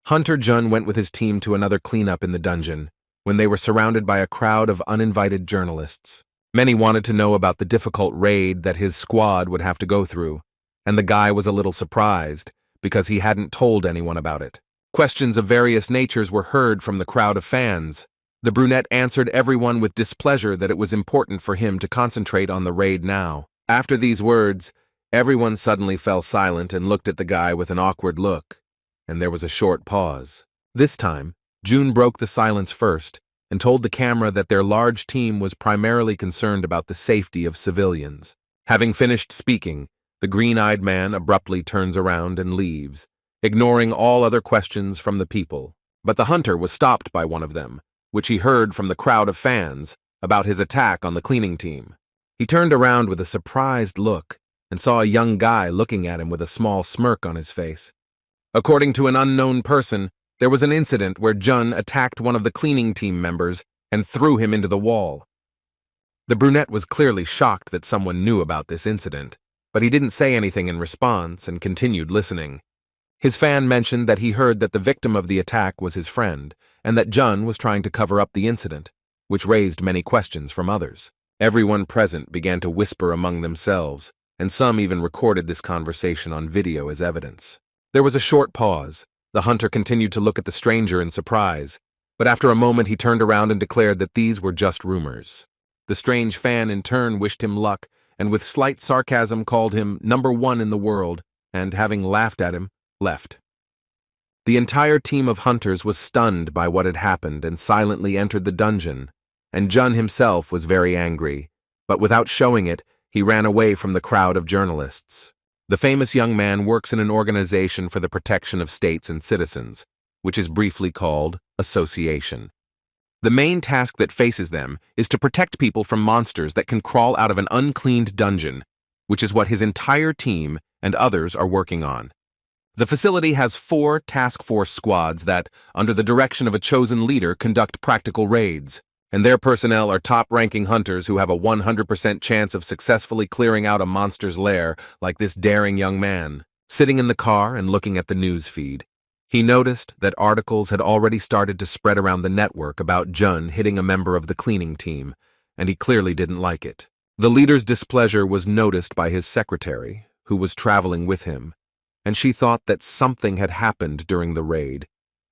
Hunter Jun went with his team to another cleanup in the dungeon, when they were surrounded by a crowd of uninvited journalists. Many wanted to know about the difficult raid that his squad would have to go through, and the guy was a little surprised because he hadn't told anyone about it. Questions of various natures were heard from the crowd of fans. The brunette answered everyone with displeasure that it was important for him to concentrate on the raid now. After these words, everyone suddenly fell silent and looked at the guy with an awkward look, and there was a short pause. This time, June broke the silence first and told the camera that their large team was primarily concerned about the safety of civilians. Having finished speaking, the green-eyed man abruptly turns around and leaves, ignoring all other questions from the people. But the hunter was stopped by one of them, which he heard from the crowd of fans about his attack on the cleaning team. He turned around with a surprised look and saw a young guy looking at him with a small smirk on his face. According to an unknown person, there was an incident where Jun attacked one of the cleaning team members and threw him into the wall. The brunette was clearly shocked that someone knew about this incident, but he didn't say anything in response and continued listening. His fan mentioned that he heard that the victim of the attack was his friend, and that Jun was trying to cover up the incident, which raised many questions from others. Everyone present began to whisper among themselves, and some even recorded this conversation on video as evidence. There was a short pause. The hunter continued to look at the stranger in surprise, but after a moment he turned around and declared that these were just rumors. The strange fan in turn wished him luck, and with slight sarcasm called him #1 in the world, and having laughed at him, left. The entire team of hunters was stunned by what had happened and silently entered the dungeon, and Jun himself was very angry, but without showing it, he ran away from the crowd of journalists. The famous young man works in an organization for the protection of states and citizens, which is briefly called Association. The main task that faces them is to protect people from monsters that can crawl out of an uncleaned dungeon, which is what his entire team and others are working on. The facility has 4 task force squads that, under the direction of a chosen leader, conduct practical raids, and their personnel are top-ranking hunters who have a 100% chance of successfully clearing out a monster's lair, like this daring young man. Sitting in the car and looking at the news feed, he noticed that articles had already started to spread around the network about Jun hitting a member of the cleaning team, and he clearly didn't like it. The leader's displeasure was noticed by his secretary, who was traveling with him, and she thought that something had happened during the raid,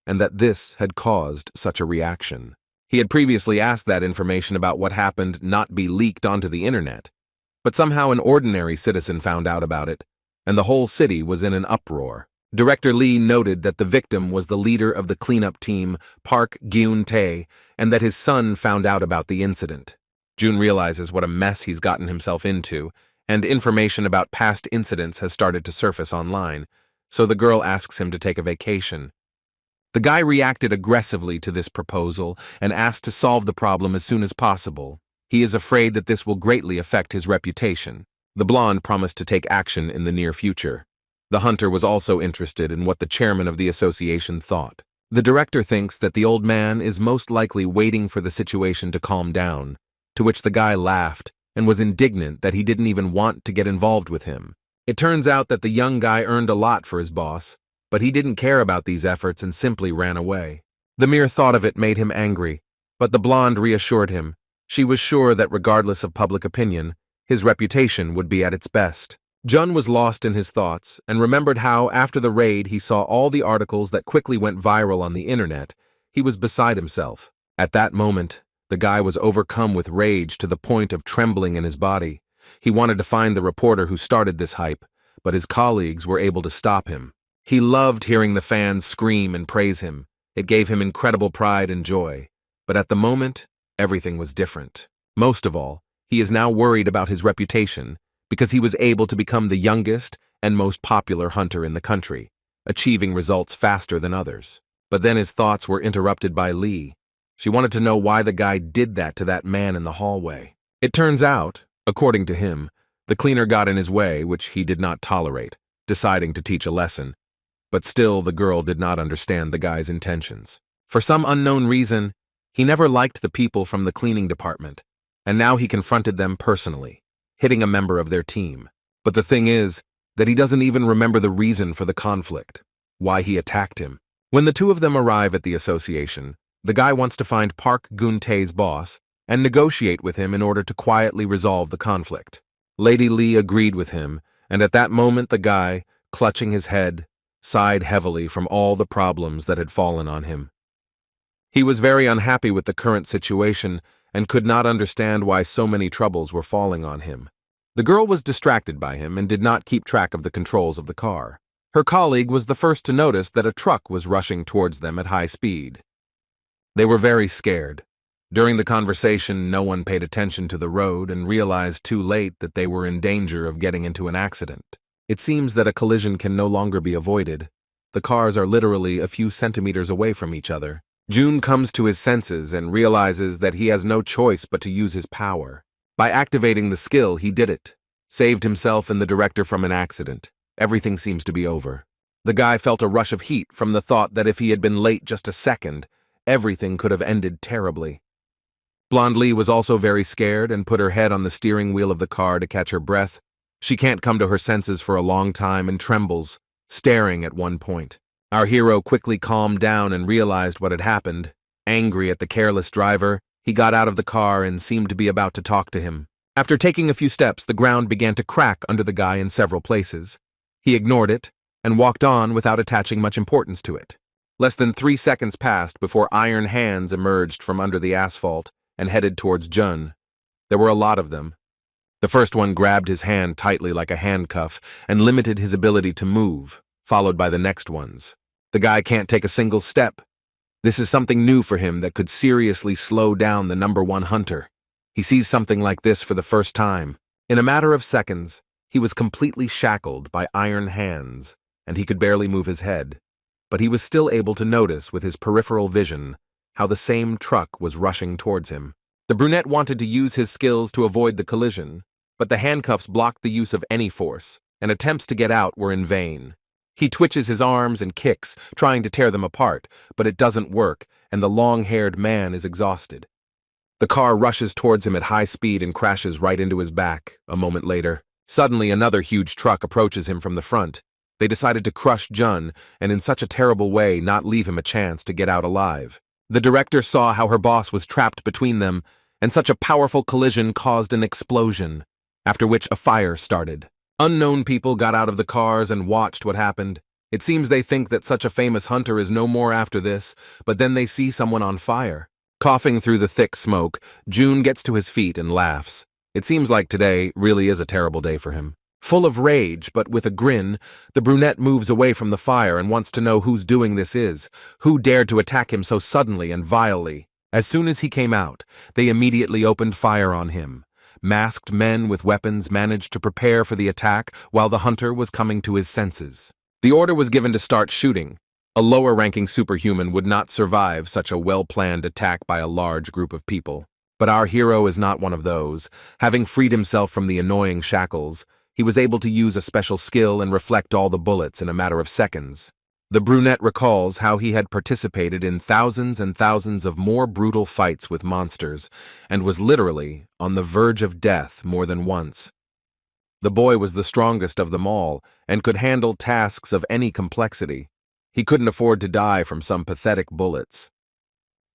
and that this had caused such a reaction. He had previously asked that information about what happened not be leaked onto the internet, but somehow an ordinary citizen found out about it, and the whole city was in an uproar. Director Lee noted that the victim was the leader of the cleanup team, Park Gyun-tae, and that his son found out about the incident. Jun realizes what a mess he's gotten himself into, and information about past incidents has started to surface online, so the girl asks him to take a vacation. The guy reacted aggressively to this proposal and asked to solve the problem as soon as possible. He is afraid that this will greatly affect his reputation. The blonde promised to take action in the near future. The hunter was also interested in what the chairman of the association thought. The director thinks that the old man is most likely waiting for the situation to calm down, to which the guy laughed and was indignant that he didn't even want to get involved with him. It turns out that the young guy earned a lot for his boss, but he didn't care about these efforts and simply ran away. The mere thought of it made him angry, but the blonde reassured him. She was sure that regardless of public opinion, his reputation would be at its best. Jun was lost in his thoughts and remembered how, after the raid, he saw all the articles that quickly went viral on the internet. He was beside himself. At that moment, the guy was overcome with rage to the point of trembling in his body. He wanted to find the reporter who started this hype, but his colleagues were able to stop him. He loved hearing the fans scream and praise him. It gave him incredible pride and joy. But at the moment, everything was different. Most of all, he is now worried about his reputation because he was able to become the youngest and most popular hunter in the country, achieving results faster than others. But then his thoughts were interrupted by Lee. She wanted to know why the guy did that to that man in the hallway. It turns out, according to him, the cleaner got in his way, which he did not tolerate, deciding to teach a lesson. But still, the girl did not understand the guy's intentions. For some unknown reason, he never liked the people from the cleaning department, and now he confronted them personally, hitting a member of their team. But the thing is that he doesn't even remember the reason for the conflict, why he attacked him. When the two of them arrive at the association, the guy wants to find Park Geun-tae's boss and negotiate with him in order to quietly resolve the conflict. Lady Lee agreed with him, and at that moment the guy, clutching his head, sighed heavily from all the problems that had fallen on him. He was very unhappy with the current situation and could not understand why so many troubles were falling on him. The girl was distracted by him and did not keep track of the controls of the car. Her colleague was the first to notice that a truck was rushing towards them at high speed. They were very scared. During the conversation, no one paid attention to the road and realized too late that they were in danger of getting into an accident. It seems that a collision can no longer be avoided. The cars are literally a few centimeters away from each other. Jun comes to his senses and realizes that he has no choice but to use his power. By activating the skill, he did it. Saved himself and the director from an accident. Everything seems to be over. The guy felt a rush of heat from the thought that if he had been late just a second, everything could have ended terribly. Blonde Lee was also very scared and put her head on the steering wheel of the car to catch her breath. She can't come to her senses for a long time and trembles, staring at one point. Our hero quickly calmed down and realized what had happened. Angry at the careless driver, he got out of the car and seemed to be about to talk to him. After taking a few steps, the ground began to crack under the guy in several places. He ignored it and walked on without attaching much importance to it. Less than 3 seconds passed before iron hands emerged from under the asphalt and headed towards Jun. There were a lot of them. The first one grabbed his hand tightly like a handcuff and limited his ability to move, followed by the next ones. The guy can't take a single step. This is something new for him that could seriously slow down the #1 hunter. He sees something like this for the first time. In a matter of seconds, he was completely shackled by iron hands, and he could barely move his head. But he was still able to notice with his peripheral vision how the same truck was rushing towards him. The brunette wanted to use his skills to avoid the collision, but the handcuffs blocked the use of any force, and attempts to get out were in vain. He twitches his arms and kicks, trying to tear them apart, but it doesn't work, and the long-haired man is exhausted. The car rushes towards him at high speed and crashes right into his back a moment later. Suddenly, another huge truck approaches him from the front. They decided to crush Jun, and in such a terrible way not leave him a chance to get out alive. The director saw how her boss was trapped between them, and such a powerful collision caused an explosion, after which a fire started. Unknown people got out of the cars and watched what happened. It seems they think that such a famous hunter is no more after this, but then they see someone on fire. Coughing through the thick smoke, Jun gets to his feet and laughs. It seems like today really is a terrible day for him. Full of rage, but with a grin, the brunette moves away from the fire and wants to know whose doing this is, who dared to attack him so suddenly and vilely. As soon as he came out, they immediately opened fire on him. Masked men with weapons managed to prepare for the attack while the hunter was coming to his senses. The order was given to start shooting. A lower-ranking superhuman would not survive such a well-planned attack by a large group of people. But our hero is not one of those. Having freed himself from the annoying shackles, he was able to use a special skill and reflect all the bullets in a matter of seconds. The brunette recalls how he had participated in thousands and thousands of more brutal fights with monsters, and was literally on the verge of death more than once. The boy was the strongest of them all, and could handle tasks of any complexity. He couldn't afford to die from some pathetic bullets.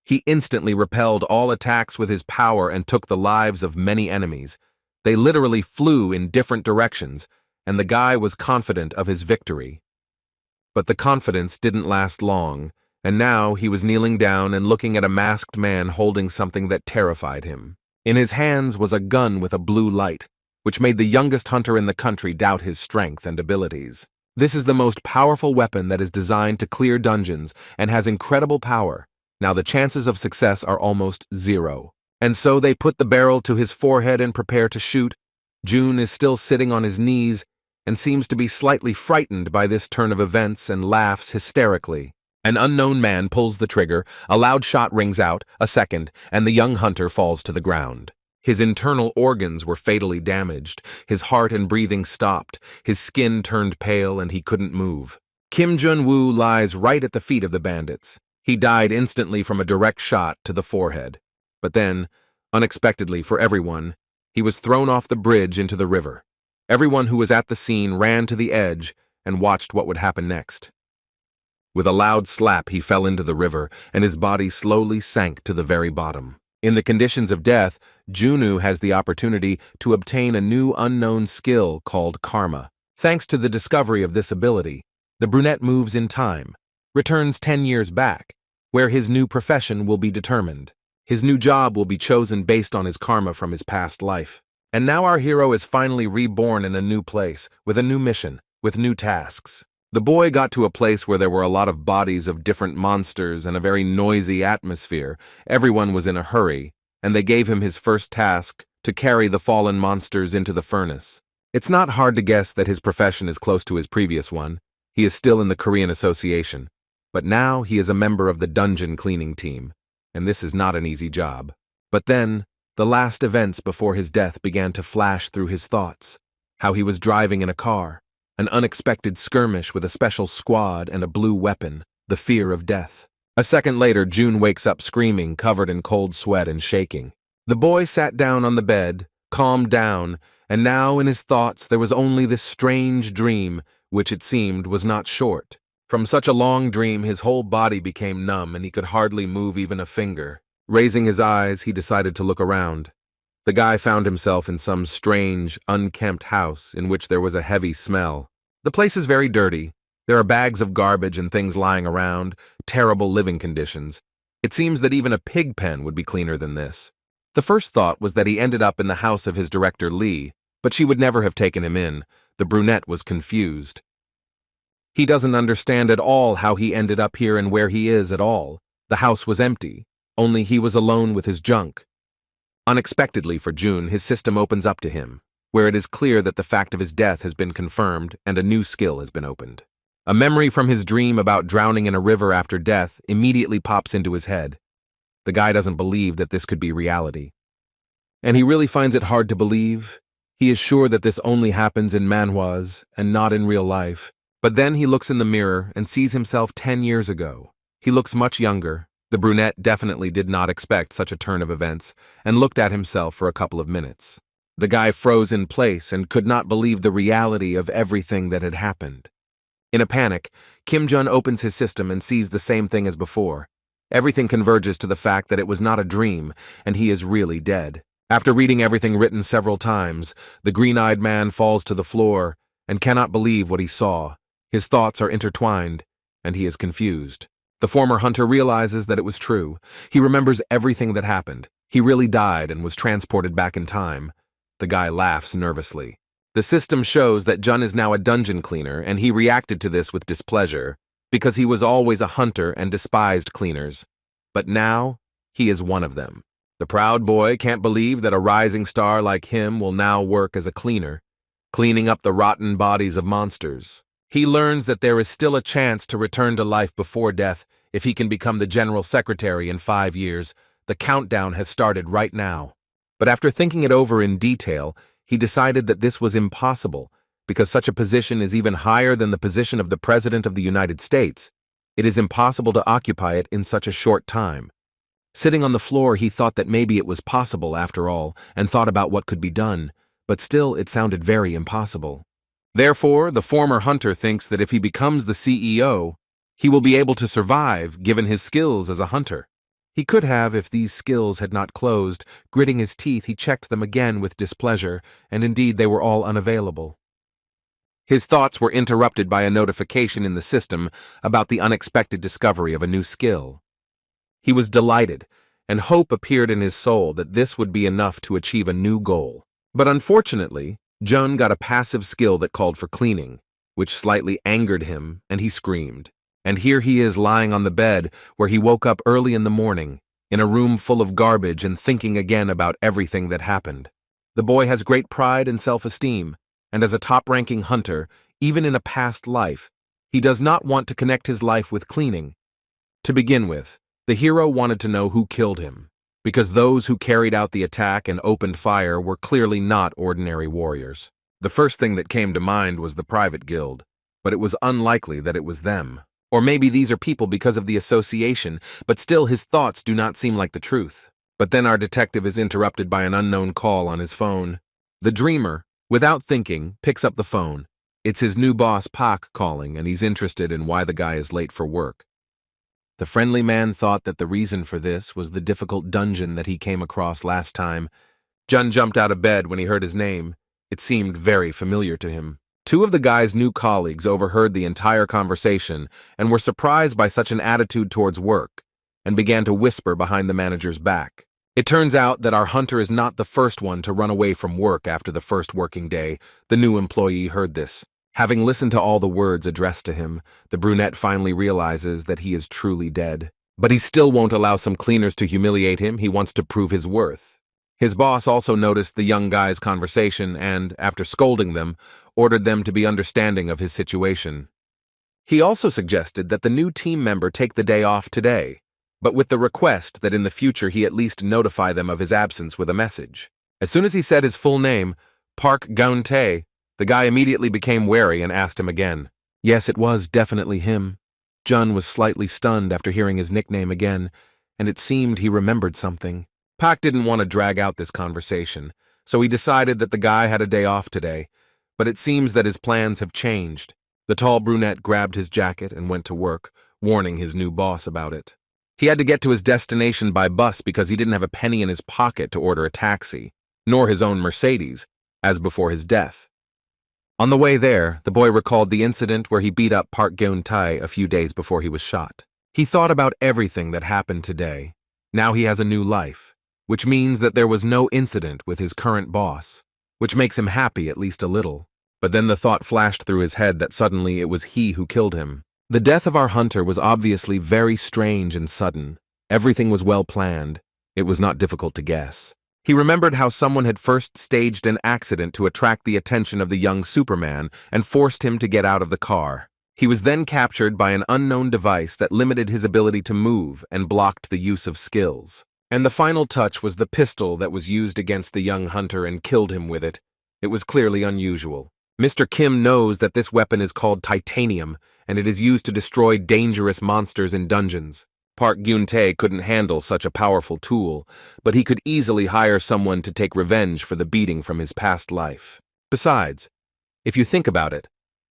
He instantly repelled all attacks with his power and took the lives of many enemies. They literally flew in different directions, and the guy was confident of his victory. But the confidence didn't last long, and now he was kneeling down and looking at a masked man holding something that terrified him. In his hands was a gun with a blue light, which made the youngest hunter in the country doubt his strength and abilities. This is the most powerful weapon that is designed to clear dungeons and has incredible power. Now the chances of success are almost zero. And so they put the barrel to his forehead and prepare to shoot. Jun is still sitting on his knees and seems to be slightly frightened by this turn of events and laughs hysterically. An unknown man pulls the trigger, a loud shot rings out, a second, and the young hunter falls to the ground. His internal organs were fatally damaged, his heart and breathing stopped, his skin turned pale, and he couldn't move. Kim Jun-woo lies right at the feet of the bandits. He died instantly from a direct shot to the forehead. But then, unexpectedly for everyone, he was thrown off the bridge into the river. Everyone who was at the scene ran to the edge and watched what would happen next. With a loud slap, he fell into the river, and his body slowly sank to the very bottom. In the conditions of death, Junwoo has the opportunity to obtain a new unknown skill called karma. Thanks to the discovery of this ability, the brunette moves in time, returns 10 years back, where his new profession will be determined. His new job will be chosen based on his karma from his past life. And now our hero is finally reborn in a new place, with a new mission, with new tasks. The boy got to a place where there were a lot of bodies of different monsters and a very noisy atmosphere. Everyone was in a hurry, and they gave him his first task to carry the fallen monsters into the furnace. It's not hard to guess that his profession is close to his previous one. He is still in the Korean Association, but now he is a member of the dungeon cleaning team, and this is not an easy job. But then, the last events before his death began to flash through his thoughts. How he was driving in a car, an unexpected skirmish with a special squad and a blue weapon, the fear of death. A second later, June wakes up screaming, covered in cold sweat and shaking. The boy sat down on the bed, calmed down, and now in his thoughts there was only this strange dream, which it seemed was not short. From such a long dream, his whole body became numb and he could hardly move even a finger. Raising his eyes, he decided to look around. The guy found himself in some strange, unkempt house in which there was a heavy smell. The place is very dirty. There are bags of garbage and things lying around, terrible living conditions. It seems that even a pig pen would be cleaner than this. The first thought was that he ended up in the house of his director Lee, but she would never have taken him in. The brunette was confused. He doesn't understand at all how he ended up here and where he is at all. The house was empty. Only he was alone with his junk. Unexpectedly for June, his system opens up to him, where it is clear that the fact of his death has been confirmed and a new skill has been opened. A memory from his dream about drowning in a river after death immediately pops into his head. The guy doesn't believe that this could be reality. And he really finds it hard to believe. He is sure that this only happens in manhwas and not in real life. But then he looks in the mirror and sees himself 10 years ago. He looks much younger. The brunette definitely did not expect such a turn of events and looked at himself for a couple of minutes. The guy froze in place and could not believe the reality of everything that had happened. In a panic, Kim Jun opens his system and sees the same thing as before. Everything converges to the fact that it was not a dream and he is really dead. After reading everything written several times, the green-eyed man falls to the floor and cannot believe what he saw. His thoughts are intertwined and he is confused. The former hunter realizes that it was true. He remembers everything that happened. He really died and was transported back in time. The guy laughs nervously. The system shows that Jun is now a dungeon cleaner, and he reacted to this with displeasure, because he was always a hunter and despised cleaners. But now, he is one of them. The proud boy can't believe that a rising star like him will now work as a cleaner, cleaning up the rotten bodies of monsters. He learns that there is still a chance to return to life before death if he can become the general secretary in 5 years. The countdown has started right now. But after thinking it over in detail, he decided that this was impossible because such a position is even higher than the position of the President of the United States. It is impossible to occupy it in such a short time. Sitting on the floor, he thought that maybe it was possible after all and thought about what could be done, but still it sounded very impossible. Therefore, the former hunter thinks that if he becomes the CEO, he will be able to survive given his skills as a hunter. He could have if these skills had not closed. Gritting his teeth, he checked them again with displeasure, and indeed they were all unavailable. His thoughts were interrupted by a notification in the system about the unexpected discovery of a new skill. He was delighted, and hope appeared in his soul that this would be enough to achieve a new goal. But unfortunately, Jun got a passive skill that called for cleaning, which slightly angered him, and he screamed. And here he is lying on the bed where he woke up early in the morning, in a room full of garbage and thinking again about everything that happened. The boy has great pride and self-esteem, and as a top-ranking hunter, even in a past life, he does not want to connect his life with cleaning. To begin with, the hero wanted to know who killed him, because those who carried out the attack and opened fire were clearly not ordinary warriors. The first thing that came to mind was the private guild, but it was unlikely that it was them. Or maybe these are people because of the association, but still his thoughts do not seem like the truth. But then our detective is interrupted by an unknown call on his phone. The dreamer, without thinking, picks up the phone. It's his new boss, Pak, calling, and he's interested in why the guy is late for work. The friendly man thought that the reason for this was the difficult dungeon that he came across last time. Jun jumped out of bed when he heard his name. It seemed very familiar to him. Two of the guy's new colleagues overheard the entire conversation and were surprised by such an attitude towards work, and began to whisper behind the manager's back. It turns out that our hunter is not the first one to run away from work after the first working day. The new employee heard this. Having listened to all the words addressed to him, the brunette finally realizes that he is truly dead. But he still won't allow some cleaners to humiliate him. He wants to prove his worth. His boss also noticed the young guy's conversation and, after scolding them, ordered them to be understanding of his situation. He also suggested that the new team member take the day off today, but with the request that in the future he at least notify them of his absence with a message. As soon as he said his full name, Park Geun-tae, the guy immediately became wary and asked him again. Yes, it was definitely him. Jun was slightly stunned after hearing his nickname again, and it seemed he remembered something. Park didn't want to drag out this conversation, so he decided that the guy had a day off today, but it seems that his plans have changed. The tall brunette grabbed his jacket and went to work, warning his new boss about it. He had to get to his destination by bus because he didn't have a penny in his pocket to order a taxi, nor his own Mercedes, as before his death. On the way there, the boy recalled the incident where he beat up Park Geun-tae a few days before he was shot. He thought about everything that happened today. Now he has a new life, which means that there was no incident with his current boss, which makes him happy at least a little. But then the thought flashed through his head that suddenly it was he who killed him. The death of our hunter was obviously very strange and sudden. Everything was well planned. It was not difficult to guess. He remembered how someone had first staged an accident to attract the attention of the young Superman and forced him to get out of the car. He was then captured by an unknown device that limited his ability to move and blocked the use of skills. And the final touch was the pistol that was used against the young hunter and killed him with it. It was clearly unusual. Mr. Kim knows that this weapon is called titanium, and it is used to destroy dangerous monsters in dungeons. Park Geun-tae couldn't handle such a powerful tool, but he could easily hire someone to take revenge for the beating from his past life. Besides, if you think about it,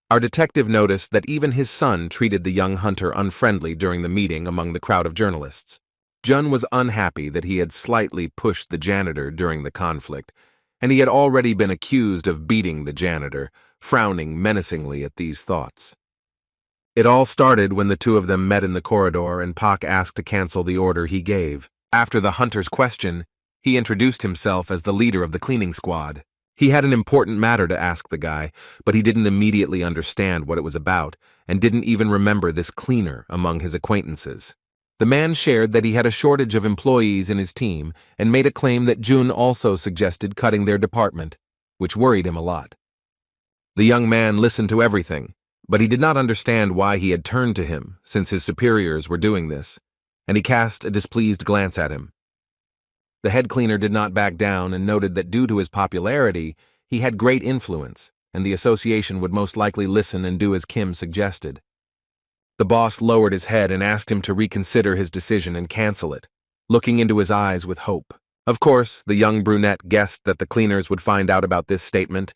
our detective noticed that even his son treated the young hunter unfriendly during the meeting among the crowd of journalists. Jun was unhappy that he had slightly pushed the janitor during the conflict, and he had already been accused of beating the janitor, frowning menacingly at these thoughts. It all started when the two of them met in the corridor and Pak asked to cancel the order he gave. After the hunter's question, he introduced himself as the leader of the cleaning squad. He had an important matter to ask the guy, but he didn't immediately understand what it was about and didn't even remember this cleaner among his acquaintances. The man shared that he had a shortage of employees in his team and made a claim that Jun also suggested cutting their department, which worried him a lot. The young man listened to everything, but he did not understand why he had turned to him since his superiors were doing this, and he cast a displeased glance at him. The head cleaner did not back down and noted that due to his popularity, he had great influence, and the association would most likely listen and do as Kim suggested. The boss lowered his head and asked him to reconsider his decision and cancel it, looking into his eyes with hope. Of course, the young brunette guessed that the cleaners would find out about this statement,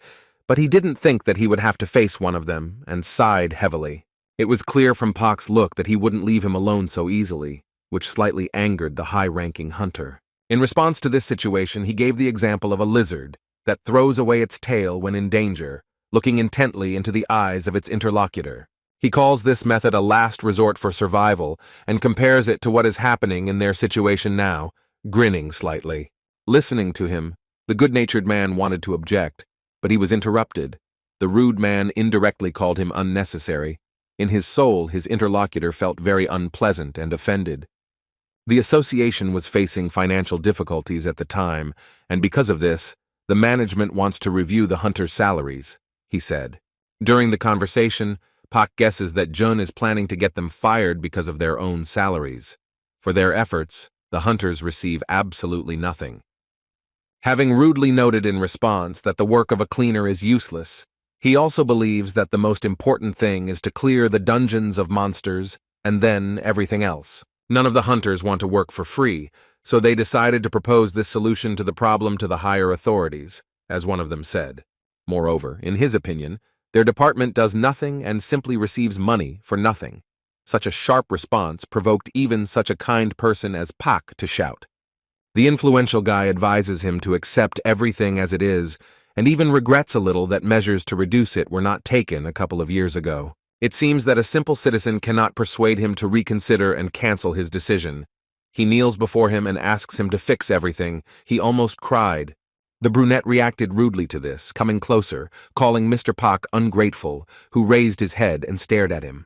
but he didn't think that he would have to face one of them, and sighed heavily. It was clear from Pak's look that he wouldn't leave him alone so easily, which slightly angered the high-ranking hunter. In response to this situation, he gave the example of a lizard that throws away its tail when in danger, looking intently into the eyes of its interlocutor. He calls this method a last resort for survival and compares it to what is happening in their situation now, grinning slightly. Listening to him, the good-natured man wanted to object, but he was interrupted. The rude man indirectly called him unnecessary. In his soul, his interlocutor felt very unpleasant and offended. The association was facing financial difficulties at the time, and because of this, the management wants to review the hunter's salaries, he said. During the conversation, Pak guesses that Jun is planning to get them fired because of their own salaries. For their efforts, the hunters receive absolutely nothing. Having rudely noted in response that the work of a cleaner is useless, he also believes that the most important thing is to clear the dungeons of monsters and then everything else. None of the hunters want to work for free, so they decided to propose this solution to the problem to the higher authorities, as one of them said. Moreover, in his opinion, Their department does nothing and simply receives money for nothing. Such a sharp response provoked even such a kind person as Pak to shout. The influential guy advises him to accept everything as it is, and even regrets a little that measures to reduce it were not taken a couple of years ago. It seems that a simple citizen cannot persuade him to reconsider and cancel his decision. He kneels before him and asks him to fix everything. He almost cried. The brunette reacted rudely to this, coming closer, calling Mr. Pak ungrateful, who raised his head and stared at him.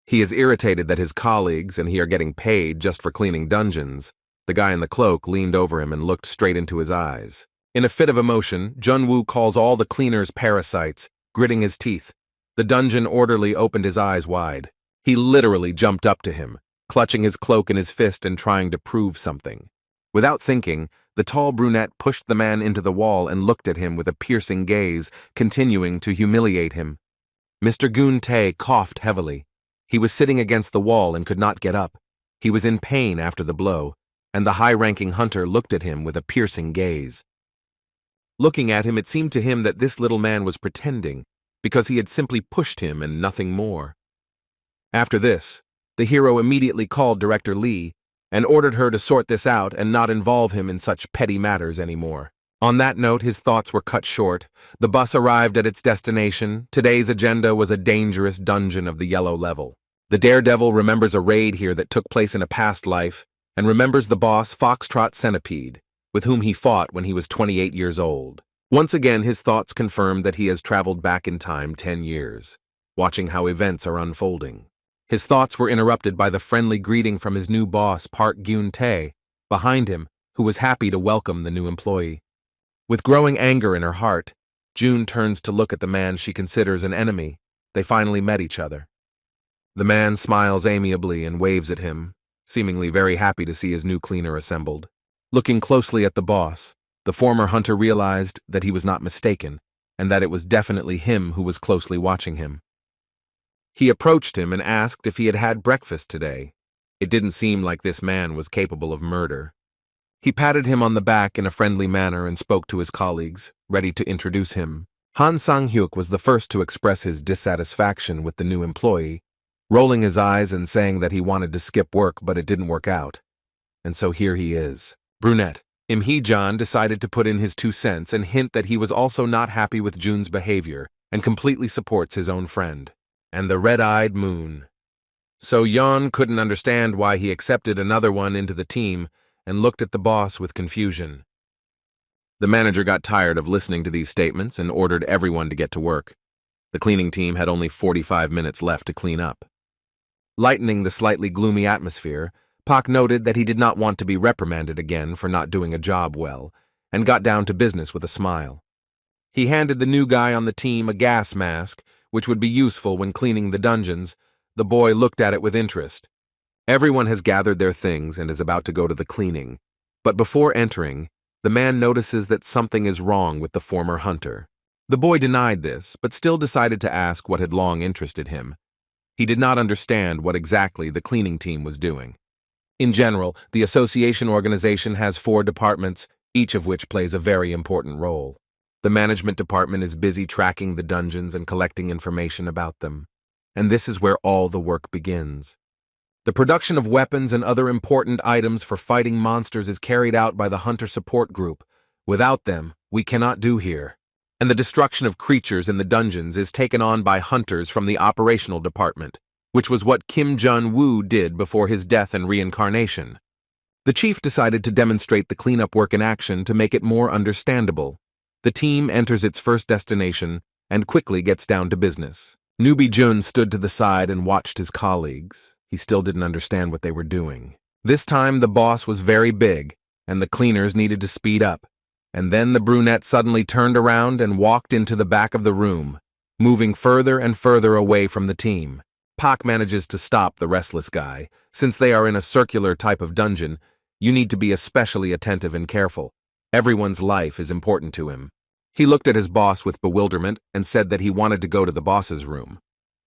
He is irritated that his colleagues and he are getting paid just for cleaning dungeons. The guy in the cloak leaned over him and looked straight into his eyes. In a fit of emotion, Junwoo calls all the cleaners parasites, gritting his teeth. The dungeon orderly opened his eyes wide. He literally jumped up to him, clutching his cloak in his fist and trying to prove something. Without thinking, the tall brunette pushed the man into the wall and looked at him with a piercing gaze, continuing to humiliate him. Mr. Goon Tae coughed heavily. He was sitting against the wall and could not get up. He was in pain after the blow, and the high-ranking hunter looked at him with a piercing gaze. Looking at him, it seemed to him that this little man was pretending, because he had simply pushed him and nothing more. After this, the hero immediately called Director Lee and ordered her to sort this out and not involve him in such petty matters anymore. On that note, his thoughts were cut short. The bus arrived at its destination. Today's agenda was a dangerous dungeon of the yellow level. The daredevil remembers a raid here that took place in a past life, and remembers the boss, Foxtrot Centipede, with whom he fought when he was 28 years old. Once again, his thoughts confirmed that he has traveled back in time 10 years, watching how events are unfolding. His thoughts were interrupted by the friendly greeting from his new boss, Park Gyun-tae, behind him, who was happy to welcome the new employee. With growing anger in her heart, June turns to look at the man she considers an enemy. They finally met each other. The man smiles amiably and waves at him, seemingly very happy to see his new cleaner assembled. Looking closely at the boss, the former hunter realized that he was not mistaken, and that it was definitely him who was closely watching him. He approached him and asked if he had had breakfast today. It didn't seem like this man was capable of murder. He patted him on the back in a friendly manner and spoke to his colleagues, ready to introduce him. Han Sang-hyuk was the first to express his dissatisfaction with the new employee, rolling his eyes and saying that he wanted to skip work, but it didn't work out. And so here he is. Brunette. Im Hee-jan decided to put in his 2 cents and hint that he was also not happy with June's behavior and completely supports his own friend. And the red-eyed moon. So Yeon couldn't understand why he accepted another one into the team and looked at the boss with confusion. The manager got tired of listening to these statements and ordered everyone to get to work. The cleaning team had only 45 minutes left to clean up. Lightening the slightly gloomy atmosphere, Pak noted that he did not want to be reprimanded again for not doing a job well, and got down to business with a smile. He handed the new guy on the team a gas mask, which would be useful when cleaning the dungeons. The boy looked at it with interest. Everyone has gathered their things and is about to go to the cleaning, but before entering, the man notices that something is wrong with the former hunter. The boy denied this, but still decided to ask what had long interested him. He did not understand what exactly the cleaning team was doing. In general, the association organization has 4 departments, each of which plays a very important role. The management department is busy tracking the dungeons and collecting information about them. And this is where all the work begins. The production of weapons and other important items for fighting monsters is carried out by the Hunter Support Group. Without them, we cannot do here. And the destruction of creatures in the dungeons is taken on by hunters from the operational department, which was what Kim Jun-woo did before his death and reincarnation. The chief decided to demonstrate the cleanup work in action to make it more understandable. The team enters its first destination and quickly gets down to business. Newbie Jun stood to the side and watched his colleagues. He still didn't understand what they were doing. This time the boss was very big, and the cleaners needed to speed up. And then the brunette suddenly turned around and walked into the back of the room, moving further and further away from the team. Pak manages to stop the restless guy. Since they are in a circular type of dungeon, you need to be especially attentive and careful. Everyone's life is important to him. He looked at his boss with bewilderment and said that he wanted to go to the boss's room.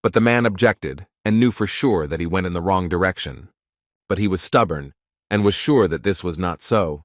But the man objected and knew for sure that he went in the wrong direction. But he was stubborn and was sure that this was not so.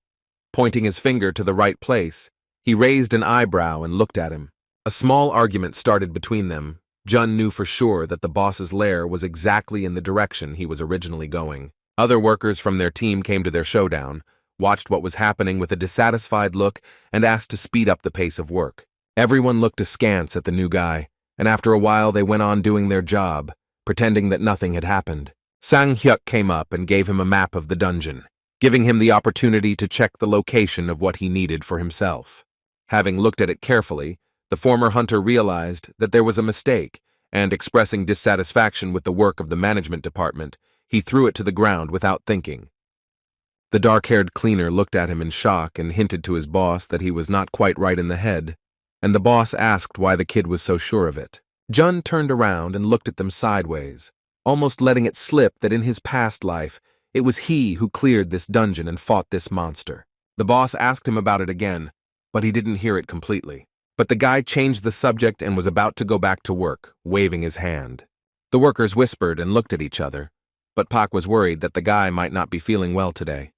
Pointing his finger to the right place, he raised an eyebrow and looked at him. A small argument started between them. Jun knew for sure that the boss's lair was exactly in the direction he was originally going. Other workers from their team came to their showdown, watched what was happening with a dissatisfied look, and asked to speed up the pace of work. Everyone looked askance at the new guy, and after a while they went on doing their job, pretending that nothing had happened. Sang Hyuk came up and gave him a map of the dungeon, giving him the opportunity to check the location of what he needed for himself. Having looked at it carefully, the former hunter realized that there was a mistake, and expressing dissatisfaction with the work of the management department, he threw it to the ground without thinking. The dark-haired cleaner looked at him in shock and hinted to his boss that he was not quite right in the head, and the boss asked why the kid was so sure of it. Jun turned around and looked at them sideways, almost letting it slip that in his past life, it was he who cleared this dungeon and fought this monster. The boss asked him about it again, but he didn't hear it completely. But the guy changed the subject and was about to go back to work, waving his hand. The workers whispered and looked at each other, but Pak was worried that the guy might not be feeling well today.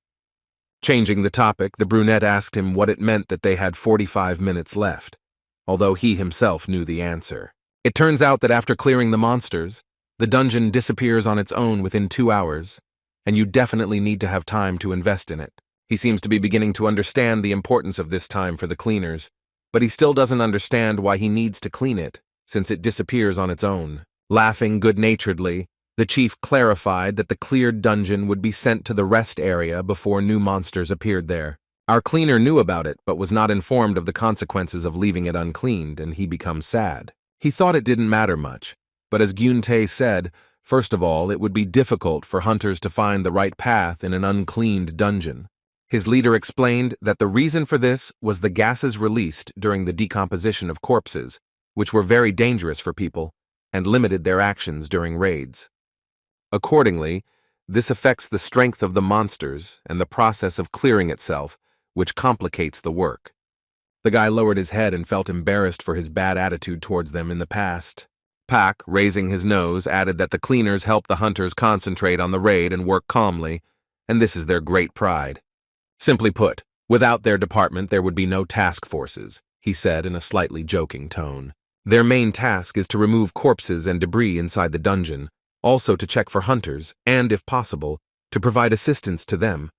Changing the topic, the brunette asked him what it meant that they had 45 minutes left, although he himself knew the answer. It turns out that after clearing the monsters, the dungeon disappears on its own within 2 hours, and you definitely need to have time to invest in it. He seems to be beginning to understand the importance of this time for the cleaners, but he still doesn't understand why he needs to clean it, since it disappears on its own. Laughing good-naturedly, the chief clarified that the cleared dungeon would be sent to the rest area before new monsters appeared there. Our cleaner knew about it, but was not informed of the consequences of leaving it uncleaned, and he becomes sad. He thought it didn't matter much, but as Gyun-tae said, first of all, it would be difficult for hunters to find the right path in an uncleaned dungeon. His leader explained that the reason for this was the gases released during the decomposition of corpses, which were very dangerous for people and limited their actions during raids. Accordingly, this affects the strength of the monsters and the process of clearing itself, which complicates the work. The guy lowered his head and felt embarrassed for his bad attitude towards them in the past. Pak, raising his nose, added that the cleaners help the hunters concentrate on the raid and work calmly, and this is their great pride. Simply put, without their department there would be no task forces, he said in a slightly joking tone. Their main task is to remove corpses and debris inside the dungeon, also to check for hunters, and, if possible, to provide assistance to them.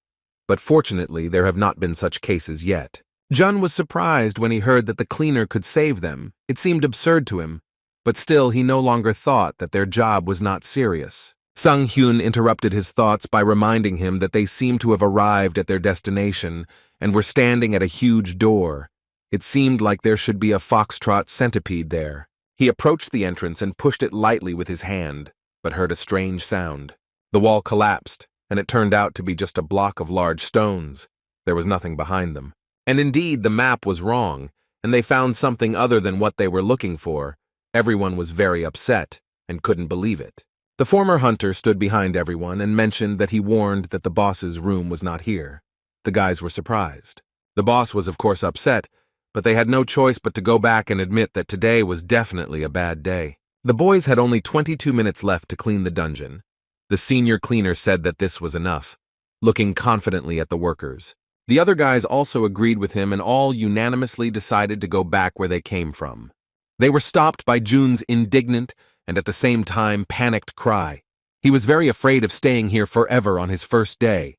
But fortunately, there have not been such cases yet. Jun was surprised when he heard that the cleaner could save them. It seemed absurd to him, but still he no longer thought that their job was not serious. Sang Hyun interrupted his thoughts by reminding him that they seemed to have arrived at their destination and were standing at a huge door. It seemed like there should be a foxtrot centipede there. He approached the entrance and pushed it lightly with his hand, but heard a strange sound. The wall collapsed, and it turned out to be just a block of large stones. There was nothing behind them. And indeed, the map was wrong, and they found something other than what they were looking for. Everyone was very upset and couldn't believe it. The former hunter stood behind everyone and mentioned that he warned that the boss's room was not here. The guys were surprised. The boss was of course upset, but they had no choice but to go back and admit that today was definitely a bad day. The boys had only 22 minutes left to clean the dungeon. The senior cleaner said that this was enough, looking confidently at the workers. The other guys also agreed with him and all unanimously decided to go back where they came from. They were stopped by Jun's indignant and at the same time panicked cry. He was very afraid of staying here forever on his first day.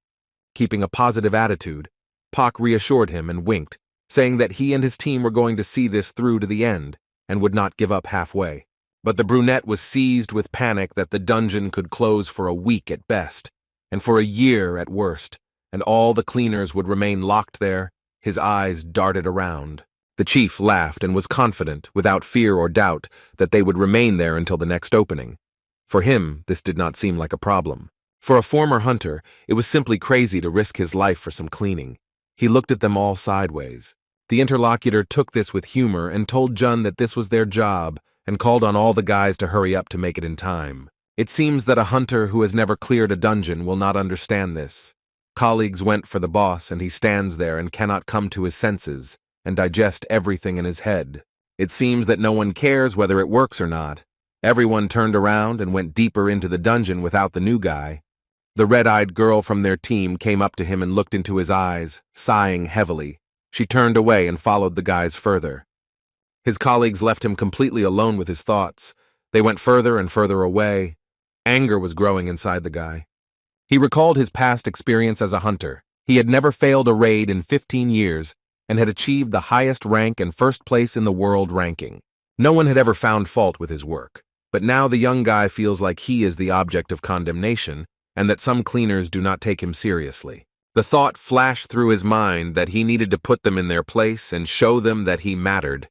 Keeping a positive attitude, Pak reassured him and winked, saying that he and his team were going to see this through to the end and would not give up halfway. But the brunette was seized with panic that the dungeon could close for a week at best, and for a year at worst, and all the cleaners would remain locked there. His eyes darted around. The chief laughed and was confident, without fear or doubt, that they would remain there until the next opening. For him, this did not seem like a problem. For a former hunter, it was simply crazy to risk his life for some cleaning. He looked at them all sideways. The interlocutor took this with humor and told Jun that this was their job and called on all the guys to hurry up to make it in time. It seems that a hunter who has never cleared a dungeon will not understand this. Colleagues went for the boss and he stands there and cannot come to his senses and digest everything in his head. It seems that no one cares whether it works or not. Everyone turned around and went deeper into the dungeon without the new guy. The red-eyed girl from their team came up to him and looked into his eyes, sighing heavily. She turned away and followed the guys further. His colleagues left him completely alone with his thoughts. They went further and further away. Anger was growing inside the guy. He recalled his past experience as a hunter. He had never failed a raid in 15 years and had achieved the highest rank and first place in the world ranking. No one had ever found fault with his work, but now the young guy feels like he is the object of condemnation and that some cleaners do not take him seriously. The thought flashed through his mind that he needed to put them in their place and show them that he mattered.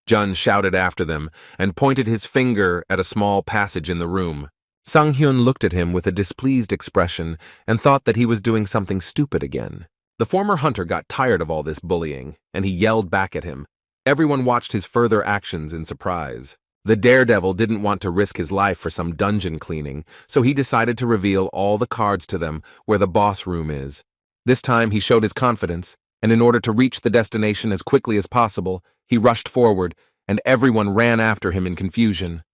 Jun shouted after them and pointed his finger at a small passage in the room. Sang-hyun looked at him with a displeased expression and thought that he was doing something stupid again. The former hunter got tired of all this bullying, and he yelled back at him. Everyone watched his further actions in surprise. The daredevil didn't want to risk his life for some dungeon cleaning, so he decided to reveal all the cards to them where the boss room is. This time he showed his confidence, and in order to reach the destination as quickly as possible, he rushed forward, and everyone ran after him in confusion.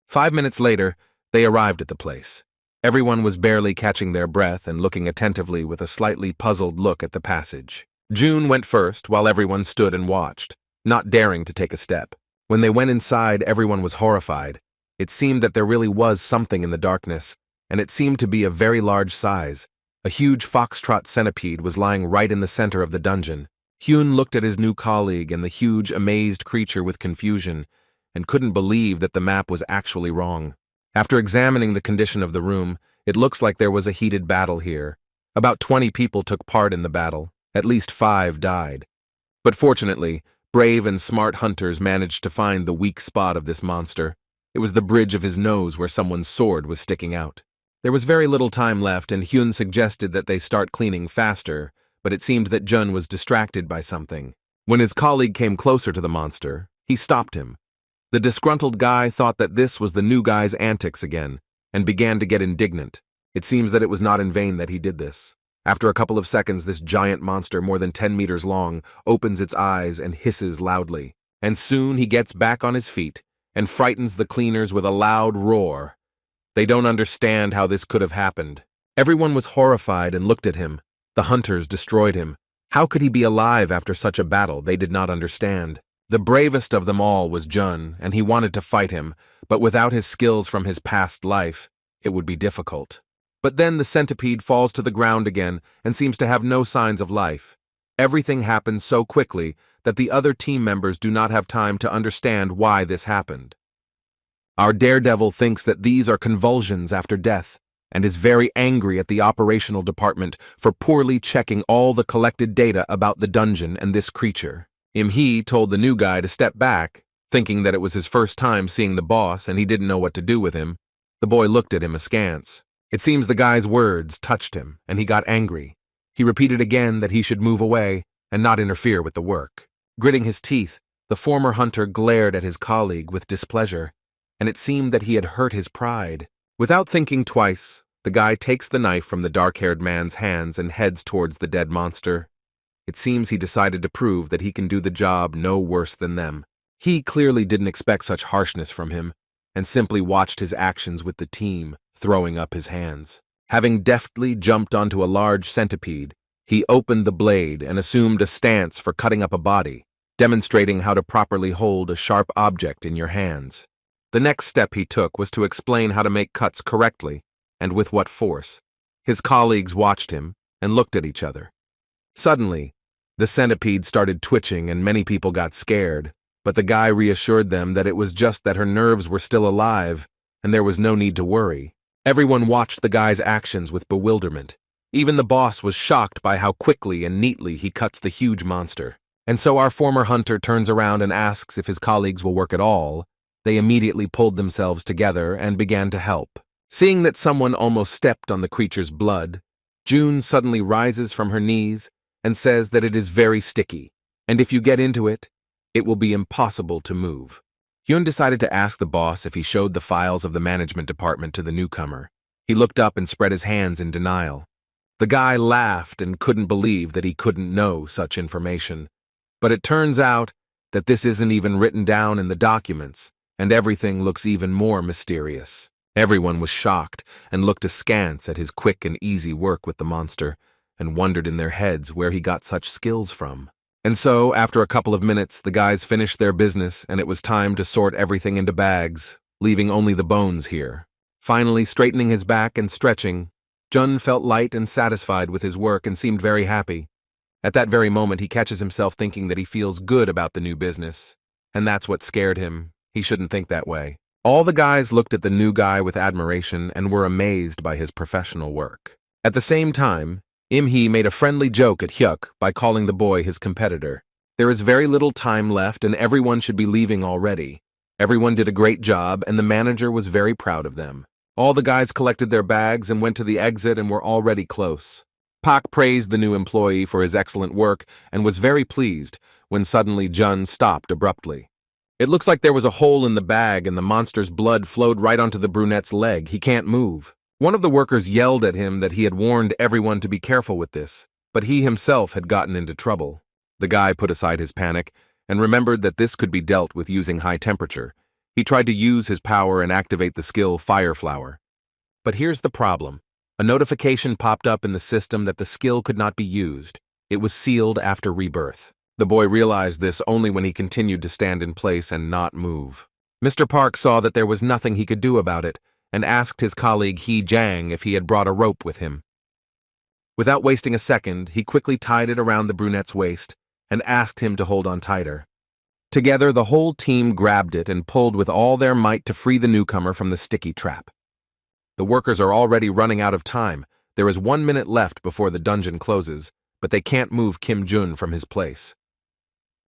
5 minutes later, they arrived at the place. Everyone was barely catching their breath and looking attentively with a slightly puzzled look at the passage. June went first while everyone stood and watched, not daring to take a step. When they went inside, everyone was horrified. It seemed that there really was something in the darkness, and it seemed to be a very large size. A huge foxtrot centipede was lying right in the center of the dungeon. Hyun looked at his new colleague and the huge, amazed creature with confusion, and couldn't believe that the map was actually wrong. After examining the condition of the room, it looks like there was a heated battle here. About 20 people took part in the battle. At least 5 died. But fortunately, brave and smart hunters managed to find the weak spot of this monster. It was the bridge of his nose where someone's sword was sticking out. There was very little time left, and Hyun suggested that they start cleaning faster, but it seemed that Jun was distracted by something. When his colleague came closer to the monster, he stopped him. The disgruntled guy thought that this was the new guy's antics again, and began to get indignant. It seems that it was not in vain that he did this. After a couple of seconds, this giant monster, more than 10 meters long, opens its eyes and hisses loudly. And soon he gets back on his feet and frightens the cleaners with a loud roar. They don't understand how this could have happened. Everyone was horrified and looked at him. The hunters destroyed him. How could he be alive after such a battle? They did not understand. The bravest of them all was Jun, and he wanted to fight him, but without his skills from his past life, it would be difficult. But then the centipede falls to the ground again and seems to have no signs of life. Everything happens so quickly that the other team members do not have time to understand why this happened. Our daredevil thinks that these are convulsions after death, and is very angry at the operational department for poorly checking all the collected data about the dungeon and this creature. Im-hee told the new guy to step back, thinking that it was his first time seeing the boss and he didn't know what to do with him. The boy looked at him askance. It seems the guy's words touched him, and he got angry. He repeated again that he should move away and not interfere with the work. Gritting his teeth, the former hunter glared at his colleague with displeasure, and it seemed that he had hurt his pride. Without thinking twice, the guy takes the knife from the dark-haired man's hands and heads towards the dead monster. It seems he decided to prove that he can do the job no worse than them. He clearly didn't expect such harshness from him, and simply watched his actions with the team, throwing up his hands. Having deftly jumped onto a large centipede, he opened the blade and assumed a stance for cutting up a body, demonstrating how to properly hold a sharp object in your hands. The next step he took was to explain how to make cuts correctly and with what force. His colleagues watched him and looked at each other. Suddenly, the centipede started twitching and many people got scared, but the guy reassured them that it was just that her nerves were still alive and there was no need to worry. Everyone watched the guy's actions with bewilderment. Even the boss was shocked by how quickly and neatly he cuts the huge monster. And so our former hunter turns around and asks if his colleagues will work at all. They immediately pulled themselves together and began to help. Seeing that someone almost stepped on the creature's blood, June suddenly rises from her knees and says that it is very sticky, and if you get into it, it will be impossible to move. Hyun decided to ask the boss if he showed the files of the management department to the newcomer. He looked up and spread his hands in denial. The guy laughed and couldn't believe that he couldn't know such information. But it turns out that this isn't even written down in the documents, and everything looks even more mysterious. Everyone was shocked and looked askance at his quick and easy work with the monster, and wondered in their heads where he got such skills from. And so, after a couple of minutes, the guys finished their business and it was time to sort everything into bags, leaving only the bones here. Finally, straightening his back and stretching, Jun felt light and satisfied with his work and seemed very happy. At that very moment, he catches himself thinking that he feels good about the new business. And that's what scared him. He shouldn't think that way. All the guys looked at the new guy with admiration and were amazed by his professional work. At the same time, Im-hee made a friendly joke at Hyuk by calling the boy his competitor. There is very little time left and everyone should be leaving already. Everyone did a great job and the manager was very proud of them. All the guys collected their bags and went to the exit and were already close. Pak praised the new employee for his excellent work and was very pleased when suddenly Jun stopped abruptly. It looks like there was a hole in the bag and the monster's blood flowed right onto the brunette's leg. He can't move. One of the workers yelled at him that he had warned everyone to be careful with this, but he himself had gotten into trouble. The guy put aside his panic and remembered that this could be dealt with using high temperature. He tried to use his power and activate the skill Fire Flower. But here's the problem. A notification popped up in the system that the skill could not be used. It was sealed after rebirth. The boy realized this only when he continued to stand in place and not move. Mr. Park saw that there was nothing he could do about it and asked his colleague Hee Jang if he had brought a rope with him. Without wasting a second, he quickly tied it around the brunette's waist and asked him to hold on tighter. Together, the whole team grabbed it and pulled with all their might to free the newcomer from the sticky trap. The workers are already running out of time. There is 1 minute left before the dungeon closes, but they can't move Kim Jun from his place.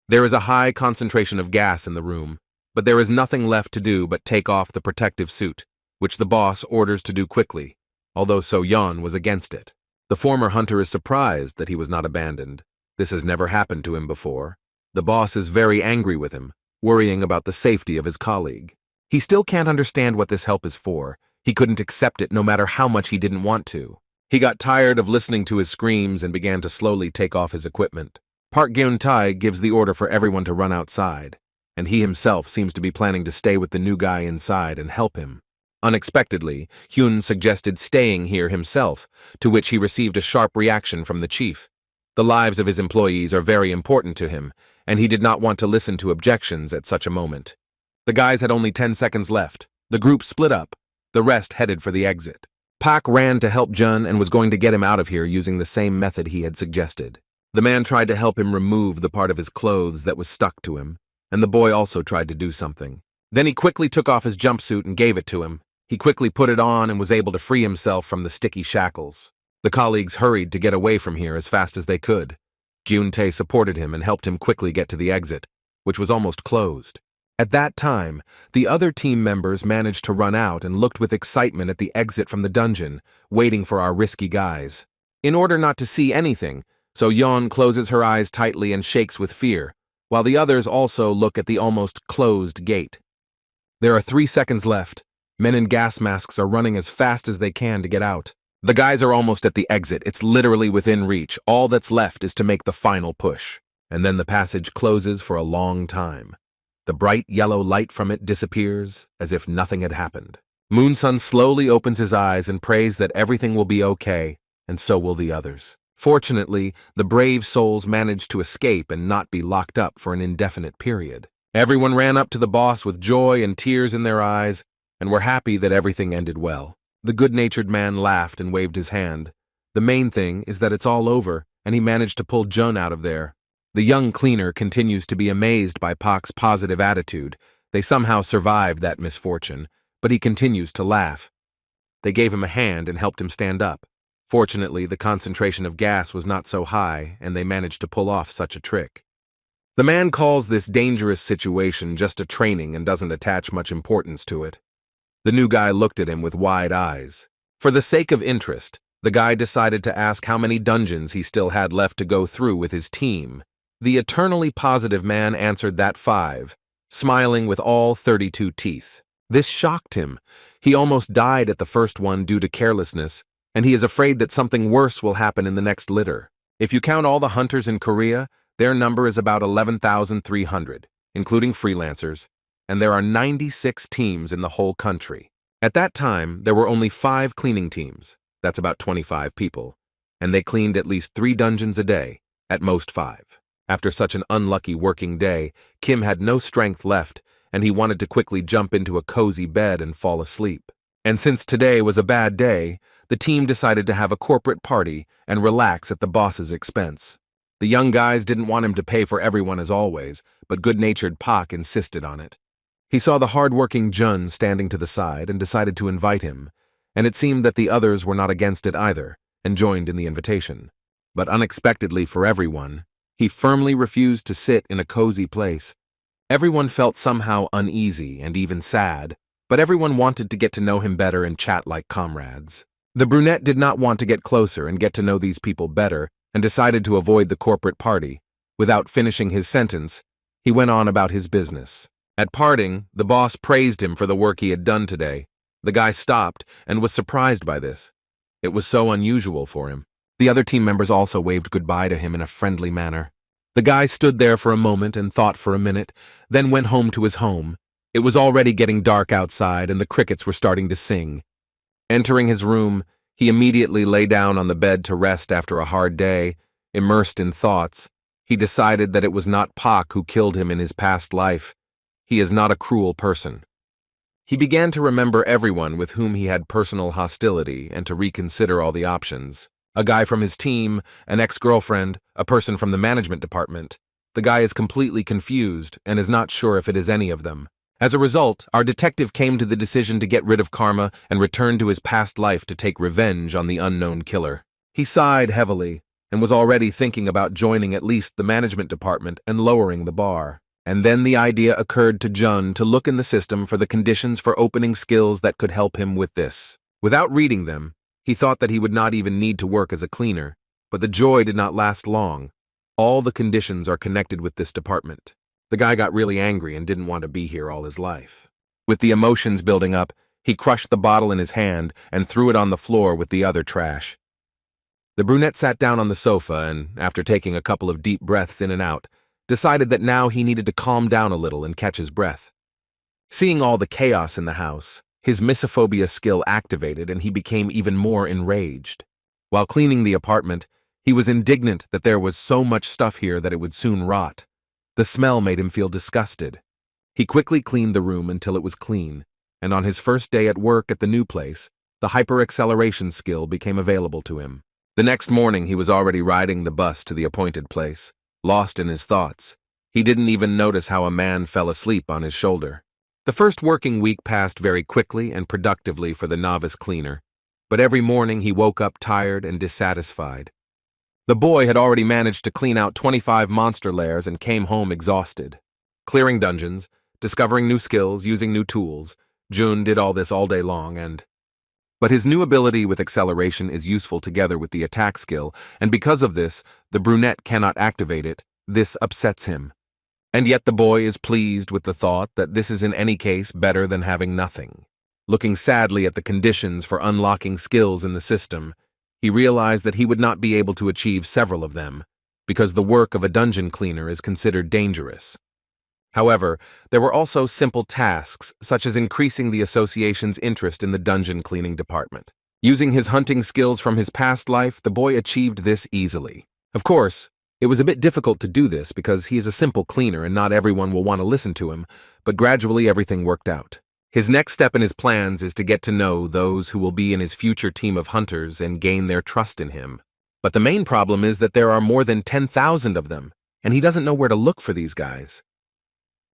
There is a high concentration of gas in the room, but there is nothing left to do but take off the protective suit, which the boss orders to do quickly, although So-yeon was against it. The former hunter is surprised that he was not abandoned. This has never happened to him before. The boss is very angry with him, worrying about the safety of his colleague. He still can't understand what this help is for. He couldn't accept it no matter how much he didn't want to. He got tired of listening to his screams and began to slowly take off his equipment. Park Gyun-tae gives the order for everyone to run outside, and he himself seems to be planning to stay with the new guy inside and help him. Unexpectedly, Hyun suggested staying here himself, to which he received a sharp reaction from the chief. The lives of his employees are very important to him, and he did not want to listen to objections at such a moment. The guys had only 10 seconds left. The group split up. The rest headed for the exit. Pak ran to help Jun and was going to get him out of here using the same method he had suggested. The man tried to help him remove the part of his clothes that was stuck to him, and the boy also tried to do something. Then he quickly took off his jumpsuit and gave it to him. He quickly put it on and was able to free himself from the sticky shackles. The colleagues hurried to get away from here as fast as they could. Gyun-tae supported him and helped him quickly get to the exit, which was almost closed. At that time, the other team members managed to run out and looked with excitement at the exit from the dungeon, waiting for our risky guys. In order not to see anything, So-yeon closes her eyes tightly and shakes with fear, while the others also look at the almost closed gate. There are 3 seconds left. Men in gas masks are running as fast as they can to get out. The guys are almost at the exit. It's literally within reach. All that's left is to make the final push. And then the passage closes for a long time. The bright yellow light from it disappears as if nothing had happened. Moonsun slowly opens his eyes and prays that everything will be okay, and so will the others. Fortunately, the brave souls managed to escape and not be locked up for an indefinite period. Everyone ran up to the boss with joy and tears in their eyes, and were happy that everything ended well. The good-natured man laughed and waved his hand. The main thing is that it's all over, and he managed to pull Jun out of there. The young cleaner continues to be amazed by Pak's positive attitude. They somehow survived that misfortune, but he continues to laugh. They gave him a hand and helped him stand up. Fortunately, the concentration of gas was not so high, and they managed to pull off such a trick. The man calls this dangerous situation just a training and doesn't attach much importance to it. The new guy looked at him with wide eyes. For the sake of interest, the guy decided to ask how many dungeons he still had left to go through with his team. The eternally positive man answered that 5, smiling with all 32 teeth. This shocked him. He almost died at the first one due to carelessness, and he is afraid that something worse will happen in the next litter. If you count all the hunters in Korea, their number is about 11,300, including freelancers, and there are 96 teams in the whole country. At that time, there were only 5 cleaning teams, that's about 25 people, and they cleaned at least 3 dungeons a day, at most 5. After such an unlucky working day, Kim had no strength left, and he wanted to quickly jump into a cozy bed and fall asleep. And since today was a bad day, the team decided to have a corporate party and relax at the boss's expense. The young guys didn't want him to pay for everyone as always, but good-natured Pak insisted on it. He saw the hard-working Jun standing to the side and decided to invite him, and it seemed that the others were not against it either, and joined in the invitation. But unexpectedly for everyone, he firmly refused to sit in a cozy place. Everyone felt somehow uneasy and even sad, but everyone wanted to get to know him better and chat like comrades. The brunette did not want to get closer and get to know these people better, and decided to avoid the corporate party. Without finishing his sentence, he went on about his business. At parting, the boss praised him for the work he had done today. The guy stopped and was surprised by this. It was so unusual for him. The other team members also waved goodbye to him in a friendly manner. The guy stood there for a moment and thought for a minute, then went home to his home. It was already getting dark outside and the crickets were starting to sing. Entering his room, he immediately lay down on the bed to rest after a hard day. Immersed in thoughts, he decided that it was not Pak who killed him in his past life. He is not a cruel person. He began to remember everyone with whom he had personal hostility and to reconsider all the options. A guy from his team, an ex-girlfriend, a person from the management department. The guy is completely confused and is not sure if it is any of them. As a result, our detective came to the decision to get rid of karma and return to his past life to take revenge on the unknown killer. He sighed heavily and was already thinking about joining at least the management department and lowering the bar. And then the idea occurred to Jun to look in the system for the conditions for opening skills that could help him with this. Without reading them, he thought that he would not even need to work as a cleaner, but the joy did not last long. All the conditions are connected with this department. The guy got really angry and didn't want to be here all his life. With the emotions building up, he crushed the bottle in his hand and threw it on the floor with the other trash. The brunette sat down on the sofa and, after taking a couple of deep breaths in and out, decided that now he needed to calm down a little and catch his breath. Seeing all the chaos in the house, his misophobia skill activated and he became even more enraged. While cleaning the apartment, he was indignant that there was so much stuff here that it would soon rot. The smell made him feel disgusted. He quickly cleaned the room until it was clean, and on his first day at work at the new place, the hyper-acceleration skill became available to him. The next morning he was already riding the bus to the appointed place, lost in his thoughts. He didn't even notice how a man fell asleep on his shoulder. The first working week passed very quickly and productively for the novice cleaner, but every morning he woke up tired and dissatisfied. The boy had already managed to clean out 25 monster lairs and came home exhausted. Clearing dungeons, discovering new skills, using new tools, Jun did all this all day long But his new ability with acceleration is useful together with the attack skill, and because of this, the brunette cannot activate it. This upsets him. And yet the boy is pleased with the thought that this is in any case better than having nothing. Looking sadly at the conditions for unlocking skills in the system, he realized that he would not be able to achieve several of them, because the work of a dungeon cleaner is considered dangerous. However, there were also simple tasks, such as increasing the association's interest in the dungeon cleaning department. Using his hunting skills from his past life, the boy achieved this easily. Of course, it was a bit difficult to do this because he is a simple cleaner and not everyone will want to listen to him, but gradually everything worked out. His next step in his plans is to get to know those who will be in his future team of hunters and gain their trust in him. But the main problem is that there are more than 10,000 of them, and he doesn't know where to look for these guys.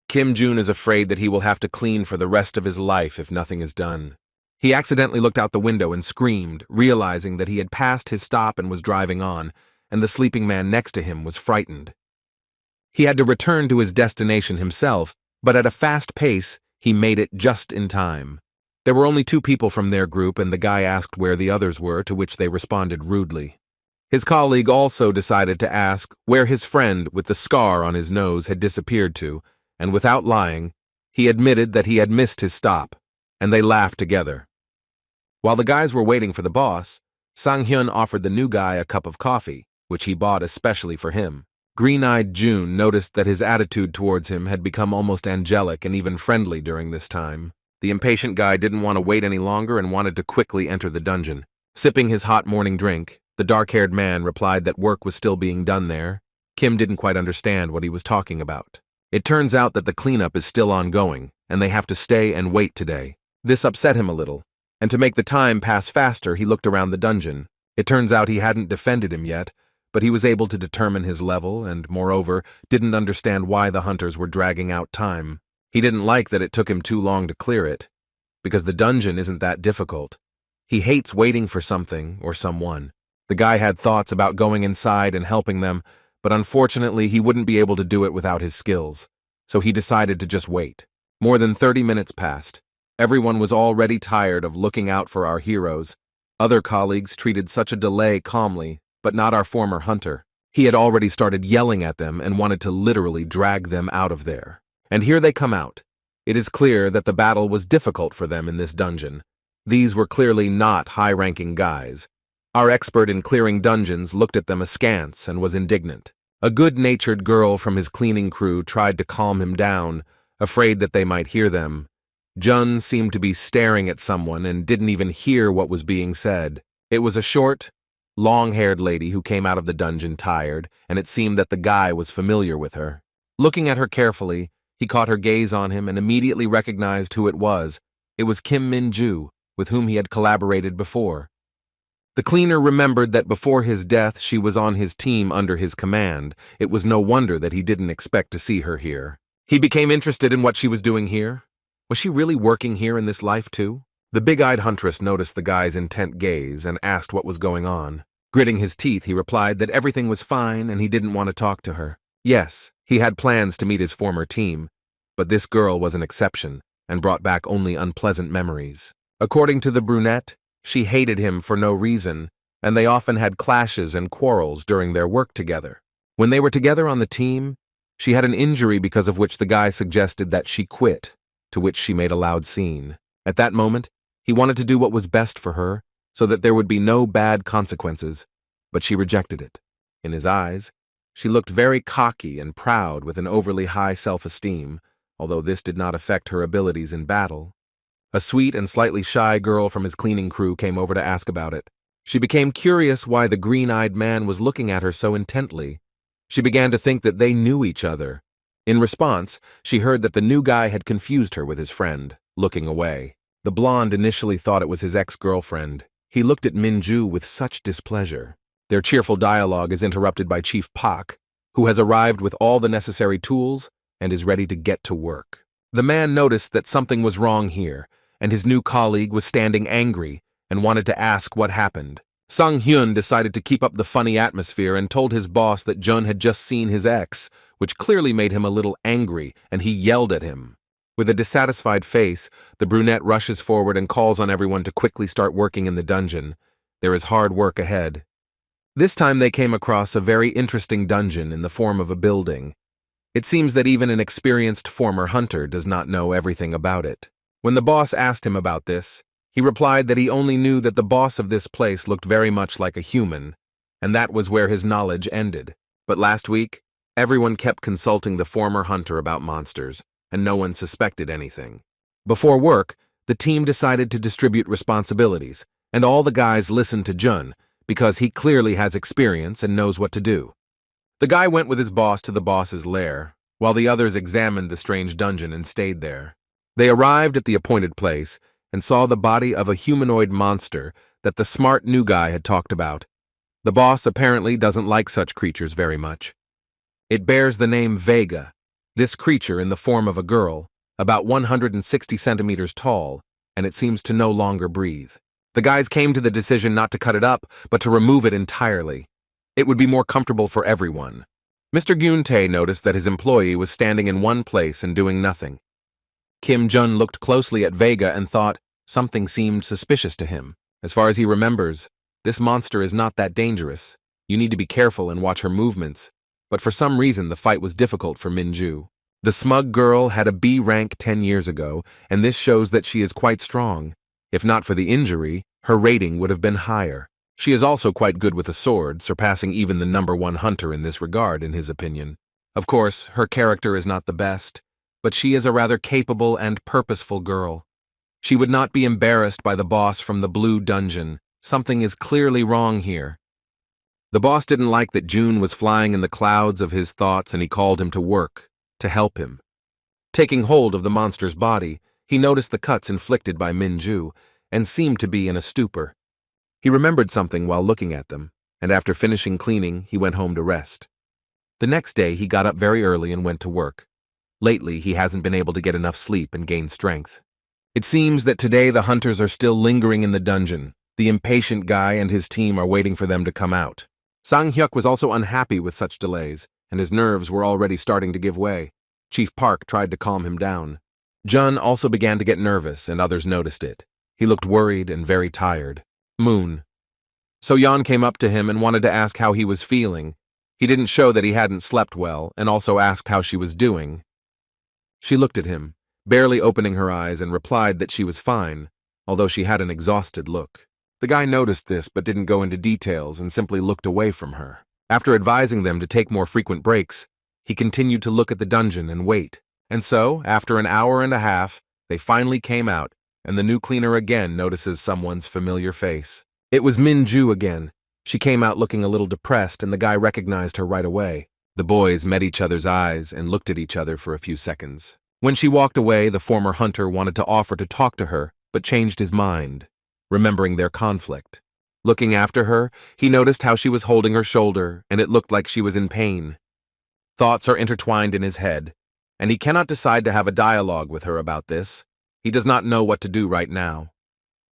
Kim Jun is afraid that he will have to clean for the rest of his life if nothing is done. He accidentally looked out the window and screamed, realizing that he had passed his stop and was driving on, and the sleeping man next to him was frightened. He had to return to his destination himself, but at a fast pace, he made it just in time. There were only 2 people from their group, and the guy asked where the others were, to which they responded rudely. His colleague also decided to ask where his friend with the scar on his nose had disappeared to, and without lying, he admitted that he had missed his stop, and they laughed together. While the guys were waiting for the boss, Sang-hyun offered the new guy a cup of coffee, which he bought especially for him. Green-eyed Jun noticed that his attitude towards him had become almost angelic and even friendly during this time. The impatient guy didn't want to wait any longer and wanted to quickly enter the dungeon. Sipping his hot morning drink, the dark-haired man replied that work was still being done there. Kim didn't quite understand what he was talking about. It turns out that the cleanup is still ongoing, and they have to stay and wait today. This upset him a little, and to make the time pass faster, he looked around the dungeon. It turns out he hadn't defended him yet, but he was able to determine his level and, moreover, didn't understand why the hunters were dragging out time. He didn't like that it took him too long to clear it, because the dungeon isn't that difficult. He hates waiting for something or someone. The guy had thoughts about going inside and helping them, but unfortunately he wouldn't be able to do it without his skills, so he decided to just wait. More than 30 minutes passed. Everyone was already tired of looking out for our heroes. Other colleagues treated such a delay calmly, but not our former hunter. He had already started yelling at them and wanted to literally drag them out of there. And here they come out. It is clear that the battle was difficult for them in this dungeon. These were clearly not high-ranking guys. Our expert in clearing dungeons looked at them askance and was indignant. A good-natured girl from his cleaning crew tried to calm him down, afraid that they might hear them. Jun seemed to be staring at someone and didn't even hear what was being said. It was a short, long-haired lady who came out of the dungeon tired, and it seemed that the guy was familiar with her. Looking at her carefully, he caught her gaze on him and immediately recognized who it was. It was Kim Min-ju, with whom he had collaborated before. The cleaner remembered that before his death she was on his team under his command. It was no wonder that he didn't expect to see her here. He became interested in what she was doing here. Was she really working here in this life too? The big-eyed huntress noticed the guy's intent gaze and asked what was going on. Gritting his teeth, he replied that everything was fine and he didn't want to talk to her. Yes, he had plans to meet his former team, but this girl was an exception and brought back only unpleasant memories. According to the brunette, she hated him for no reason, and they often had clashes and quarrels during their work together. When they were together on the team, she had an injury because of which the guy suggested that she quit, to which she made a loud scene. At that moment, he wanted to do what was best for her, so that there would be no bad consequences, but she rejected it. In his eyes, she looked very cocky and proud with an overly high self-esteem, although this did not affect her abilities in battle. A sweet and slightly shy girl from his cleaning crew came over to ask about it. She became curious why the green-eyed man was looking at her so intently. She began to think that they knew each other. In response, she heard that the new guy had confused her with his friend, looking away. The blonde initially thought it was his ex-girlfriend. He looked at Min-ju with such displeasure. Their cheerful dialogue is interrupted by Chief Pak, who has arrived with all the necessary tools and is ready to get to work. The man noticed that something was wrong here, and his new colleague was standing angry and wanted to ask what happened. Sung Hyun decided to keep up the funny atmosphere and told his boss that Jun had just seen his ex, which clearly made him a little angry, and he yelled at him. With a dissatisfied face, the brunette rushes forward and calls on everyone to quickly start working in the dungeon. There is hard work ahead. This time they came across a very interesting dungeon in the form of a building. It seems that even an experienced former hunter does not know everything about it. When the boss asked him about this, he replied that he only knew that the boss of this place looked very much like a human, and that was where his knowledge ended. But last week, everyone kept consulting the former hunter about monsters, and no one suspected anything. Before work, the team decided to distribute responsibilities, and all the guys listened to Jun, because he clearly has experience and knows what to do. The guy went with his boss to the boss's lair, while the others examined the strange dungeon and stayed there. They arrived at the appointed place and saw the body of a humanoid monster that the smart new guy had talked about. The boss apparently doesn't like such creatures very much. It bears the name Vega. This creature in the form of a girl, about 160 centimeters tall, and it seems to no longer breathe. The guys came to the decision not to cut it up, but to remove it entirely. It would be more comfortable for everyone. Mr. Gyun-tae noticed that his employee was standing in one place and doing nothing. Kim Jun looked closely at Vega and thought something seemed suspicious to him. As far as he remembers, this monster is not that dangerous. You need to be careful and watch her movements. But for some reason, the fight was difficult for Min-ju. The smug girl had a B rank 10 years ago, and this shows that she is quite strong. If not for the injury, her rating would have been higher. She is also quite good with a sword, surpassing even the #1 hunter in this regard, in his opinion. Of course, her character is not the best, but she is a rather capable and purposeful girl. She would not be embarrassed by the boss from the blue dungeon. Something is clearly wrong here. The boss didn't like that June was flying in the clouds of his thoughts, and he called him to work, to help him. Taking hold of the monster's body, he noticed the cuts inflicted by Minju and seemed to be in a stupor. He remembered something while looking at them, and after finishing cleaning, he went home to rest. The next day, he got up very early and went to work. Lately, he hasn't been able to get enough sleep and gain strength. It seems that today the hunters are still lingering in the dungeon. The impatient guy and his team are waiting for them to come out. Sang-hyuk was also unhappy with such delays, and his nerves were already starting to give way. Chief Park tried to calm him down. Jun also began to get nervous, and others noticed it. He looked worried and very tired. Moon. So-yeon came up to him and wanted to ask how he was feeling. He didn't show that he hadn't slept well, and also asked how she was doing. She looked at him, barely opening her eyes, and replied that she was fine, although she had an exhausted look. The guy noticed this but didn't go into details and simply looked away from her. After advising them to take more frequent breaks, he continued to look at the dungeon and wait. And so, after an hour and a half, they finally came out, and the new cleaner again notices someone's familiar face. It was Minju again. She came out looking a little depressed, and the guy recognized her right away. The boys met each other's eyes and looked at each other for a few seconds. When she walked away, the former hunter wanted to offer to talk to her, but changed his mind, remembering their conflict. Looking after her, he noticed how she was holding her shoulder, and it looked like she was in pain. Thoughts are intertwined in his head, and he cannot decide to have a dialogue with her about this. He does not know what to do right now.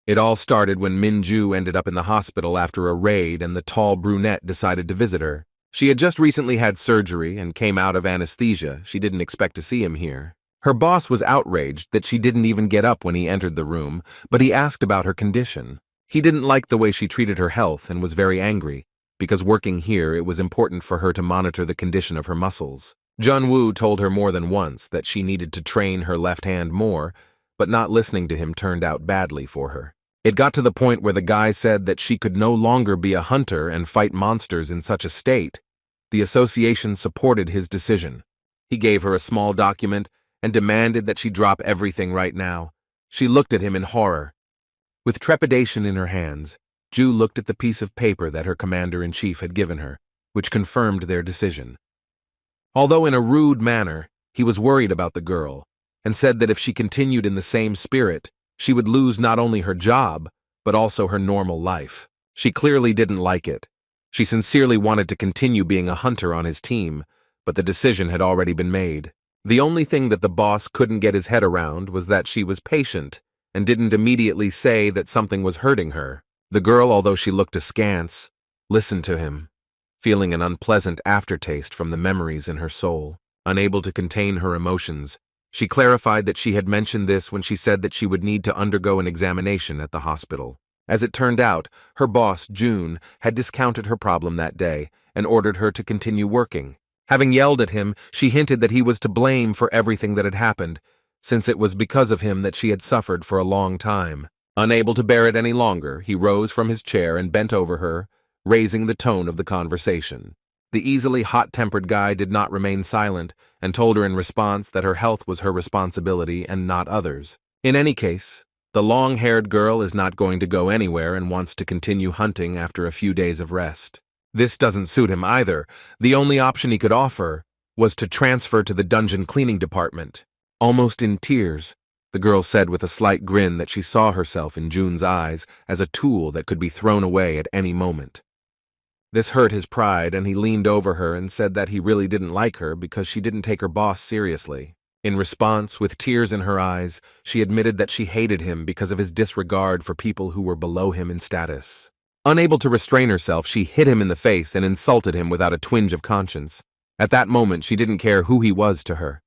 It all started when Minju ended up in the hospital after a raid, and the tall brunette decided to visit her. She had just recently had surgery and came out of anesthesia. She didn't expect to see him here. Her boss was outraged that she didn't even get up when he entered the room, but he asked about her condition. He didn't like the way she treated her health and was very angry, because working here it was important for her to monitor the condition of her muscles. Jun-woo told her more than once that she needed to train her left hand more, but not listening to him turned out badly for her. It got to the point where the guy said that she could no longer be a hunter and fight monsters in such a state. The association supported his decision. He gave her a small document and demanded that she drop everything right now. She looked at him in horror. With trepidation in her hands, Ju looked at the piece of paper that her commander-in-chief had given her, which confirmed their decision. Although in a rude manner, he was worried about the girl, and said that if she continued in the same spirit, she would lose not only her job, but also her normal life. She clearly didn't like it. She sincerely wanted to continue being a hunter on his team, but the decision had already been made. The only thing that the boss couldn't get his head around was that she was patient and didn't immediately say that something was hurting her. The girl, although she looked askance, listened to him, feeling an unpleasant aftertaste from the memories in her soul. Unable to contain her emotions, she clarified that she had mentioned this when she said that she would need to undergo an examination at the hospital. As it turned out, her boss, June, had discounted her problem that day and ordered her to continue working. Having yelled at him, she hinted that he was to blame for everything that had happened, since it was because of him that she had suffered for a long time. Unable to bear it any longer, he rose from his chair and bent over her, raising the tone of the conversation. The easily hot-tempered guy did not remain silent and told her in response that her health was her responsibility and not others. In any case, the long-haired girl is not going to go anywhere and wants to continue hunting after a few days of rest. This doesn't suit him either. The only option he could offer was to transfer to the dungeon cleaning department. Almost in tears, the girl said with a slight grin that she saw herself in June's eyes as a tool that could be thrown away at any moment. This hurt his pride, and he leaned over her and said that he really didn't like her because she didn't take her boss seriously. In response, with tears in her eyes, she admitted that she hated him because of his disregard for people who were below him in status. Unable to restrain herself, she hit him in the face and insulted him without a twinge of conscience. At that moment, she didn't care who he was to her.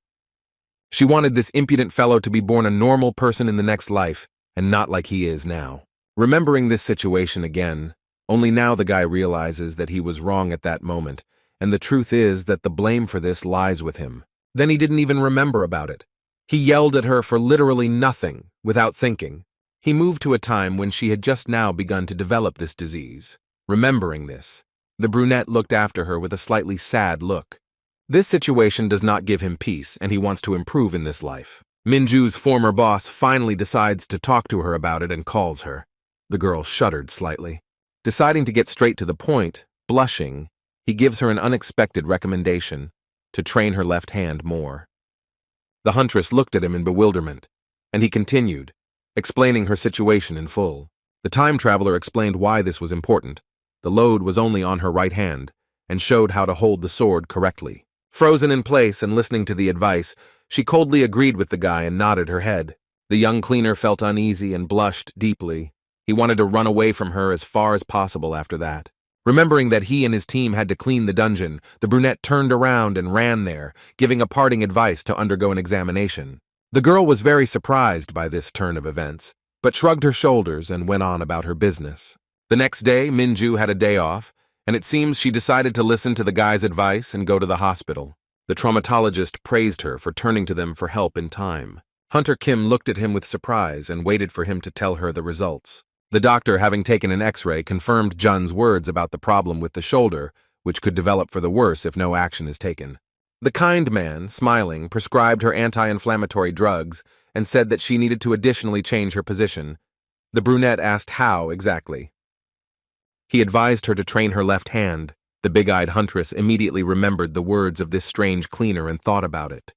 She wanted this impudent fellow to be born a normal person in the next life, and not like he is now. Remembering this situation again, only now the guy realizes that he was wrong at that moment, and the truth is that the blame for this lies with him. Then he didn't even remember about it. He yelled at her for literally nothing, without thinking. He moved to a time when she had just now begun to develop this disease. Remembering this, the brunette looked after her with a slightly sad look. This situation does not give him peace, and he wants to improve in this life. Minju's former boss finally decides to talk to her about it and calls her. The girl shuddered slightly. Deciding to get straight to the point, Blushing, he gives her an unexpected recommendation to train her left hand more. The huntress looked at him in bewilderment, and he continued, explaining her situation in full. The time traveler explained why this was important. The load was only on her right hand, and showed how to hold the sword correctly. Frozen in place and listening to the advice, she coldly agreed with the guy and nodded her head. The young cleaner felt uneasy and blushed deeply. He wanted to run away from her as far as possible after that. Remembering that he and his team had to clean the dungeon, the brunette turned around and ran there, giving a parting advice to undergo an examination. The girl was very surprised by this turn of events, but shrugged her shoulders and went on about her business. The next day, Minju had a day off, and it seems she decided to listen to the guy's advice and go to the hospital. The traumatologist praised her for turning to them for help in time. Hunter Kim looked at him with surprise and waited for him to tell her the results. The doctor, having taken an X-ray, confirmed Jun's words about the problem with the shoulder, which could develop for the worse if no action is taken. The kind man, smiling, prescribed her anti-inflammatory drugs and said that she needed to additionally change her position. The brunette asked how exactly. He advised her to train her left hand. The big-eyed huntress immediately remembered the words of this strange cleaner and thought about it.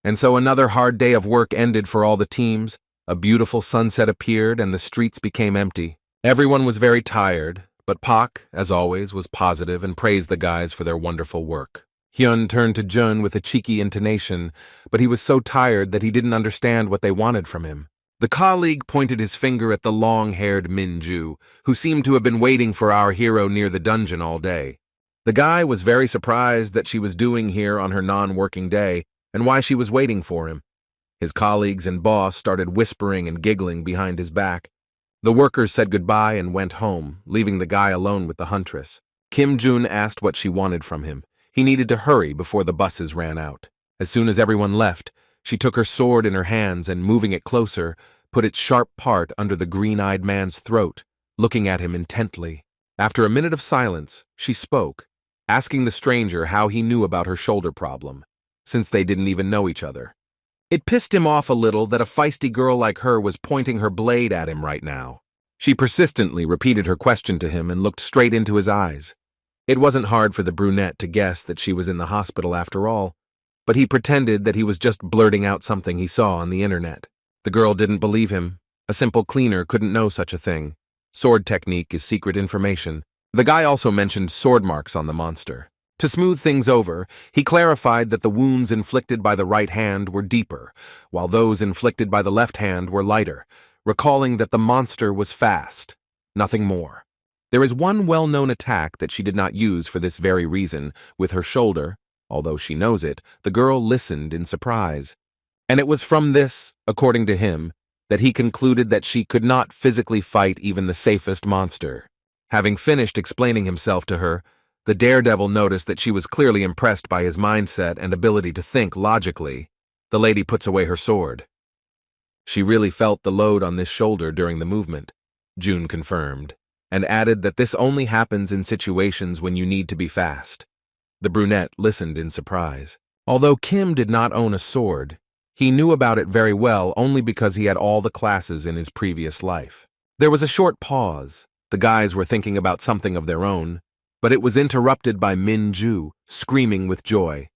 And so another hard day of work ended for all the teams. A beautiful sunset appeared and the streets became empty. Everyone was very tired, but Pak, as always, was positive and praised the guys for their wonderful work. Hyun turned to Jun with a cheeky intonation, but he was so tired that he didn't understand what they wanted from him. The colleague pointed his finger at the long-haired Minju, who seemed to have been waiting for our hero near the dungeon all day. The guy was very surprised that she was doing here on her non-working day and why she was waiting for him. His colleagues and boss started whispering and giggling behind his back. The workers said goodbye and went home, leaving the guy alone with the huntress. Kim Jun asked what she wanted from him. He needed to hurry before the buses ran out. As soon as everyone left, she took her sword in her hands and, moving it closer, put its sharp part under the green-eyed man's throat, looking at him intently. After a minute of silence, she spoke, asking the stranger how he knew about her shoulder problem, since they didn't even know each other. It pissed him off a little that a feisty girl like her was pointing her blade at him right now. She persistently repeated her question to him and looked straight into his eyes. It wasn't hard for the brunette to guess that she was in the hospital after all, but he pretended that he was just blurting out something he saw on the internet. The girl didn't believe him. A simple cleaner couldn't know such a thing. Sword technique is secret information. The guy also mentioned sword marks on the monster. To smooth things over, he clarified that the wounds inflicted by the right hand were deeper, while those inflicted by the left hand were lighter, recalling that the monster was fast, nothing more. There is one well-known attack that she did not use for this very reason. With her shoulder, although she knows it, the girl listened in surprise. And it was from this, according to him, that he concluded that she could not physically fight even the safest monster. Having finished explaining himself to her, the daredevil noticed that she was clearly impressed by his mindset and ability to think logically. The lady puts away her sword. She really felt the load on this shoulder during the movement, June confirmed, and added that this only happens in situations when you need to be fast. The brunette listened in surprise. Although Kim did not own a sword, he knew about it very well only because he had all the classes in his previous life. There was a short pause. The guys were thinking about something of their own, but it was interrupted by Minju, screaming with joy.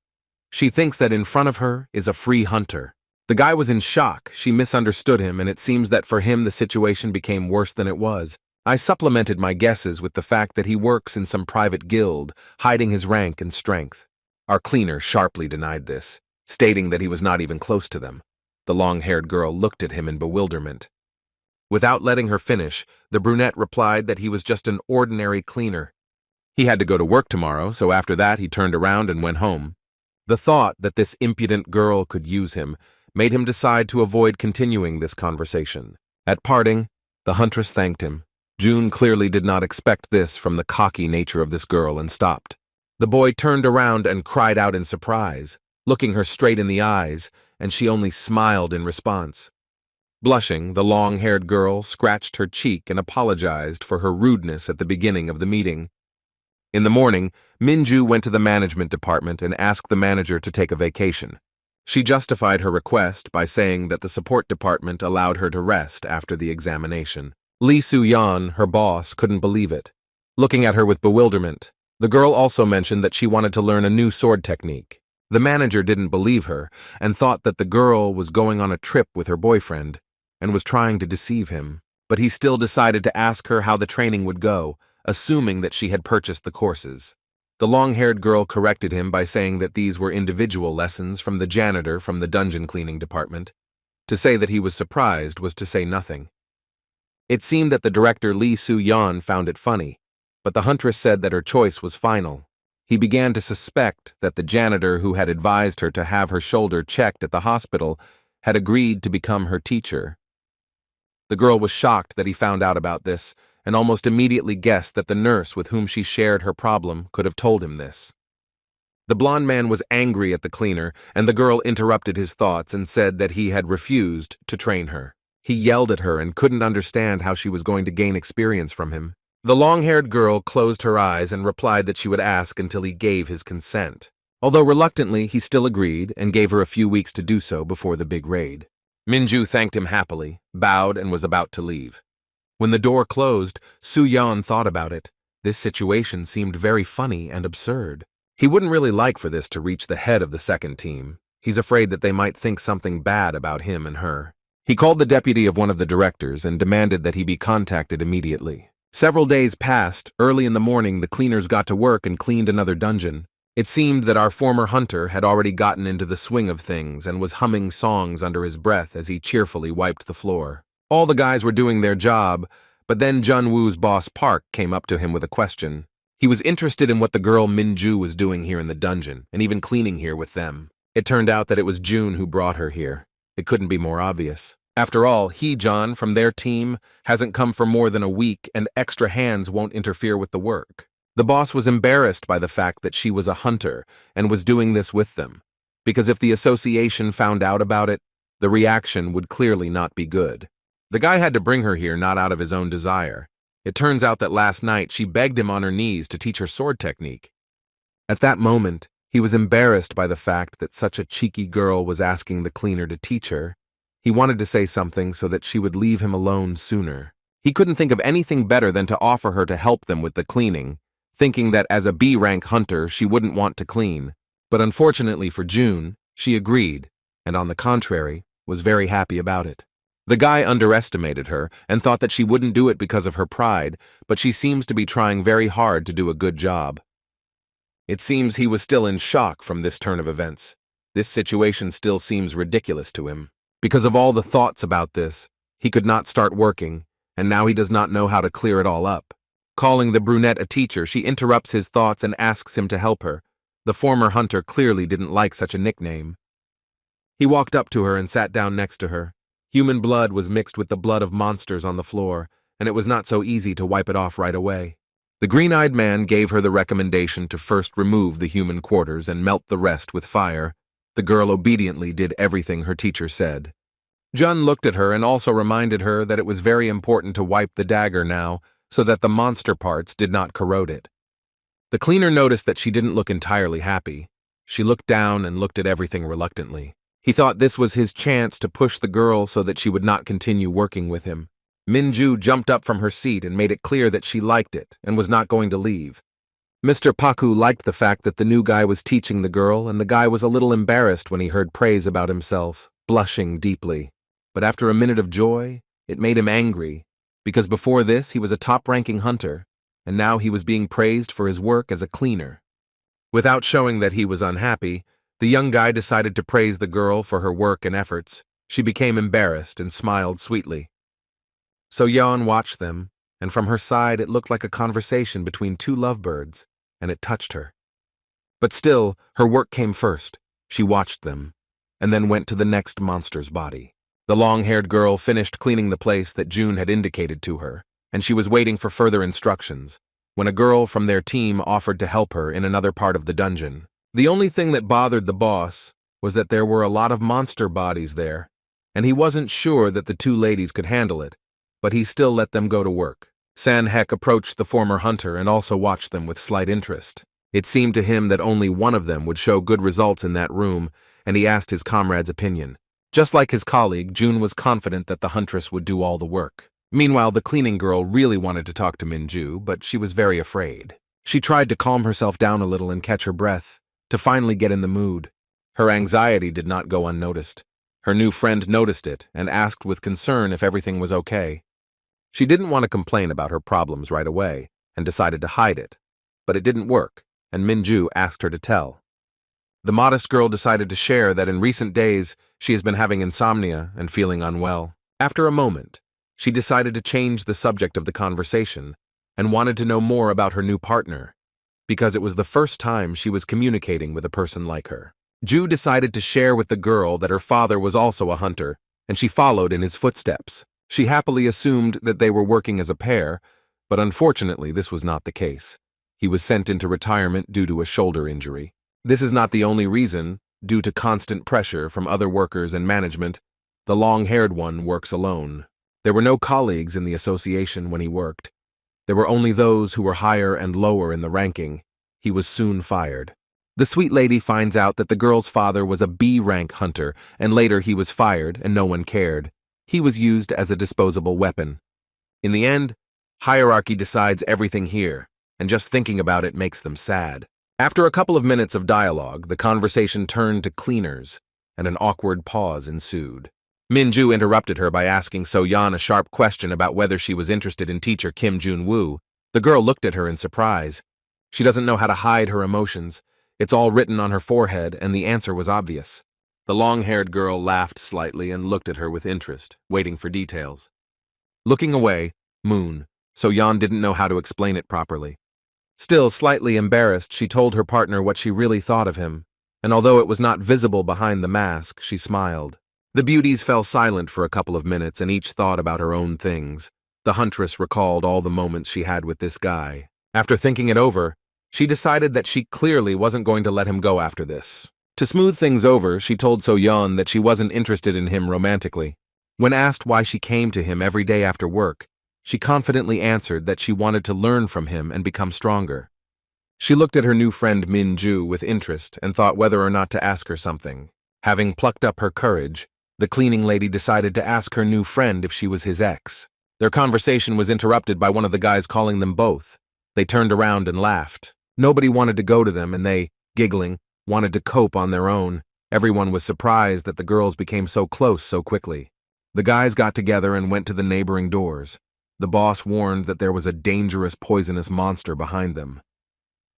She thinks that in front of her is a free hunter. The guy was in shock. She misunderstood him, and it seems that for him the situation became worse than it was. I supplemented my guesses with the fact that he works in some private guild, hiding his rank and strength. Our cleaner sharply denied this, stating that he was not even close to them. The long-haired girl looked at him in bewilderment. Without letting her finish, the brunette replied that he was just an ordinary cleaner. He had to go to work tomorrow, so after that he turned around and went home. The thought that this impudent girl could use him made him decide to avoid continuing this conversation. At parting, the huntress thanked him. June clearly did not expect this from the cocky nature of this girl and stopped. The boy turned around and cried out in surprise, looking her straight in the eyes, and she only smiled in response. Blushing, the long-haired girl scratched her cheek and apologized for her rudeness at the beginning of the meeting. In the morning, Minju went to the management department and asked the manager to take a vacation. She justified her request by saying that the support department allowed her to rest after the examination. Lee Soo-yeon, her boss, couldn't believe it. Looking at her with bewilderment, The girl also mentioned that she wanted to learn a new sword technique. The manager didn't believe her and thought that the girl was going on a trip with her boyfriend and was trying to deceive him, but he still decided to ask her how the training would go, assuming that she had purchased the courses. The long-haired girl corrected him by saying that these were individual lessons from the janitor from the dungeon cleaning department. To say that he was surprised was to say nothing. It seemed that the director Lee Soo-yeon found it funny, but the huntress said that her choice was final. He began to suspect that the janitor who had advised her to have her shoulder checked at the hospital had agreed to become her teacher. The girl was shocked that he found out about this, and almost immediately guessed that the nurse with whom she shared her problem could have told him this. The blonde man was angry at the cleaner, and the girl interrupted his thoughts and said that he had refused to train her. He yelled at her and couldn't understand how she was going to gain experience from him. The long-haired girl closed her eyes and replied that she would ask until he gave his consent. Although reluctantly, he still agreed and gave her a few weeks to do so before the big raid. Minju thanked him happily, bowed, and was about to leave. When the door closed, Soo-yeon thought about it. This situation seemed very funny and absurd. He wouldn't really like for this to reach the head of the second team. He's afraid that they might think something bad about him and her. He called the deputy of one of the directors and demanded that he be contacted immediately. Several days passed. Early in the morning, the cleaners got to work and cleaned another dungeon. It seemed that our former hunter had already gotten into the swing of things and was humming songs under his breath as he cheerfully wiped the floor. All the guys were doing their job, but then Jun-woo's boss Park came up to him with a question. He was interested in what the girl Minju was doing here in the dungeon, and even cleaning here with them. It turned out that it was June who brought her here. It couldn't be more obvious. After all, John, from their team, hasn't come for more than a week, and extra hands won't interfere with the work. The boss was embarrassed by the fact that she was a hunter and was doing this with them, because if the association found out about it, the reaction would clearly not be good. The guy had to bring her here not out of his own desire. It turns out that last night she begged him on her knees to teach her sword technique. At that moment, he was embarrassed by the fact that such a cheeky girl was asking the cleaner to teach her. He wanted to say something so that she would leave him alone sooner. He couldn't think of anything better than to offer her to help them with the cleaning, thinking that as a B-rank hunter she wouldn't want to clean. But unfortunately for June, she agreed, and on the contrary, was very happy about it. The guy underestimated her and thought that she wouldn't do it because of her pride, but she seems to be trying very hard to do a good job. It seems he was still in shock from this turn of events. This situation still seems ridiculous to him. Because of all the thoughts about this, he could not start working, and now he does not know how to clear it all up. Calling the brunette a teacher, she interrupts his thoughts and asks him to help her. The former hunter clearly didn't like such a nickname. He walked up to her and sat down next to her. Human blood was mixed with the blood of monsters on the floor, and it was not so easy to wipe it off right away. The green-eyed man gave her the recommendation to first remove the human quarters and melt the rest with fire. The girl obediently did everything her teacher said. Jun looked at her and also reminded her that it was very important to wipe the dagger now so that the monster parts did not corrode it. The cleaner noticed that she didn't look entirely happy. She looked down and looked at everything reluctantly. He thought this was his chance to push the girl so that she would not continue working with him. Minju jumped up from her seat and made it clear that she liked it and was not going to leave. Mr. Paku liked the fact that the new guy was teaching the girl, and the guy was a little embarrassed when he heard praise about himself, blushing deeply. But after a minute of joy, it made him angry, because before this he was a top-ranking hunter, and now he was being praised for his work as a cleaner. Without showing that he was unhappy, the young guy decided to praise the girl for her work and efforts. She became embarrassed and smiled sweetly. So-yeon watched them, and from her side it looked like a conversation between two lovebirds, and it touched her. But still, her work came first. She watched them, and then went to the next monster's body. The long-haired girl finished cleaning the place that June had indicated to her, and she was waiting for further instructions, when a girl from their team offered to help her in another part of the dungeon. The only thing that bothered the boss was that there were a lot of monster bodies there, and he wasn't sure that the two ladies could handle it, but he still let them go to work. San-hek approached the former hunter and also watched them with slight interest. It seemed to him that only one of them would show good results in that room, and he asked his comrade's opinion. Just like his colleague, June was confident that the huntress would do all the work. Meanwhile, the cleaning girl really wanted to talk to Minju, but she was very afraid. She tried to calm herself down a little and catch her breath, to finally get in the mood. Her anxiety did not go unnoticed. Her new friend noticed it and asked with concern if everything was okay. She didn't want to complain about her problems right away and decided to hide it, but it didn't work, and Minju asked her to tell. The modest girl decided to share that in recent days she has been having insomnia and feeling unwell. After a moment, she decided to change the subject of the conversation and wanted to know more about her new partner, because it was the first time she was communicating with a person like her. Ju decided to share with the girl that her father was also a hunter, and she followed in his footsteps. She happily assumed that they were working as a pair, but unfortunately this was not the case. He was sent into retirement due to a shoulder injury. This is not the only reason. Due to constant pressure from other workers and management, the long-haired one works alone. There were no colleagues in the association when he worked. There were only those who were higher and lower in the ranking. He was soon fired. The sweet lady finds out that the girl's father was a B-rank hunter, and later he was fired and no one cared. He was used as a disposable weapon. In the end, hierarchy decides everything here, and just thinking about it makes them sad. After a couple of minutes of dialogue, the conversation turned to cleaners, and an awkward pause ensued. Minju interrupted her by asking So-yeon a sharp question about whether she was interested in teacher Kim Jun-woo. The girl looked at her in surprise. She doesn't know how to hide her emotions. It's all written on her forehead, and the answer was obvious. The long-haired girl laughed slightly and looked at her with interest, waiting for details. Looking away, So-yeon didn't know how to explain it properly. Still slightly embarrassed, she told her partner what she really thought of him, and although it was not visible behind the mask, she smiled. The beauties fell silent for a couple of minutes and each thought about her own things. The huntress recalled all the moments she had with this guy. After thinking it over, she decided that she clearly wasn't going to let him go after this. To smooth things over, she told So-yeon that she wasn't interested in him romantically. When asked why she came to him every day after work, she confidently answered that she wanted to learn from him and become stronger. She looked at her new friend Minju with interest and thought whether or not to ask her something. Having plucked up her courage, the cleaning lady decided to ask her new friend if she was his ex. Their conversation was interrupted by one of the guys calling them both. They turned around and laughed. Nobody wanted to go to them and they, giggling, wanted to cope on their own. Everyone was surprised that the girls became so close so quickly. The guys got together and went to the neighboring doors. The boss warned that there was a dangerous, poisonous monster behind them.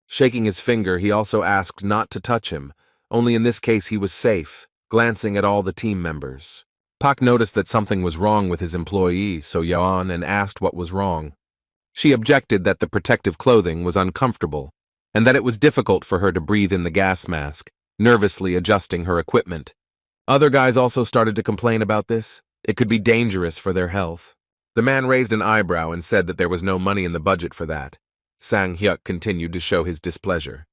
Shaking his finger, he also asked not to touch him. Only in this case he was safe, glancing at all the team members. Pak noticed that something was wrong with his employee, So-yeon, and asked what was wrong. She objected that the protective clothing was uncomfortable, and that it was difficult for her to breathe in the gas mask, nervously adjusting her equipment. Other guys also started to complain about this. It could be dangerous for their health. The man raised an eyebrow and said that there was no money in the budget for that. Sang-hyuk continued to show his displeasure.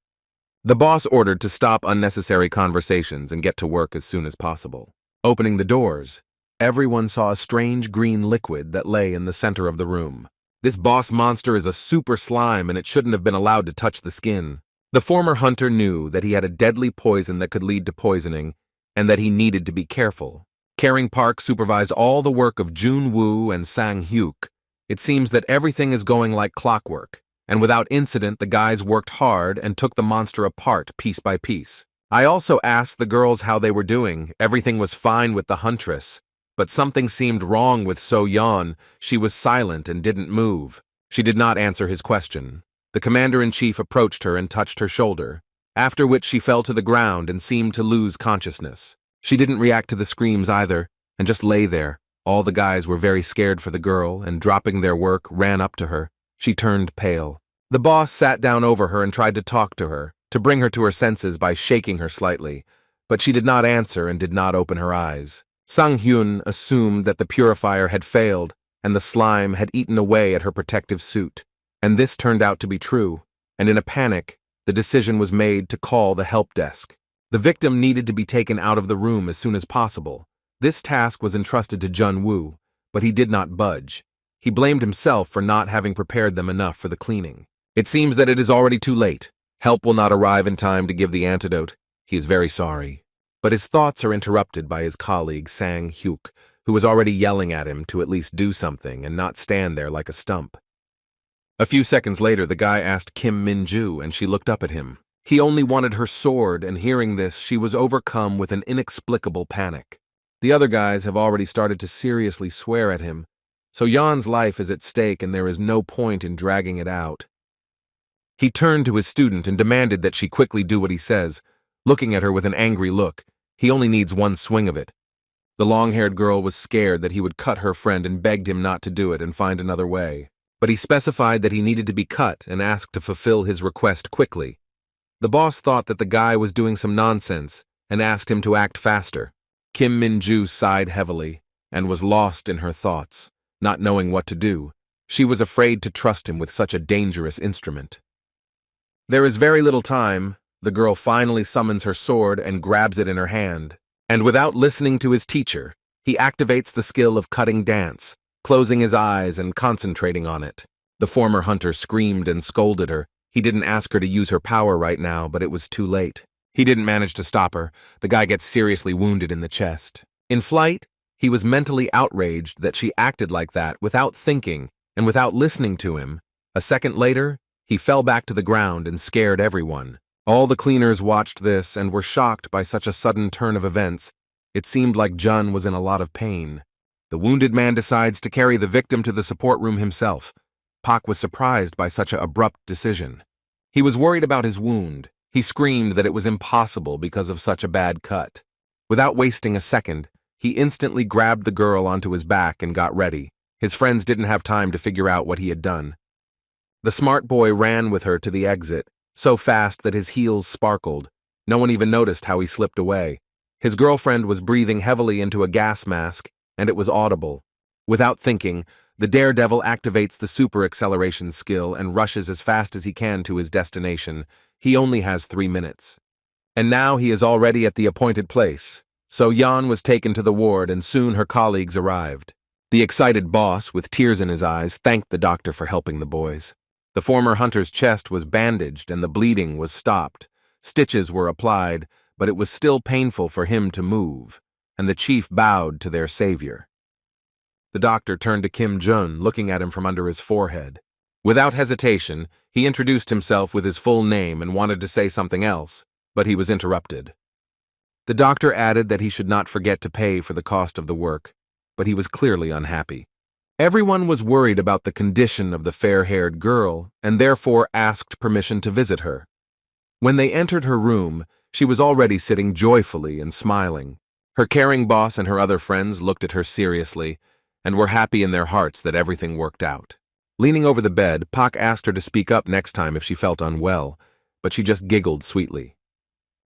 The boss ordered to stop unnecessary conversations and get to work as soon as possible. Opening the doors, everyone saw a strange green liquid that lay in the center of the room. This boss monster is a super slime and it shouldn't have been allowed to touch the skin. The former hunter knew that he had a deadly poison that could lead to poisoning and that he needed to be careful. Caring Park supervised all the work of Jun-woo and Sang-hyuk. It seems that everything is going like clockwork, and without incident the guys worked hard and took the monster apart piece by piece. I also asked the girls how they were doing. Everything was fine with the huntress, but something seemed wrong with So-yeon. She was silent and didn't move. She did not answer his question. The commander-in-chief approached her and touched her shoulder, after which she fell to the ground and seemed to lose consciousness. She didn't react to the screams either, and just lay there. All the guys were very scared for the girl, and dropping their work, ran up to her. She turned pale. The boss sat down over her and tried to talk to her, to bring her to her senses by shaking her slightly, but she did not answer and did not open her eyes. Sang-hyun assumed that the purifier had failed, and the slime had eaten away at her protective suit. And this turned out to be true, and in a panic, the decision was made to call the help desk. The victim needed to be taken out of the room as soon as possible. This task was entrusted to Jun-woo, but he did not budge. He blamed himself for not having prepared them enough for the cleaning. It seems that it is already too late. Help will not arrive in time to give the antidote. He is very sorry. But his thoughts are interrupted by his colleague Sang-hyuk, who was already yelling at him to at least do something and not stand there like a stump. A few seconds later, the guy asked Kim Min-ju, and she looked up at him. He only wanted her sword, and hearing this, she was overcome with an inexplicable panic. The other guys have already started to seriously swear at him, so Jan's life is at stake and there is no point in dragging it out. He turned to his student and demanded that she quickly do what he says, looking at her with an angry look. He only needs one swing of it. The long-haired girl was scared that he would cut her friend and begged him not to do it and find another way. But he specified that he needed to be cut and asked to fulfill his request quickly. The boss thought that the guy was doing some nonsense and asked him to act faster. Kim Min-ju sighed heavily and was lost in her thoughts, not knowing what to do. She was afraid to trust him with such a dangerous instrument. There is very little time. The girl finally summons her sword and grabs it in her hand. And without listening to his teacher, he activates the skill of cutting dance, closing his eyes and concentrating on it. The former hunter screamed and scolded her. He didn't ask her to use her power right now, but it was too late. He didn't manage to stop her. The guy gets seriously wounded in the chest. In flight, he was mentally outraged that she acted like that without thinking and without listening to him. A second later, he fell back to the ground and scared everyone. All the cleaners watched this and were shocked by such a sudden turn of events. It seemed like Jun was in a lot of pain. The wounded man decides to carry the victim to the support room himself. Pak was surprised by such an abrupt decision. He was worried about his wound. He screamed that it was impossible because of such a bad cut. Without wasting a second, he instantly grabbed the girl onto his back and got ready. His friends didn't have time to figure out what he had done. The smart boy ran with her to the exit, so fast that his heels sparkled. No one even noticed how he slipped away. His girlfriend was breathing heavily into a gas mask, and it was audible. Without thinking, the daredevil activates the super acceleration skill and rushes as fast as he can to his destination. He only has 3 minutes. And now he is already at the appointed place. So Jan was taken to the ward and soon her colleagues arrived. The excited boss, with tears in his eyes, thanked the doctor for helping the boys. The former hunter's chest was bandaged and the bleeding was stopped. Stitches were applied, but it was still painful for him to move, and the chief bowed to their savior. The doctor turned to Kim Jun, looking at him from under his forehead. Without hesitation, he introduced himself with his full name and wanted to say something else, but he was interrupted. The doctor added that he should not forget to pay for the cost of the work, but he was clearly unhappy. Everyone was worried about the condition of the fair-haired girl and therefore asked permission to visit her. When they entered her room, she was already sitting joyfully and smiling. Her caring boss and her other friends looked at her seriously and were happy in their hearts that everything worked out. Leaning over the bed, Pak asked her to speak up next time if she felt unwell, but she just giggled sweetly.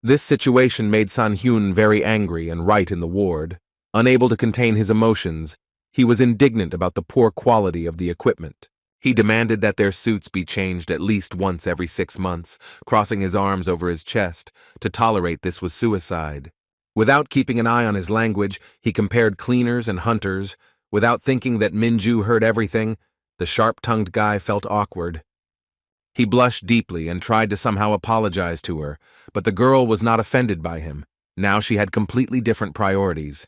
This situation made San-hyun very angry and right in the ward. Unable to contain his emotions, he was indignant about the poor quality of the equipment. He demanded that their suits be changed at least once every 6 months, crossing his arms over his chest. To tolerate this was suicide. Without keeping an eye on his language, he compared cleaners and hunters. Without thinking that Min-ju heard everything, the sharp-tongued guy felt awkward. He blushed deeply and tried to somehow apologize to her, but the girl was not offended by him. Now she had completely different priorities.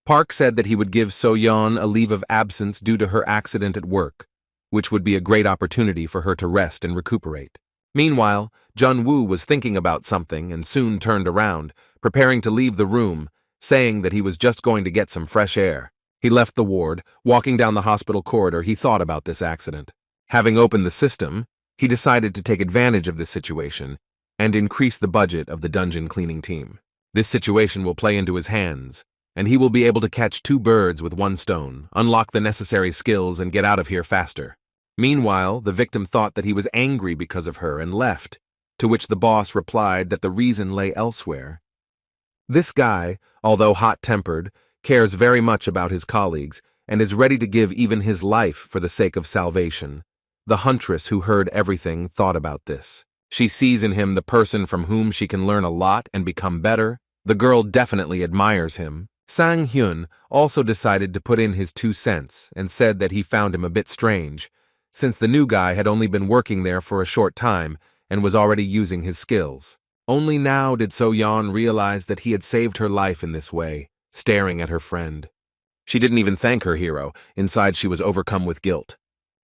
Park said that he would give So-yeon a leave of absence due to her accident at work, which would be a great opportunity for her to rest and recuperate. Meanwhile, Jun-woo was thinking about something and soon turned around, preparing to leave the room, saying that he was just going to get some fresh air. He left the ward. Walking down the hospital corridor, he thought about this accident. Having opened the system, he decided to take advantage of this situation and increase the budget of the dungeon cleaning team. This situation will play into his hands, and he will be able to catch 2 birds with 1 stone, unlock the necessary skills, and get out of here faster. Meanwhile, the victim thought that he was angry because of her and left, to which the boss replied that the reason lay elsewhere. This guy, although hot-tempered, cares very much about his colleagues and is ready to give even his life for the sake of salvation. The huntress who heard everything thought about this. She sees in him the person from whom she can learn a lot and become better. The girl definitely admires him. Sang-hyun also decided to put in his 2 cents and said that he found him a bit strange, since the new guy had only been working there for a short time and was already using his skills. Only now did So-yeon realize that he had saved her life in this way, staring at her friend. She didn't even thank her hero. Inside she was overcome with guilt.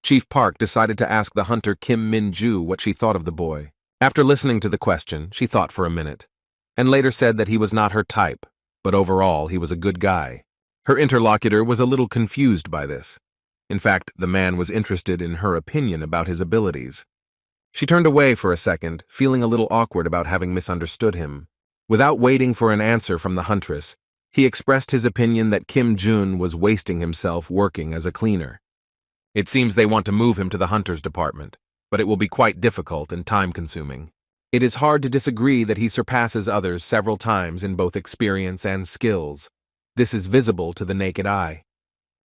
Chief Park decided to ask the hunter Kim Min-ju what she thought of the boy. After listening to the question, she thought for a minute, and later said that he was not her type, but overall he was a good guy. Her interlocutor was a little confused by this. In fact, the man was interested in her opinion about his abilities. She turned away for a second, feeling a little awkward about having misunderstood him. Without waiting for an answer from the huntress, he expressed his opinion that Kim Jun was wasting himself working as a cleaner. It seems they want to move him to the hunter's department, but it will be quite difficult and time-consuming. It is hard to disagree that he surpasses others several times in both experience and skills. This is visible to the naked eye.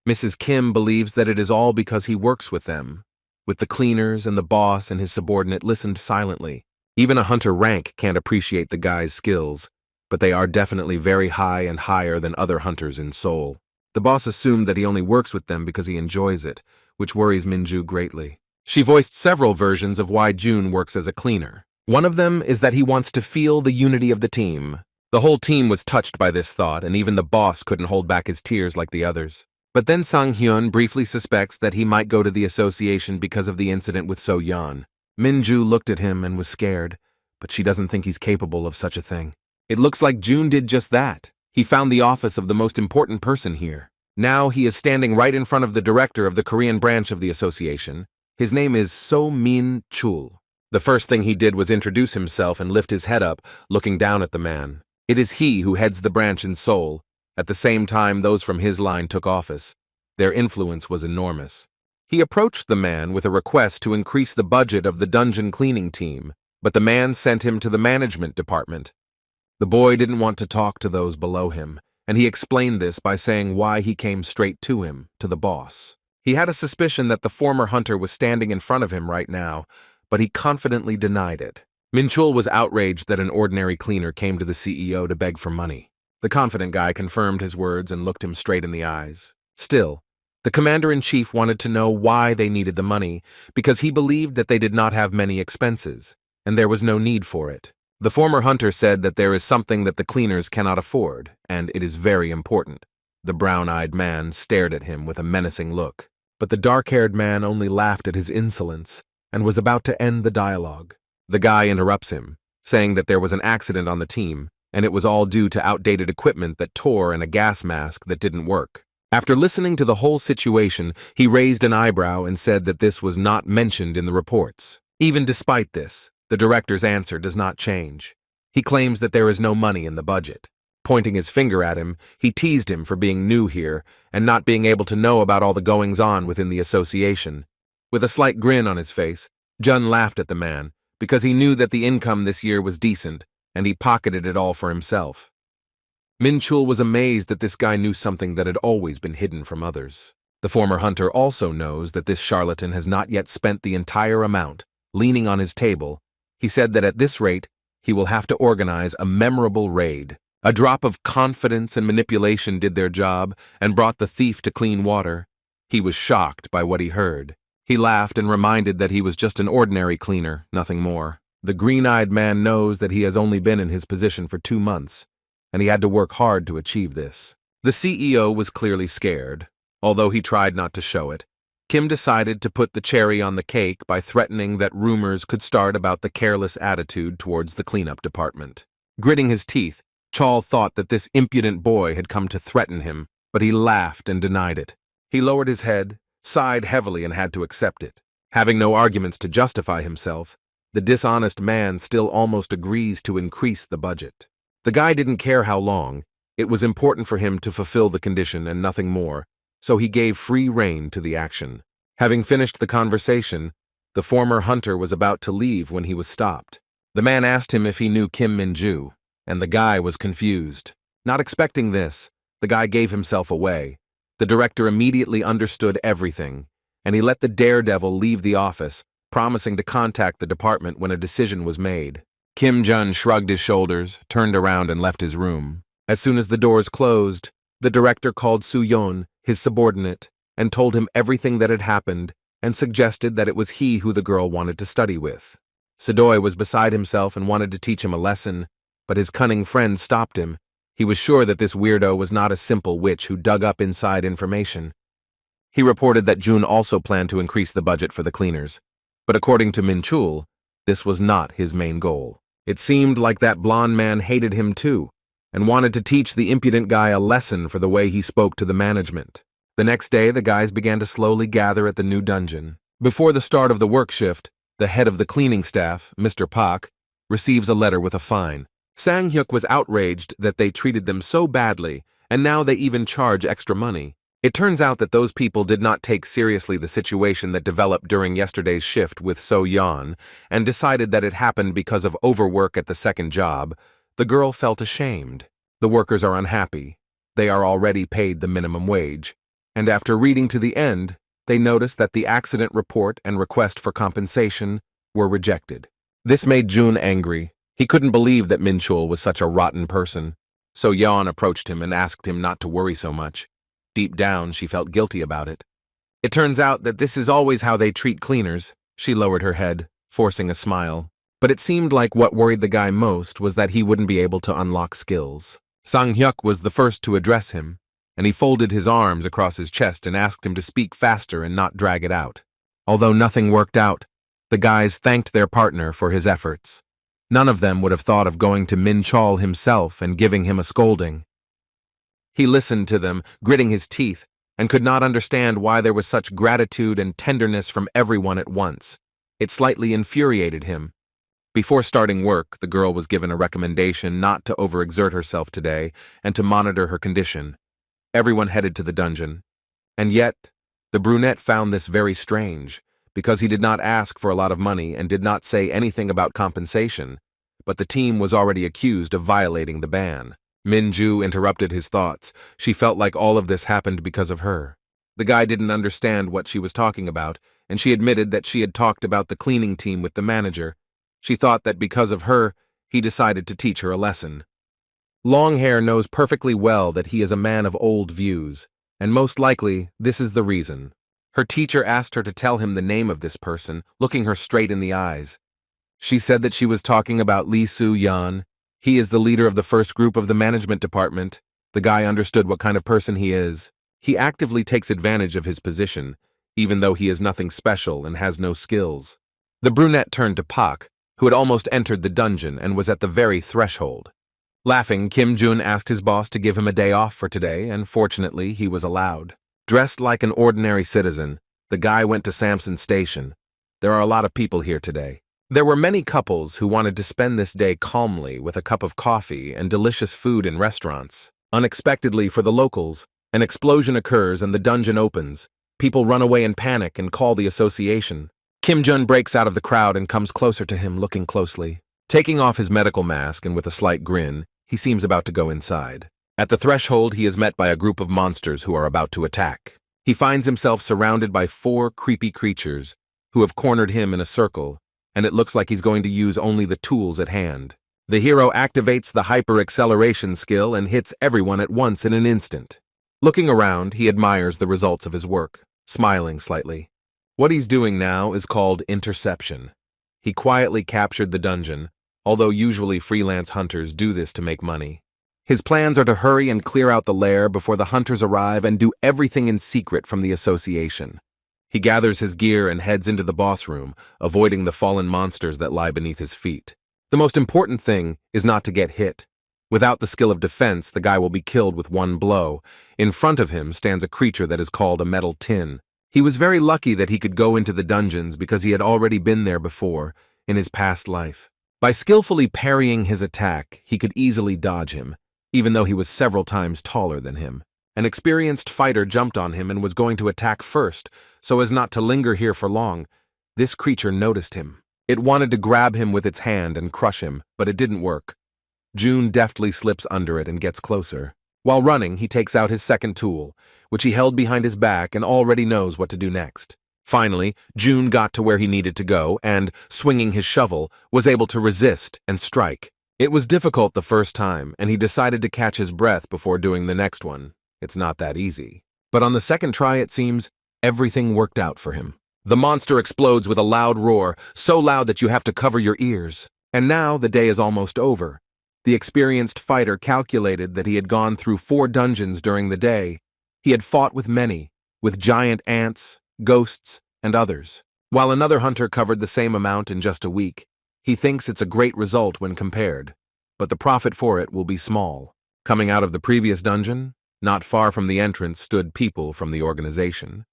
Mrs. Kim believes that it is all because he works with them. With the cleaners and the boss and his subordinate listened silently. Even a hunter rank can't appreciate the guy's skills, but they are definitely very high and higher than other hunters in Seoul. The boss assumed that he only works with them because he enjoys it, which worries Min-ju greatly. She voiced several versions of why Jun works as a cleaner. One of them is that he wants to feel the unity of the team. The whole team was touched by this thought, and even the boss couldn't hold back his tears like the others. But then Sang-hyun briefly suspects that he might go to the association because of the incident with So-yeon. Min-ju looked at him and was scared, but she doesn't think he's capable of such a thing. It looks like Jun did just that. He found the office of the most important person here. Now he is standing right in front of the director of the Korean branch of the association. His name is So-min-chul. The first thing he did was introduce himself and lift his head up, looking down at the man. It is he who heads the branch in Seoul. At the same time, those from his line took office. Their influence was enormous. He approached the man with a request to increase the budget of the dungeon cleaning team, but the man sent him to the management department. The boy didn't want to talk to those below him, and he explained this by saying why he came straight to him, to the boss. He had a suspicion that the former hunter was standing in front of him right now, but he confidently denied it. Min-chul was outraged that an ordinary cleaner came to the CEO to beg for money. The confident guy confirmed his words and looked him straight in the eyes. Still, the commander-in-chief wanted to know why they needed the money, because he believed that they did not have many expenses, and there was no need for it. The former hunter said that there is something that the cleaners cannot afford, and it is very important. The brown-eyed man stared at him with a menacing look, but the dark-haired man only laughed at his insolence and was about to end the dialogue. The guy interrupts him, saying that there was an accident on the team, and it was all due to outdated equipment that tore and a gas mask that didn't work. After listening to the whole situation, he raised an eyebrow and said that this was not mentioned in the reports. Even despite this, the director's answer does not change. He claims that there is no money in the budget. Pointing his finger at him, he teased him for being new here and not being able to know about all the goings-on within the association. With a slight grin on his face, Jun laughed at the man because he knew that the income this year was decent and he pocketed it all for himself. Min-chul was amazed that this guy knew something that had always been hidden from others. The former hunter also knows that this charlatan has not yet spent the entire amount. Leaning on his table, he said that at this rate, he will have to organize a memorable raid. A drop of confidence and manipulation did their job and brought the thief to clean water. He was shocked by what he heard. He laughed and reminded that he was just an ordinary cleaner, nothing more. The green-eyed man knows that he has only been in his position for 2 months, and he had to work hard to achieve this. The CEO was clearly scared, although he tried not to show it. Kim decided to put the cherry on the cake by threatening that rumors could start about the careless attitude towards the cleanup department. Gritting his teeth, Chol thought that this impudent boy had come to threaten him, but he laughed and denied it. He lowered his head, sighed heavily, and had to accept it. Having no arguments to justify himself, the dishonest man still almost agrees to increase the budget. The guy didn't care how long. It was important for him to fulfill the condition and nothing more, so he gave free rein to the action. Having finished the conversation, the former hunter was about to leave when he was stopped. The man asked him if he knew Kim Min-ju, and the guy was confused. Not expecting this, the guy gave himself away. The director immediately understood everything, and he let the daredevil leave the office, promising to contact the department when a decision was made. Kim Jun shrugged his shoulders, turned around, and left his room. As soon as the doors closed, the director called Soo-yeon, his subordinate, and told him everything that had happened and suggested that it was he who the girl wanted to study with. Sedoy was beside himself and wanted to teach him a lesson, but his cunning friend stopped him. He was sure that this weirdo was not a simple witch who dug up inside information. He reported that June also planned to increase the budget for the cleaners. But according to Min-chul, this was not his main goal. It seemed like that blonde man hated him too, and wanted to teach the impudent guy a lesson for the way he spoke to the management. The next day, the guys began to slowly gather at the new dungeon. Before the start of the work shift, the head of the cleaning staff, Mr. Pak, receives a letter with a fine. Sang-hyuk was outraged that they treated them so badly, and now they even charge extra money. It turns out that those people did not take seriously the situation that developed during yesterday's shift with So-yeon, and decided that it happened because of overwork at the second job. The girl felt ashamed. The workers are unhappy. They are already paid the minimum wage. And after reading to the end, they noticed that the accident report and request for compensation were rejected. This made June angry. He couldn't believe that Min-chul was such a rotten person. So-yeon approached him and asked him not to worry so much. Deep down, she felt guilty about it. It turns out that this is always how they treat cleaners. She lowered her head, forcing a smile. But it seemed like what worried the guy most was that he wouldn't be able to unlock skills. Sang-hyuk was the first to address him, and he folded his arms across his chest and asked him to speak faster and not drag it out. Although nothing worked out, the guys thanked their partner for his efforts. None of them would have thought of going to Min-chul himself and giving him a scolding. He listened to them, gritting his teeth, and could not understand why there was such gratitude and tenderness from everyone at once. It slightly infuriated him. Before starting work, the girl was given a recommendation not to overexert herself today and to monitor her condition. Everyone headed to the dungeon. And yet, the brunette found this very strange, because he did not ask for a lot of money and did not say anything about compensation, but the team was already accused of violating the ban. Min-ju interrupted his thoughts. She felt like all of this happened because of her. The guy didn't understand what she was talking about, and she admitted that she had talked about the cleaning team with the manager. She thought that because of her, he decided to teach her a lesson. Longhair knows perfectly well that he is a man of old views, and most likely this is the reason. Her teacher asked her to tell him the name of this person, looking her straight in the eyes. She said that she was talking about Lee Soo-yeon. He is the leader of the first group of the management department. The guy understood what kind of person he is. He actively takes advantage of his position, even though he is nothing special and has no skills. The brunette turned to Pak, who had almost entered the dungeon and was at the very threshold. Laughing, Kim Jun asked his boss to give him a day off for today, and fortunately, he was allowed. Dressed like an ordinary citizen, the guy went to Samson Station. There are a lot of people here today. There were many couples who wanted to spend this day calmly with a cup of coffee and delicious food in restaurants. Unexpectedly for the locals, an explosion occurs and the dungeon opens. People run away in panic and call the association. Kim Jun breaks out of the crowd and comes closer to him, looking closely. Taking off his medical mask and with a slight grin, he seems about to go inside. At the threshold, he is met by a group of monsters who are about to attack. He finds himself surrounded by 4 creepy creatures who have cornered him in a circle, and it looks like he's going to use only the tools at hand. The hero activates the hyper-acceleration skill and hits everyone at once in an instant. Looking around, he admires the results of his work, smiling slightly. What he's doing now is called interception. He quietly captured the dungeon, although usually freelance hunters do this to make money. His plans are to hurry and clear out the lair before the hunters arrive and do everything in secret from the association. He gathers his gear and heads into the boss room, avoiding the fallen monsters that lie beneath his feet. The most important thing is not to get hit. Without the skill of defense, the guy will be killed with one blow. In front of him stands a creature that is called a metal tin. He was very lucky that he could go into the dungeons because he had already been there before, in his past life. By skillfully parrying his attack, he could easily dodge him, even though he was several times taller than him. An experienced fighter jumped on him and was going to attack first, so as not to linger here for long. This creature noticed him. It wanted to grab him with its hand and crush him, but it didn't work. June deftly slips under it and gets closer. While running, he takes out his second tool, which he held behind his back and already knows what to do next. Finally, June got to where he needed to go and, swinging his shovel, was able to resist and strike. It was difficult the first time, and he decided to catch his breath before doing the next one. It's not that easy. But on the second try, it seems, everything worked out for him. The monster explodes with a loud roar, so loud that you have to cover your ears. And now the day is almost over. The experienced fighter calculated that he had gone through 4 dungeons during the day. He had fought with many, with giant ants, ghosts, and others. While another hunter covered the same amount in just a week, he thinks it's a great result when compared, but the profit for it will be small. Coming out of the previous dungeon, not far from the entrance stood people from the organization.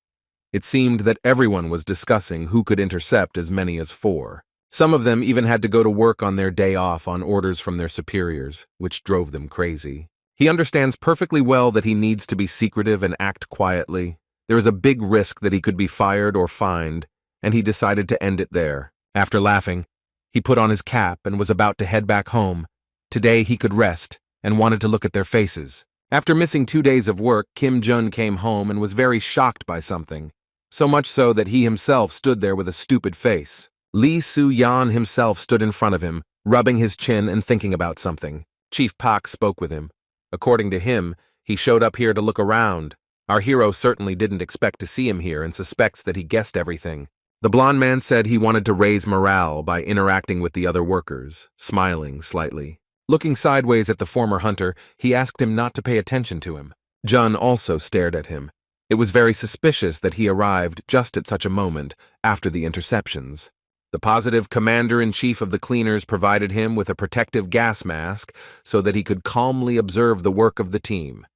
It seemed that everyone was discussing who could intercept as many as 4. Some of them even had to go to work on their day off on orders from their superiors, which drove them crazy. He understands perfectly well that he needs to be secretive and act quietly. There is a big risk that he could be fired or fined, and he decided to end it there. After laughing, he put on his cap and was about to head back home. Today he could rest and wanted to look at their faces. After missing 2 days of work, Kim Jun came home and was very shocked by something, so much so that he himself stood there with a stupid face. Lee Soo-yeon himself stood in front of him, rubbing his chin and thinking about something. Chief Pak spoke with him. According to him, he showed up here to look around. Our hero certainly didn't expect to see him here and suspects that he guessed everything. The blonde man said he wanted to raise morale by interacting with the other workers, smiling slightly. Looking sideways at the former hunter, he asked him not to pay attention to him. Jun also stared at him. It was very suspicious that he arrived just at such a moment after the interceptions. The positive commander-in-chief of the cleaners provided him with a protective gas mask so that he could calmly observe the work of the team.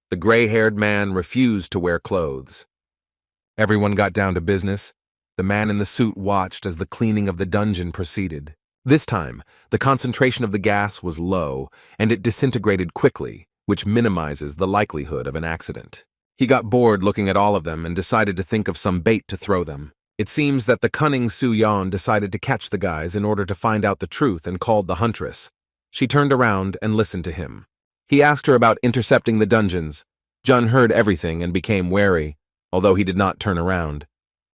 The gray-haired man refused to wear clothes. Everyone got down to business. The man in the suit watched as the cleaning of the dungeon proceeded. This time, the concentration of the gas was low, and it disintegrated quickly, which minimizes the likelihood of an accident. He got bored looking at all of them and decided to think of some bait to throw them. It seems that the cunning Soo-yeon decided to catch the guys in order to find out the truth and called the huntress. She turned around and listened to him. He asked her about intercepting the dungeons. Jun heard everything and became wary, although he did not turn around.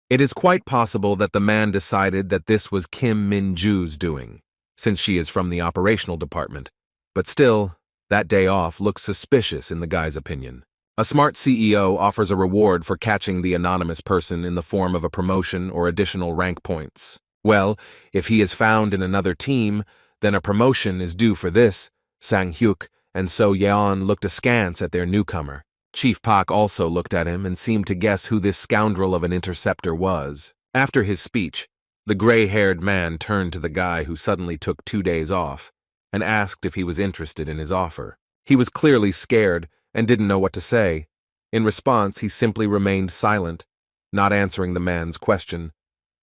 It is quite possible that the man decided that this was Kim Min-ju's doing, since she is from the operational department. But still, that day off looks suspicious in the guy's opinion. A smart CEO offers a reward for catching the anonymous person in the form of a promotion or additional rank points. Well, if he is found in another team, then a promotion is due for this. Sang-hyuk and So-yeon looked askance at their newcomer. Chief Pak also looked at him and seemed to guess who this scoundrel of an interceptor was. After his speech, the gray-haired man turned to the guy who suddenly took 2 days off and asked if he was interested in his offer. He was clearly scared and didn't know what to say. In response, he simply remained silent, not answering the man's question.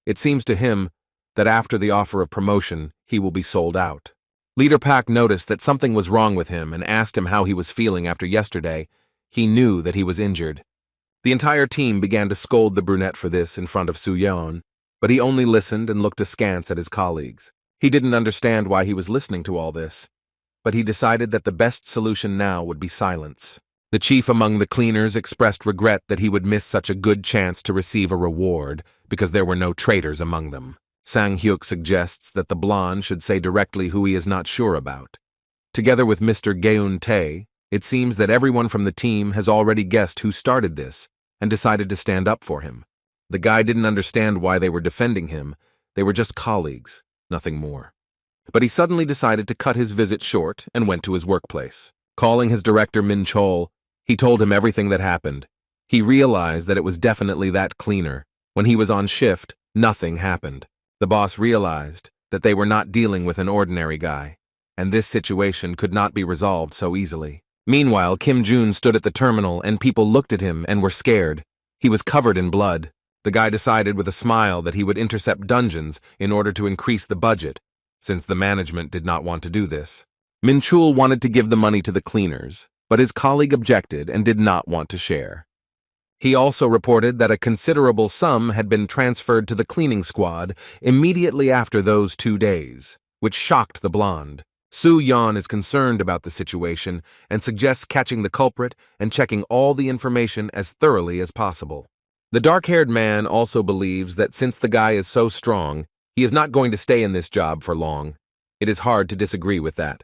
It seems to him that after the offer of promotion, he will be sold out. Leader Pak noticed that something was wrong with him and asked him how he was feeling after yesterday. He knew that he was injured. The entire team began to scold the brunette for this in front of Soo-yeon, but he only listened and looked askance at his colleagues. He didn't understand why he was listening to all this, but he decided that the best solution now would be silence. The chief among the cleaners expressed regret that he would miss such a good chance to receive a reward because there were no traitors among them. Sang-hyuk suggests that the blonde should say directly who he is not sure about. Together with Mr. Geun-tae, it seems that everyone from the team has already guessed who started this and decided to stand up for him. The guy didn't understand why they were defending him. They were just colleagues, nothing more. But he suddenly decided to cut his visit short and went to his workplace. Calling his director Min Chol, he told him everything that happened. He realized that it was definitely that cleaner. When he was on shift, nothing happened. The boss realized that they were not dealing with an ordinary guy, and this situation could not be resolved so easily. Meanwhile, Kim Jun stood at the terminal and people looked at him and were scared. He was covered in blood. The guy decided with a smile that he would intercept dungeons in order to increase the budget, since the management did not want to do this. Min Chul wanted to give the money to the cleaners, but his colleague objected and did not want to share. He also reported that a considerable sum had been transferred to the cleaning squad immediately after those 2 days, which shocked the blonde. Soo-yeon is concerned about the situation and suggests catching the culprit and checking all the information as thoroughly as possible. The dark-haired man also believes that since the guy is so strong, he is not going to stay in this job for long. It is hard to disagree with that.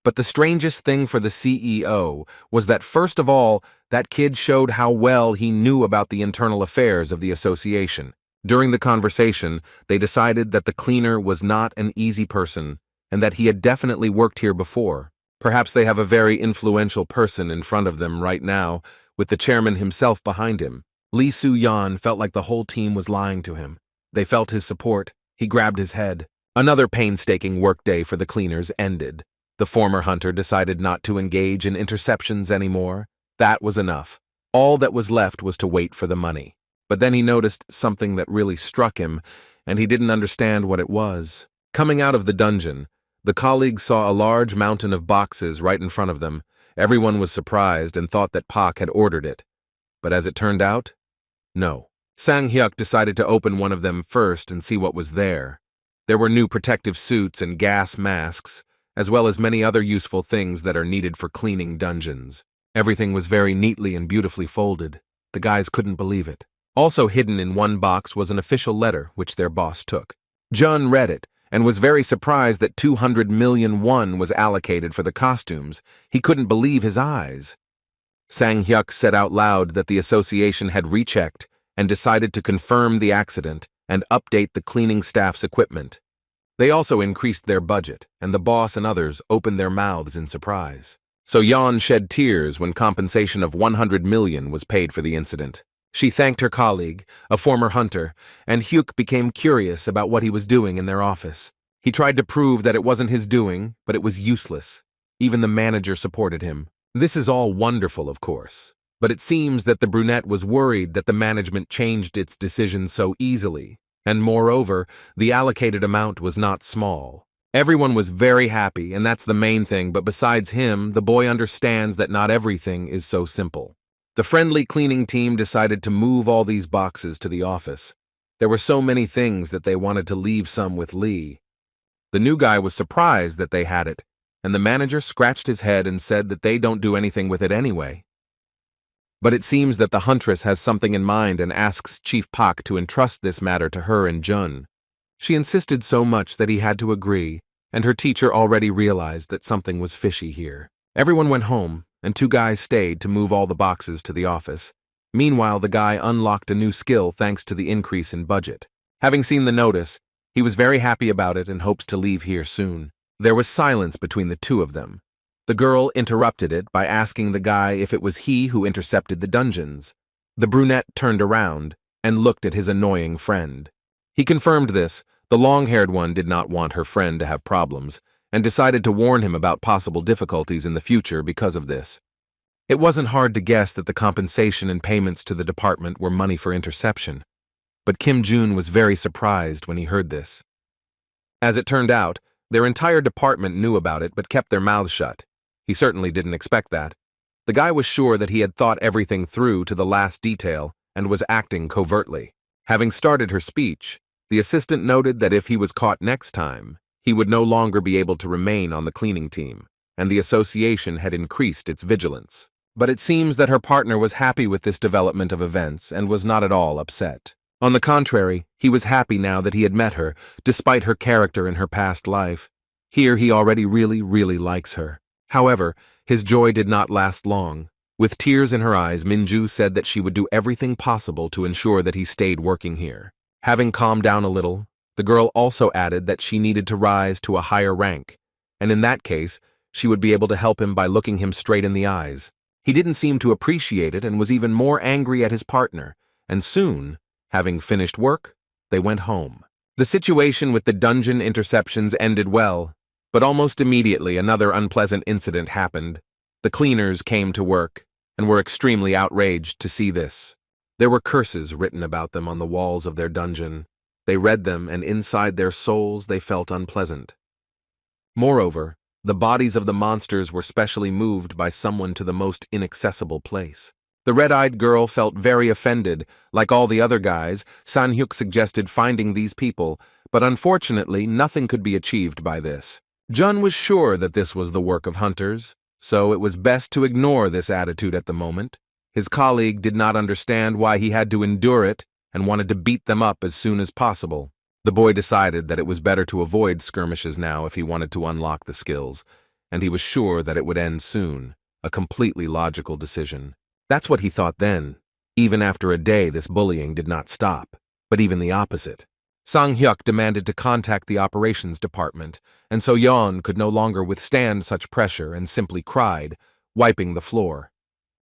But the strangest thing for the CEO was that first of all, that kid showed how well he knew about the internal affairs of the association. During the conversation, they decided that the cleaner was not an easy person and that he had definitely worked here before. Perhaps they have a very influential person in front of them right now, with the chairman himself behind him. Lee Soo-yeon felt like the whole team was lying to him. They felt his support. He grabbed his head. Another painstaking workday for the cleaners ended. The former hunter decided not to engage in interceptions anymore. That was enough. All that was left was to wait for the money. But then he noticed something that really struck him, and he didn't understand what it was. Coming out of the dungeon, the colleagues saw a large mountain of boxes right in front of them. Everyone was surprised and thought that Pak had ordered it. But as it turned out, no. Sang-hyuk decided to open one of them first and see what was there. There were new protective suits and gas masks, as well as many other useful things that are needed for cleaning dungeons. Everything was very neatly and beautifully folded. The guys couldn't believe it. Also hidden in one box was an official letter, which their boss took. Jun read it, and was very surprised that 200 million won was allocated for the costumes. He couldn't believe his eyes. Sang-hyuk said out loud that the association had rechecked and decided to confirm the accident and update the cleaning staff's equipment. They also increased their budget, and the boss and others opened their mouths in surprise. So Yeon shed tears when compensation of 100 million was paid for the incident. She thanked her colleague, a former hunter, and Hyuk became curious about what he was doing in their office. He tried to prove that it wasn't his doing, but it was useless. Even the manager supported him. This is all wonderful, of course, but it seems that the brunette was worried that the management changed its decision so easily, and moreover, the allocated amount was not small. Everyone was very happy, and that's the main thing, but besides him, the boy understands that not everything is so simple. The friendly cleaning team decided to move all these boxes to the office. There were so many things that they wanted to leave some with Lee. The new guy was surprised that they had it, and the manager scratched his head and said that they don't do anything with it anyway. But it seems that the huntress has something in mind and asks Chief Pak to entrust this matter to her and Jun. She insisted so much that he had to agree, and her teacher already realized that something was fishy here. Everyone went home, and 2 guys stayed to move all the boxes to the office. Meanwhile, the guy unlocked a new skill thanks to the increase in budget. Having seen the notice, he was very happy about it and hopes to leave here soon. There was silence between the two of them. The girl interrupted it by asking the guy if it was he who intercepted the dungeons. The brunette turned around and looked at his annoying friend. He confirmed this. The long-haired one did not want her friend to have problems, and decided to warn him about possible difficulties in the future because of this. It wasn't hard to guess that the compensation and payments to the department were money for interception, but Kim Jun was very surprised when he heard this. As it turned out, their entire department knew about it but kept their mouths shut. He certainly didn't expect that. The guy was sure that he had thought everything through to the last detail and was acting covertly. Having started her speech, the assistant noted that if he was caught next time, he would no longer be able to remain on the cleaning team, and the association had increased its vigilance. But it seems that her partner was happy with this development of events and was not at all upset. On the contrary, he was happy now that he had met her, despite her character in her past life. Here he already really likes her. However, his joy did not last long. With tears in her eyes, Minju said that she would do everything possible to ensure that he stayed working here. Having calmed down a little, the girl also added that she needed to rise to a higher rank, and in that case, she would be able to help him by looking him straight in the eyes. He didn't seem to appreciate it and was even more angry at his partner, and soon, having finished work, they went home. The situation with the dungeon interceptions ended well, but almost immediately another unpleasant incident happened. The cleaners came to work and were extremely outraged to see this. There were curses written about them on the walls of their dungeon. They read them, and inside their souls they felt unpleasant. Moreover, the bodies of the monsters were specially moved by someone to the most inaccessible place. The red-eyed girl felt very offended. Like all the other guys, Sang-hyuk suggested finding these people, but unfortunately nothing could be achieved by this. Jun was sure that this was the work of hunters, so it was best to ignore this attitude at the moment. His colleague did not understand why he had to endure it and wanted to beat them up as soon as possible. The boy decided that it was better to avoid skirmishes now if he wanted to unlock the skills, and he was sure that it would end soon, a completely logical decision. That's what he thought then. Even after a day, this bullying did not stop, but even the opposite. Sang-hyuk demanded to contact the operations department, and so Yeon could no longer withstand such pressure and simply cried, wiping the floor.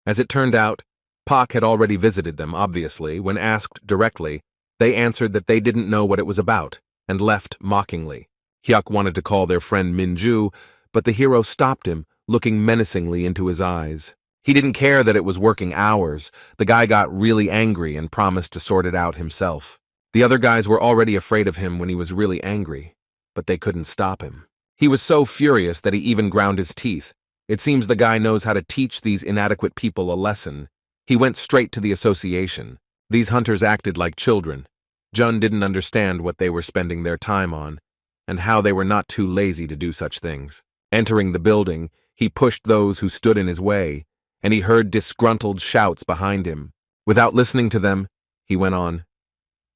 As it turned out, Pak had already visited them, obviously. When asked directly, they answered that they didn't know what it was about, and left mockingly. Hyuk wanted to call their friend Minju, but the hero stopped him, looking menacingly into his eyes. He didn't care that it was working hours. The guy got really angry and promised to sort it out himself. The other guys were already afraid of him when he was really angry, but they couldn't stop him. He was so furious that he even ground his teeth. It seems the guy knows how to teach these inadequate people a lesson. He went straight to the association. These hunters acted like children. Jun didn't understand what they were spending their time on, and how they were not too lazy to do such things. Entering the building, he pushed those who stood in his way, and he heard disgruntled shouts behind him. Without listening to them, he went on.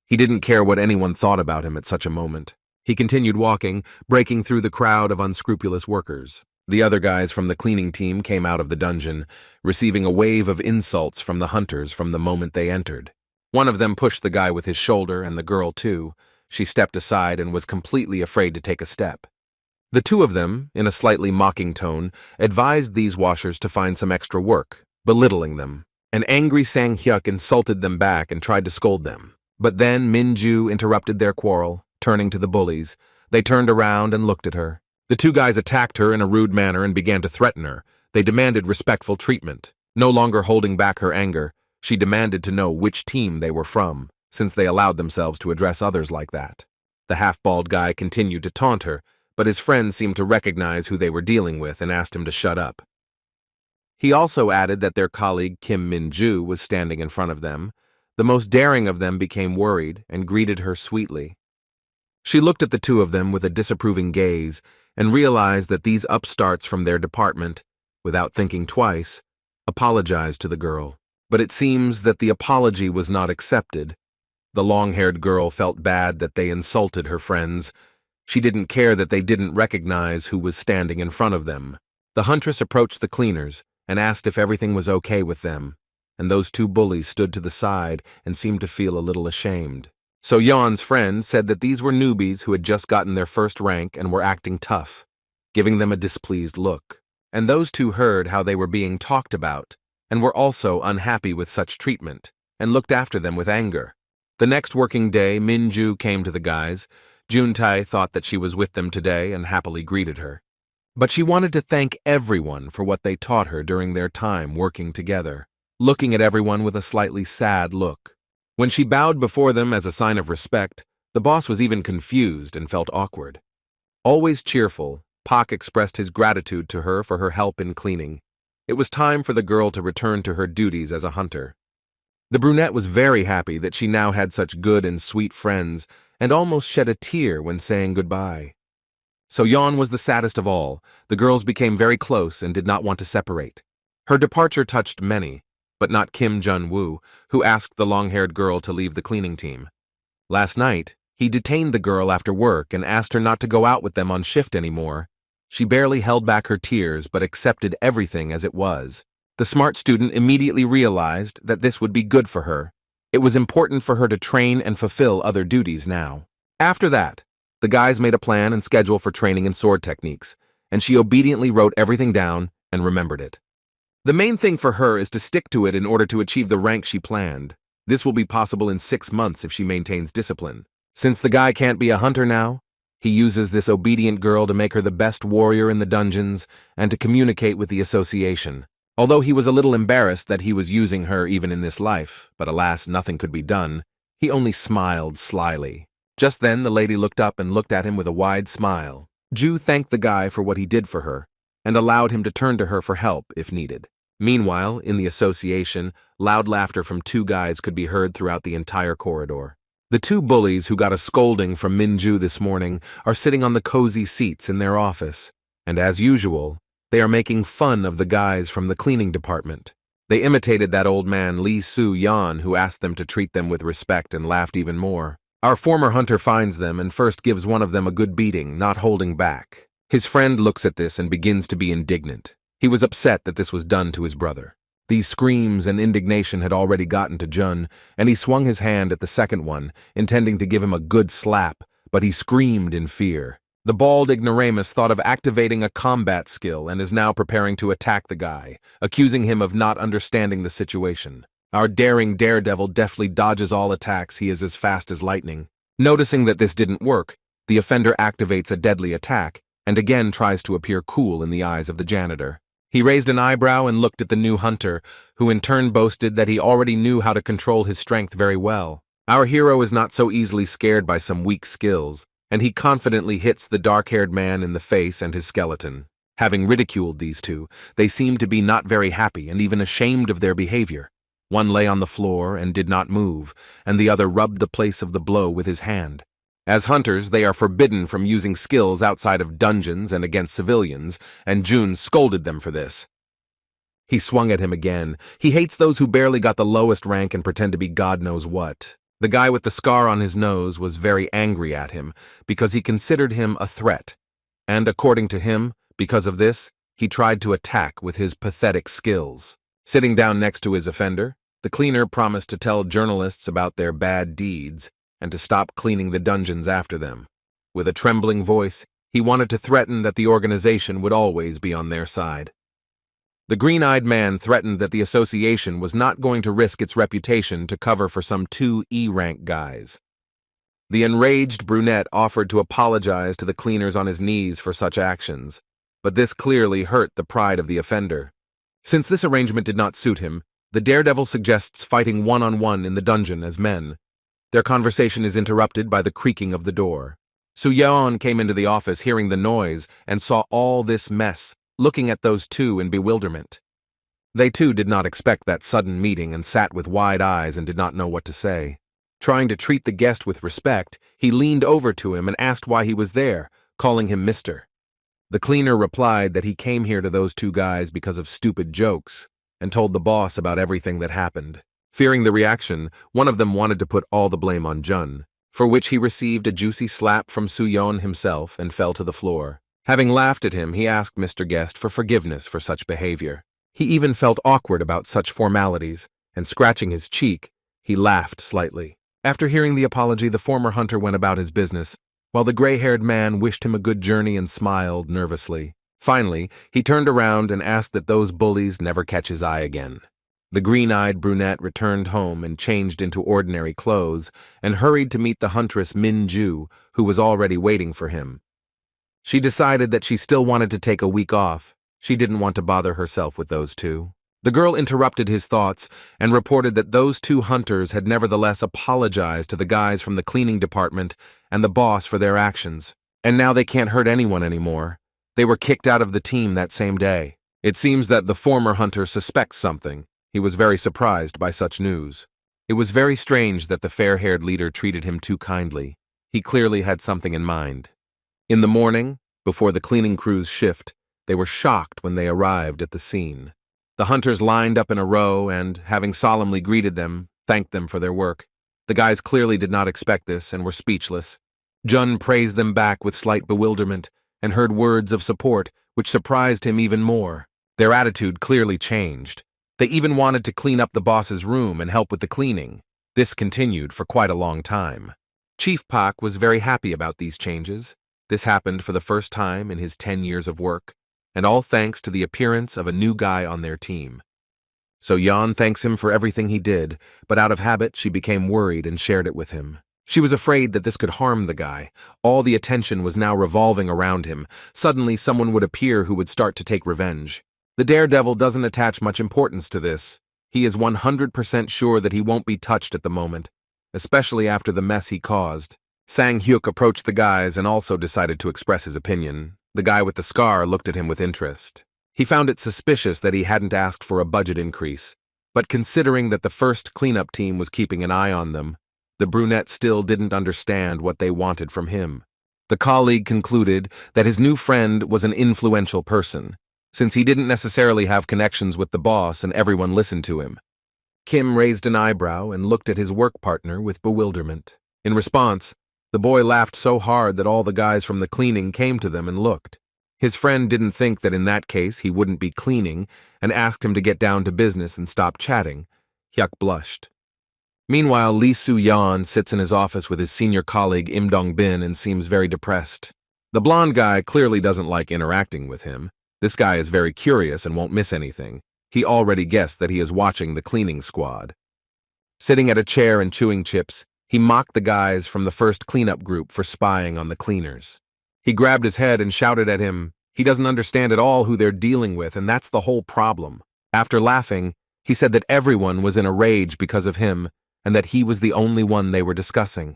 He didn't care what anyone thought about him at such a moment. He continued walking, breaking through the crowd of unscrupulous workers. The other guys from the cleaning team came out of the dungeon, receiving a wave of insults from the hunters from the moment they entered. One of them pushed the guy with his shoulder, and the girl too. She stepped aside and was completely afraid to take a step. The two of them, in a slightly mocking tone, advised these washers to find some extra work, belittling them. An angry Sang Hyuk insulted them back and tried to scold them. But then Minju interrupted their quarrel, turning to the bullies. They turned around and looked at her. The two guys attacked her in a rude manner and began to threaten her. They demanded respectful treatment. No longer holding back her anger, she demanded to know which team they were from, since they allowed themselves to address others like that. The half-bald guy continued to taunt her, but his friends seemed to recognize who they were dealing with and asked him to shut up. He also added that their colleague Kim Min-ju was standing in front of them. The most daring of them became worried and greeted her sweetly. She looked at the two of them with a disapproving gaze and realized that these upstarts from their department, without thinking twice, apologized to the girl. But it seems that the apology was not accepted. The long-haired girl felt bad that they insulted her friends. She didn't care that they didn't recognize who was standing in front of them. The huntress approached the cleaners and asked if everything was okay with them, and those two bullies stood to the side and seemed to feel a little ashamed. So Yeon's friend said that these were newbies who had just gotten their first rank and were acting tough, giving them a displeased look. And those two heard how they were being talked about, and were also unhappy with such treatment, and looked after them with anger. The next working day, Minju came to the guys. Juntae thought that she was with them today and happily greeted her. But she wanted to thank everyone for what they taught her during their time working together, looking at everyone with a slightly sad look. When she bowed before them as a sign of respect, the boss was even confused and felt awkward. Always cheerful, Pak expressed his gratitude to her for her help in cleaning. It was time for the girl to return to her duties as a hunter. The brunette was very happy that she now had such good and sweet friends, and almost shed a tear when saying goodbye. So Yeon was the saddest of all. The girls became very close and did not want to separate. Her departure touched many, but not Kim Jun-woo, who asked the long-haired girl to leave the cleaning team. Last night, he detained the girl after work and asked her not to go out with them on shift anymore. She barely held back her tears but accepted everything as it was. The smart student immediately realized that this would be good for her. It was important for her to train and fulfill other duties now. After that, the guys made a plan and schedule for training in sword techniques, and she obediently wrote everything down and remembered it. The main thing for her is to stick to it in order to achieve the rank she planned. This will be possible in 6 months if she maintains discipline. Since the guy can't be a hunter now, he uses this obedient girl to make her the best warrior in the dungeons and to communicate with the association. Although he was a little embarrassed that he was using her even in this life, but alas, nothing could be done, he only smiled slyly. Just then, the lady looked up and looked at him with a wide smile. Ju thanked the guy for what he did for her, and allowed him to turn to her for help if needed. Meanwhile, in the association, loud laughter from two guys could be heard throughout the entire corridor. The two bullies who got a scolding from Minju this morning are sitting on the cozy seats in their office, and as usual, they are making fun of the guys from the cleaning department. They imitated that old man Lee Soo-yeon who asked them to treat them with respect and laughed even more. Our former hunter finds them and first gives one of them a good beating, not holding back. His friend looks at this and begins to be indignant. He was upset that this was done to his brother. These screams and indignation had already gotten to Jun, and he swung his hand at the second one, intending to give him a good slap, but he screamed in fear. The bald ignoramus thought of activating a combat skill and is now preparing to attack the guy, accusing him of not understanding the situation. Our daring daredevil deftly dodges all attacks. He is as fast as lightning. Noticing that this didn't work, the offender activates a deadly attack and again tries to appear cool in the eyes of the janitor. He raised an eyebrow and looked at the new hunter, who in turn boasted that he already knew how to control his strength very well. Our hero is not so easily scared by some weak skills, and he confidently hits the dark-haired man in the face and his skeleton. Having ridiculed these two, they seemed to be not very happy and even ashamed of their behavior. One lay on the floor and did not move, and the other rubbed the place of the blow with his hand. As hunters, they are forbidden from using skills outside of dungeons and against civilians, and Jun scolded them for this. He swung at him again. He hates those who barely got the lowest rank and pretend to be God knows what. The guy with the scar on his nose was very angry at him because he considered him a threat, and according to him, because of this, he tried to attack with his pathetic skills. Sitting down next to his offender, the cleaner promised to tell journalists about their bad deeds and to stop cleaning the dungeons after them. With a trembling voice, he wanted to threaten that the organization would always be on their side. The green-eyed man threatened that the association was not going to risk its reputation to cover for some 2 E-rank guys. The enraged brunette offered to apologize to the cleaners on his knees for such actions, but this clearly hurt the pride of the offender. Since this arrangement did not suit him, the daredevil suggests fighting one-on-one in the dungeon as men. Their conversation is interrupted by the creaking of the door. Su-yeon came into the office hearing the noise and saw all this mess, looking at those two in bewilderment. They too did not expect that sudden meeting and sat with wide eyes and did not know what to say. Trying to treat the guest with respect, he leaned over to him and asked why he was there, calling him Mr. The cleaner replied that he came here to those two guys because of stupid jokes and told the boss about everything that happened. Fearing the reaction, one of them wanted to put all the blame on Jun, for which he received a juicy slap from Su-yeon himself and fell to the floor. Having laughed at him, he asked Mr. Guest for forgiveness for such behavior. He even felt awkward about such formalities, and scratching his cheek, he laughed slightly. After hearing the apology, the former hunter went about his business, while the gray-haired man wished him a good journey and smiled nervously. Finally, he turned around and asked that those bullies never catch his eye again. The green-eyed brunette returned home and changed into ordinary clothes and hurried to meet the huntress Min-ju, who was already waiting for him. She decided that she still wanted to take a week off. She didn't want to bother herself with those two. The girl interrupted his thoughts and reported that those two hunters had nevertheless apologized to the guys from the cleaning department and the boss for their actions, and now they can't hurt anyone anymore. They were kicked out of the team that same day. It seems that the former hunter suspects something. He was very surprised by such news. It was very strange that the fair-haired leader treated him too kindly. He clearly had something in mind. In the morning, before the cleaning crew's shift, they were shocked when they arrived at the scene. The hunters lined up in a row and, having solemnly greeted them, thanked them for their work. The guys clearly did not expect this and were speechless. Jun praised them back with slight bewilderment and heard words of support, which surprised him even more. Their attitude clearly changed. They even wanted to clean up the boss's room and help with the cleaning. This continued for quite a long time. Chief Pak was very happy about these changes. This happened for the first time in his 10 years of work, and all thanks to the appearance of a new guy on their team. So Yeon thanks him for everything he did, but out of habit she became worried and shared it with him. She was afraid that this could harm the guy. All the attention was now revolving around him. Suddenly someone would appear who would start to take revenge. The daredevil doesn't attach much importance to this. He is 100% sure that he won't be touched at the moment, especially after the mess he caused. Sang-hyuk approached the guys and also decided to express his opinion. The guy with the scar looked at him with interest. He found it suspicious that he hadn't asked for a budget increase, but considering that the first cleanup team was keeping an eye on them, the brunette still didn't understand what they wanted from him. The colleague concluded that his new friend was an influential person, since he didn't necessarily have connections with the boss and everyone listened to him. Kim raised an eyebrow and looked at his work partner with bewilderment. In response, the boy laughed so hard that all the guys from the cleaning came to them and looked. His friend didn't think that in that case he wouldn't be cleaning and asked him to get down to business and stop chatting. Hyuk blushed. Meanwhile, Lee Soo-yeon sits in his office with his senior colleague Im Dong-bin and seems very depressed. The blonde guy clearly doesn't like interacting with him. This guy is very curious and won't miss anything. He already guessed that he is watching the cleaning squad. Sitting at a chair and chewing chips, he mocked the guys from the first cleanup group for spying on the cleaners. He grabbed his head and shouted at him, he doesn't understand at all who they're dealing with, and that's the whole problem. After laughing, he said that everyone was in a rage because of him, and that he was the only one they were discussing.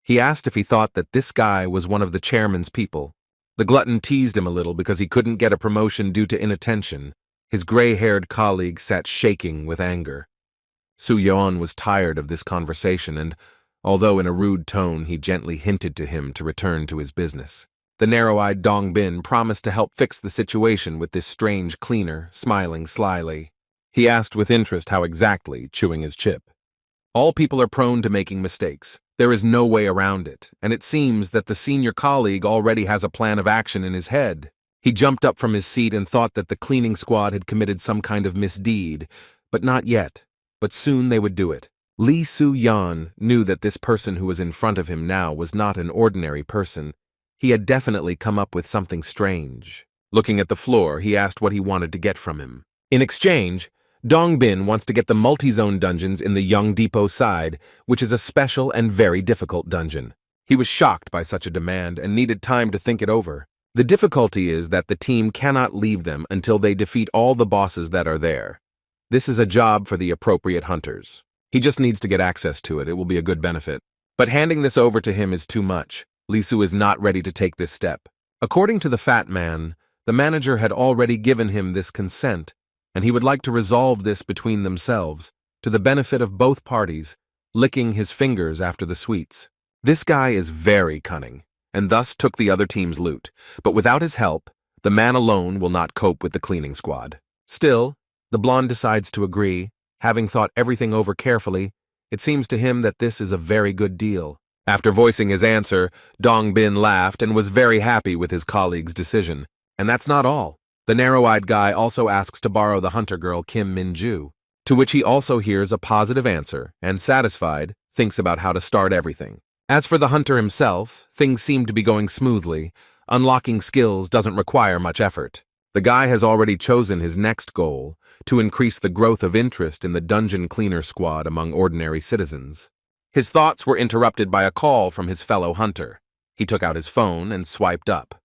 He asked if he thought that this guy was one of the chairman's people. The glutton teased him a little because he couldn't get a promotion due to inattention. His gray-haired colleague sat shaking with anger. Su-yeon was tired of this conversation and, although in a rude tone, he gently hinted to him to return to his business. The narrow-eyed Dong-bin promised to help fix the situation with this strange cleaner, smiling slyly. He asked with interest how exactly, chewing his chip. All people are prone to making mistakes. There is no way around it, and it seems that the senior colleague already has a plan of action in his head. He jumped up from his seat and thought that the cleaning squad had committed some kind of misdeed, but not yet. But soon they would do it. Lee Su-yeon knew that this person who was in front of him now was not an ordinary person. He had definitely come up with something strange. Looking at the floor, he asked what he wanted to get from him. In exchange, Dong-bin wants to get the multi-zone dungeons in the Yeongdepo side, which is a special and very difficult dungeon. He was shocked by such a demand and needed time to think it over. The difficulty is that the team cannot leave them until they defeat all the bosses that are there. This is a job for the appropriate hunters. He just needs to get access to it. It will be a good benefit. But handing this over to him is too much. Lee Su is not ready to take this step. According to the fat man, the manager had already given him this consent, and he would like to resolve this between themselves, to the benefit of both parties, licking his fingers after the sweets. This guy is very cunning, and thus took the other team's loot, but without his help, the man alone will not cope with the cleaning squad. Still, the blonde decides to agree. Having thought everything over carefully, it seems to him that this is a very good deal. After voicing his answer, Dong-bin laughed and was very happy with his colleague's decision. And that's not all. The narrow-eyed guy also asks to borrow the hunter girl Kim Min-ju, to which he also hears a positive answer and, satisfied, thinks about how to start everything. As for the hunter himself, things seem to be going smoothly. Unlocking skills doesn't require much effort. The guy has already chosen his next goal, to increase the growth of interest in the dungeon cleaner squad among ordinary citizens. His thoughts were interrupted by a call from his fellow hunter. He took out his phone and swiped up.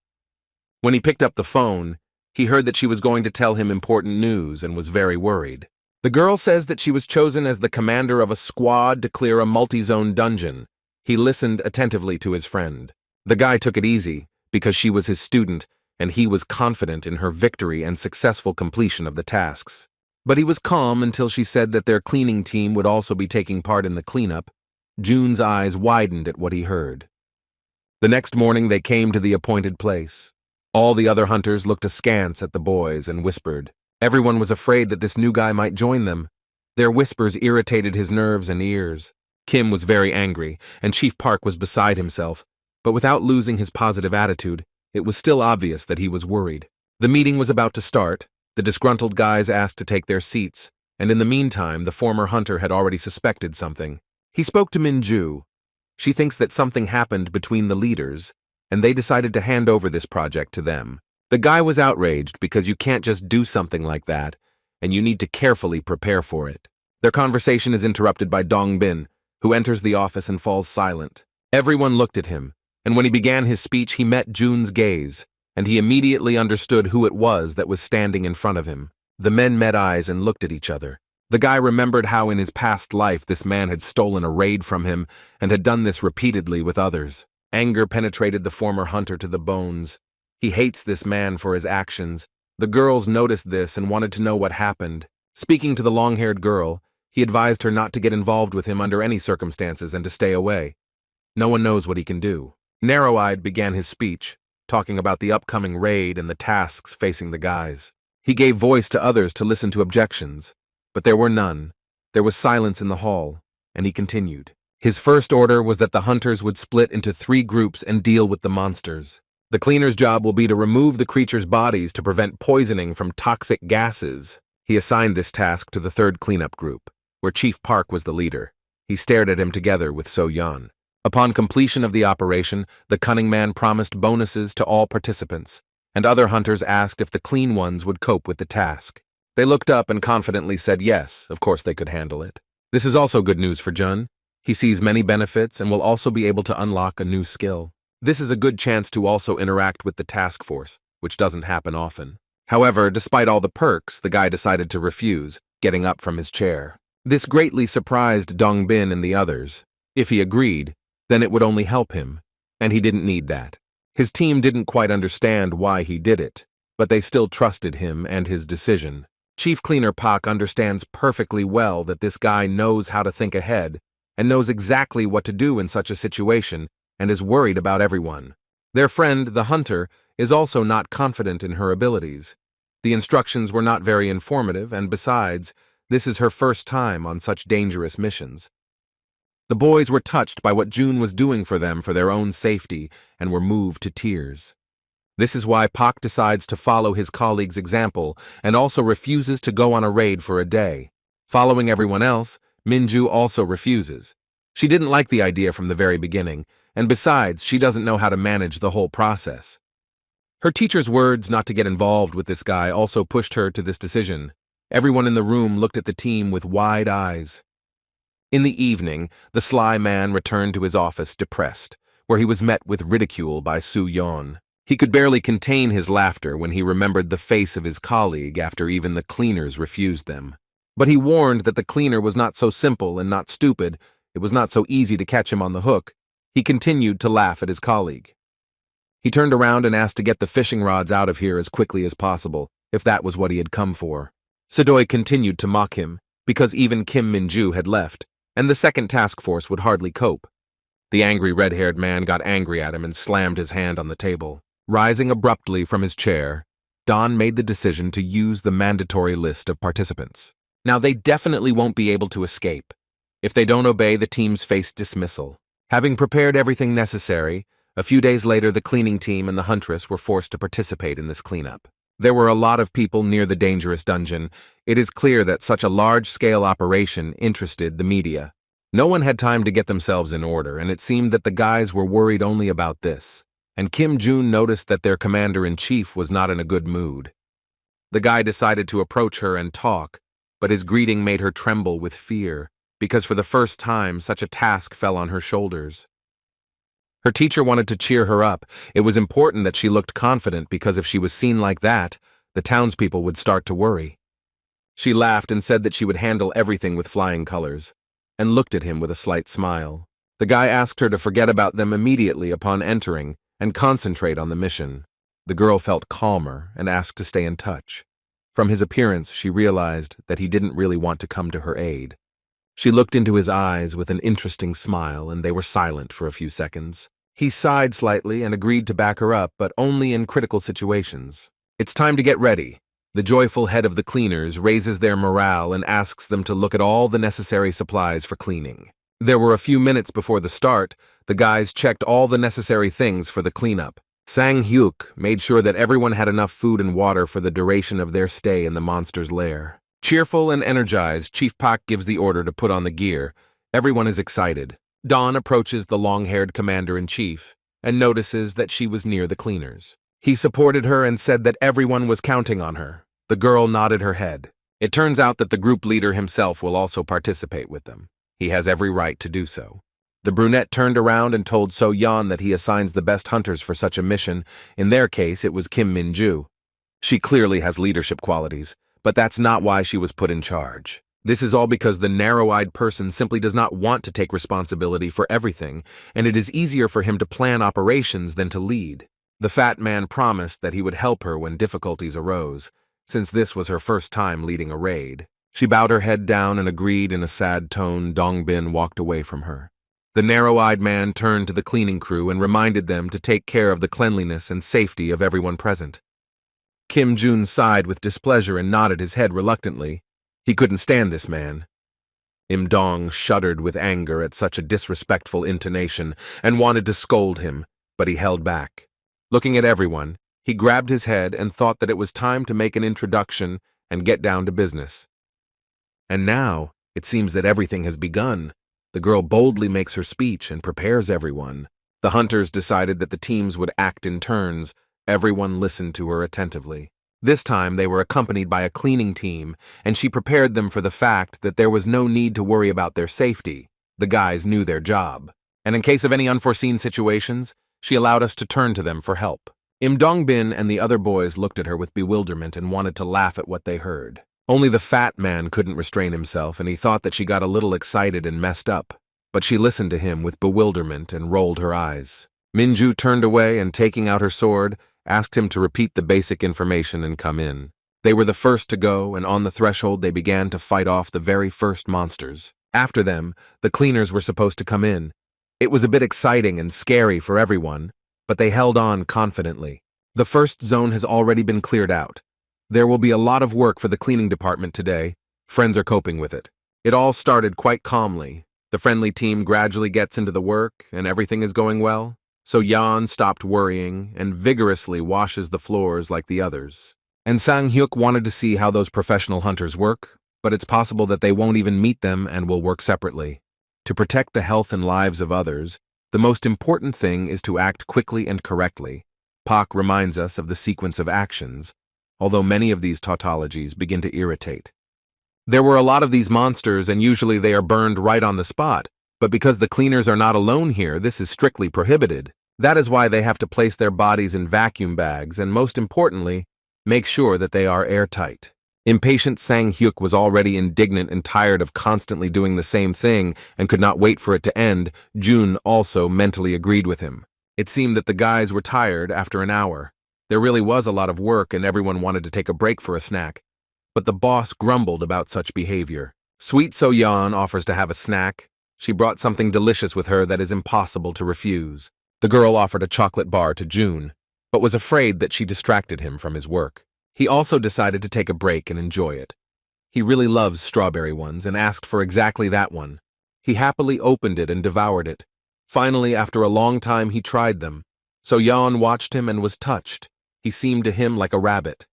When he picked up the phone, he heard that she was going to tell him important news and was very worried. The girl says that she was chosen as the commander of a squad to clear a multi-zone dungeon. He listened attentively to his friend. The guy took it easy, because she was his student, and he was confident in her victory and successful completion of the tasks. But he was calm until she said that their cleaning team would also be taking part in the cleanup. Jun's eyes widened at what he heard. The next morning they came to the appointed place. All the other hunters looked askance at the boys and whispered. Everyone was afraid that this new guy might join them. Their whispers irritated his nerves and ears. Kim was very angry, and Chief Park was beside himself, but without losing his positive attitude, it was still obvious that he was worried. The meeting was about to start. The disgruntled guys asked to take their seats, and in the meantime, the former hunter had already suspected something. He spoke to Min-ju. She thinks that something happened between the leaders, and they decided to hand over this project to them. The guy was outraged because you can't just do something like that, and you need to carefully prepare for it. Their conversation is interrupted by Dong-bin, who enters the office and falls silent. Everyone looked at him, and when he began his speech, he met Jun's gaze, and he immediately understood who it was that was standing in front of him. The men met eyes and looked at each other. The guy remembered how in his past life this man had stolen a raid from him and had done this repeatedly with others. Anger penetrated the former hunter to the bones. He hates this man for his actions. The girls noticed this and wanted to know what happened. Speaking to the long-haired girl, he advised her not to get involved with him under any circumstances and to stay away. No one knows what he can do. Narrow-eyed began his speech, talking about the upcoming raid and the tasks facing the guys. He gave voice to others to listen to objections, but there were none. There was silence in the hall, and he continued. His first order was that the hunters would split into 3 groups and deal with the monsters. The cleaner's job will be to remove the creatures' bodies to prevent poisoning from toxic gases. He assigned this task to the 3rd cleanup group, where Chief Park was the leader. He stared at him together with So-yeon. Upon completion of the operation, the cunning man promised bonuses to all participants, and other hunters asked if the clean ones would cope with the task. They looked up and confidently said yes, of course they could handle it. This is also good news for Jun. He sees many benefits and will also be able to unlock a new skill. This is a good chance to also interact with the task force, which doesn't happen often. However, despite all the perks, the guy decided to refuse, getting up from his chair. This greatly surprised Dongbin and the others. If he agreed, then it would only help him, and he didn't need that. His team didn't quite understand why he did it, but they still trusted him and his decision. Chief Cleaner Pak understands perfectly well that this guy knows how to think ahead and knows exactly what to do in such a situation and is worried about everyone. Their friend, the hunter, is also not confident in her abilities. The instructions were not very informative, and besides, this is her first time on such dangerous missions. The boys were touched by what June was doing for them for their own safety and were moved to tears. This is why Pak decides to follow his colleague's example and also refuses to go on a raid for a day. Following everyone else, Minju also refuses. She didn't like the idea from the very beginning, and besides, she doesn't know how to manage the whole process. Her teacher's words not to get involved with this guy also pushed her to this decision. Everyone in the room looked at the team with wide eyes. In the evening, the sly man returned to his office depressed, where he was met with ridicule by Su Yon. He could barely contain his laughter when he remembered the face of his colleague after even the cleaners refused them. But he warned that the cleaner was not so simple and not stupid, it was not so easy to catch him on the hook. He continued to laugh at his colleague. He turned around and asked to get the fishing rods out of here as quickly as possible, if that was what he had come for. Sadoy continued to mock him, because even Kim Minju had left, and the second task force would hardly cope. The angry red-haired man got angry at him and slammed his hand on the table. Rising abruptly from his chair, Don made the decision to use the mandatory list of participants. Now they definitely won't be able to escape. If they don't obey, the teams face dismissal. Having prepared everything necessary, a few days later the cleaning team and the huntress were forced to participate in this cleanup. There were a lot of people near the dangerous dungeon. It is clear that such a large-scale operation interested the media. No one had time to get themselves in order, and it seemed that the guys were worried only about this. And Kim Jun noticed that their commander-in-chief was not in a good mood. The guy decided to approach her and talk, but his greeting made her tremble with fear, because for the first time such a task fell on her shoulders. Her teacher wanted to cheer her up. It was important that she looked confident because if she was seen like that, the townspeople would start to worry. She laughed and said that she would handle everything with flying colors, and looked at him with a slight smile. The guy asked her to forget about them immediately upon entering and concentrate on the mission. The girl felt calmer and asked to stay in touch. From his appearance, she realized that he didn't really want to come to her aid. She looked into his eyes with an interesting smile, and they were silent for a few seconds. He sighed slightly and agreed to back her up, but only in critical situations. It's time to get ready. The joyful head of the cleaners raises their morale and asks them to look at all the necessary supplies for cleaning. There were a few minutes before the start. The guys checked all the necessary things for the cleanup. Sang Hyuk made sure that everyone had enough food and water for the duration of their stay in the monster's lair. Cheerful and energized, Chief Pak gives the order to put on the gear. Everyone is excited. Dawn approaches the long-haired commander-in-chief and notices that she was near the cleaners. He supported her and said that everyone was counting on her. The girl nodded her head. It turns out that the group leader himself will also participate with them. He has every right to do so. The brunette turned around and told So Yan that he assigns the best hunters for such a mission. In their case, it was Kim Minju. She clearly has leadership qualities, but that's not why she was put in charge. This is all because the narrow-eyed person simply does not want to take responsibility for everything, and it is easier for him to plan operations than to lead. The fat man promised that he would help her when difficulties arose, since this was her first time leading a raid. She bowed her head down and agreed in a sad tone. Dongbin walked away from her. The narrow-eyed man turned to the cleaning crew and reminded them to take care of the cleanliness and safety of everyone present. Kim Jun sighed with displeasure and nodded his head reluctantly. He couldn't stand this man. Im Dong shuddered with anger at such a disrespectful intonation and wanted to scold him, but he held back. Looking at everyone, he grabbed his head and thought that it was time to make an introduction and get down to business. And now, it seems that everything has begun. The girl boldly makes her speech and prepares everyone. The hunters decided that the teams would act in turns. Everyone listened to her attentively. This time they were accompanied by a cleaning team, and she prepared them for the fact that there was no need to worry about their safety. The guys knew their job. And in case of any unforeseen situations, she allowed us to turn to them for help. Im Dongbin and the other boys looked at her with bewilderment and wanted to laugh at what they heard. Only the fat man couldn't restrain himself, and he thought that she got a little excited and messed up. But she listened to him with bewilderment and rolled her eyes. Minju turned away and, taking out her sword, asked him to repeat the basic information and come in. They were the first to go, and on the threshold they began to fight off the very first monsters. After them, the cleaners were supposed to come in. It was a bit exciting and scary for everyone, but they held on confidently. The first zone has already been cleared out. There will be a lot of work for the cleaning department today. Friends are coping with it. It all started quite calmly. The friendly team gradually gets into the work, and everything is going well. So Yan stopped worrying and vigorously washes the floors like the others. And Sang-hyuk wanted to see how those professional hunters work, but it's possible that they won't even meet them and will work separately. To protect the health and lives of others, the most important thing is to act quickly and correctly. Pak reminds us of the sequence of actions, although many of these tautologies begin to irritate. There were a lot of these monsters, and usually they are burned right on the spot, but because the cleaners are not alone here, this is strictly prohibited. That is why they have to place their bodies in vacuum bags and, most importantly, make sure that they are airtight. Impatient Sang-hyuk was already indignant and tired of constantly doing the same thing and could not wait for it to end. Jun also mentally agreed with him. It seemed that the guys were tired after an hour. There really was a lot of work and everyone wanted to take a break for a snack. But the boss grumbled about such behavior. Sweet So-yeon offers to have a snack. She brought something delicious with her that is impossible to refuse. The girl offered a chocolate bar to Jun, but was afraid that she distracted him from his work. He also decided to take a break and enjoy it. He really loves strawberry ones and asked for exactly that one. He happily opened it and devoured it. Finally, after a long time, he tried them. So-yeon watched him and was touched. He seemed to him like a rabbit.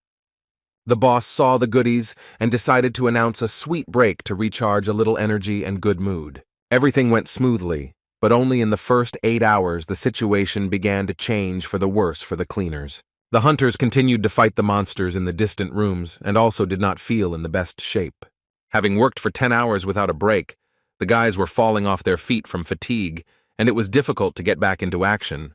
The boss saw the goodies and decided to announce a sweet break to recharge a little energy and good mood. Everything went smoothly, but only in the first 8 hours the situation began to change for the worse for the cleaners. The hunters continued to fight the monsters in the distant rooms and also did not feel in the best shape. Having worked for 10 hours without a break, the guys were falling off their feet from fatigue, and it was difficult to get back into action.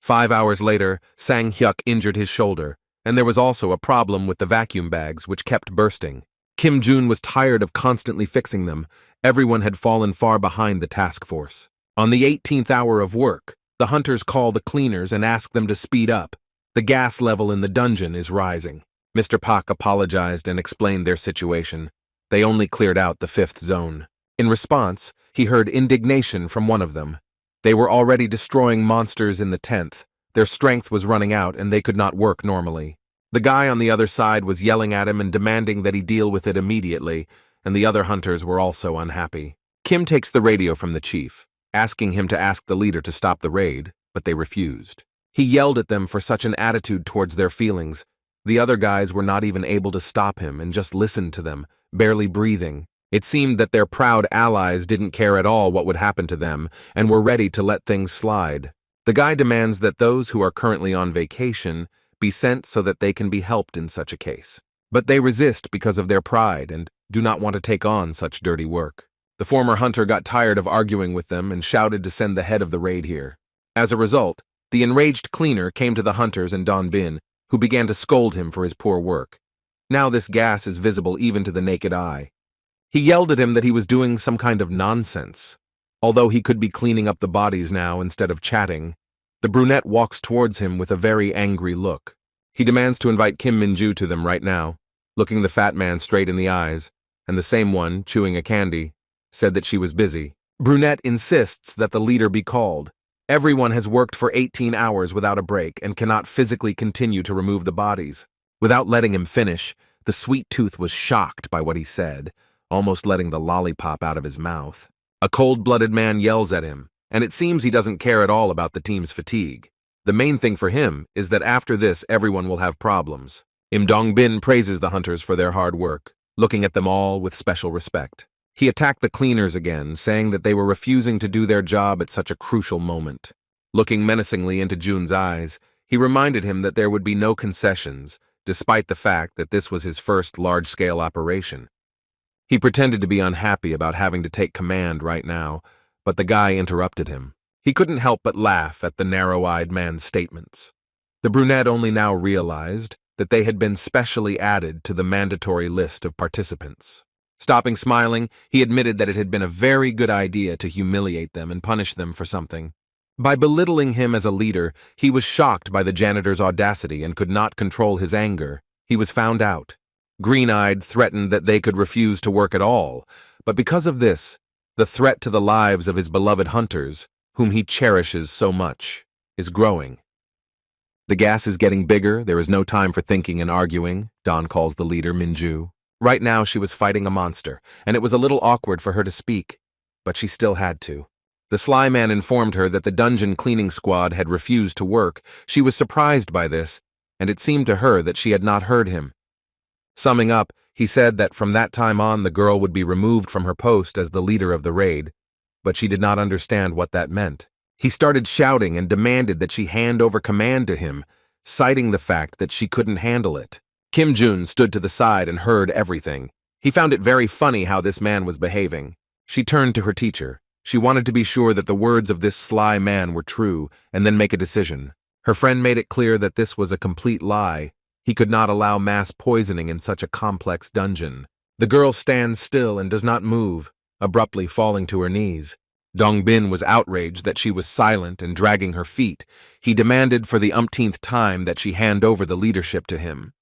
5 hours later, Sang-hyuk injured his shoulder, and there was also a problem with the vacuum bags, which kept bursting. Kim Jun was tired of constantly fixing them. Everyone had fallen far behind the task force. On the 18th hour of work, the hunters call the cleaners and ask them to speed up. The gas level in the dungeon is rising. Mr. Pak apologized and explained their situation. They only cleared out the 5th zone. In response, he heard indignation from one of them. They were already destroying monsters in the 10th. Their strength was running out and they could not work normally. The guy on the other side was yelling at him and demanding that he deal with it immediately, and the other hunters were also unhappy. Kim takes the radio from the chief, asking him to ask the leader to stop the raid, but they refused. He yelled at them for such an attitude towards their feelings. The other guys were not even able to stop him and just listened to them, barely breathing. It seemed that their proud allies didn't care at all what would happen to them and were ready to let things slide. The guy demands that those who are currently on vacation be sent so that they can be helped in such a case. But they resist because of their pride and do not want to take on such dirty work. The former hunter got tired of arguing with them and shouted to send the head of the raid here. As a result, the enraged cleaner came to the hunters and Don Bin, who began to scold him for his poor work. Now this gas is visible even to the naked eye. He yelled at him that he was doing some kind of nonsense. Although he could be cleaning up the bodies now instead of chatting, the brunette walks towards him with a very angry look. He demands to invite Kim Minju to them right now, looking the fat man straight in the eyes, and the same one, chewing a candy, said that she was busy. Brunette insists that the leader be called. Everyone has worked for 18 hours without a break and cannot physically continue to remove the bodies. Without letting him finish, the sweet tooth was shocked by what he said, almost letting the lollipop out of his mouth. A cold-blooded man yells at him, and it seems he doesn't care at all about the team's fatigue. The main thing for him is that after this everyone will have problems. Im Dongbin praises the hunters for their hard work, looking at them all with special respect. He attacked the cleaners again, saying that they were refusing to do their job at such a crucial moment. Looking menacingly into Jun's eyes, he reminded him that there would be no concessions, despite the fact that this was his first large-scale operation. He pretended to be unhappy about having to take command right now, but the guy interrupted him. He couldn't help but laugh at the narrow-eyed man's statements. The brunette only now realized that they had been specially added to the mandatory list of participants. Stopping smiling, he admitted that it had been a very good idea to humiliate them and punish them for something. By belittling him as a leader, he was shocked by the janitor's audacity and could not control his anger. He was found out. Green-eyed threatened that they could refuse to work at all, but because of this, the threat to the lives of his beloved hunters, whom he cherishes so much, is growing. The gas is getting bigger, there is no time for thinking and arguing, Dawn calls the leader Minju. Right now she was fighting a monster, and it was a little awkward for her to speak, but she still had to. The sly man informed her that the dungeon cleaning squad had refused to work. She was surprised by this, and it seemed to her that she had not heard him. Summing up, he said that from that time on the girl would be removed from her post as the leader of the raid, but she did not understand what that meant. He started shouting and demanded that she hand over command to him, citing the fact that she couldn't handle it. Kim Jun stood to the side and heard everything. He found it very funny how this man was behaving. She turned to her teacher. She wanted to be sure that the words of this sly man were true and then make a decision. Her friend made it clear that this was a complete lie. He could not allow mass poisoning in such a complex dungeon. The girl stands still and does not move, abruptly falling to her knees. Dongbin was outraged that she was silent and dragging her feet. He demanded for the umpteenth time that she hand over the leadership to him.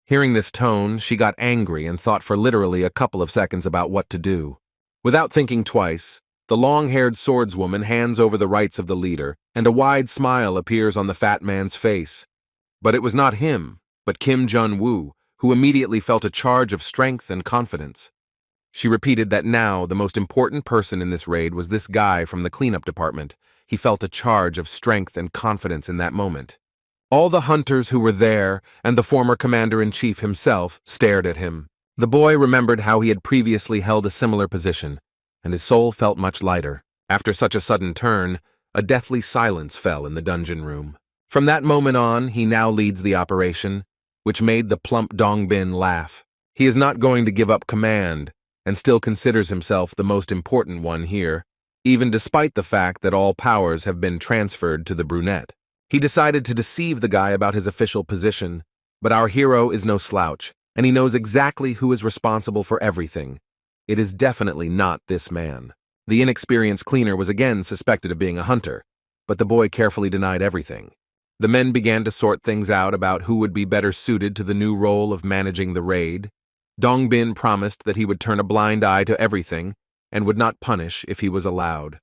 Hearing this tone, she got angry and thought for literally a couple of seconds about what to do. Without thinking twice, the long-haired swordswoman hands over the rights of the leader, and a wide smile appears on the fat man's face. But it was not him, but Kim Jun-woo, who immediately felt a charge of strength and confidence. She repeated that now the most important person in this raid was this guy from the cleanup department. He felt a charge of strength and confidence in that moment. All the hunters who were there, and the former commander-in-chief himself, stared at him. The boy remembered how he had previously held a similar position, and his soul felt much lighter. After such a sudden turn, a deathly silence fell in the dungeon room. From that moment on, he now leads the operation, which made the plump Dongbin laugh. He is not going to give up command, and still considers himself the most important one here, even despite the fact that all powers have been transferred to the brunette. He decided to deceive the guy about his official position, but our hero is no slouch, and he knows exactly who is responsible for everything. It is definitely not this man. The inexperienced cleaner was again suspected of being a hunter, but the boy carefully denied everything. The men began to sort things out about who would be better suited to the new role of managing the raid. Dongbin promised that he would turn a blind eye to everything and would not punish if he was allowed.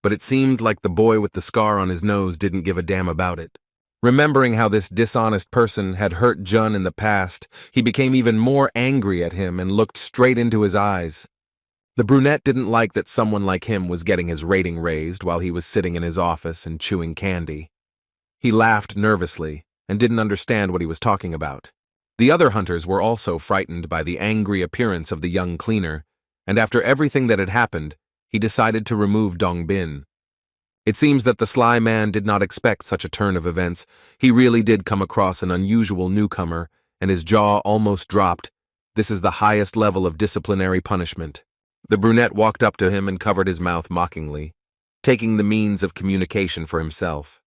But it seemed like the boy with the scar on his nose didn't give a damn about it. Remembering how this dishonest person had hurt Jun in the past, he became even more angry at him and looked straight into his eyes. The brunette didn't like that someone like him was getting his rating raised while he was sitting in his office and chewing candy. He laughed nervously and didn't understand what he was talking about. The other hunters were also frightened by the angry appearance of the young cleaner, and after everything that had happened, he decided to remove Dongbin. It seems that the sly man did not expect such a turn of events. He really did come across an unusual newcomer, and his jaw almost dropped. This is the highest level of disciplinary punishment. The brunette walked up to him and covered his mouth mockingly, taking the means of communication for himself.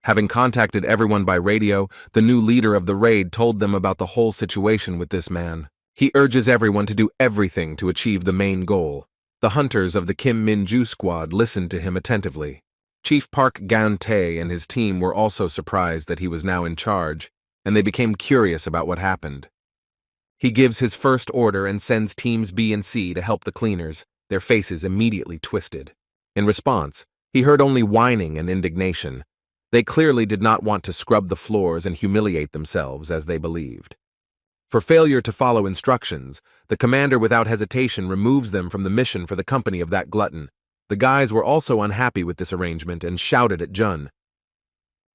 Having contacted everyone by radio, the new leader of the raid told them about the whole situation with this man. He urges everyone to do everything to achieve the main goal. The hunters of the Kim Min-ju squad listened to him attentively. Chief Park Gan-tae and his team were also surprised that he was now in charge, and they became curious about what happened. He gives his first order and sends teams B and C to help the cleaners, their faces immediately twisted. In response, he heard only whining and indignation. They clearly did not want to scrub the floors and humiliate themselves as they believed. For failure to follow instructions, the commander without hesitation removes them from the mission for the company of that glutton. The guys were also unhappy with this arrangement and shouted at Jun.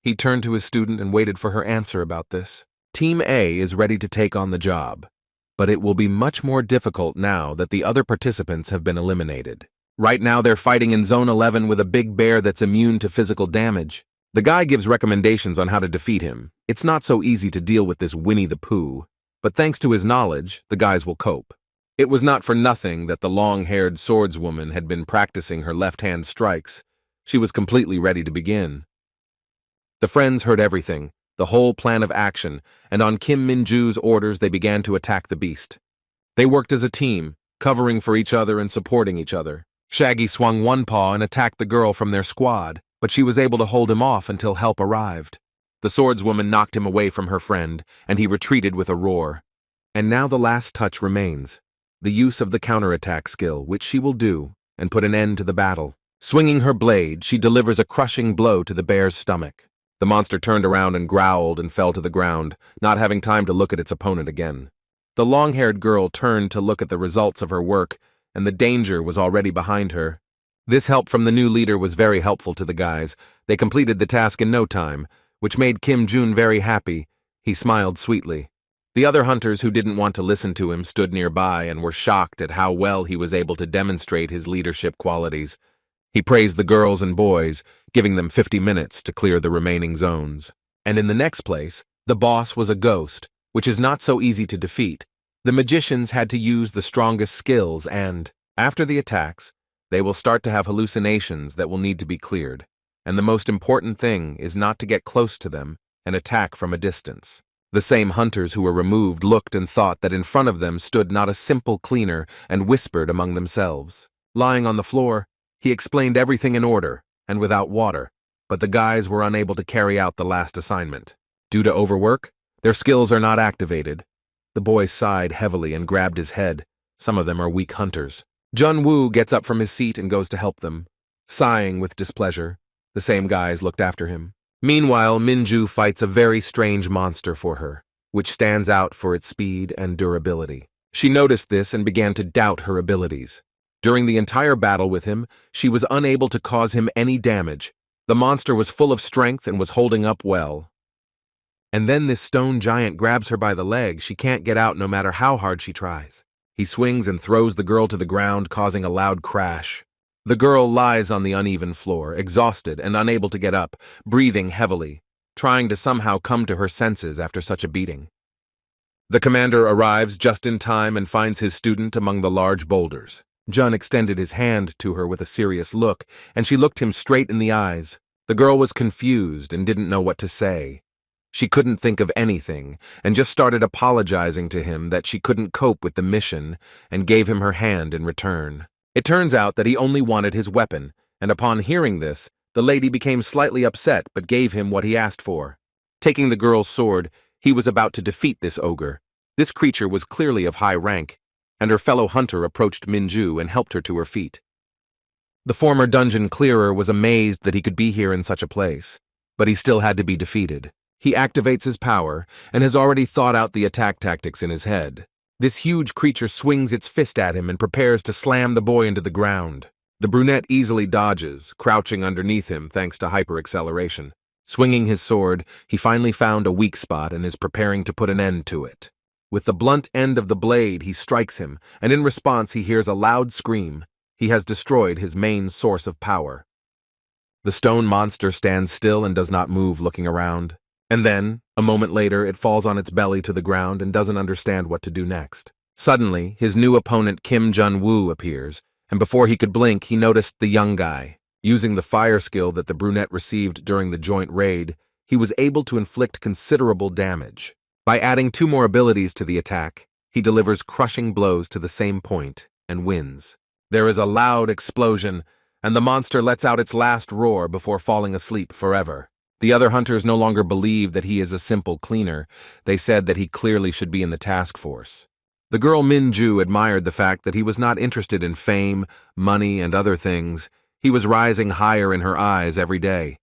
He turned to his student and waited for her answer about this. Team A is ready to take on the job, but it will be much more difficult now that the other participants have been eliminated. Right now they're fighting in Zone 11 with a big bear that's immune to physical damage. The guy gives recommendations on how to defeat him. It's not so easy to deal with this Winnie the Pooh, but thanks to his knowledge, the guys will cope. It was not for nothing that the long-haired swordswoman had been practicing her left-hand strikes. She was completely ready to begin. The friends heard everything, the whole plan of action, and on Kim Min-ju's orders they began to attack the beast. They worked as a team, covering for each other and supporting each other. Shaggy swung one paw and attacked the girl from their squad, but she was able to hold him off until help arrived. The swordswoman knocked him away from her friend, and he retreated with a roar. And now the last touch remains, the use of the counterattack skill, which she will do, and put an end to the battle. Swinging her blade, she delivers a crushing blow to the bear's stomach. The monster turned around and growled and fell to the ground, not having time to look at its opponent again. The long-haired girl turned to look at the results of her work, and the danger was already behind her. This help from the new leader was very helpful to the guys. They completed the task in no time, which made Kim Jun very happy. He smiled sweetly. The other hunters who didn't want to listen to him stood nearby and were shocked at how well he was able to demonstrate his leadership qualities. He praised the girls and boys, giving them 50 minutes to clear the remaining zones. And in the next place, the boss was a ghost, which is not so easy to defeat. The magicians had to use the strongest skills and, after the attacks, they will start to have hallucinations that will need to be cleared. And the most important thing is not to get close to them and attack from a distance. The same hunters who were removed looked and thought that in front of them stood not a simple cleaner and whispered among themselves. Lying on the floor, he explained everything in order and without water, but the guys were unable to carry out the last assignment. Due to overwork, their skills are not activated. The boy sighed heavily and grabbed his head. Some of them are weak hunters. Jun Woo gets up from his seat and goes to help them. Sighing with displeasure, the same guys looked after him. Meanwhile, Min-ju fights a very strange monster for her, which stands out for its speed and durability. She noticed this and began to doubt her abilities. During the entire battle with him, she was unable to cause him any damage. The monster was full of strength and was holding up well. And then this stone giant grabs her by the leg. She can't get out no matter how hard she tries. He swings and throws the girl to the ground, causing a loud crash. The girl lies on the uneven floor, exhausted and unable to get up, breathing heavily, trying to somehow come to her senses after such a beating. The commander arrives just in time and finds his student among the large boulders. Jun extended his hand to her with a serious look, and she looked him straight in the eyes. The girl was confused and didn't know what to say. She couldn't think of anything, and just started apologizing to him that she couldn't cope with the mission and gave him her hand in return. It turns out that he only wanted his weapon, and upon hearing this, the lady became slightly upset but gave him what he asked for. Taking the girl's sword, he was about to defeat this ogre. This creature was clearly of high rank, and her fellow hunter approached Min-ju and helped her to her feet. The former dungeon clearer was amazed that he could be here in such a place, but he still had to be defeated. He activates his power and has already thought out the attack tactics in his head. This huge creature swings its fist at him and prepares to slam the boy into the ground. The brunette easily dodges, crouching underneath him thanks to hyperacceleration. Swinging his sword, he finally found a weak spot and is preparing to put an end to it. With the blunt end of the blade, he strikes him, and in response he hears a loud scream. He has destroyed his main source of power. The stone monster stands still and does not move, looking around. And then, a moment later, it falls on its belly to the ground and doesn't understand what to do next. Suddenly, his new opponent Kim Jun-woo appears, and before he could blink, he noticed the young guy. Using the fire skill that the brunette received during the joint raid, he was able to inflict considerable damage. By adding 2 more abilities to the attack, he delivers crushing blows to the same point and wins. There is a loud explosion, and the monster lets out its last roar before falling asleep forever. The other hunters no longer believe that he is a simple cleaner. They said that he clearly should be in the task force. The girl Min-ju admired the fact that he was not interested in fame, money, and other things. He was rising higher in her eyes every day.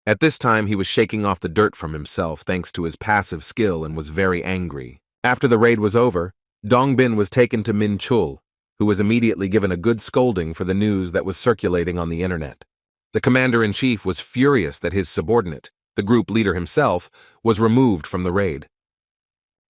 At this time, he was shaking off the dirt from himself thanks to his passive skill and was very angry. After the raid was over, Dongbin was taken to Min-chul, who was immediately given a good scolding for the news that was circulating on the internet. The commander-in-chief was furious that his subordinate, the group leader himself, was removed from the raid.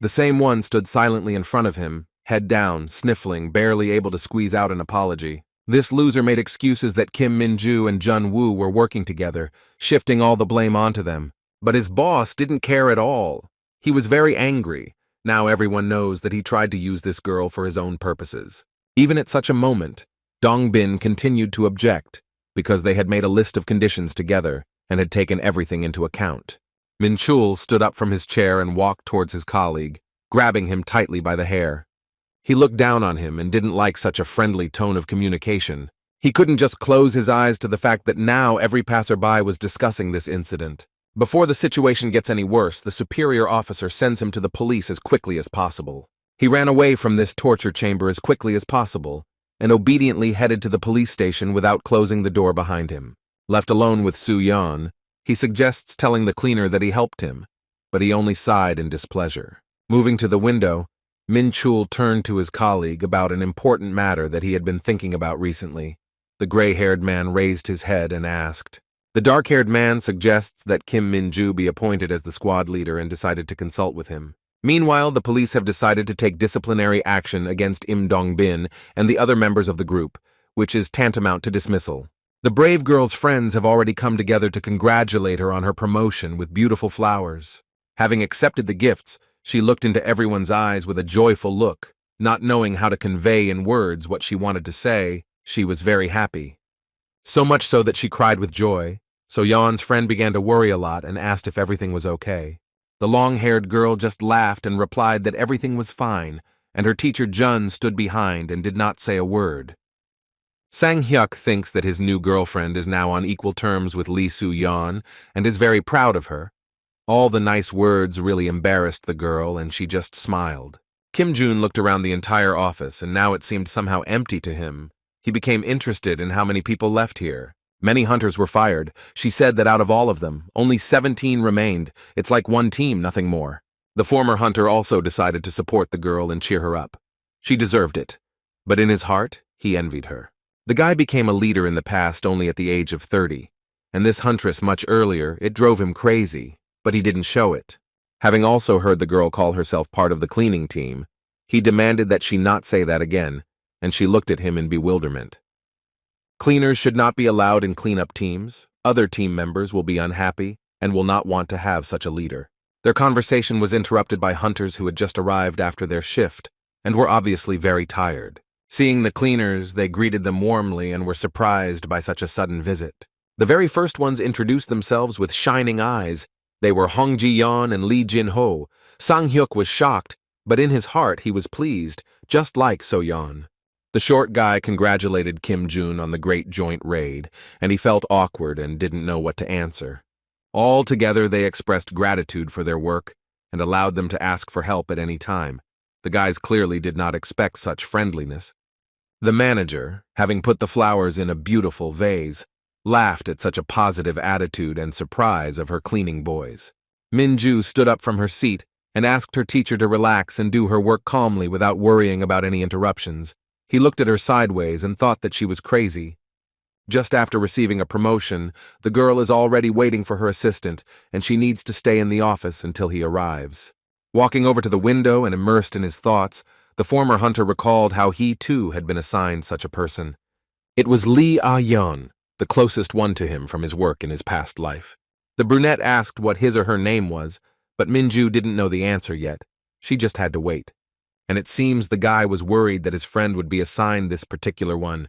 The same one stood silently in front of him, head down, sniffling, barely able to squeeze out an apology. This loser made excuses that Kim Min-ju and Jun Woo were working together, shifting all the blame onto them. But his boss didn't care at all. He was very angry. Now everyone knows that he tried to use this girl for his own purposes. Even at such a moment, Dong Bin continued to object, because they had made a list of conditions together and had taken everything into account. Min Chul stood up from his chair and walked towards his colleague, grabbing him tightly by the hair. He looked down on him and didn't like such a friendly tone of communication. He couldn't just close his eyes to the fact that now every passerby was discussing this incident. Before the situation gets any worse, the superior officer sends him to the police as quickly as possible. He ran away from this torture chamber as quickly as possible and obediently headed to the police station without closing the door behind him. Left alone with Su Yan, he suggests telling the cleaner that he helped him, but he only sighed in displeasure. Moving to the window, Min Chul turned to his colleague about an important matter that he had been thinking about recently. The gray-haired man raised his head and asked. The dark-haired man suggests that Kim Min-ju be appointed as the squad leader and decided to consult with him. Meanwhile, the police have decided to take disciplinary action against Im Dong-bin and the other members of the group, which is tantamount to dismissal. The brave girl's friends have already come together to congratulate her on her promotion with beautiful flowers. Having accepted the gifts, she looked into everyone's eyes with a joyful look. Not knowing how to convey in words what she wanted to say, she was very happy. So much so that she cried with joy. So Yeon's friend began to worry a lot and asked if everything was okay. The long-haired girl just laughed and replied that everything was fine, and her teacher Jun stood behind and did not say a word. Sang Hyuk thinks that his new girlfriend is now on equal terms with Lee Soo-yeon and is very proud of her. All the nice words really embarrassed the girl, and she just smiled. Kim Jun looked around the entire office, and now it seemed somehow empty to him. He became interested in how many people left here. Many hunters were fired. She said that out of all of them, only 17 remained. It's like one team, nothing more. The former hunter also decided to support the girl and cheer her up. She deserved it. But in his heart, he envied her. The guy became a leader in the past only at the age of 30. And this huntress much earlier, it drove him crazy. But he didn't show it. Having also heard the girl call herself part of the cleaning team, he demanded that she not say that again, and she looked at him in bewilderment. Cleaners should not be allowed in cleanup teams. Other team members will be unhappy and will not want to have such a leader. Their conversation was interrupted by hunters who had just arrived after their shift and were obviously very tired. Seeing the cleaners, they greeted them warmly and were surprised by such a sudden visit. The very first ones introduced themselves with shining eyes. They were Hong Ji-yeon and Lee Jin-ho. Sang Hyuk was shocked, but in his heart he was pleased, just like So-yeon. The short guy congratulated Kim Jun on the great joint raid, and he felt awkward and didn't know what to answer. All together they expressed gratitude for their work and allowed them to ask for help at any time. The guys clearly did not expect such friendliness. The manager, having put the flowers in a beautiful vase, laughed at such a positive attitude and surprise of her cleaning boys. Min-ju stood up from her seat and asked her teacher to relax and do her work calmly without worrying about any interruptions. He looked at her sideways and thought that she was crazy. Just after receiving a promotion, the girl is already waiting for her assistant, and she needs to stay in the office until he arrives. Walking over to the window and immersed in his thoughts, the former hunter recalled how he too had been assigned such a person. It was Lee Ah-yeon, the closest one to him from his work in his past life. The brunette asked what his or her name was, but Min-ju didn't know the answer yet. She just had to wait. And it seems the guy was worried that his friend would be assigned this particular one,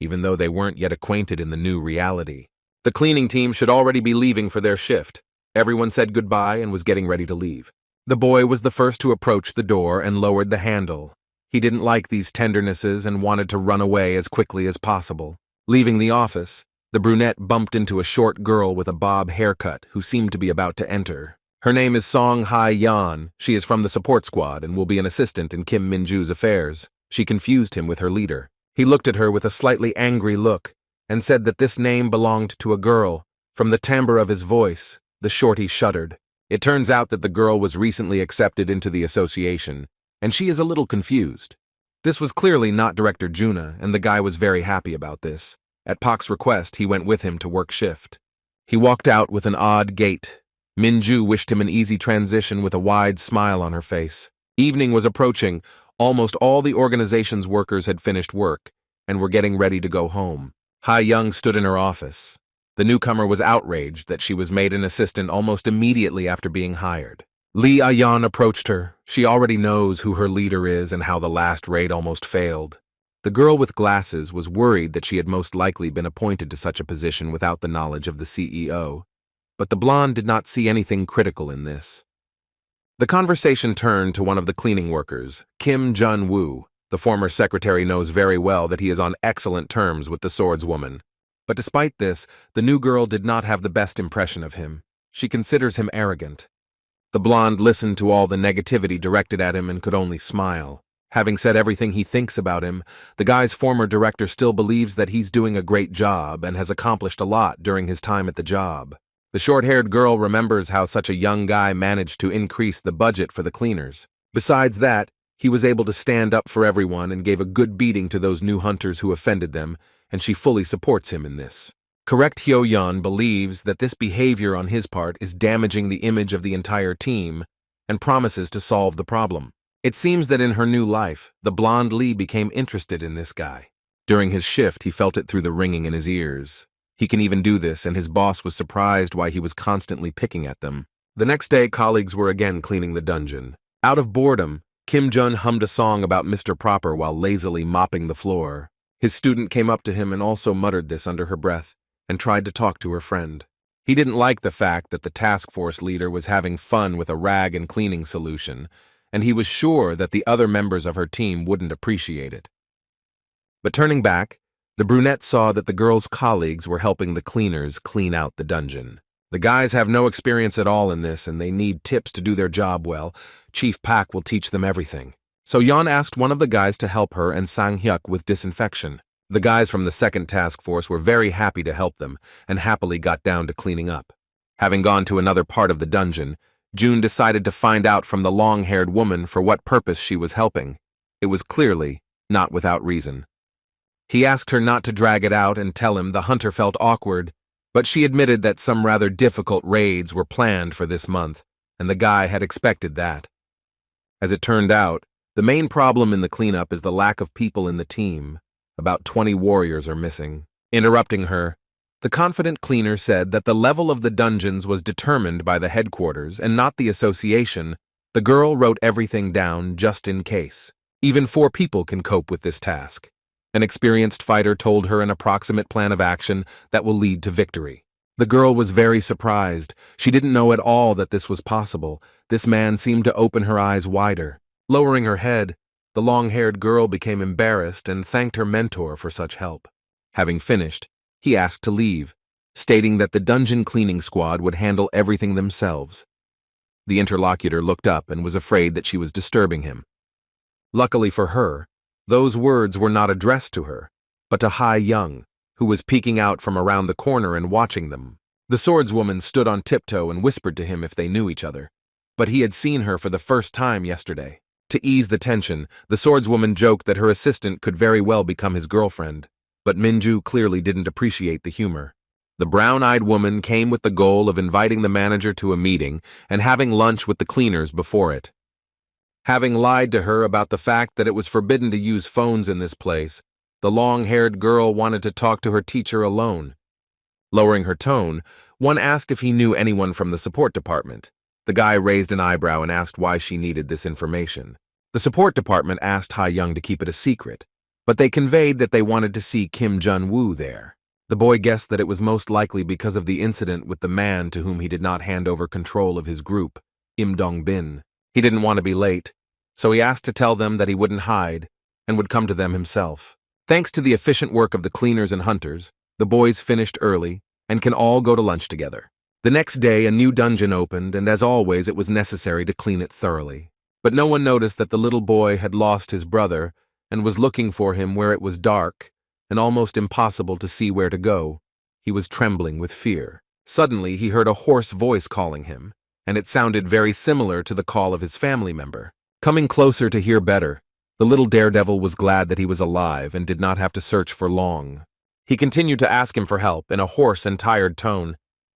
even though they weren't yet acquainted in the new reality. The cleaning team should already be leaving for their shift. Everyone said goodbye and was getting ready to leave. The boy was the first to approach the door and lowered the handle. He didn't like these tendernesses and wanted to run away as quickly as possible. Leaving the office, the brunette bumped into a short girl with a bob haircut who seemed to be about to enter. Her name is Song Hai-yeon. She is from the support squad and will be an assistant in Kim Min-ju's affairs. She confused him with her leader. He looked at her with a slightly angry look and said that this name belonged to a girl. From the timbre of his voice, the shorty shuddered. It turns out that the girl was recently accepted into the association, and she is a little confused. This was clearly not Director Juna, and the guy was very happy about this. At Pak's request, he went with him to work shift. He walked out with an odd gait. Min-ju wished him an easy transition with a wide smile on her face. Evening was approaching. Almost all the organization's workers had finished work, and were getting ready to go home. Ha Young stood in her office. The newcomer was outraged that she was made an assistant almost immediately after being hired. Lee Ayan approached her. She already knows who her leader is and how the last raid almost failed. The girl with glasses was worried that she had most likely been appointed to such a position without the knowledge of the CEO. But the blonde did not see anything critical in this. The conversation turned to one of the cleaning workers, Kim Jun-woo. The former secretary knows very well that he is on excellent terms with the swordswoman. But despite this, the new girl did not have the best impression of him. She considers him arrogant. The blonde listened to all the negativity directed at him and could only smile. Having said everything he thinks about him, the guy's former director still believes that he's doing a great job and has accomplished a lot during his time at the job. The short-haired girl remembers how such a young guy managed to increase the budget for the cleaners. Besides that, he was able to stand up for everyone and gave a good beating to those new hunters who offended them, and she fully supports him in this. Correct Hyo-yeon believes that this behavior on his part is damaging the image of the entire team and promises to solve the problem. It seems that in her new life, the blonde Lee became interested in this guy. During his shift, he felt it through the ringing in his ears. He can even do this, and his boss was surprised why he was constantly picking at them. The next day, colleagues were again cleaning the dungeon. Out of boredom, Kim Jun hummed a song about Mr. Proper while lazily mopping the floor. His student came up to him and also muttered this under her breath and tried to talk to her friend. He didn't like the fact that the task force leader was having fun with a rag and cleaning solution, and he was sure that the other members of her team wouldn't appreciate it. But turning back, the brunette saw that the girl's colleagues were helping the cleaners clean out the dungeon. The guys have no experience at all in this, and they need tips to do their job well. Chief Pak will teach them everything. So Yeon asked one of the guys to help her and Sang-hyuk with disinfection. The guys from the second task force were very happy to help them and happily got down to cleaning up. Having gone to another part of the dungeon, June decided to find out from the long-haired woman for what purpose she was helping. It was clearly not without reason. He asked her not to drag it out and tell him the hunter felt awkward, but she admitted that some rather difficult raids were planned for this month, and the guy had expected that. As it turned out, the main problem in the cleanup is the lack of people in the team. About 20 warriors are missing. Interrupting her, the confident cleaner said that the level of the dungeons was determined by the headquarters and not the association. The girl wrote everything down just in case. Even 4 people can cope with this task. An experienced fighter told her an approximate plan of action that will lead to victory. The girl was very surprised. She didn't know at all that this was possible. This man seemed to open her eyes wider. Lowering her head, the long-haired girl became embarrassed and thanked her mentor for such help. Having finished, he asked to leave, stating that the dungeon cleaning squad would handle everything themselves. The interlocutor looked up and was afraid that she was disturbing him. Luckily for her, those words were not addressed to her, but to Ha Young, who was peeking out from around the corner and watching them. The swordswoman stood on tiptoe and whispered to him if they knew each other, but he had seen her for the first time yesterday. To ease the tension, the swordswoman joked that her assistant could very well become his girlfriend, but Minju clearly didn't appreciate the humor. The brown-eyed woman came with the goal of inviting the manager to a meeting and having lunch with the cleaners before it. Having lied to her about the fact that it was forbidden to use phones in this place, the long-haired girl wanted to talk to her teacher alone. Lowering her tone, one asked if he knew anyone from the support department. The guy raised an eyebrow and asked why she needed this information. The support department asked Ha Young to keep it a secret, but they conveyed that they wanted to see Kim Jun-woo there. The boy guessed that it was most likely because of the incident with the man to whom he did not hand over control of his group, Im Dong-bin. He didn't want to be late, so he asked to tell them that he wouldn't hide and would come to them himself. Thanks to the efficient work of the cleaners and hunters, the boys finished early and can all go to lunch together. The next day, a new dungeon opened, and as always, it was necessary to clean it thoroughly. But no one noticed that the little boy had lost his brother and was looking for him where it was dark and almost impossible to see where to go. He was trembling with fear. Suddenly, he heard a hoarse voice calling him, and it sounded very similar to the call of his family member. Coming closer to hear better, the little daredevil was glad that he was alive and did not have to search for long. He continued to ask him for help in a hoarse and tired tone.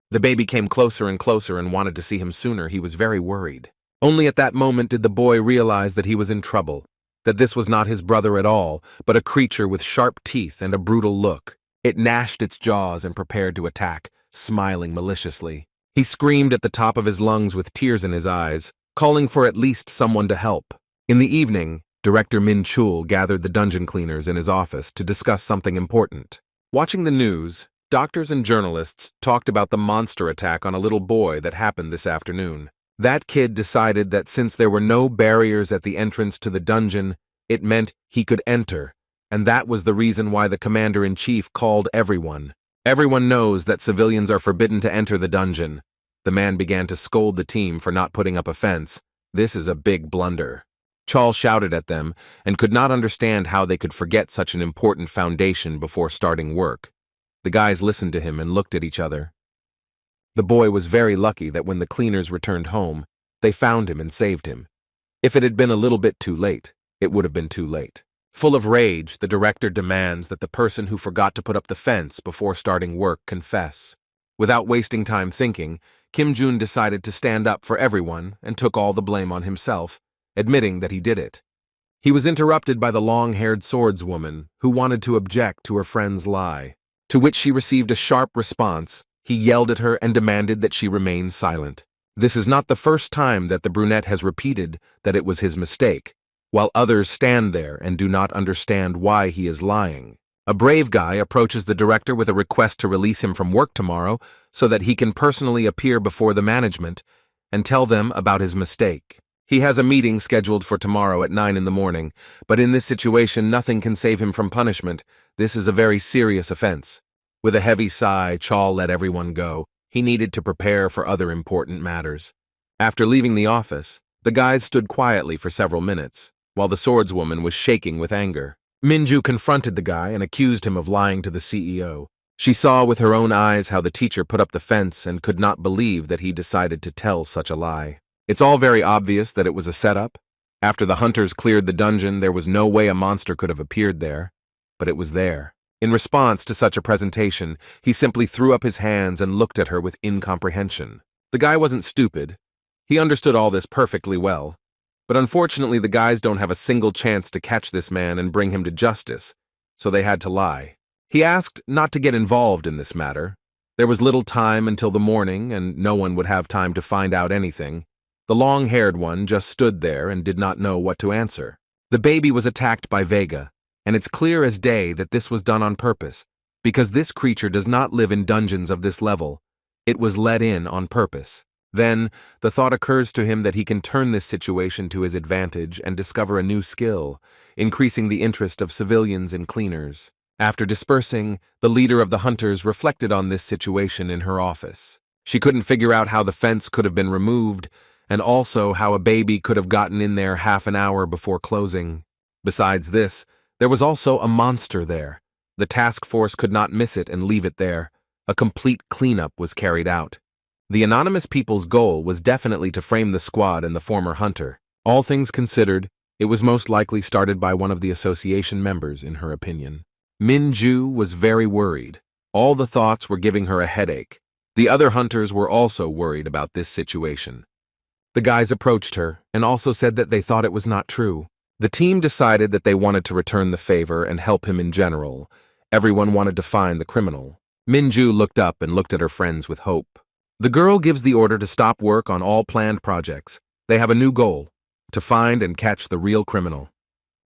The baby came closer and closer and wanted to see him sooner. He was very worried. Only at that moment did the boy realize that he was in trouble. that this was not his brother at all, but a creature with sharp teeth and a brutal look. It gnashed its jaws and prepared to attack, smiling maliciously. He screamed at the top of his lungs with tears in his eyes, calling for at least someone to help. In the evening, Director Min Chul gathered the dungeon cleaners in his office to discuss something important. Watching the news, doctors and journalists talked about the monster attack on a little boy that happened this afternoon. That kid decided that since there were no barriers at the entrance to the dungeon, it meant he could enter, and that was the reason why the commander-in-chief called everyone. Everyone knows that civilians are forbidden to enter the dungeon. The man began to scold the team for not putting up a fence. This is a big blunder. Chal shouted at them and could not understand how they could forget such an important foundation before starting work. The guys listened to him and looked at each other. The boy was very lucky that when the cleaners returned home, they found him and saved him. If it had been a little bit too late, it would have been too late. Full of rage, the director demands that the person who forgot to put up the fence before starting work confess. Without wasting time thinking, Kim Jun decided to stand up for everyone and took all the blame on himself, admitting that he did it. He was interrupted by the long-haired swordswoman who wanted to object to her friend's lie, to which she received a sharp response. He yelled at her and demanded that she remain silent. This is not the first time that the brunette has repeated that it was his mistake, while others stand there and do not understand why he is lying. A brave guy approaches the director with a request to release him from work tomorrow so that he can personally appear before the management and tell them about his mistake. He has a meeting scheduled for tomorrow at 9 in the morning, but in this situation nothing can save him from punishment. This is a very serious offense. With a heavy sigh, Chal let everyone go. He needed to prepare for other important matters. After leaving the office, the guys stood quietly for several minutes, while the swordswoman was shaking with anger. Minju confronted the guy and accused him of lying to the CEO. She saw with her own eyes how the teacher put up the fence and could not believe that he decided to tell such a lie. It's all very obvious that it was a setup. After the hunters cleared the dungeon, there was no way a monster could have appeared there, but it was there. In response to such a presentation, he simply threw up his hands and looked at her with incomprehension. The guy wasn't stupid. He understood all this perfectly well. But unfortunately, the guys don't have a single chance to catch this man and bring him to justice, so they had to lie. He asked not to get involved in this matter. There was little time until the morning, and no one would have time to find out anything. The long-haired one just stood there and did not know what to answer. The baby was attacked by Vega, and it's clear as day that this was done on purpose, because this creature does not live in dungeons of this level. It was let in on purpose. Then, the thought occurs to him that he can turn this situation to his advantage and discover a new skill, increasing the interest of civilians and cleaners. After dispersing, the leader of the hunters reflected on this situation in her office. She couldn't figure out how the fence could have been removed, and also how a baby could have gotten in there half an hour before closing. Besides this, there was also a monster there. The task force could not miss it and leave it there. A complete cleanup was carried out. The anonymous people's goal was definitely to frame the squad and the former hunter. All things considered, it was most likely started by one of the association members, in her opinion. Min Ju was very worried. All the thoughts were giving her a headache. The other hunters were also worried about this situation. The guys approached her and also said that they thought it was not true. The team decided that they wanted to return the favor and help him in general. Everyone wanted to find the criminal. Minju looked up and looked at her friends with hope. The girl gives the order to stop work on all planned projects. They have a new goal: to find and catch the real criminal.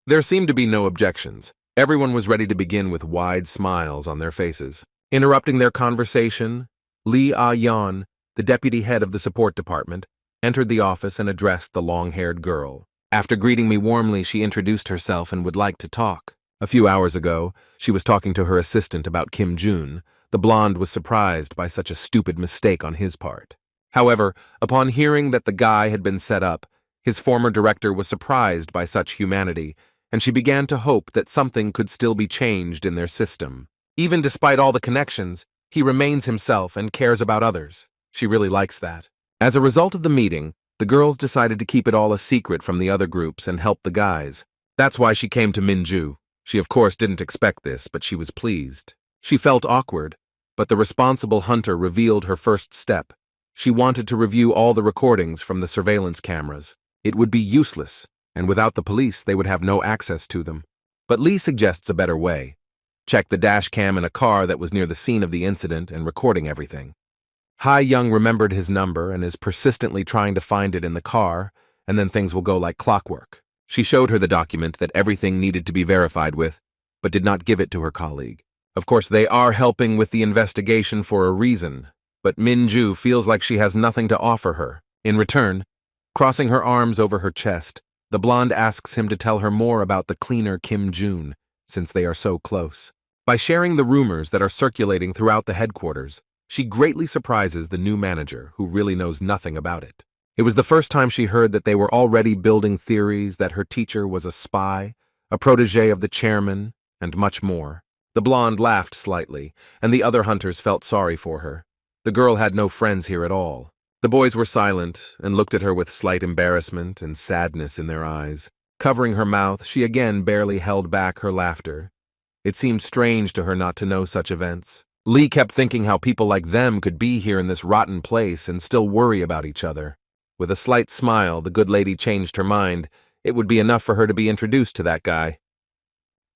There seemed to be no objections. Everyone was ready to begin with wide smiles on their faces. Interrupting their conversation, Lee Ah-yeon, the deputy head of the support department, entered the office and addressed the long-haired girl. After greeting me warmly, she introduced herself and would like to talk. A few hours ago, she was talking to her assistant about Kim Jun. The blonde was surprised by such a stupid mistake on his part. However, upon hearing that the guy had been set up, his former director was surprised by such humanity, and she began to hope that something could still be changed in their system. Even despite all the connections, he remains himself and cares about others. She really likes that. As a result of the meeting, the girls decided to keep it all a secret from the other groups and help the guys. That's why she came to Minju. She of course didn't expect this, but she was pleased. She felt awkward, but the responsible hunter revealed her first step. She wanted to review all the recordings from the surveillance cameras. It would be useless. and without the police they would have no access to them. But Lee suggests a better way. Check the dash cam in a car that was near the scene of the incident and recording everything. Hai Young remembered his number and is persistently trying to find it in the car, and then things will go like clockwork. She showed her the document that everything needed to be verified with, but did not give it to her colleague. Of course, they are helping with the investigation for a reason, but Min-ju feels like she has nothing to offer her. In return, crossing her arms over her chest, the blonde asks him to tell her more about the cleaner Kim Jun, since they are so close. By sharing the rumors that are circulating throughout the headquarters, she greatly surprises the new manager, who really knows nothing about it. It was the first time she heard that they were already building theories that her teacher was a spy, a protege of the chairman, and much more. The blonde laughed slightly, and the other hunters felt sorry for her. The girl had no friends here at all. The boys were silent and looked at her with slight embarrassment and sadness in their eyes. Covering her mouth, she again barely held back her laughter. It seemed strange to her not to know such events. Lee kept thinking how people like them could be here in this rotten place and still worry about each other. With a slight smile, the good lady changed her mind. It would be enough for her to be introduced to that guy.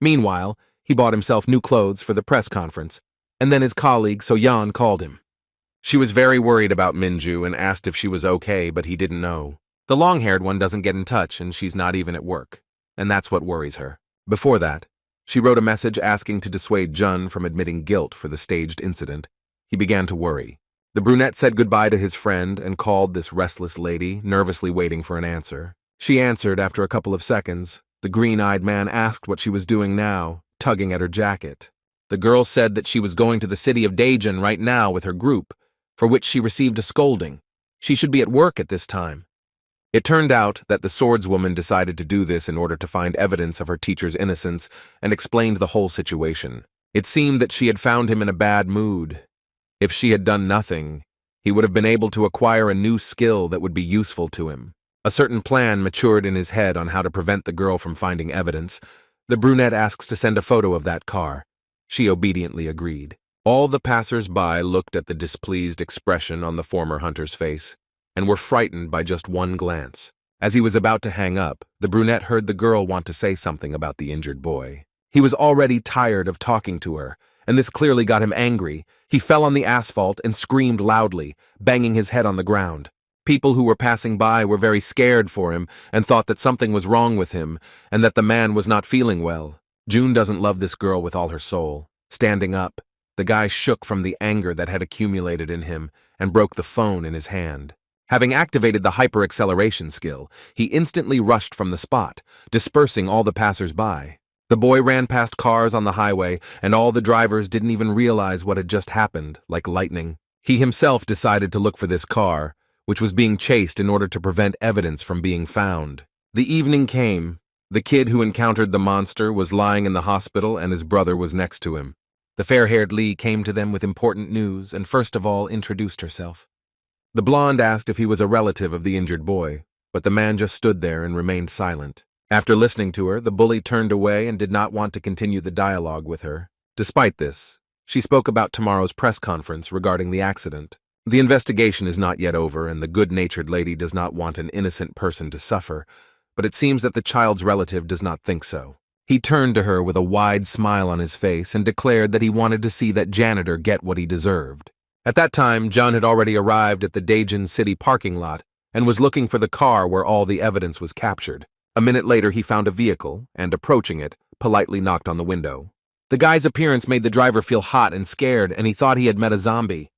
Meanwhile, he bought himself new clothes for the press conference, and then his colleague So-yeon called him. She was very worried about Min-ju and asked if she was okay, but he didn't know. The long-haired one doesn't get in touch, and she's not even at work, and that's what worries her. Before that, she wrote a message asking to dissuade Jun from admitting guilt for the staged incident. He began to worry. The brunette said goodbye to his friend and called this restless lady, nervously waiting for an answer. She answered after a couple of seconds. The green-eyed man asked what she was doing now, tugging at her jacket. The girl said that she was going to the city of Daejeon right now with her group, for which she received a scolding. She should be at work at this time. It turned out that the swordswoman decided to do this in order to find evidence of her teacher's innocence and explained the whole situation. It seemed that she had found him in a bad mood. If she had done nothing, he would have been able to acquire a new skill that would be useful to him. A certain plan matured in his head on how to prevent the girl from finding evidence. The brunette asks to send a photo of that car. She obediently agreed. All the passers-by looked at the displeased expression on the former hunter's face and were frightened by just one glance. As he was about to hang up, the brunette heard the girl want to say something about the injured boy. He was already tired of talking to her, and this clearly got him angry. He fell on the asphalt and screamed loudly, banging his head on the ground. People who were passing by were very scared for him and thought that something was wrong with him and that the man was not feeling well. June doesn't love this girl with all her soul. Standing up, the guy shook from the anger that had accumulated in him and broke the phone in his hand. Having activated the hyper-acceleration skill, he instantly rushed from the spot, dispersing all the passers-by. The boy ran past cars on the highway, and all the drivers didn't even realize what had just happened, like lightning. He himself decided to look for this car, which was being chased in order to prevent evidence from being found. The evening came. The kid who encountered the monster was lying in the hospital and his brother was next to him. The fair-haired Lee came to them with important news and first of all introduced herself. The blonde asked if he was a relative of the injured boy, but the man just stood there and remained silent. After listening to her, the bully turned away and did not want to continue the dialogue with her. Despite this, she spoke about tomorrow's press conference regarding the accident. The investigation is not yet over and the good-natured lady does not want an innocent person to suffer, but it seems that the child's relative does not think so. He turned to her with a wide smile on his face and declared that he wanted to see that janitor get what he deserved. At that time, John had already arrived at the Daejeon City parking lot and was looking for the car where all the evidence was captured. A minute later, he found a vehicle and, approaching it, politely knocked on the window. The guy's appearance made the driver feel hot and scared, and he thought he had met a zombie.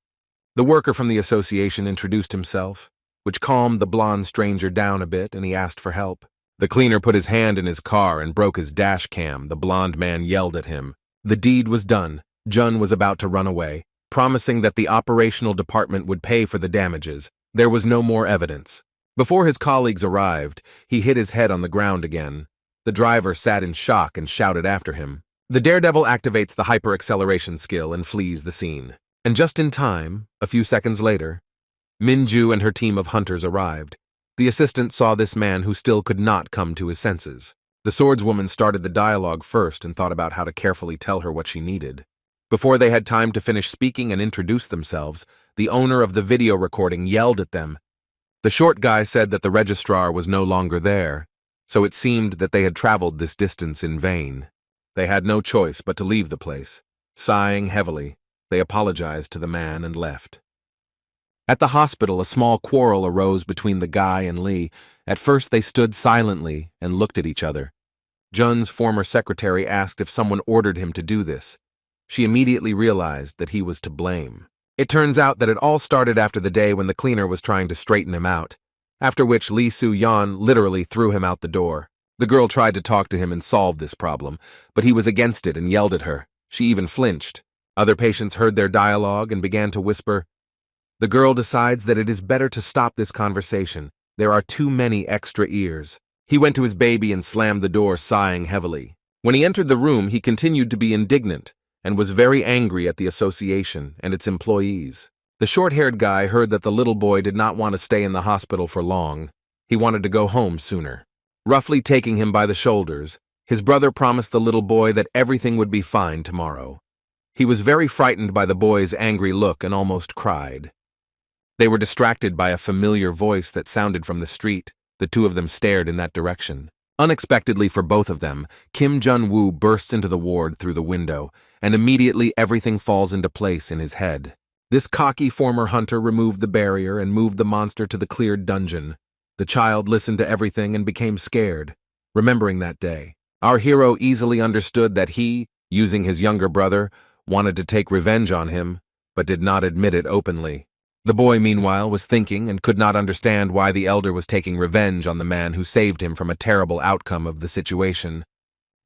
The worker from the association introduced himself, which calmed the blonde stranger down a bit, and he asked for help. The cleaner put his hand in his car and broke his dash cam. The blonde man yelled at him. The deed was done. Jun was about to run away, promising that the operational department would pay for the damages. There was no more evidence. Before his colleagues arrived, he hit his head on the ground again. The driver sat in shock and shouted after him. The daredevil activates the hyper-acceleration skill and flees the scene. And just in time, a few seconds later, Min-ju and her team of hunters arrived. The assistant saw this man who still could not come to his senses. The swordswoman started the dialogue first and thought about how to carefully tell her what she needed. Before they had time to finish speaking and introduce themselves, the owner of the video recording yelled at them. The short guy said that the registrar was no longer there, so it seemed that they had traveled this distance in vain. They had no choice but to leave the place. Sighing heavily, they apologized to the man and left. At the hospital, a small quarrel arose between the guy and Lee. At first they stood silently and looked at each other. Jun's former secretary asked if someone ordered him to do this. She immediately realized that he was to blame. It turns out that it all started after the day when the cleaner was trying to straighten him out, after which Lee Soo-yeon literally threw him out the door. The girl tried to talk to him and solve this problem, but he was against it and yelled at her. She even flinched. Other patients heard their dialogue and began to whisper. The girl decides that it is better to stop this conversation. There are too many extra ears. He went to his baby and slammed the door, sighing heavily. When he entered the room, he continued to be indignant and was very angry at the association and its employees. The short-haired guy heard that the little boy did not want to stay in the hospital for long. He wanted to go home sooner. Roughly taking him by the shoulders, his brother promised the little boy that everything would be fine tomorrow. He was very frightened by the boy's angry look and almost cried. They were distracted by a familiar voice that sounded from the street. The two of them stared in that direction. Unexpectedly for both of them, Kim Jun-woo bursts into the ward through the window, and immediately everything falls into place in his head. This cocky former hunter removed the barrier and moved the monster to the cleared dungeon. The child listened to everything and became scared. Remembering that day, our hero easily understood that he, using his younger brother, wanted to take revenge on him, but did not admit it openly. The boy, meanwhile, was thinking and could not understand why the elder was taking revenge on the man who saved him from a terrible outcome of the situation.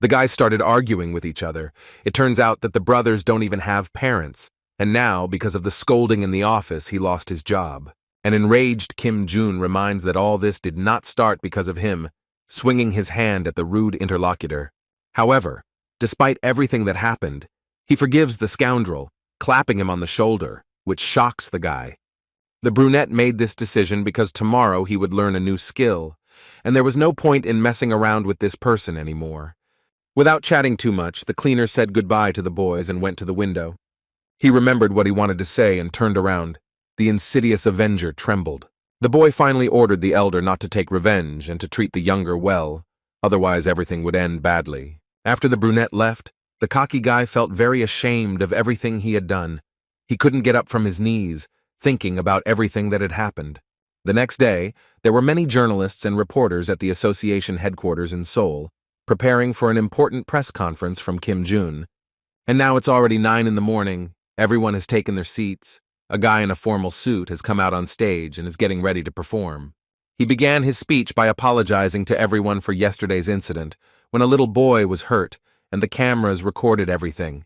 The guys started arguing with each other. It turns out that the brothers don't even have parents, and now, because of the scolding in the office, he lost his job. An enraged Kim Jun reminds that all this did not start because of him, swinging his hand at the rude interlocutor. However, despite everything that happened, he forgives the scoundrel, clapping him on the shoulder, which shocks the guy. The brunette made this decision because tomorrow he would learn a new skill, and there was no point in messing around with this person anymore. Without chatting too much, the cleaner said goodbye to the boys and went to the window. He remembered what he wanted to say and turned around. The insidious avenger trembled. The boy finally ordered the elder not to take revenge and to treat the younger well, otherwise everything would end badly. After the brunette left, the cocky guy felt very ashamed of everything he had done. He couldn't get up from his knees, thinking about everything that had happened. The next day, there were many journalists and reporters at the association headquarters in Seoul, preparing for an important press conference from Kim Jun. And now it's already 9 a.m, everyone has taken their seats. A guy in a formal suit has come out on stage and is getting ready to perform. He began his speech by apologizing to everyone for yesterday's incident, when a little boy was hurt, and the cameras recorded everything.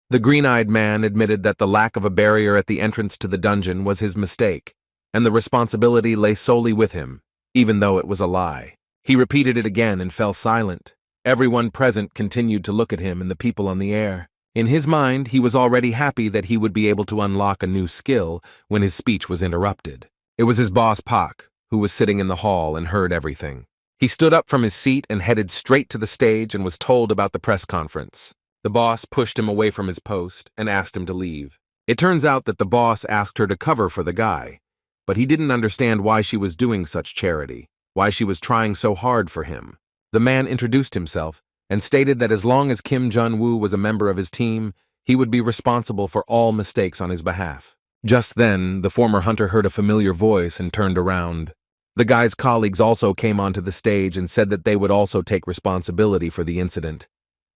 The green-eyed man admitted that the lack of a barrier at the entrance to the dungeon was his mistake, and the responsibility lay solely with him, even though it was a lie. He repeated it again and fell silent. Everyone present continued to look at him and the people on the air. In his mind, he was already happy that he would be able to unlock a new skill when his speech was interrupted. It was his boss, Pak, who was sitting in the hall and heard everything. He stood up from his seat and headed straight to the stage and was told about the press conference. The boss pushed him away from his post and asked him to leave. It turns out that the boss asked her to cover for the guy, but he didn't understand why she was doing such charity, why she was trying so hard for him. The man introduced himself and stated that as long as Kim Jun-woo was a member of his team, he would be responsible for all mistakes on his behalf. Just then, the former hunter heard a familiar voice and turned around. The guy's colleagues also came onto the stage and said that they would also take responsibility for the incident.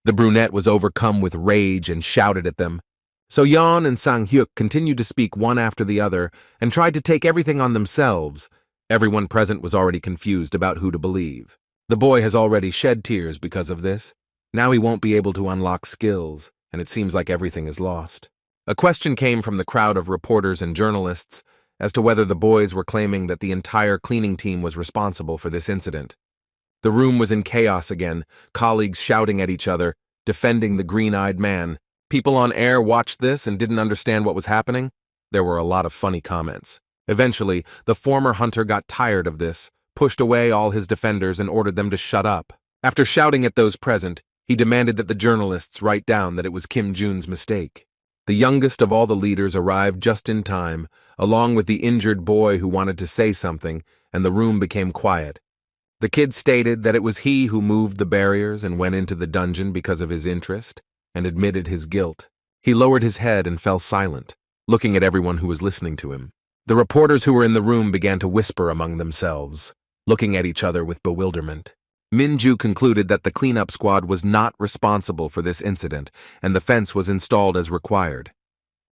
The brunette was overcome with rage and shouted at them. So Yeon and Sang-hyuk continued to speak one after the other and tried to take everything on themselves. Everyone present was already confused about who to believe. The boy has already shed tears because of this. Now he won't be able to unlock skills, and it seems like everything is lost. A question came from the crowd of reporters and journalists as to whether the boys were claiming that the entire cleaning team was responsible for this incident. The room was in chaos again, colleagues shouting at each other, defending the green-eyed man. People on air watched this and didn't understand what was happening. There were a lot of funny comments. Eventually, the former hunter got tired of this, pushed away all his defenders and ordered them to shut up. After shouting at those present, he demanded that the journalists write down that it was Kim Jun's mistake. The youngest of all the leaders arrived just in time, along with the injured boy who wanted to say something, and the room became quiet. The kid stated that it was he who moved the barriers and went into the dungeon because of his interest, and admitted his guilt. He lowered his head and fell silent, looking at everyone who was listening to him. The reporters who were in the room began to whisper among themselves, looking at each other with bewilderment. Minju concluded that the cleanup squad was not responsible for this incident, and the fence was installed as required.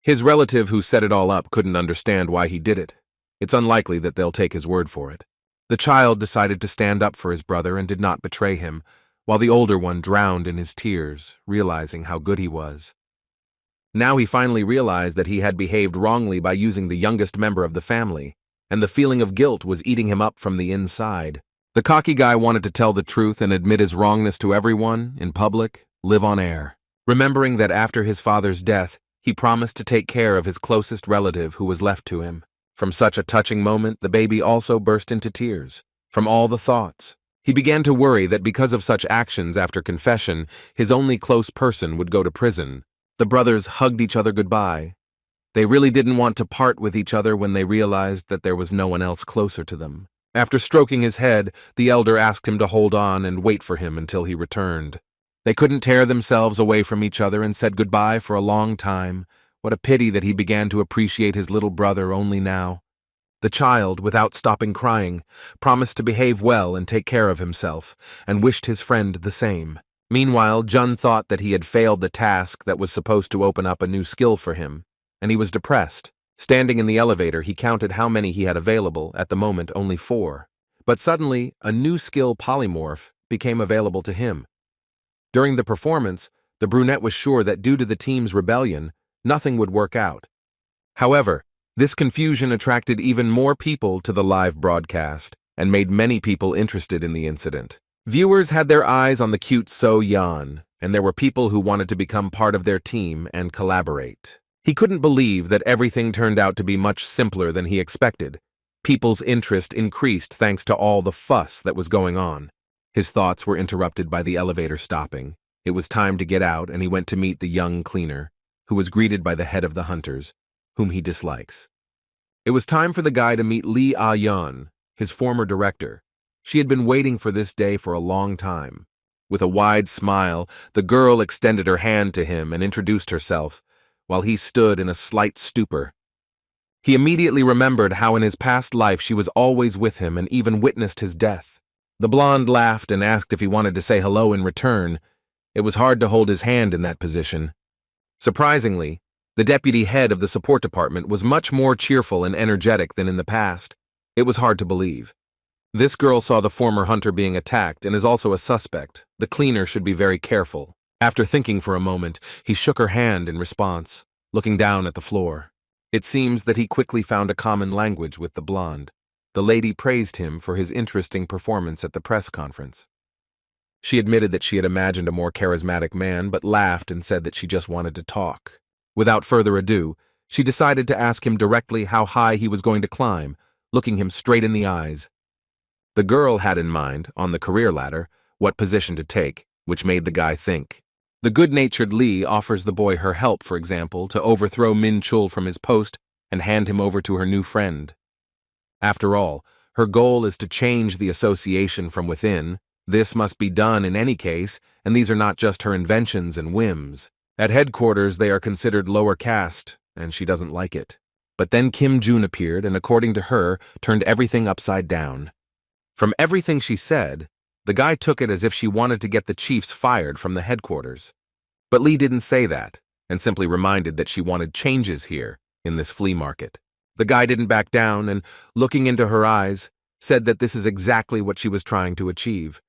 His relative who set it all up couldn't understand why he did it. It's unlikely that they'll take his word for it. The child decided to stand up for his brother and did not betray him, while the older one drowned in his tears, realizing how good he was. Now he finally realized that he had behaved wrongly by using the youngest member of the family, and the feeling of guilt was eating him up from the inside. The cocky guy wanted to tell the truth and admit his wrongness to everyone, in public, live on air. Remembering that after his father's death, he promised to take care of his closest relative who was left to him. From such a touching moment, the baby also burst into tears. From all the thoughts, he began to worry that because of such actions after confession, his only close person would go to prison. The brothers hugged each other goodbye. They really didn't want to part with each other when they realized that there was no one else closer to them. After stroking his head, the elder asked him to hold on and wait for him until he returned. They couldn't tear themselves away from each other and said goodbye for a long time. What a pity that he began to appreciate his little brother only now. The child, without stopping crying, promised to behave well and take care of himself, and wished his friend the same. Meanwhile, Jun thought that he had failed the task that was supposed to open up a new skill for him, and he was depressed. Standing in the elevator, he counted how many he had available, at the moment only 4. But suddenly, a new skill, polymorph, became available to him. During the performance, the brunette was sure that due to the team's rebellion, nothing would work out. However, this confusion attracted even more people to the live broadcast and made many people interested in the incident. Viewers had their eyes on the cute So Yan, and there were people who wanted to become part of their team and collaborate. He couldn't believe that everything turned out to be much simpler than he expected. People's interest increased thanks to all the fuss that was going on. His thoughts were interrupted by the elevator stopping. It was time to get out, and he went to meet the young cleaner, who was greeted by the head of the hunters, whom he dislikes. It was time for the guy to meet Lee Ah-yeon, his former director. She had been waiting for this day for a long time. With a wide smile, the girl extended her hand to him and introduced herself, while he stood in a slight stupor. He immediately remembered how in his past life she was always with him and even witnessed his death. The blonde laughed and asked if he wanted to say hello in return. It was hard to hold his hand in that position. Surprisingly, the deputy head of the support department was much more cheerful and energetic than in the past. It was hard to believe. This girl saw the former hunter being attacked and is also a suspect. The cleaner should be very careful. After thinking for a moment, he shook her hand in response, looking down at the floor. It seems that he quickly found a common language with the blonde. The lady praised him for his interesting performance at the press conference. She admitted that she had imagined a more charismatic man, but laughed and said that she just wanted to talk. Without further ado, she decided to ask him directly how high he was going to climb, looking him straight in the eyes. The girl had in mind, on the career ladder, what position to take, which made the guy think. The good-natured Lee offers the boy her help, for example, to overthrow Min Chul from his post and hand him over to her new friend. After all, her goal is to change the association from within. This must be done in any case, and these are not just her inventions and whims. At headquarters, they are considered lower caste, and she doesn't like it. But then Kim Jun appeared and, according to her, turned everything upside down. From everything she said, the guy took it as if she wanted to get the chiefs fired from the headquarters. But Lee didn't say that, and simply reminded that she wanted changes here, in this flea market. The guy didn't back down and, looking into her eyes, said that this is exactly what she was trying to achieve.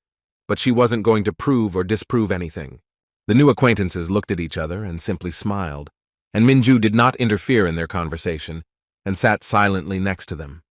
But she wasn't going to prove or disprove anything. The new acquaintances looked at each other and simply smiled, and Minju did not interfere in their conversation, and sat silently next to them.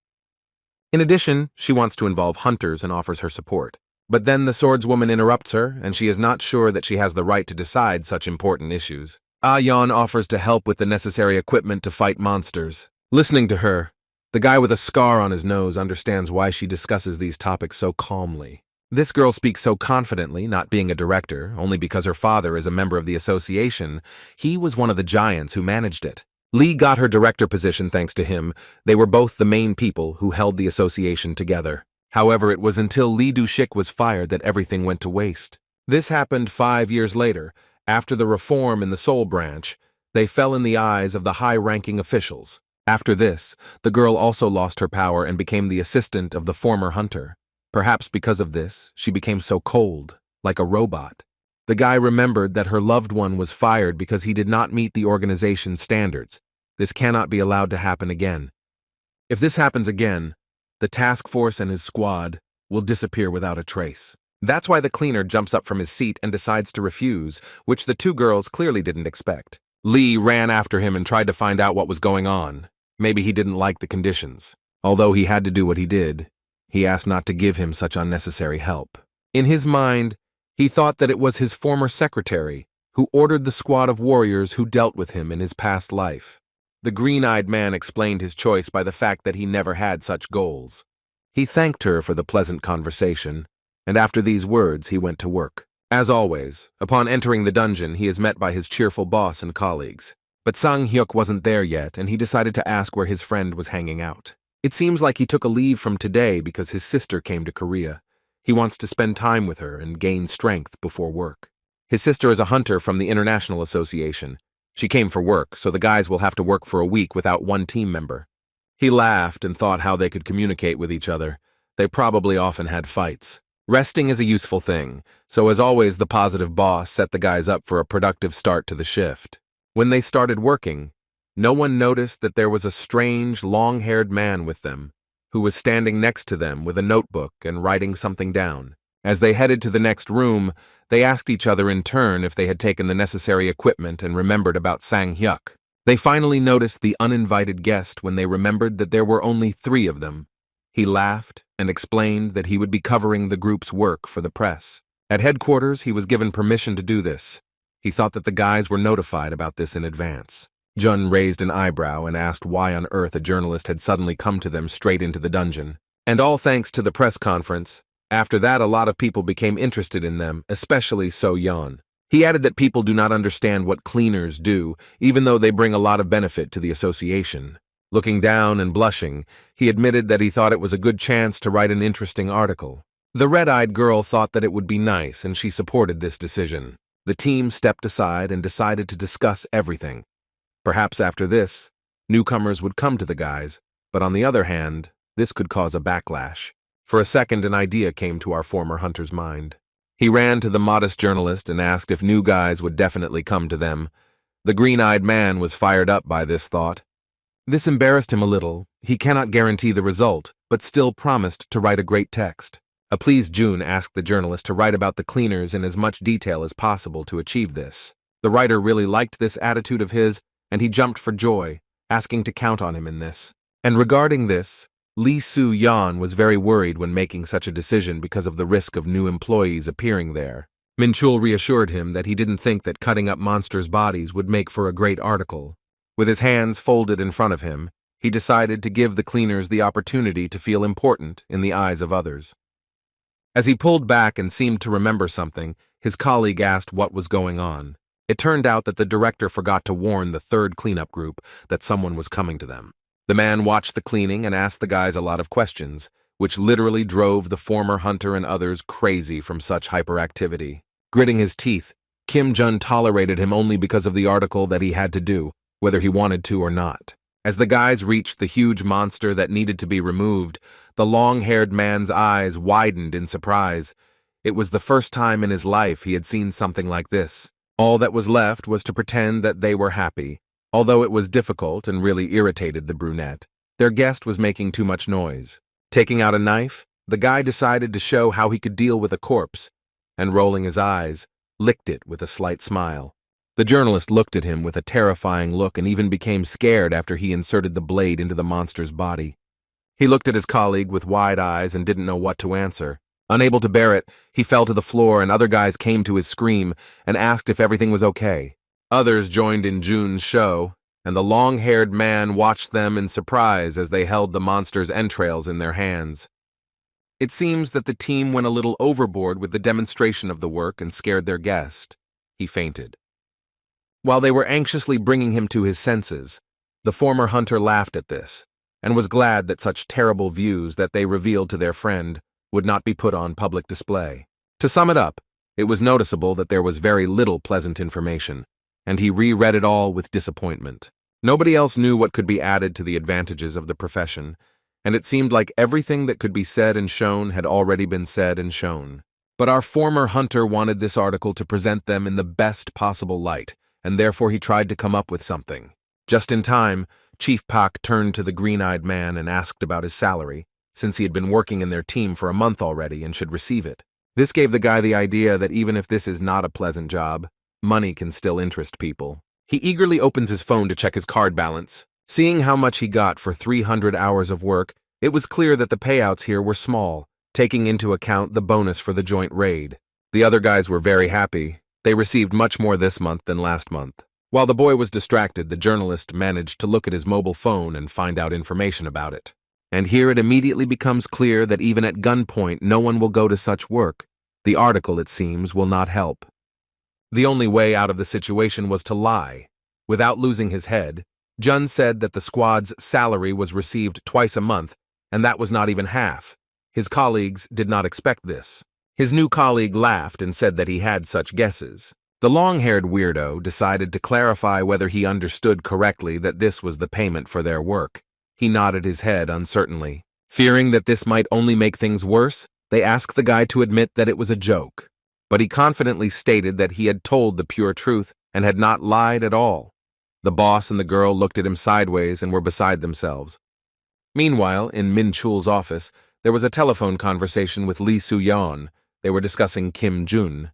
In addition, she wants to involve hunters and offers her support. But then the swordswoman interrupts her, and she is not sure that she has the right to decide such important issues. Ah-yeon offers to help with the necessary equipment to fight monsters. Listening to her, the guy with a scar on his nose understands why she discusses these topics so calmly. This girl speaks so confidently, not being a director, only because her father is a member of the association. He was one of the giants who managed it. Lee got her director position thanks to him. They were both the main people who held the association together. However, it was until Lee Du-shik was fired that everything went to waste. This happened 5 years later. After the reform in the Seoul branch, they fell in the eyes of the high-ranking officials. After this, the girl also lost her power and became the assistant of the former hunter. Perhaps because of this, she became so cold, like a robot. The guy remembered that her loved one was fired because he did not meet the organization's standards. This cannot be allowed to happen again. If this happens again, the task force and his squad will disappear without a trace. That's why the cleaner jumps up from his seat and decides to refuse, which the two girls clearly didn't expect. Lee ran after him and tried to find out what was going on. Maybe he didn't like the conditions. Although he had to do what he did, he asked not to give him such unnecessary help. In his mind, he thought that it was his former secretary who ordered the squad of warriors who dealt with him in his past life. The green-eyed man explained his choice by the fact that he never had such goals. He thanked her for the pleasant conversation, and after these words he went to work. As always, upon entering the dungeon, he is met by his cheerful boss and colleagues. But Sang-hyuk wasn't there yet, and he decided to ask where his friend was hanging out. It seems like he took a leave from today because his sister came to Korea. He wants to spend time with her and gain strength before work. His sister is a hunter from the International Association. She came for work, so the guys will have to work for a week without one team member. He laughed and thought how they could communicate with each other. They probably often had fights. Resting is a useful thing, so as always the positive boss set the guys up for a productive start to the shift. When they started working, no one noticed that there was a strange, long-haired man with them, who was standing next to them with a notebook and writing something down. As they headed to the next room, they asked each other in turn if they had taken the necessary equipment and remembered about Sang-hyuk. They finally noticed the uninvited guest when they remembered that there were only 3 of them. He laughed and explained that he would be covering the group's work for the press. At headquarters, he was given permission to do this. He thought that the guys were notified about this in advance. Jun raised an eyebrow and asked why on earth a journalist had suddenly come to them straight into the dungeon. And all thanks to the press conference, after that a lot of people became interested in them, especially So-yeon. He added that people do not understand what cleaners do, even though they bring a lot of benefit to the association. Looking down and blushing, he admitted that he thought it was a good chance to write an interesting article. The red-eyed girl thought that it would be nice, and she supported this decision. The team stepped aside and decided to discuss everything. Perhaps after this, newcomers would come to the guys, but on the other hand, this could cause a backlash. For a second, an idea came to our former hunter's mind. He ran to the modest journalist and asked if new guys would definitely come to them. The green-eyed man was fired up by this thought. This embarrassed him a little. He cannot guarantee the result, but still promised to write a great text. A pleased June asked the journalist to write about the cleaners in as much detail as possible to achieve this. The writer really liked this attitude of his, and he jumped for joy, asking to count on him in this. And regarding this, Lee Soo-yeon was very worried when making such a decision because of the risk of new employees appearing there. Min-chul reassured him that he didn't think that cutting up monsters' bodies would make for a great article. With his hands folded in front of him, he decided to give the cleaners the opportunity to feel important in the eyes of others. As he pulled back and seemed to remember something, his colleague asked what was going on. It turned out that the director forgot to warn the 3rd cleanup group that someone was coming to them. The man watched the cleaning and asked the guys a lot of questions, which literally drove the former hunter and others crazy from such hyperactivity. Gritting his teeth, Kim Jun tolerated him only because of the article that he had to do, whether he wanted to or not. As the guys reached the huge monster that needed to be removed, the long-haired man's eyes widened in surprise. It was the first time in his life he had seen something like this. All that was left was to pretend that they were happy, although it was difficult and really irritated the brunette. Their guest was making too much noise. Taking out a knife, the guy decided to show how he could deal with a corpse, and rolling his eyes, licked it with a slight smile. The journalist looked at him with a terrifying look and even became scared after he inserted the blade into the monster's body. He looked at his colleague with wide eyes and didn't know what to answer. Unable to bear it, he fell to the floor and other guys came to his scream and asked if everything was okay. Others joined in June's show, and the long-haired man watched them in surprise as they held the monster's entrails in their hands. It seems that the team went a little overboard with the demonstration of the work and scared their guest. He fainted. While they were anxiously bringing him to his senses, the former hunter laughed at this. and was glad that such terrible views that they revealed to their friend would not be put on public display. To sum it up, it was noticeable that there was very little pleasant information, and he reread it all with disappointment. Nobody else knew what could be added to the advantages of the profession, and it seemed like everything that could be said and shown had already been said and shown. But our former hunter wanted this article to present them in the best possible light, and therefore he tried to come up with something. Just in time, Chief Pak turned to the green-eyed man and asked about his salary, since he had been working in their team for a month already and should receive it. This gave the guy the idea that even if this is not a pleasant job, money can still interest people. He eagerly opens his phone to check his card balance. Seeing how much he got for 300 hours of work, it was clear that the payouts here were small, taking into account the bonus for the joint raid. The other guys were very happy. They received much more this month than last month. While the boy was distracted, the journalist managed to look at his mobile phone and find out information about it. And here it immediately becomes clear that even at gunpoint no one will go to such work. The article, it seems, will not help. The only way out of the situation was to lie. Without losing his head, Jun said that the squad's salary was received twice a month, and that was not even half. His colleagues did not expect this. His new colleague laughed and said that he had such guesses. The long-haired weirdo decided to clarify whether he understood correctly that this was the payment for their work. He nodded his head uncertainly. Fearing that this might only make things worse, they asked the guy to admit that it was a joke. But he confidently stated that he had told the pure truth and had not lied at all. The boss and the girl looked at him sideways and were beside themselves. Meanwhile, in Min Chul's office, there was a telephone conversation with Lee Soo-yeon. They were discussing Kim Jun.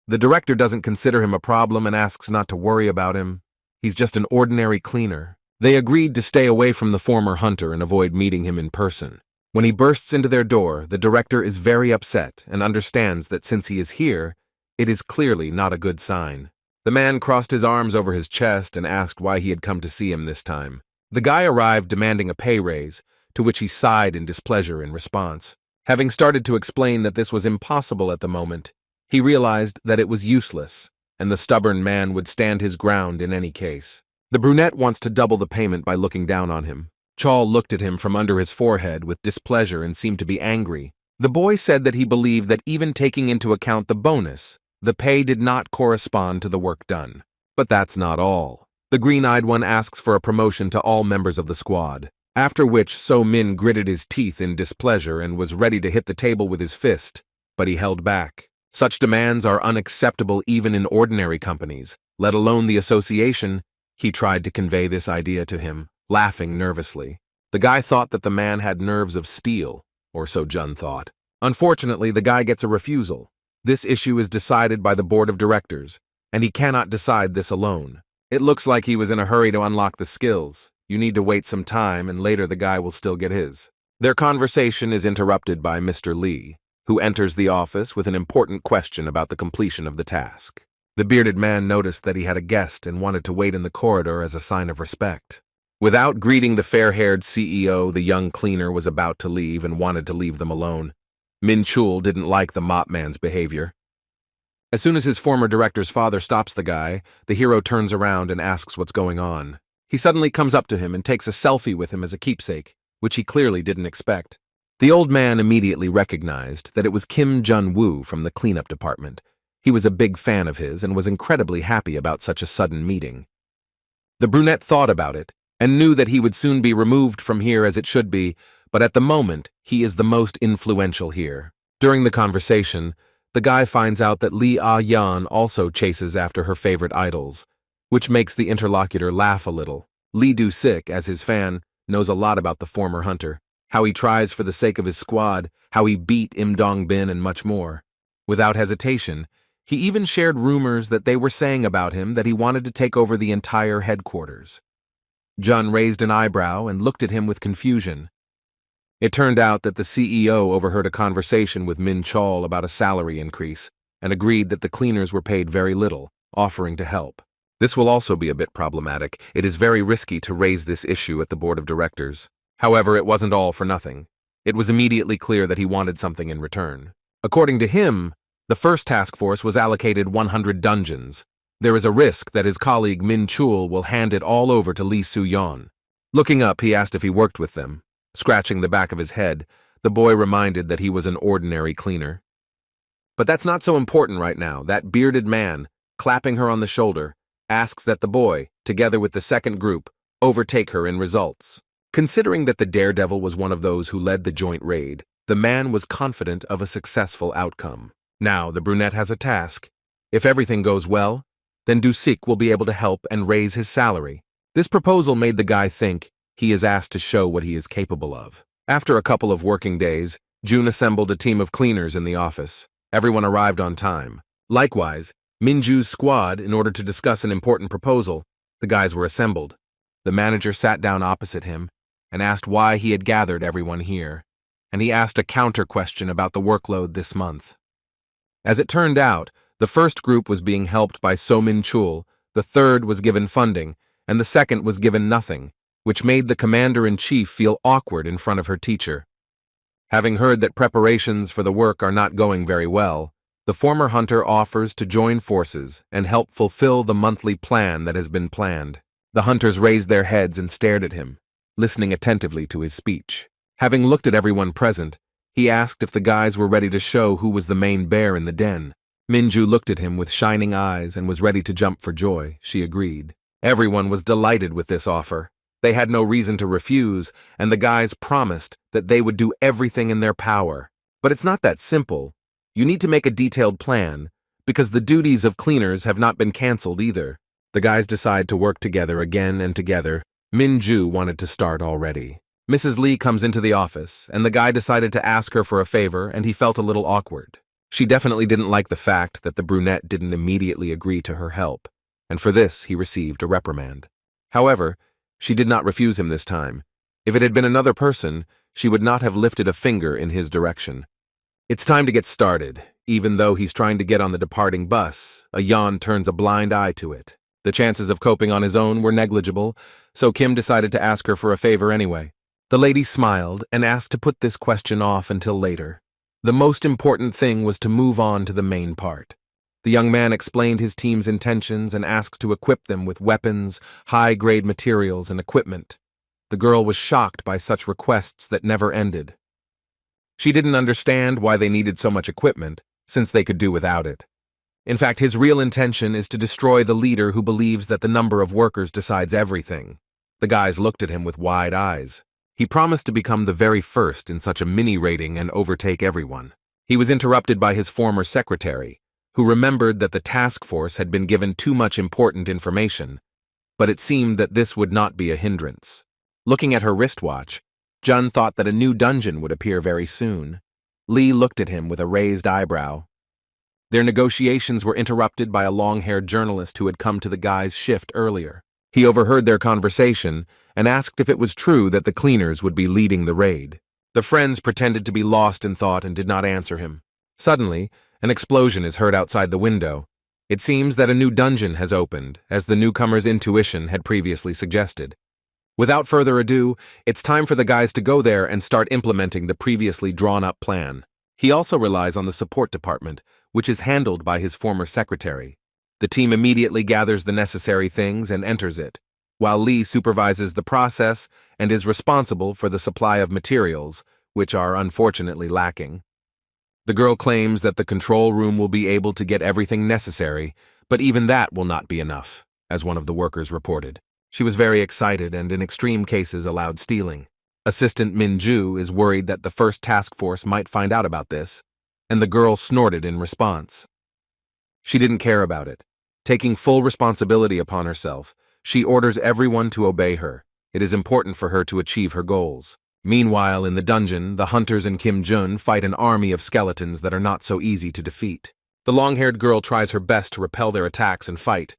The director doesn't consider him a problem and asks not to worry about him. He's just an ordinary cleaner. They agreed to stay away from the former hunter and avoid meeting him in person. When he bursts into their door, the director is very upset and understands that since he is here, it is clearly not a good sign. The man crossed his arms over his chest and asked why he had come to see him this time. The guy arrived demanding a pay raise, to which he sighed in displeasure in response. Having started to explain that this was impossible at the moment, he realized that it was useless, and the stubborn man would stand his ground in any case. The brunette wants to double the payment by looking down on him. Chol looked at him from under his forehead with displeasure and seemed to be angry. The boy said that he believed that even taking into account the bonus, the pay did not correspond to the work done. But that's not all. The green-eyed one asks for a promotion to all members of the squad, after which So-min gritted his teeth in displeasure and was ready to hit the table with his fist, but he held back. Such demands are unacceptable even in ordinary companies, let alone the association. He tried to convey this idea to him, laughing nervously. The guy thought that the man had nerves of steel, or so Jun thought. Unfortunately, the guy gets a refusal. This issue is decided by the board of directors, and he cannot decide this alone. It looks like he was in a hurry to unlock the skills. You need to wait some time, and later the guy will still get his. Their conversation is interrupted by Mr. Lee, who enters the office with an important question about the completion of the task. The bearded man noticed that he had a guest and wanted to wait in the corridor as a sign of respect. Without greeting the fair-haired CEO, the young cleaner was about to leave and wanted to leave them alone. Min Chul didn't like the mop man's behavior. As soon as his former director's father stops the guy, the hero turns around and asks what's going on. He suddenly comes up to him and takes a selfie with him as a keepsake, which he clearly didn't expect. The old man immediately recognized that it was Kim Jun-woo from the cleanup department. He was a big fan of his and was incredibly happy about such a sudden meeting. The brunette thought about it and knew that he would soon be removed from here as it should be, but at the moment, he is the most influential here. During the conversation, the guy finds out that Lee Ah-yeon also chases after her favorite idols, which makes the interlocutor laugh a little. Lee Do-sik, as his fan, knows a lot about the former hunter, how he tries for the sake of his squad, how he beat Im Dong-bin, and much more. Without hesitation, he even shared rumors that they were saying about him that he wanted to take over the entire headquarters. Jun raised an eyebrow and looked at him with confusion. It turned out that the CEO overheard a conversation with Min Chul about a salary increase and agreed that the cleaners were paid very little, offering to help. This will also be a bit problematic. It is very risky to raise this issue at the board of directors. However, it wasn't all for nothing. It was immediately clear that he wanted something in return. According to him, the first task force was allocated 100 dungeons. There is a risk that his colleague Min Chul will hand it all over to Lee Soo-yeon. Looking up, he asked if he worked with them. Scratching the back of his head, the boy reminded that he was an ordinary cleaner. But that's not so important right now. That bearded man, clapping her on the shoulder, asks that the boy, together with the second group, overtake her in results. Considering that the daredevil was one of those who led the joint raid, the man was confident of a successful outcome. Now, the brunette has a task. If everything goes well, then Dusik will be able to help and raise his salary. This proposal made the guy think he is asked to show what he is capable of. After a couple of working days, June assembled a team of cleaners in the office. Everyone arrived on time. Likewise, Minju's squad, in order to discuss an important proposal, the guys were assembled. The manager sat down opposite him and asked why he had gathered everyone here, and he asked a counter question about the workload this month. As it turned out, the first group was being helped by So-min Chul, the third was given funding, and the second was given nothing, which made the commander-in-chief feel awkward in front of her teacher. Having heard that preparations for the work are not going very well, the former hunter offers to join forces and help fulfill the monthly plan that has been planned. The hunters raised their heads and stared at him, listening attentively to his speech. Having looked at everyone present, he asked if the guys were ready to show who was the main bear in the den. Minju looked at him with shining eyes and was ready to jump for joy. She agreed. Everyone was delighted with this offer. They had no reason to refuse, and the guys promised that they would do everything in their power. But it's not that simple. You need to make a detailed plan, because the duties of cleaners have not been cancelled either. The guys decide to work together again and together. Minju wanted to start already. Mrs. Lee comes into the office, and the guy decided to ask her for a favor, and he felt a little awkward. She definitely didn't like the fact that the brunette didn't immediately agree to her help, and for this he received a reprimand. However, she did not refuse him this time. If it had been another person, she would not have lifted a finger in his direction. It's time to get started. Even though he's trying to get on the departing bus, a yawn turns a blind eye to it. The chances of coping on his own were negligible, so Kim decided to ask her for a favor anyway. The lady smiled and asked to put this question off until later. The most important thing was to move on to the main part. The young man explained his team's intentions and asked to equip them with weapons, high-grade materials, and equipment. The girl was shocked by such requests that never ended. She didn't understand why they needed so much equipment, since they could do without it. In fact, his real intention is to destroy the leader who believes that the number of workers decides everything. The guys looked at him with wide eyes. He promised to become the very first in such a mini-rating and overtake everyone. He was interrupted by his former secretary, who remembered that the task force had been given too much important information, but it seemed that this would not be a hindrance. Looking at her wristwatch, Jun thought that a new dungeon would appear very soon. Lee looked at him with a raised eyebrow. Their negotiations were interrupted by a long-haired journalist who had come to the guy's shift earlier. He overheard their conversation and asked if it was true that the cleaners would be leading the raid. The friends pretended to be lost in thought and did not answer him. Suddenly, an explosion is heard outside the window. It seems that a new dungeon has opened, as the newcomer's intuition had previously suggested. Without further ado, it's time for the guys to go there and start implementing the previously drawn-up plan. He also relies on the support department, which is handled by his former secretary. The team immediately gathers the necessary things and enters it, while Lee supervises the process and is responsible for the supply of materials, which are unfortunately lacking. The girl claims that the control room will be able to get everything necessary, but even that will not be enough, as one of the workers reported. She was very excited and in extreme cases allowed stealing. Assistant Minju is worried that the first task force might find out about this, and the girl snorted in response. She didn't care about it. Taking full responsibility upon herself, she orders everyone to obey her. It is important for her to achieve her goals. Meanwhile, in the dungeon, the hunters and Kim Jun fight an army of skeletons that are not so easy to defeat. The long-haired girl tries her best to repel their attacks and fight,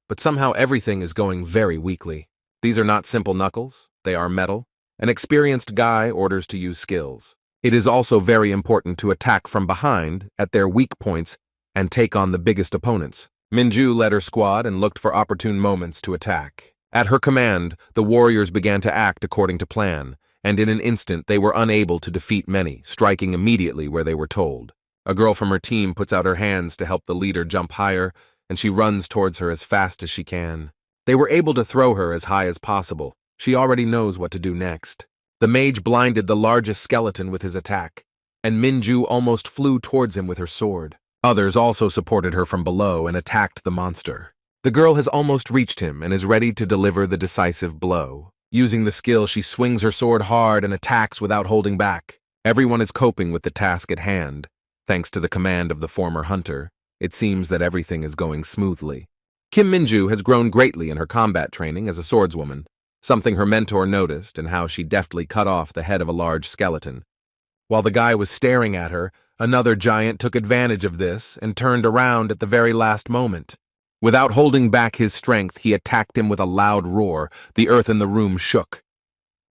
but somehow everything is going very weakly. These are not simple knuckles, they are metal. An experienced guy orders to use skills. It is also very important to attack from behind, at their weak points, and take on the biggest opponents. Minju led her squad and looked for opportune moments to attack. At her command, the warriors began to act according to plan, and in an instant they were unable to defeat many, striking immediately where they were told. A girl from her team puts out her hands to help the leader jump higher, and she runs towards her as fast as she can. They were able to throw her as high as possible, She already knows what to do next. The mage blinded the largest skeleton with his attack, and Minju almost flew towards him with her sword. Others also supported her from below and attacked the monster. The girl has almost reached him and is ready to deliver the decisive blow. Using the skill, she swings her sword hard and attacks without holding back. Everyone is coping with the task at hand. Thanks to the command of the former hunter, it seems that everything is going smoothly. Kim Minju has grown greatly in her combat training as a swordswoman, something her mentor noticed in how she deftly cut off the head of a large skeleton. While the guy was staring at her, another giant took advantage of this and turned around at the very last moment. Without holding back his strength, he attacked him with a loud roar. The earth in the room shook.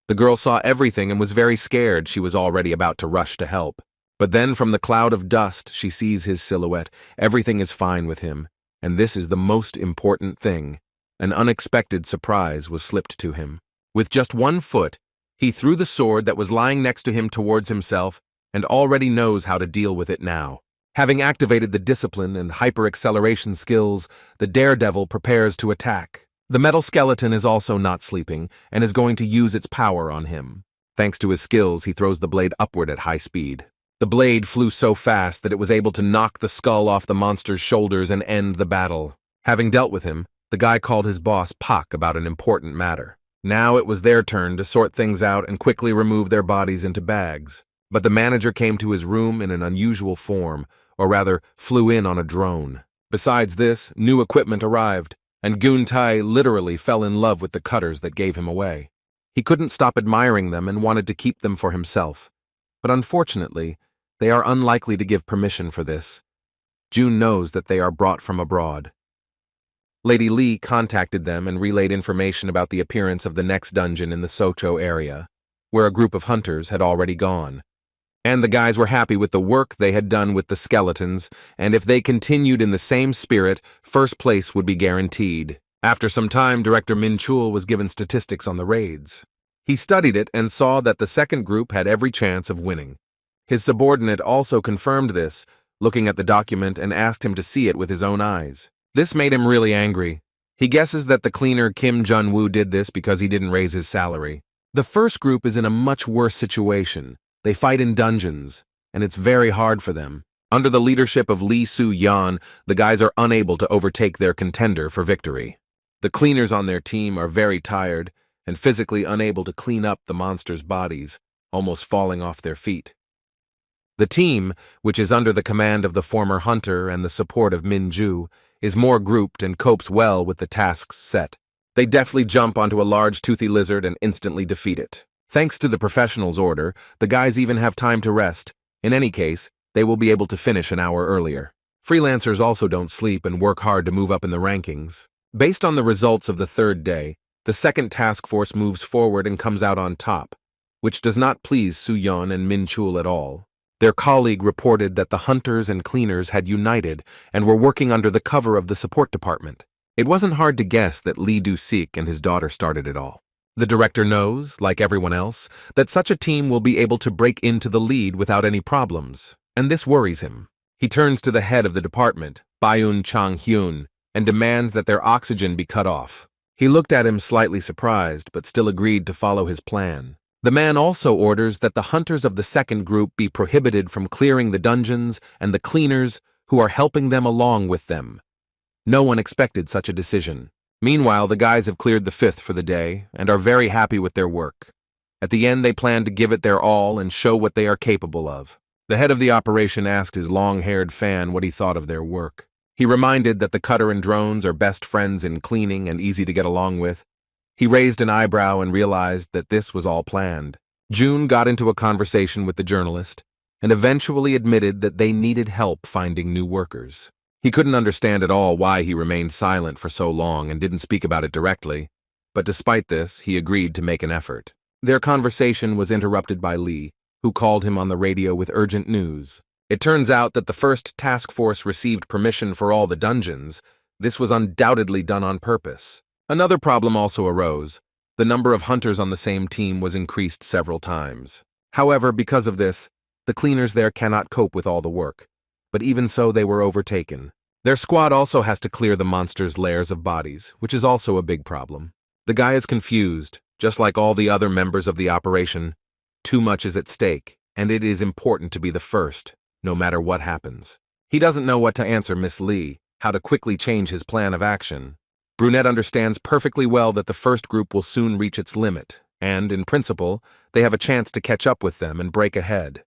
The girl saw everything and was very scared. She was already about to rush to help. But then from the cloud of dust, she sees his silhouette. Everything is fine with him, and this is the most important thing. An unexpected surprise was slipped to him. With just one foot, he threw the sword that was lying next to him towards himself and already knows how to deal with it now. Having activated the discipline and hyper-acceleration skills, the daredevil prepares to attack. The metal skeleton is also not sleeping and is going to use its power on him. Thanks to his skills, he throws the blade upward at high speed. The blade flew so fast that it was able to knock the skull off the monster's shoulders and end the battle. Having dealt with him, the guy called his boss Pak about an important matter. Now it was their turn to sort things out and quickly remove their bodies into bags. But the manager came to his room in an unusual form, or rather, flew in on a drone. Besides this, new equipment arrived, and Guntai literally fell in love with the cutters that gave him away. He couldn't stop admiring them and wanted to keep them for himself. But unfortunately, they are unlikely to give permission for this. June knows that they are brought from abroad. Lady Lee contacted them and relayed information about the appearance of the next dungeon in the Socho area, where a group of hunters had already gone. And the guys were happy with the work they had done with the skeletons, and if they continued in the same spirit, first place would be guaranteed. After some time, Director Min Chul was given statistics on the raids. He studied it and saw that the second group had every chance of winning. His subordinate also confirmed this, looking at the document and asked him to see it with his own eyes. This made him really angry. He guesses that the cleaner Kim Jun-woo did this because he didn't raise his salary. The first group is in a much worse situation. They fight in dungeons, and it's very hard for them. Under the leadership of Lee Soo-yeon, the guys are unable to overtake their contender for victory. The cleaners on their team are very tired and physically unable to clean up the monsters' bodies, almost falling off their feet. The team, which is under the command of the former hunter and the support of Minju, is more grouped and copes well with the tasks set. They deftly jump onto a large toothy lizard and instantly defeat it. Thanks to the professionals' order, the guys even have time to rest. In any case, they will be able to finish an hour earlier. Freelancers also don't sleep and work hard to move up in the rankings. Based on the results of the third day, the second task force moves forward and comes out on top, which does not please Soo-yeon and Min Chul at all. Their colleague reported that the hunters and cleaners had united and were working under the cover of the support department. It wasn't hard to guess that Lee Do-sik and his daughter started it all. The director knows, like everyone else, that such a team will be able to break into the lead without any problems, and this worries him. He turns to the head of the department, Byun Chang-hyun, and demands that their oxygen be cut off. He looked at him slightly surprised, but still agreed to follow his plan. The man also orders that the hunters of the second group be prohibited from clearing the dungeons and the cleaners who are helping them along with them. No one expected such a decision. Meanwhile, the guys have cleared the fifth for the day and are very happy with their work. At the end, they plan to give it their all and show what they are capable of. The head of the operation asked his long-haired fan what he thought of their work. He reminded that the cutter and drones are best friends in cleaning and easy to get along with. He raised an eyebrow and realized that this was all planned. June got into a conversation with the journalist and eventually admitted that they needed help finding new workers. He couldn't understand at all why he remained silent for so long and didn't speak about it directly, but despite this, he agreed to make an effort. Their conversation was interrupted by Lee, who called him on the radio with urgent news. It turns out that the first task force received permission for all the dungeons. This was undoubtedly done on purpose. Another problem also arose. The number of hunters on the same team was increased several times. However, because of this, the cleaners there cannot cope with all the work. But even so, they were overtaken. Their squad also has to clear the monsters' lairs of bodies, which is also a big problem. The guy is confused, Just like all the other members of the operation, too much is at stake, and it is important to be the first, no matter what happens. He doesn't know what to answer Miss Lee, how to quickly change his plan of action. Brunette understands perfectly well that the first group will soon reach its limit, and, in principle, they have a chance to catch up with them and break ahead.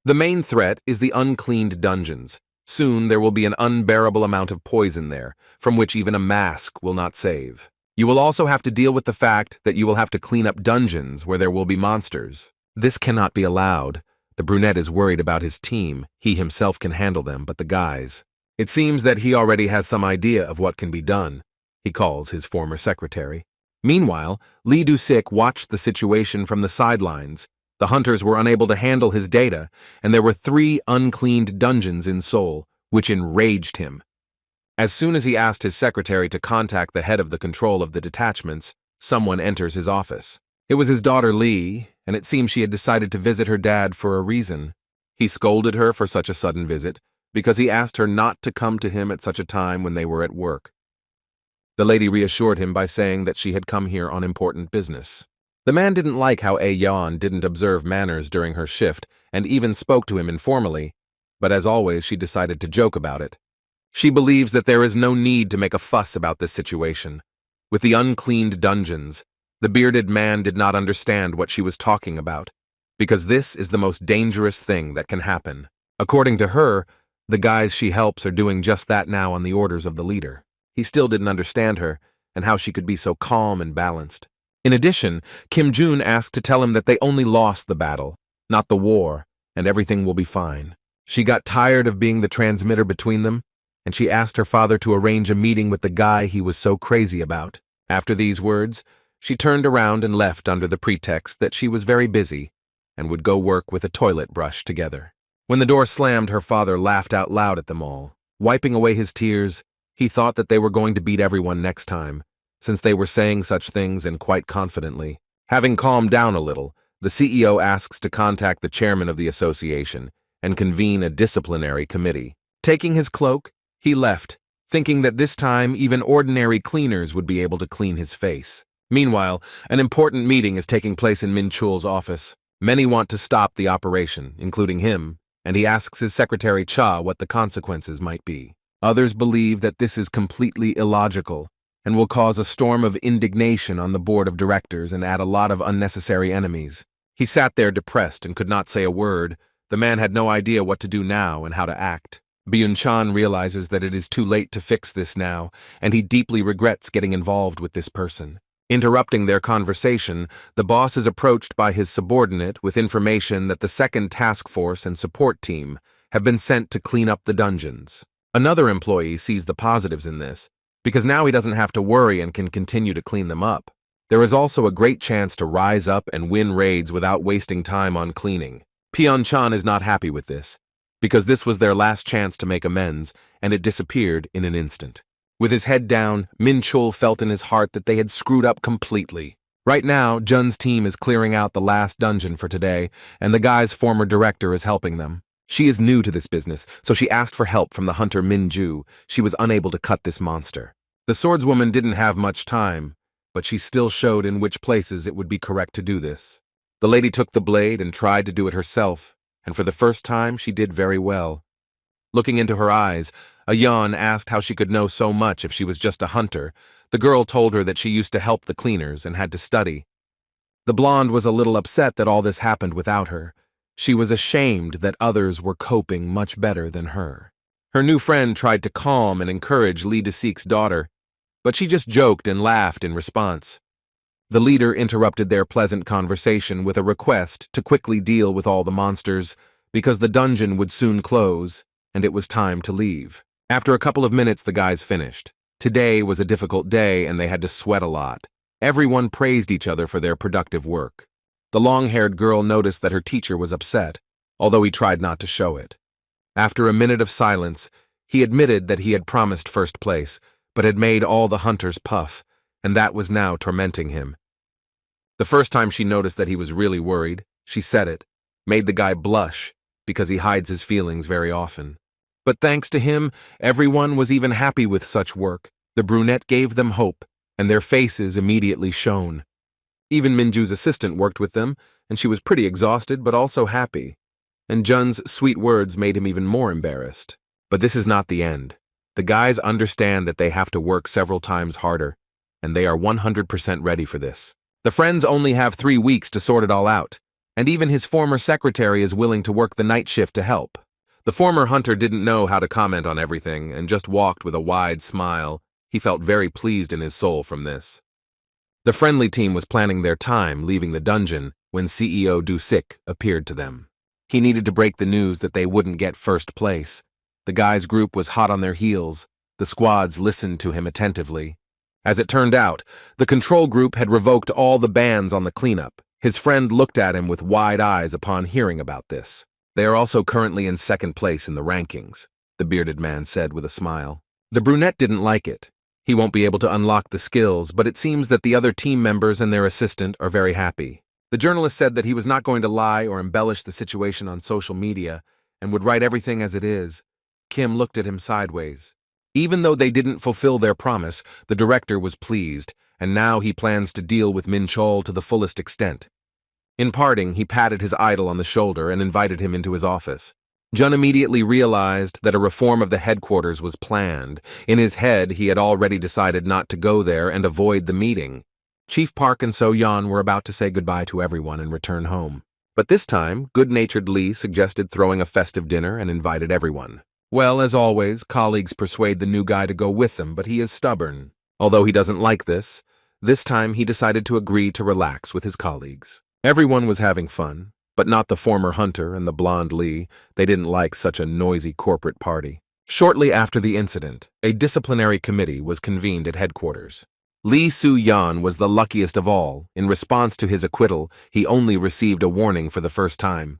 The main threat is the uncleaned dungeons. Soon there will be an unbearable amount of poison there, from which even a mask will not save. You will also have to deal with the fact that you will have to clean up dungeons where there will be monsters. This cannot be allowed. The brunette is worried about his team. He himself can handle them, but the guys. It seems that he already has some idea of what can be done. He calls his former secretary. Meanwhile, Lee Du-sik watched the situation from the sidelines. The hunters were unable to handle his data, and there were 3 uncleaned dungeons in Seoul, which enraged him. As soon as he asked his secretary to contact the head of the control of the detachments, someone enters his office. It was his daughter Lee, and it seems she had decided to visit her dad for a reason. He scolded her for such a sudden visit, because he asked her not to come to him at such a time when they were at work. The lady reassured him by saying that she had come here on important business. The man didn't like how Yeon didn't observe manners during her shift and even spoke to him informally, but as always she decided to joke about it. She believes that there is no need to make a fuss about this situation. With the uncleaned dungeons, the bearded man did not understand what she was talking about, because this is the most dangerous thing that can happen. According to her, the guys she helps are doing just that now on the orders of the leader. He still didn't understand her, and how she could be so calm and balanced. In addition, Kim Jun asked to tell him that they only lost the battle, not the war, and everything will be fine. She got tired of being the transmitter between them, and she asked her father to arrange a meeting with the guy he was so crazy about. After these words, she turned around and left under the pretext that she was very busy and would go work with a toilet brush together. When the door slammed, her father laughed out loud at them all. Wiping away his tears, he thought that they were going to beat everyone next time, since they were saying such things and quite confidently. Having calmed down a little, the CEO asks to contact the chairman of the association and convene a disciplinary committee. Taking his cloak, he left, thinking that this time even ordinary cleaners would be able to clean his face. Meanwhile, an important meeting is taking place in Min Chul's office. Many want to stop the operation, including him, and he asks his secretary Cha what the consequences might be. Others believe that this is completely illogical and will cause a storm of indignation on the board of directors and add a lot of unnecessary enemies. He sat there depressed and could not say a word. The man had no idea what to do now and how to act. Byun-chan realizes that it is too late to fix this now, and he deeply regrets getting involved with this person. Interrupting their conversation, the boss is approached by his subordinate with information that the second task force and support team have been sent to clean up the dungeons. Another employee sees the positives in this, because now he doesn't have to worry and can continue to clean them up. There is also a great chance to rise up and win raids without wasting time on cleaning. Byun-chan is not happy with this, because this was their last chance to make amends, and it disappeared in an instant. With his head down, Min Chul felt in his heart that they had screwed up completely. Right now, Jun's team is clearing out the last dungeon for today, and the guy's former director is helping them. She is new to this business, so she asked for help from the hunter Min Ju. She was unable to cut this monster. The swordswoman didn't have much time, but she still showed in which places it would be correct to do this. The lady took the blade and tried to do it herself, and for the first time she did very well. Looking into her eyes, Ayan asked how she could know so much if she was just a hunter. The girl told her that she used to help the cleaners and had to study. The blonde was a little upset that all this happened without her. She was ashamed that others were coping much better than her. Her new friend tried to calm and encourage Lee Du-sik's daughter, but she just joked and laughed in response. The leader interrupted their pleasant conversation with a request to quickly deal with all the monsters, because the dungeon would soon close, and it was time to leave. After a couple of minutes, the guys finished. Today was a difficult day, and they had to sweat a lot. Everyone praised each other for their productive work. The long-haired girl noticed that her teacher was upset, although he tried not to show it. After a minute of silence, he admitted that he had promised first place, but had made all the hunters puff, and that was now tormenting him. The first time she noticed that he was really worried, she said it, made the guy blush, because he hides his feelings very often. But thanks to him, everyone was even happy with such work. The brunette gave them hope, and their faces immediately shone. Even Minju's assistant worked with them, and she was pretty exhausted but also happy. And Jun's sweet words made him even more embarrassed. But this is not the end. The guys understand that they have to work several times harder, and they are 100% ready for this. The friends only have 3 weeks to sort it all out, and even his former secretary is willing to work the night shift to help. The former hunter didn't know how to comment on everything and just walked with a wide smile. He felt very pleased in his soul from this. The friendly team was planning their time leaving the dungeon when CEO Dusik appeared to them. He needed to break the news that they wouldn't get first place. The guys' group was hot on their heels. The squads listened to him attentively. As it turned out, the control group had revoked all the bans on the cleanup. His friend looked at him with wide eyes upon hearing about this. They are also currently in second place in the rankings, the bearded man said with a smile. The brunette didn't like it. He won't be able to unlock the skills, but it seems that the other team members and their assistant are very happy. The journalist said that he was not going to lie or embellish the situation on social media and would write everything as it is. Kim looked at him sideways. Even though they didn't fulfill their promise, the director was pleased, and now he plans to deal with Min Chol to the fullest extent. In parting, he patted his idol on the shoulder and invited him into his office. Jun immediately realized that a reform of the headquarters was planned. In his head, he had already decided not to go there and avoid the meeting. Chief Park and So-yeon were about to say goodbye to everyone and return home. But this time, good-natured Lee suggested throwing a festive dinner and invited everyone. Well, as always, colleagues persuade the new guy to go with them, but he is stubborn. Although he doesn't like this time he decided to agree to relax with his colleagues. Everyone was having fun, but not the former hunter and the blonde Lee. They didn't like such a noisy corporate party. Shortly after the incident, a disciplinary committee was convened at headquarters. Lee Soo-yeon was the luckiest of all. In response to his acquittal, he only received a warning for the first time.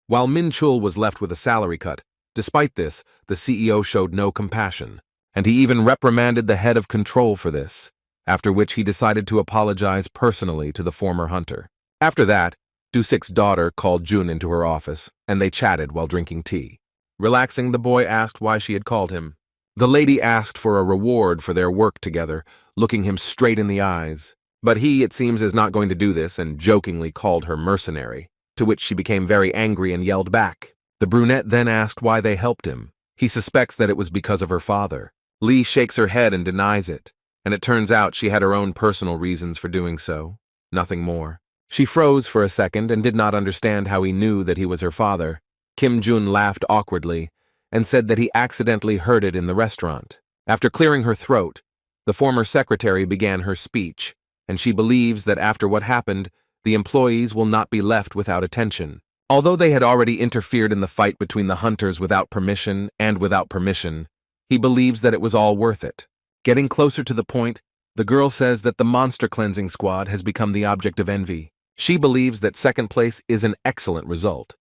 While Min Chul was left with a salary cut, despite this, the CEO showed no compassion, and he even reprimanded the head of control for this, after which he decided to apologize personally to the former hunter. After that, Dusik's daughter called Jun into her office, and they chatted while drinking tea. Relaxing, the boy asked why she had called him. The lady asked for a reward for their work together, looking him straight in the eyes. But he, it seems, is not going to do this and jokingly called her mercenary, to which she became very angry and yelled back. The brunette then asked why they helped him. He suspects that it was because of her father. Lee shakes her head and denies it, and it turns out she had her own personal reasons for doing so. Nothing more. She froze for a second and did not understand how he knew that he was her father. Kim Jun laughed awkwardly and said that he accidentally heard it in the restaurant. After clearing her throat, the former secretary began her speech, and she believes that after what happened, the employees will not be left without attention. Although they had already interfered in the fight between the hunters without permission, he believes that it was all worth it. Getting closer to the point, the girl says that the monster cleansing squad has become the object of envy. She believes that second place is an excellent result,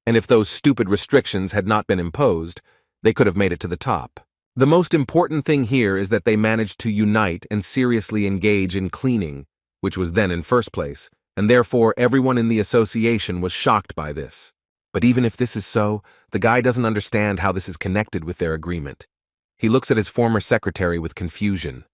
and if those stupid restrictions had not been imposed, they could have made it to the top. The most important thing here is that they managed to unite and seriously engage in cleaning, which was then in first place, and therefore everyone in the association was shocked by this. But even if this is so, the guy doesn't understand how this is connected with their agreement. He looks at his former secretary with confusion.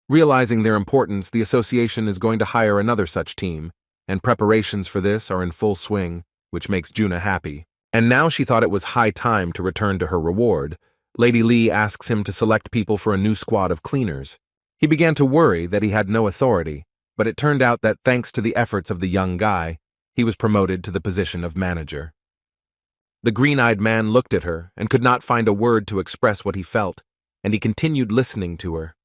Realizing their importance, the association is going to hire another such team, and preparations for this are in full swing, which makes Juna happy. And now she thought it was high time to return to her reward. Lady Lee asks him to select people for a new squad of cleaners. He began to worry that he had no authority, but it turned out that thanks to the efforts of the young guy, he was promoted to the position of manager. The green-eyed man looked at her and could not find a word to express what he felt, and he continued listening to her.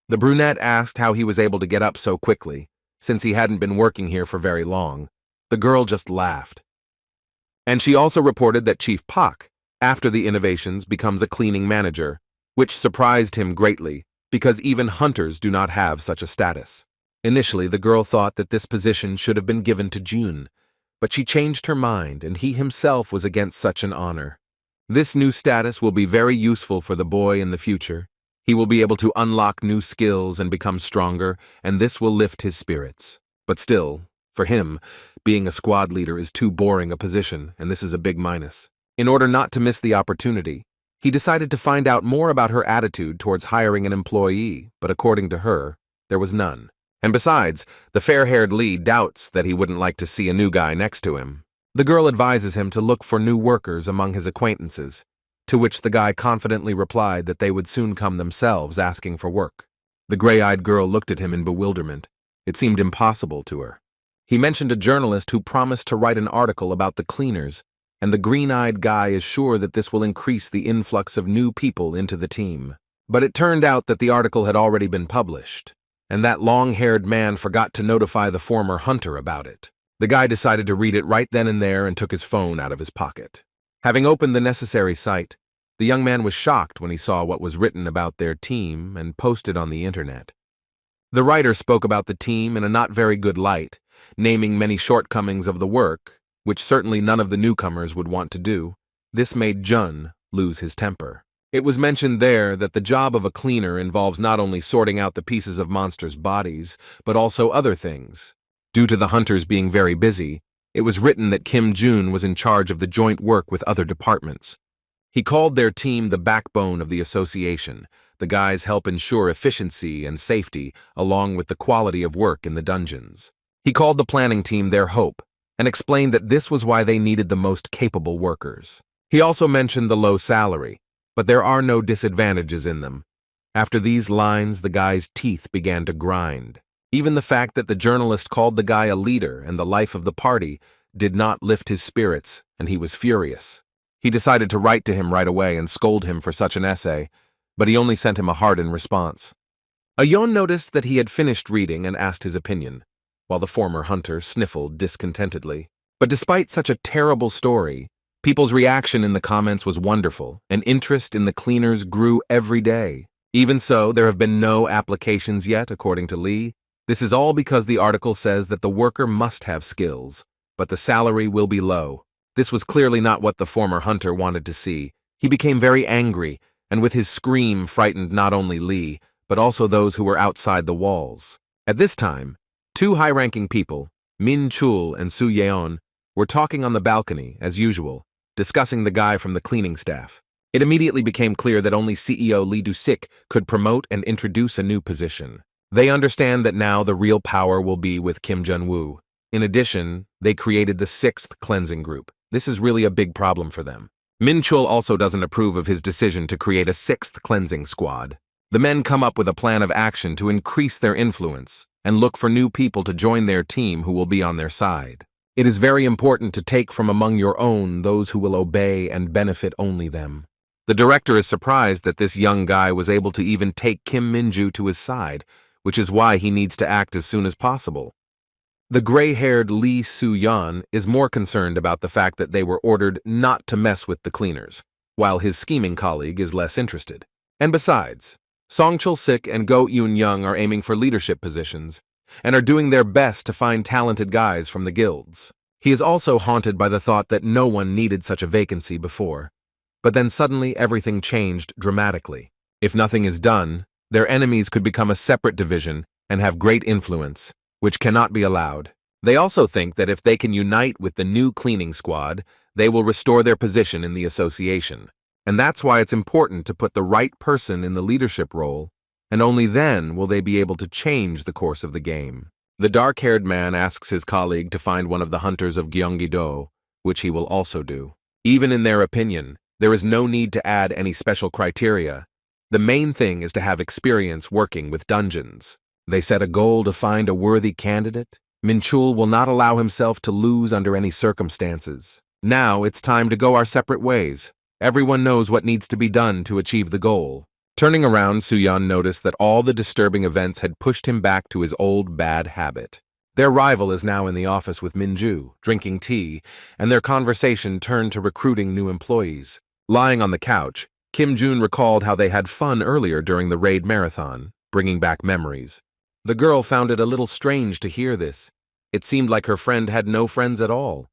The brunette asked how he was able to get up so quickly, since he hadn't been working here for very long. The girl just laughed. And she also reported that Chief Pak, after the innovations, becomes a cleaning manager, which surprised him greatly, because even hunters do not have such a status. Initially, the girl thought that this position should have been given to Jun, but she changed her mind, and he himself was against such an honor. This new status will be very useful for the boy in the future. He will be able to unlock new skills and become stronger, and this will lift his spirits. But still, for him, being a squad leader is too boring a position, and this is a big minus. In order not to miss the opportunity, he decided to find out more about her attitude towards hiring an employee, but according to her, there was none, And besides, the fair-haired Lee doubts that he wouldn't like to see a new guy next to him. The girl advises him to look for new workers among his acquaintances, to which the guy confidently replied that they would soon come themselves asking for work. The gray-eyed girl looked at him in bewilderment. It seemed impossible to her. He mentioned a journalist who promised to write an article about the cleaners, and the green-eyed guy is sure that this will increase the influx of new people into the team. But it turned out that the article had already been published, and that long-haired man forgot to notify the former hunter about it. The guy decided to read it right then and there and took his phone out of his pocket. Having opened the necessary site, the young man was shocked when he saw what was written about their team and posted on the internet. The writer spoke about the team in a not very good light, naming many shortcomings of the work, which certainly none of the newcomers would want to do. This made Jun lose his temper. It was mentioned there that the job of a cleaner involves not only sorting out the pieces of monsters' bodies, but also other things. Due to the hunters being very busy, it was written that Kim Jun was in charge of the joint work with other departments. He called their team the backbone of the association. The guys help ensure efficiency and safety, along with the quality of work in the dungeons. He called the planning team their hope, and explained that this was why they needed the most capable workers. He also mentioned the low salary, but there are no disadvantages in them. After these lines, the guy's teeth began to grind. Even the fact that the journalist called the guy a leader and the life of the party did not lift his spirits, and he was furious. He decided to write to him right away and scold him for such an essay, but he only sent him a hardened response. Ayon noticed that he had finished reading and asked his opinion, while the former hunter sniffled discontentedly. But despite such a terrible story, people's reaction in the comments was wonderful, and interest in the cleaners grew every day. Even so, there have been no applications yet, according to Lee. This is all because the article says that the worker must have skills, but the salary will be low. This was clearly not what the former hunter wanted to see. He became very angry, and with his scream frightened not only Lee, but also those who were outside the walls. At this time, two high-ranking people, Min Chul and Su Yeon, were talking on the balcony, as usual, discussing the guy from the cleaning staff. It immediately became clear that only CEO Lee Du-sik could promote and introduce a new position. They understand that now the real power will be with Kim Jun-woo. In addition, they created the 6th cleansing group. This is really a big problem for them. Min Chul also doesn't approve of his decision to create a 6th cleansing squad. The men come up with a plan of action to increase their influence and look for new people to join their team who will be on their side. It is very important to take from among your own those who will obey and benefit only them. The director is surprised that this young guy was able to even take Kim Minju to his side, which is why he needs to act as soon as possible. The gray-haired Lee Soo-yeon is more concerned about the fact that they were ordered not to mess with the cleaners, while his scheming colleague is less interested. And besides, Song Chul-sik and Go Eun-young are aiming for leadership positions, and are doing their best to find talented guys from the guilds. He is also haunted by the thought that no one needed such a vacancy before. But then suddenly everything changed dramatically. If nothing is done, their enemies could become a separate division and have great influence, which cannot be allowed. They also think that if they can unite with the new cleaning squad, they will restore their position in the association. And that's why it's important to put the right person in the leadership role, and only then will they be able to change the course of the game. The dark-haired man asks his colleague to find one of the hunters of Gyeonggi-do, which he will also do. Even in their opinion, there is no need to add any special criteria. The main thing is to have experience working with dungeons. They set a goal to find a worthy candidate. Min Chul will not allow himself to lose under any circumstances. Now it's time to go our separate ways. Everyone knows what needs to be done to achieve the goal. Turning around, Soo-yeon noticed that all the disturbing events had pushed him back to his old bad habit. Their rival is now in the office with Minju, drinking tea, and their conversation turned to recruiting new employees. Lying on the couch, Kim Jun recalled how they had fun earlier during the raid marathon, bringing back memories. The girl found it a little strange to hear this. It seemed like her friend had no friends at all.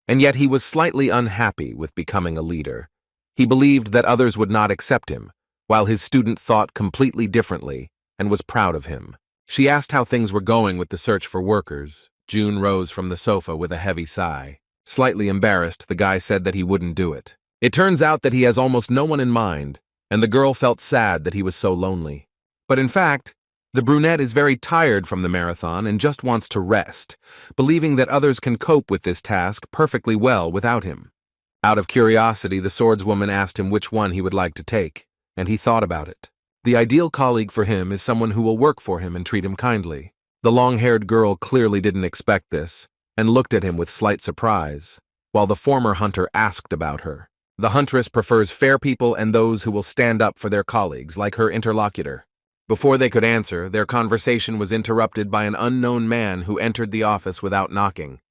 And yet he was slightly unhappy with becoming a leader. He believed that others would not accept him, while his student thought completely differently and was proud of him. She asked how things were going with the search for workers. June rose from the sofa with a heavy sigh. Slightly embarrassed, the guy said that he wouldn't do it. It turns out that he has almost no one in mind, and the girl felt sad that he was so lonely. But in fact, The brunette is very tired from the marathon and just wants to rest, believing that others can cope with this task perfectly well without him. Out of curiosity, the swordswoman asked him which one he would like to take, and he thought about it. The ideal colleague for him is someone who will work for him and treat him kindly. The long-haired girl clearly didn't expect this, and looked at him with slight surprise, while the former hunter asked about her. The huntress prefers fair people and those who will stand up for their colleagues, like her interlocutor. Before they could answer, their conversation was interrupted by an unknown man who entered the office without knocking.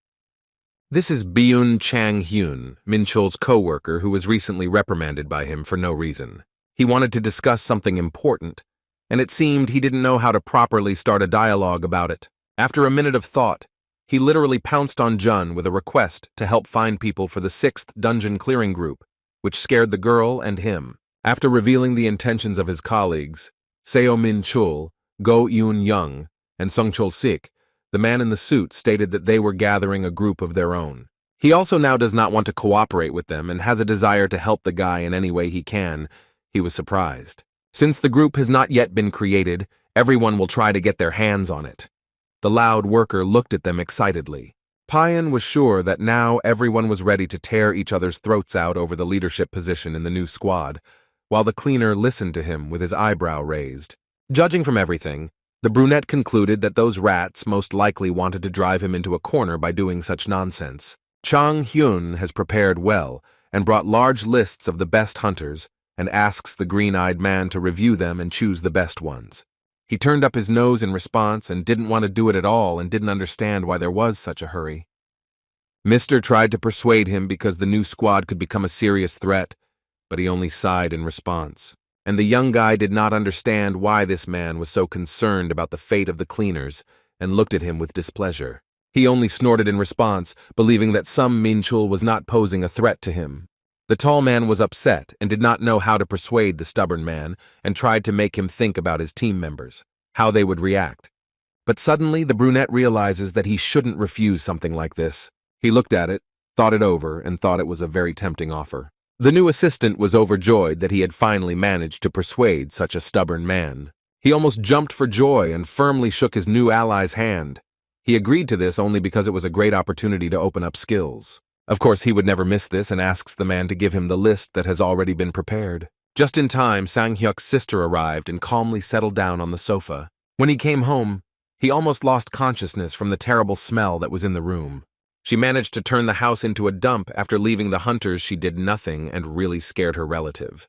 This is Byun Chang-hyun, Min-chul's co-worker who was recently reprimanded by him for no reason. He wanted to discuss something important, and it seemed he didn't know how to properly start a dialogue about it. After a minute of thought, he literally pounced on Jun with a request to help find people for the 6th dungeon clearing group, which scared the girl and him. After revealing the intentions of his colleagues, Seo Min-chul, Go Eun-young, and Sung Chul-sik, the man in the suit stated that they were gathering a group of their own. He also now does not want to cooperate with them and has a desire to help the guy in any way he can. He was surprised. Since the group has not yet been created, everyone will try to get their hands on it. The loud worker looked at them excitedly. Payan was sure that now everyone was ready to tear each other's throats out over the leadership position in the new squad, while the cleaner listened to him with his eyebrow raised. Judging from everything, the brunette concluded that those rats most likely wanted to drive him into a corner by doing such nonsense. Chang-hyun has prepared well and brought large lists of the best hunters and asks the green-eyed man to review them and choose the best ones. He turned up his nose in response and didn't want to do it at all and didn't understand why there was such a hurry. Mr. tried to persuade him because the new squad could become a serious threat, but he only sighed in response. And the young guy did not understand why this man was so concerned about the fate of the cleaners and looked at him with displeasure. He only snorted in response, believing that some Min-chul was not posing a threat to him. The tall man was upset and did not know how to persuade the stubborn man and tried to make him think about his team members, how they would react. But suddenly the brunette realizes that he shouldn't refuse something like this. He looked at it, thought it over, and thought it was a very tempting offer. The new assistant was overjoyed that he had finally managed to persuade such a stubborn man. He almost jumped for joy and firmly shook his new ally's hand. He agreed to this only because it was a great opportunity to open up skills. Of course, he would never miss this and asks the man to give him the list that has already been prepared. Just in time, Sang-hyuk's sister arrived and calmly settled down on the sofa. When he came home, he almost lost consciousness from the terrible smell that was in the room. She managed to turn the house into a dump after leaving the hunters. She did nothing and really scared her relative.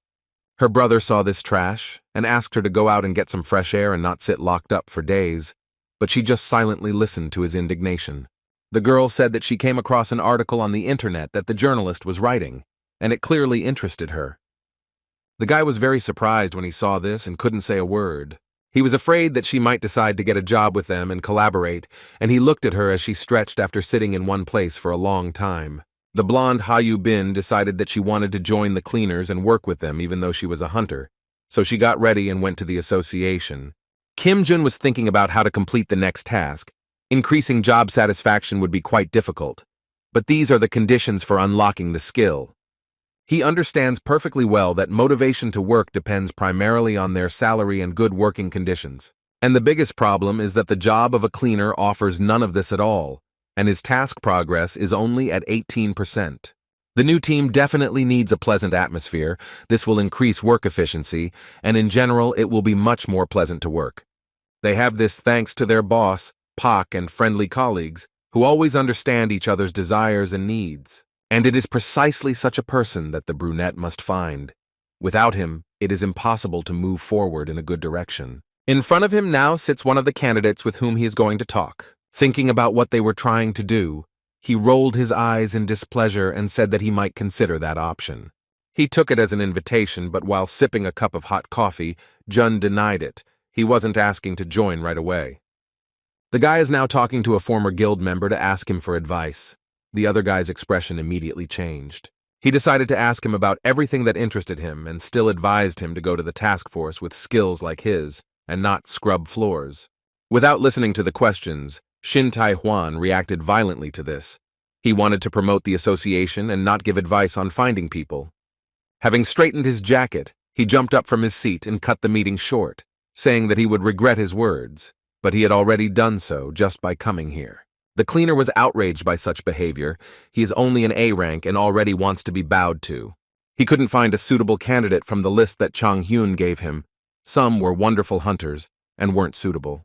Her brother saw this trash and asked her to go out and get some fresh air and not sit locked up for days, but she just silently listened to his indignation. The girl said that she came across an article on the internet that the journalist was writing, and it clearly interested her. The guy was very surprised when he saw this and couldn't say a word. He was afraid that she might decide to get a job with them and collaborate, and he looked at her as she stretched after sitting in one place for a long time. The blonde Ha-yu Bin decided that she wanted to join the cleaners and work with them even though she was a hunter, so she got ready and went to the association. Kim Jun was thinking about how to complete the next task. Increasing job satisfaction would be quite difficult, but these are the conditions for unlocking the skill. He understands perfectly well that motivation to work depends primarily on their salary and good working conditions. And the biggest problem is that the job of a cleaner offers none of this at all, and his task progress is only at 18%. The new team definitely needs a pleasant atmosphere. This will increase work efficiency, and in general, it will be much more pleasant to work. They have this thanks to their boss, Pak, and friendly colleagues, who always understand each other's desires and needs. And it is precisely such a person that the brunette must find. Without him, it is impossible to move forward in a good direction. In front of him now sits one of the candidates with whom he is going to talk. Thinking about what they were trying to do, he rolled his eyes in displeasure and said that he might consider that option. He took it as an invitation, but while sipping a cup of hot coffee, Jun denied it. He wasn't asking to join right away. The guy is now talking to a former guild member to ask him for advice. The other guy's expression immediately changed. He decided to ask him about everything that interested him and still advised him to go to the task force with skills like his and not scrub floors. Without listening to the questions, Shin Tai-hwan reacted violently to this. He wanted to promote the association and not give advice on finding people. Having straightened his jacket, he jumped up from his seat and cut the meeting short, saying that he would regret his words, but he had already done so just by coming here. The cleaner was outraged by such behavior. He is only an A rank and already wants to be bowed to. He couldn't find a suitable candidate from the list that Chang Hyun gave him. Some were wonderful hunters and weren't suitable.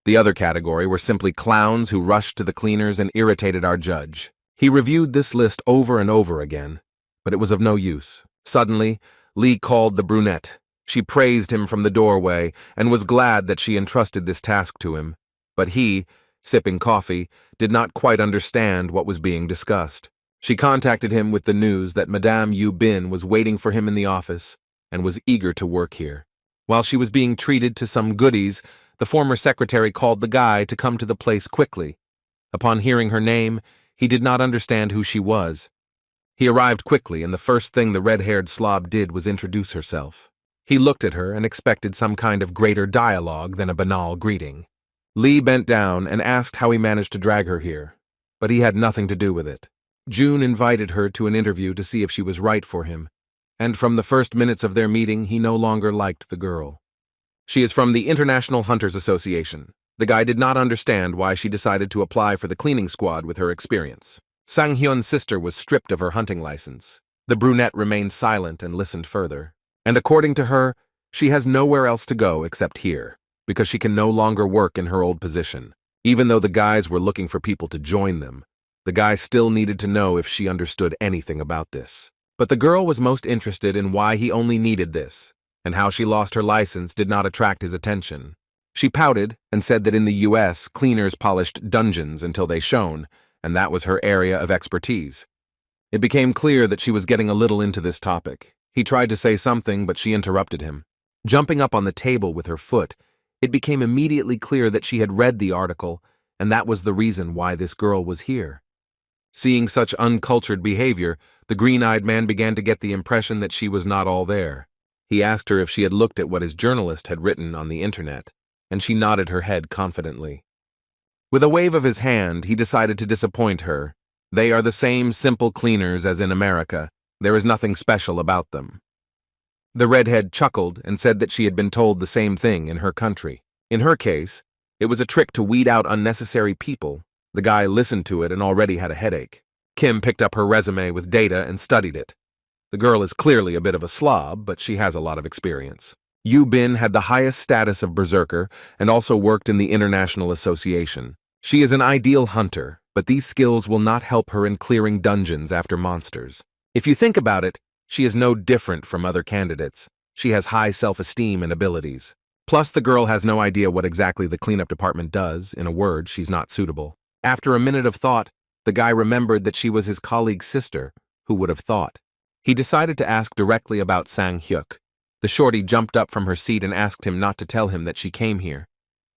The other category were simply clowns who rushed to the cleaners and irritated our judge. He reviewed this list over and over again, but it was of no use. Suddenly, Lee called the brunette. She praised him from the doorway and was glad that she entrusted this task to him. But he, sipping coffee, did not quite understand what was being discussed. She contacted him with the news that Madame Yu Bin was waiting for him in the office and was eager to work here. While she was being treated to some goodies, the former secretary called the guy to come to the place quickly. Upon hearing her name, he did not understand who she was. He arrived quickly, and the first thing the red-haired slob did was introduce herself. He looked at her and expected some kind of greater dialogue than a banal greeting. Lee bent down and asked how he managed to drag her here, but he had nothing to do with it. June invited her to an interview to see if she was right for him, and from the first minutes of their meeting, he no longer liked the girl. She is from the International Hunters Association. The guy did not understand why she decided to apply for the cleaning squad with her experience. Sang Hyun's sister was stripped of her hunting license. The brunette remained silent and listened further. And according to her, she has nowhere else to go except here, because she can no longer work in her old position. Even though the guys were looking for people to join them, the guy still needed to know if she understood anything about this. But the girl was most interested in why he only needed this, and how she lost her license did not attract his attention. She pouted and said that in the US, cleaners polished dungeons until they shone, and that was her area of expertise. It became clear that she was getting a little into this topic. He tried to say something, but she interrupted him. Jumping up on the table with her foot, it became immediately clear that she had read the article, and that was the reason why this girl was here. Seeing such uncultured behavior, the green-eyed man began to get the impression that she was not all there. He asked her if she had looked at what his journalist had written on the internet, and she nodded her head confidently. With a wave of his hand, he decided to disappoint her. They are the same simple cleaners as in America. There is nothing special about them. The redhead chuckled and said that she had been told the same thing in her country. In her case, it was a trick to weed out unnecessary people. The guy listened to it and already had a headache. Kim picked up her resume with data and studied it. The girl is clearly a bit of a slob, but she has a lot of experience. Yu Bin had the highest status of berserker and also worked in the International Association. She is an ideal hunter, but these skills will not help her in clearing dungeons after monsters. If you think about it, she is no different from other candidates. She has high self-esteem and abilities. Plus, the girl has no idea what exactly the cleanup department does. In a word, she's not suitable. After a minute of thought, the guy remembered that she was his colleague's sister. Who would have thought? He decided to ask directly about Sang Hyuk. The shorty jumped up from her seat and asked him not to tell him that she came here.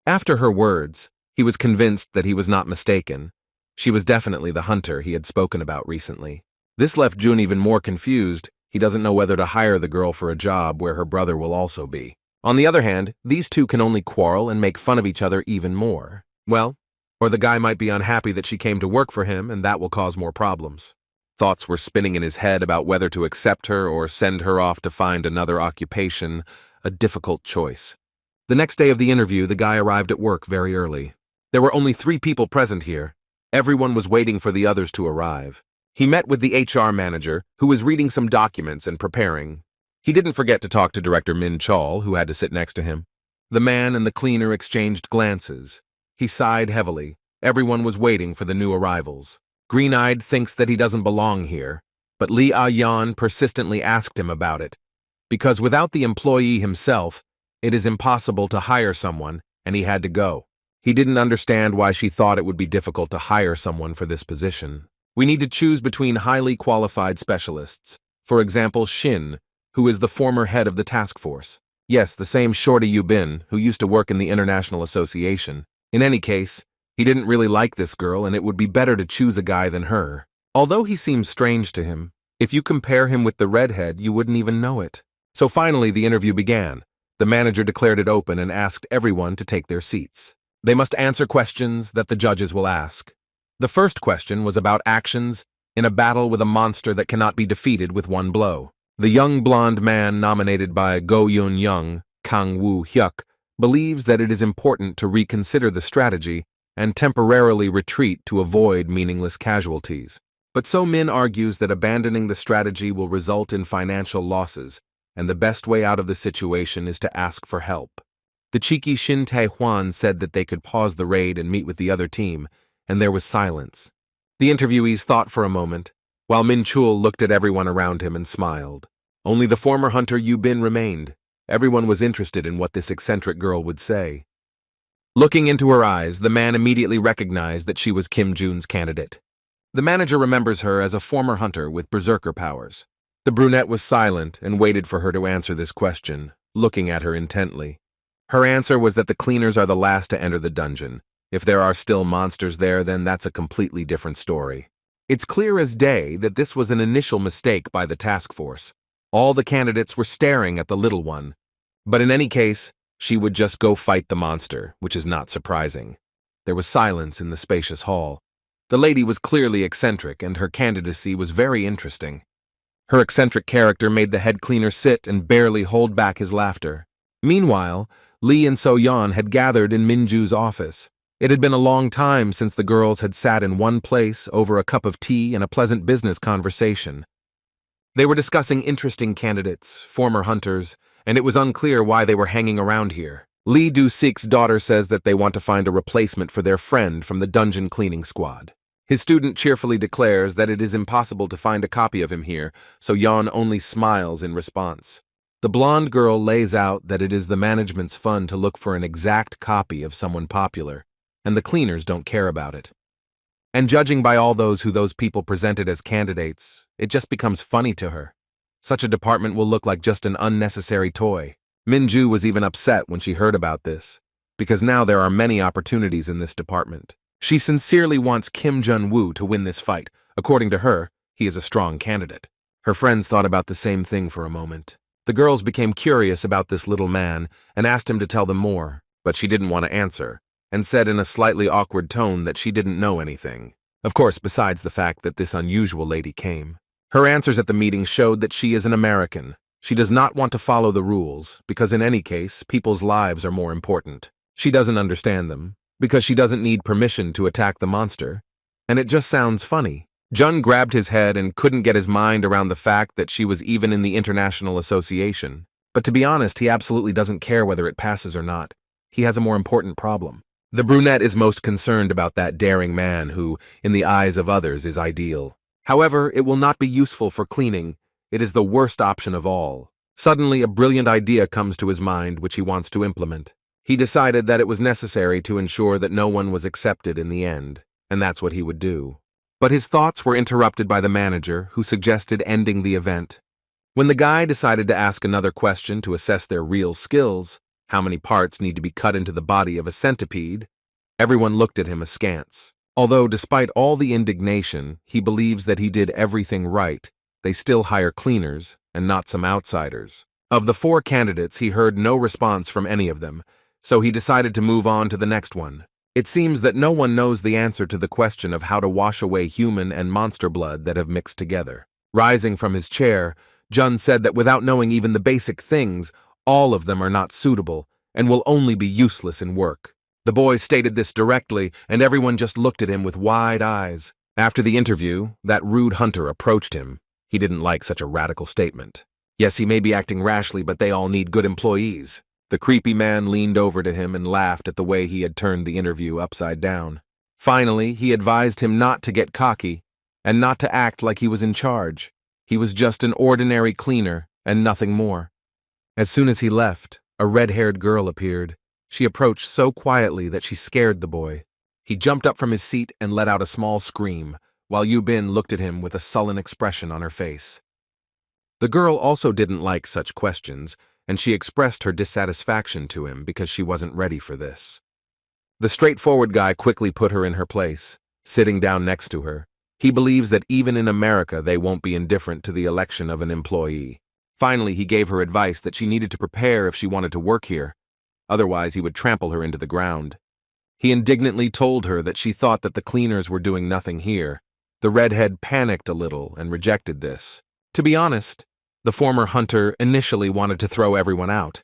After her words, he was convinced that he was not mistaken. She was definitely the hunter he had spoken about recently. This left Jun even more confused. He doesn't know whether to hire the girl for a job where her brother will also be. On the other hand, these two can only quarrel and make fun of each other even more. Well, or the guy might be unhappy that she came to work for him, and that will cause more problems. Thoughts were spinning in his head about whether to accept her or send her off to find another occupation, a difficult choice. The next day of the interview, the guy arrived at work very early. There were only 3 people present here. Everyone was waiting for the others to arrive. He met with the HR manager, who was reading some documents and preparing. He didn't forget to talk to Director Min Chol, who had to sit next to him. The man and the cleaner exchanged glances. He sighed heavily. Everyone was waiting for the new arrivals. Green-Eyed thinks that he doesn't belong here, but Lee Ah-Yan persistently asked him about it. Because without the employee himself, it is impossible to hire someone, and he had to go. He didn't understand why she thought it would be difficult to hire someone for this position. We need to choose between highly qualified specialists. For example, Shin, who is the former head of the task force. Yes, the same shorty Yu Bin, who used to work in the International Association. In any case, he didn't really like this girl, and it would be better to choose a guy than her. Although he seems strange to him, if you compare him with the redhead, you wouldn't even know it. So finally, the interview began. The manager declared it open and asked everyone to take their seats. They must answer questions that the judges will ask. The first question was about actions in a battle with a monster that cannot be defeated with one blow. The young blonde man nominated by Go Yun Young, Kang Woo Hyuk, believes that it is important to reconsider the strategy and temporarily retreat to avoid meaningless casualties. But So Min argues that abandoning the strategy will result in financial losses, and the best way out of the situation is to ask for help. The cheeky Shin Tae-hwan said that they could pause the raid and meet with the other team, and there was silence. The interviewees thought for a moment, while Min Chul looked at everyone around him and smiled. Only the former hunter Yu Bin remained. Everyone was interested in what this eccentric girl would say. Looking into her eyes, the man immediately recognized that she was Kim Jun's candidate. The manager remembers her as a former hunter with berserker powers. The brunette was silent and waited for her to answer this question, looking at her intently. Her answer was that the cleaners are the last to enter the dungeon. If there are still monsters there, then that's a completely different story. It's clear as day that this was an initial mistake by the task force. All the candidates were staring at the little one. But in any case, she would just go fight the monster, which is not surprising. There was silence in the spacious hall. The lady was clearly eccentric, and her candidacy was very interesting. Her eccentric character made the head cleaner sit and barely hold back his laughter. Meanwhile, Lee and So-yeon had gathered in Minju's office. It had been a long time since the girls had sat in one place over a cup of tea and a pleasant business conversation. They were discussing interesting candidates, former hunters, and it was unclear why they were hanging around here. Lee Do-sik's daughter says that they want to find a replacement for their friend from the dungeon cleaning squad. His student cheerfully declares that it is impossible to find a copy of him here, so Yeon only smiles in response. The blonde girl lays out that it is the management's fun to look for an exact copy of someone popular, and the cleaners don't care about it. And judging by all those people presented as candidates, it just becomes funny to her. Such a department will look like just an unnecessary toy. Minju was even upset when she heard about this, because now there are many opportunities in this department. She sincerely wants Kim Jun-woo to win this fight. According to her, he is a strong candidate. Her friends thought about the same thing for a moment. The girls became curious about this little man and asked him to tell them more, but she didn't want to answer, and said in a slightly awkward tone that she didn't know anything. Of course, besides the fact that this unusual lady came. Her answers at the meeting showed that she is an American. She does not want to follow the rules, because in any case, people's lives are more important. She doesn't understand them, because she doesn't need permission to attack the monster. And it just sounds funny. Jun grabbed his head and couldn't get his mind around the fact that she was even in the International Association. But to be honest, he absolutely doesn't care whether it passes or not. He has a more important problem. The brunette is most concerned about that daring man who, in the eyes of others, is ideal. However, it will not be useful for cleaning. It is the worst option of all. Suddenly, a brilliant idea comes to his mind which he wants to implement. He decided that it was necessary to ensure that no one was accepted in the end, and that's what he would do. But his thoughts were interrupted by the manager, who suggested ending the event. When the guy decided to ask another question to assess their real skills, how many parts need to be cut into the body of a centipede, everyone looked at him askance. Although, despite all the indignation, he believes that he did everything right, they still hire cleaners and not some outsiders. Of the 4 candidates, he heard no response from any of them, so he decided to move on to the next one. It seems that no one knows the answer to the question of how to wash away human and monster blood that have mixed together. Rising from his chair, Jun said that without knowing even the basic things, all of them are not suitable and will only be useless in work. The boy stated this directly, and everyone just looked at him with wide eyes. After the interview, that rude hunter approached him. He didn't like such a radical statement. Yes, he may be acting rashly, but they all need good employees. The creepy man leaned over to him and laughed at the way he had turned the interview upside down. Finally, he advised him not to get cocky and not to act like he was in charge. He was just an ordinary cleaner and nothing more. As soon as he left, a red-haired girl appeared. She approached so quietly that she scared the boy. He jumped up from his seat and let out a small scream, while Yu Bin looked at him with a sullen expression on her face. The girl also didn't like such questions, and she expressed her dissatisfaction to him because she wasn't ready for this. The straightforward guy quickly put her in her place, sitting down next to her. He believes that even in America they won't be indifferent to the election of an employee. Finally, he gave her advice that she needed to prepare if she wanted to work here. Otherwise, he would trample her into the ground. He indignantly told her that she thought that the cleaners were doing nothing here. The redhead panicked a little and rejected this. To be honest, the former hunter initially wanted to throw everyone out,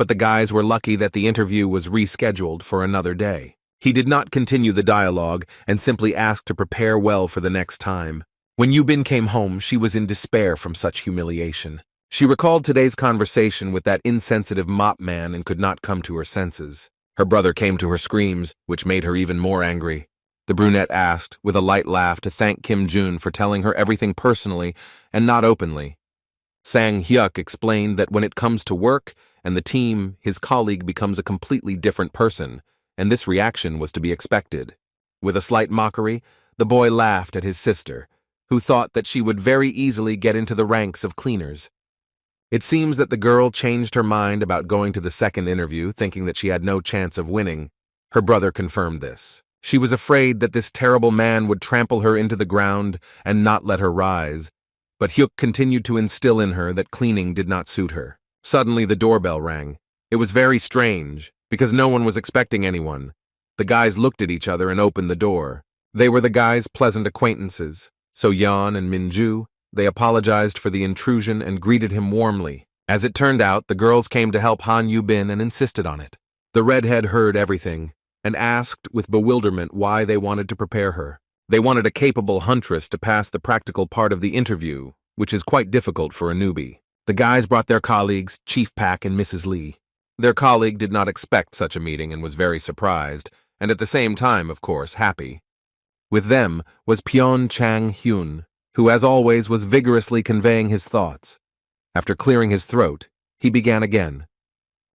but the guys were lucky that the interview was rescheduled for another day. He did not continue the dialogue and simply asked to prepare well for the next time. When Yubin came home, she was in despair from such humiliation. She recalled today's conversation with that insensitive mop man and could not come to her senses. Her brother came to her screams, which made her even more angry. The brunette asked, with a light laugh, to thank Kim Jun for telling her everything personally and not openly. Sang Hyuk explained that when it comes to work and the team, his colleague becomes a completely different person, and this reaction was to be expected. With a slight mockery, the boy laughed at his sister, who thought that she would very easily get into the ranks of cleaners. It seems that the girl changed her mind about going to the second interview, thinking that she had no chance of winning. Her brother confirmed this. She was afraid that this terrible man would trample her into the ground and not let her rise, but Hyuk continued to instill in her that cleaning did not suit her. Suddenly the doorbell rang. It was very strange, because no one was expecting anyone. The guys looked at each other and opened the door. They were the guys' pleasant acquaintances, So Yeon and Minju, they apologized for the intrusion and greeted him warmly. As it turned out, the girls came to help Han Yu-bin and insisted on it. The redhead heard everything and asked with bewilderment why they wanted to prepare her. They wanted a capable huntress to pass the practical part of the interview, which is quite difficult for a newbie. The guys brought their colleagues, Chief Pak and Mrs. Lee. Their colleague did not expect such a meeting and was very surprised, and at the same time, of course, happy. With them was Pyeon Chang-hyun, who as always was vigorously conveying his thoughts. After clearing his throat, he began again.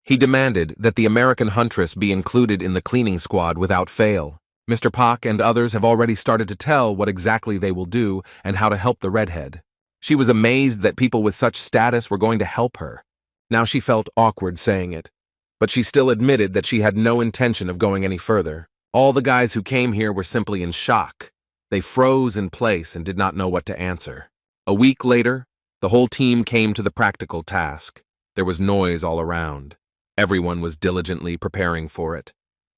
He demanded that the American huntress be included in the cleaning squad without fail. Mr. Pak and others have already started to tell what exactly they will do and how to help the redhead. She was amazed that people with such status were going to help her. Now she felt awkward saying it, but she still admitted that she had no intention of going any further. All the guys who came here were simply in shock. They froze in place and did not know what to answer. A week later, the whole team came to the practical task. There was noise all around. Everyone was diligently preparing for it.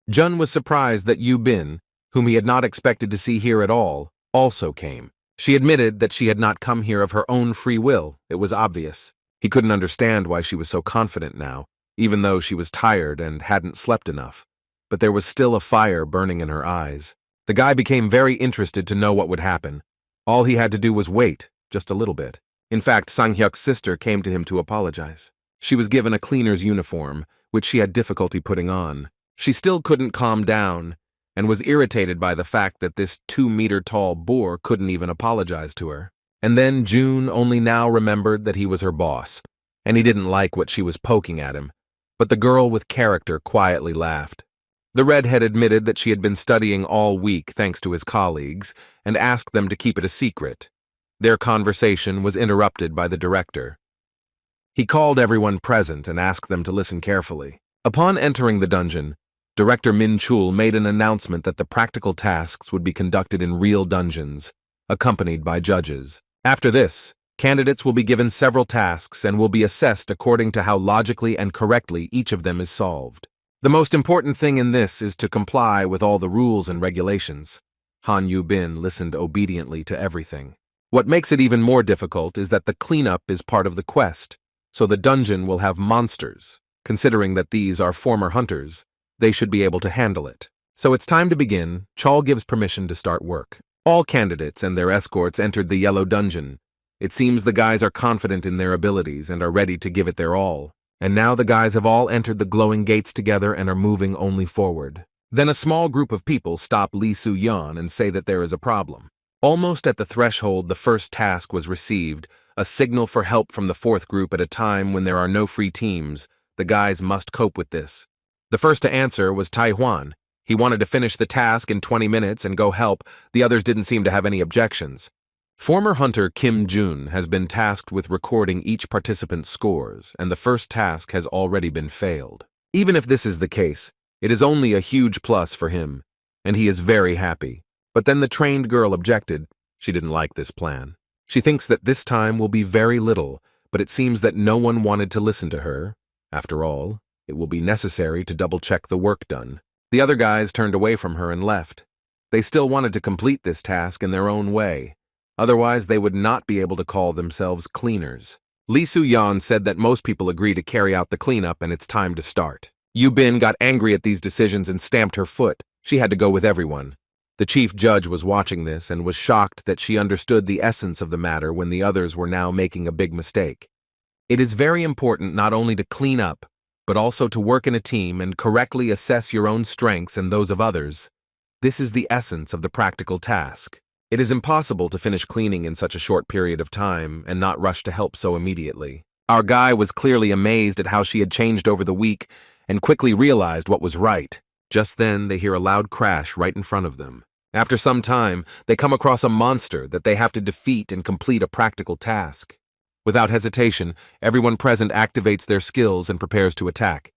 Jun was surprised that Yu Bin, whom he had not expected to see here at all, also came. She admitted that she had not come here of her own free will. It was obvious. He couldn't understand why she was so confident now, even though she was tired and hadn't slept enough. But there was still a fire burning in her eyes. The guy became very interested to know what would happen. All he had to do was wait, just a little bit. In fact, Sang-hyuk's sister came to him to apologize. She was given a cleaner's uniform, which she had difficulty putting on. She still couldn't calm down, and was irritated by the fact that this 2-meter-tall boor couldn't even apologize to her. And then June only now remembered that he was her boss, and he didn't like what she was poking at him. But the girl with character quietly laughed. The redhead admitted that she had been studying all week thanks to his colleagues, and asked them to keep it a secret. Their conversation was interrupted by the director. He called everyone present and asked them to listen carefully. Upon entering the dungeon, Director Min Chul made an announcement that the practical tasks would be conducted in real dungeons, accompanied by judges. After this, candidates will be given several tasks and will be assessed according to how logically and correctly each of them is solved. The most important thing in this is to comply with all the rules and regulations. Han Yu-bin listened obediently to everything. What makes it even more difficult is that the cleanup is part of the quest, so the dungeon will have monsters. Considering that these are former hunters, they should be able to handle it. So it's time to begin. Chol gives permission to start work. All candidates and their escorts entered the yellow dungeon. It seems the guys are confident in their abilities and are ready to give it their all. And now the guys have all entered the glowing gates together and are moving only forward. Then a small group of people stop Lee Soo-yeon and say that there is a problem. Almost at the threshold, the first task was received, a signal for help from the fourth group at a time when there are no free teams. The guys must cope with this. The first to answer was Taihwan. He wanted to finish the task in 20 minutes and go help. The others didn't seem to have any objections. Former hunter Kim Jun has been tasked with recording each participant's scores, and the first task has already been failed. Even if this is the case, it is only a huge plus for him, and he is very happy. But then the trained girl objected. She didn't like this plan. She thinks that this time will be very little, but it seems that no one wanted to listen to her. After all, it will be necessary to double-check the work done. The other guys turned away from her and left. They still wanted to complete this task in their own way. Otherwise, they would not be able to call themselves cleaners. Lee Soo-yeon said that most people agree to carry out the cleanup and it's time to start. Yoo-bin got angry at these decisions and stamped her foot. She had to go with everyone. The chief judge was watching this and was shocked that she understood the essence of the matter when the others were now making a big mistake. It is very important not only to clean up, but also to work in a team and correctly assess your own strengths and those of others. This is the essence of the practical task. It is impossible to finish cleaning in such a short period of time and not rush to help so immediately. Our guy was clearly amazed at how she had changed over the week and quickly realized what was right. Just then, they hear a loud crash right in front of them. After some time, they come across a monster that they have to defeat and complete a practical task. Without hesitation, everyone present activates their skills and prepares to attack.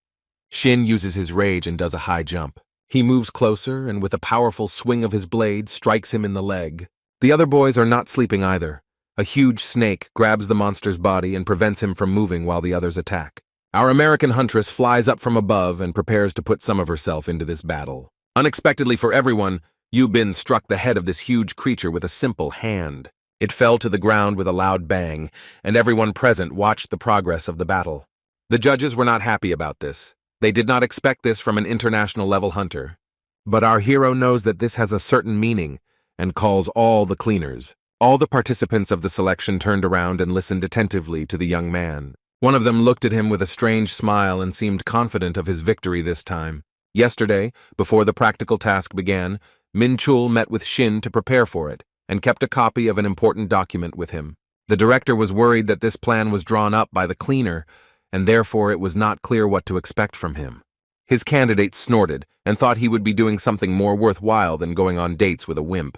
Shin uses his rage and does a high jump. He moves closer and with a powerful swing of his blade strikes him in the leg. The other boys are not sleeping either. A huge snake grabs the monster's body and prevents him from moving while the others attack. Our American huntress flies up from above and prepares to put some of herself into this battle. Unexpectedly for everyone, Yoo-bin struck the head of this huge creature with a simple hand. It fell to the ground with a loud bang, and everyone present watched the progress of the battle. The judges were not happy about this. They did not expect this from an international-level hunter. But our hero knows that this has a certain meaning and calls all the cleaners. All the participants of the selection turned around and listened attentively to the young man. One of them looked at him with a strange smile and seemed confident of his victory this time. Yesterday, before the practical task began, Min-chul met with Shin to prepare for it and kept a copy of an important document with him. The director was worried that this plan was drawn up by the cleaner, and therefore it was not clear what to expect from him. His candidate snorted and thought he would be doing something more worthwhile than going on dates with a wimp.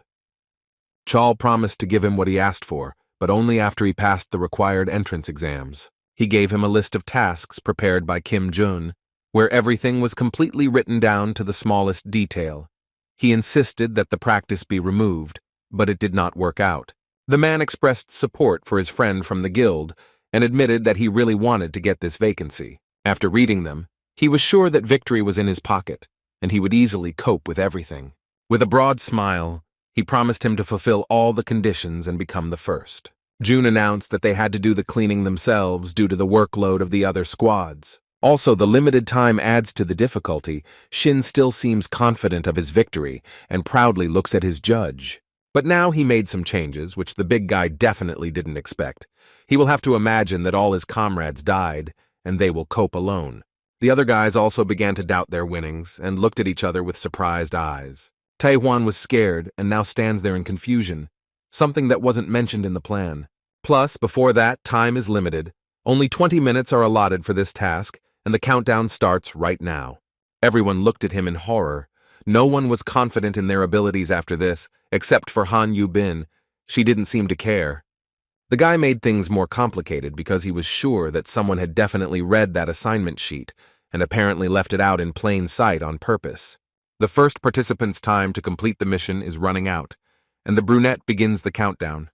Chol promised to give him what he asked for, but only after he passed the required entrance exams. He gave him a list of tasks prepared by Kim Jun, where everything was completely written down to the smallest detail. He insisted that the practice be removed, but it did not work out. The man expressed support for his friend from the guild and admitted that he really wanted to get this vacancy. After reading them, he was sure that victory was in his pocket, and he would easily cope with everything. With a broad smile, he promised him to fulfill all the conditions and become the first. June announced that they had to do the cleaning themselves due to the workload of the other squads. Also, the limited time adds to the difficulty. Shin still seems confident of his victory and proudly looks at his judge. But now he made some changes, which the big guy definitely didn't expect. He will have to imagine that all his comrades died, and they will cope alone. The other guys also began to doubt their winnings and looked at each other with surprised eyes. Taehwan was scared and now stands there in confusion, something that wasn't mentioned in the plan. Plus, before that, time is limited. Only 20 minutes are allotted for this task, and the countdown starts right now. Everyone looked at him in horror. No one was confident in their abilities after this, except for Han Yoo-bin. She didn't seem to care. The guy made things more complicated because he was sure that someone had definitely read that assignment sheet and apparently left it out in plain sight on purpose. The first participant's time to complete the mission is running out, and the brunette begins the countdown.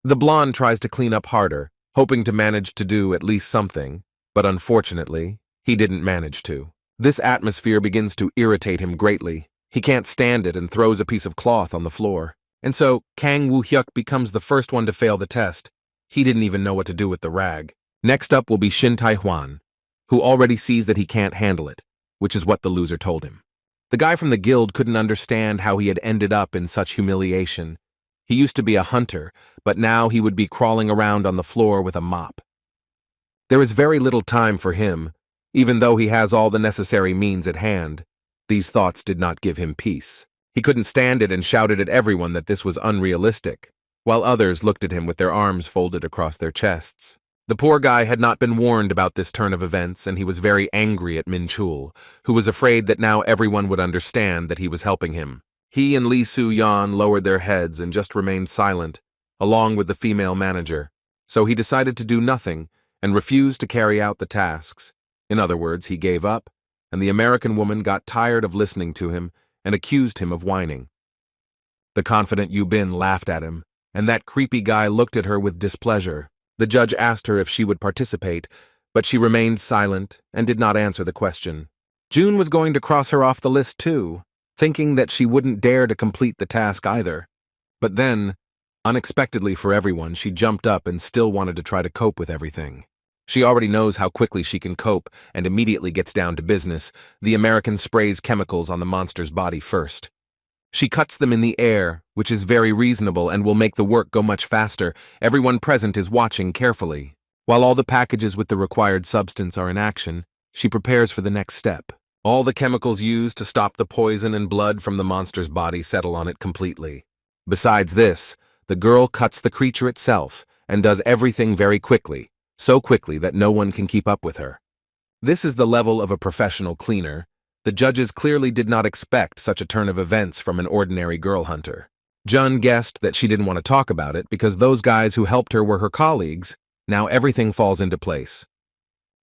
The blonde tries to clean up harder, hoping to manage to do at least something, but unfortunately, he didn't manage to. This atmosphere begins to irritate him greatly. He can't stand it and throws a piece of cloth on the floor. And so, Kang Woo-hyuk becomes the first one to fail the test. He didn't even know what to do with the rag. Next up will be Shin Tae-hwan, who already sees that he can't handle it, which is what the loser told him. The guy from the guild couldn't understand how he had ended up in such humiliation. He used to be a hunter, but now he would be crawling around on the floor with a mop. There is very little time for him, even though he has all the necessary means at hand. These thoughts did not give him peace. He couldn't stand it and shouted at everyone that this was unrealistic, while others looked at him with their arms folded across their chests. The poor guy had not been warned about this turn of events, and he was very angry at Min-chul, who was afraid that now everyone would understand that he was helping him. He and Lee Soo-yeon lowered their heads and just remained silent, along with the female manager. So he decided to do nothing and refused to carry out the tasks. In other words, he gave up, and the American woman got tired of listening to him and accused him of whining. The confident Yoo-bin laughed at him, and that creepy guy looked at her with displeasure. The judge asked her if she would participate, but she remained silent and did not answer the question. June was going to cross her off the list too, thinking that she wouldn't dare to complete the task either. But then, Unexpectedly for everyone, she jumped up and still wanted to try to cope with everything. She already knows how quickly she can cope and immediately gets down to business. The American sprays chemicals on the monster's body first. She cuts them in the air, which is very reasonable and will make the work go much faster. Everyone present is watching carefully. While all the packages with the required substance are in action, she prepares for the next step. All the chemicals used to stop the poison and blood from the monster's body settle on it completely. Besides this, the girl cuts the creature itself and does everything very quickly, so quickly that no one can keep up with her. This is the level of a professional cleaner. The judges clearly did not expect such a turn of events from an ordinary girl hunter. Jun guessed that she didn't want to talk about it because those guys who helped her were her colleagues. Now everything falls into place.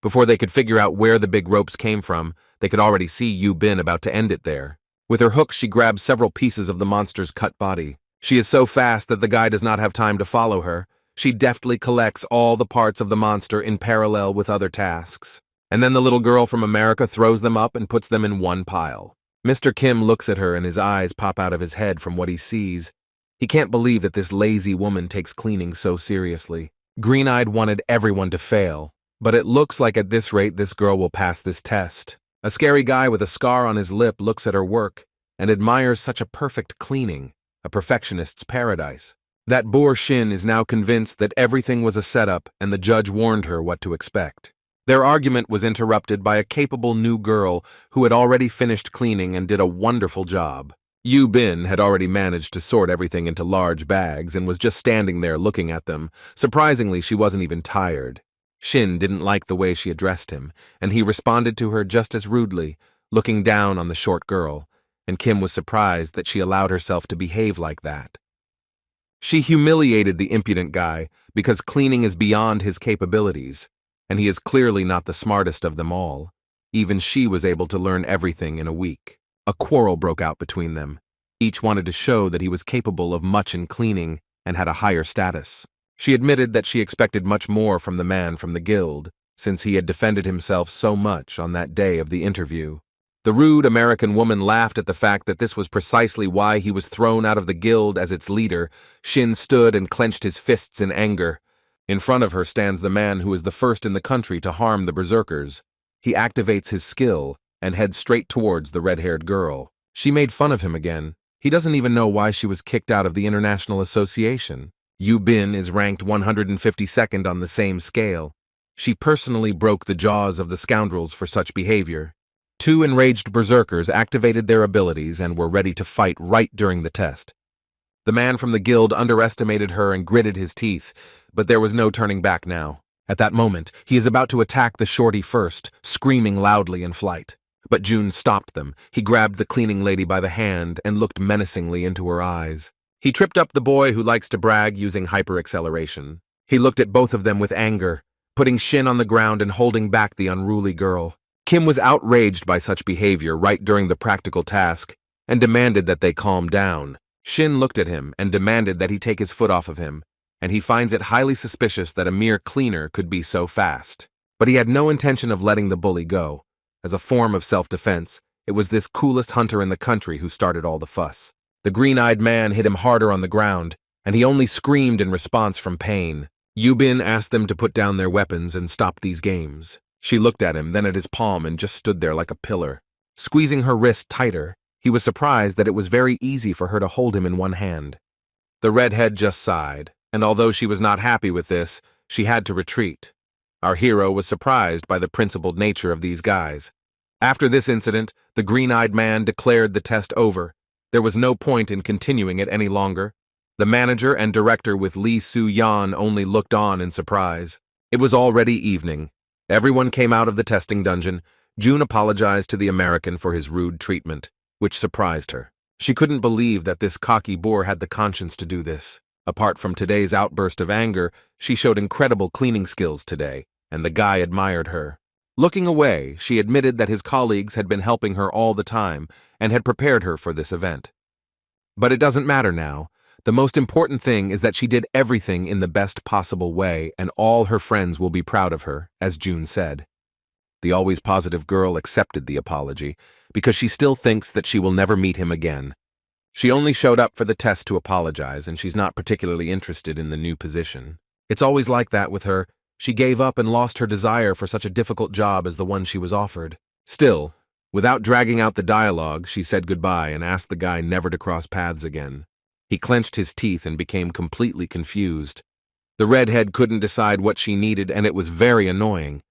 Before they could figure out where the big ropes came from, they could already see Yu Bin about to end it there. With her hook, she grabs several pieces of the monster's cut body. She is so fast that the guy does not have time to follow her. She deftly collects all the parts of the monster in parallel with other tasks. And then the little girl from America throws them up and puts them in one pile. Mr. Kim looks at her and his eyes pop out of his head from what he sees. He can't believe that this lazy woman takes cleaning so seriously. Green-Eyed wanted everyone to fail, but it looks like at this rate this girl will pass this test. A scary guy with a scar on his lip looks at her work and admires such a perfect cleaning, a perfectionist's paradise. That boor Shin is now convinced that everything was a setup and the judge warned her what to expect. Their argument was interrupted by a capable new girl who had already finished cleaning and did a wonderful job. Yu Bin had already managed to sort everything into large bags and was just standing there looking at them. Surprisingly, she wasn't even tired. Shin didn't like the way she addressed him, and he responded to her just as rudely, looking down on the short girl, and Kim was surprised that she allowed herself to behave like that. She humiliated the impudent guy because cleaning is beyond his capabilities, and he is clearly not the smartest of them all. Even she was able to learn everything in a week. A quarrel broke out between them. Each wanted to show that he was capable of much in cleaning and had a higher status. She admitted that she expected much more from the man from the guild, since he had defended himself so much on that day of the interview. The rude American woman laughed at the fact that this was precisely why he was thrown out of the guild as its leader. Shin stood and clenched his fists in anger. In front of her stands the man who is the first in the country to harm the berserkers. He activates his skill and heads straight towards the red-haired girl. She made fun of him again. He doesn't even know why she was kicked out of the International Association. Yu Bin is ranked 152nd on the same scale. She personally broke the jaws of the scoundrels for such behavior. Two enraged berserkers activated their abilities and were ready to fight right during the test. The man from the guild underestimated her and gritted his teeth, but there was no turning back now. At that moment, he is about to attack the shorty first, screaming loudly in flight. But Jun stopped them. He grabbed the cleaning lady by the hand and looked menacingly into her eyes. He tripped up the boy who likes to brag using hyper-acceleration. He looked at both of them with anger, putting Shin on the ground and holding back the unruly girl. Kim was outraged by such behavior right during the practical task and demanded that they calm down. Shin looked at him and demanded that he take his foot off of him, and he finds it highly suspicious that a mere cleaner could be so fast. But he had no intention of letting the bully go. As a form of self-defense, it was this coolest hunter in the country who started all the fuss. The green-eyed man hit him harder on the ground, and he only screamed in response from pain. Yu Bin asked them to put down their weapons and stop these games. She looked at him, then at his palm, and just stood there like a pillar. Squeezing her wrist tighter, he was surprised that it was very easy for her to hold him in one hand. The redhead just sighed, and although she was not happy with this, she had to retreat. Our hero was surprised by the principled nature of these guys. After this incident, the green-eyed man declared the test over. There was no point in continuing it any longer. The manager and director with Lee Soo-yan only looked on in surprise. It was already evening. Everyone came out of the testing dungeon. June apologized to the American for his rude treatment, which surprised her. She couldn't believe that this cocky boor had the conscience to do this. Apart from today's outburst of anger, she showed incredible cleaning skills today, and the guy admired her. Looking away, she admitted that his colleagues had been helping her all the time and had prepared her for this event. But it doesn't matter now. The most important thing is that she did everything in the best possible way, and all her friends will be proud of her, as June said. The always positive girl accepted the apology, because she still thinks that she will never meet him again. She only showed up for the test to apologize, and she's not particularly interested in the new position. It's always like that with her. She gave up and lost her desire for such a difficult job as the one she was offered. Still, without dragging out the dialogue, she said goodbye and asked the guy never to cross paths again. He clenched his teeth and became completely confused. The redhead couldn't decide what she needed, and it was very annoying.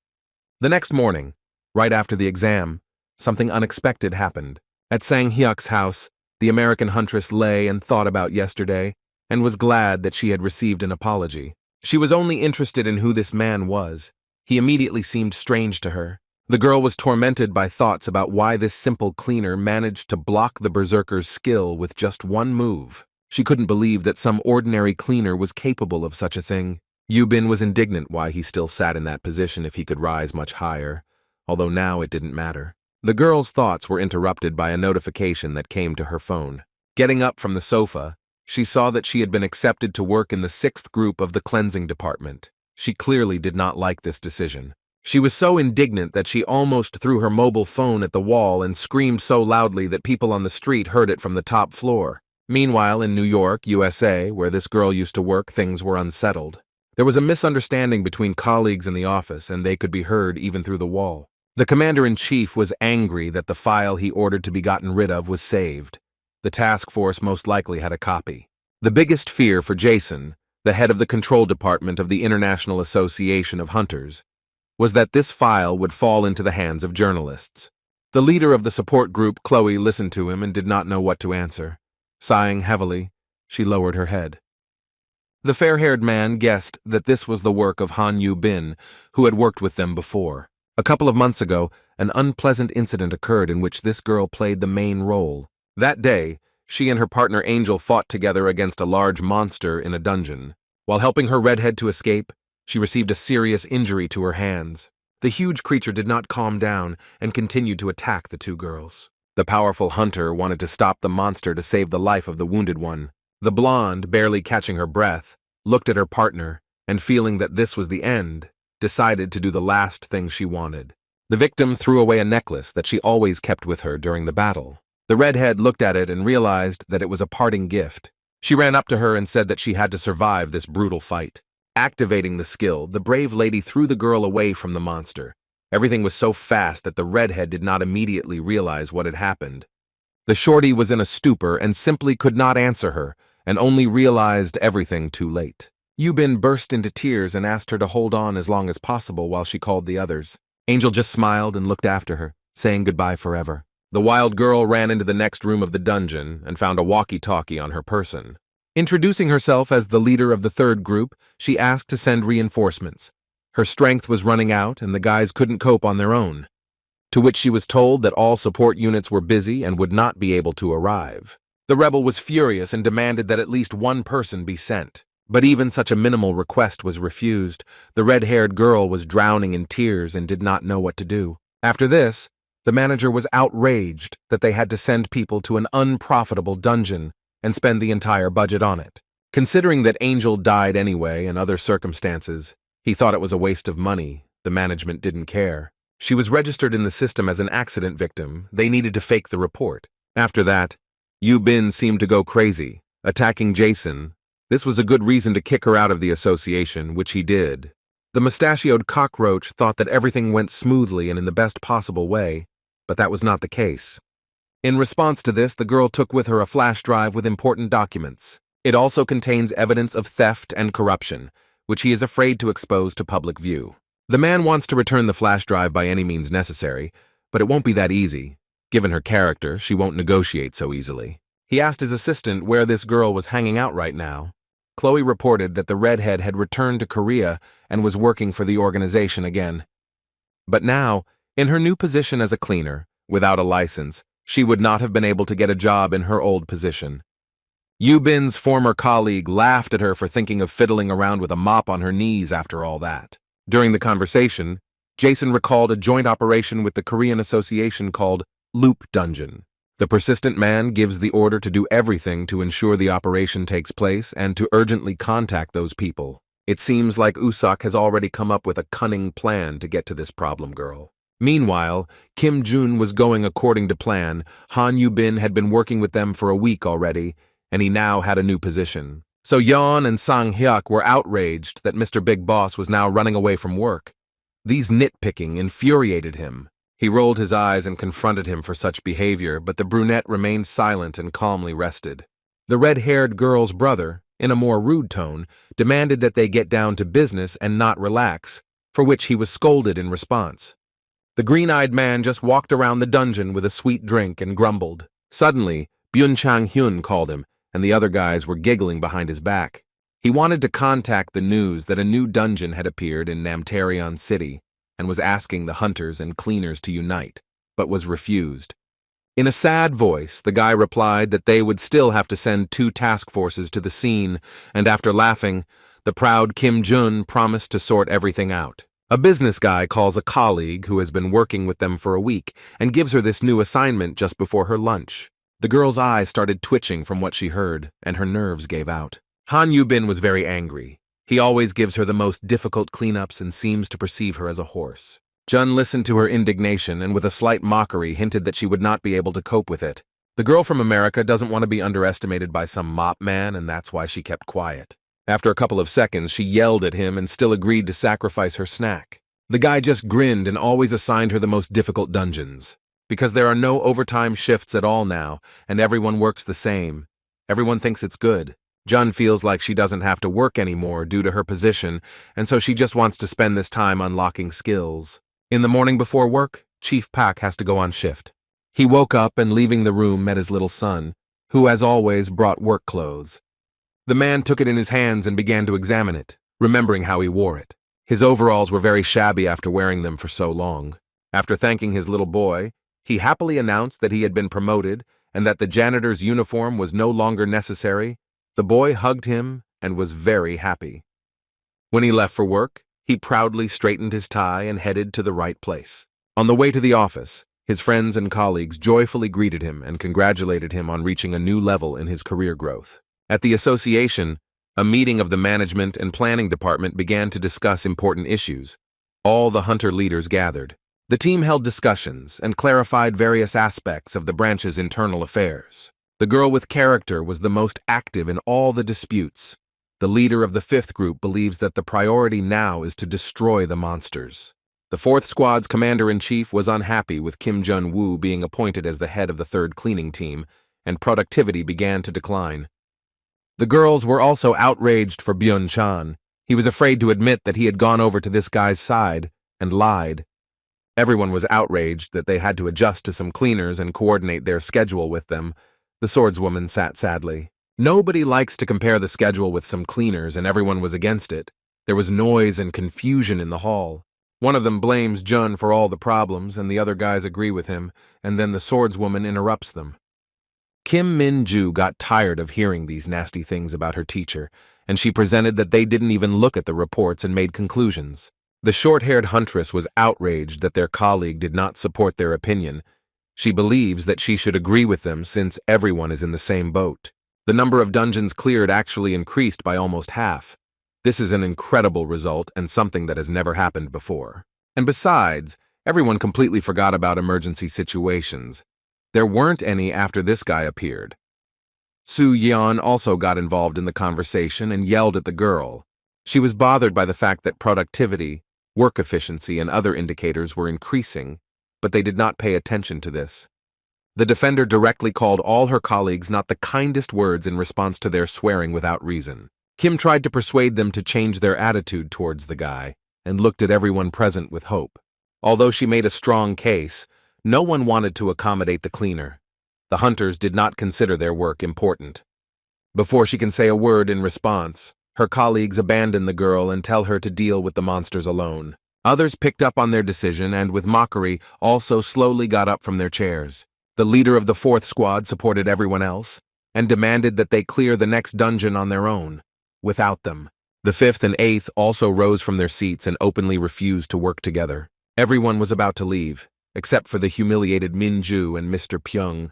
The next morning, right after the exam, something unexpected happened. At Sang-hyuk's house, the American huntress lay and thought about yesterday, and was glad that she had received an apology. She was only interested in who this man was. He immediately seemed strange to her. The girl was tormented by thoughts about why this simple cleaner managed to block the berserker's skill with just one move. She couldn't believe that some ordinary cleaner was capable of such a thing. Yubin was indignant why he still sat in that position if he could rise much higher, although now it didn't matter. The girl's thoughts were interrupted by a notification that came to her phone. Getting up from the sofa, she saw that she had been accepted to work in the 6th group of the cleansing department. She clearly did not like this decision. She was so indignant that she almost threw her mobile phone at the wall and screamed so loudly that people on the street heard it from the top floor. Meanwhile, in New York, USA, where this girl used to work, things were unsettled. There was a misunderstanding between colleagues in the office, and they could be heard even through the wall. The commander-in-chief was angry that the file he ordered to be gotten rid of was saved. The task force most likely had a copy. The biggest fear for Jason, the head of the control department of the International Association of Hunters, was that this file would fall into the hands of journalists. The leader of the support group, Chloe, listened to him and did not know what to answer. Sighing heavily, she lowered her head. The fair-haired man guessed that this was the work of Han Yu-bin, who had worked with them before. A couple of months ago, an unpleasant incident occurred in which this girl played the main role. That day, she and her partner Angel fought together against a large monster in a dungeon. While helping her redhead to escape, she received a serious injury to her hands. The huge creature did not calm down and continued to attack the two girls. The powerful hunter wanted to stop the monster to save the life of the wounded one. The blonde, barely catching her breath, looked at her partner and, feeling that this was the end, decided to do the last thing she wanted. The victim threw away a necklace that she always kept with her during the battle. The redhead looked at it and realized that it was a parting gift. She ran up to her and said that she had to survive this brutal fight. Activating the skill, the brave lady threw the girl away from the monster. Everything was so fast that the redhead did not immediately realize what had happened. The shorty was in a stupor and simply could not answer her, and only realized everything too late. Yubin burst into tears and asked her to hold on as long as possible while she called the others. Angel just smiled and looked after her, saying goodbye forever. The wild girl ran into the next room of the dungeon and found a walkie-talkie on her person. Introducing herself as the leader of the 3rd group, she asked to send reinforcements. Her strength was running out and the guys couldn't cope on their own. To which she was told that all support units were busy and would not be able to arrive. The rebel was furious and demanded that at least one person be sent. But even such a minimal request was refused. The red-haired girl was drowning in tears and did not know what to do. After this, the manager was outraged that they had to send people to an unprofitable dungeon and spend the entire budget on it. Considering that Angel died anyway and other circumstances, he thought it was a waste of money. The management didn't care. She was registered in the system as an accident victim. They needed to fake the report. After that, Yu-bin seemed to go crazy, attacking Jason. This was a good reason to kick her out of the association, which he did. The mustachioed cockroach thought that everything went smoothly and in the best possible way, but that was not the case. In response to this, the girl took with her a flash drive with important documents. It also contains evidence of theft and corruption, which he is afraid to expose to public view. The man wants to return the flash drive by any means necessary, but it won't be that easy. Given her character, she won't negotiate so easily. He asked his assistant where this girl was hanging out right now. Chloe reported that the redhead had returned to Korea and was working for the organization again. But now, in her new position as a cleaner, without a license, she would not have been able to get a job in her old position. Yu-bin's former colleague laughed at her for thinking of fiddling around with a mop on her knees after all that. During the conversation, Jason recalled a joint operation with the Korean association called Loop Dungeon. The persistent man gives the order to do everything to ensure the operation takes place and to urgently contact those people. It seems like Usak has already come up with a cunning plan to get to this problem girl. Meanwhile, Kim Jun was going according to plan. Han Yu-bin had been working with them for a week already, and he now had a new position. So Yeon and Sang Hyuk were outraged that Mr. Big Boss was now running away from work. These nitpicking infuriated him. He rolled his eyes and confronted him for such behavior, but the brunette remained silent and calmly rested. The red-haired girl's brother, in a more rude tone, demanded that they get down to business and not relax, for which he was scolded in response. The green-eyed man just walked around the dungeon with a sweet drink and grumbled. Suddenly, Byun Chang-hyun called him, and the other guys were giggling behind his back. He wanted to contact the news that a new dungeon had appeared in Namtaeon City and was asking the hunters and cleaners to unite, but was refused. In a sad voice, the guy replied that they would still have to send 2 task forces to the scene, and after laughing, the proud Kim Jun promised to sort everything out. A business guy calls a colleague who has been working with them for a week and gives her this new assignment just before her lunch. The girl's eyes started twitching from what she heard, and her nerves gave out. Han Yu-bin was very angry. He always gives her the most difficult cleanups and seems to perceive her as a horse. Jun listened to her indignation and with a slight mockery hinted that she would not be able to cope with it. The girl from America doesn't want to be underestimated by some mop man, and that's why she kept quiet. After a couple of seconds, she yelled at him and still agreed to sacrifice her snack. The guy just grinned and always assigned her the most difficult dungeons. Because there are no overtime shifts at all now, and everyone works the same. Everyone thinks it's good. Jun feels like she doesn't have to work anymore due to her position, and so she just wants to spend this time unlocking skills. In the morning before work, Chief Pak has to go on shift. He woke up and leaving the room met his little son, who as always brought work clothes. The man took it in his hands and began to examine it, remembering how he wore it. His overalls were very shabby after wearing them for so long. After thanking his little boy, he happily announced that he had been promoted and that the janitor's uniform was no longer necessary. The boy hugged him and was very happy. When he left for work, he proudly straightened his tie and headed to the right place. On the way to the office, his friends and colleagues joyfully greeted him and congratulated him on reaching a new level in his career growth. At the association, a meeting of the management and planning department began to discuss important issues. All the hunter leaders gathered. The team held discussions and clarified various aspects of the branch's internal affairs. The girl with character was the most active in all the disputes. The leader of the 5th group believes that the priority now is to destroy the monsters. The 4th squad's commander-in-chief was unhappy with Kim Jun-woo being appointed as the head of the 3rd cleaning team, and productivity began to decline. The girls were also outraged for Byun-chan. He was afraid to admit that he had gone over to this guy's side and lied. Everyone was outraged that they had to adjust to some cleaners and coordinate their schedule with them. The swordswoman sat sadly. Nobody likes to compare the schedule with some cleaners, and everyone was against it. There was noise and confusion in the hall. One of them blames Jun for all the problems, and the other guys agree with him, and then the swordswoman interrupts them. Kim Min-ju got tired of hearing these nasty things about her teacher, and she presented that they didn't even look at the reports and made conclusions. The short-haired huntress was outraged that their colleague did not support their opinion. She believes that she should agree with them since everyone is in the same boat. The number of dungeons cleared actually increased by almost half. This is an incredible result and something that has never happened before. And besides, everyone completely forgot about emergency situations. There weren't any after this guy appeared. Su Yeon also got involved in the conversation and yelled at the girl. She was bothered by the fact that productivity, work efficiency, and other indicators were increasing, but they did not pay attention to this. The defender directly called all her colleagues not the kindest words in response to their swearing without reason. Kim tried to persuade them to change their attitude towards the guy and looked at everyone present with hope. Although she made a strong case, no one wanted to accommodate the cleaner. The hunters did not consider their work important. Before she can say a word in response, her colleagues abandon the girl and tell her to deal with the monsters alone. Others picked up on their decision and, with mockery, also slowly got up from their chairs. The leader of the 4th squad supported everyone else and demanded that they clear the next dungeon on their own, without them. The 5th and 8th also rose from their seats and openly refused to work together. Everyone was about to leave, except for the humiliated Min-ju and Mr. Pyung.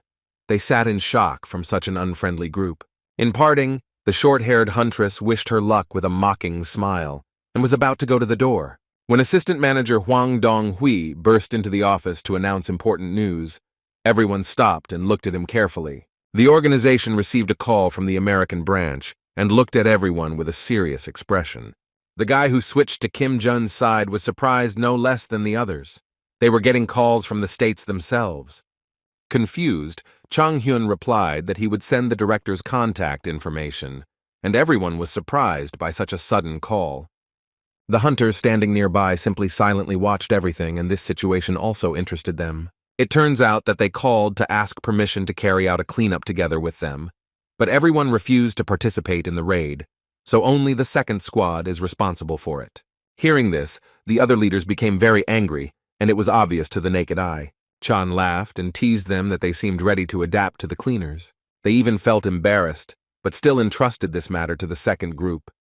They sat in shock from such an unfriendly group. In parting, the short-haired huntress wished her luck with a mocking smile and was about to go to the door. When assistant manager Huang Donghui burst into the office to announce important news, everyone stopped and looked at him carefully. The organization received a call from the American branch and looked at everyone with a serious expression. The guy who switched to Kim Jun's side was surprised no less than the others. They were getting calls from the states themselves. Confused, Chang Hyun replied that he would send the director's contact information, and everyone was surprised by such a sudden call. The hunters standing nearby simply silently watched everything, and this situation also interested them. It turns out that they called to ask permission to carry out a cleanup together with them, but everyone refused to participate in the raid, so only the second squad is responsible for it. Hearing this, the other leaders became very angry, and it was obvious to the naked eye. Chan laughed and teased them that they seemed ready to adapt to the cleaners. They even felt embarrassed, but still entrusted this matter to the second group.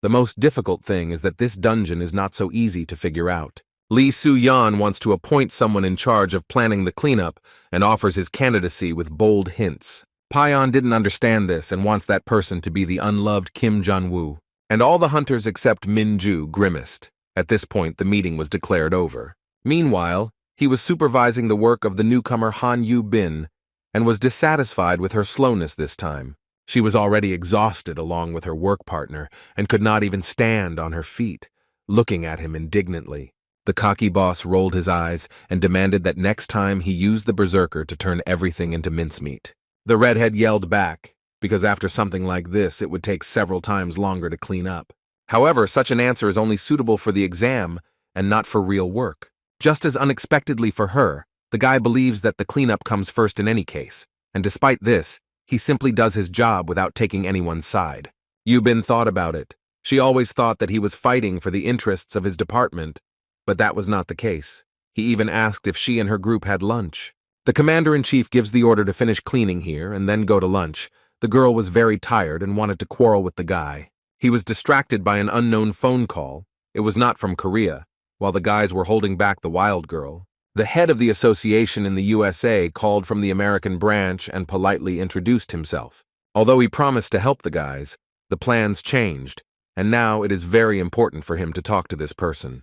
The most difficult thing is that this dungeon is not so easy to figure out. Lee Soo-yeon wants to appoint someone in charge of planning the cleanup and offers his candidacy with bold hints. Payeon didn't understand this and wants that person to be the unloved Kim Jun-woo. And all the hunters except Min-ju grimaced. At this point, the meeting was declared over. Meanwhile, he was supervising the work of the newcomer Han Yu-bin and was dissatisfied with her slowness this time. She was already exhausted along with her work partner and could not even stand on her feet, looking at him indignantly. The cocky boss rolled his eyes and demanded that next time he use the berserker to turn everything into mincemeat. The redhead yelled back, because after something like this it would take several times longer to clean up. However, such an answer is only suitable for the exam and not for real work. Just as unexpectedly for her, the guy believes that the cleanup comes first in any case, and despite this, he simply does his job without taking anyone's side. Yu-bin thought about it. She always thought that he was fighting for the interests of his department, but that was not the case. He even asked if she and her group had lunch. The commander-in-chief gives the order to finish cleaning here and then go to lunch. The girl was very tired and wanted to quarrel with the guy. He was distracted by an unknown phone call. It was not from Korea, while the guys were holding back the wild girl. The head of the association in the USA called from the American branch and politely introduced himself. Although he promised to help the guys, the plans changed, and now it is very important for him to talk to this person.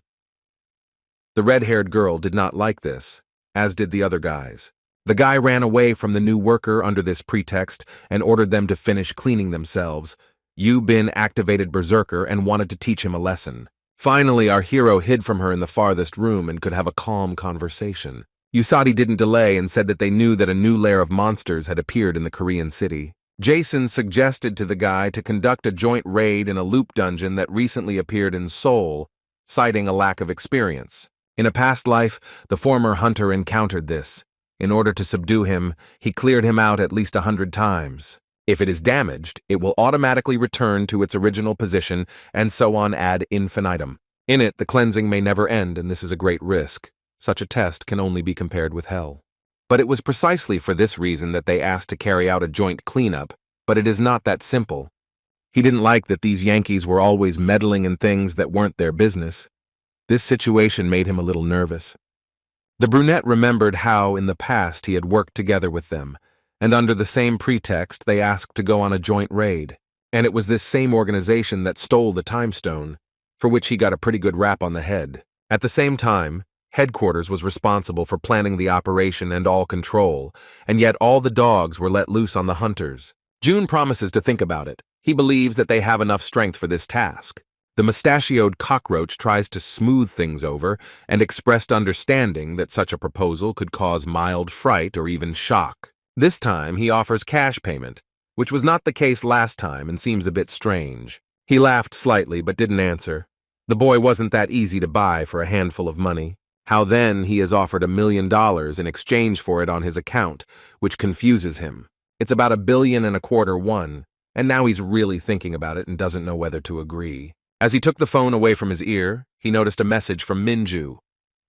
The red-haired girl did not like this, as did the other guys. The guy ran away from the new worker under this pretext and ordered them to finish cleaning themselves. Yu-bin activated Berserker and wanted to teach him a lesson. Finally, our hero hid from her in the farthest room and could have a calm conversation. Usagi didn't delay and said that they knew that a new lair of monsters had appeared in the Korean city. Jason suggested to the guy to conduct a joint raid in a loop dungeon that recently appeared in Seoul, citing a lack of experience. In a past life, the former hunter encountered this. In order to subdue him, he cleared him out at least 100 times. If it is damaged, it will automatically return to its original position, and so on ad infinitum. In it, the cleansing may never end, and this is a great risk. Such a test can only be compared with hell. But it was precisely for this reason that they asked to carry out a joint cleanup, but it is not that simple. He didn't like that these Yankees were always meddling in things that weren't their business. This situation made him a little nervous. The brunette remembered how, in the past, he had worked together with them, and under the same pretext, they asked to go on a joint raid. And it was this same organization that stole the time stone, for which he got a pretty good rap on the head. At the same time, headquarters was responsible for planning the operation and all control, and yet all the dogs were let loose on the hunters. June promises to think about it. He believes that they have enough strength for this task. The mustachioed cockroach tries to smooth things over and expressed understanding that such a proposal could cause mild fright or even shock. This time, he offers cash payment, which was not the case last time and seems a bit strange. He laughed slightly but didn't answer. The boy wasn't that easy to buy for a handful of money. How then he is offered $1 million in exchange for it on his account, which confuses him. It's about $1.25 billion won, and now he's really thinking about it and doesn't know whether to agree. As he took the phone away from his ear, he noticed a message from Min-ju.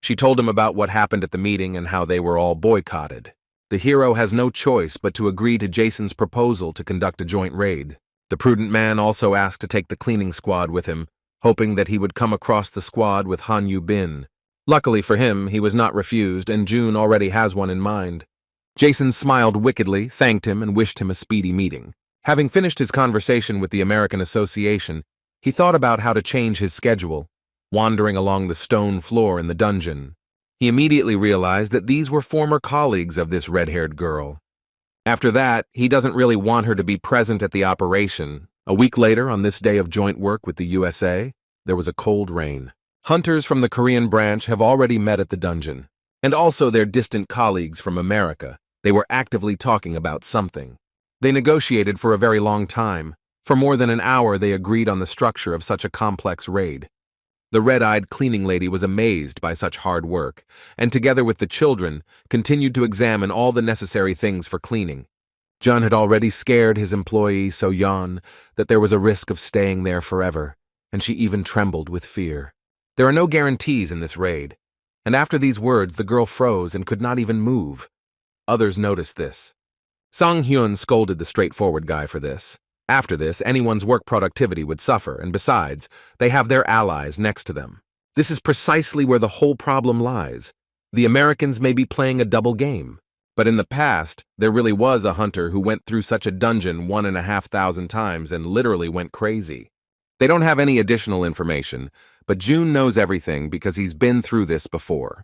She told him about what happened at the meeting and how they were all boycotted. The hero has no choice but to agree to Jason's proposal to conduct a joint raid. The prudent man also asked to take the cleaning squad with him, hoping that he would come across the squad with Han Yu-bin. Luckily for him, he was not refused, and June already has one in mind. Jason smiled wickedly, thanked him, and wished him a speedy meeting. Having finished his conversation with the American Association, he thought about how to change his schedule. wandering along the stone floor in the dungeon. He immediately realized that these were former colleagues of this red-haired girl. After that, he doesn't really want her to be present at the operation. A week later, on this day of joint work with the USA, there was a cold rain. Hunters from the Korean branch have already met at the dungeon, and also their distant colleagues from America. They were actively talking about something. They negotiated for a very long time. For more than an hour, they agreed on the structure of such a complex raid. The red-eyed cleaning lady was amazed by such hard work, and together with the children, continued to examine all the necessary things for cleaning. Jun had already scared his employee So-yeon that there was a risk of staying there forever, and she even trembled with fear. There are no guarantees in this raid, and after these words the girl froze and could not even move. Others noticed this. Sang-hyun scolded the straightforward guy for this. After this, anyone's work productivity would suffer, and besides, they have their allies next to them. This is precisely where the whole problem lies. The Americans may be playing a double game. But in the past, there really was a hunter who went through such a dungeon 1,500 times and literally went crazy. They don't have any additional information, but June knows everything because he's been through this before.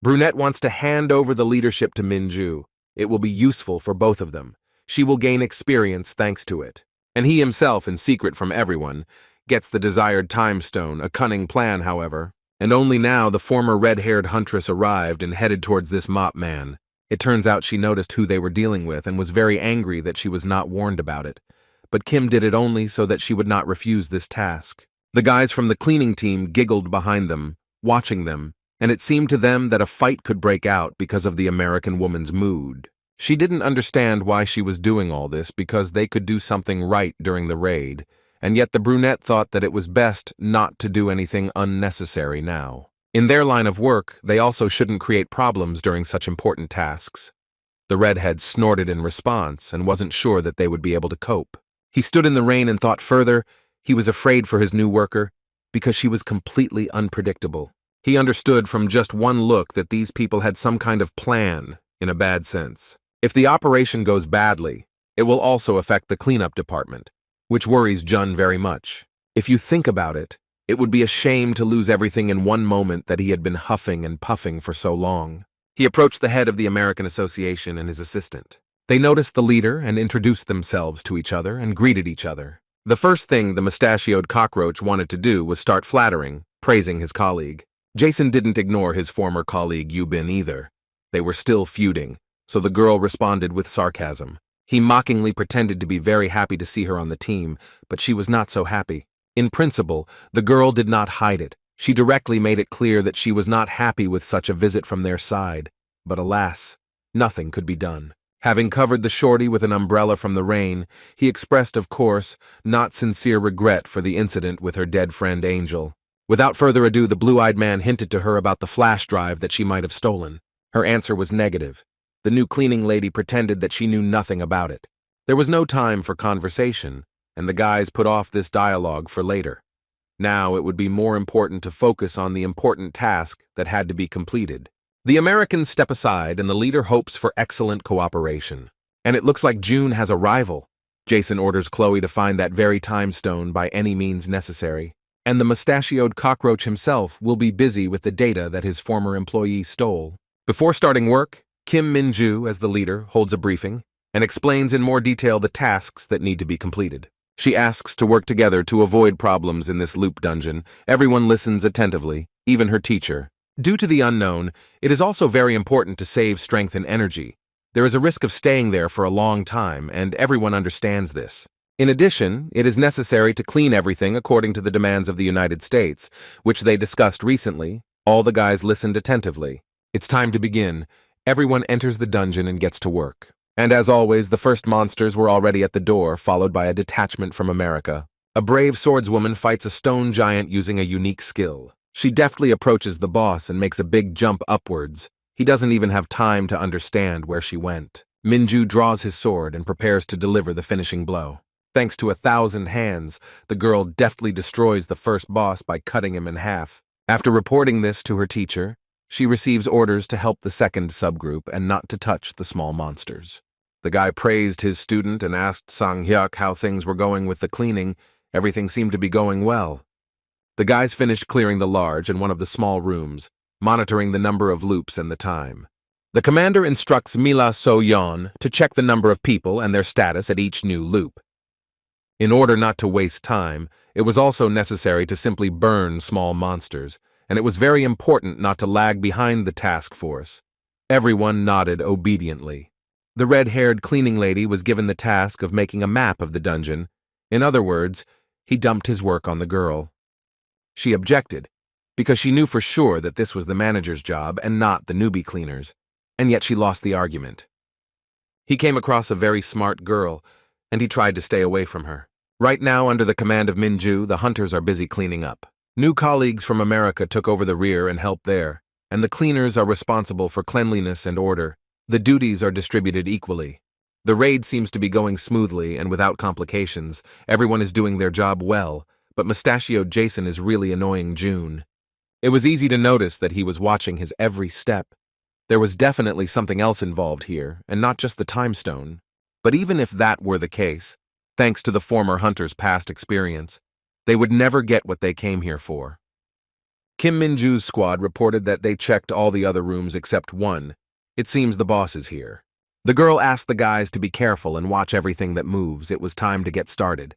Brunette wants to hand over the leadership to Minju. It will be useful for both of them. She will gain experience thanks to it. And he himself, in secret from everyone, gets the desired time stone, a cunning plan, however. And only now the former red-haired huntress arrived and headed towards this mop man. It turns out she noticed who they were dealing with and was very angry that she was not warned about it. But Kim did it only so that she would not refuse this task. The guys from the cleaning team giggled behind them, watching them, and it seemed to them that a fight could break out because of the American woman's mood. She didn't understand why she was doing all this because they could do something right during the raid, and yet the brunette thought that it was best not to do anything unnecessary now. In their line of work, they also shouldn't create problems during such important tasks. The redhead snorted in response and wasn't sure that they would be able to cope. He stood in the rain and thought further. He was afraid for his new worker because she was completely unpredictable. He understood from just one look that these people had some kind of plan, in a bad sense. If the operation goes badly, it will also affect the cleanup department, which worries Jun very much. If you think about it, it would be a shame to lose everything in one moment that he had been huffing and puffing for so long. He approached the head of the American Association and his assistant. They noticed the leader and introduced themselves to each other and greeted each other. The first thing the mustachioed cockroach wanted to do was start flattering, praising his colleague. Jason didn't ignore his former colleague Yubin either. They were still feuding, so the girl responded with sarcasm. He mockingly pretended to be very happy to see her on the team, but she was not so happy. In principle, the girl did not hide it. She directly made it clear that she was not happy with such a visit from their side. But alas, nothing could be done. Having covered the shorty with an umbrella from the rain, he expressed, of course, not sincere regret for the incident with her dead friend Angel. Without further ado, the blue-eyed man hinted to her about the flash drive that she might have stolen. Her answer was negative. The new cleaning lady pretended that she knew nothing about it. There was no time for conversation, and the guys put off this dialogue for later. Now it would be more important to focus on the important task that had to be completed. The Americans step aside and the leader hopes for excellent cooperation. And it looks like June has a rival. Jason orders Chloe to find that very time stone by any means necessary. And the mustachioed cockroach himself will be busy with the data that his former employee stole. Before starting work, Kim Min-ju, as the leader, holds a briefing and explains in more detail the tasks that need to be completed. She asks to work together to avoid problems in this loop dungeon. Everyone listens attentively, even her teacher. Due to the unknown, it is also very important to save strength and energy. There is a risk of staying there for a long time, and everyone understands this. In addition, it is necessary to clean everything according to the demands of the United States, which they discussed recently. All the guys listened attentively. It's time to begin. Everyone enters the dungeon and gets to work. And as always, the first monsters were already at the door, followed by a detachment from America. A brave swordswoman fights a stone giant using a unique skill. She deftly approaches the boss and makes a big jump upwards. He doesn't even have time to understand where she went. Minju draws his sword and prepares to deliver the finishing blow. Thanks to 1,000 hands, the girl deftly destroys the first boss by cutting him in half. After reporting this to her teacher, she receives orders to help the second subgroup and not to touch the small monsters. The guy praised his student and asked Sang-hyuk how things were going with the cleaning. Everything seemed to be going well. The guys finished clearing the large and one of the small rooms, monitoring the number of loops and the time. The commander instructs Mila So-yeon to check the number of people and their status at each new loop. In order not to waste time, it was also necessary to simply burn small monsters, and it was very important not to lag behind the task force. Everyone nodded obediently. The red-haired cleaning lady was given the task of making a map of the dungeon. In other words, he dumped his work on the girl. She objected, because she knew for sure that this was the manager's job and not the newbie cleaner's, and yet she lost the argument. He came across a very smart girl, and he tried to stay away from her. Right now, under the command of Minju, the hunters are busy cleaning up. New colleagues from America took over the rear and helped there, and the cleaners are responsible for cleanliness and order. The duties are distributed equally. The raid seems to be going smoothly and without complications. Everyone is doing their job well, but mustachioed Jason is really annoying June. It was easy to notice that he was watching his every step. There was definitely something else involved here, and not just the time stone. But even if that were the case, thanks to the former hunter's past experience, they would never get what they came here for. Kim Minju's squad reported that they checked all the other rooms except one. It seems the boss is here. The girl asked the guys to be careful and watch everything that moves. It was time to get started.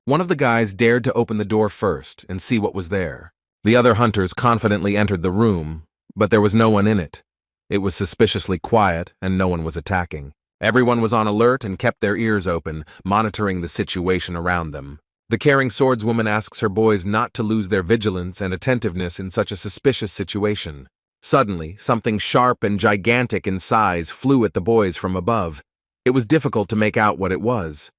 One of the guys dared to open the door first and see what was there. The other hunters confidently entered the room, but there was no one in it. It was suspiciously quiet, and no one was attacking. Everyone was on alert and kept their ears open, monitoring the situation around them. The caring swordswoman asks her boys not to lose their vigilance and attentiveness in such a suspicious situation. Suddenly, something sharp and gigantic in size flew at the boys from above. It was difficult to make out what it was.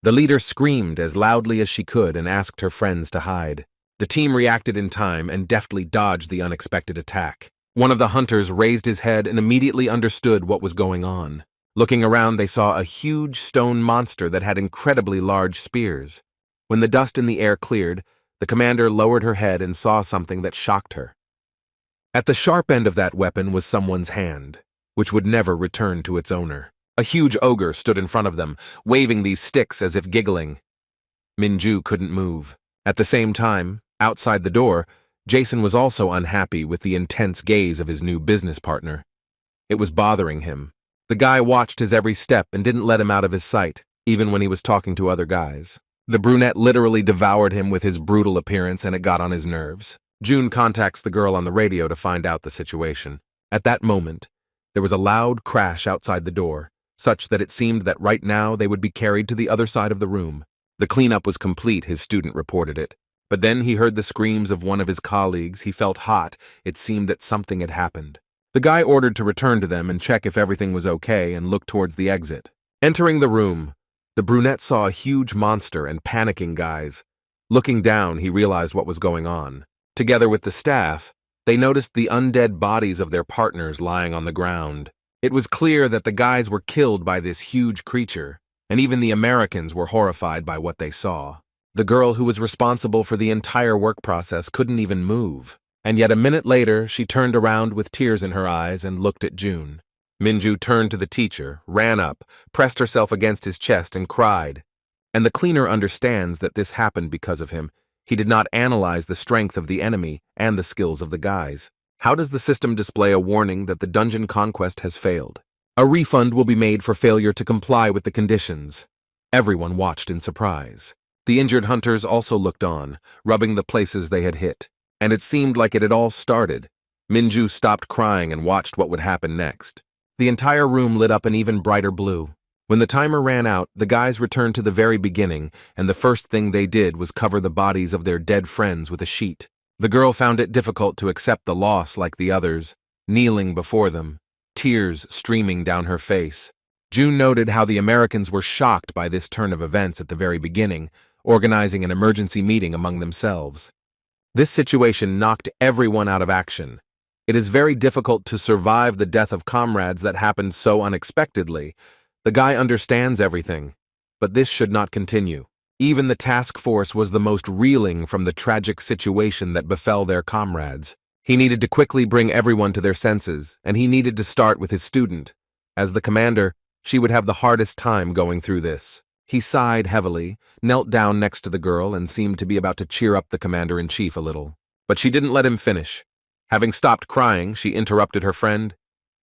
The leader screamed as loudly as she could and asked her friends to hide. The team reacted in time and deftly dodged the unexpected attack. One of the hunters raised his head and immediately understood what was going on. Looking around, they saw a huge stone monster that had incredibly large spears. When the dust in the air cleared, the commander lowered her head and saw something that shocked her. At the sharp end of that weapon was someone's hand, which would never return to its owner. A huge ogre stood in front of them, waving these sticks as if giggling. Minju couldn't move. At the same time, outside the door, Jason was also unhappy with the intense gaze of his new business partner. It was bothering him. The guy watched his every step and didn't let him out of his sight, even when he was talking to other guys. The brunette literally devoured him with his brutal appearance, and it got on his nerves. June contacts the girl on the radio to find out the situation. At that moment, there was a loud crash outside the door, such that it seemed that right now they would be carried to the other side of the room. The cleanup was complete, his student reported it. But then he heard the screams of one of his colleagues. He felt hot. It seemed that something had happened. The guy ordered to return to them and check if everything was okay and look towards the exit. Entering the room, the brunette saw a huge monster and panicking guys. Looking down, he realized what was going on. Together with the staff, they noticed the undead bodies of their partners lying on the ground. It was clear that the guys were killed by this huge creature, and even the Americans were horrified by what they saw. The girl who was responsible for the entire work process couldn't even move, and yet a minute later she turned around with tears in her eyes and looked at June. Minju turned to the teacher, ran up, pressed herself against his chest and cried. And the cleaner understands that this happened because of him. He did not analyze the strength of the enemy and the skills of the guys. How does the system display a warning that the dungeon conquest has failed? A refund will be made for failure to comply with the conditions. Everyone watched in surprise. The injured hunters also looked on, rubbing the places they had hit. And it seemed like it had all started. Minju stopped crying and watched what would happen next. The entire room lit up an even brighter blue. When the timer ran out, the guys returned to the very beginning, and the first thing they did was cover the bodies of their dead friends with a sheet. The girl found it difficult to accept the loss like the others, kneeling before them, tears streaming down her face. June noted how the Americans were shocked by this turn of events at the very beginning, organizing an emergency meeting among themselves. This situation knocked everyone out of action. It is very difficult to survive the death of comrades that happened so unexpectedly. The guy understands everything, but this should not continue. Even the task force was the most reeling from the tragic situation that befell their comrades. He needed to quickly bring everyone to their senses, and he needed to start with his student. As the commander, she would have the hardest time going through this. He sighed heavily, knelt down next to the girl, and seemed to be about to cheer up the commander-in-chief a little. But she didn't let him finish. Having stopped crying, she interrupted her friend.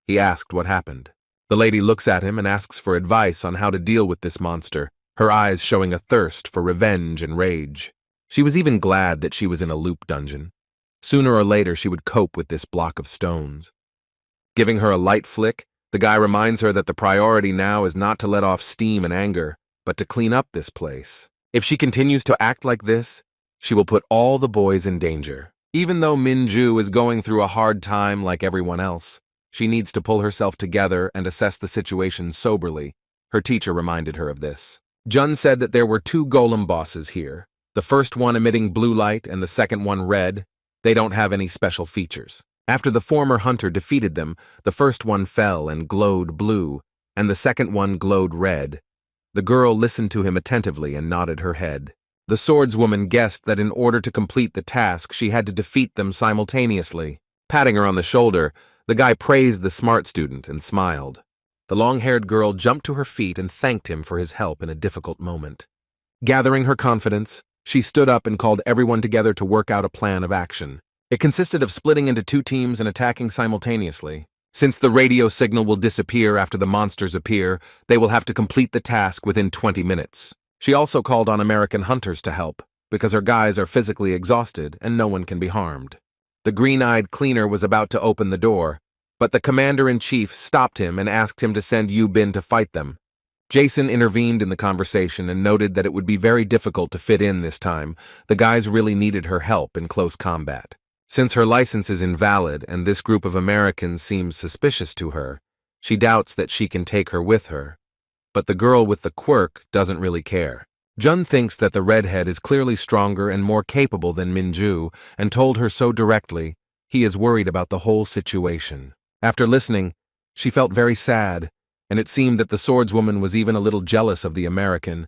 He asked what happened. The lady looks at him and asks for advice on how to deal with this monster, her eyes showing a thirst for revenge and rage. She was even glad that she was in a loop dungeon. Sooner or later she would cope with this block of stones. Giving her a light flick, the guy reminds her that the priority now is not to let off steam and anger, but to clean up this place. If she continues to act like this, she will put all the boys in danger. Even though Minju is going through a hard time like everyone else, she needs to pull herself together and assess the situation soberly. Her teacher reminded her of this. Jun said that there were two golem bosses here, the first one emitting blue light and the second one red. They don't have any special features. After the former hunter defeated them, the first one fell and glowed blue, and the second one glowed red. The girl listened to him attentively and nodded her head. The swordswoman guessed that in order to complete the task, she had to defeat them simultaneously. Patting her on the shoulder, the guy praised the smart student and smiled. The long-haired girl jumped to her feet and thanked him for his help in a difficult moment. Gathering her confidence, she stood up and called everyone together to work out a plan of action. It consisted of splitting into two teams and attacking simultaneously. Since the radio signal will disappear after the monsters appear, they will have to complete the task within 20 minutes. She also called on American hunters to help, because her guys are physically exhausted and no one can be harmed. The green-eyed cleaner was about to open the door, but the commander-in-chief stopped him and asked him to send Yu Bin to fight them. Jason intervened in the conversation and noted that it would be very difficult to fit in this time. The guys really needed her help in close combat. Since her license is invalid and this group of Americans seems suspicious to her, she doubts that she can take her with her. But the girl with the quirk doesn't really care. Jun thinks that the redhead is clearly stronger and more capable than Minju, and told her so directly. He is worried about the whole situation. After listening, she felt very sad, and it seemed that the swordswoman was even a little jealous of the American.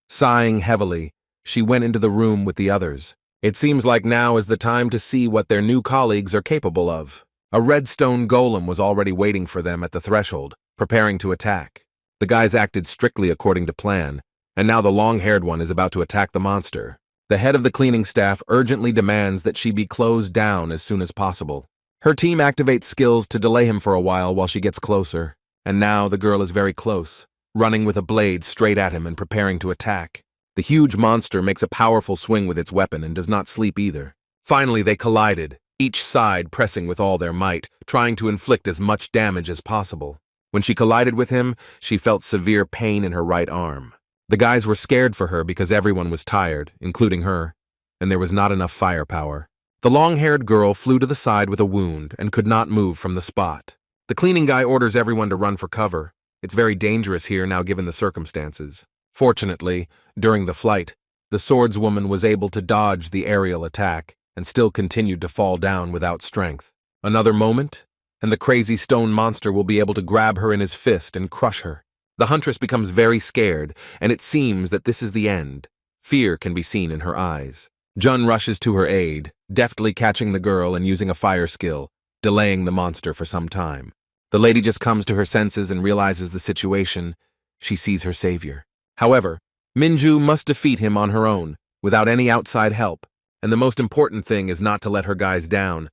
Sighing heavily, she went into the room with the others. It seems like now is the time to see what their new colleagues are capable of. A redstone golem was already waiting for them at the threshold, preparing to attack. The guys acted strictly according to plan, and now the long-haired one is about to attack the monster. The head of the cleaning staff urgently demands that she be closed down as soon as possible. Her team activates skills to delay him for a while she gets closer, and now the girl is very close, running with a blade straight at him and preparing to attack. The huge monster makes a powerful swing with its weapon and does not sleep either. Finally, they collided, each side pressing with all their might, trying to inflict as much damage as possible. When she collided with him, she felt severe pain in her right arm. The guys were scared for her because everyone was tired, including her, and there was not enough firepower. The long-haired girl flew to the side with a wound and could not move from the spot. The cleaning guy orders everyone to run for cover. It's very dangerous here now given the circumstances. Fortunately, during the flight, the swordswoman was able to dodge the aerial attack and still continued to fall down without strength. Another moment, and the crazy stone monster will be able to grab her in his fist and crush her. The huntress becomes very scared, and it seems that this is the end. Fear can be seen in her eyes. Jun rushes to her aid, deftly catching the girl and using a fire skill, delaying the monster for some time. The lady just comes to her senses and realizes the situation. She sees her savior. However, Minju must defeat him on her own, without any outside help, and the most important thing is not to let her guys down.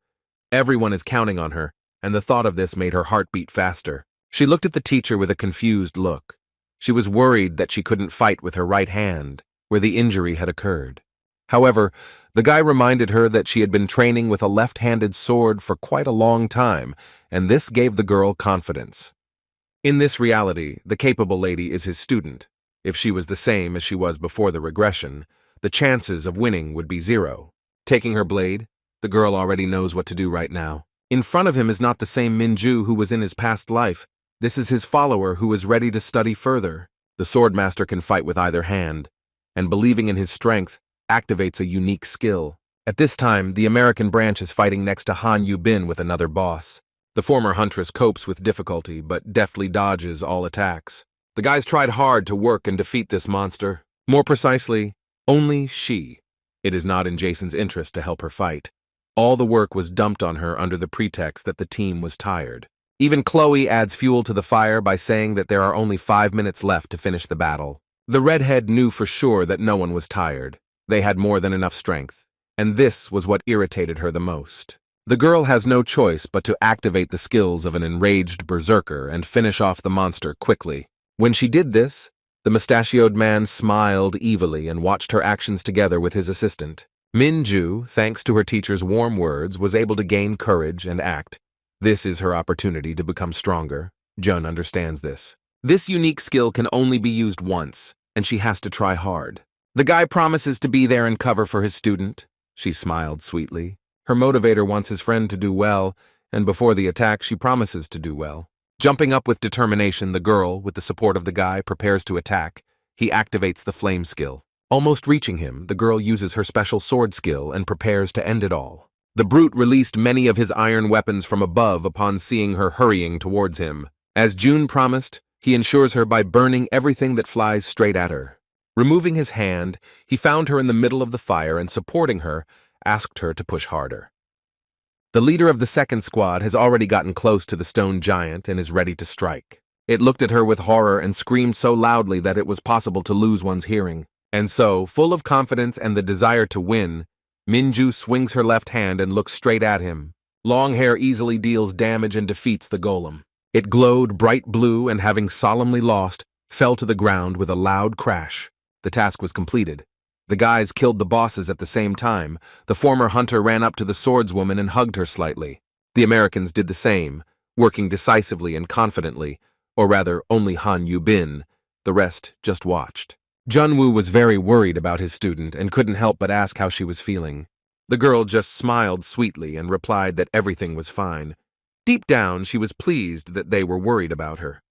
Everyone is counting on her, and the thought of this made her heart beat faster. She looked at the teacher with a confused look. She was worried that she couldn't fight with her right hand, where the injury had occurred. However, the guy reminded her that she had been training with a left-handed sword for quite a long time, and this gave the girl confidence. In this reality, the capable lady is his student. If she was the same as she was before the regression, the chances of winning would be 0. Taking her blade, the girl already knows what to do right now. In front of him is not the same Minju who was in his past life. This is his follower who is ready to study further. The swordmaster can fight with either hand, and believing in his strength, activates a unique skill. At this time, the American branch is fighting next to Han Yu Bin with another boss. The former huntress copes with difficulty, but deftly dodges all attacks. The guys tried hard to work and defeat this monster. More precisely, only she. It is not in Jason's interest to help her fight. All the work was dumped on her under the pretext that the team was tired. Even Chloe adds fuel to the fire by saying that there are only 5 minutes left to finish the battle. The redhead knew for sure that no one was tired. They had more than enough strength. And this was what irritated her the most. The girl has no choice but to activate the skills of an enraged berserker and finish off the monster quickly. When she did this, the mustachioed man smiled evilly and watched her actions together with his assistant. Minju, thanks to her teacher's warm words, was able to gain courage and act. This is her opportunity to become stronger. Jun understands this. This unique skill can only be used once, and she has to try hard. The guy promises to be there and cover for his student. She smiled sweetly. Her motivator wants his friend to do well, and before the attack, she promises to do well. Jumping up with determination, the girl, with the support of the guy, prepares to attack. He activates the flame skill. Almost reaching him, the girl uses her special sword skill and prepares to end it all. The brute released many of his iron weapons from above upon seeing her hurrying towards him. As June promised, he ensures her by burning everything that flies straight at her. Removing his hand, he found her in the middle of the fire and, supporting her, asked her to push harder. The leader of the second squad has already gotten close to the stone giant and is ready to strike. It looked at her with horror and screamed so loudly that it was possible to lose one's hearing. And so, full of confidence and the desire to win, Minju swings her left hand and looks straight at him. Long hair easily deals damage and defeats the golem. It glowed bright blue and, having solemnly lost, fell to the ground with a loud crash. The task was completed. The guys killed the bosses at the same time. The former hunter ran up to the swordswoman and hugged her slightly. The Americans did the same, working decisively and confidently, or rather only Han Yu-bin. The rest just watched. Junwoo was very worried about his student and couldn't help but ask how she was feeling. The girl just smiled sweetly and replied that everything was fine. Deep down, she was pleased that they were worried about her.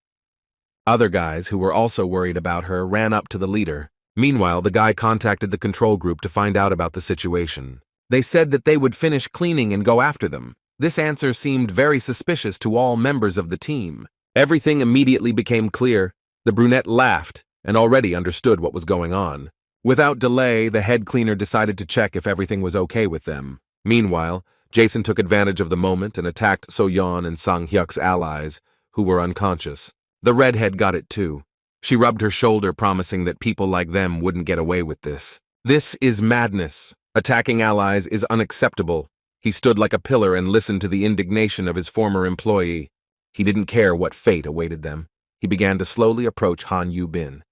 Other guys who were also worried about her ran up to the leader. Meanwhile, the guy contacted the control group to find out about the situation. They said that they would finish cleaning and go after them. This answer seemed very suspicious to all members of the team. Everything immediately became clear. The brunette laughed and already understood what was going on. Without delay, the head cleaner decided to check if everything was okay with them. Meanwhile, Jason took advantage of the moment and attacked So-yeon and Sang-hyuk's allies, who were unconscious. The redhead got it too. She rubbed her shoulder, promising that people like them wouldn't get away with this. This is madness. Attacking allies is unacceptable. He stood like a pillar and listened to the indignation of his former employee. He didn't care what fate awaited them. He began to slowly approach Han Yu-bin.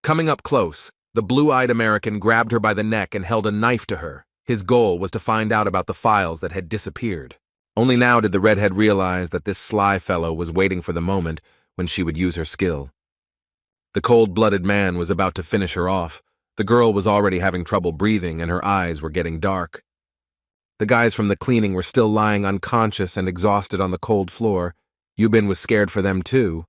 Coming up close, the blue-eyed American grabbed her by the neck and held a knife to her. His goal was to find out about the files that had disappeared. Only now did the redhead realize that this sly fellow was waiting for the moment when she would use her skill. The cold-blooded man was about to finish her off. The girl was already having trouble breathing and her eyes were getting dark. The guys from the cleaning were still lying unconscious and exhausted on the cold floor. Yu-bin was scared for them too.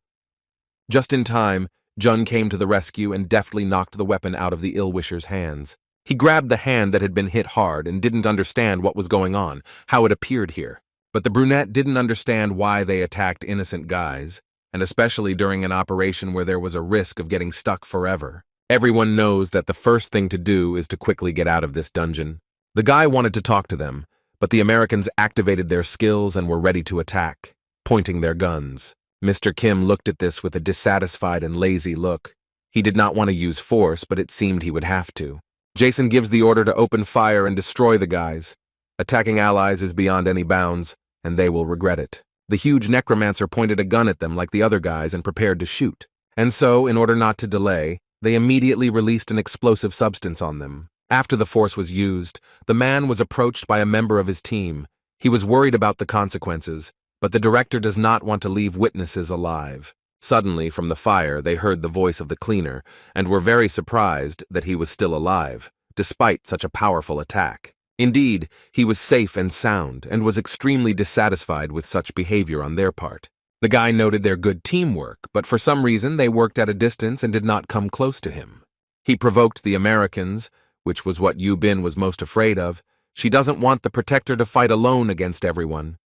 Just in time, Jun came to the rescue and deftly knocked the weapon out of the ill-wisher's hands. He grabbed the hand that had been hit hard and didn't understand what was going on, how it appeared here. But the brunette didn't understand why they attacked innocent guys, and especially during an operation where there was a risk of getting stuck forever. Everyone knows that the first thing to do is to quickly get out of this dungeon. The guy wanted to talk to them, but the Americans activated their skills and were ready to attack, pointing their guns. Mr. Kim looked at this with a dissatisfied and lazy look. He did not want to use force, but it seemed he would have to. Jason gives the order to open fire and destroy the guys. Attacking allies is beyond any bounds, and they will regret it. The huge necromancer pointed a gun at them like the other guys and prepared to shoot. And so, in order not to delay, they immediately released an explosive substance on them. After the force was used, the man was approached by a member of his team. He was worried about the consequences, but the director does not want to leave witnesses alive. Suddenly, from the fire, they heard the voice of the cleaner and were very surprised that he was still alive, despite such a powerful attack. Indeed, he was safe and sound and was extremely dissatisfied with such behavior on their part. The guy noted their good teamwork, but for some reason they worked at a distance and did not come close to him. He provoked the Americans, which was what Yu-bin was most afraid of. She doesn't want the protector to fight alone against everyone.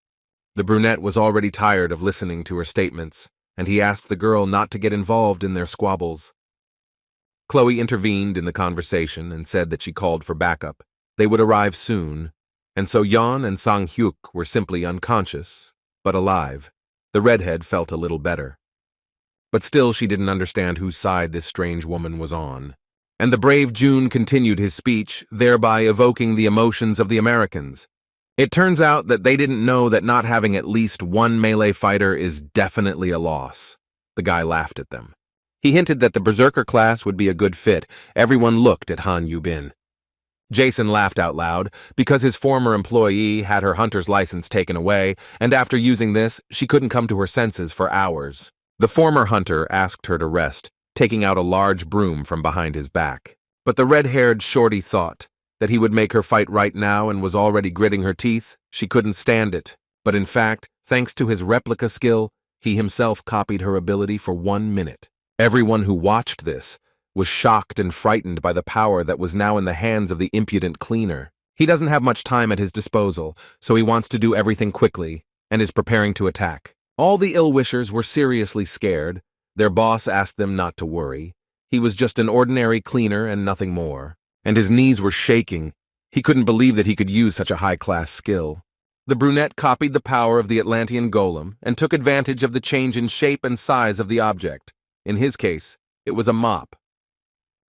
The brunette was already tired of listening to her statements, and he asked the girl not to get involved in their squabbles. Chloe intervened in the conversation and said that she called for backup. They would arrive soon, and so Yeon and Sang-hyuk were simply unconscious, but alive. The redhead felt a little better. but still she didn't understand whose side this strange woman was on. And the brave June continued his speech, thereby evoking the emotions of the Americans. It turns out that they didn't know that not having at least one melee fighter is definitely a loss. The guy laughed at them. He hinted that the Berserker class would be a good fit. Everyone looked at Han Yubin. Jason laughed out loud because his former employee had her hunter's license taken away, and after using this, she couldn't come to her senses for hours. The former hunter asked her to rest, taking out a large broom from behind his back. But the red-haired shorty thought that he would make her fight right now and was already gritting her teeth. She couldn't stand it. But in fact, thanks to his replica skill, he himself copied her ability for 1 minute. Everyone who watched this was shocked and frightened by the power that was now in the hands of the impudent cleaner. He doesn't have much time at his disposal, so he wants to do everything quickly and is preparing to attack. All the ill-wishers were seriously scared. Their boss asked them not to worry. He was just an ordinary cleaner and nothing more. And his knees were shaking. He couldn't believe that he could use such a high-class skill. The brunette copied the power of the Atlantean golem and took advantage of the change in shape and size of the object. In his case, it was a mop.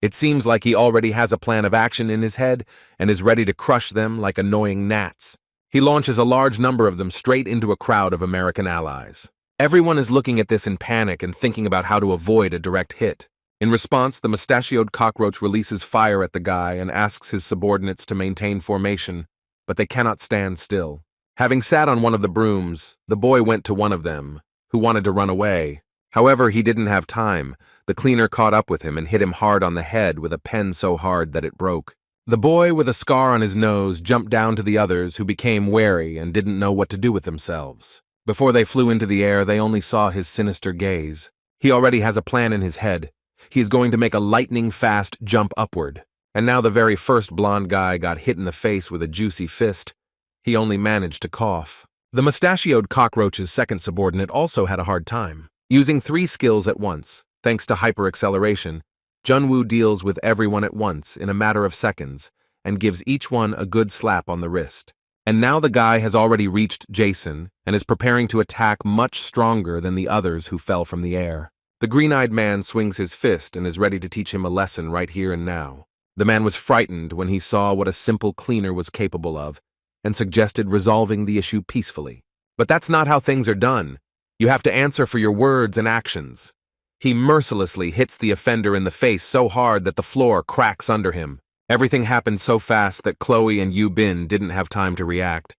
It seems like he already has a plan of action in his head and is ready to crush them like annoying gnats. He launches a large number of them straight into a crowd of American allies. Everyone is looking at this in panic and thinking about how to avoid a direct hit. In response, the mustachioed cockroach releases fire at the guy and asks his subordinates to maintain formation, but they cannot stand still. Having sat on one of the brooms, the boy went to one of them, who wanted to run away. However, he didn't have time. The cleaner caught up with him and hit him hard on the head with a pen so hard that it broke. The boy with a scar on his nose jumped down to the others, who became wary and didn't know what to do with themselves. Before they flew into the air, they only saw his sinister gaze. He already has a plan in his head. He is going to make a lightning-fast jump upward. And now the very first blonde guy got hit in the face with a juicy fist. He only managed to cough. The mustachioed cockroach's second subordinate also had a hard time. Using 3 skills at once, thanks to hyper-acceleration, Junwoo deals with everyone at once in a matter of seconds and gives each one a good slap on the wrist. And now the guy has already reached Jason and is preparing to attack much stronger than the others who fell from the air. The green-eyed man swings his fist and is ready to teach him a lesson right here and now. The man was frightened when he saw what a simple cleaner was capable of and suggested resolving the issue peacefully. But that's not how things are done. You have to answer for your words and actions. He mercilessly hits the offender in the face so hard that the floor cracks under him. Everything happened so fast that Chloe and Yu Bin didn't have time to react.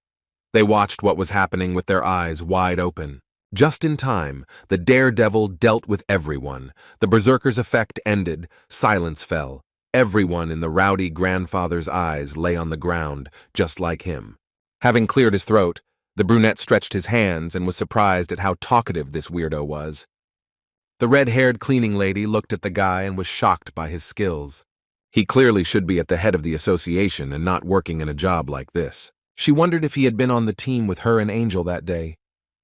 They watched what was happening with their eyes wide open. Just in time, the daredevil dealt with everyone. The berserker's effect ended, silence fell. Everyone in the rowdy grandfather's eyes lay on the ground, just like him. Having cleared his throat, the brunette stretched his hands and was surprised at how talkative this weirdo was. The red-haired cleaning lady looked at the guy and was shocked by his skills. He clearly should be at the head of the association and not working in a job like this. She wondered if he had been on the team with her and Angel that day.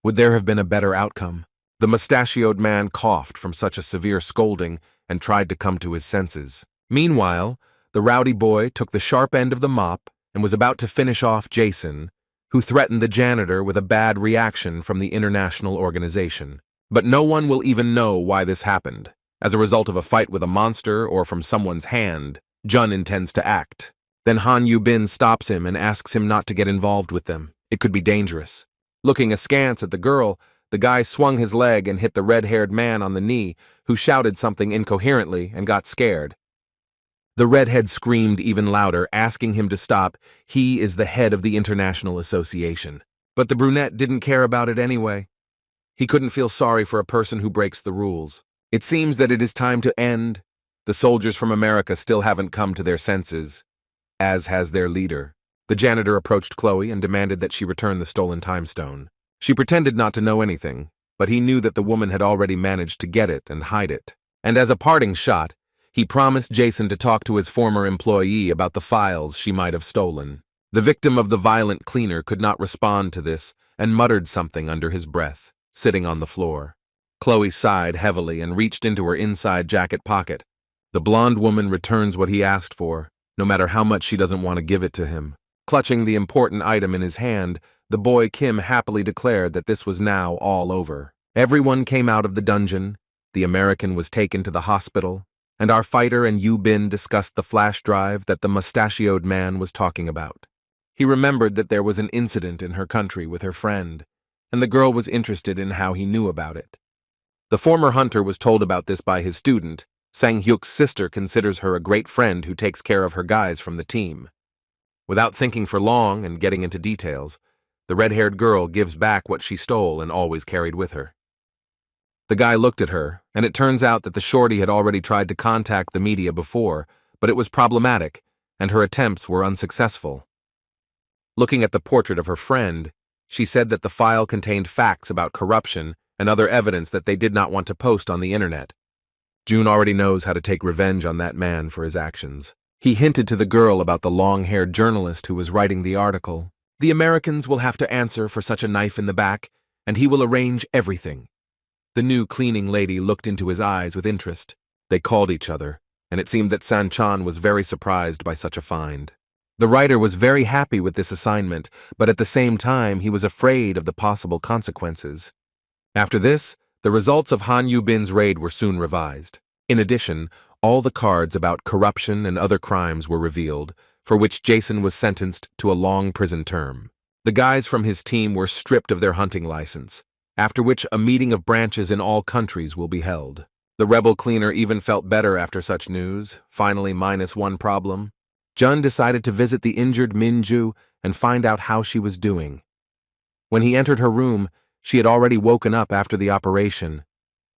Would there have been a better outcome? The mustachioed man coughed from such a severe scolding and tried to come to his senses. Meanwhile, the rowdy boy took the sharp end of the mop and was about to finish off Jason, who threatened the janitor with a bad reaction from the international organization. But no one will even know why this happened. As a result of a fight with a monster or from someone's hand, Jun intends to act. Then Han Yubin stops him and asks him not to get involved with them. It could be dangerous. Looking askance at the girl, the guy swung his leg and hit the red-haired man on the knee, who shouted something incoherently and got scared. The redhead screamed even louder, asking him to stop. He is the head of the International Association. But the brunette didn't care about it anyway. He couldn't feel sorry for a person who breaks the rules. It seems that it is time to end. The soldiers from America still haven't come to their senses, as has their leader. The janitor approached Chloe and demanded that she return the stolen time stone. She pretended not to know anything, but he knew that the woman had already managed to get it and hide it. And as a parting shot, he promised Jason to talk to his former employee about the files she might have stolen. The victim of the violent cleaner could not respond to this and muttered something under his breath, sitting on the floor. Chloe sighed heavily and reached into her inside jacket pocket. The blonde woman returns what he asked for, no matter how much she doesn't want to give it to him. Clutching the important item in his hand, the boy Kim happily declared that this was now all over. Everyone came out of the dungeon. the American was taken to the hospital, and our fighter and Yu Bin discussed the flash drive that the mustachioed man was talking about. He remembered that there was an incident in her country with her friend, and the girl was interested in how he knew about it. The former hunter was told about this by his student. Sang-hyuk's sister considers her a great friend who takes care of her guys from the team. Without thinking for long and getting into details, the red-haired girl gives back what she stole and always carried with her. The guy looked at her, and it turns out that the shorty had already tried to contact the media before, but it was problematic, and her attempts were unsuccessful. Looking at the portrait of her friend, she said that the file contained facts about corruption and other evidence that they did not want to post on the internet. June already knows how to take revenge on that man for his actions. He hinted to the girl about the long-haired journalist who was writing the article. The Americans will have to answer for such a knife in the back, and he will arrange everything. The new cleaning lady looked into his eyes with interest. They called each other, and it seemed that San-chan was very surprised by such a find. The writer was very happy with this assignment, but at the same time he was afraid of the possible consequences. After this, the results of Han Yu-bin's raid were soon revised. In addition, all the cards about corruption and other crimes were revealed, for which Jason was sentenced to a long prison term. The guys from his team were stripped of their hunting license, after which a meeting of branches in all countries will be held. The rebel cleaner even felt better after such news, finally minus one problem. Jun decided to visit the injured Minju and find out how she was doing. When he entered her room, she had already woken up after the operation.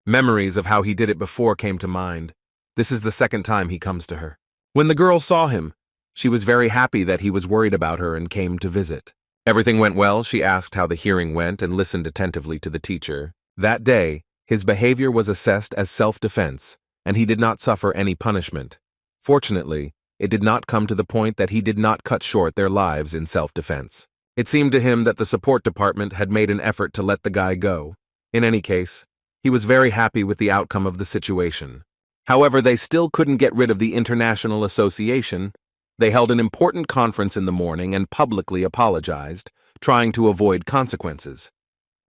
Memories of how he did it before came to mind. This is the second time he comes to her. When the girl saw him, she was very happy that he was worried about her and came to visit. Everything went well. She asked how the hearing went and listened attentively to the teacher. That day, his behavior was assessed as self-defense, and he did not suffer any punishment. Fortunately, it did not come to the point that he did not cut short their lives in self-defense. It seemed to him that the support department had made an effort to let the guy go. In any case, he was very happy with the outcome of the situation. However, they still couldn't get rid of the International Association. They held an important conference in the morning and publicly apologized, trying to avoid consequences.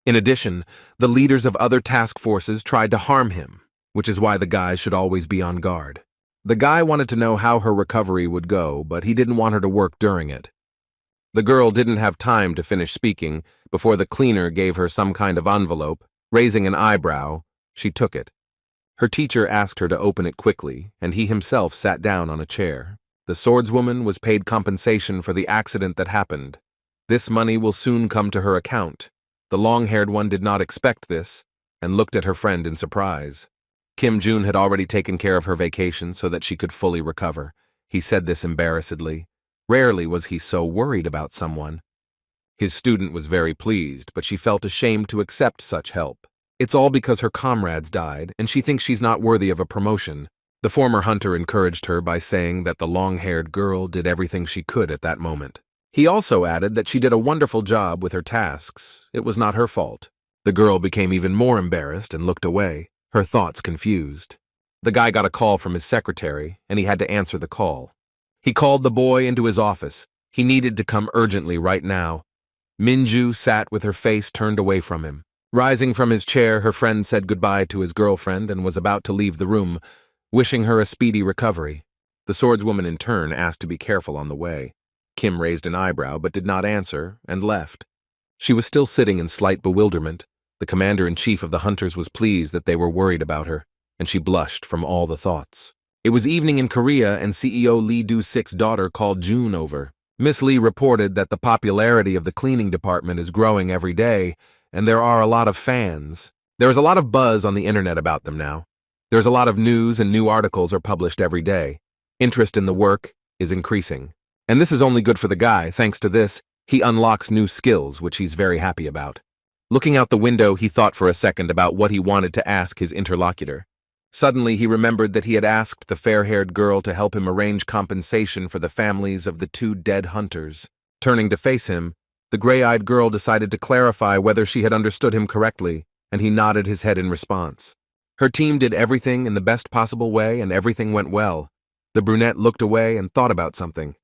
In addition, the leaders of other task forces tried to harm him, which is why the guys should always be on guard. The guy wanted to know how her recovery would go, but he didn't want her to work during it. The girl didn't have time to finish speaking before the cleaner gave her some kind of envelope. Raising an eyebrow, she took it. Her teacher asked her to open it quickly, and he himself sat down on a chair. The swordswoman was paid compensation for the accident that happened. This money will soon come to her account. The long-haired one did not expect this, and looked at her friend in surprise. Kim Jun had already taken care of her vacation so that she could fully recover. He said this embarrassedly. Rarely was he so worried about someone. His student was very pleased, but she felt ashamed to accept such help. It's all because her comrades died, and she thinks she's not worthy of a promotion. The former hunter encouraged her by saying that the long-haired girl did everything she could at that moment. He also added that she did a wonderful job with her tasks. It was not her fault. The girl became even more embarrassed and looked away, her thoughts confused. The guy got a call from his secretary, and he had to answer the call. He called the boy into his office. He needed to come urgently right now. Minju sat with her face turned away from him. Rising from his chair, her friend said goodbye to his girlfriend and was about to leave the room, wishing her a speedy recovery. The swordswoman in turn asked to be careful on the way. Kim raised an eyebrow but did not answer and left. She was still sitting in slight bewilderment. The commander-in-chief of the hunters was pleased that they were worried about her, and she blushed from all the thoughts. It was evening in Korea, and CEO Lee Do-sik's daughter called June over. Miss Lee reported that the popularity of the cleaning department is growing every day, and there are a lot of fans. There is a lot of buzz on the internet about them now. There's a lot of news and new articles are published every day. Interest in the work is increasing. And this is only good for the guy. Thanks to this, he unlocks new skills, which he's very happy about. Looking out the window, he thought for a second about what he wanted to ask his interlocutor. Suddenly, he remembered that he had asked the fair-haired girl to help him arrange compensation for the families of the 2 dead hunters. Turning to face him, the gray-eyed girl decided to clarify whether she had understood him correctly, and he nodded his head in response. Her team did everything in the best possible way, and everything went well. The brunette looked away and thought about something.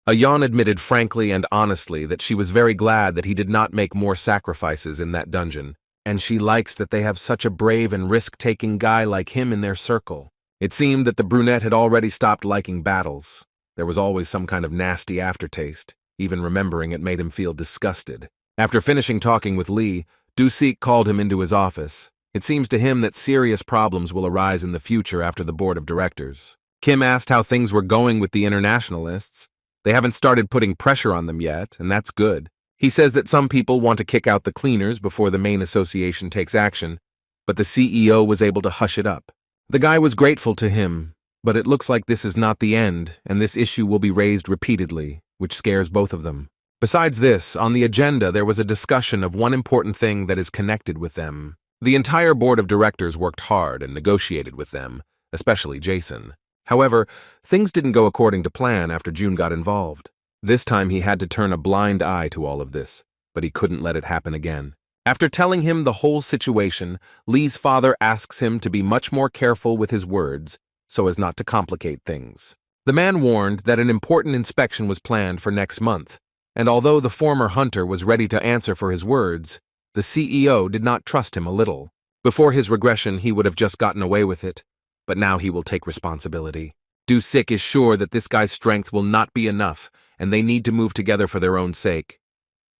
Ayan admitted frankly and honestly that she was very glad that he did not make more sacrifices in that dungeon, and she likes that they have such a brave and risk-taking guy like him in their circle. It seemed that the brunette had already stopped liking battles. There was always some kind of nasty aftertaste. Even remembering it made him feel disgusted. After finishing talking with Lee, Du-sik called him into his office. It seems to him that serious problems will arise in the future after the board of directors. Kim asked how things were going with the internationalists. They haven't started putting pressure on them yet, and that's good. He says that some people want to kick out the cleaners before the main association takes action, but the CEO was able to hush it up. The guy was grateful to him, but it looks like this is not the end, and this issue will be raised repeatedly, which scares both of them. Besides this, on the agenda there was a discussion of one important thing that is connected with them. The entire board of directors worked hard and negotiated with them, especially Jason. However, things didn't go according to plan after June got involved. This time he had to turn a blind eye to all of this, but he couldn't let it happen again. After telling him the whole situation, Lee's father asks him to be much more careful with his words so as not to complicate things. The man warned that an important inspection was planned for next month, and although the former hunter was ready to answer for his words, the CEO did not trust him a little. Before his regression, he would have just gotten away with it, but now he will take responsibility. Du-sik is sure that this guy's strength will not be enough, and they need to move together for their own sake.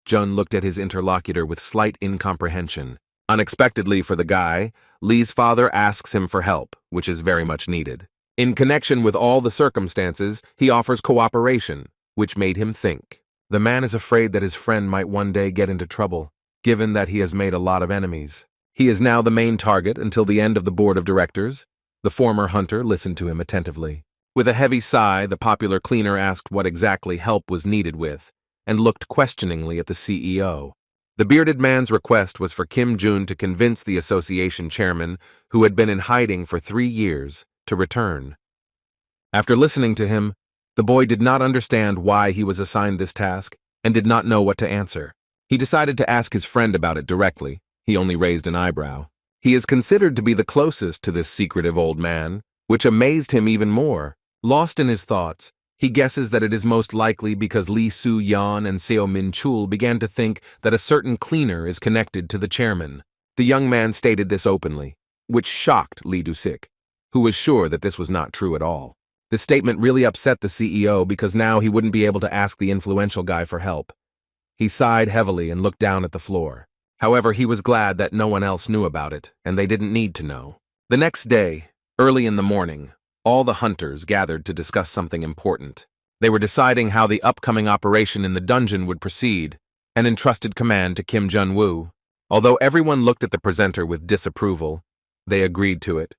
Jun looked at his interlocutor with slight incomprehension. Unexpectedly for the guy, Lee's father asks him for help, which is very much needed. In connection with all the circumstances, he offers cooperation, which made him think. The man is afraid that his friend might one day get into trouble, given that he has made a lot of enemies. He is now the main target until the end of the board of directors. The former hunter listened to him attentively. With a heavy sigh, the popular cleaner asked what exactly help was needed with, and looked questioningly at the CEO. The bearded man's request was for Kim Jun to convince the association chairman, who had been in hiding for 3 years, to return. After listening to him, the boy did not understand why he was assigned this task and did not know what to answer. He decided to ask his friend about it directly. He only raised an eyebrow. He is considered to be the closest to this secretive old man, which amazed him even more. Lost in his thoughts, he guesses that it is most likely because Lee Soo-yeon and Seo Min-chul began to think that a certain cleaner is connected to the chairman. The young man stated this openly, which shocked Lee Du-sik, who was sure that this was not true at all. This statement really upset the CEO because now he wouldn't be able to ask the influential guy for help. He sighed heavily and looked down at the floor. However, he was glad that no one else knew about it, and they didn't need to know. The next day, early in the morning, all the hunters gathered to discuss something important. They were deciding how the upcoming operation in the dungeon would proceed, and entrusted command to Kim Jun-woo. Although everyone looked at the presenter with disapproval, they agreed to it.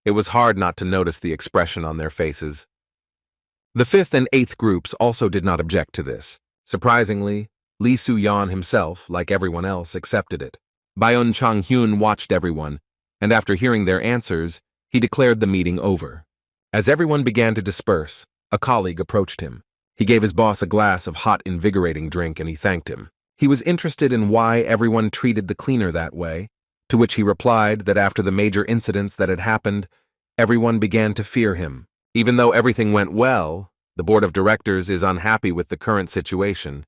It was hard not to notice the expression on their faces. The 5th and 8th groups also did not object to this. Surprisingly, Lee Soo-yeon himself, like everyone else, accepted it. Byun Chang-hyun watched everyone, and after hearing their answers, he declared the meeting over. As everyone began to disperse, a colleague approached him. He gave his boss a glass of hot, invigorating drink and he thanked him. He was interested in why everyone treated the cleaner that way, to which he replied that after the major incidents that had happened, everyone began to fear him. Even though everything went well, the board of directors is unhappy with the current situation.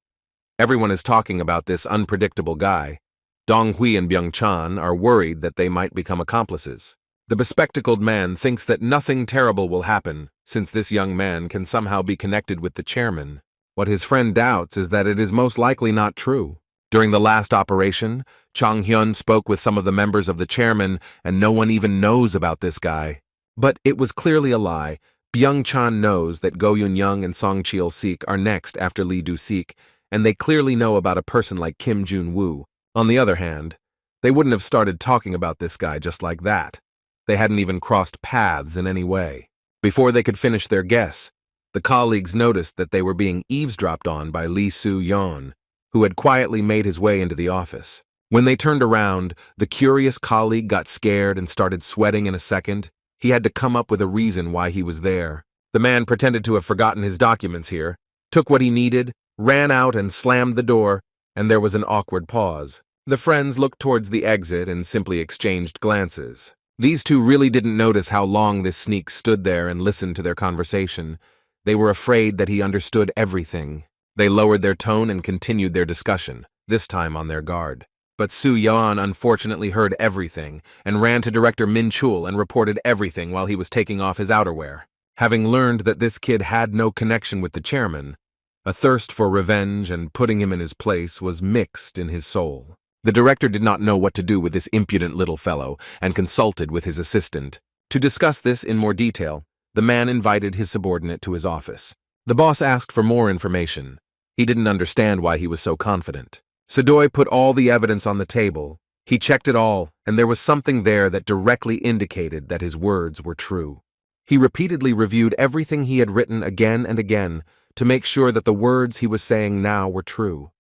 Everyone is talking about this unpredictable guy. Dong-hui and Byung-chan are worried that they might become accomplices. The bespectacled man thinks that nothing terrible will happen, since this young man can somehow be connected with the chairman. What his friend doubts is that it is most likely not true. During the last operation, Chang-hyun spoke with some of the members of the chairman, and no one even knows about this guy. But it was clearly a lie. Byung-chan knows that Go Yun-young and Song Cheol-sik are next after Lee Du-sik, and they clearly know about a person like Kim Jun-woo. On the other hand, they wouldn't have started talking about this guy just like that. They hadn't even crossed paths in any way. Before they could finish their guess, the colleagues noticed that they were being eavesdropped on by Lee Soo-yeon, who had quietly made his way into the office. When they turned around, the curious colleague got scared and started sweating in a second. He had to come up with a reason why he was there. The man pretended to have forgotten his documents here, took what he needed, ran out and slammed the door, and there was an awkward pause. The friends looked towards the exit and simply exchanged glances. These two really didn't notice how long this sneak stood there and listened to their conversation. They were afraid that he understood everything. They lowered their tone and continued their discussion, this time on their guard. But Su Yan unfortunately heard everything and ran to Director Min Chul and reported everything while he was taking off his outerwear. Having learned that this kid had no connection with the chairman, a thirst for revenge and putting him in his place was mixed in his soul. The director did not know what to do with this impudent little fellow and consulted with his assistant. To discuss this in more detail, the man invited his subordinate to his office. The boss asked for more information. He didn't understand why he was so confident. Sadoy put all the evidence on the table. He checked it all, and there was something there that directly indicated that his words were true. He repeatedly reviewed everything he had written again and again to make sure that the words he was saying now were true.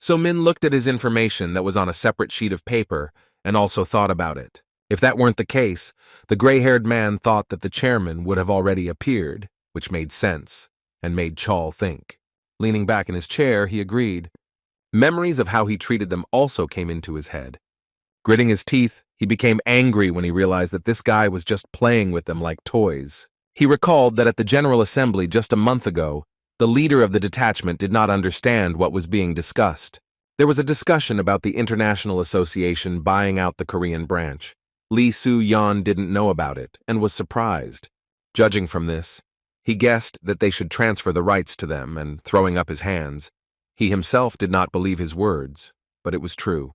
So Min looked at his information that was on a separate sheet of paper and also thought about it. If that weren't the case, the gray-haired man thought that the chairman would have already appeared, which made sense, and made Chal think. Leaning back in his chair, he agreed. Memories of how he treated them also came into his head. Gritting his teeth, he became angry when he realized that this guy was just playing with them like toys. He recalled that at the General Assembly just a month ago, the leader of the detachment did not understand what was being discussed. There was a discussion about the International Association buying out the Korean branch. Lee Soo-yeon didn't know about it and was surprised. Judging from this, he guessed that they should transfer the rights to them and throwing up his hands. He himself did not believe his words, but it was true.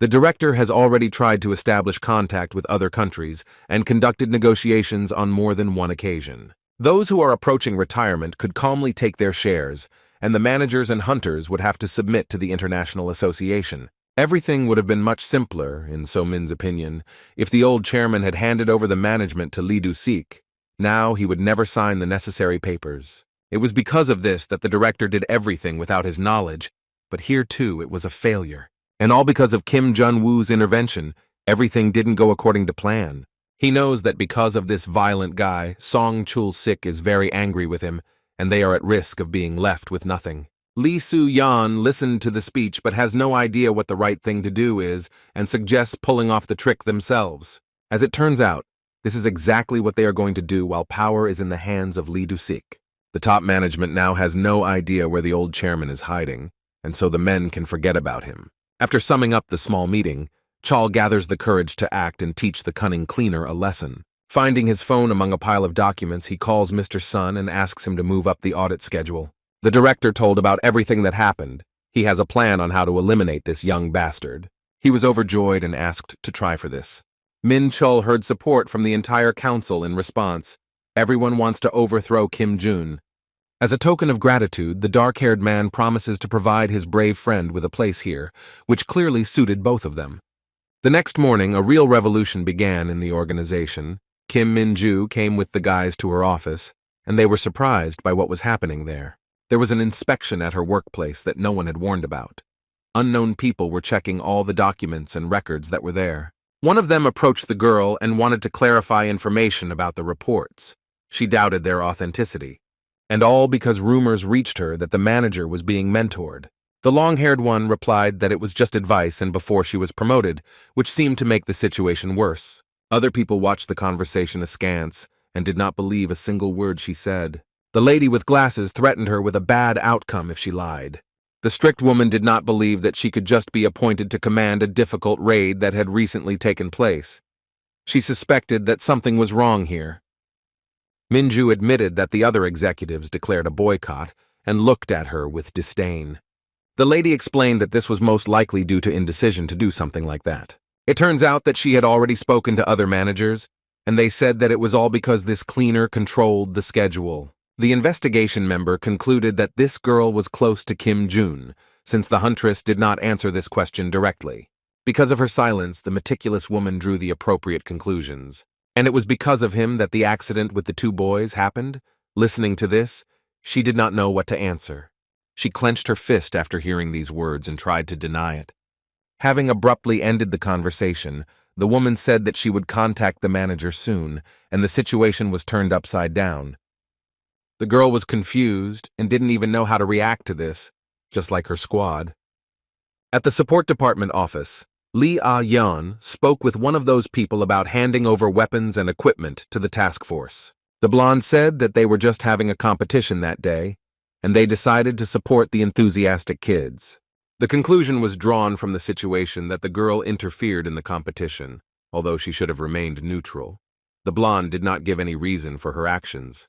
The director has already tried to establish contact with other countries and conducted negotiations on more than one occasion. Those who are approaching retirement could calmly take their shares, and the managers and hunters would have to submit to the International Association. Everything would have been much simpler, in So Min's opinion, if the old chairman had handed over the management to Lee Do-sik. Now he would never sign the necessary papers. It was because of this that the director did everything without his knowledge, but here too it was a failure. And all because of Kim Jun-woo's intervention, everything didn't go according to plan. He knows that because of this violent guy, Song Chul-sik is very angry with him, and they are at risk of being left with nothing. Lee Soo-yeon listened to the speech but has no idea what the right thing to do is and suggests pulling off the trick themselves. As it turns out, this is exactly what they are going to do while power is in the hands of Lee Do-sik. The top management now has no idea where the old chairman is hiding, and so the men can forget about him. After summing up the small meeting, Chal gathers the courage to act and teach the cunning cleaner a lesson. Finding his phone among a pile of documents, he calls Mr. Sun and asks him to move up the audit schedule. The director told about everything that happened. He has a plan on how to eliminate this young bastard. He was overjoyed and asked to try for this. Min Chul heard support from the entire council in response. Everyone wants to overthrow Kim Jun. As a token of gratitude, the dark-haired man promises to provide his brave friend with a place here, which clearly suited both of them. The next morning, a real revolution began in the organization. Kim Min-ju came with the guys to her office, and they were surprised by what was happening there. There was an inspection at her workplace that no one had warned about. Unknown people were checking all the documents and records that were there. One of them approached the girl and wanted to clarify information about the reports. She doubted their authenticity. And all because rumors reached her that the manager was being mentored. The long-haired one replied that it was just advice and before she was promoted, which seemed to make the situation worse. Other people watched the conversation askance and did not believe a single word she said. The lady with glasses threatened her with a bad outcome if she lied. The strict woman did not believe that she could just be appointed to command a difficult raid that had recently taken place. She suspected that something was wrong here. Minju admitted that the other executives declared a boycott and looked at her with disdain. The lady explained that this was most likely due to indecision to do something like that. It turns out that she had already spoken to other managers, and they said that it was all because this cleaner controlled the schedule. The investigation member concluded that this girl was close to Kim Jun, since the huntress did not answer this question directly. Because of her silence, the meticulous woman drew the appropriate conclusions. And it was because of him that the accident with the two boys happened? Listening to this, she did not know what to answer. She clenched her fist after hearing these words and tried to deny it. Having abruptly ended the conversation, the woman said that she would contact the manager soon, and the situation was turned upside down. The girl was confused and didn't even know how to react to this, just like her squad. At the support department office, Lee Ah-yeon spoke with one of those people about handing over weapons and equipment to the task force. The blonde said that they were just having a competition that day, and they decided to support the enthusiastic kids. The conclusion was drawn from the situation that the girl interfered in the competition, although she should have remained neutral. The blonde did not give any reason for her actions.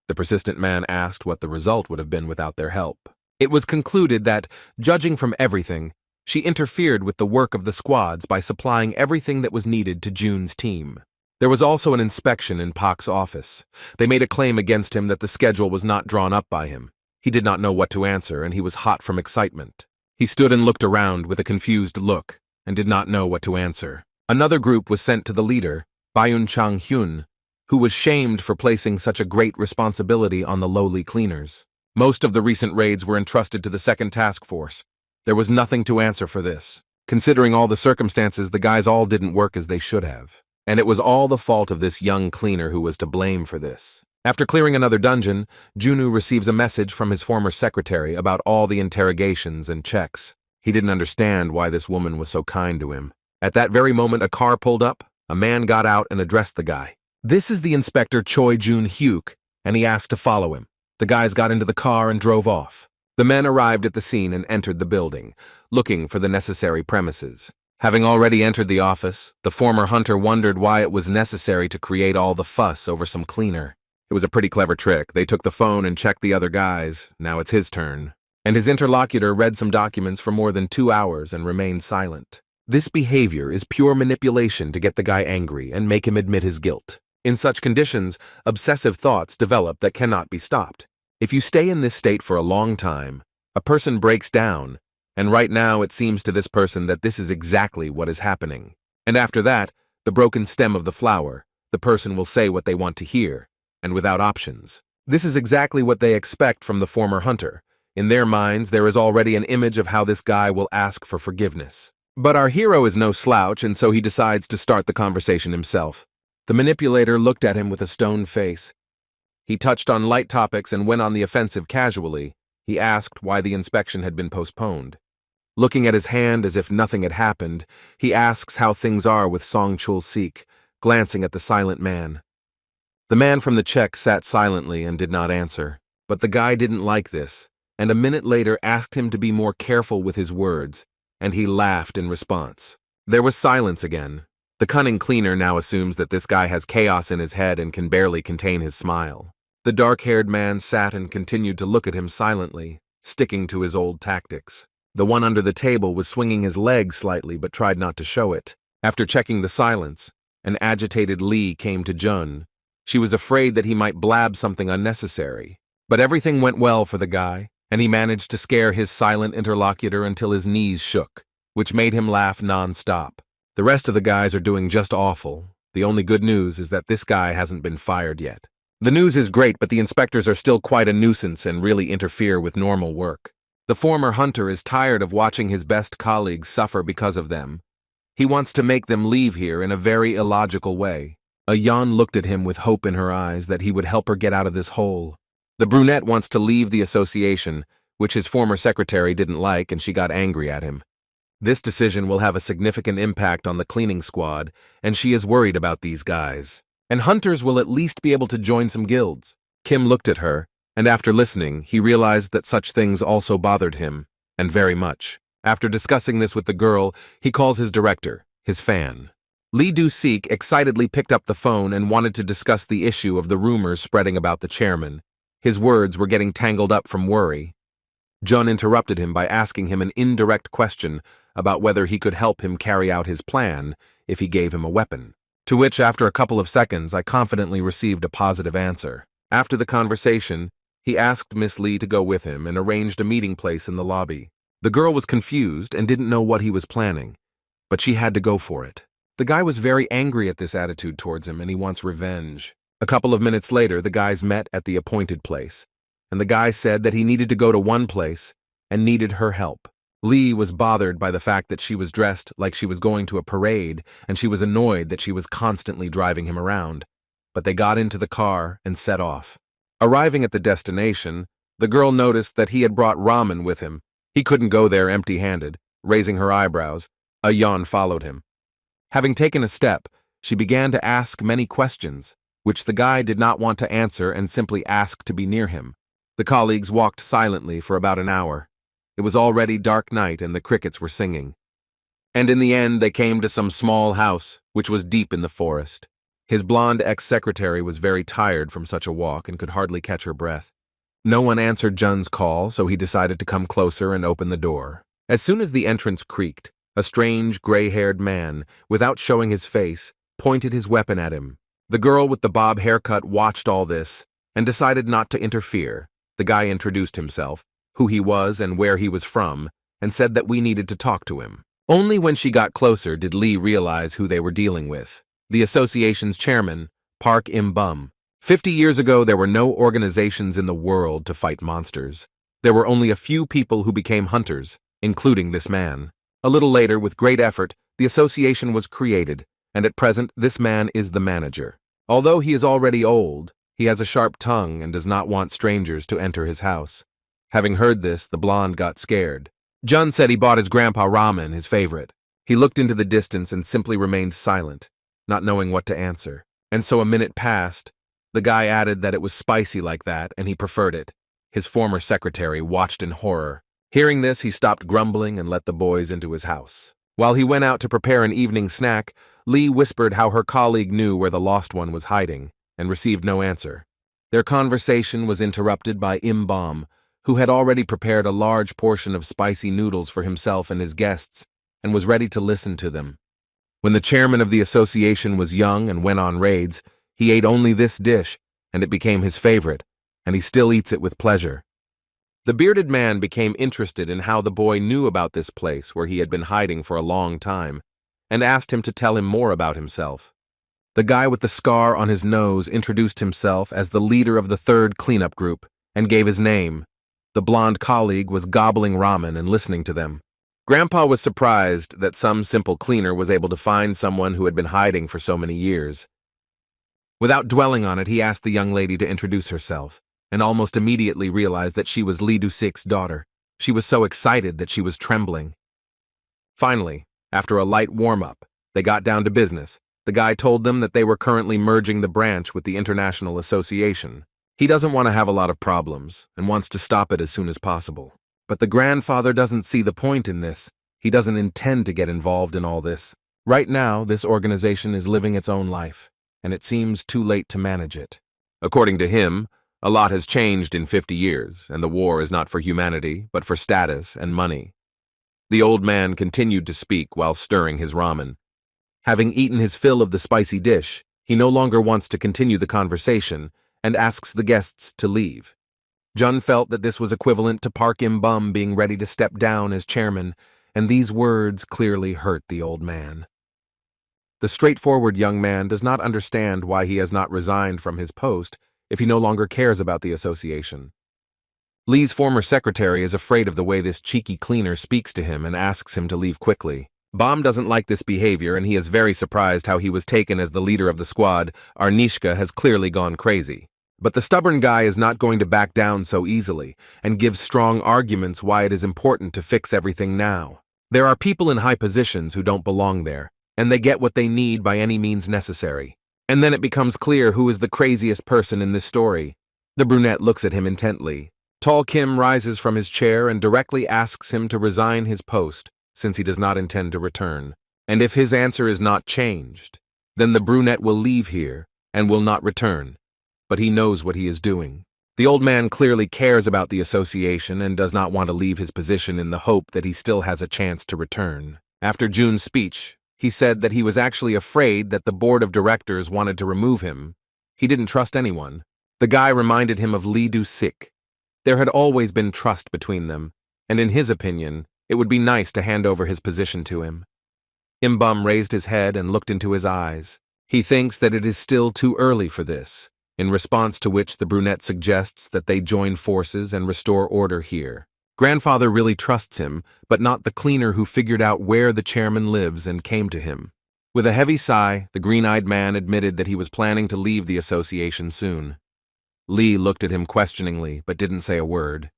The persistent man asked what the result would have been without their help. It was concluded that, judging from everything, she interfered with the work of the squads by supplying everything that was needed to Jun's team. There was also an inspection in Pak's office. They made a claim against him that the schedule was not drawn up by him. He did not know what to answer, and he was hot from excitement. He stood and looked around with a confused look, and did not know what to answer. Another group was sent to the leader, Byun Chang-hyun, who was shamed for placing such a great responsibility on the lowly cleaners. Most of the recent raids were entrusted to the second task force. There was nothing to answer for this. Considering all the circumstances, the guys all didn't work as they should have. And it was all the fault of this young cleaner who was to blame for this. After clearing another dungeon, Junwoo receives a message from his former secretary about all the interrogations and checks. He didn't understand why this woman was so kind to him. At that very moment, a car pulled up, a man got out and addressed the guy. "This is the Inspector Choi Jun-hyuk," and he asked to follow him. The guys got into the car and drove off. The men arrived at the scene and entered the building, looking for the necessary premises. Having already entered the office, the former hunter wondered why it was necessary to create all the fuss over some cleaner. It was a pretty clever trick. They took the phone and checked the other guys. Now it's his turn. And his interlocutor read some documents for more than 2 hours and remained silent. This behavior is pure manipulation to get the guy angry and make him admit his guilt. In such conditions, obsessive thoughts develop that cannot be stopped. If you stay in this state for a long time, a person breaks down, and right now it seems to this person that this is exactly what is happening. And after that, the broken stem of the flower, the person will say what they want to hear, and without options. This is exactly what they expect from the former hunter. In their minds, there is already an image of how this guy will ask for forgiveness. But our hero is no slouch, and so he decides to start the conversation himself. The manipulator looked at him with a stone face. He touched on light topics and went on the offensive casually. He asked why the inspection had been postponed. Looking at his hand as if nothing had happened, he asks how things are with Song Chul-sik, glancing at the silent man. The man from the check sat silently and did not answer. But the guy didn't like this, and a minute later asked him to be more careful with his words, and he laughed in response. There was silence again. The cunning cleaner now assumes that this guy has chaos in his head and can barely contain his smile. The dark-haired man sat and continued to look at him silently, sticking to his old tactics. The one under the table was swinging his leg slightly but tried not to show it. After checking the silence, an agitated Lee came to Jun. She was afraid that he might blab something unnecessary. But everything went well for the guy, and he managed to scare his silent interlocutor until his knees shook, which made him laugh non-stop. The rest of the guys are doing just awful. The only good news is that this guy hasn't been fired yet. The news is great, but the inspectors are still quite a nuisance and really interfere with normal work. The former hunter is tired of watching his best colleagues suffer because of them. He wants to make them leave here in a very illogical way. Ayan looked at him with hope in her eyes that he would help her get out of this hole. The brunette wants to leave the association, which his former secretary didn't like, and she got angry at him. This decision will have a significant impact on the cleaning squad, and she is worried about these guys. And hunters will at least be able to join some guilds. Kim looked at her, and after listening, he realized that such things also bothered him, and very much. After discussing this with the girl, he calls his director, his fan. Lee Do-sik excitedly picked up the phone and wanted to discuss the issue of the rumors spreading about the chairman. His words were getting tangled up from worry. Jun interrupted him by asking him an indirect question about whether he could help him carry out his plan if he gave him a weapon. To which, after a couple of seconds, I confidently received a positive answer. After the conversation, he asked Miss Lee to go with him and arranged a meeting place in the lobby. The girl was confused and didn't know what he was planning, but she had to go for it. The guy was very angry at this attitude towards him, and he wants revenge. A couple of minutes later, the guys met at the appointed place, and the guy said that he needed to go to one place and needed her help. Lee was bothered by the fact that she was dressed like she was going to a parade, and she was annoyed that she was constantly driving him around. But they got into the car and set off. Arriving at the destination, the girl noticed that he had brought ramen with him. He couldn't go there empty-handed. Raising her eyebrows, a yawn followed him. Having taken a step, she began to ask many questions, which the guy did not want to answer and simply asked to be near him. The colleagues walked silently for about an hour. It was already dark night and the crickets were singing. And in the end, they came to some small house, which was deep in the forest. His blonde ex-secretary was very tired from such a walk and could hardly catch her breath. No one answered Jun's call, so he decided to come closer and open the door. As soon as the entrance creaked, a strange, gray-haired man, without showing his face, pointed his weapon at him. The girl with the bob haircut watched all this and decided not to interfere. The guy introduced himself, who he was and where he was from, and said that we needed to talk to him. Only when she got closer did Lee realize who they were dealing with. The association's chairman, Park Im-bum. 50 years ago, there were no organizations in the world to fight monsters. There were only a few people who became hunters, including this man. A little later, with great effort, the association was created, and at present, this man is the manager. Although he is already old, he has a sharp tongue and does not want strangers to enter his house. Having heard this, the blonde got scared. Jun said he bought his grandpa ramen, his favorite. He looked into the distance and simply remained silent, not knowing what to answer. And so a minute passed. The guy added that it was spicy like that, and he preferred it. His former secretary watched in horror. Hearing this, he stopped grumbling and let the boys into his house. While he went out to prepare an evening snack, Lee whispered how her colleague knew where the lost one was hiding, and received no answer. Their conversation was interrupted by Im-bum, who had already prepared a large portion of spicy noodles for himself and his guests, and was ready to listen to them. When the chairman of the association was young and went on raids, he ate only this dish, and it became his favorite, and he still eats it with pleasure. The bearded man became interested in how the boy knew about this place where he had been hiding for a long time, and asked him to tell him more about himself. The guy with the scar on his nose introduced himself as the leader of the third cleanup group, and gave his name. The blonde colleague was gobbling ramen and listening to them. Grandpa was surprised that some simple cleaner was able to find someone who had been hiding for so many years. Without dwelling on it, he asked the young lady to introduce herself, and almost immediately realized that she was Lee Du-sik's daughter. She was so excited that she was trembling. Finally, after a light warm-up, they got down to business. The guy told them that they were currently merging the branch with the International Association. He doesn't want to have a lot of problems, and wants to stop it as soon as possible. But the grandfather doesn't see the point in this. He doesn't intend to get involved in all this. Right now, this organization is living its own life, and it seems too late to manage it. According to him, a lot has changed in 50 years, and the war is not for humanity, but for status and money. The old man continued to speak while stirring his ramen. Having eaten his fill of the spicy dish, he no longer wants to continue the conversation and asks the guests to leave. Jun felt that this was equivalent to Park Im-bum being ready to step down as chairman, and these words clearly hurt the old man. The straightforward young man does not understand why he has not resigned from his post if he no longer cares about the association. Lee's former secretary is afraid of the way this cheeky cleaner speaks to him and asks him to leave quickly. Bom doesn't like this behavior, and he is very surprised how he was taken as the leader of the squad. Arnishka has clearly gone crazy. But the stubborn guy is not going to back down so easily, and gives strong arguments why it is important to fix everything now. There are people in high positions who don't belong there, and they get what they need by any means necessary. And then it becomes clear who is the craziest person in this story. The brunette looks at him intently. Tall Kim rises from his chair and directly asks him to resign his post, since he does not intend to return. And if his answer is not changed, then the brunette will leave here and will not return. But he knows what he is doing. The old man clearly cares about the association and does not want to leave his position in the hope that he still has a chance to return. After Jun's speech, he said that he was actually afraid that the board of directors wanted to remove him. He didn't trust anyone. The guy reminded him of Lee Du-sik. There had always been trust between them, and in his opinion, it would be nice to hand over his position to him. Im-bum raised his head and looked into his eyes. He thinks that it is still too early for this, in response to which the brunette suggests that they join forces and restore order here. Grandfather really trusts him, but not the cleaner who figured out where the chairman lives and came to him. With a heavy sigh, the green-eyed man admitted that he was planning to leave the association soon. Lee looked at him questioningly, but didn't say a word.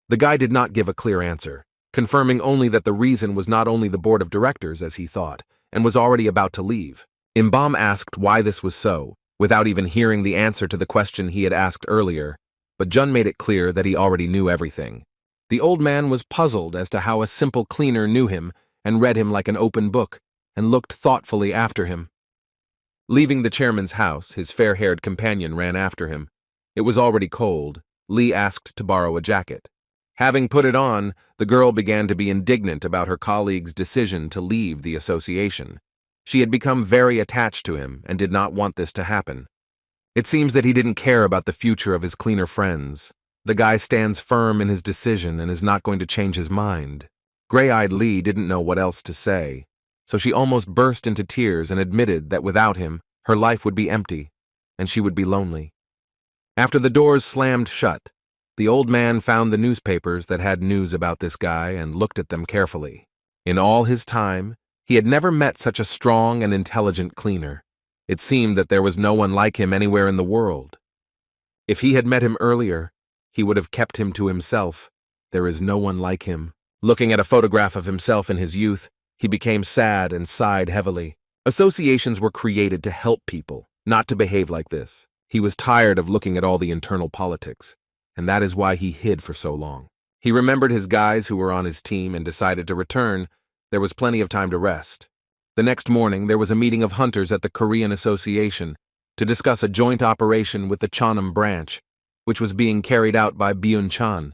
The guy did not give a clear answer, confirming only that the reason was not only the board of directors as he thought, and was already about to leave. Im-bum asked why this was so, without even hearing the answer to the question he had asked earlier, but Jun made it clear that he already knew everything. The old man was puzzled as to how a simple cleaner knew him and read him like an open book and looked thoughtfully after him. Leaving the chairman's house, his fair-haired companion ran after him. It was already cold. Lee asked to borrow a jacket. Having put it on, the girl began to be indignant about her colleague's decision to leave the association. She had become very attached to him and did not want this to happen. It seems that he didn't care about the future of his cleaner friends. The guy stands firm in his decision and is not going to change his mind. Gray-eyed Lee didn't know what else to say, so she almost burst into tears and admitted that without him, her life would be empty, and she would be lonely. After the doors slammed shut, the old man found the newspapers that had news about this guy and looked at them carefully. In all his time, he had never met such a strong and intelligent cleaner. It seemed that there was no one like him anywhere in the world. If he had met him earlier, he would have kept him to himself. There is no one like him. Looking at a photograph of himself in his youth, he became sad and sighed heavily. Associations were created to help people, not to behave like this. He was tired of looking at all the internal politics, and that is why he hid for so long. He remembered his guys who were on his team and decided to return. There was plenty of time to rest. The next morning, there was a meeting of hunters at the Korean Association to discuss a joint operation with the Cheonam branch, which was being carried out by Byun-chan.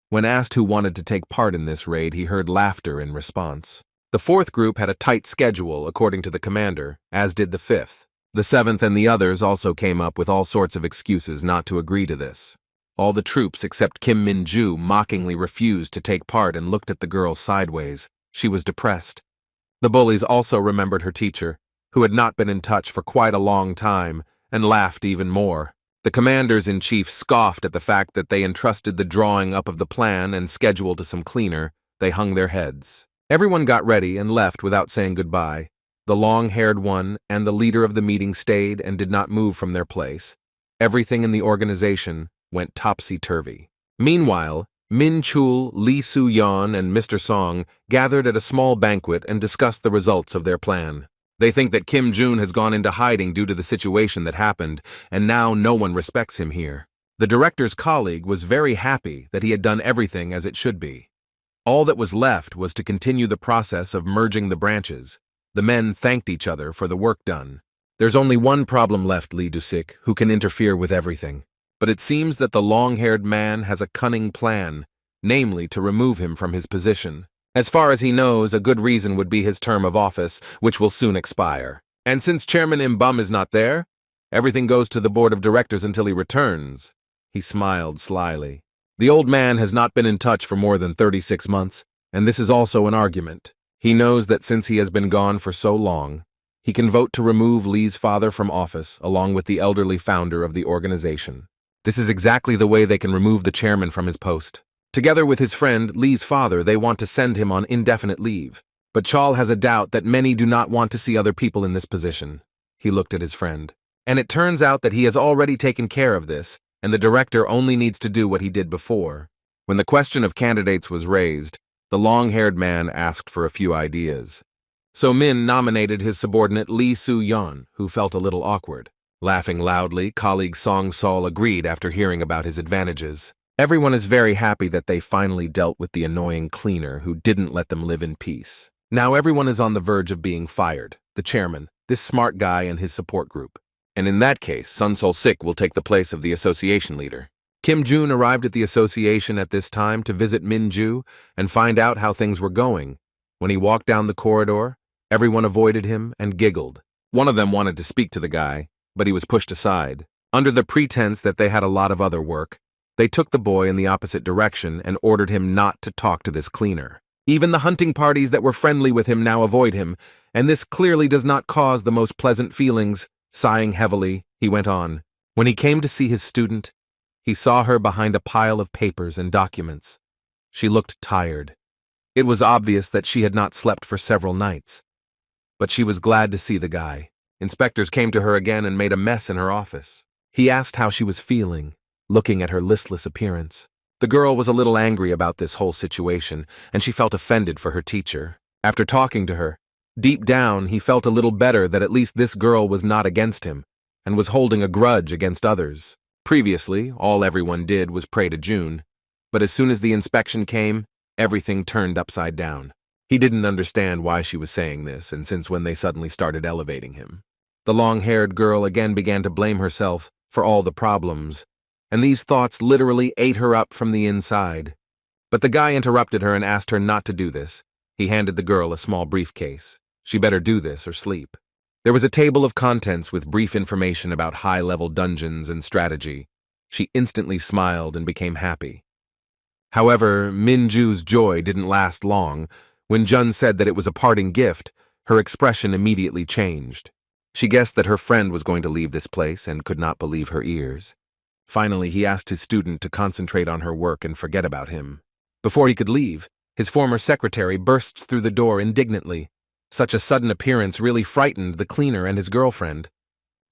When asked who wanted to take part in this raid, he heard laughter in response. The fourth group had a tight schedule, according to the commander, as did the fifth. The seventh and the others also came up with all sorts of excuses not to agree to this. All the troops except Kim Min-ju mockingly refused to take part and looked at the girl sideways. She was depressed. The bullies also remembered her teacher, who had not been in touch for quite a long time, and laughed even more. The commanders-in-chief scoffed at the fact that they entrusted the drawing up of the plan and schedule to some cleaner. They hung their heads. Everyone got ready and left without saying goodbye. The long-haired one and the leader of the meeting stayed and did not move from their place. Everything in the organization went topsy-turvy. Meanwhile, Min Chul, Lee Soo-yeon, and Mr. Song gathered at a small banquet and discussed the results of their plan. They think that Kim Jun has gone into hiding due to the situation that happened, and now no one respects him here. The director's colleague was very happy that he had done everything as it should be. All that was left was to continue the process of merging the branches. The men thanked each other for the work done. There's only one problem left, Lee Dusik, who can interfere with everything. But it seems that the long-haired man has a cunning plan, namely to remove him from his position. As far as he knows, a good reason would be his term of office, which will soon expire. And since Chairman Im-bum is not there, everything goes to the board of directors until he returns. He smiled slyly. The old man has not been in touch for more than 36 months, and this is also an argument. He knows that since he has been gone for so long, he can vote to remove Lee's father from office along with the elderly founder of the organization. This is exactly the way they can remove the chairman from his post. Together with his friend, Lee's father, they want to send him on indefinite leave. But Chol has a doubt that many do not want to see other people in this position. He looked at his friend. And it turns out that he has already taken care of this, and the director only needs to do what he did before. When the question of candidates was raised, the long-haired man asked for a few ideas. So Min nominated his subordinate Lee Soo-yeon, who felt a little awkward. Laughing loudly, colleague Song Sol agreed after hearing about his advantages. Everyone is very happy that they finally dealt with the annoying cleaner who didn't let them live in peace. Now everyone is on the verge of being fired. The chairman, this smart guy and his support group. And in that case, Sun Sol-sik will take the place of the association leader. Kim Jun arrived at the association at this time to visit Min-ju and find out how things were going. When he walked down the corridor, everyone avoided him and giggled. One of them wanted to speak to the guy, but he was pushed aside. Under the pretense that they had a lot of other work, they took the boy in the opposite direction and ordered him not to talk to this cleaner. Even the hunting parties that were friendly with him now avoid him, and this clearly does not cause the most pleasant feelings. Sighing heavily, he went on. When he came to see his student, he saw her behind a pile of papers and documents. She looked tired. It was obvious that she had not slept for several nights. But she was glad to see the guy. Inspectors came to her again and made a mess in her office. He asked how she was feeling, looking at her listless appearance. The girl was a little angry about this whole situation, and she felt offended for her teacher. After talking to her, deep down he felt a little better that at least this girl was not against him, and was holding a grudge against others. Previously, all everyone did was pray to June. But as soon as the inspection came, everything turned upside down. He didn't understand why she was saying this, and since when they suddenly started elevating him. The long-haired girl again began to blame herself for all the problems, and these thoughts literally ate her up from the inside. But the guy interrupted her and asked her not to do this. He handed the girl a small briefcase. She better do this or sleep. There was a table of contents with brief information about high-level dungeons and strategy. She instantly smiled and became happy. However, Minju's joy didn't last long. When Jun said that it was a parting gift, her expression immediately changed. She guessed that her friend was going to leave this place and could not believe her ears. Finally, he asked his student to concentrate on her work and forget about him. Before he could leave, his former secretary bursts through the door indignantly. Such a sudden appearance really frightened the cleaner and his girlfriend.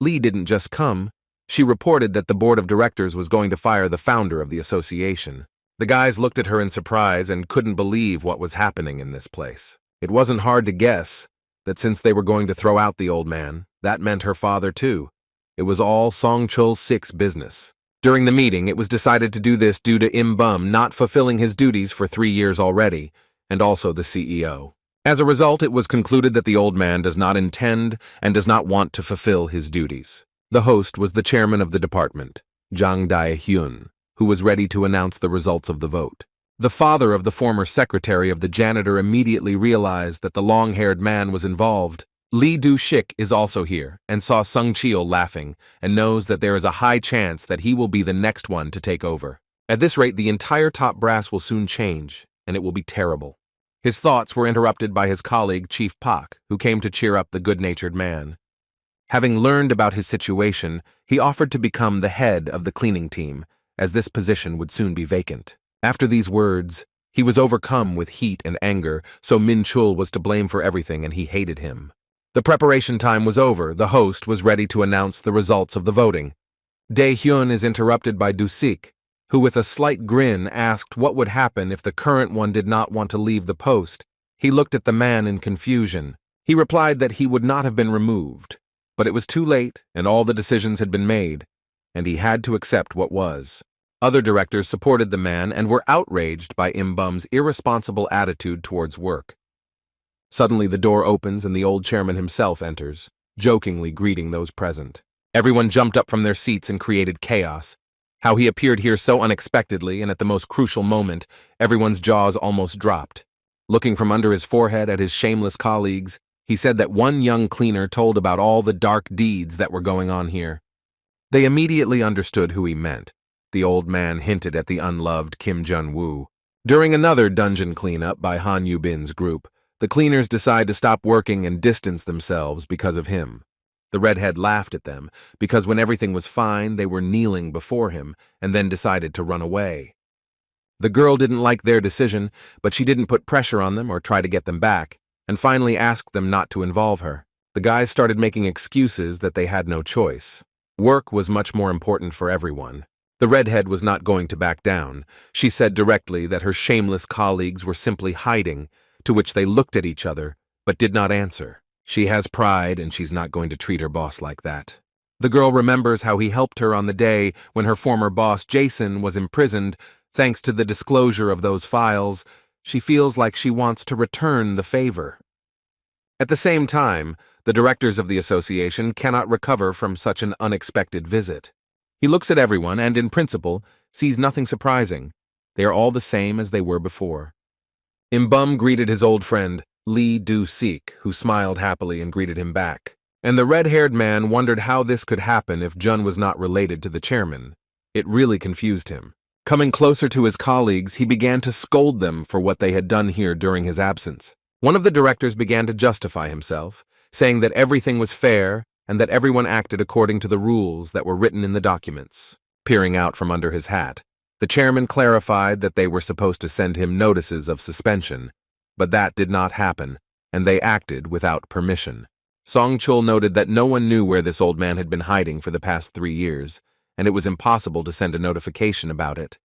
Lee didn't just come. She reported that the board of directors was going to fire the founder of the association. The guys looked at her in surprise and couldn't believe what was happening in this place. It wasn't hard to guess that since they were going to throw out the old man, that meant her father too. It was all Song Chul-sik's business. During the meeting, it was decided to do this due to Im Bum not fulfilling his duties for 3 years already, and also the CEO. As a result, it was concluded that the old man does not intend and does not want to fulfill his duties. The host was the chairman of the department, Jang Dae-hyun, who was ready to announce the results of the vote. The father of the former secretary of the janitor immediately realized that the long-haired man was involved. Lee Do-shik is also here and saw Sung Cheol laughing and knows that there is a high chance that he will be the next one to take over. At this rate, the entire top brass will soon change, and it will be terrible. His thoughts were interrupted by his colleague Chief Pak, who came to cheer up the good-natured man. Having learned about his situation, he offered to become the head of the cleaning team, as this position would soon be vacant. After these words, he was overcome with heat and anger, so Min Chul was to blame for everything and he hated him. The preparation time was over. The host was ready to announce the results of the voting. Dae-hyun is interrupted by Do-sik, who with a slight grin asked what would happen if the current one did not want to leave the post. He looked at the man in confusion. He replied that he would not have been removed, but it was too late and all the decisions had been made, and he had to accept what was. Other directors supported the man and were outraged by Im Bum's irresponsible attitude towards work. Suddenly the door opens and the old chairman himself enters, jokingly greeting those present. Everyone jumped up from their seats and created chaos. How he appeared here so unexpectedly and at the most crucial moment, everyone's jaws almost dropped. Looking from under his forehead at his shameless colleagues, he said that one young cleaner told about all the dark deeds that were going on here. They immediately understood who he meant. The old man hinted at the unloved Kim Jun-woo. During another dungeon cleanup by Han Yu-bin's group, the cleaners decide to stop working and distance themselves because of him. The redhead laughed at them, because when everything was fine, they were kneeling before him, and then decided to run away. The girl didn't like their decision, but she didn't put pressure on them or try to get them back, and finally asked them not to involve her. The guys started making excuses that they had no choice. Work was much more important for everyone. The redhead was not going to back down. She said directly that her shameless colleagues were simply hiding, to which they looked at each other, but did not answer. She has pride, and she's not going to treat her boss like that. The girl remembers how he helped her on the day when her former boss, Jason, was imprisoned. Thanks to the disclosure of those files, she feels like she wants to return the favor. At the same time, the directors of the association cannot recover from such an unexpected visit. He looks at everyone and, in principle, sees nothing surprising. They are all the same as they were before. Im Bum greeted his old friend, Lee Do-sik, who smiled happily and greeted him back. And the red-haired man wondered how this could happen if Jun was not related to the chairman. It really confused him. Coming closer to his colleagues, he began to scold them for what they had done here during his absence. One of the directors began to justify himself, saying that everything was fair and that everyone acted according to the rules that were written in the documents. Peering out from under his hat, the chairman clarified that they were supposed to send him notices of suspension, but that did not happen, and they acted without permission. Song Chul noted that no one knew where this old man had been hiding for the past 3 years, and it was impossible to send a notification about it.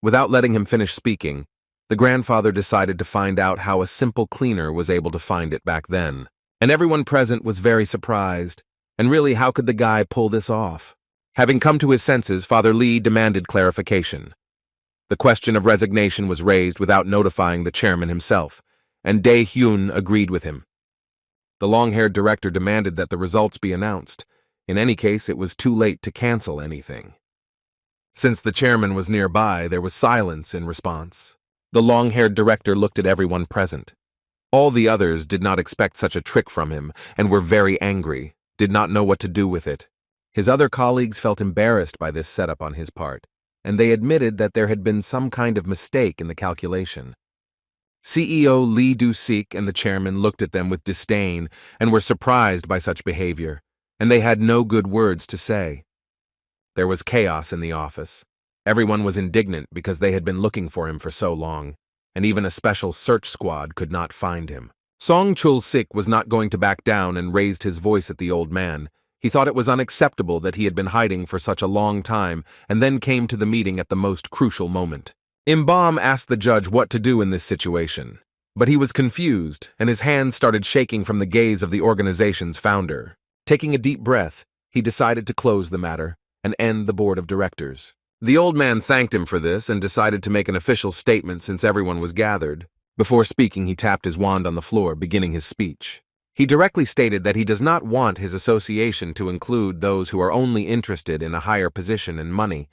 Without letting him finish speaking, the grandfather decided to find out how a simple cleaner was able to find it back then. And everyone present was very surprised, and really, how could the guy pull this off? Having come to his senses, Father Lee demanded clarification. The question of resignation was raised without notifying the chairman himself, and Dae-hyun agreed with him. The long-haired director demanded that the results be announced. In any case, it was too late to cancel anything. Since the chairman was nearby, there was silence in response. The long-haired director looked at everyone present. All the others did not expect such a trick from him and were very angry, did not know what to do with it. His other colleagues felt embarrassed by this setup on his part, and they admitted that there had been some kind of mistake in the calculation. CEO Lee Do-sik and the chairman looked at them with disdain and were surprised by such behavior, and they had no good words to say. There was chaos in the office. Everyone was indignant because they had been looking for him for so long, and even a special search squad could not find him. Song Chul-sik was not going to back down and raised his voice at the old man. He thought it was unacceptable that he had been hiding for such a long time and then came to the meeting at the most crucial moment. Im-bom asked the judge what to do in this situation, but he was confused and his hands started shaking from the gaze of the organization's founder. Taking a deep breath, he decided to close the matter and end the board of directors. The old man thanked him for this and decided to make an official statement since everyone was gathered. Before speaking, he tapped his wand on the floor, beginning his speech. He directly stated that he does not want his association to include those who are only interested in a higher position and money.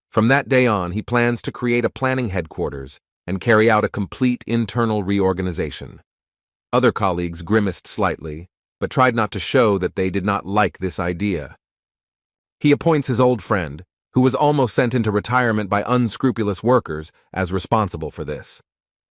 From that day on, he plans to create a planning headquarters and carry out a complete internal reorganization. Other colleagues grimaced slightly, but tried not to show that they did not like this idea. He appoints his old friend, who was almost sent into retirement by unscrupulous workers, as responsible for this.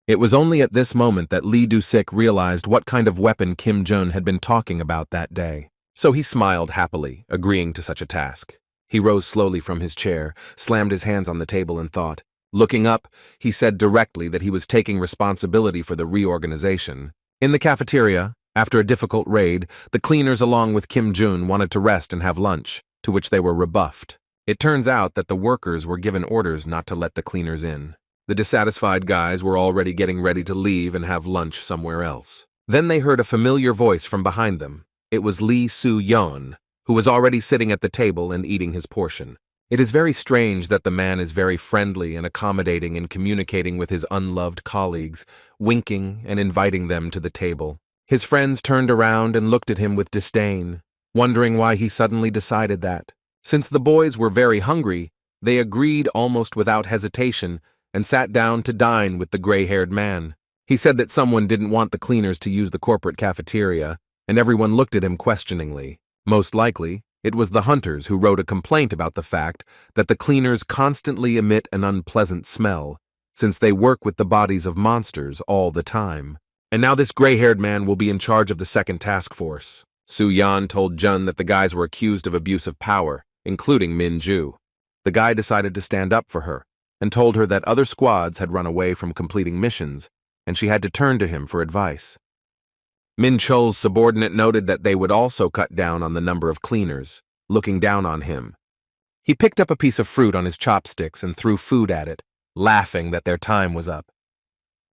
It was only at this moment that Lee Do-sik realized what kind of weapon Kim Jun had been talking about that day. So he smiled happily, agreeing to such a task. He rose slowly from his chair, slammed his hands on the table and thought. Looking up, he said directly that he was taking responsibility for the reorganization. In the cafeteria, after a difficult raid, the cleaners along with Kim Jun wanted to rest and have lunch, to which they were rebuffed. It turns out that the workers were given orders not to let the cleaners in. The dissatisfied guys were already getting ready to leave and have lunch somewhere else. Then they heard a familiar voice from behind them. It was Lee Soo-yeon, who was already sitting at the table and eating his portion. It is very strange that the man is very friendly and accommodating in communicating with his unloved colleagues, winking and inviting them to the table. His friends turned around and looked at him with disdain, wondering why he suddenly decided that. Since the boys were very hungry, they agreed almost without hesitation and sat down to dine with the gray-haired man. He said that someone didn't want the cleaners to use the corporate cafeteria, and everyone looked at him questioningly. Most likely, it was the hunters who wrote a complaint about the fact that the cleaners constantly emit an unpleasant smell, since they work with the bodies of monsters all the time. And now this gray-haired man will be in charge of the second task force. Soo-yeon told Jun that the guys were accused of abuse of power, including Min-ju. The guy decided to stand up for her, and told her that other squads had run away from completing missions, and she had to turn to him for advice. Min-chul's subordinate noted that they would also cut down on the number of cleaners, looking down on him. He picked up a piece of fruit on his chopsticks and threw food at it, laughing that their time was up.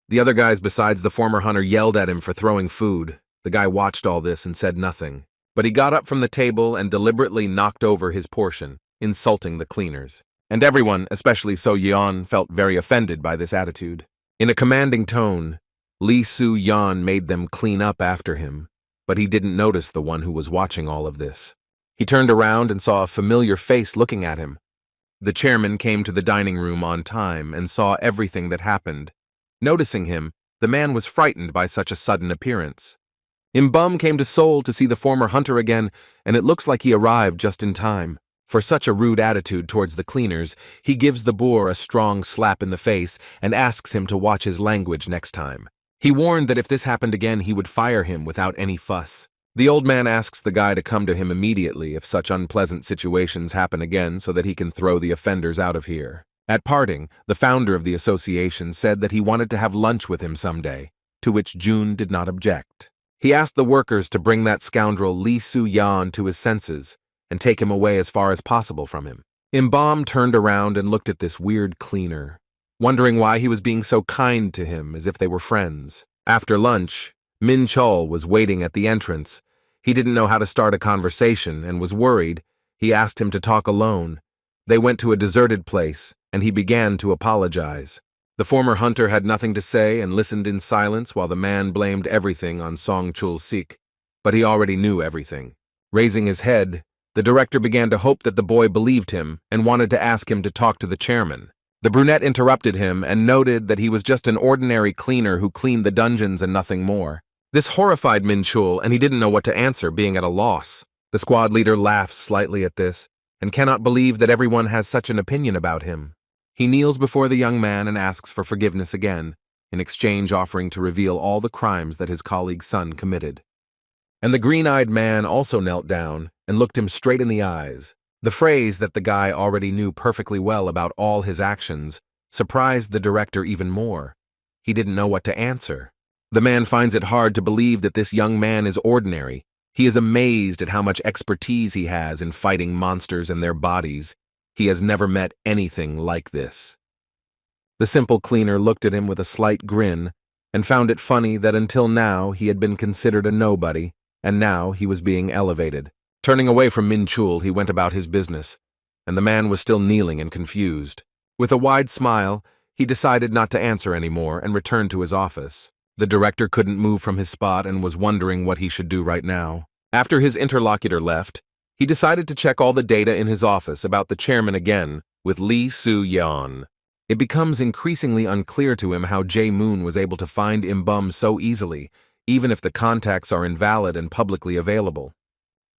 The other guys besides the former hunter yelled at him for throwing food. The guy watched all this and said nothing, but he got up from the table and deliberately knocked over his portion, insulting the cleaners. And everyone, especially So-yeon, felt very offended by this attitude. In a commanding tone, Lee Soo-yeon made them clean up after him, but he didn't notice the one who was watching all of this. He turned around and saw a familiar face looking at him. The chairman came to the dining room on time and saw everything that happened. Noticing him, the man was frightened by such a sudden appearance. Im-bum came to Seoul to see the former hunter again, and it looks like he arrived just in time. For such a rude attitude towards the cleaners, he gives the boor a strong slap in the face and asks him to watch his language next time. He warned that if this happened again, he would fire him without any fuss. The old man asks the guy to come to him immediately if such unpleasant situations happen again so that he can throw the offenders out of here. At parting, the founder of the association said that he wanted to have lunch with him someday, to which Jun did not object. He asked the workers to bring that scoundrel Lee Soo-yeon to his senses and take him away as far as possible from him. Im-bom turned around and looked at this weird cleaner, wondering why he was being so kind to him as if they were friends. After lunch, Min-chul was waiting at the entrance. He didn't know how to start a conversation and was worried. He asked him to talk alone, They went to a deserted place, and he began to apologize. The former hunter had nothing to say and listened in silence while the man blamed everything on Song Chul-sik, but he already knew everything. Raising his head, the director began to hope that the boy believed him and wanted to ask him to talk to the chairman. The brunette interrupted him and noted that he was just an ordinary cleaner who cleaned the dungeons and nothing more. This horrified Min Chul, and he didn't know what to answer, being at a loss. The squad leader laughs slightly at this and cannot believe that everyone has such an opinion about him. He kneels before the young man and asks for forgiveness again, in exchange offering to reveal all the crimes that his colleague's son committed. And the green-eyed man also knelt down and looked him straight in the eyes. The phrase that the guy already knew perfectly well about all his actions surprised the director even more. He didn't know what to answer. The man finds it hard to believe that this young man is ordinary. He is amazed at how much expertise he has in fighting monsters and their bodies. He has never met anything like this. The simple cleaner looked at him with a slight grin and found it funny that until now he had been considered a nobody, and now he was being elevated. Turning away from Min Chul, he went about his business, and the man was still kneeling and confused. With a wide smile, he decided not to answer anymore and returned to his office. The director couldn't move from his spot and was wondering what he should do right now. After his interlocutor left, he decided to check all the data in his office about the chairman again with Lee Soo-yeon. It becomes increasingly unclear to him how Jae-moon was able to find Im-bum so easily, even if the contacts are invalid and publicly available.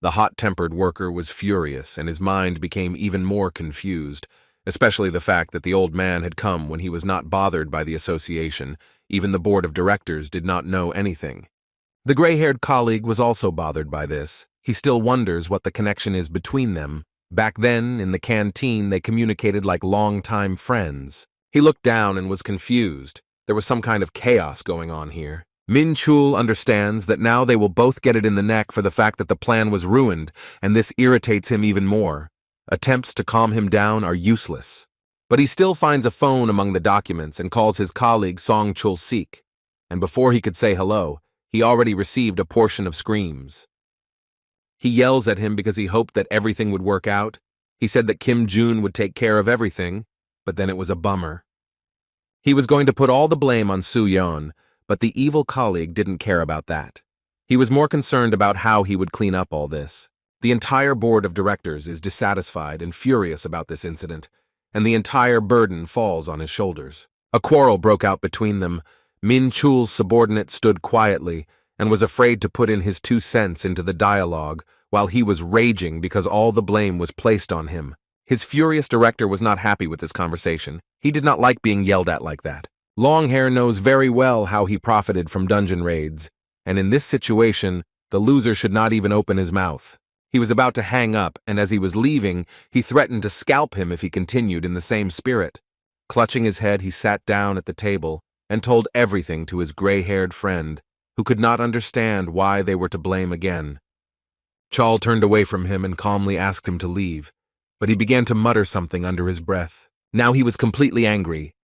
The hot-tempered worker was furious, and his mind became even more confused, especially the fact that the old man had come when he was not bothered by the association. Even the board of directors did not know anything. The gray-haired colleague was also bothered by this. He still wonders what the connection is between them. Back then, in the canteen, they communicated like long-time friends. He looked down and was confused. There was some kind of chaos going on here. Min Chul understands that now they will both get it in the neck for the fact that the plan was ruined, and this irritates him even more. Attempts to calm him down are useless. But he still finds a phone among the documents and calls his colleague Song Chul-sik, and before he could say hello, he already received a portion of screams. He yells at him because he hoped that everything would work out. He said that Kim Jun would take care of everything, but then it was a bummer. He was going to put all the blame on Soo-yeon, but the evil colleague didn't care about that. He was more concerned about how he would clean up all this. The entire board of directors is dissatisfied and furious about this incident, and the entire burden falls on his shoulders. A quarrel broke out between them. Min Chul's subordinate stood quietly and was afraid to put in his 2 cents into the dialogue, while he was raging because all the blame was placed on him. His furious director was not happy with this conversation. He did not like being yelled at like that. Longhair knows very well how he profited from dungeon raids, and in this situation, the loser should not even open his mouth. He was about to hang up, and as he was leaving, he threatened to scalp him if he continued in the same spirit. Clutching his head, he sat down at the table and told everything to his gray-haired friend, who could not understand why they were to blame again. Chul turned away from him and calmly asked him to leave, but he began to mutter something under his breath. Now he was completely angry.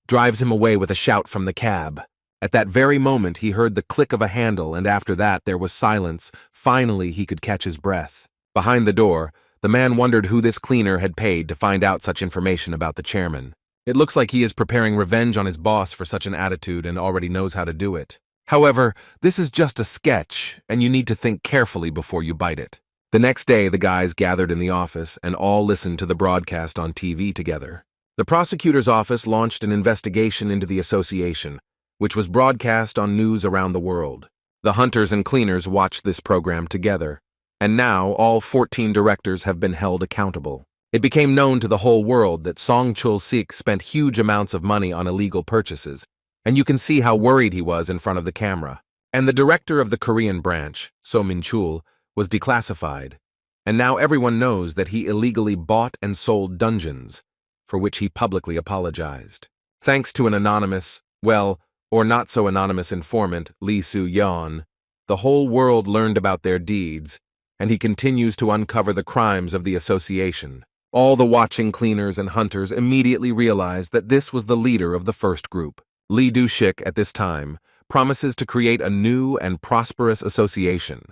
Drives him away with a shout from the cab. At that very moment, he heard the click of a handle, and after that, there was silence. Finally, he could catch his breath. Behind the door, the man wondered who this cleaner had paid to find out such information about the chairman. It looks like he is preparing revenge on his boss for such an attitude and already knows how to do it. However, this is just a sketch, and you need to think carefully before you bite it. The next day, the guys gathered in the office and all listened to the broadcast on TV together. The prosecutor's office launched an investigation into the association, which was broadcast on news around the world. The hunters and cleaners watched this program together, and now all 14 directors have been held accountable. It became known to the whole world that Song Chul-sik spent huge amounts of money on illegal purchases, and you can see how worried he was in front of the camera. And the director of the Korean branch, So Min Chul, was declassified, and now everyone knows that he illegally bought and sold dungeons, for which he publicly apologized. Thanks to an anonymous, or not so anonymous informant, Lee Soo-yeon, the whole world learned about their deeds, and he continues to uncover the crimes of the association. All the watching cleaners and hunters immediately realized that this was the leader of the first group. Lee Do-shik, at this time, promises to create a new and prosperous association.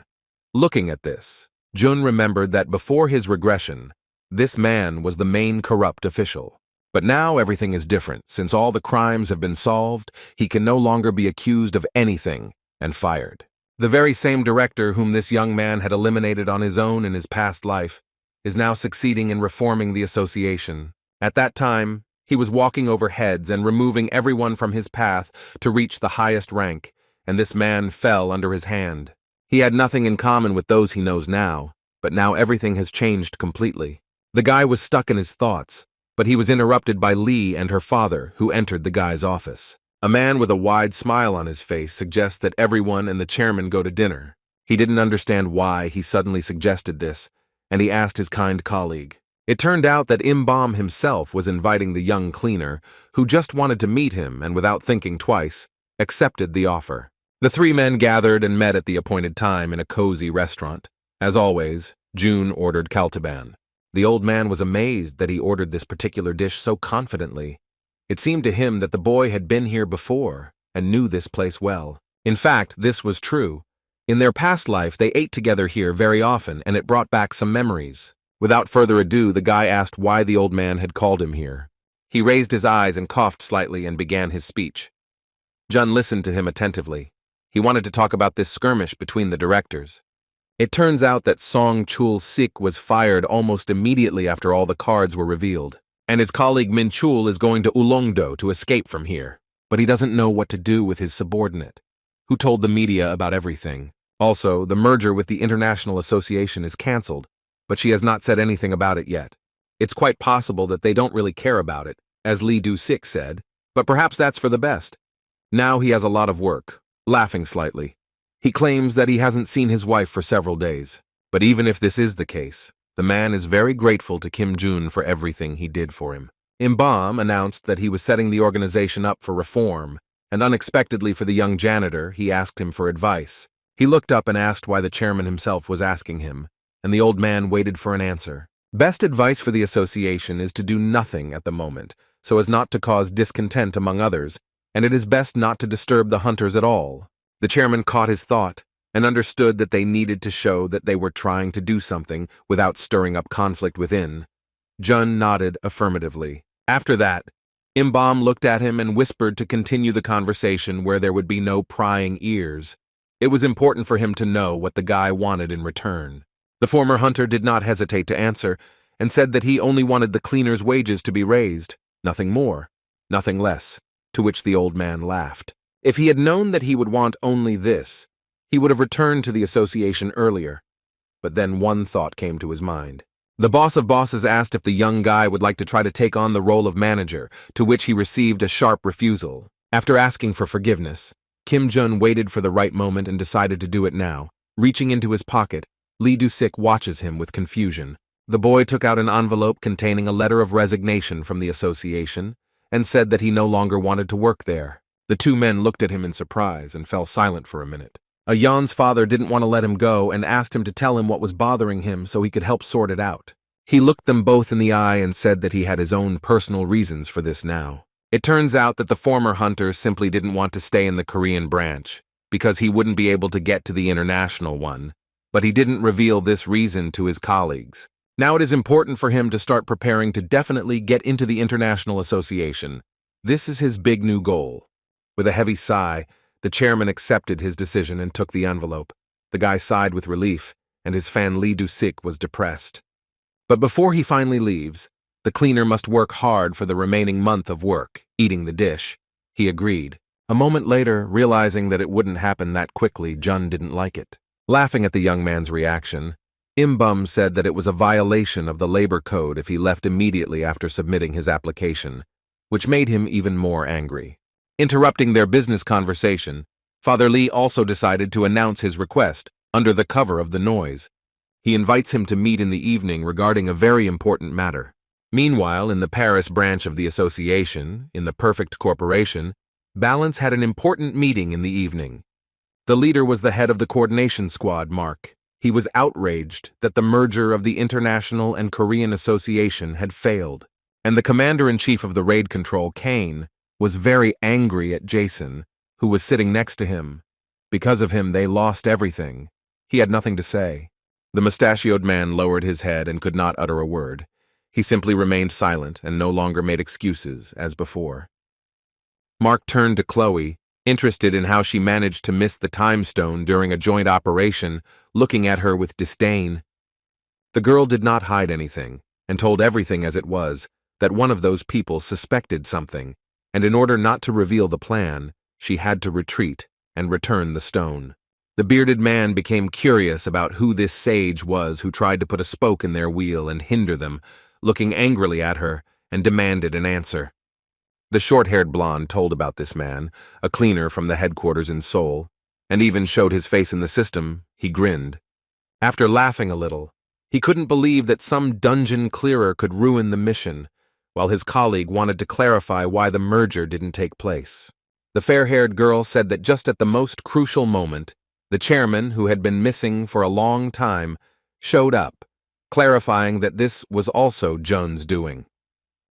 Looking at this, Jun remembered that before his regression, This man was the main corrupt official. But now everything is different. Since all the crimes have been solved, he can no longer be accused of anything and fired. The very same director whom this young man had eliminated on his own in his past life is now succeeding in reforming the association. At that time, he was walking over heads and removing everyone from his path to reach the highest rank, and this man fell under his hand. He had nothing in common with those he knows now, but now everything has changed completely. The guy was stuck in his thoughts, but he was interrupted by Lee and her father, who entered the guy's office. A man with a wide smile on his face suggests that everyone and the chairman go to dinner. He didn't understand why he suddenly suggested this, and he asked his kind colleague. It turned out that Im himself was inviting the young cleaner, who just wanted to meet him and without thinking twice, accepted the offer. The three men gathered and met at the appointed time in a cozy restaurant. As always, June ordered kaltaban. The old man was amazed that he ordered this particular dish so confidently. It seemed to him that the boy had been here before and knew this place well. In fact, this was true. In their past life, they ate together here very often, and it brought back some memories. Without further ado, the guy asked why the old man had called him here. He raised his eyes and coughed slightly and began his speech. Jun listened to him attentively. He wanted to talk about this skirmish between the directors. It turns out that Song Chul-sik was fired almost immediately after all the cards were revealed, and his colleague Min Chul is going to Ulongdo to escape from here. But he doesn't know what to do with his subordinate, who told the media about everything. Also, the merger with the International Association is cancelled, but she has not said anything about it yet. It's quite possible that they don't really care about it, as Lee Do-sik said, but perhaps that's for the best. Now he has a lot of work. Laughing slightly, he claims that he hasn't seen his wife for several days. But even if this is the case, the man is very grateful to Kim Jun for everything he did for him. Im announced that he was setting the organization up for reform, and unexpectedly for the young janitor, he asked him for advice. He looked up and asked why the chairman himself was asking him, and the old man waited for an answer. Best advice for the association is to do nothing at the moment, so as not to cause discontent among others, and it is best not to disturb the hunters at all. The chairman caught his thought and understood that they needed to show that they were trying to do something without stirring up conflict within. Jun nodded affirmatively. After that, Im looked at him and whispered to continue the conversation where there would be no prying ears. It was important for him to know what the guy wanted in return. The former hunter did not hesitate to answer and said that he only wanted the cleaner's wages to be raised, nothing more, nothing less, to which the old man laughed. If he had known that he would want only this, he would have returned to the association earlier. But then one thought came to his mind. The boss of bosses asked if the young guy would like to try to take on the role of manager, to which he received a sharp refusal. After asking for forgiveness, Kim Jun waited for the right moment and decided to do it now. Reaching into his pocket, Lee Do-sik watches him with confusion. The boy took out an envelope containing a letter of resignation from the association and said that he no longer wanted to work there. The two men looked at him in surprise and fell silent for a minute. Ayan's father didn't want to let him go and asked him to tell him what was bothering him so he could help sort it out. He looked them both in the eye and said that he had his own personal reasons for this now. It turns out that the former hunter simply didn't want to stay in the Korean branch because he wouldn't be able to get to the international one, but he didn't reveal this reason to his colleagues. Now it is important for him to start preparing to definitely get into the International Association. This is his big new goal. With a heavy sigh, the chairman accepted his decision and took the envelope. The guy sighed with relief, and his fan Lee Do-sik was depressed. But before he finally leaves, the cleaner must work hard for the remaining month of work, eating the dish. He agreed. A moment later, realizing that it wouldn't happen that quickly, Jun didn't like it. Laughing at the young man's reaction, Im said that it was a violation of the labor code if he left immediately after submitting his application, which made him even more angry. Interrupting their business conversation, Father Lee also decided to announce his request under the cover of the noise. He invites him to meet in the evening regarding a very important matter. Meanwhile, in the Paris branch of the association, in the Perfect Corporation, Balance had an important meeting in the evening. The leader was the head of the coordination squad, Mark. He was outraged that the merger of the International and Korean Association had failed, and the commander-in-chief of the raid control, Kane, was very angry at Jason, who was sitting next to him. Because of him, they lost everything. He had nothing to say. The mustachioed man lowered his head and could not utter a word. He simply remained silent and no longer made excuses, as before. Mark turned to Chloe, interested in how she managed to miss the time stone during a joint operation, looking at her with disdain. The girl did not hide anything, and told everything as it was, that one of those people suspected something, and in order not to reveal the plan, she had to retreat and return the stone. The bearded man became curious about who this sage was who tried to put a spoke in their wheel and hinder them, looking angrily at her, and demanded an answer. The short-haired blonde told about this man, a cleaner from the headquarters in Seoul, and even showed his face in the system. He grinned. After laughing a little, he couldn't believe that some dungeon clearer could ruin the mission, while his colleague wanted to clarify why the merger didn't take place. The fair-haired girl said that just at the most crucial moment, the chairman, who had been missing for a long time, showed up, clarifying that this was also Jun's doing.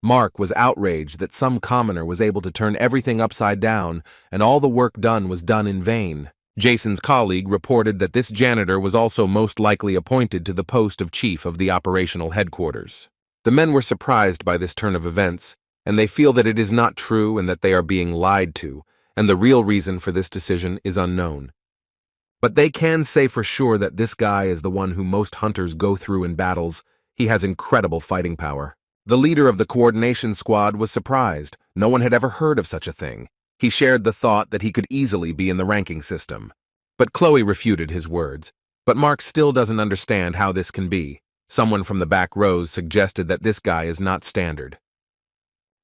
Mark was outraged that some commoner was able to turn everything upside down and all the work done was done in vain. Jason's colleague reported that this janitor was also most likely appointed to the post of chief of the operational headquarters. The men were surprised by this turn of events, and they feel that it is not true and that they are being lied to, and the real reason for this decision is unknown. But they can say for sure that this guy is the one who most hunters go through in battles. He has incredible fighting power. The leader of the coordination squad was surprised. No one had ever heard of such a thing. He shared the thought that he could easily be in the ranking system. But Chloe refuted his words. But Mark still doesn't understand how this can be. Someone from the back rows suggested that this guy is not standard.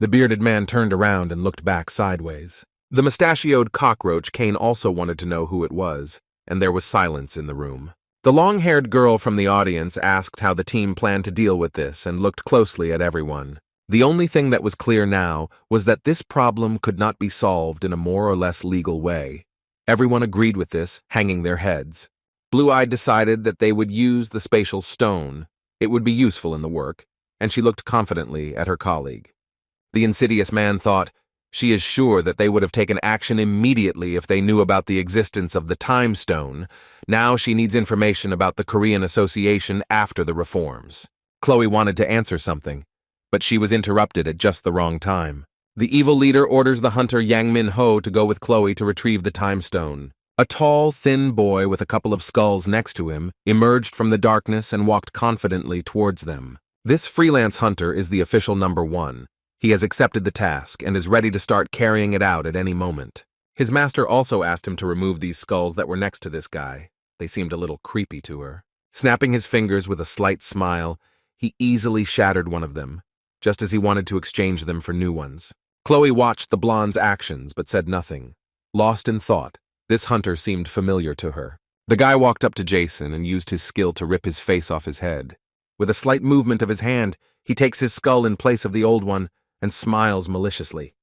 The bearded man turned around and looked back sideways. The mustachioed cockroach Kane also wanted to know who it was, and there was silence in the room. The long-haired girl from the audience asked how the team planned to deal with this and looked closely at everyone. The only thing that was clear now was that this problem could not be solved in a more or less legal way. Everyone agreed with this, hanging their heads. Blue-Eyed decided that they would use the spatial stone. It would be useful in the work, and she looked confidently at her colleague. The insidious man thought, she is sure that they would have taken action immediately if they knew about the existence of the time stone. Now she needs information about the Korean Association after the reforms. Chloe wanted to answer something, but she was interrupted at just the wrong time. The evil leader orders the hunter Yang Min-ho to go with Chloe to retrieve the time stone. A tall, thin boy with a couple of skulls next to him emerged from the darkness and walked confidently towards them. This freelance hunter is the official #1. He has accepted the task and is ready to start carrying it out at any moment. His master also asked him to remove these skulls that were next to this guy. They seemed a little creepy to her. Snapping his fingers with a slight smile, he easily shattered one of them, just as he wanted to exchange them for new ones. Chloe watched the blonde's actions but said nothing. Lost in thought, this hunter seemed familiar to her. The guy walked up to Jason and used his skill to rip his face off his head. With a slight movement of his hand, he takes his skull in place of the old one and smiles maliciously.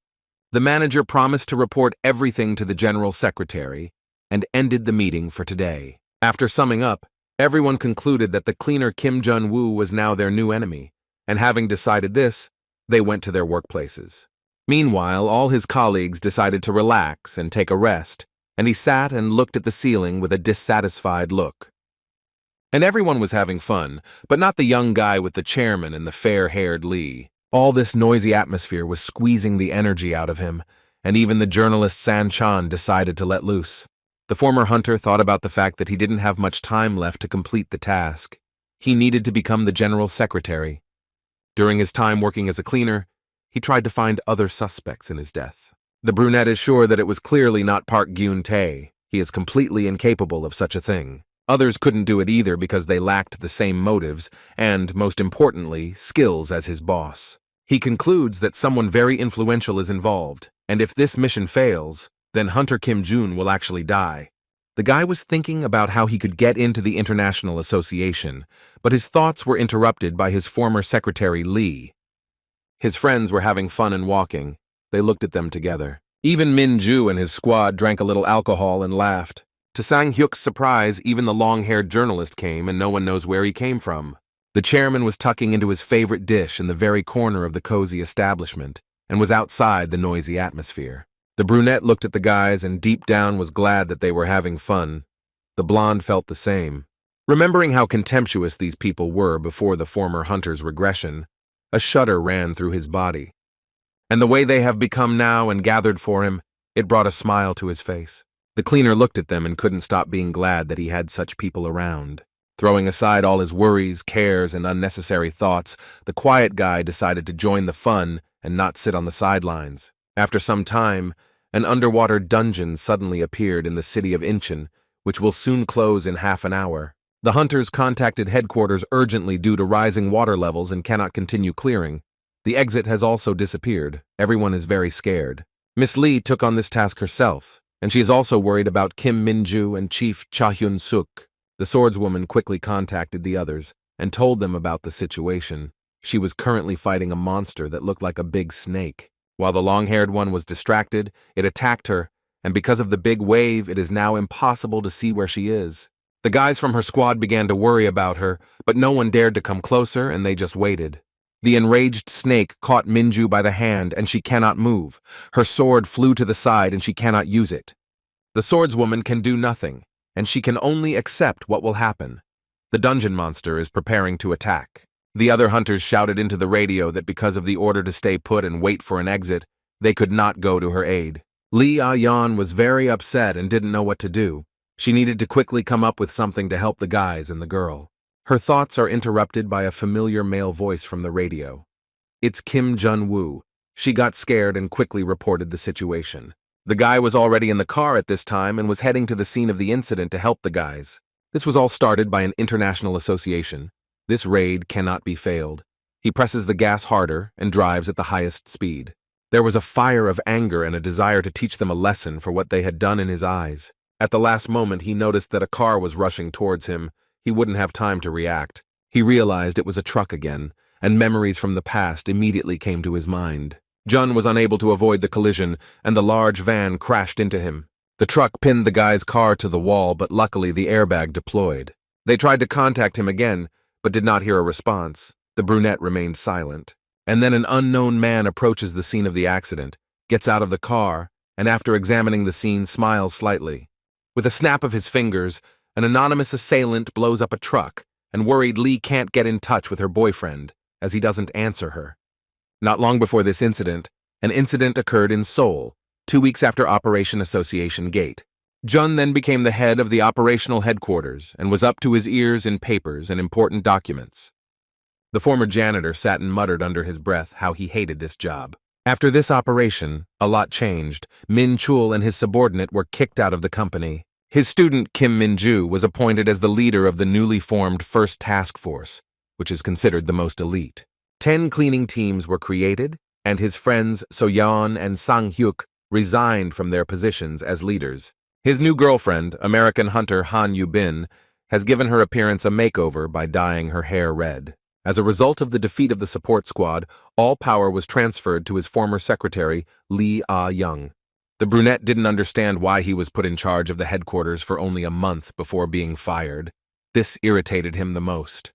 The manager promised to report everything to the general secretary and ended the meeting for today. After summing up, everyone concluded that the cleaner Kim Jun-woo was now their new enemy, and having decided this, they went to their workplaces. Meanwhile, all his colleagues decided to relax and take a rest, and he sat and looked at the ceiling with a dissatisfied look. And everyone was having fun, but not the young guy with the chairman and the fair-haired Lee. All this noisy atmosphere was squeezing the energy out of him, and even the journalist San Chan decided to let loose. The former hunter thought about the fact that he didn't have much time left to complete the task. He needed to become the general secretary. During his time working as a cleaner, he tried to find other suspects in his death. The brunette is sure that it was clearly not Park Gyun-tae. He is completely incapable of such a thing. Others couldn't do it either because they lacked the same motives and, most importantly, skills as his boss. He concludes that someone very influential is involved, and if this mission fails, then Hunter Kim Jun will actually die. The guy was thinking about how he could get into the International Association, but his thoughts were interrupted by his former secretary Lee. His friends were having fun and walking. They looked at them together. Even Min Ju and his squad drank a little alcohol and laughed. To Sang Hyuk's surprise, even the long-haired journalist came, and no one knows where he came from. The chairman was tucking into his favorite dish in the very corner of the cozy establishment, and was outside the noisy atmosphere. The brunette looked at the guys and deep down was glad that they were having fun. The blonde felt the same. Remembering how contemptuous these people were before the former hunter's regression, A shudder ran through his body. And the way they have become now and gathered for him, it brought a smile to his face. The cleaner looked at them and couldn't stop being glad that he had such people around. Throwing aside all his worries, cares, and unnecessary thoughts, the quiet guy decided to join the fun and not sit on the sidelines. After some time, an underwater dungeon suddenly appeared in the city of Incheon, which will soon close in half an hour. The hunters contacted headquarters urgently due to rising water levels and cannot continue clearing. The exit has also disappeared. Everyone is very scared. Miss Lee took on this task herself, and she is also worried about Kim Min-ju and Chief Cha-hyun-suk. The swordswoman quickly contacted the others and told them about the situation. She was currently fighting a monster that looked like a big snake. While the long-haired one was distracted, it attacked her, and because of the big wave, it is now impossible to see where she is. The guys from her squad began to worry about her, but no one dared to come closer, and they just waited. The enraged snake caught Minju by the hand, and she cannot move. Her sword flew to the side, and she cannot use it. The swordswoman can do nothing, and she can only accept what will happen. The dungeon monster is preparing to attack. The other hunters shouted into the radio that because of the order to stay put and wait for an exit, they could not go to her aid. Lee Ah-yeon was very upset and didn't know what to do. She needed to quickly come up with something to help the guys and the girl. Her thoughts are interrupted by a familiar male voice from the radio. It's Kim Jun-woo. She got scared and quickly reported the situation. The guy was already in the car at this time and was heading to the scene of the incident to help the guys. This was all started by an international association. This raid cannot be failed. He presses the gas harder and drives at the highest speed. There was a fire of anger and a desire to teach them a lesson for what they had done in his eyes. At the last moment, he noticed that a car was rushing towards him. He wouldn't have time to react. He realized it was a truck again, and memories from the past immediately came to his mind. Jun was unable to avoid the collision, and the large van crashed into him. The truck pinned the guy's car to the wall, but luckily the airbag deployed. They tried to contact him again, but did not hear a response. The brunette remained silent. And then an unknown man approaches the scene of the accident, gets out of the car, and after examining the scene, smiles slightly. With a snap of his fingers, an anonymous assailant blows up a truck, and worried Lee can't get in touch with her boyfriend, as he doesn't answer her. Not long before this incident, an incident occurred in Seoul, 2 weeks after Operation Association Gate. Jun then became the head of the operational headquarters and was up to his ears in papers and important documents. The former janitor sat and muttered under his breath how he hated this job. After this operation, a lot changed. Min Chul and his subordinate were kicked out of the company. His student Kim Min-ju was appointed as the leader of the newly formed First Task Force, which is considered the most elite. 10 cleaning teams were created, and his friends So-yeon and Sang-hyuk resigned from their positions as leaders. His new girlfriend, American hunter Han Yu-bin, has given her appearance a makeover by dyeing her hair red. As a result of the defeat of the support squad, all power was transferred to his former secretary, Lee Ah-young. The brunette didn't understand why he was put in charge of the headquarters for only a month before being fired. This irritated him the most.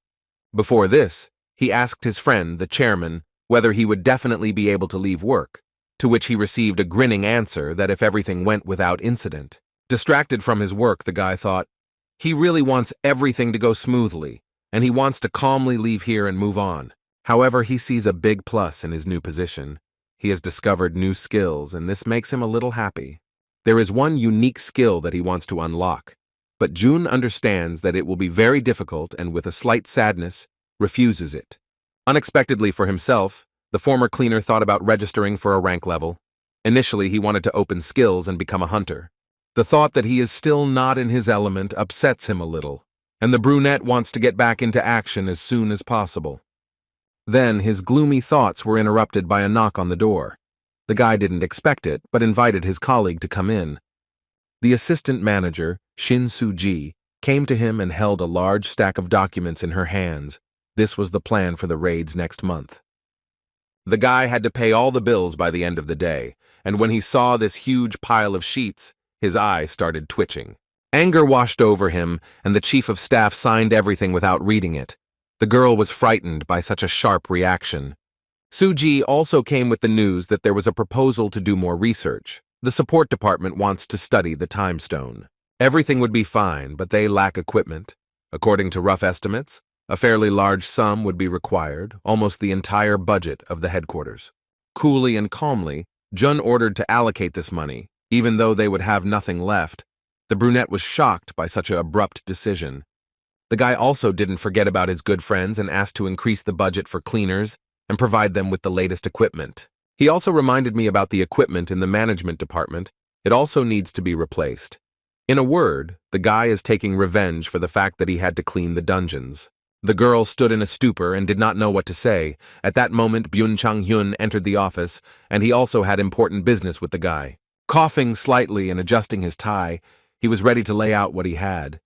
Before this, he asked his friend, the chairman, whether he would definitely be able to leave work, to which he received a grinning answer that if everything went without incident. Distracted from his work, the guy thought, he really wants everything to go smoothly, and he wants to calmly leave here and move on. However, he sees a big plus in his new position. He has discovered new skills, and this makes him a little happy. There is one unique skill that he wants to unlock, but Jun understands that it will be very difficult and with a slight sadness, refuses it. Unexpectedly for himself, the former cleaner thought about registering for a rank level. Initially, he wanted to open skills and become a hunter. The thought that he is still not in his element upsets him a little, and the brunette wants to get back into action as soon as possible. Then his gloomy thoughts were interrupted by a knock on the door. The guy didn't expect it, but invited his colleague to come in. The assistant manager, Shin Soo-ji, came to him and held a large stack of documents in her hands. This was the plan for the raids next month. The guy had to pay all the bills by the end of the day, and when he saw this huge pile of sheets, his eye started twitching. Anger washed over him, and the chief of staff signed everything without reading it. The girl was frightened by such a sharp reaction. Soo-ji also came with the news that there was a proposal to do more research. The support department wants to study the time stone. Everything would be fine, but they lack equipment. According to rough estimates, A fairly large sum would be required, almost the entire budget of the headquarters. Coolly and calmly, Jun ordered to allocate this money, even though they would have nothing left. The brunette was shocked by such an abrupt decision. The guy also didn't forget about his good friends and asked to increase the budget for cleaners and provide them with the latest equipment. He also reminded me about the equipment in the management department. It also needs to be replaced. In a word, the guy is taking revenge for the fact that he had to clean the dungeons. The girl stood in a stupor and did not know what to say. At that moment, Byun Chang-hyun entered the office, and he also had important business with the guy. Coughing slightly and adjusting his tie, he was ready to lay out what he had.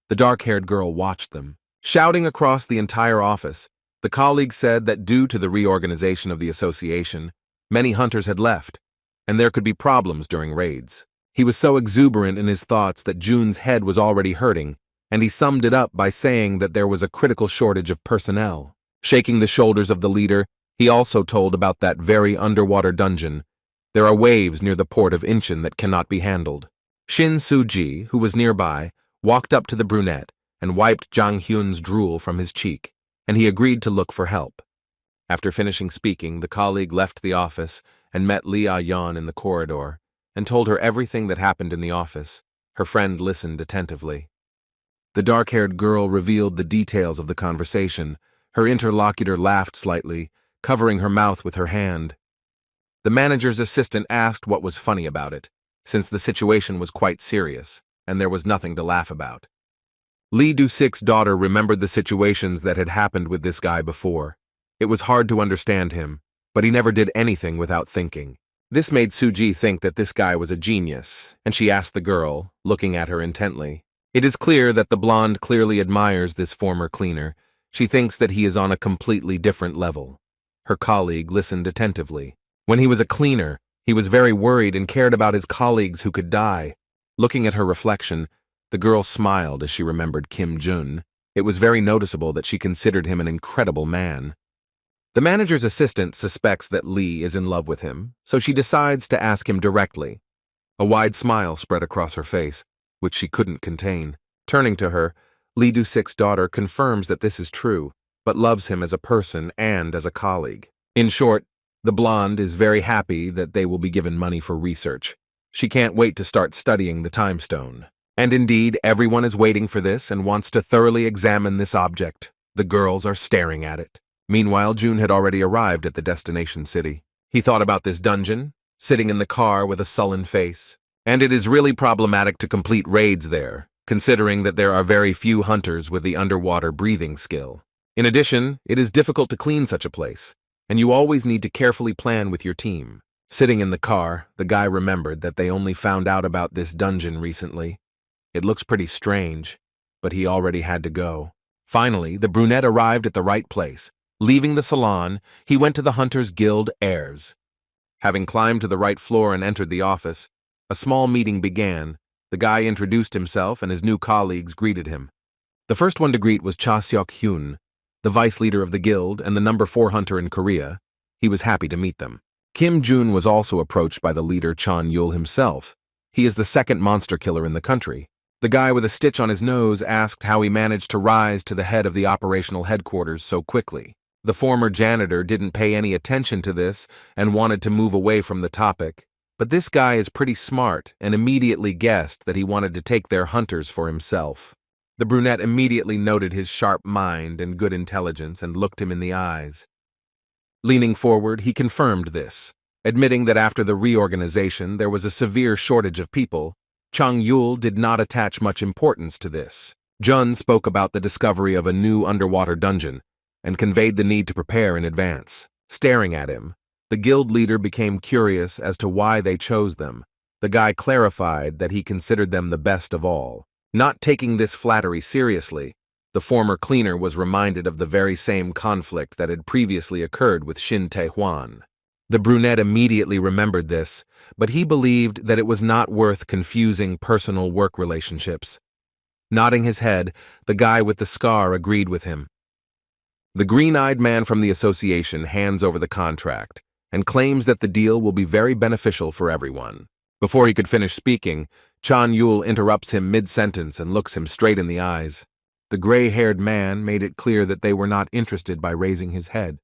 The dark-haired girl watched them. Shouting across the entire office, the colleague said that due to the reorganization of the association, many hunters had left, and there could be problems during raids. He was so exuberant in his thoughts that Jun's head was already hurting, and he summed it up by saying that there was a critical shortage of personnel. Shaking the shoulders of the leader, he also told about that very underwater dungeon. There are waves near the port of Incheon that cannot be handled. Shin Soo-ji, who was nearby, walked up to the brunette and wiped Jang Hyun's drool from his cheek, and he agreed to look for help. After finishing speaking, the colleague left the office and met Lee Ah-yeon in the corridor and told her everything that happened in the office. Her friend listened attentively. The dark-haired girl revealed the details of the conversation. Her interlocutor laughed slightly, covering her mouth with her hand. The manager's assistant asked what was funny about it, since the situation was quite serious, and there was nothing to laugh about. Lee Do-sik's daughter remembered the situations that had happened with this guy before. It was hard to understand him, but he never did anything without thinking. This made Soo-ji think that this guy was a genius, and she asked the girl, looking at her intently. It is clear that the blonde clearly admires this former cleaner. She thinks that he is on a completely different level. Her colleague listened attentively. When he was a cleaner, he was very worried and cared about his colleagues who could die. Looking at her reflection, the girl smiled as she remembered Kim Jun. It was very noticeable that she considered him an incredible man. The manager's assistant suspects that Lee is in love with him, so she decides to ask him directly. A wide smile spread across her face, which she couldn't contain. Turning to her, Lee Do-sik's daughter confirms that this is true, but loves him as a person and as a colleague. In short, the blonde is very happy that they will be given money for research. She can't wait to start studying the time stone. And indeed, everyone is waiting for this and wants to thoroughly examine this object. The girls are staring at it. Meanwhile, Jun had already arrived at the destination city. He thought about this dungeon, sitting in the car with a sullen face. And it is really problematic to complete raids there, considering that there are very few hunters with the underwater breathing skill. In addition, it is difficult to clean such a place, and you always need to carefully plan with your team. Sitting in the car, the guy remembered that they only found out about this dungeon recently. It looks pretty strange, but he already had to go. Finally, the brunette arrived at the right place. Leaving the salon, he went to the Hunters Guild heirs. Having climbed to the right floor and entered the office, a small meeting began. The guy introduced himself and his new colleagues greeted him. The first one to greet was Cha Seok-hyun, the vice leader of the guild and the number 4 hunter in Korea. He was happy to meet them. Kim Jun was also approached by the leader Chan Yul himself. He is the second monster killer in the country. The guy with a stitch on his nose asked how he managed to rise to the head of the operational headquarters so quickly. The former janitor didn't pay any attention to this and wanted to move away from the topic. But this guy is pretty smart and immediately guessed that he wanted to take their hunters for himself. The brunette immediately noted his sharp mind and good intelligence and looked him in the eyes. Leaning forward, he confirmed this, admitting that after the reorganization there was a severe shortage of people. Chang Yul did not attach much importance to this. Jun spoke about the discovery of a new underwater dungeon and conveyed the need to prepare in advance. Staring at him, the guild leader became curious as to why they chose them. The guy clarified that he considered them the best of all. Not taking this flattery seriously, the former cleaner was reminded of the very same conflict that had previously occurred with Shin Tae-hwan. The brunette immediately remembered this, but he believed that it was not worth confusing personal work relationships. Nodding his head, the guy with the scar agreed with him. The green-eyed man from the association hands over the contract and claims that the deal will be very beneficial for everyone. Before he could finish speaking, Chan Yul interrupts him mid-sentence and looks him straight in the eyes. The gray-haired man made it clear that they were not interested by raising his head.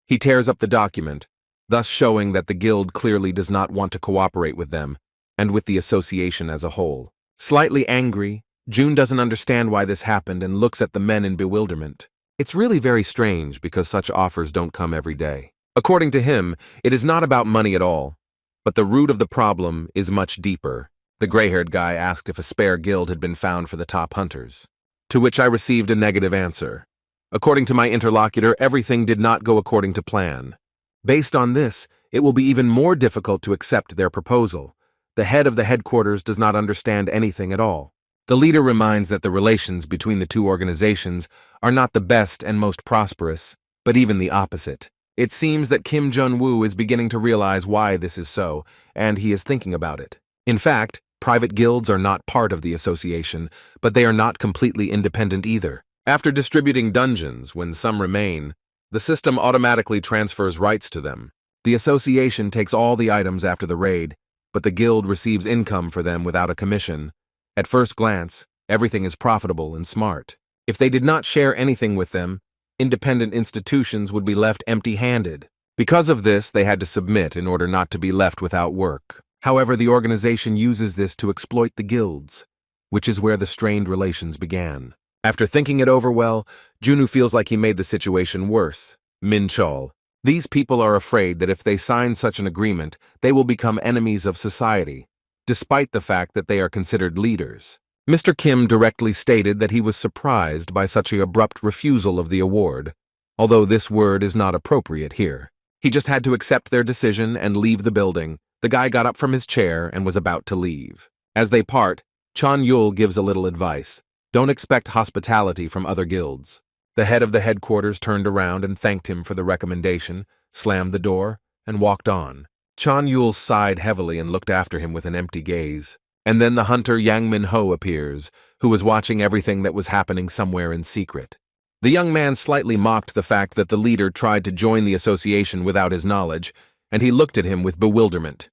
He tears up the document, thus showing that the guild clearly does not want to cooperate with them, and with the association as a whole. Slightly angry, June doesn't understand why this happened and looks at the men in bewilderment. It's really very strange because such offers don't come every day. According to him, it is not about money at all, but the root of the problem is much deeper. The gray-haired guy asked if a spare guild had been found for the top hunters, to which I received a negative answer. According to my interlocutor, everything did not go according to plan. Based on this, it will be even more difficult to accept their proposal. The head of the headquarters does not understand anything at all. The leader reminds that the relations between the two organizations are not the best and most prosperous, but even the opposite. It seems that Kim Jun-woo is beginning to realize why this is so, and he is thinking about it. In fact, private guilds are not part of the association, but they are not completely independent either. After distributing dungeons, when some remain, the system automatically transfers rights to them. The association takes all the items after the raid, but the guild receives income for them without a commission. At first glance, everything is profitable and smart. If they did not share anything with them, independent institutions would be left empty-handed. Because of this, they had to submit in order not to be left without work. However, the organization uses this to exploit the guilds, which is where the strained relations began. After thinking it over well, Junu feels like he made the situation worse. Min Chol. These people are afraid that if they sign such an agreement, they will become enemies of society, despite the fact that they are considered leaders. Mr. Kim directly stated that he was surprised by such an abrupt refusal of the award, although this word is not appropriate here. He just had to accept their decision and leave the building. The guy got up from his chair and was about to leave. As they part, Chan Yul gives a little advice. Don't expect hospitality from other guilds. The head of the headquarters turned around and thanked him for the recommendation, slammed the door, and walked on. Chan Yul sighed heavily and looked after him with an empty gaze. And then the hunter Yang Min-ho appears, who was watching everything that was happening somewhere in secret. The young man slightly mocked the fact that the leader tried to join the association without his knowledge, and he looked at him with bewilderment.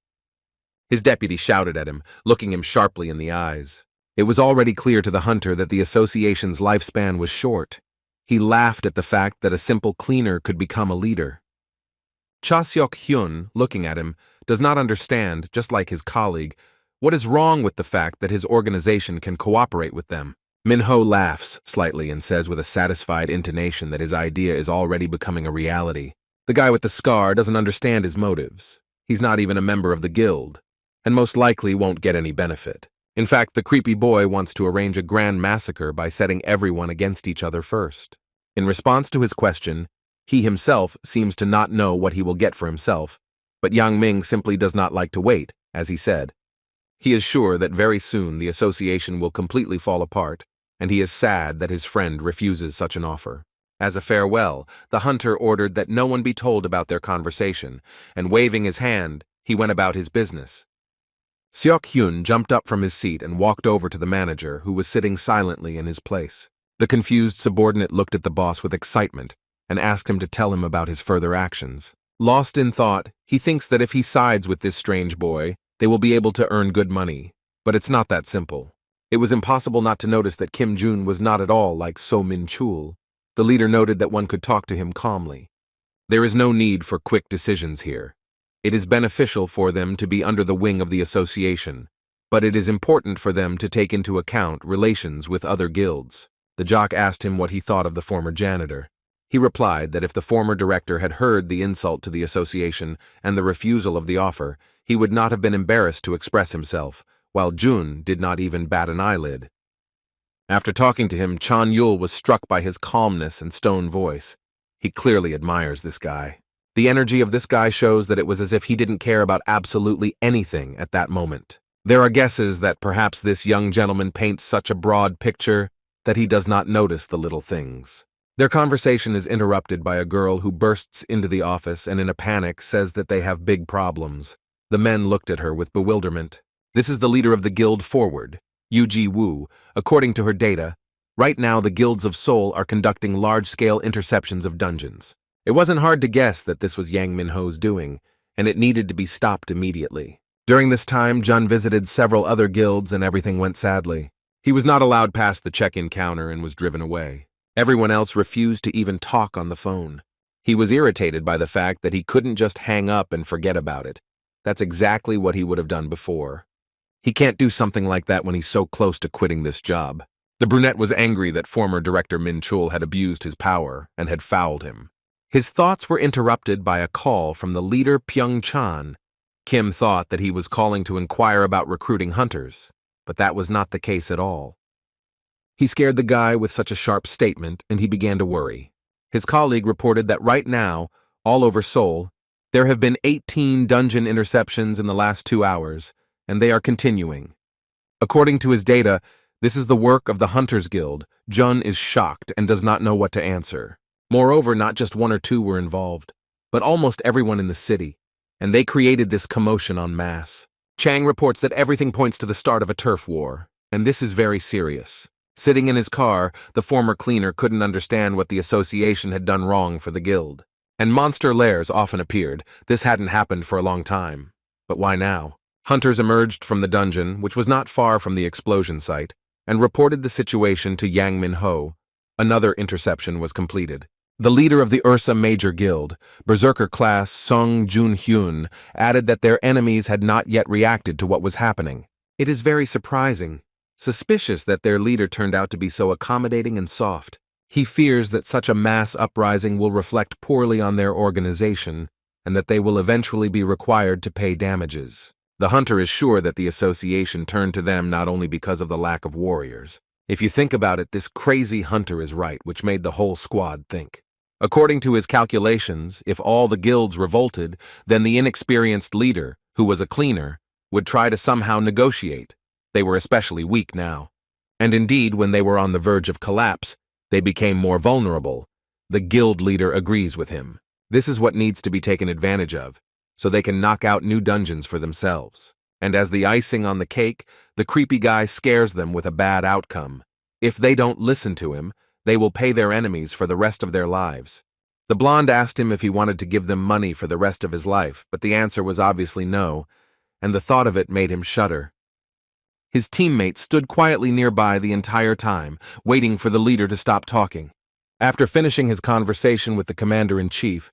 His deputy shouted at him, looking him sharply in the eyes. It was already clear to the hunter that the association's lifespan was short. He laughed at the fact that a simple cleaner could become a leader. Cha Seok-hyun, looking at him, does not understand, just like his colleague, what is wrong with the fact that his organization can cooperate with them. Min-ho laughs slightly and says with a satisfied intonation that his idea is already becoming a reality. The guy with the scar doesn't understand his motives. He's not even a member of the guild, and most likely won't get any benefit. In fact, the creepy boy wants to arrange a grand massacre by setting everyone against each other first. In response to his question, he himself seems to not know what he will get for himself, but Yang Ming simply does not like to wait, as he said. He is sure that very soon the association will completely fall apart, and he is sad that his friend refuses such an offer. As a farewell, the hunter ordered that no one be told about their conversation, and waving his hand, he went about his business. Seok-hyun jumped up from his seat and walked over to the manager, who was sitting silently in his place. The confused subordinate looked at the boss with excitement and asked him to tell him about his further actions. Lost in thought, he thinks that if he sides with this strange boy, they will be able to earn good money, but it's not that simple. It was impossible not to notice that Kim Jun was not at all like So Min Chul. The leader noted that one could talk to him calmly. There is no need for quick decisions here. It is beneficial for them to be under the wing of the association, but it is important for them to take into account relations with other guilds. The jock asked him what he thought of the former janitor. He replied that if the former director had heard the insult to the association and the refusal of the offer, he would not have been embarrassed to express himself, while Jun did not even bat an eyelid. After talking to him, Chan Yul was struck by his calmness and stone voice. He clearly admires this guy. The energy of this guy shows that it was as if he didn't care about absolutely anything at that moment. There are guesses that perhaps this young gentleman paints such a broad picture that he does not notice the little things. Their conversation is interrupted by a girl who bursts into the office and in a panic says that they have big problems. The men looked at her with bewilderment. This is the leader of the guild Forward, Yu-ji Woo. According to her data, right now the guilds of Seoul are conducting large-scale interceptions of dungeons. It wasn't hard to guess that this was Yang Min-ho's doing, and it needed to be stopped immediately. During this time, Jun visited several other guilds and everything went sadly. He was not allowed past the check-in counter and was driven away. Everyone else refused to even talk on the phone. He was irritated by the fact that he couldn't just hang up and forget about it. That's exactly what he would have done before. He can't do something like that when he's so close to quitting this job. The brunette was angry that former director Min Chul had abused his power and had fouled him. His thoughts were interrupted by a call from the leader Pyung Chan. Kim thought that he was calling to inquire about recruiting hunters, but that was not the case at all. He scared the guy with such a sharp statement, and he began to worry. His colleague reported that right now, all over Seoul, there have been 18 dungeon interceptions in the last 2 hours, and they are continuing. According to his data, this is the work of the Hunters Guild. Jun is shocked and does not know what to answer. Moreover, not just 1 or 2 were involved, but almost everyone in the city, and they created this commotion en masse. Chang reports that everything points to the start of a turf war, and this is very serious. Sitting in his car, the former cleaner couldn't understand what the association had done wrong for the guild. And monster lairs often appeared. This hadn't happened for a long time. But why now? Hunters emerged from the dungeon, which was not far from the explosion site, and reported the situation to Yang Min-ho. Another interception was completed. The leader of the Ursa Major Guild, Berserker class Sung Jun-hyun, added that their enemies had not yet reacted to what was happening. It is very surprising. Suspicious that their leader turned out to be so accommodating and soft. He fears that such a mass uprising will reflect poorly on their organization and that they will eventually be required to pay damages. The hunter is sure that the association turned to them not only because of the lack of warriors. If you think about it, this crazy hunter is right, which made the whole squad think. According to his calculations, if all the guilds revolted, then the inexperienced leader, who was a cleaner, would try to somehow negotiate. They were especially weak now. And indeed, when they were on the verge of collapse, they became more vulnerable. The guild leader agrees with him. This is what needs to be taken advantage of, so they can knock out new dungeons for themselves. And as the icing on the cake, the creepy guy scares them with a bad outcome. If they don't listen to him, they will pay their enemies for the rest of their lives. The blonde asked him if he wanted to give them money for the rest of his life, but the answer was obviously no, and the thought of it made him shudder. His teammates stood quietly nearby the entire time, waiting for the leader to stop talking. After finishing his conversation with the commander-in-chief,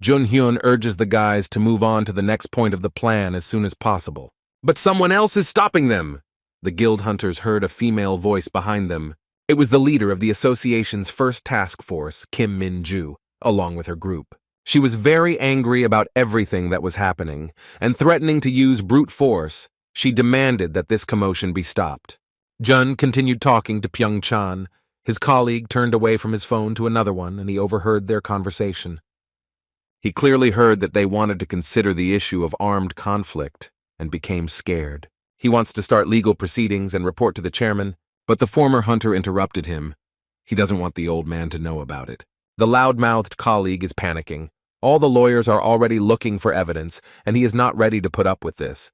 Jun-hyun urges the guys to move on to the next point of the plan as soon as possible. But someone else is stopping them! The guild hunters heard a female voice behind them. It was the leader of the association's first task force, Kim Min-ju, along with her group. She was very angry about everything that was happening, and threatening to use brute force. She demanded that this commotion be stopped. Jun continued talking to Pyung Chan. His colleague turned away from his phone to another one, and he overheard their conversation. He clearly heard that they wanted to consider the issue of armed conflict, and became scared. He wants to start legal proceedings and report to the chairman, but the former hunter interrupted him. He doesn't want the old man to know about it. The loud-mouthed colleague is panicking. All the lawyers are already looking for evidence, and he is not ready to put up with this.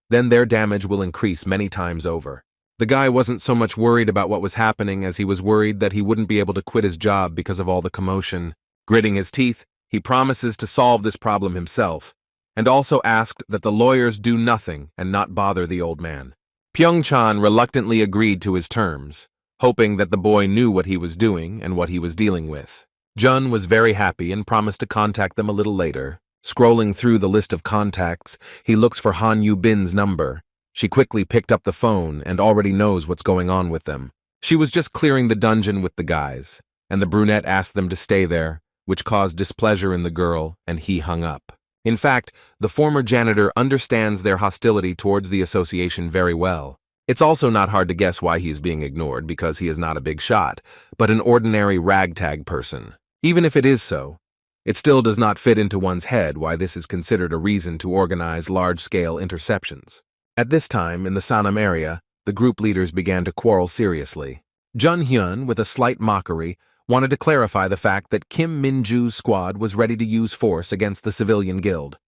Then their damage will increase many times over. The guy wasn't so much worried about what was happening as he was worried that he wouldn't be able to quit his job because of all the commotion. Gritting his teeth, he promises to solve this problem himself, and also asked that the lawyers do nothing and not bother the old man. Pyung-chan reluctantly agreed to his terms, hoping that the boy knew what he was doing and what he was dealing with. Jun was very happy and promised to contact them a little later. Scrolling through the list of contacts, he looks for Han Yu-bin's number. She quickly picked up the phone and already knows what's going on with them. She was just clearing the dungeon with the guys, and the brunette asked them to stay there, which caused displeasure in the girl, and he hung up. In fact, the former janitor understands their hostility towards the association very well. It's also not hard to guess why he is being ignored because he is not a big shot, but an ordinary ragtag person. Even if it is so, it still does not fit into one's head why this is considered a reason to organize large-scale interceptions. At this time, in the Sanam area, the group leaders began to quarrel seriously. Jun-hyun, with a slight mockery, wanted to clarify the fact that Kim Min-ju's squad was ready to use force against the civilian guild.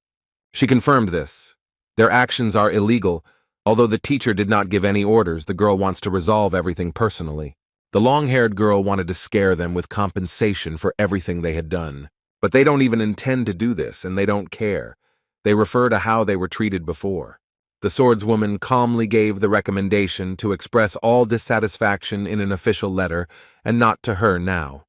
She confirmed this. Their actions are illegal. Although the teacher did not give any orders, the girl wants to resolve everything personally. The long-haired girl wanted to scare them with compensation for everything they had done. But they don't even intend to do this, and they don't care. They refer to how they were treated before. The swordswoman calmly gave the recommendation to express all dissatisfaction in an official letter, and not to her now.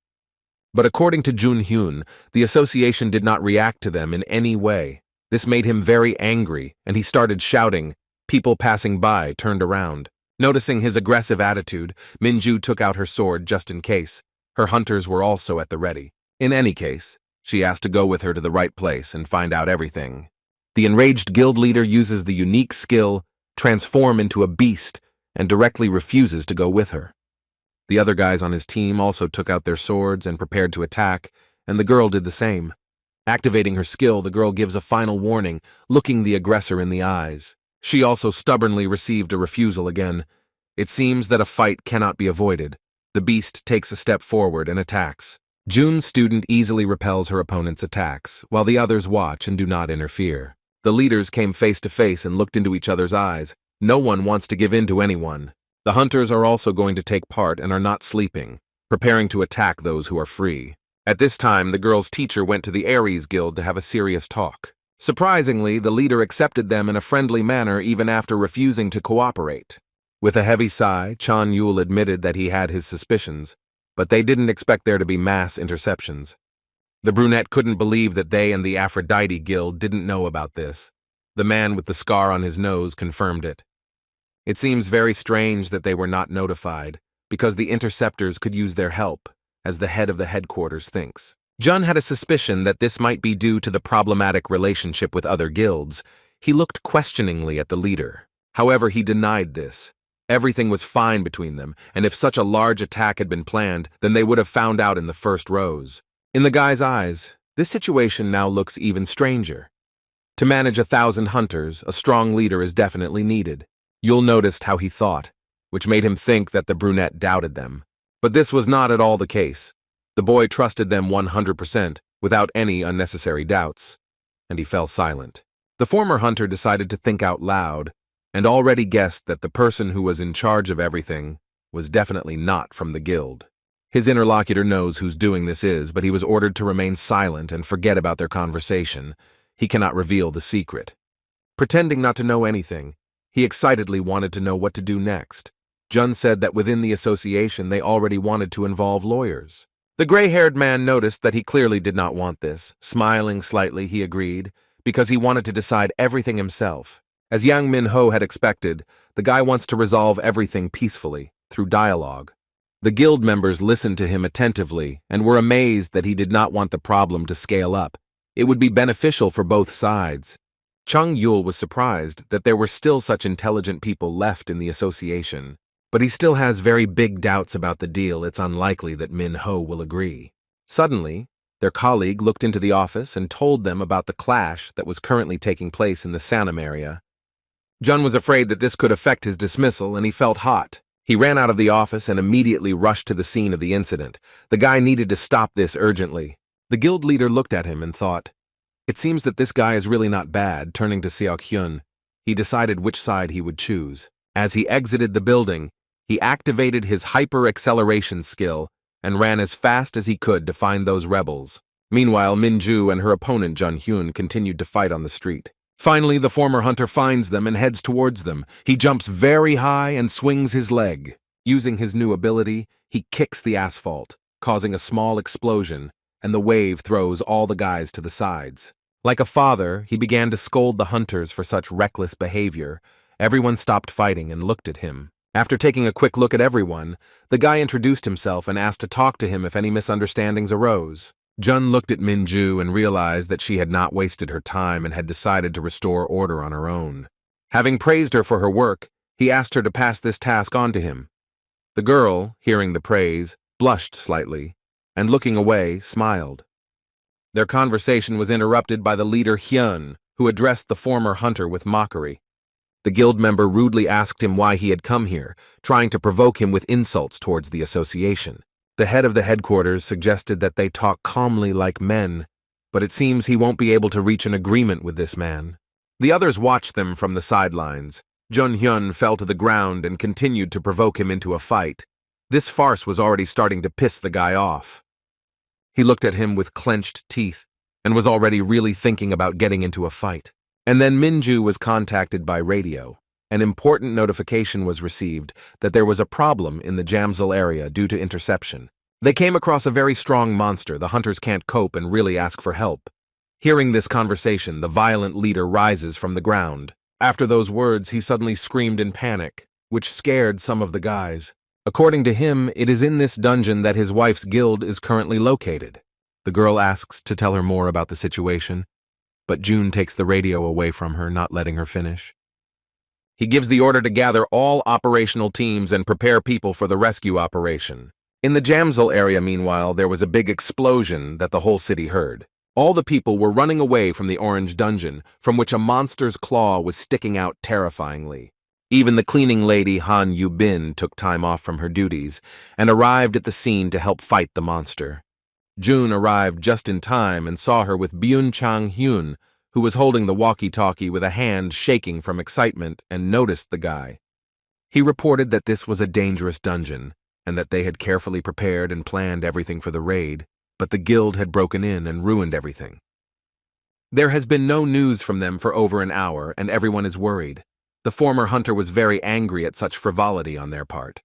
But according to Jun Hyun, the association did not react to them in any way. This made him very angry, and he started shouting. People passing by turned around. Noticing his aggressive attitude, Minju took out her sword just in case. Her hunters were also at the ready. In any case, she asked to go with her to the right place and find out everything. The enraged guild leader uses the unique skill, transform into a beast, and directly refuses to go with her. The other guys on his team also took out their swords and prepared to attack, and the girl did the same. Activating her skill, the girl gives a final warning, looking the aggressor in the eyes. She also stubbornly received a refusal again. It seems that a fight cannot be avoided. The beast takes a step forward and attacks. Jun's student easily repels her opponent's attacks, while the others watch and do not interfere. The leaders came face to face and looked into each other's eyes. No one wants to give in to anyone. The hunters are also going to take part and are not sleeping, preparing to attack those who are free. At this time, the girl's teacher went to the Ares Guild to have a serious talk. Surprisingly, the leader accepted them in a friendly manner even after refusing to cooperate. With a heavy sigh, Chan Yul admitted that he had his suspicions, but they didn't expect there to be mass interceptions. The brunette couldn't believe that they and the Aphrodite Guild didn't know about this. The man with the scar on his nose confirmed it. It seems very strange that they were not notified, because the interceptors could use their help, as the head of the headquarters thinks. Jun had a suspicion that this might be due to the problematic relationship with other guilds. He looked questioningly at the leader. However, he denied this. Everything was fine between them, and if such a large attack had been planned, then they would have found out in the first rows. In the guy's eyes, this situation now looks even stranger. To manage 1,000 hunters, a strong leader is definitely needed. Yul noticed how he thought, which made him think that the brunette doubted them. But this was not at all the case. The boy trusted them 100%, without any unnecessary doubts, and he fell silent. The former hunter decided to think out loud, and already guessed that the person who was in charge of everything was definitely not from the guild. His interlocutor knows whose doing this is, but he was ordered to remain silent and forget about their conversation. He cannot reveal the secret. Pretending not to know anything, he excitedly wanted to know what to do next. Jun said that within the association they already wanted to involve lawyers. The gray-haired man noticed that he clearly did not want this. Smiling slightly, he agreed, because he wanted to decide everything himself. As Yang Min-ho had expected, the guy wants to resolve everything peacefully, through dialogue. The guild members listened to him attentively and were amazed that he did not want the problem to scale up. It would be beneficial for both sides. Chung Yul was surprised that there were still such intelligent people left in the association, but he still has very big doubts about the deal. It's unlikely that Min-ho will agree. Suddenly, their colleague looked into the office and told them about the clash that was currently taking place in the Sanam area. Jun was afraid that this could affect his dismissal, and he felt hot. He ran out of the office and immediately rushed to the scene of the incident. The guy needed to stop this urgently. The guild leader looked at him and thought, "It seems that this guy is really not bad." Turning to Seok-hyun, he decided which side he would choose. As he exited the building, he activated his hyper-acceleration skill and ran as fast as he could to find those rebels. Meanwhile, Minju and her opponent Jun Hyun continued to fight on the street. Finally, the former hunter finds them and heads towards them. He jumps very high and swings his leg. Using his new ability, he kicks the asphalt, causing a small explosion, and the wave throws all the guys to the sides. Like a father, he began to scold the hunters for such reckless behavior. Everyone stopped fighting and looked at him. After taking a quick look at everyone, the guy introduced himself and asked to talk to him if any misunderstandings arose. Jun looked at Minju and realized that she had not wasted her time and had decided to restore order on her own. Having praised her for her work, he asked her to pass this task on to him. The girl, hearing the praise, blushed slightly, and looking away, smiled. Their conversation was interrupted by the leader Hyun, who addressed the former hunter with mockery. The guild member rudely asked him why he had come here, trying to provoke him with insults towards the association. The head of the headquarters suggested that they talk calmly like men, but it seems he won't be able to reach an agreement with this man. The others watched them from the sidelines. Jun Hyun fell to the ground and continued to provoke him into a fight. This farce was already starting to piss the guy off. He looked at him with clenched teeth and was already really thinking about getting into a fight. And then Minju was contacted by radio. An important notification was received that there was a problem in the Jamsil area due to interception. They came across a very strong monster. The hunters can't cope and really ask for help. Hearing this conversation, the violent leader rises from the ground. After those words, he suddenly screamed in panic, which scared some of the guys. According to him, it is in this dungeon that his wife's guild is currently located. The girl asks to tell her more about the situation, but June takes the radio away from her, not letting her finish. He gives the order to gather all operational teams and prepare people for the rescue operation. In the Jamsil area, meanwhile, there was a big explosion that the whole city heard. All the people were running away from the orange dungeon, from which a monster's claw was sticking out terrifyingly. Even the cleaning lady Han Yubin took time off from her duties and arrived at the scene to help fight the monster. June arrived just in time and saw her with Byun Chang-hyun, who was holding the walkie-talkie with a hand shaking from excitement, and noticed the guy. He reported that this was a dangerous dungeon, and that they had carefully prepared and planned everything for the raid, but the guild had broken in and ruined everything. There has been no news from them for over an hour, and everyone is worried. The former hunter was very angry at such frivolity on their part.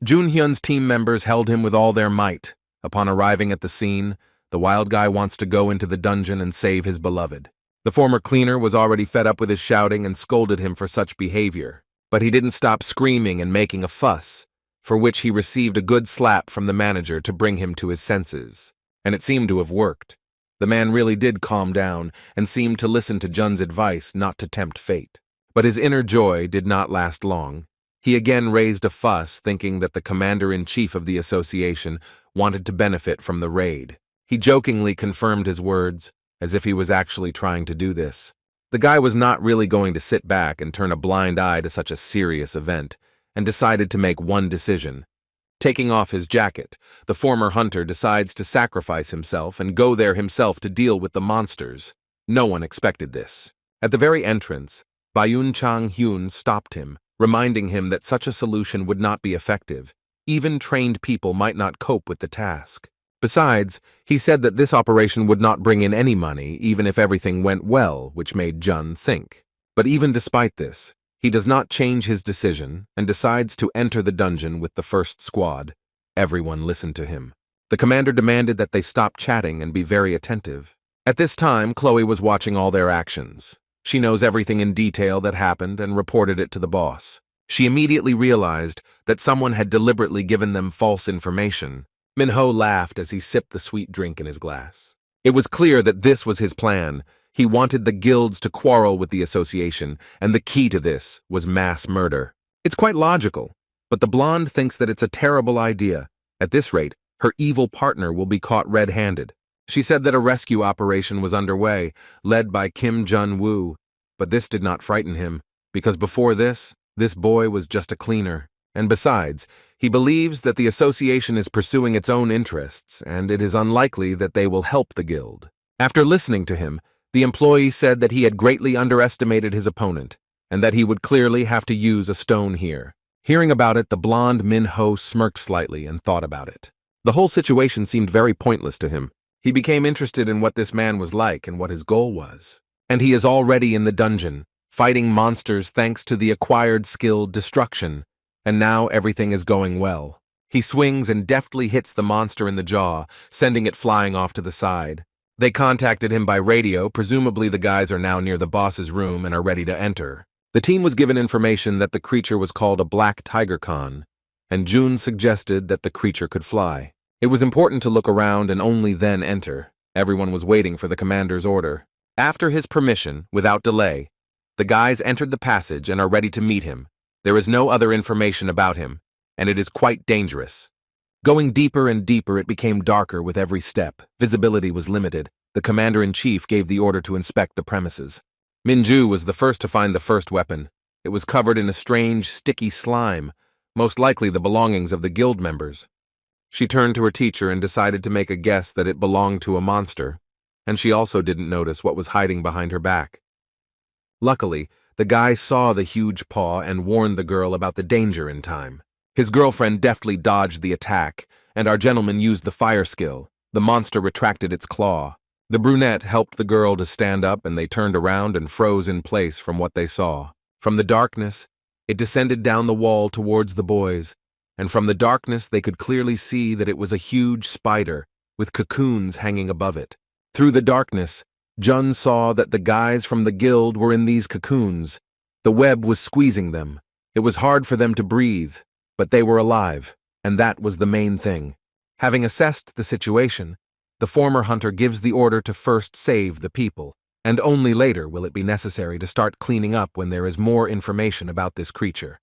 Jun Hyun's team members held him with all their might. Upon arriving at the scene, the wild guy wants to go into the dungeon and save his beloved. The former cleaner was already fed up with his shouting and scolded him for such behavior, but he didn't stop screaming and making a fuss, for which he received a good slap from the manager to bring him to his senses. And it seemed to have worked. The man really did calm down and seemed to listen to Jun's advice not to tempt fate. But his inner joy did not last long. He again raised a fuss, thinking that the commander-in-chief of the association wanted to benefit from the raid. He jokingly confirmed his words, as if he was actually trying to do this. The guy was not really going to sit back and turn a blind eye to such a serious event, and decided to make one decision. Taking off his jacket, the former hunter decides to sacrifice himself and go there himself to deal with the monsters. No one expected this. At the very entrance, Byun Chang-hyun stopped him, reminding him that such a solution would not be effective. Even trained people might not cope with the task. Besides, he said that this operation would not bring in any money, even if everything went well, which made Jun think. But even despite this, he does not change his decision and decides to enter the dungeon with the first squad. Everyone listened to him. The commander demanded that they stop chatting and be very attentive. At this time, Chloe was watching all their actions. She knows everything in detail that happened and reported it to the boss. She immediately realized that someone had deliberately given them false information. Minho laughed as he sipped the sweet drink in his glass. It was clear that this was his plan. He wanted the guilds to quarrel with the association, and the key to this was mass murder. It's quite logical, but the blonde thinks that it's a terrible idea. At this rate, her evil partner will be caught red-handed. She said that a rescue operation was underway, led by Kim Jun-woo, but this did not frighten him, because before this boy was just a cleaner. And besides, he believes that the association is pursuing its own interests, and it is unlikely that they will help the guild. After listening to him, the employee said that he had greatly underestimated his opponent, and that he would clearly have to use a stone here. Hearing about it, the blonde Minho smirked slightly and thought about it. The whole situation seemed very pointless to him. He became interested in what this man was like and what his goal was. And he is already in the dungeon, fighting monsters thanks to the acquired skill Destruction, and now everything is going well. He swings and deftly hits the monster in the jaw, sending it flying off to the side. They contacted him by radio. Presumably the guys are now near the boss's room and are ready to enter. The team was given information that the creature was called a black tiger Khan, and June suggested that the creature could fly. It was important to look around and only then enter. Everyone was waiting for the commander's order. After his permission, without delay, the guys entered the passage and are ready to meet him. There is no other information about him, and it is quite dangerous. Going deeper and deeper, it became darker with every step. Visibility was limited. The commander-in-chief gave the order to inspect the premises. Minju was the first to find the first weapon. It was covered in a strange, sticky slime, most likely the belongings of the guild members. She turned to her teacher and decided to make a guess that it belonged to a monster, and she also didn't notice what was hiding behind her back. Luckily, the guy saw the huge paw and warned the girl about the danger in time. His girlfriend deftly dodged the attack, and our gentleman used the fire skill. The monster retracted its claw. The brunette helped the girl to stand up, and they turned around and froze in place from what they saw. From the darkness, it descended down the wall towards the boys, and from the darkness they could clearly see that it was a huge spider with cocoons hanging above it. Through the darkness, Jun saw that the guys from the guild were in these cocoons. The web was squeezing them. It was hard for them to breathe, but they were alive, and that was the main thing. Having assessed the situation, the former hunter gives the order to first save the people, and only later will it be necessary to start cleaning up when there is more information about this creature.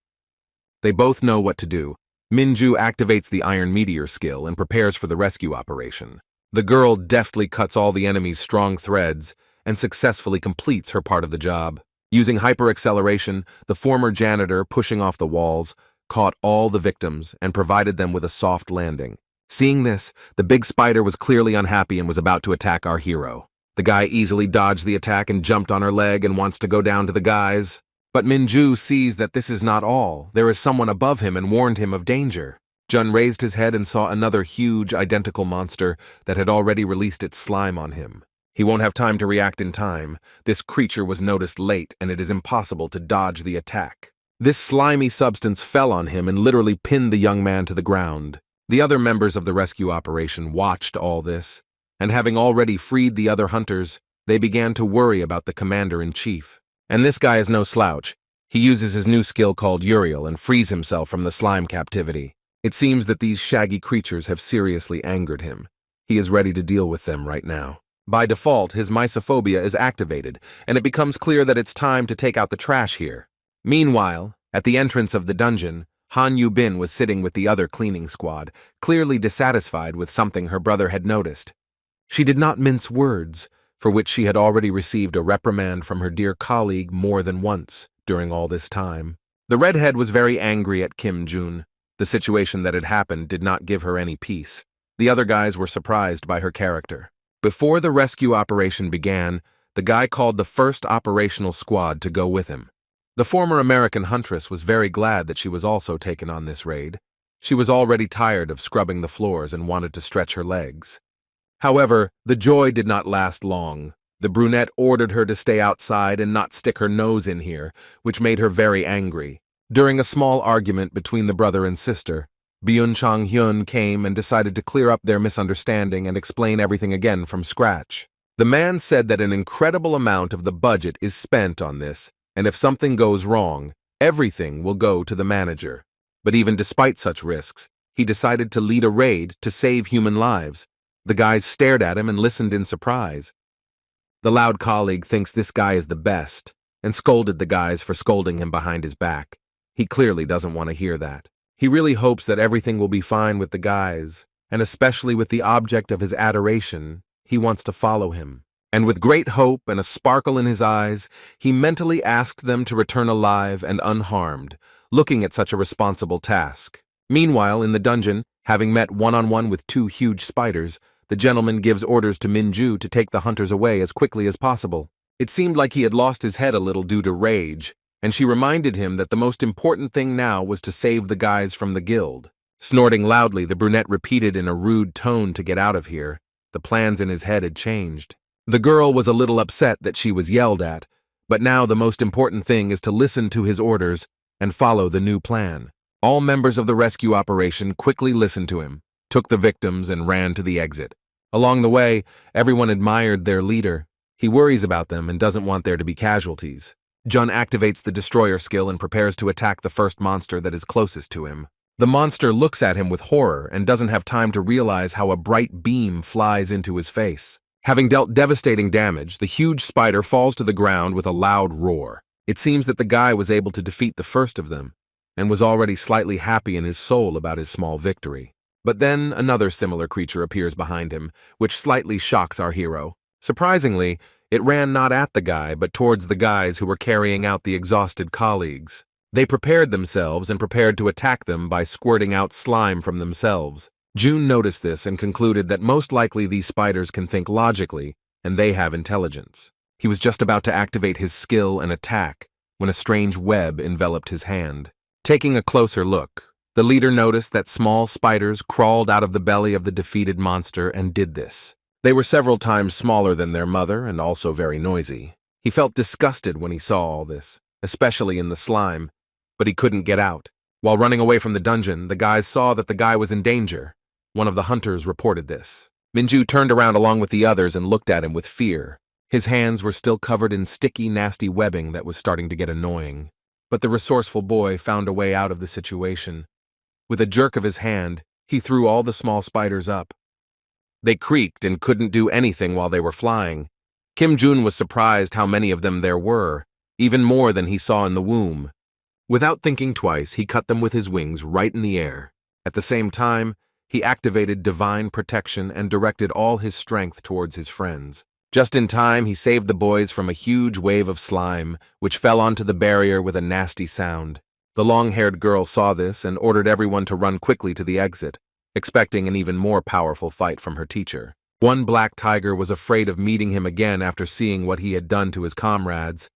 They both know what to do. Minju activates the Iron Meteor skill and prepares for the rescue operation. The girl deftly cuts all the enemy's strong threads and successfully completes her part of the job. Using hyper-acceleration, the former janitor, pushing off the walls, caught all the victims and provided them with a soft landing. Seeing this, the big spider was clearly unhappy and was about to attack our hero. The guy easily dodged the attack and jumped on her leg and wants to go down to the guys. But Minju sees that this is not all. There is someone above him and warned him of danger. Jun raised his head and saw another huge, identical monster that had already released its slime on him. He won't have time to react in time. This creature was noticed late, and it is impossible to dodge the attack. This slimy substance fell on him and literally pinned the young man to the ground. The other members of the rescue operation watched all this, and having already freed the other hunters, they began to worry about the commander-in-chief. And this guy is no slouch. He uses his new skill called Uriel and frees himself from the slime captivity. It seems that these shaggy creatures have seriously angered him. He is ready to deal with them right now. By default, his mysophobia is activated, and it becomes clear that it's time to take out the trash here. Meanwhile, at the entrance of the dungeon, Han Yu-bin was sitting with the other cleaning squad, clearly dissatisfied with something her brother had noticed. She did not mince words, for which she had already received a reprimand from her dear colleague more than once during all this time. The redhead was very angry at Kim Jun. The situation that had happened did not give her any peace. The other guys were surprised by her character. Before the rescue operation began, the guy called the first operational squad to go with him. The former American huntress was very glad that she was also taken on this raid. She was already tired of scrubbing the floors and wanted to stretch her legs. However, the joy did not last long. The brunette ordered her to stay outside and not stick her nose in here, which made her very angry. During a small argument between the brother and sister, Byun Chang-hyun came and decided to clear up their misunderstanding and explain everything again from scratch. The man said that an incredible amount of the budget is spent on this, and if something goes wrong, everything will go to the manager. But even despite such risks, he decided to lead a raid to save human lives. The guys stared at him and listened in surprise. The loud colleague thinks this guy is the best, and scolded the guys for scolding him behind his back. He clearly doesn't want to hear that. He really hopes that everything will be fine with the guys, and especially with the object of his adoration, he wants to follow him. And with great hope and a sparkle in his eyes, he mentally asked them to return alive and unharmed, looking at such a responsible task. Meanwhile, in the dungeon, having met one-on-one with two huge spiders, the gentleman gives orders to Minju to take the hunters away as quickly as possible. It seemed like he had lost his head a little due to rage, and she reminded him that the most important thing now was to save the guys from the guild. Snorting loudly, the brunette repeated in a rude tone to get out of here. The plans in his head had changed. The girl was a little upset that she was yelled at, but now the most important thing is to listen to his orders and follow the new plan. All members of the rescue operation quickly listened to him, took the victims, and ran to the exit. Along the way, everyone admired their leader. He worries about them and doesn't want there to be casualties. Jun activates the destroyer skill and prepares to attack the first monster that is closest to him. The monster looks at him with horror and doesn't have time to realize how a bright beam flies into his face. Having dealt devastating damage, the huge spider falls to the ground with a loud roar. It seems that the guy was able to defeat the first of them, and was already slightly happy in his soul about his small victory. But then another similar creature appears behind him, which slightly shocks our hero. Surprisingly, it ran not at the guy, but towards the guys who were carrying out the exhausted colleagues. They prepared themselves and prepared to attack them by squirting out slime from themselves. June noticed this and concluded that most likely these spiders can think logically, and they have intelligence. He was just about to activate his skill and attack when a strange web enveloped his hand. Taking a closer look, the leader noticed that small spiders crawled out of the belly of the defeated monster and did this. They were several times smaller than their mother and also very noisy. He felt disgusted when he saw all this, especially in the slime, but he couldn't get out. While running away from the dungeon, the guys saw that the guy was in danger. One of the hunters reported this. Minju turned around along with the others and looked at him with fear. His hands were still covered in sticky, nasty webbing that was starting to get annoying. But the resourceful boy found a way out of the situation. With a jerk of his hand, he threw all the small spiders up. They creaked and couldn't do anything while they were flying. Kim Jun was surprised how many of them there were, even more than he saw in the womb. Without thinking twice, he cut them with his wings right in the air. At the same time, he activated divine protection and directed all his strength towards his friends. Just in time, he saved the boys from a huge wave of slime, which fell onto the barrier with a nasty sound. The long-haired girl saw this and ordered everyone to run quickly to the exit, expecting an even more powerful fight from her teacher. One black tiger was afraid of meeting him again after seeing what he had done to his comrades.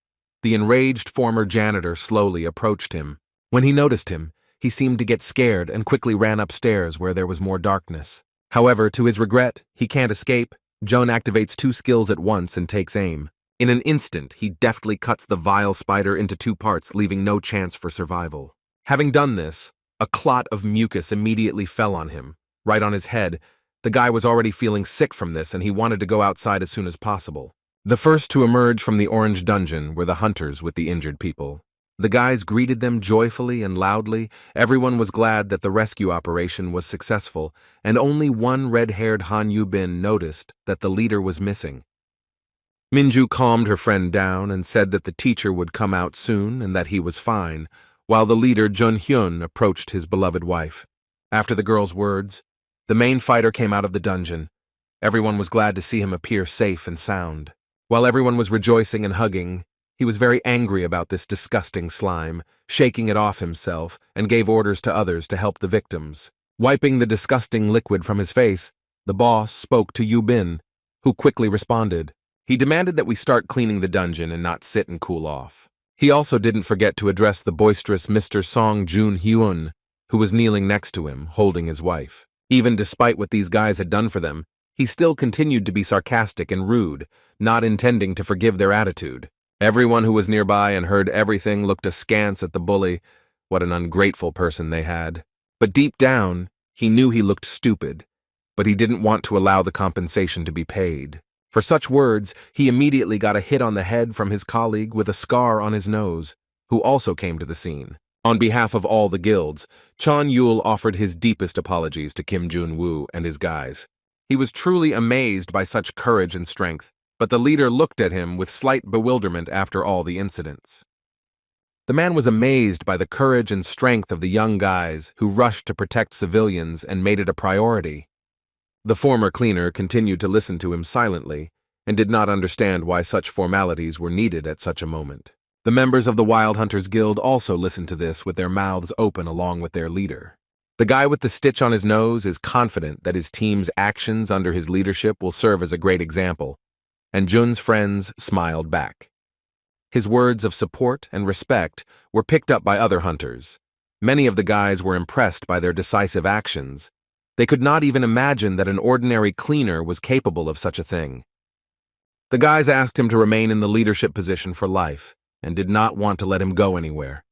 The enraged former janitor slowly approached him. When he noticed him, he seemed to get scared and quickly ran upstairs where there was more darkness. However, to his regret, he can't escape. Joan activates 2 skills at once and takes aim. In an instant, he deftly cuts the vile spider into 2 parts, leaving no chance for survival. Having done this, a clot of mucus immediately fell on him, right on his head. The guy was already feeling sick from this and he wanted to go outside as soon as possible. The first to emerge from the orange dungeon were the hunters with the injured people. The guys greeted them joyfully and loudly. Everyone was glad that the rescue operation was successful, and only one red-haired Han Yu-bin noticed that the leader was missing. Minju calmed her friend down and said that the teacher would come out soon and that he was fine, while the leader Jun Hyun approached his beloved wife. After the girl's words, the main fighter came out of the dungeon. Everyone was glad to see him appear safe and sound. While everyone was rejoicing and hugging, he was very angry about this disgusting slime, shaking it off himself, and gave orders to others to help the victims. Wiping the disgusting liquid from his face, the boss spoke to Yu Bin, who quickly responded. He demanded that we start cleaning the dungeon and not sit and cool off. He also didn't forget to address the boisterous Mr. Song Jun Hyun, who was kneeling next to him, holding his wife. Even despite what these guys had done for them, he still continued to be sarcastic and rude, not intending to forgive their attitude. Everyone who was nearby and heard everything looked askance at the bully. What an ungrateful person they had. But deep down, he knew he looked stupid, but he didn't want to allow the compensation to be paid. For such words, he immediately got a hit on the head from his colleague with a scar on his nose, who also came to the scene. On behalf of all the guilds, Chan Yul offered his deepest apologies to Kim Jun-woo and his guys. He was truly amazed by such courage and strength, but the leader looked at him with slight bewilderment after all the incidents. The man was amazed by the courage and strength of the young guys who rushed to protect civilians and made it a priority. The former cleaner continued to listen to him silently and did not understand why such formalities were needed at such a moment. The members of the Wild Hunters Guild also listened to this with their mouths open along with their leader. The guy with the stitch on his nose is confident that his team's actions under his leadership will serve as a great example, and Jun's friends smiled back. His words of support and respect were picked up by other hunters. Many of the guys were impressed by their decisive actions. They could not even imagine that an ordinary cleaner was capable of such a thing. The guys asked him to remain in the leadership position for life and did not want to let him go anywhere.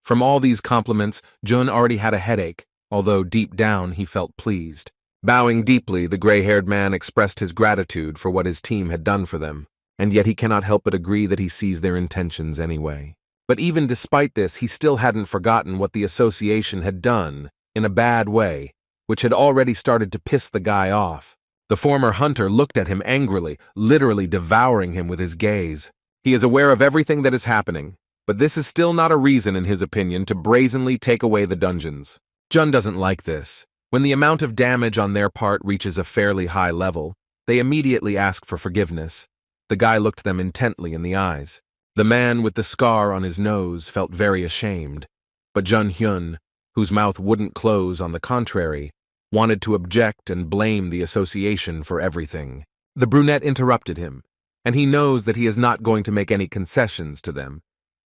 From all these compliments, Jun already had a headache, although deep down he felt pleased. Bowing deeply, the gray-haired man expressed his gratitude for what his team had done for them, and yet he cannot help but agree that he sees their intentions anyway. But even despite this, he still hadn't forgotten what the association had done, in a bad way, which had already started to piss the guy off. The former hunter looked at him angrily, literally devouring him with his gaze. He is aware of everything that is happening, but this is still not a reason, in his opinion, to brazenly take away the dungeons. Jun doesn't like this. When the amount of damage on their part reaches a fairly high level, they immediately ask for forgiveness. The guy looked them intently in the eyes. The man with the scar on his nose felt very ashamed, but Jun Hyun, whose mouth wouldn't close, on the contrary, wanted to object and blame the association for everything. The brunette interrupted him, and he knows that he is not going to make any concessions to them.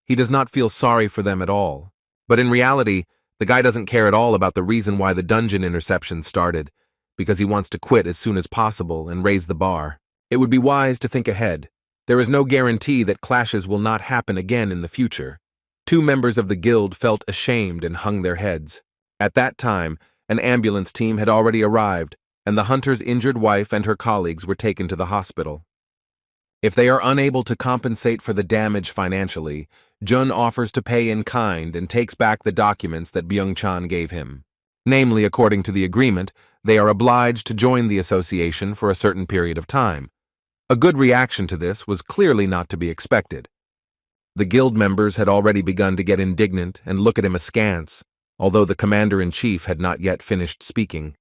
He does not feel sorry for them at all. But in reality, the guy doesn't care at all about the reason why the dungeon interception started, because he wants to quit as soon as possible and raise the bar. It would be wise to think ahead. There is no guarantee that clashes will not happen again in the future. 2 members of the guild felt ashamed and hung their heads. At that time, an ambulance team had already arrived, and the hunter's injured wife and her colleagues were taken to the hospital. If they are unable to compensate for the damage financially, Jun offers to pay in kind and takes back the documents that Byung-chan gave him. Namely, according to the agreement, they are obliged to join the association for a certain period of time. A good reaction to this was clearly not to be expected. The guild members had already begun to get indignant and look at him askance, although the commander-in-chief had not yet finished speaking.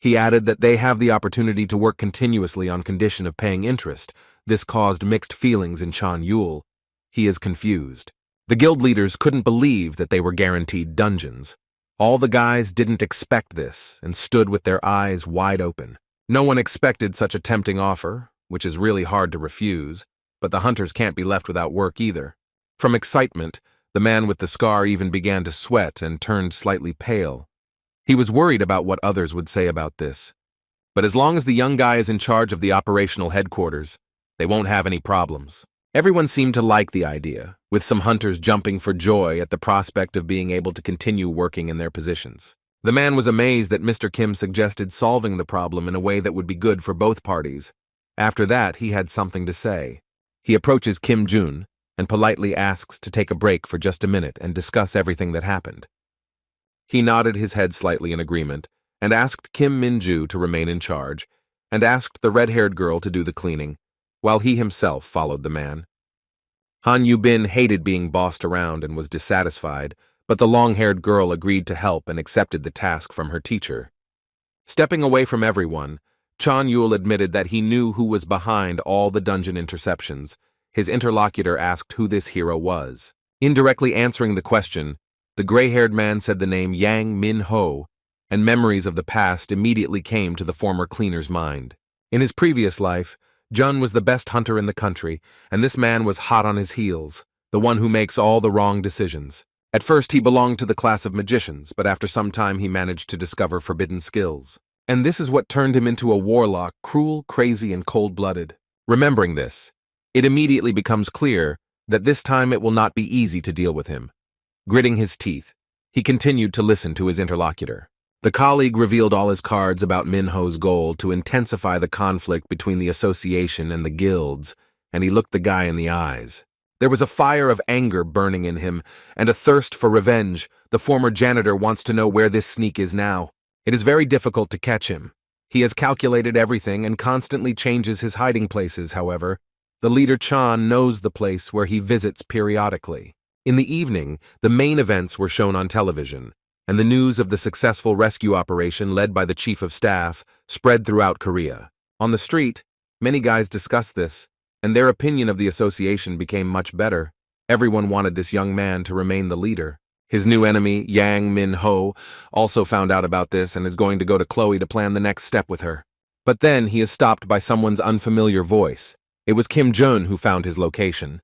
He added that they have the opportunity to work continuously on condition of paying interest. This caused mixed feelings in Chan-Yul. He is confused. The guild leaders couldn't believe that they were guaranteed dungeons. All the guys didn't expect this and stood with their eyes wide open. No one expected such a tempting offer, which is really hard to refuse, but the hunters can't be left without work either. From excitement, the man with the scar even began to sweat and turned slightly pale. He was worried about what others would say about this. But as long as the young guy is in charge of the operational headquarters, they won't have any problems. Everyone seemed to like the idea, with some hunters jumping for joy at the prospect of being able to continue working in their positions. The man was amazed that Mr. Kim suggested solving the problem in a way that would be good for both parties. After that, he had something to say. He approaches Kim Jun and politely asks to take a break for just a minute and discuss everything that happened. He nodded his head slightly in agreement and asked Kim Min-ju to remain in charge and asked the red-haired girl to do the cleaning, while he himself followed the man. Han Yu-bin hated being bossed around and was dissatisfied, but the long-haired girl agreed to help and accepted the task from her teacher. Stepping away from everyone, Chan-Yul admitted that he knew who was behind all the dungeon interceptions. His interlocutor asked who this hero was. Indirectly answering the question, the gray-haired man said the name Yang Min-ho, and memories of the past immediately came to the former cleaner's mind. In his previous life, Jun was the best hunter in the country, and this man was hot on his heels, the one who makes all the wrong decisions. At first he belonged to the class of magicians, but after some time he managed to discover forbidden skills. And this is what turned him into a warlock, cruel, crazy, and cold-blooded. Remembering this, it immediately becomes clear that this time it will not be easy to deal with him. Gritting his teeth, he continued to listen to his interlocutor. The colleague revealed all his cards about Min-ho's goal to intensify the conflict between the association and the guilds, and he looked the guy in the eyes. There was a fire of anger burning in him, and a thirst for revenge. The former janitor wants to know where this sneak is now. It is very difficult to catch him. He has calculated everything and constantly changes his hiding places, however. The leader Chan knows the place where he visits periodically. In the evening, the main events were shown on television, and the news of the successful rescue operation led by the chief of staff spread throughout Korea. On the street, many guys discussed this, and their opinion of the association became much better. Everyone wanted this young man to remain the leader. His new enemy, Yang Min-ho, also found out about this and is going to go to Chloe to plan the next step with her. But then he is stopped by someone's unfamiliar voice. It was Kim Jun who found his location.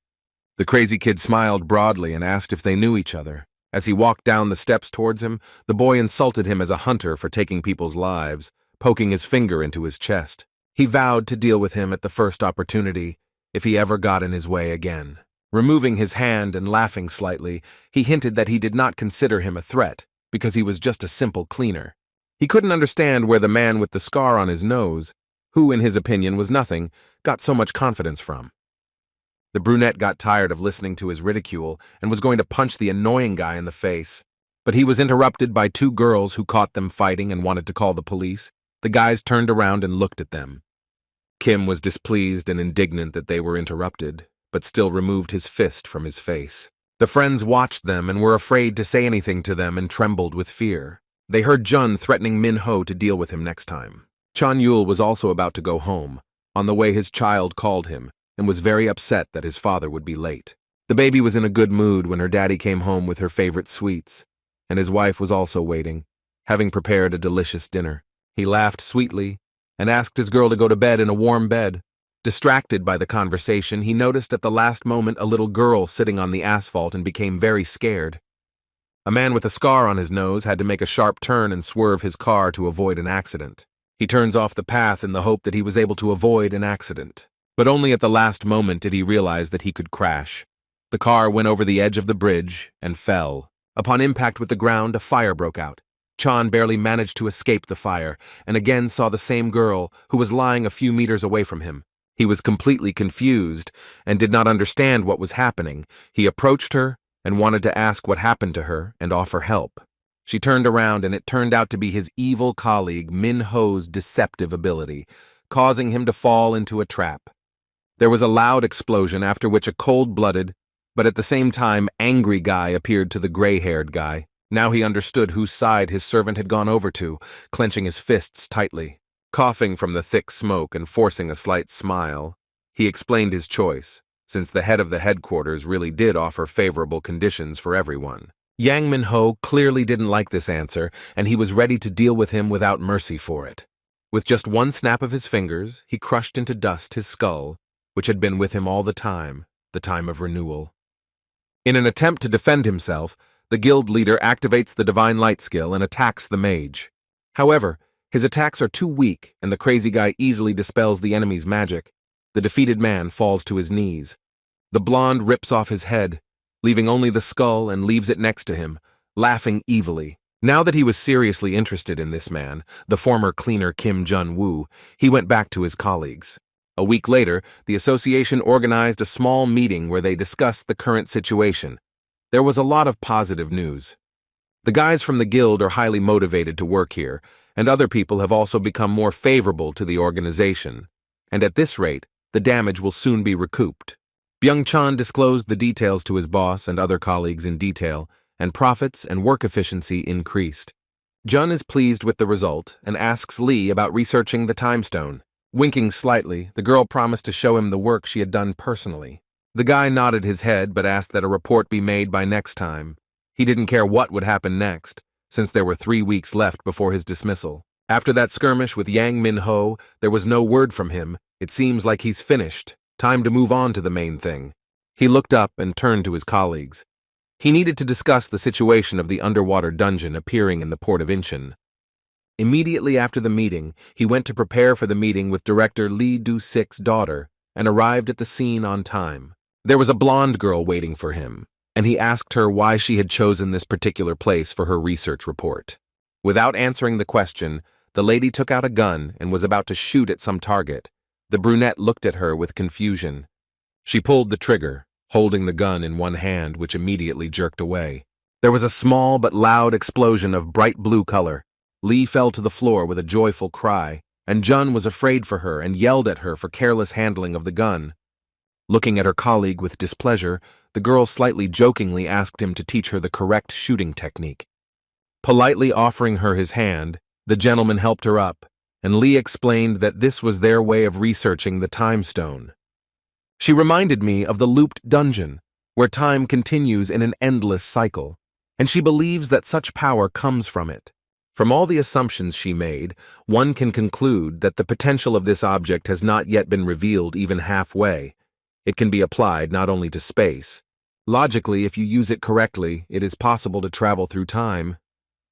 The crazy kid smiled broadly and asked if they knew each other. As he walked down the steps towards him, the boy insulted him as a hunter for taking people's lives, poking his finger into his chest. He vowed to deal with him at the first opportunity, if he ever got in his way again. Removing his hand and laughing slightly, he hinted that he did not consider him a threat, because he was just a simple cleaner. He couldn't understand where the man with the scar on his nose, who in his opinion was nothing, got so much confidence from. The brunette got tired of listening to his ridicule and was going to punch the annoying guy in the face, but he was interrupted by 2 girls who caught them fighting and wanted to call the police. The guys turned around and looked at them. Kim was displeased and indignant that they were interrupted, but still removed his fist from his face. The friends watched them and were afraid to say anything to them and trembled with fear. They heard Jun threatening Min-ho to deal with him next time. Chan-Yul was also about to go home. On the way, his child called him and was very upset that his father would be late. The baby was in a good mood when her daddy came home with her favorite sweets, and his wife was also waiting, having prepared a delicious dinner. He laughed sweetly and asked his girl to go to bed in a warm bed. Distracted by the conversation, he noticed at the last moment a little girl sitting on the asphalt and became very scared. A man with a scar on his nose had to make a sharp turn and swerve his car to avoid an accident. He turns off the path in the hope that he was able to avoid an accident. But only at the last moment did he realize that he could crash. The car went over the edge of the bridge and fell. Upon impact with the ground, a fire broke out. Chan barely managed to escape the fire, and again saw the same girl who was lying a few meters away from him. He was completely confused and did not understand what was happening. He approached her and wanted to ask what happened to her and offer help. She turned around, and it turned out to be his evil colleague Min Ho's deceptive ability, causing him to fall into a trap. There was a loud explosion, after which a cold-blooded, but at the same time angry guy appeared to the gray-haired guy. Now he understood whose side his servant had gone over to, clenching his fists tightly. Coughing from the thick smoke and forcing a slight smile, he explained his choice, since the head of the headquarters really did offer favorable conditions for everyone. Yang Min-ho clearly didn't like this answer, and he was ready to deal with him without mercy for it. With just one snap of his fingers, he crushed into dust his skull, which had been with him all the time of renewal. In an attempt to defend himself, the guild leader activates the Divine Light skill and attacks the mage. However, his attacks are too weak, and the crazy guy easily dispels the enemy's magic. The defeated man falls to his knees. The blonde rips off his head, leaving only the skull, and leaves it next to him, laughing evilly. Now that he was seriously interested in this man, the former cleaner Kim Jun-woo, he went back to his colleagues. A week later, the association organized a small meeting where they discussed the current situation. There was a lot of positive news. The guys from the guild are highly motivated to work here, and other people have also become more favorable to the organization. And at this rate, the damage will soon be recouped. Byung-chan disclosed the details to his boss and other colleagues in detail, and profits and work efficiency increased. Jun is pleased with the result and asks Lee about researching the time stone. Winking slightly, the girl promised to show him the work she had done personally. The guy nodded his head but asked that a report be made by next time. He didn't care what would happen next, since there were 3 weeks left before his dismissal. After that skirmish with Yang Min-ho, there was no word from him. It seems like he's finished. Time to move on to the main thing. He looked up and turned to his colleagues. He needed to discuss the situation of the underwater dungeon appearing in the port of Incheon. Immediately after the meeting, he went to prepare for the meeting with director Lee Do-sik's daughter and arrived at the scene on time. There was a blonde girl waiting for him, and he asked her why she had chosen this particular place for her research report. Without answering the question, the lady took out a gun and was about to shoot at some target. The brunette looked at her with confusion. She pulled the trigger, holding the gun in one hand, which immediately jerked away. There was a small but loud explosion of bright blue color. Lee fell to the floor with a joyful cry, and Jun was afraid for her and yelled at her for careless handling of the gun. Looking at her colleague with displeasure, the girl slightly jokingly asked him to teach her the correct shooting technique. Politely offering her his hand, the gentleman helped her up, and Lee explained that this was their way of researching the time stone. She reminded me of the looped dungeon, where time continues in an endless cycle, and she believes that such power comes from it. From all the assumptions she made, one can conclude that the potential of this object has not yet been revealed even halfway. It can be applied not only to space. Logically, if you use it correctly, it is possible to travel through time.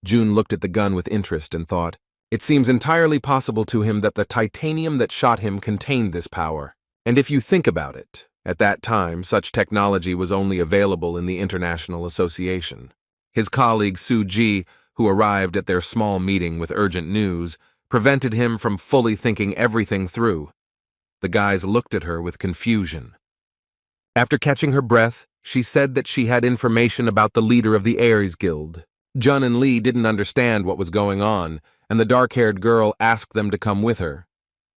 June looked at the gun with interest and thought, it seems entirely possible to him that the titanium that shot him contained this power. And if you think about it, at that time, such technology was only available in the International Association. His colleague Su-ji, who arrived at their small meeting with urgent news, prevented him from fully thinking everything through. The guys looked at her with confusion. After catching her breath, she said that she had information about the leader of the Ares Guild. Jun and Lee didn't understand what was going on, and the dark-haired girl asked them to come with her.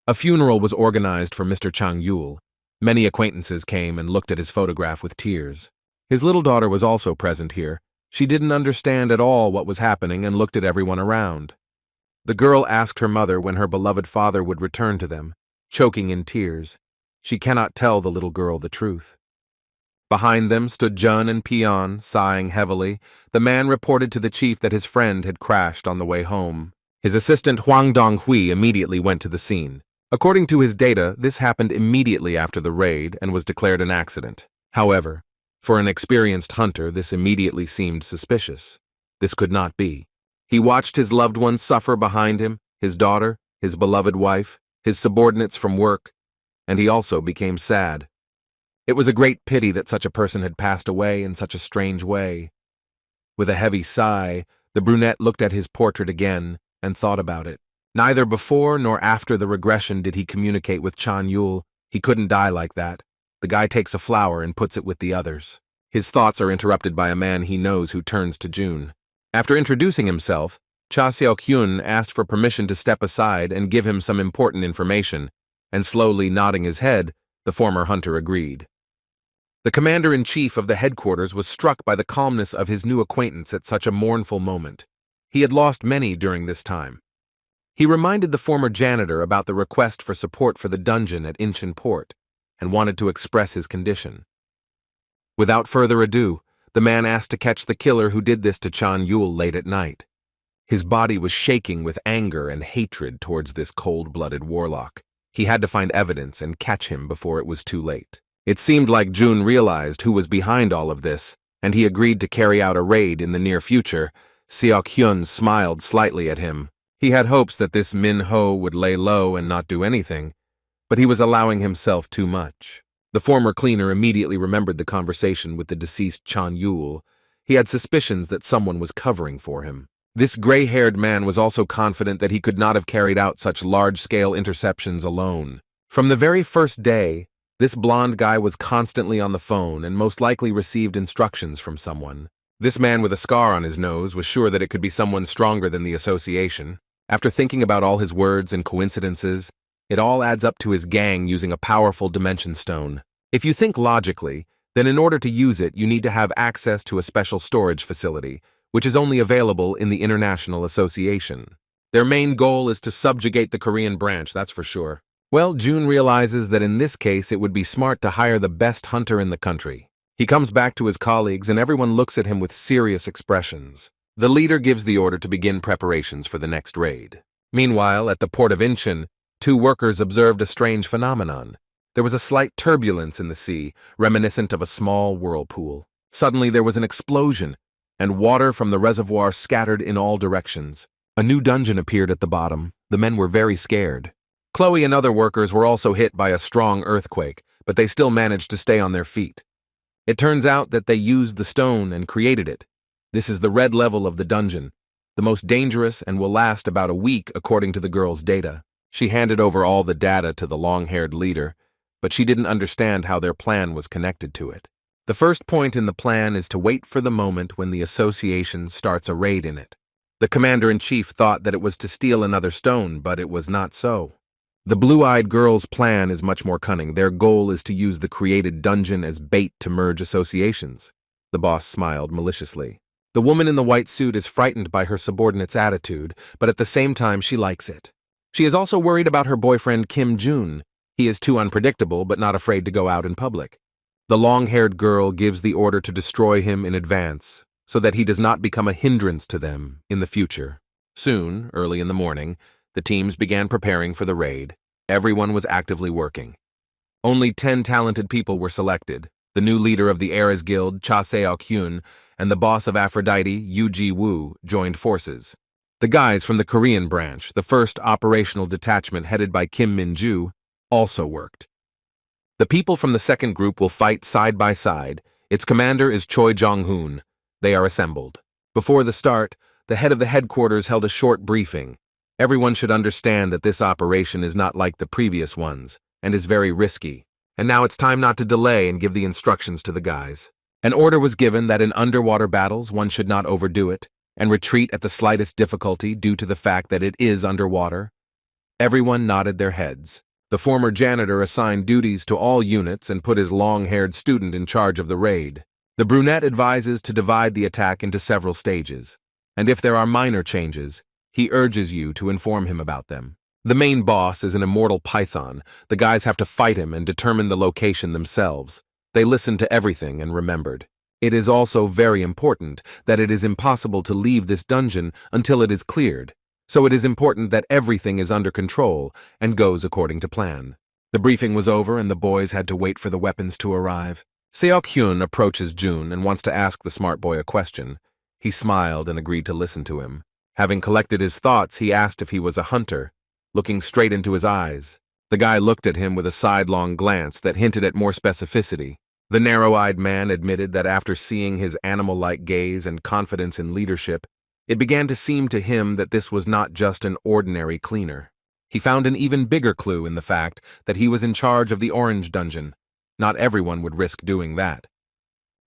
A funeral was organized for Mr. Chang-yul. Many acquaintances came and looked at his photograph with tears. His little daughter was also present here. She didn't understand at all what was happening and looked at everyone around. The girl asked her mother when her beloved father would return to them, choking in tears. She cannot tell the little girl the truth. Behind them stood Jun and Peon, sighing heavily. The man reported to the chief that his friend had crashed on the way home. His assistant Huang Donghui immediately went to the scene. According to his data, this happened immediately after the raid and was declared an accident. However, for an experienced hunter, this immediately seemed suspicious. This could not be. He watched his loved ones suffer behind him, his daughter, his beloved wife, his subordinates from work, and he also became sad. It was a great pity that such a person had passed away in such a strange way. With a heavy sigh, the brunette looked at his portrait again and thought about it. Neither before nor after the regression did he communicate with Chan Yul. He couldn't die like that. The guy takes a flower and puts it with the others. His thoughts are interrupted by a man he knows who turns to June. After introducing himself, Cha Seok-hyun asked for permission to step aside and give him some important information, and slowly nodding his head, the former hunter agreed. The commander-in-chief of the headquarters was struck by the calmness of his new acquaintance at such a mournful moment. He had lost many during this time. He reminded the former janitor about the request for support for the dungeon at Incheon Port, and wanted to express his condition. Without further ado, the man asked to catch the killer who did this to Chan Yul late at night. His body was shaking with anger and hatred towards this cold-blooded warlock. He had to find evidence and catch him before it was too late. It seemed like June realized who was behind all of this, and he agreed to carry out a raid in the near future. Seok-hyun smiled slightly at him. He had hopes that this Min-ho would lay low and not do anything, but he was allowing himself too much. The former cleaner immediately remembered the conversation with the deceased Chan Yul. He had suspicions that someone was covering for him. This gray-haired man was also confident that he could not have carried out such large-scale interceptions alone. From the very first day, this blonde guy was constantly on the phone and most likely received instructions from someone. This man with a scar on his nose was sure that it could be someone stronger than the association. After thinking about all his words and coincidences, it all adds up to his gang using a powerful dimension stone. If you think logically, then in order to use it, you need to have access to a special storage facility, which is only available in the International Association. Their main goal is to subjugate the Korean branch, that's for sure. Well, June realizes that in this case it would be smart to hire the best hunter in the country. He comes back to his colleagues and everyone looks at him with serious expressions. The leader gives the order to begin preparations for the next raid. Meanwhile, at the port of Incheon, 2 workers observed a strange phenomenon. There was a slight turbulence in the sea, reminiscent of a small whirlpool. Suddenly there was an explosion, and water from the reservoir scattered in all directions. A new dungeon appeared at the bottom. The men were very scared. Chloe and other workers were also hit by a strong earthquake, but they still managed to stay on their feet. It turns out that they used the stone and created it. This is the red level of the dungeon, the most dangerous and will last about a week according to the girl's data. She handed over all the data to the long-haired leader, but she didn't understand how their plan was connected to it. The first point in the plan is to wait for the moment when the association starts a raid in it. The commander-in-chief thought that it was to steal another stone, but it was not so. The blue-eyed girl's plan is much more cunning. Their goal is to use the created dungeon as bait to merge associations. The boss smiled maliciously. The woman in the white suit is frightened by her subordinate's attitude, but at the same time she likes it. She is also worried about her boyfriend Kim Jun. He is too unpredictable but not afraid to go out in public. The long-haired girl gives the order to destroy him in advance, so that he does not become a hindrance to them in the future. Soon, early in the morning, the teams began preparing for the raid. Everyone was actively working. Only 10 talented people were selected. The new leader of the Eras Guild, Cha Seok-hyun, and the boss of Aphrodite, Yu Ji-woo, joined forces. The guys from the Korean branch, the first operational detachment headed by Kim Min-ju, also worked. The people from the second group will fight side by side. Its commander is Choi Jong-hoon. They are assembled. Before the start, the head of the headquarters held a short briefing. Everyone should understand that this operation is not like the previous ones, and is very risky. And now it's time not to delay and give the instructions to the guys. An order was given that in underwater battles one should not overdo it, and retreat at the slightest difficulty due to the fact that it is underwater. Everyone nodded their heads. The former janitor assigned duties to all units and put his long-haired student in charge of the raid. The brunette advises to divide the attack into several stages, and if there are minor changes, he urges you to inform him about them. The main boss is an immortal python. The guys have to fight him and determine the location themselves. They listened to everything and remembered. It is also very important that it is impossible to leave this dungeon until it is cleared, so it is important that everything is under control and goes according to plan. The briefing was over and the boys had to wait for the weapons to arrive. Seok-hyun approaches Jun and wants to ask the smart boy a question. He smiled and agreed to listen to him. Having collected his thoughts, he asked if he was a hunter. looking straight into his eyes. The guy looked at him with a sidelong glance that hinted at more specificity. The narrow-eyed man admitted that after seeing his animal-like gaze and confidence in leadership, it began to seem to him that this was not just an ordinary cleaner. He found an even bigger clue in the fact that he was in charge of the orange dungeon. Not everyone would risk doing that.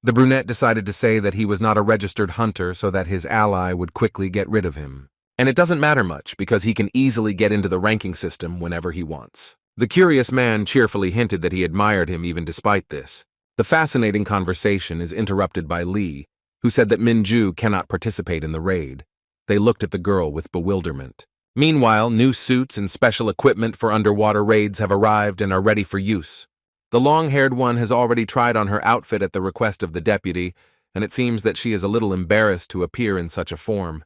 The brunette decided to say that he was not a registered hunter so that his ally would quickly get rid of him. And it doesn't matter much because he can easily get into the ranking system whenever he wants. The curious man cheerfully hinted that he admired him even despite this. The fascinating conversation is interrupted by Lee, who said that Minju cannot participate in the raid. They looked at the girl with bewilderment. Meanwhile, new suits and special equipment for underwater raids have arrived and are ready for use. The long-haired one has already tried on her outfit at the request of the deputy, and it seems that she is a little embarrassed to appear in such a form.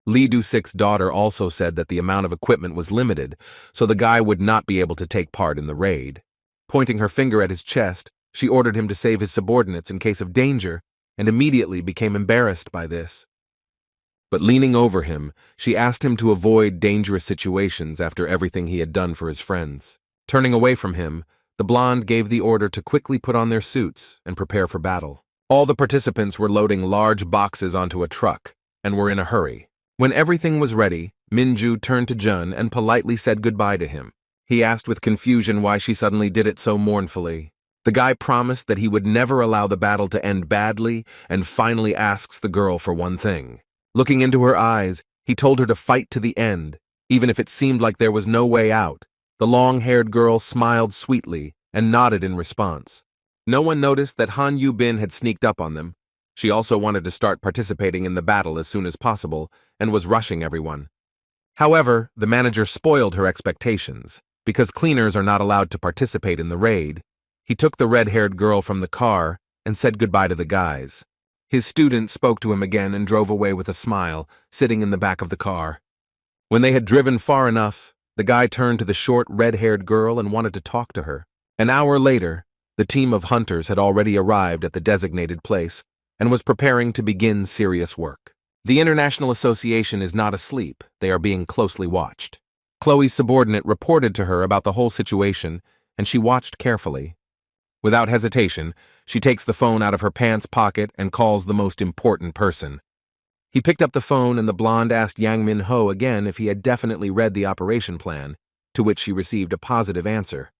Lee Du-sik's daughter also said that the amount of equipment was limited, so the guy would not be able to take part in the raid. Pointing her finger at his chest, she ordered him to save his subordinates in case of danger, and immediately became embarrassed by this. But leaning over him, she asked him to avoid dangerous situations after everything he had done for his friends. Turning away from him, the blonde gave the order to quickly put on their suits and prepare for battle. All the participants were loading large boxes onto a truck and were in a hurry. When everything was ready, Minju turned to Jun and politely said goodbye to him. He asked with confusion why she suddenly did it so mournfully. The guy promised that he would never allow the battle to end badly and finally asks the girl for one thing. Looking into her eyes, he told her to fight to the end, even if it seemed like there was no way out. The long-haired girl smiled sweetly and nodded in response. No one noticed that Han Yu-bin had sneaked up on them. She also wanted to start participating in the battle as soon as possible and was rushing everyone. However, the manager spoiled her expectations. Because cleaners are not allowed to participate in the raid, he took the red-haired girl from the car and said goodbye to the guys. His student spoke to him again and drove away with a smile, sitting in the back of the car. When they had driven far enough, the guy turned to the short, red-haired girl and wanted to talk to her. An hour later, the team of hunters had already arrived at the designated place and was preparing to begin serious work. The International Association is not asleep, they are being closely watched. Chloe's subordinate reported to her about the whole situation, and she watched carefully. Without hesitation, she takes the phone out of her pants pocket and calls the most important person. He picked up the phone and the blonde asked Yang Min-ho again if he had definitely read the operation plan, to which she received a positive answer.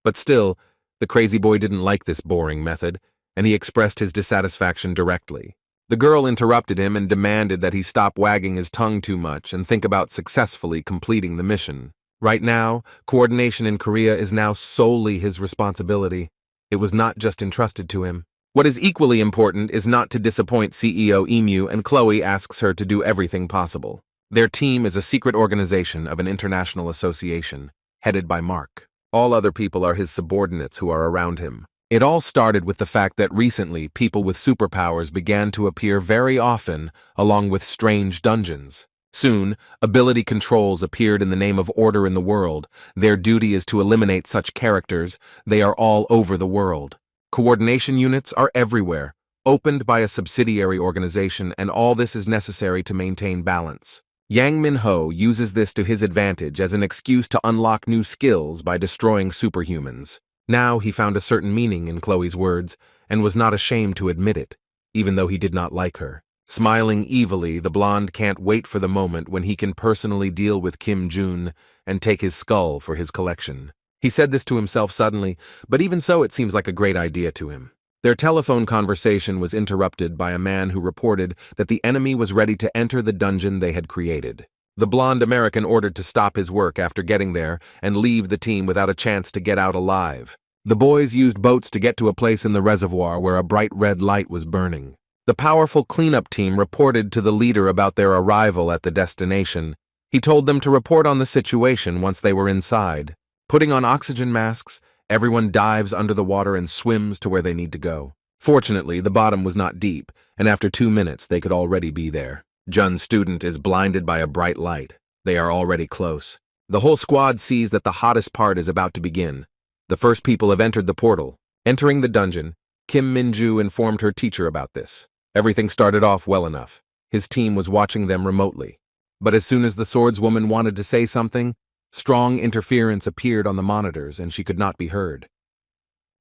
But still, the crazy boy didn't like this boring method, and he expressed his dissatisfaction directly. The girl interrupted him and demanded that he stop wagging his tongue too much and think about successfully completing the mission. Right now, coordination in Korea is now solely his responsibility. It was not just entrusted to him. What is equally important is not to disappoint CEO Emu, and Chloe asks her to do everything possible. Their team is a secret organization of an international association, headed by Mark. All other people are his subordinates who are around him. It all started with the fact that recently people with superpowers began to appear very often, along with strange dungeons. Soon, ability controls appeared in the name of order in the world. Their duty is to eliminate such characters. They are all over the world. Coordination units are everywhere, opened by a subsidiary organization, and all this is necessary to maintain balance. Yang Min-ho uses this to his advantage as an excuse to unlock new skills by destroying superhumans. Now he found a certain meaning in Chloe's words and was not ashamed to admit it, even though he did not like her. Smiling evilly, the blonde can't wait for the moment when he can personally deal with Kim Jun and take his skull for his collection. He said this to himself suddenly, but even so it seems like a great idea to him. Their telephone conversation was interrupted by a man who reported that the enemy was ready to enter the dungeon they had created. The blonde American ordered to stop his work after getting there and leave the team without a chance to get out alive. The boys used boats to get to a place in the reservoir where a bright red light was burning. The powerful cleanup team reported to the leader about their arrival at the destination. He told them to report on the situation once they were inside. Putting on oxygen masks, everyone dives under the water and swims to where they need to go. Fortunately, the bottom was not deep, and after 2 minutes they could already be there. Jun's student is blinded by a bright light. They are already close. The whole squad sees that the hottest part is about to begin. The first people have entered the portal. Entering the dungeon, Kim Min-ju informed her teacher about this. Everything started off well enough. His team was watching them remotely. But as soon as the swordswoman wanted to say something, Strong interference appeared on the monitors and she could not be heard.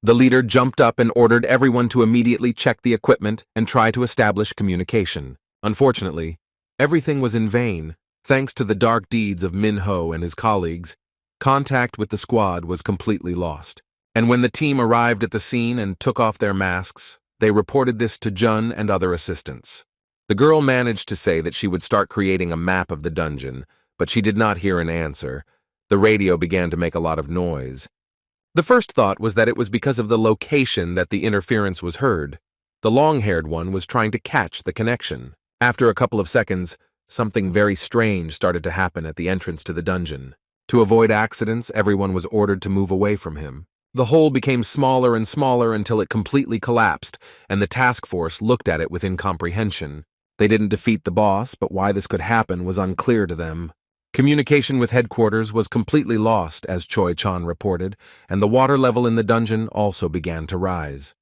The leader jumped up and ordered everyone to immediately check the equipment and try to establish communication. Unfortunately, everything was in vain. Thanks to the dark deeds of Min-ho and his colleagues, contact with the squad was completely lost. And when the team arrived at the scene and took off their masks, they reported this to Jun and other assistants. The girl managed to say that she would start creating a map of the dungeon, but she did not hear an answer. The radio began to make a lot of noise. The first thought was that it was because of the location that the interference was heard. The long-haired one was trying to catch the connection. After a couple of seconds, something very strange started to happen at the entrance to the dungeon. To avoid accidents, everyone was ordered to move away from him. The hole became smaller and smaller until it completely collapsed, and the task force looked at it with incomprehension. They didn't defeat the boss, but why this could happen was unclear to them. Communication with headquarters was completely lost, as Choi-chan reported, and the water level in the dungeon also began to rise.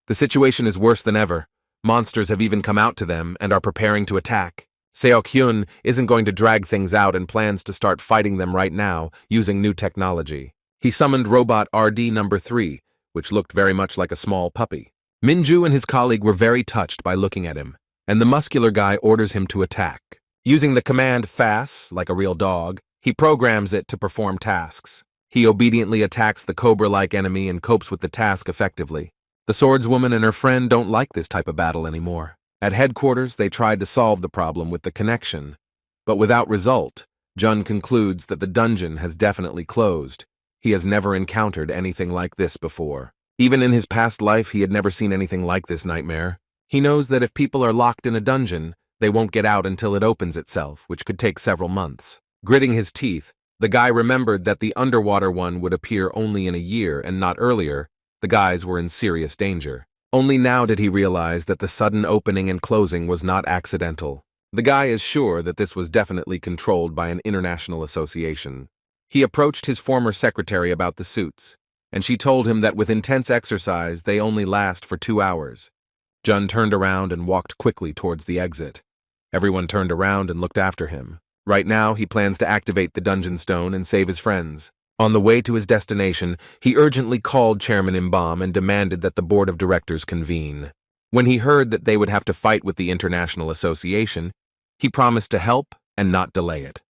The situation is worse than ever. Monsters have even come out to them and are preparing to attack. Seok-hyun isn't going to drag things out and plans to start fighting them right now, using new technology. He summoned robot RD number 3, which looked very much like a small puppy. Minju and his colleague were very touched by looking at him, and the muscular guy orders him to attack. Using the command FAS, like a real dog, he programs it to perform tasks. He obediently attacks the cobra-like enemy and copes with the task effectively. The swordswoman and her friend don't like this type of battle anymore. At headquarters, they tried to solve the problem with the connection, but without result. Jun concludes that the dungeon has definitely closed. He has never encountered anything like this before. Even in his past life, he had never seen anything like this nightmare. He knows that if people are locked in a dungeon, they won't get out until it opens itself, which could take several months. Gritting his teeth, the guy remembered that the underwater one would appear only in a year and not earlier. The guys were in serious danger. Only now did he realize that the sudden opening and closing was not accidental. The guy is sure that this was definitely controlled by an international association. He approached his former secretary about the suits, and she told him that with intense exercise, they only last for 2 hours. Jun turned around and walked quickly towards the exit. Everyone turned around and looked after him. Right now, he plans to activate the dungeon stone and save his friends. On the way to his destination, he urgently called Chairman Imbam and demanded that the board of directors convene. When he heard that they would have to fight with the International Association, he promised to help and not delay it.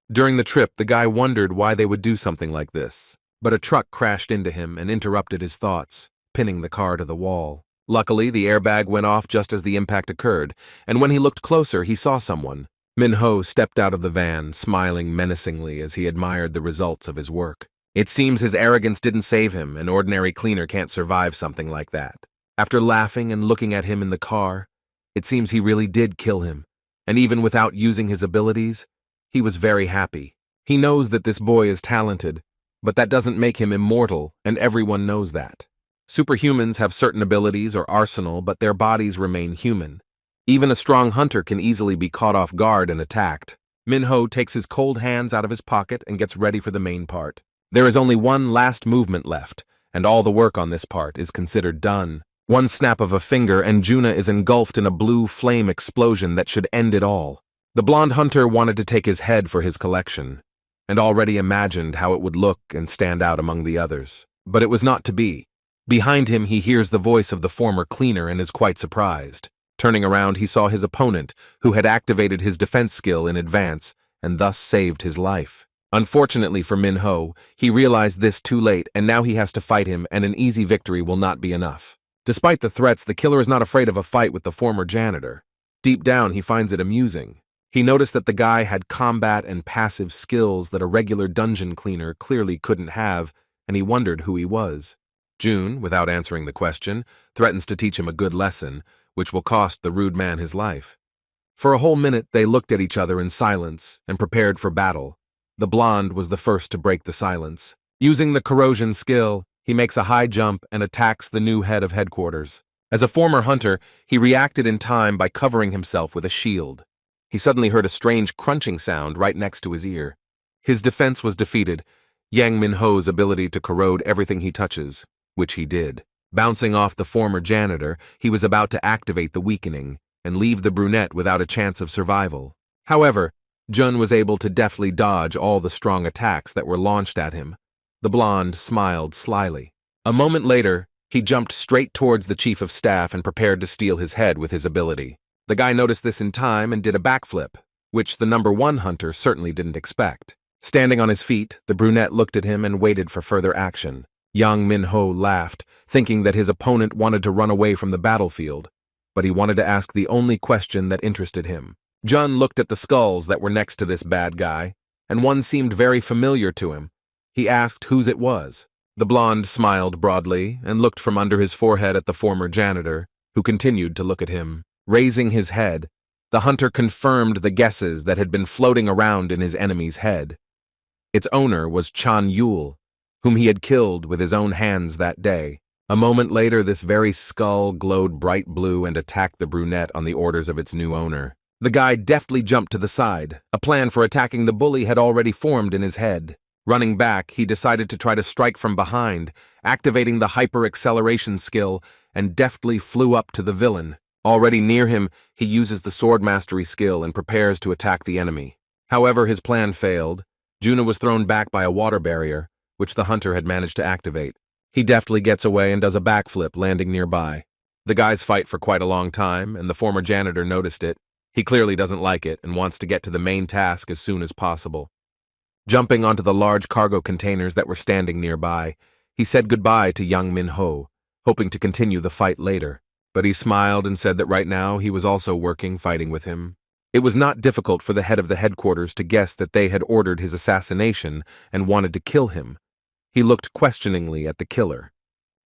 During the trip, the guy wondered why they would do something like this, but a truck crashed into him and interrupted his thoughts, pinning the car to the wall. Luckily, the airbag went off just as the impact occurred, and when he looked closer, he saw someone. Min-ho stepped out of the van, smiling menacingly as he admired the results of his work. It seems his arrogance didn't save him. An ordinary cleaner can't survive something like that. After laughing and looking at him in the car, it seems he really did kill him, and even without using his abilities, he was very happy. He knows that this boy is talented, but that doesn't make him immortal, and everyone knows that. Superhumans have certain abilities or arsenal, but their bodies remain human. Even a strong hunter can easily be caught off guard and attacked. Min-ho takes his cold hands out of his pocket and gets ready for the main part. There is only one last movement left, and all the work on this part is considered done. One snap of a finger and Juna is engulfed in a blue flame explosion that should end it all. The blonde hunter wanted to take his head for his collection, and already imagined how it would look and stand out among the others. But it was not to be. Behind him, he hears the voice of the former cleaner and is quite surprised. Turning around, he saw his opponent, who had activated his defense skill in advance and thus saved his life. Unfortunately for Min-ho, he realized this too late, and now he has to fight him, and an easy victory will not be enough. Despite the threats, the killer is not afraid of a fight with the former janitor. Deep down, he finds it amusing. He noticed that the guy had combat and passive skills that a regular dungeon cleaner clearly couldn't have, and he wondered who he was. June, without answering the question, threatens to teach him a good lesson, which will cost the rude man his life. For a whole minute, they looked at each other in silence and prepared for battle. The blonde was the first to break the silence. Using the corrosion skill, he makes a high jump and attacks the new head of headquarters. As a former hunter, he reacted in time by covering himself with a shield. He suddenly heard a strange crunching sound right next to his ear. His defense was defeated, Yang Min-ho's ability to corrode everything he touches, which he did. Bouncing off the former janitor, he was about to activate the weakening and leave the brunette without a chance of survival. However, Jun was able to deftly dodge all the strong attacks that were launched at him. The blonde smiled slyly. A moment later, he jumped straight towards the chief of staff and prepared to steal his head with his ability. The guy noticed this in time and did a backflip, which the #1 hunter certainly didn't expect. Standing on his feet, the brunette looked at him and waited for further action. Yang Min-ho laughed, thinking that his opponent wanted to run away from the battlefield, but he wanted to ask the only question that interested him. Jun looked at the skulls that were next to this bad guy, and one seemed very familiar to him. He asked whose it was. The blonde smiled broadly and looked from under his forehead at the former janitor, who continued to look at him. Raising his head, the hunter confirmed the guesses that had been floating around in his enemy's head. Its owner was Chan Yul, whom he had killed with his own hands that day. A moment later, this very skull glowed bright blue and attacked the brunette on the orders of its new owner. The guy deftly jumped to the side. A plan for attacking the bully had already formed in his head. Running back, he decided to try to strike from behind, activating the hyper-acceleration skill, and deftly flew up to the villain. Already near him, he uses the sword mastery skill and prepares to attack the enemy. However, his plan failed. Juna was thrown back by a water barrier, which the hunter had managed to activate. He deftly gets away and does a backflip, landing nearby. The guys fight for quite a long time, and the former janitor noticed it. He clearly doesn't like it and wants to get to the main task as soon as possible. Jumping onto the large cargo containers that were standing nearby, he said goodbye to Yang Min-ho, hoping to continue the fight later. But he smiled and said that right now he was also fighting with him. It was not difficult for the head of the headquarters to guess that they had ordered his assassination and wanted to kill him. He looked questioningly at the killer.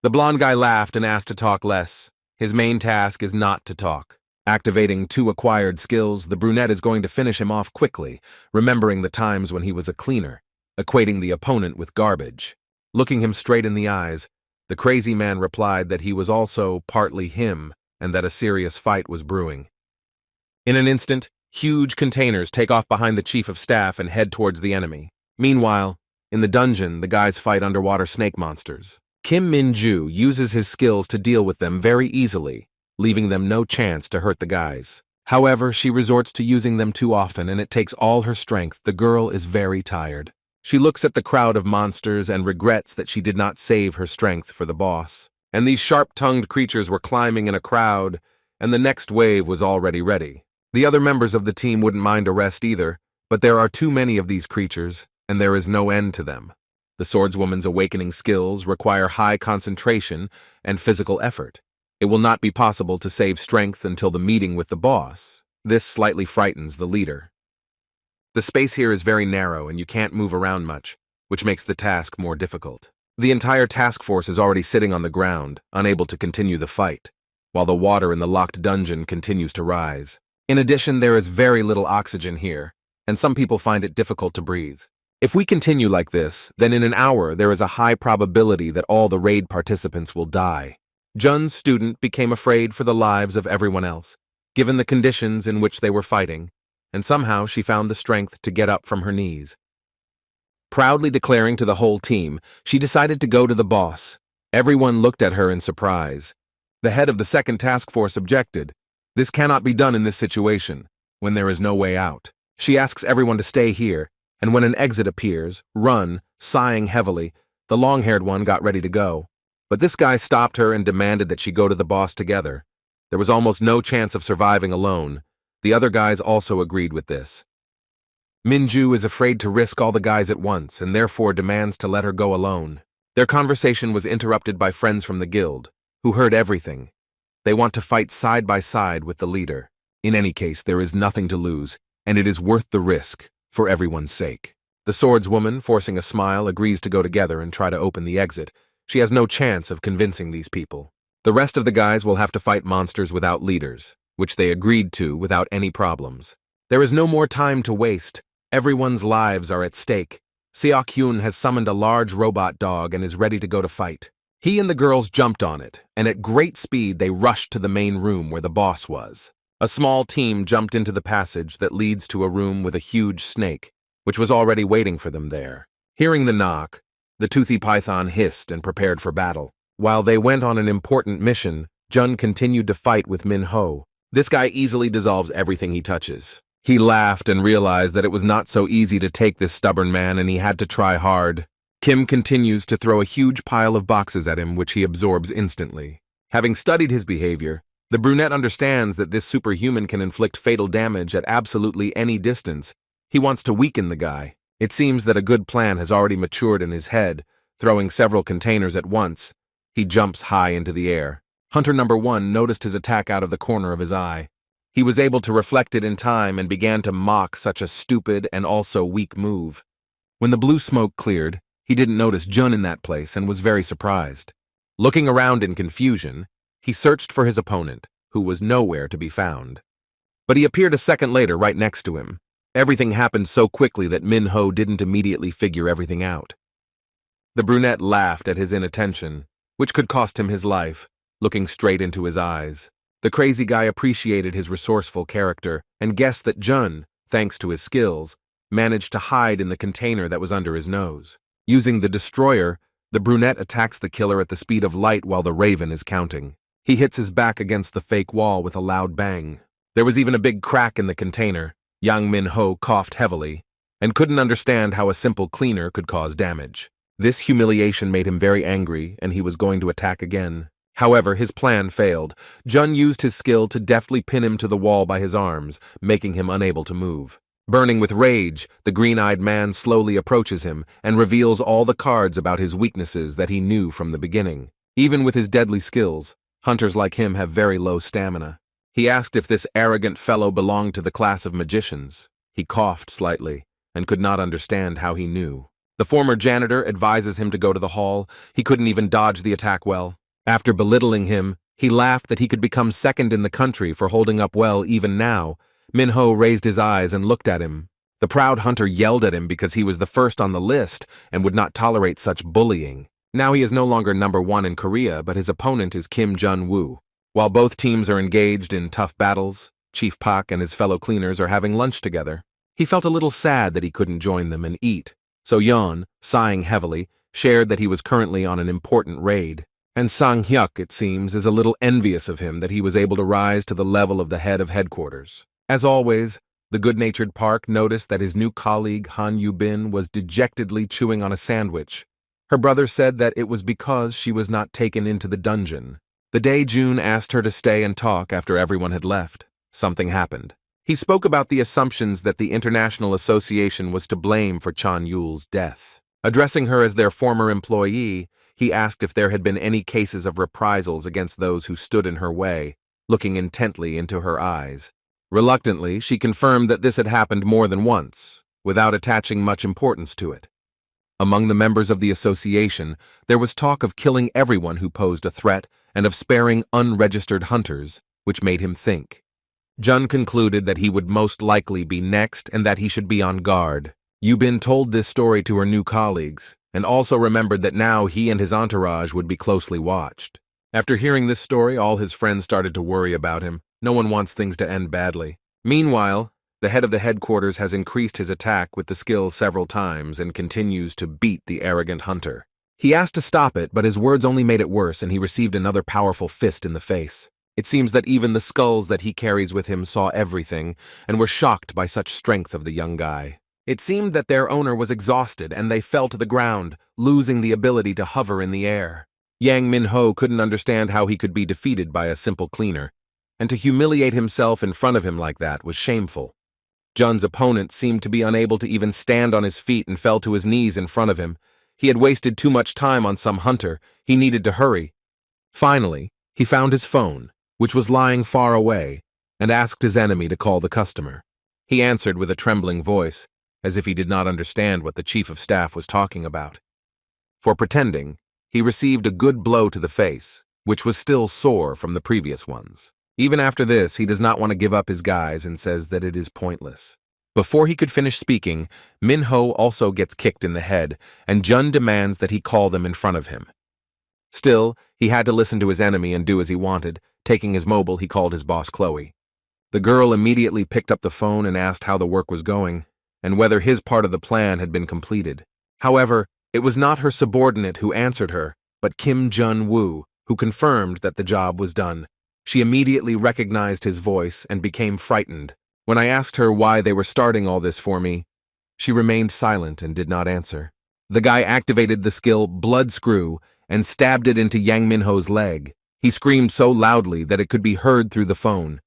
The blonde guy laughed and asked to talk less. His main task is not to talk. Activating 2 acquired skills, the brunette is going to finish him off quickly, remembering the times when he was a cleaner, equating the opponent with garbage. Looking him straight in the eyes, the crazy man replied that he was also partly him and that a serious fight was brewing. In an instant, huge containers take off behind the chief of staff and head towards the enemy. Meanwhile, in the dungeon, the guys fight underwater snake monsters. Kim Min-ju uses his skills to deal with them very easily, leaving them no chance to hurt the guys. However, she resorts to using them too often and it takes all her strength. The girl is very tired. She looks at the crowd of monsters and regrets that she did not save her strength for the boss. And these sharp-tongued creatures were climbing in a crowd, and the next wave was already ready. The other members of the team wouldn't mind a rest either, but there are too many of these creatures, and there is no end to them. The swordswoman's awakening skills require high concentration and physical effort. It will not be possible to save strength until the meeting with the boss. This slightly frightens the leader. The space here is very narrow and you can't move around much, which makes the task more difficult. The entire task force is already sitting on the ground, unable to continue the fight, while the water in the locked dungeon continues to rise. In addition, there is very little oxygen here, and some people find it difficult to breathe. If we continue like this, then in an hour there is a high probability that all the raid participants will die. Jun's student became afraid for the lives of everyone else, given the conditions in which they were fighting, and somehow she found the strength to get up from her knees. Proudly declaring to the whole team, she decided to go to the boss. Everyone looked at her in surprise. The head of the second task force objected. This cannot be done in this situation, when there is no way out. She asks everyone to stay here, and when an exit appears, run, sighing heavily. The long-haired one got ready to go. But this guy stopped her and demanded that she go to the boss together. There was almost no chance of surviving alone. The other guys also agreed with this. Minju is afraid to risk all the guys at once and therefore demands to let her go alone. Their conversation was interrupted by friends from the guild, who heard everything. They want to fight side by side with the leader. In any case, there is nothing to lose, and it is worth the risk, for everyone's sake. The swordswoman, forcing a smile, agrees to go together and try to open the exit. She has no chance of convincing these people. The rest of the guys will have to fight monsters without leaders, which they agreed to without any problems. There is no more time to waste. Everyone's lives are at stake. Seok-hyun has summoned a large robot dog and is ready to go to fight. He and the girls jumped on it, and at great speed they rushed to the main room where the boss was. A small team jumped into the passage that leads to a room with a huge snake, which was already waiting for them there. Hearing the knock, the toothy python hissed and prepared for battle. While they went on an important mission, Jun continued to fight with Min-ho. This guy easily dissolves everything he touches. He laughed and realized that it was not so easy to take this stubborn man and he had to try hard. Kim continues to throw a huge pile of boxes at him, which he absorbs instantly. Having studied his behavior, the brunette understands that this superhuman can inflict fatal damage at absolutely any distance. He wants to weaken the guy. It seems that a good plan has already matured in his head. Throwing several containers at once, he jumps high into the air. Hunter number 1 noticed his attack out of the corner of his eye. He was able to reflect it in time and began to mock such a stupid and also weak move. When the blue smoke cleared, he didn't notice Jun in that place and was very surprised. Looking around in confusion, he searched for his opponent, who was nowhere to be found. But he appeared a second later right next to him. Everything happened so quickly that Min-ho didn't immediately figure everything out. The brunette laughed at his inattention, which could cost him his life, looking straight into his eyes. The crazy guy appreciated his resourceful character and guessed that Jun, thanks to his skills, managed to hide in the container that was under his nose. Using the destroyer, the brunette attacks the killer at the speed of light while the raven is counting. He hits his back against the fake wall with a loud bang. There was even a big crack in the container. Yang Min-ho coughed heavily and couldn't understand how a simple cleaner could cause damage. This humiliation made him very angry and he was going to attack again. However, his plan failed. Jun used his skill to deftly pin him to the wall by his arms, making him unable to move. Burning with rage, the green-eyed man slowly approaches him and reveals all the cards about his weaknesses that he knew from the beginning. Even with his deadly skills, hunters like him have very low stamina. He asked if this arrogant fellow belonged to the class of magicians. He coughed slightly and could not understand how he knew. The former janitor advises him to go to the hall. He couldn't even dodge the attack well. After belittling him, he laughed that he could become second in the country for holding up well even now. Min-ho raised his eyes and looked at him. The proud hunter yelled at him because he was the first on the list and would not tolerate such bullying. Now he is no longer number 1 in Korea, but his opponent is Kim Jun-woo. While both teams are engaged in tough battles, Chief Pak and his fellow cleaners are having lunch together. He felt a little sad that he couldn't join them and eat. So Yeon, sighing heavily, shared that he was currently on an important raid. And Sang-hyuk, it seems, is a little envious of him that he was able to rise to the level of the head of headquarters. As always, the good-natured Park noticed that his new colleague Han Yu-bin was dejectedly chewing on a sandwich. Her brother said that it was because she was not taken into the dungeon. The day June asked her to stay and talk after everyone had left, something happened. He spoke about the assumptions that the International Association was to blame for Chan Yul's death. Addressing her as their former employee, he asked if there had been any cases of reprisals against those who stood in her way, looking intently into her eyes. Reluctantly, she confirmed that this had happened more than once, without attaching much importance to it. Among the members of the association, there was talk of killing everyone who posed a threat and of sparing unregistered hunters, which made him think. Jun concluded that he would most likely be next and that he should be on guard. Yu-bin told this story to her new colleagues, and also remembered that now he and his entourage would be closely watched. After hearing this story, all his friends started to worry about him. No one wants things to end badly. Meanwhile, the head of the headquarters has increased his attack with the skill several times and continues to beat the arrogant hunter. He asked to stop it, but his words only made it worse and he received another powerful fist in the face. It seems that even the skulls that he carries with him saw everything and were shocked by such strength of the young guy. It seemed that their owner was exhausted and they fell to the ground, losing the ability to hover in the air. Yang Min-ho couldn't understand how he could be defeated by a simple cleaner, and to humiliate himself in front of him like that was shameful. Jun's opponent seemed to be unable to even stand on his feet and fell to his knees in front of him. He had wasted too much time on some hunter. He needed to hurry. Finally, he found his phone, which was lying far away, and asked his enemy to call the customer. He answered with a trembling voice, as if he did not understand what the chief of staff was talking about. For pretending, he received a good blow to the face, which was still sore from the previous ones. Even after this, he does not want to give up his guys and says that it is pointless. Before he could finish speaking, Min-ho also gets kicked in the head, and Jun demands that he call them in front of him. Still, he had to listen to his enemy and do as he wanted. Taking his mobile, he called his boss Chloe. The girl immediately picked up the phone and asked how the work was going, and whether his part of the plan had been completed. However, it was not her subordinate who answered her, but Kim Jun-woo, who confirmed that the job was done. She immediately recognized his voice and became frightened. When I asked her why they were starting all this for me, she remained silent and did not answer. The guy activated the skill Blood Screw and stabbed it into Yang Minho's leg. He screamed so loudly that it could be heard through the phone.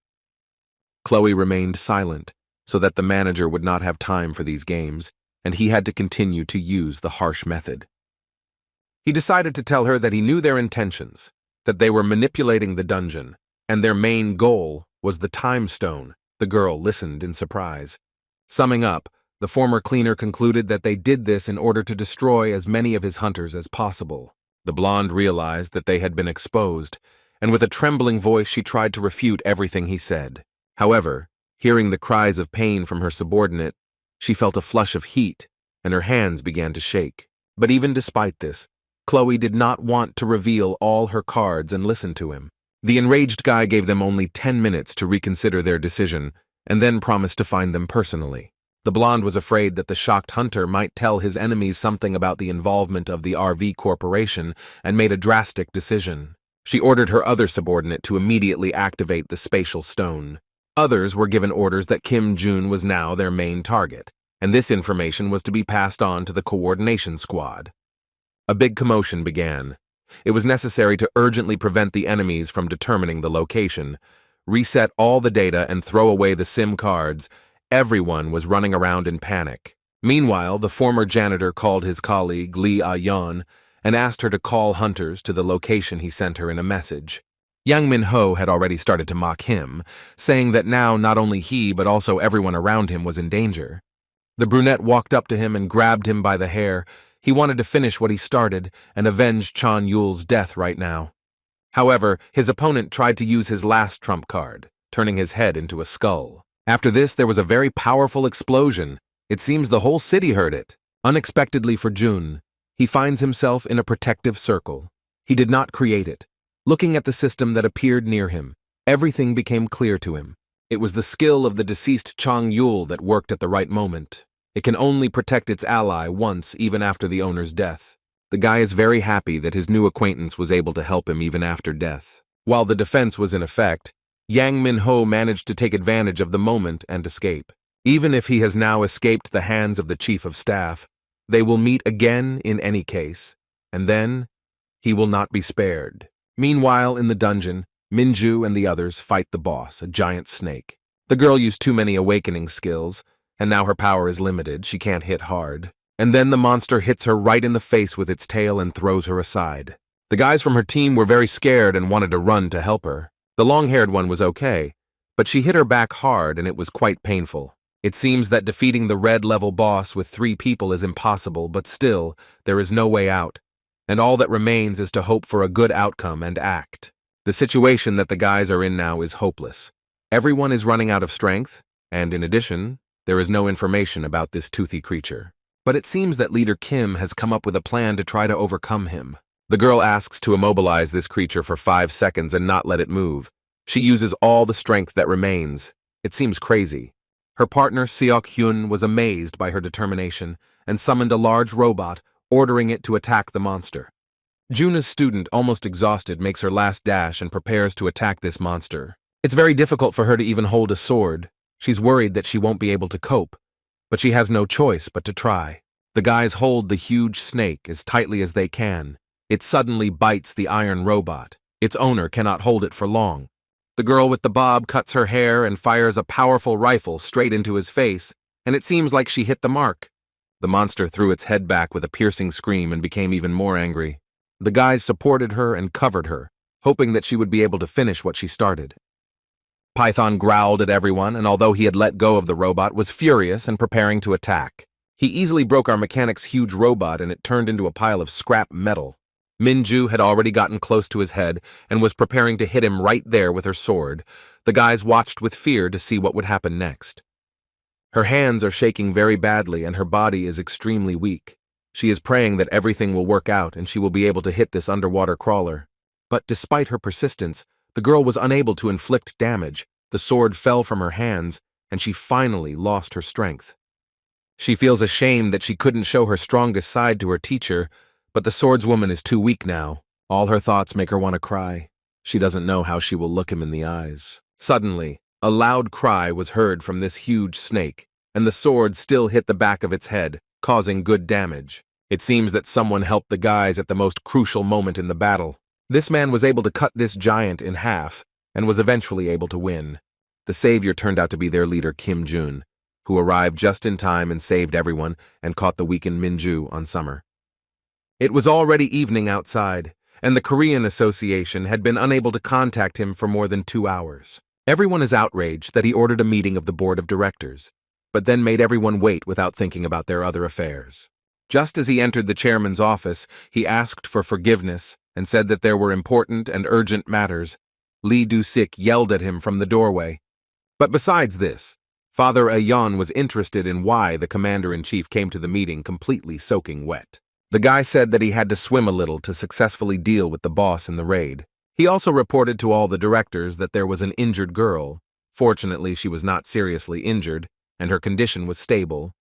Chloe remained silent so that the manager would not have time for these games, and he had to continue to use the harsh method. He decided to tell her that he knew their intentions, that they were manipulating the dungeon, and their main goal was the time stone. The girl listened in surprise. Summing up, the former cleaner concluded that they did this in order to destroy as many of his hunters as possible. The blonde realized that they had been exposed, and with a trembling voice she tried to refute everything he said. However, hearing the cries of pain from her subordinate, she felt a flush of heat, and her hands began to shake. But even despite this, Chloe did not want to reveal all her cards and listen to him. The enraged guy gave them only 10 minutes to reconsider their decision, and then promised to find them personally. The blonde was afraid that the shocked hunter might tell his enemies something about the involvement of the RV Corporation and made a drastic decision. She ordered her other subordinate to immediately activate the spatial stone. Others were given orders that Kim Jun was now their main target, and this information was to be passed on to the coordination squad. A big commotion began. It was necessary to urgently prevent the enemies from determining the location, reset all the data, and throw away the SIM cards. Everyone was running around in panic. Meanwhile, the former janitor called his colleague, Lee Ah-yeon, and asked her to call hunters to the location he sent her in a message. Yang Min-ho had already started to mock him, saying that now not only he but also everyone around him was in danger. The brunette walked up to him and grabbed him by the hair. He wanted to finish what he started and avenge Chan Yul's death right now. However, his opponent tried to use his last trump card, turning his head into a skull. After this, there was a very powerful explosion. It seems the whole city heard it. Unexpectedly for Jun, he finds himself in a protective circle. He did not create it. Looking at the system that appeared near him, everything became clear to him. It was the skill of the deceased Chang Yul that worked at the right moment. It can only protect its ally once, even after the owner's death. The guy is very happy that his new acquaintance was able to help him even after death. While the defense was in effect, Yang Min-ho managed to take advantage of the moment and escape. Even if he has now escaped the hands of the chief of staff, they will meet again in any case, and then he will not be spared. Meanwhile, in the dungeon, Minju and the others fight the boss, a giant snake. The girl used too many awakening skills, and now her power is limited. She can't hit hard. And then the monster hits her right in the face with its tail and throws her aside. The guys from her team were very scared and wanted to run to help her. The long-haired one was okay, but she hit her back hard and it was quite painful. It seems that defeating the red-level boss with 3 people is impossible, but still, there is no way out. And all that remains is to hope for a good outcome and act. The situation that the guys are in now is hopeless. Everyone is running out of strength, and in addition, there is no information about this toothy creature. But it seems that leader Kim has come up with a plan to try to overcome him. The girl asks to immobilize this creature for 5 seconds and not let it move. She uses all the strength that remains. It seems crazy. Her partner, Seok-hyun, was amazed by her determination and summoned a large robot, ordering it to attack the monster. Juna's student, almost exhausted, makes her last dash and prepares to attack this monster. It's very difficult for her to even hold a sword. She's worried that she won't be able to cope, but she has no choice but to try. The guys hold the huge snake as tightly as they can. It suddenly bites the iron robot. Its owner cannot hold it for long. The girl with the bob cuts her hair and fires a powerful rifle straight into his face, and it seems like she hit the mark. The monster threw its head back with a piercing scream and became even more angry. The guys supported her and covered her, hoping that she would be able to finish what she started. Python growled at everyone, and although he had let go of the robot, was furious and preparing to attack. He easily broke our mechanic's huge robot and it turned into a pile of scrap metal. Minju had already gotten close to his head and was preparing to hit him right there with her sword. The guys watched with fear to see what would happen next. Her hands are shaking very badly and her body is extremely weak. She is praying that everything will work out and she will be able to hit this underwater crawler. But despite her persistence, the girl was unable to inflict damage. The sword fell from her hands and she finally lost her strength. She feels ashamed that she couldn't show her strongest side to her teacher, but the swordswoman is too weak now. All her thoughts make her want to cry. She doesn't know how she will look him in the eyes. Suddenly, A loud cry was heard from this huge snake, and the sword still hit the back of its head, causing good damage. It seems that someone helped the guys at the most crucial moment in the battle. This man was able to cut this giant in half, and was eventually able to win. The savior turned out to be their leader Kim Jun, who arrived just in time and saved everyone and caught the weakened Minju on Summer. It was already evening outside, and the Korean Association had been unable to contact him for more than 2 hours. Everyone is outraged that he ordered a meeting of the board of directors, but then made everyone wait without thinking about their other affairs. Just as he entered the chairman's office, he asked for forgiveness and said that there were important and urgent matters. Lee Do-sik yelled at him from the doorway. But besides this, Father Ayon was interested in why the commander-in-chief came to the meeting completely soaking wet. The guy said that he had to swim a little to successfully deal with the boss in the raid. He also reported to all the directors that there was an injured girl. Fortunately, she was not seriously injured, and her condition was stable.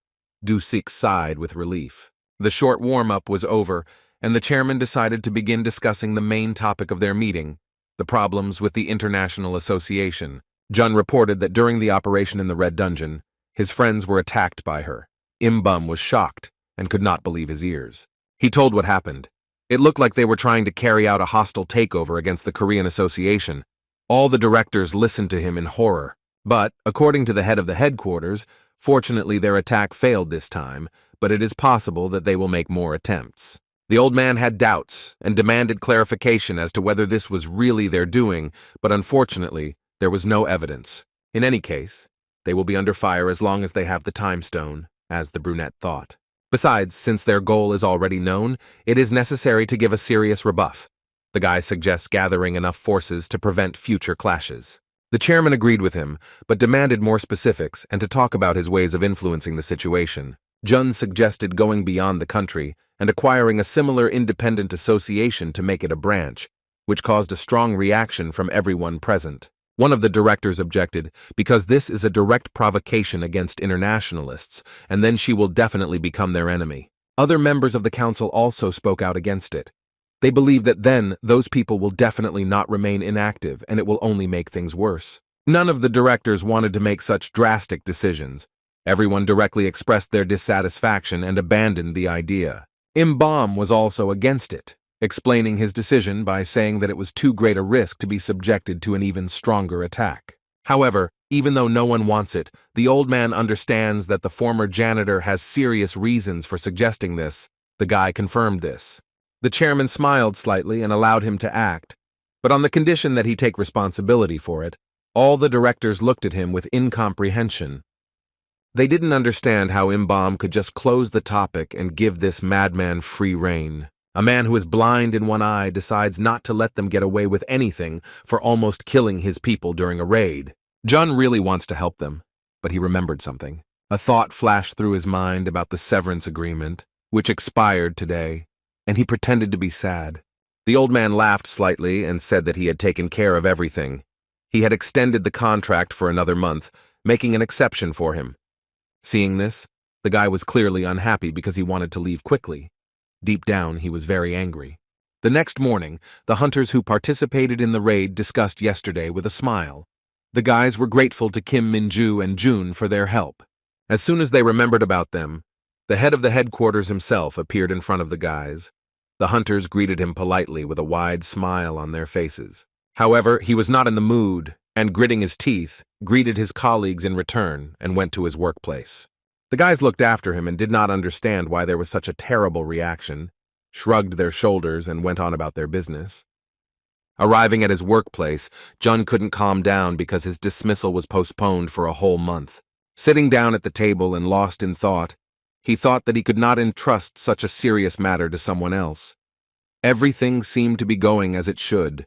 Do-sik sighed with relief. The short warm-up was over, and the chairman decided to begin discussing the main topic of their meeting, the problems with the International Association. Jun reported that during the operation in the Red Dungeon, his friends were attacked by her. Im-bum was shocked and could not believe his ears. He told what happened. It looked like they were trying to carry out a hostile takeover against the Korean Association. All the directors listened to him in horror. But, according to the head of the headquarters, fortunately their attack failed this time, but it is possible that they will make more attempts. The old man had doubts and demanded clarification as to whether this was really their doing, but unfortunately, there was no evidence. In any case, they will be under fire as long as they have the time stone, as the brunette thought. Besides, since their goal is already known, it is necessary to give a serious rebuff. The guy suggests gathering enough forces to prevent future clashes. The chairman agreed with him, but demanded more specifics and to talk about his ways of influencing the situation. Jun suggested going beyond the country and acquiring a similar independent association to make it a branch, which caused a strong reaction from everyone present. One of the directors objected, because this is a direct provocation against internationalists, and then she will definitely become their enemy. Other members of the council also spoke out against it. They believe that then those people will definitely not remain inactive and it will only make things worse. None of the directors wanted to make such drastic decisions. Everyone directly expressed their dissatisfaction and abandoned the idea. Im-bum was also against it, explaining his decision by saying that it was too great a risk to be subjected to an even stronger attack. However, even though no one wants it, the old man understands that the former janitor has serious reasons for suggesting this. The guy confirmed this. The chairman smiled slightly and allowed him to act, but on the condition that he take responsibility for it. All the directors looked at him with incomprehension. They didn't understand how Im-bum could just close the topic and give this madman free rein. A man who is blind in one eye decides not to let them get away with anything for almost killing his people during a raid. Jun really wants to help them, but he remembered something. A thought flashed through his mind about the severance agreement, which expired today, and he pretended to be sad. The old man laughed slightly and said that he had taken care of everything. He had extended the contract for another month, making an exception for him. Seeing this, the guy was clearly unhappy because he wanted to leave quickly. Deep down, he was very angry. The next morning, the hunters who participated in the raid discussed yesterday with a smile. The guys were grateful to Kim Minju and Jun for their help. As soon as they remembered about them, the head of the headquarters himself appeared in front of the guys. The hunters greeted him politely with a wide smile on their faces. However, he was not in the mood, and gritting his teeth, greeted his colleagues in return and went to his workplace. The guys looked after him and did not understand why there was such a terrible reaction, shrugged their shoulders and went on about their business. Arriving at his workplace, Jun couldn't calm down because his dismissal was postponed for a whole month. Sitting down at the table and lost in thought, he thought that he could not entrust such a serious matter to someone else. Everything seemed to be going as it should.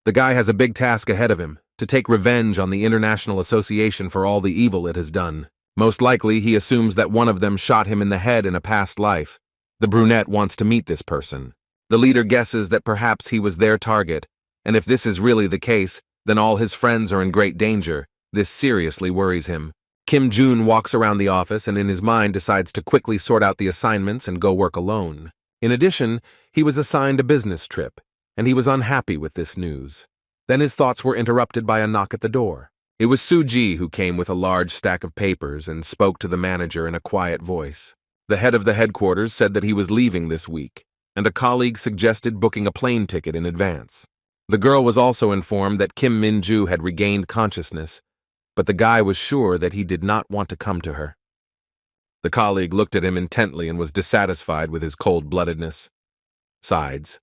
The guy has a big task ahead of him, to take revenge on the International Association for all the evil it has done. Most likely, he assumes that one of them shot him in the head in a past life. The brunette wants to meet this person. The leader guesses that perhaps he was their target, and if this is really the case, then all his friends are in great danger. This seriously worries him. Kim Jun walks around the office and in his mind decides to quickly sort out the assignments and go work alone. In addition, he was assigned a business trip, and he was unhappy with this news. Then his thoughts were interrupted by a knock at the door. It was Suji who came with a large stack of papers and spoke to the manager in a quiet voice. The head of the headquarters said that he was leaving this week, and a colleague suggested booking a plane ticket in advance. The girl was also informed that Kim Min-ju had regained consciousness, but the guy was sure that he did not want to come to her. The colleague looked at him intently and was dissatisfied with his cold-bloodedness. Sides.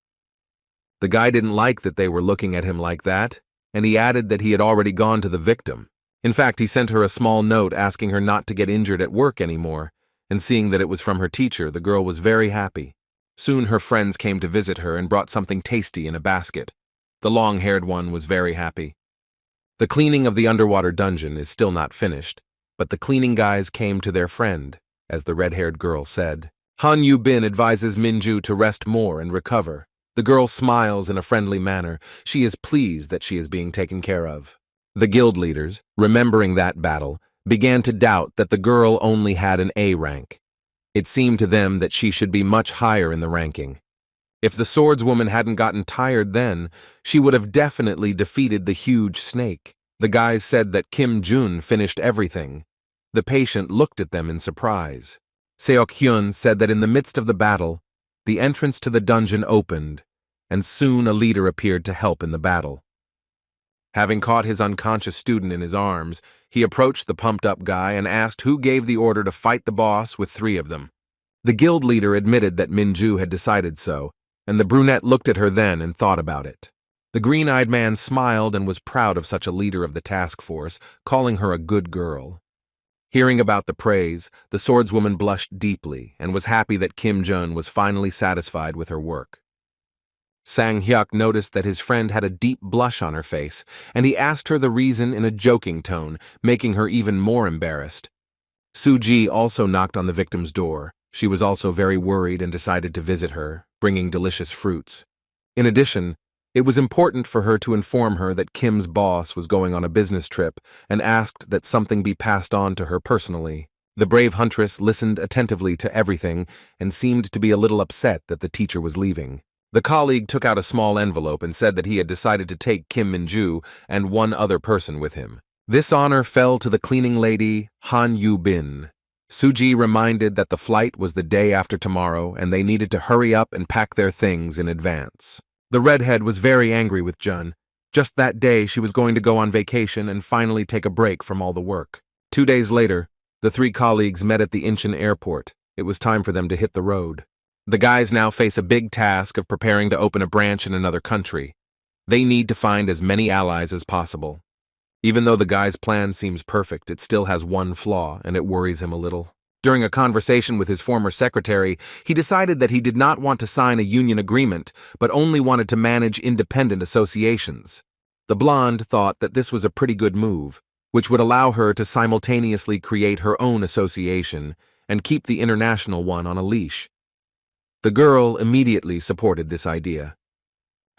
The guy didn't like that they were looking at him like that, and he added that he had already gone to the victim. In fact, he sent her a small note asking her not to get injured at work anymore, and seeing that it was from her teacher, the girl was very happy. Soon her friends came to visit her and brought something tasty in a basket. The long-haired one was very happy. The cleaning of the underwater dungeon is still not finished, but the cleaning guys came to their friend, as the red-haired girl said. Han Yu-bin advises Min-ju to rest more and recover. The girl smiles in a friendly manner. She is pleased that she is being taken care of. The guild leaders, remembering that battle, began to doubt that the girl only had an A rank. It seemed to them that she should be much higher in the ranking. If the swordswoman hadn't gotten tired then, she would have definitely defeated the huge snake. The guys said that Kim Jun finished everything. The patient looked at them in surprise. Seok-hyun said that in the midst of the battle, the entrance to the dungeon opened, and soon a leader appeared to help in the battle. Having caught his unconscious student in his arms, he approached the pumped-up guy and asked who gave the order to fight the boss with 3 of them. The guild leader admitted that Min-ju had decided so, and the brunette looked at her then and thought about it. The green-eyed man smiled and was proud of such a leader of the task force, calling her a good girl. Hearing about the praise, the swordswoman blushed deeply and was happy that Kim Jun was finally satisfied with her work. Sang-hyuk noticed that his friend had a deep blush on her face, and he asked her the reason in a joking tone, making her even more embarrassed. Suji also knocked on the victim's door. She was also very worried and decided to visit her, bringing delicious fruits. In addition, it was important for her to inform her that Kim's boss was going on a business trip and asked that something be passed on to her personally. The brave huntress listened attentively to everything and seemed to be a little upset that the teacher was leaving. The colleague took out a small envelope and said that he had decided to take Kim Min-ju and 1 other person with him. This honor fell to the cleaning lady, Han Yu-bin. Suji reminded that the flight was the day after tomorrow and they needed to hurry up and pack their things in advance. The redhead was very angry with Jun. Just that day she was going to go on vacation and finally take a break from all the work. 2 days later, the 3 colleagues met at the Incheon airport. It was time for them to hit the road. The guys now face a big task of preparing to open a branch in another country. They need to find as many allies as possible. Even though the guy's plan seems perfect, it still has one flaw, and it worries him a little. During a conversation with his former secretary, he decided that he did not want to sign a union agreement, but only wanted to manage independent associations. The blonde thought that this was a pretty good move, which would allow her to simultaneously create her own association and keep the international one on a leash. The girl immediately supported this idea.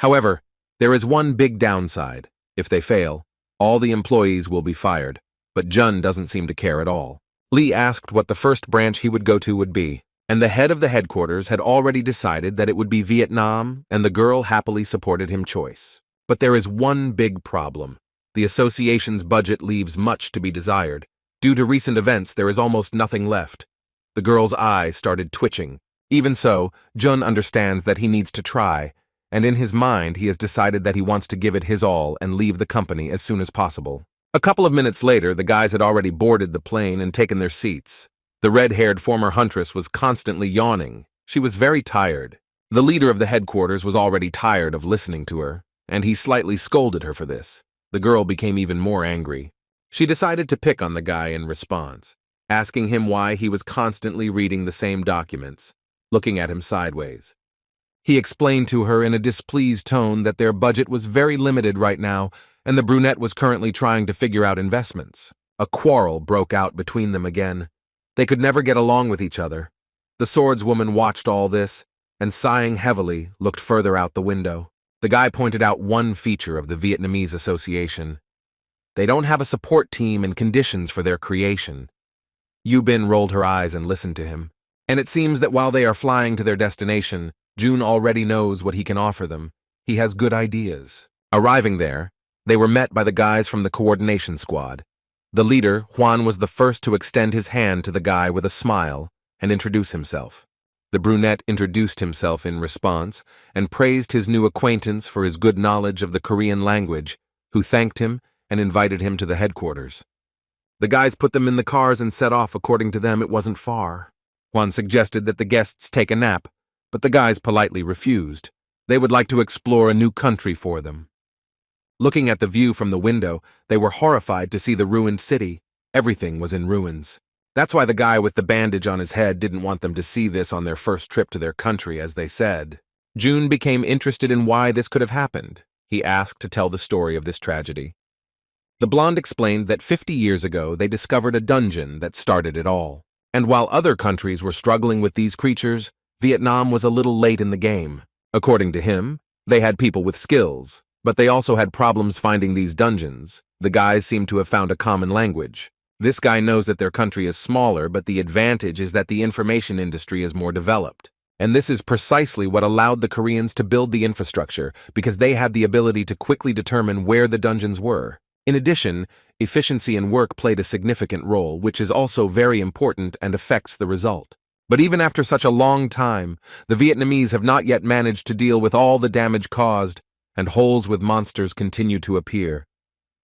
However, there is one big downside. If they fail, all the employees will be fired, but Jun doesn't seem to care at all. Lee asked what the first branch he would go to would be, and the head of the headquarters had already decided that it would be Vietnam, and the girl happily supported his choice. But there is one big problem. The association's budget leaves much to be desired. Due to recent events, there is almost nothing left. The girl's eyes started twitching. Even so, Jun understands that he needs to try, and in his mind he has decided that he wants to give it his all and leave the company as soon as possible. A couple of minutes later, the guys had already boarded the plane and taken their seats. The red-haired former huntress was constantly yawning. She was very tired. The leader of the headquarters was already tired of listening to her, and he slightly scolded her for this. The girl became even more angry. She decided to pick on the guy in response, asking him why he was constantly reading the same documents, looking at him sideways. He explained to her in a displeased tone that their budget was very limited right now, and the brunette was currently trying to figure out investments. A quarrel broke out between them again. They could never get along with each other. The swordswoman watched all this, and sighing heavily, looked further out the window. The guy pointed out one feature of the Vietnamese association. They don't have a support team and conditions for their creation. Yu Bin rolled her eyes and listened to him. And it seems that while they are flying to their destination, Jun already knows what he can offer them. He has good ideas. Arriving there, They were met by the guys from the coordination squad. The leader, Juan, was the first to extend his hand to the guy with a smile and introduce himself. The brunette introduced himself in response and praised his new acquaintance for his good knowledge of the Korean language, who thanked him and invited him to the headquarters. The guys put them in the cars and set off. According to them, it wasn't far. Juan suggested that the guests take a nap, but the guys politely refused. They would like to explore a new country for them. Looking at the view from the window, they were horrified to see the ruined city. Everything was in ruins. That's why the guy with the bandage on his head didn't want them to see this on their first trip to their country, as they said. June became interested in why this could have happened. He asked to tell the story of this tragedy. The blonde explained that 50 years ago they discovered a dungeon that started it all. And while other countries were struggling with these creatures, Vietnam was a little late in the game. According to him, they had people with skills, but they also had problems finding these dungeons. The guys seem to have found a common language. This guy knows that their country is smaller, but the advantage is that the information industry is more developed. And this is precisely what allowed the Koreans to build the infrastructure, because they had the ability to quickly determine where the dungeons were. In addition, efficiency in work played a significant role, which is also very important and affects the result. But even after such a long time, the Vietnamese have not yet managed to deal with all the damage caused, and holes with monsters continue to appear.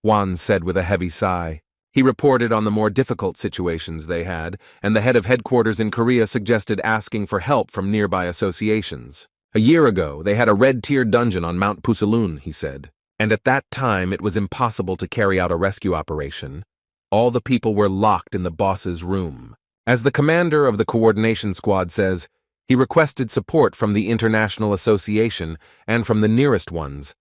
Juan said with a heavy sigh. He reported on the more difficult situations they had, and the head of headquarters in Korea suggested asking for help from nearby associations. A year ago, they had a red-tier dungeon on Mount Pusalun, he said, and at that time it was impossible to carry out a rescue operation. All the people were locked in the boss's room. As the commander of the coordination squad says, he requested support from the International Association and from the nearest ones,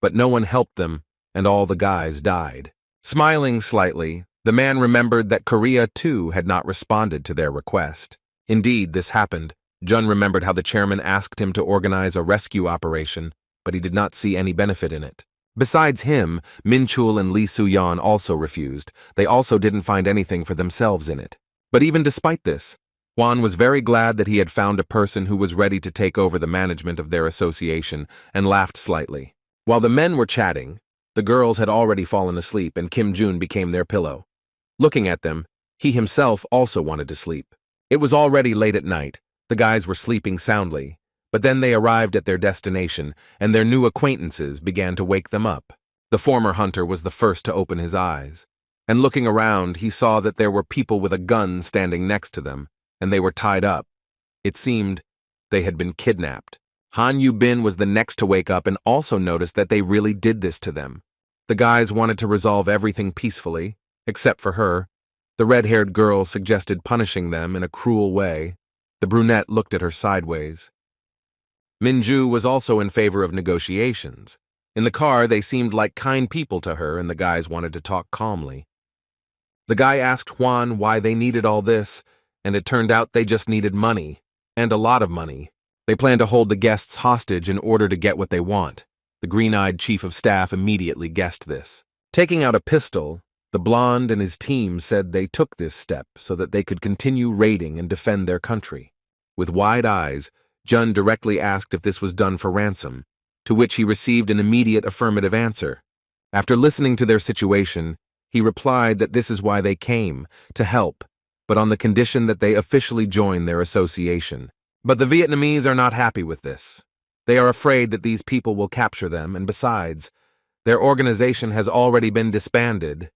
but no one helped them, and all the guys died. Smiling slightly, the man remembered that Korea, too, had not responded to their request. Indeed, this happened. Jun remembered how the chairman asked him to organize a rescue operation, but he did not see any benefit in it. Besides him, Min Chul and Lee Soo-yeon also refused. They also didn't find anything for themselves in it. But even despite this, Juan was very glad that he had found a person who was ready to take over the management of their association, and laughed slightly. While the men were chatting, the girls had already fallen asleep and Kim Jun became their pillow. Looking at them, he himself also wanted to sleep. It was already late at night. The guys were sleeping soundly, but then they arrived at their destination and their new acquaintances began to wake them up. The former hunter was the first to open his eyes, and looking around, he saw that there were people with a gun standing next to them, and they were tied up. It seemed they had been kidnapped. Han Yu-bin was the next to wake up and also noticed that they really did this to them. The guys wanted to resolve everything peacefully, except for her. The red-haired girl suggested punishing them in a cruel way. The brunette looked at her sideways. Minju was also in favor of negotiations. In the car, they seemed like kind people to her, and the guys wanted to talk calmly. The guy asked Juan why they needed all this, and it turned out they just needed money, and a lot of money. They planned to hold the guests hostage in order to get what they want. The green-eyed chief of staff immediately guessed this. Taking out a pistol, the blonde and his team said they took this step so that they could continue raiding and defend their country. With wide eyes, Jun directly asked if this was done for ransom, to which he received an immediate affirmative answer. After listening to their situation, he replied that this is why they came, to help, but on the condition that they officially join their association. But the Vietnamese are not happy with this. They are afraid that these people will capture them, and besides, their organization has already been disbanded.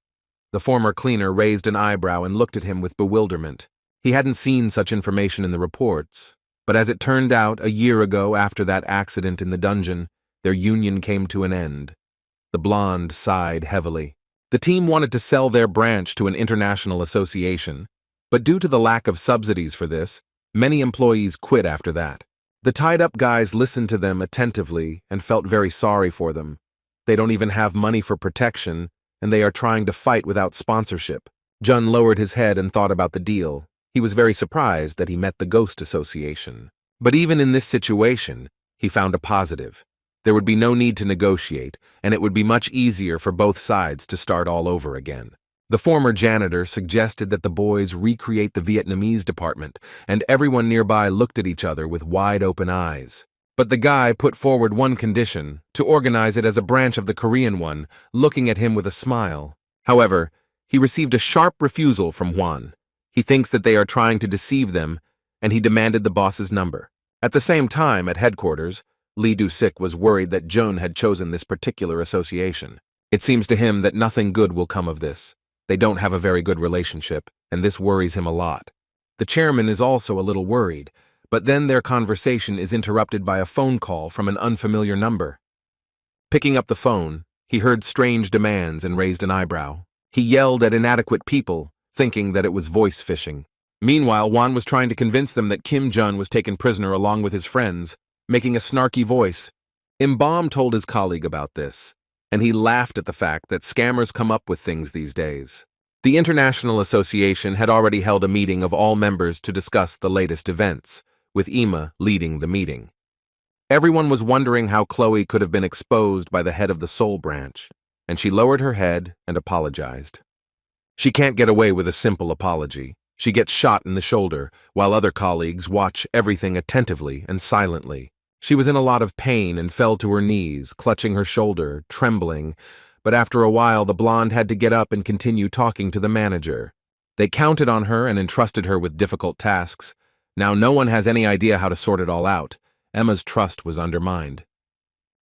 The former cleaner raised an eyebrow and looked at him with bewilderment. He hadn't seen such information in the reports, but as it turned out, a year ago after that accident in the dungeon, their union came to an end. The blonde sighed heavily. The team wanted to sell their branch to an international association, but due to the lack of subsidies for this, many employees quit after that. The tied-up guys listened to them attentively and felt very sorry for them. They don't even have money for protection, and they are trying to fight without sponsorship. Jun lowered his head and thought about the deal. He was very surprised that he met the Ghost Association. But even in this situation, he found a positive. There would be no need to negotiate, and it would be much easier for both sides to start all over again. The former janitor suggested that the boys recreate the Vietnamese department, and everyone nearby looked at each other with wide-open eyes. But the guy put forward one condition, to organize it as a branch of the Korean one, looking at him with a smile. However, he received a sharp refusal from Juan. He thinks that they are trying to deceive them, and he demanded the boss's number. At the same time, at headquarters, Lee Do-sik was worried that Jun had chosen this particular association. It seems to him that nothing good will come of this. They don't have a very good relationship, and this worries him a lot. The chairman is also a little worried, but then their conversation is interrupted by a phone call from an unfamiliar number. Picking up the phone, he heard strange demands and raised an eyebrow. He yelled at inadequate people, thinking that it was voice phishing. Meanwhile, Juan was trying to convince them that Kim Jun was taken prisoner along with his friends, making a snarky voice. Imbam told his colleague about this, and he laughed at the fact that scammers come up with things these days. The International Association had already held a meeting of all members to discuss the latest events, with Ima leading the meeting. Everyone was wondering how Chloe could have been exposed by the head of the Soul Branch, and she lowered her head and apologized. She can't get away with a simple apology. She gets shot in the shoulder, while other colleagues watch everything attentively and silently. She was in a lot of pain and fell to her knees, clutching her shoulder, trembling, but after a while the blonde had to get up and continue talking to the manager. They counted on her and entrusted her with difficult tasks. Now no one has any idea how to sort it all out. Emma's trust was undermined.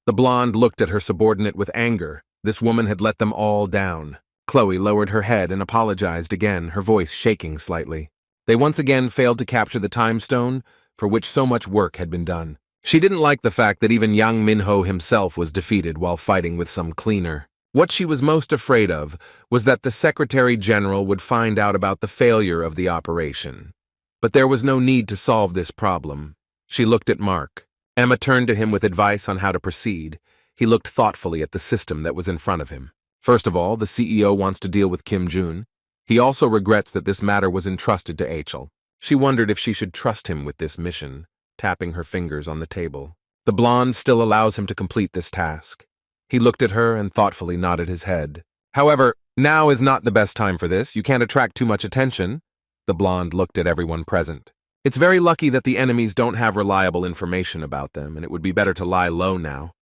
The blonde looked at her subordinate with anger. This woman had let them all down. Chloe lowered her head and apologized again, her voice shaking slightly. They once again failed to capture the time stone, for which so much work had been done. She didn't like the fact that even Yang Minho himself was defeated while fighting with some cleaner. What she was most afraid of was that the Secretary General would find out about the failure of the operation. But there was no need to solve this problem. She looked at Mark. Emma turned to him with advice on how to proceed. He looked thoughtfully at the system that was in front of him. First of all, the CEO wants to deal with Kim Jun. He also regrets that this matter was entrusted to Achel. She wondered if she should trust him with this mission, tapping her fingers on the table. The blonde still allows him to complete this task. He looked at her and thoughtfully nodded his head. However, now is not the best time for this. You can't attract too much attention. The blonde looked at everyone present. It's very lucky that the enemies don't have reliable information about them, and it would be better to lie low now.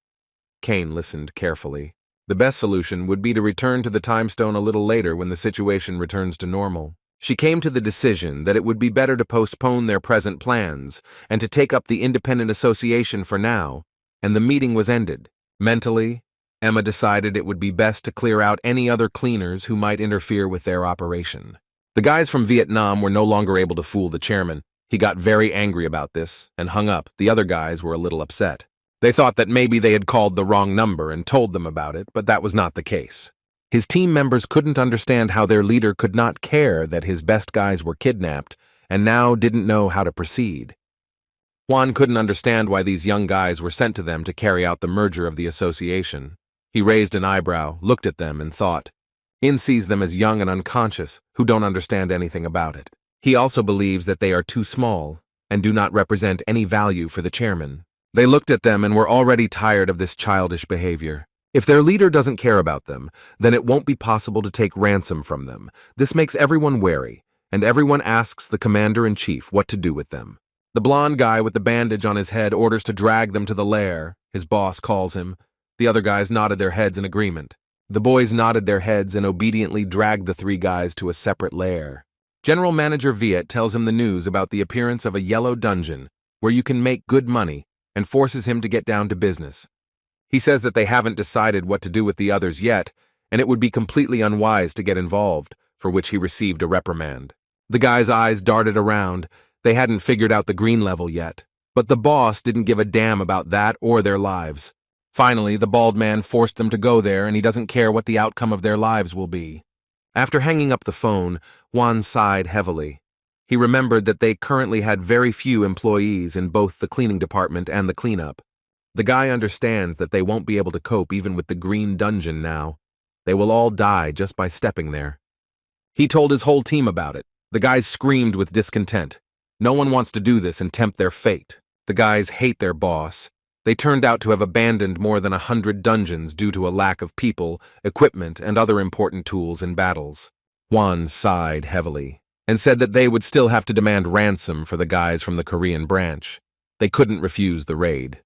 Kane listened carefully. The best solution would be to return to the time stone a little later when the situation returns to normal. She came to the decision that it would be better to postpone their present plans and to take up the independent association for now, and the meeting was ended. Mentally, Emma decided it would be best to clear out any other cleaners who might interfere with their operation. The guys from Vietnam were no longer able to fool the chairman. He got very angry about this and hung up. The other guys were a little upset. They thought that maybe they had called the wrong number and told them about it, but that was not the case. His team members couldn't understand how their leader could not care that his best guys were kidnapped and now didn't know how to proceed. Juan couldn't understand why these young guys were sent to them to carry out the merger of the association. He raised an eyebrow, looked at them, and thought. In sees them as young and unconscious, who don't understand anything about it. He also believes that they are too small and do not represent any value for the chairman. They looked at them and were already tired of this childish behavior. If their leader doesn't care about them, then it won't be possible to take ransom from them. This makes everyone wary, and everyone asks the commander-in-chief what to do with them. The blonde guy with the bandage on his head orders to drag them to the lair, his boss calls him. The other guys nodded their heads in agreement. The boys nodded their heads and obediently dragged the three guys to a separate lair. General Manager Viet tells him the news about the appearance of a yellow dungeon, where you can make good money, and forces him to get down to business. He says that they haven't decided what to do with the others yet, and it would be completely unwise to get involved, for which he received a reprimand. The guy's eyes darted around. They hadn't figured out the green level yet, but the boss didn't give a damn about that or their lives. Finally, the bald man forced them to go there, and he doesn't care what the outcome of their lives will be. After hanging up the phone, Juan sighed heavily. He remembered that they currently had very few employees in both the cleaning department and the cleanup. The guy understands that they won't be able to cope even with the green dungeon now. They will all die just by stepping there. He told his whole team about it. The guys screamed with discontent. No one wants to do this and tempt their fate. The guys hate their boss. They turned out to have abandoned more than 100 dungeons due to a lack of people, equipment, and other important tools in battles. Juan sighed heavily and said that they would still have to demand ransom for the guys from the Korean branch. They couldn't refuse the raid.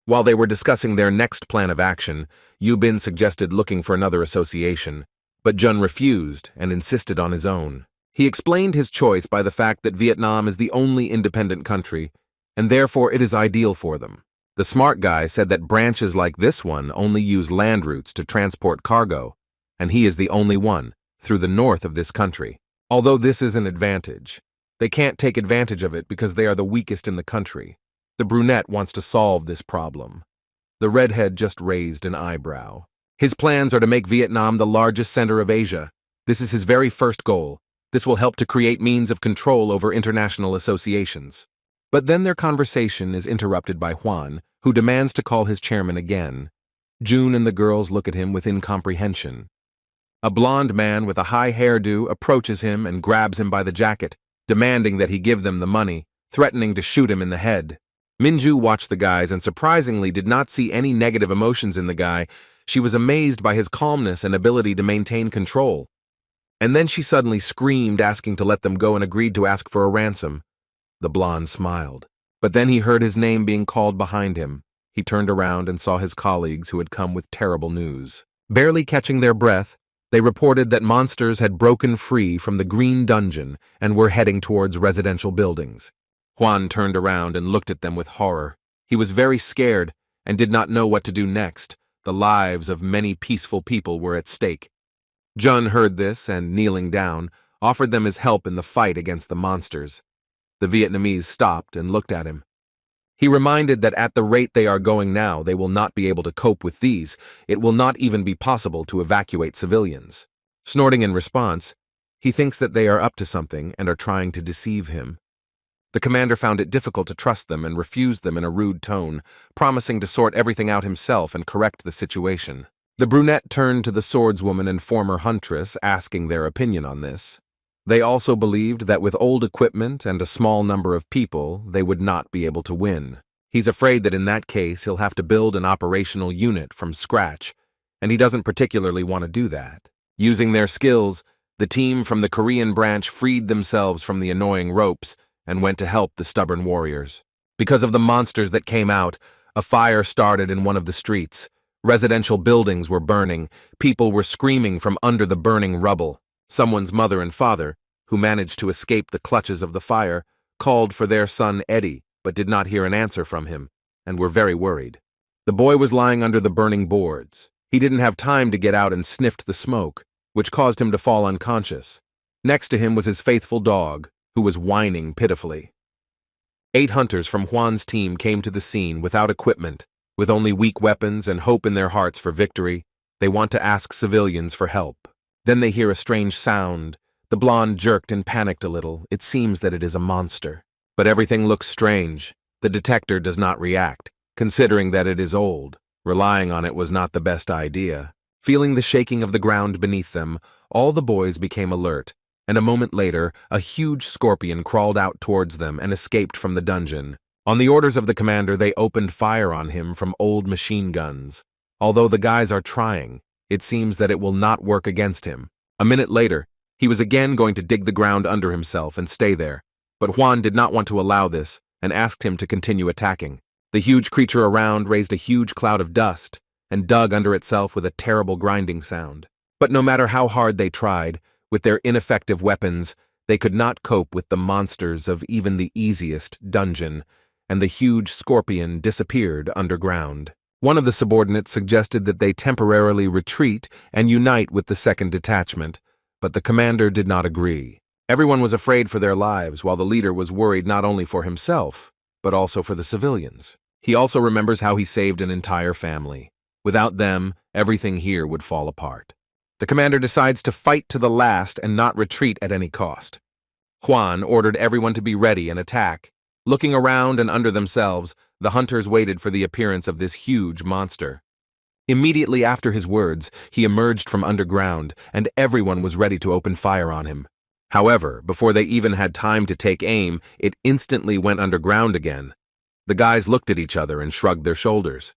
While they were discussing their next plan of action, Yubin suggested looking for another association, but Jun refused and insisted on his own. He explained his choice by the fact that Vietnam is the only independent country, and therefore it is ideal for them. The smart guy said that branches like this one only use land routes to transport cargo, and he is the only one, through the north of this country. Although this is an advantage, they can't take advantage of it because they are the weakest in the country. The brunette wants to solve this problem. The redhead just raised an eyebrow. His plans are to make Vietnam the largest center of Asia. This is his very first goal. This will help to create means of control over international associations. But then their conversation is interrupted by Juan, who demands to call his chairman again. June and the girls look at him with incomprehension. A blond man with a high hairdo approaches him and grabs him by the jacket, demanding that he give them the money, threatening to shoot him in the head. Minju watched the guys and surprisingly did not see any negative emotions in the guy. She was amazed by his calmness and ability to maintain control. And then she suddenly screamed, asking to let them go, and agreed to ask for a ransom. The blonde smiled. But then he heard his name being called behind him. He turned around and saw his colleagues who had come with terrible news. Barely catching their breath, they reported that monsters had broken free from the green dungeon and were heading towards residential buildings. Juan turned around and looked at them with horror. He was very scared and did not know what to do next. The lives of many peaceful people were at stake. Jun heard this and, kneeling down, offered them his help in the fight against the monsters. The Vietnamese stopped and looked at him. He reminded that at the rate they are going now, they will not be able to cope with these. It will not even be possible to evacuate civilians. Snorting in response, he thinks that they are up to something and are trying to deceive him. The commander found it difficult to trust them and refused them in a rude tone, promising to sort everything out himself and correct the situation. The brunette turned to the swordswoman and former huntress, asking their opinion on this. They also believed that with old equipment and a small number of people, they would not be able to win. He's afraid that in that case he'll have to build an operational unit from scratch, and he doesn't particularly want to do that. Using their skills, the team from the Korean branch freed themselves from the annoying ropes and went to help the stubborn warriors. Because of the monsters that came out, a fire started in one of the streets. Residential buildings were burning. People were screaming from under the burning rubble. Someone's mother and father, who managed to escape the clutches of the fire, called for their son Eddie, but did not hear an answer from him, and were very worried. The boy was lying under the burning boards. He didn't have time to get out and sniffed the smoke, which caused him to fall unconscious. Next to him was his faithful dog, who was whining pitifully. 8 hunters from Juan's team came to the scene without equipment, with only weak weapons and hope in their hearts for victory. They want to ask civilians for help. Then they hear a strange sound. The blonde jerked and panicked a little. It seems that it is a monster. But everything looks strange. The detector does not react, considering that it is old. Relying on it was not the best idea. Feeling the shaking of the ground beneath them, all the boys became alert, and a moment later, a huge scorpion crawled out towards them and escaped from the dungeon. On the orders of the commander, they opened fire on him from old machine guns. Although the guys are trying, it seems that it will not work against him. A minute later, he was again going to dig the ground under himself and stay there, but Juan did not want to allow this and asked him to continue attacking. The huge creature around raised a huge cloud of dust and dug under itself with a terrible grinding sound. But no matter how hard they tried, with their ineffective weapons, they could not cope with the monsters of even the easiest dungeon, and the huge scorpion disappeared underground. One of the subordinates suggested that they temporarily retreat and unite with the second detachment, but the commander did not agree. Everyone was afraid for their lives, while the leader was worried not only for himself, but also for the civilians. He also remembers how he saved an entire family. Without them, everything here would fall apart. The commander decides to fight to the last and not retreat at any cost. Juan ordered everyone to be ready and attack. Looking around and under themselves, the hunters waited for the appearance of this huge monster. Immediately after his words, he emerged from underground, and everyone was ready to open fire on him. However, before they even had time to take aim, it instantly went underground again. The guys looked at each other and shrugged their shoulders.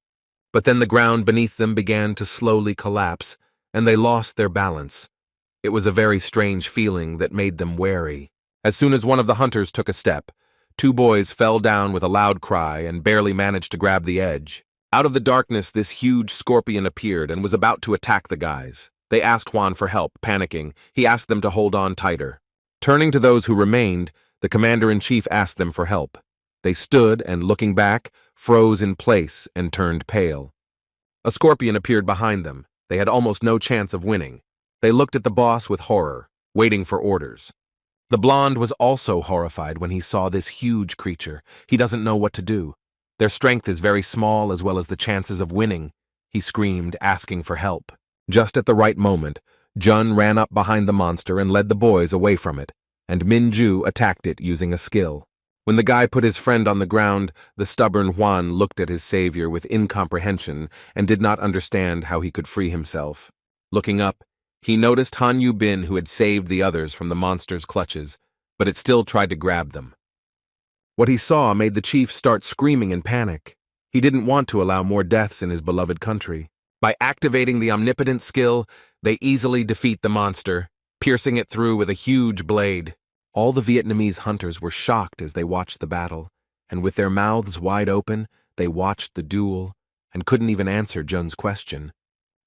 But then the ground beneath them began to slowly collapse, and they lost their balance. It was a very strange feeling that made them wary. As soon as one of the hunters took a step, 2 boys fell down with a loud cry and barely managed to grab the edge. Out of the darkness, this huge scorpion appeared and was about to attack the guys. They asked Juan for help, panicking. He asked them to hold on tighter. Turning to those who remained, the commander-in-chief asked them for help. They stood and, looking back, froze in place and turned pale. A scorpion appeared behind them. They had almost no chance of winning. They looked at the boss with horror, waiting for orders. The blonde was also horrified when he saw this huge creature. He doesn't know what to do. Their strength is very small as well as the chances of winning. He screamed, asking for help. Just at the right moment, Jun ran up behind the monster and led the boys away from it, and Minju attacked it using a skill. When the guy put his friend on the ground, the stubborn Juan looked at his savior with incomprehension and did not understand how he could free himself. Looking up, he noticed Han Yu-bin, who had saved the others from the monster's clutches, but it still tried to grab them. What he saw made the chief start screaming in panic. He didn't want to allow more deaths in his beloved country. By activating the omnipotent skill, they easily defeat the monster, piercing it through with a huge blade. All the Vietnamese hunters were shocked as they watched the battle, and with their mouths wide open, they watched the duel and couldn't even answer Jun's question.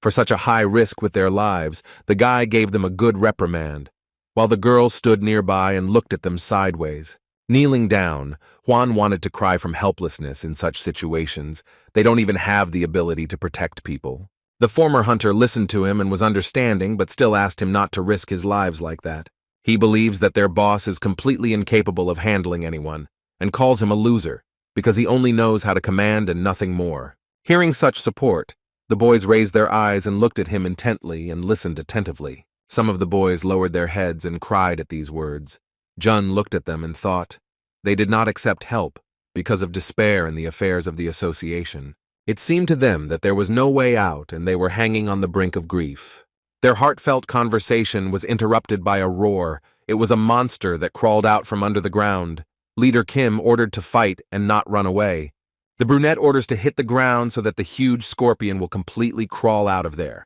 For such a high risk with their lives, the guy gave them a good reprimand, while the girl stood nearby and looked at them sideways. Kneeling down, Juan wanted to cry from helplessness in such situations. They don't even have the ability to protect people. The former hunter listened to him and was understanding, but still asked him not to risk his lives like that. He believes that their boss is completely incapable of handling anyone, and calls him a loser, because he only knows how to command and nothing more. Hearing such support, the boys raised their eyes and looked at him intently and listened attentively. Some of the boys lowered their heads and cried at these words. Jun looked at them and thought, they did not accept help because of despair in the affairs of the association. It seemed to them that there was no way out and they were hanging on the brink of grief. Their heartfelt conversation was interrupted by a roar. It was a monster that crawled out from under the ground. Leader Kim ordered to fight and not run away. The brunette orders to hit the ground so that the huge scorpion will completely crawl out of there.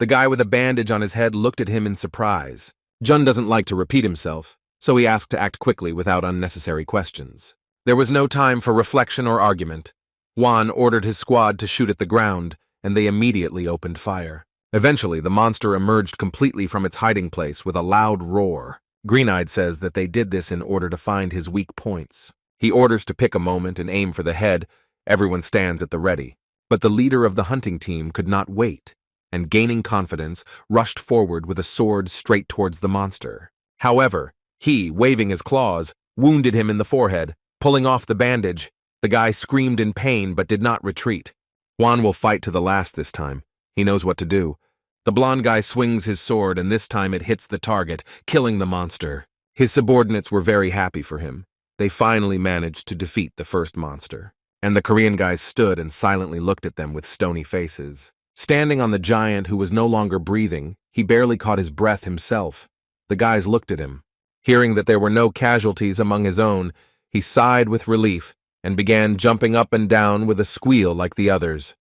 The guy with a bandage on his head looked at him in surprise. Jun doesn't like to repeat himself, so he asked to act quickly without unnecessary questions. There was no time for reflection or argument. Juan ordered his squad to shoot at the ground, and they immediately opened fire. Eventually, the monster emerged completely from its hiding place with a loud roar. Green-Eyed says that they did this in order to find his weak points. He orders to pick a moment and aim for the head. Everyone stands at the ready. But the leader of the hunting team could not wait, and gaining confidence, rushed forward with a sword straight towards the monster. However, he, waving his claws, wounded him in the forehead. Pulling off the bandage, the guy screamed in pain but did not retreat. Juan will fight to the last this time. He knows what to do. The blonde guy swings his sword and this time it hits the target, killing the monster. His subordinates were very happy for him. They finally managed to defeat the first monster. And the Korean guys stood and silently looked at them with stony faces. Standing on the giant who was no longer breathing, he barely caught his breath himself. The guys looked at him. Hearing that there were no casualties among his own, he sighed with relief and began jumping up and down with a squeal like the others.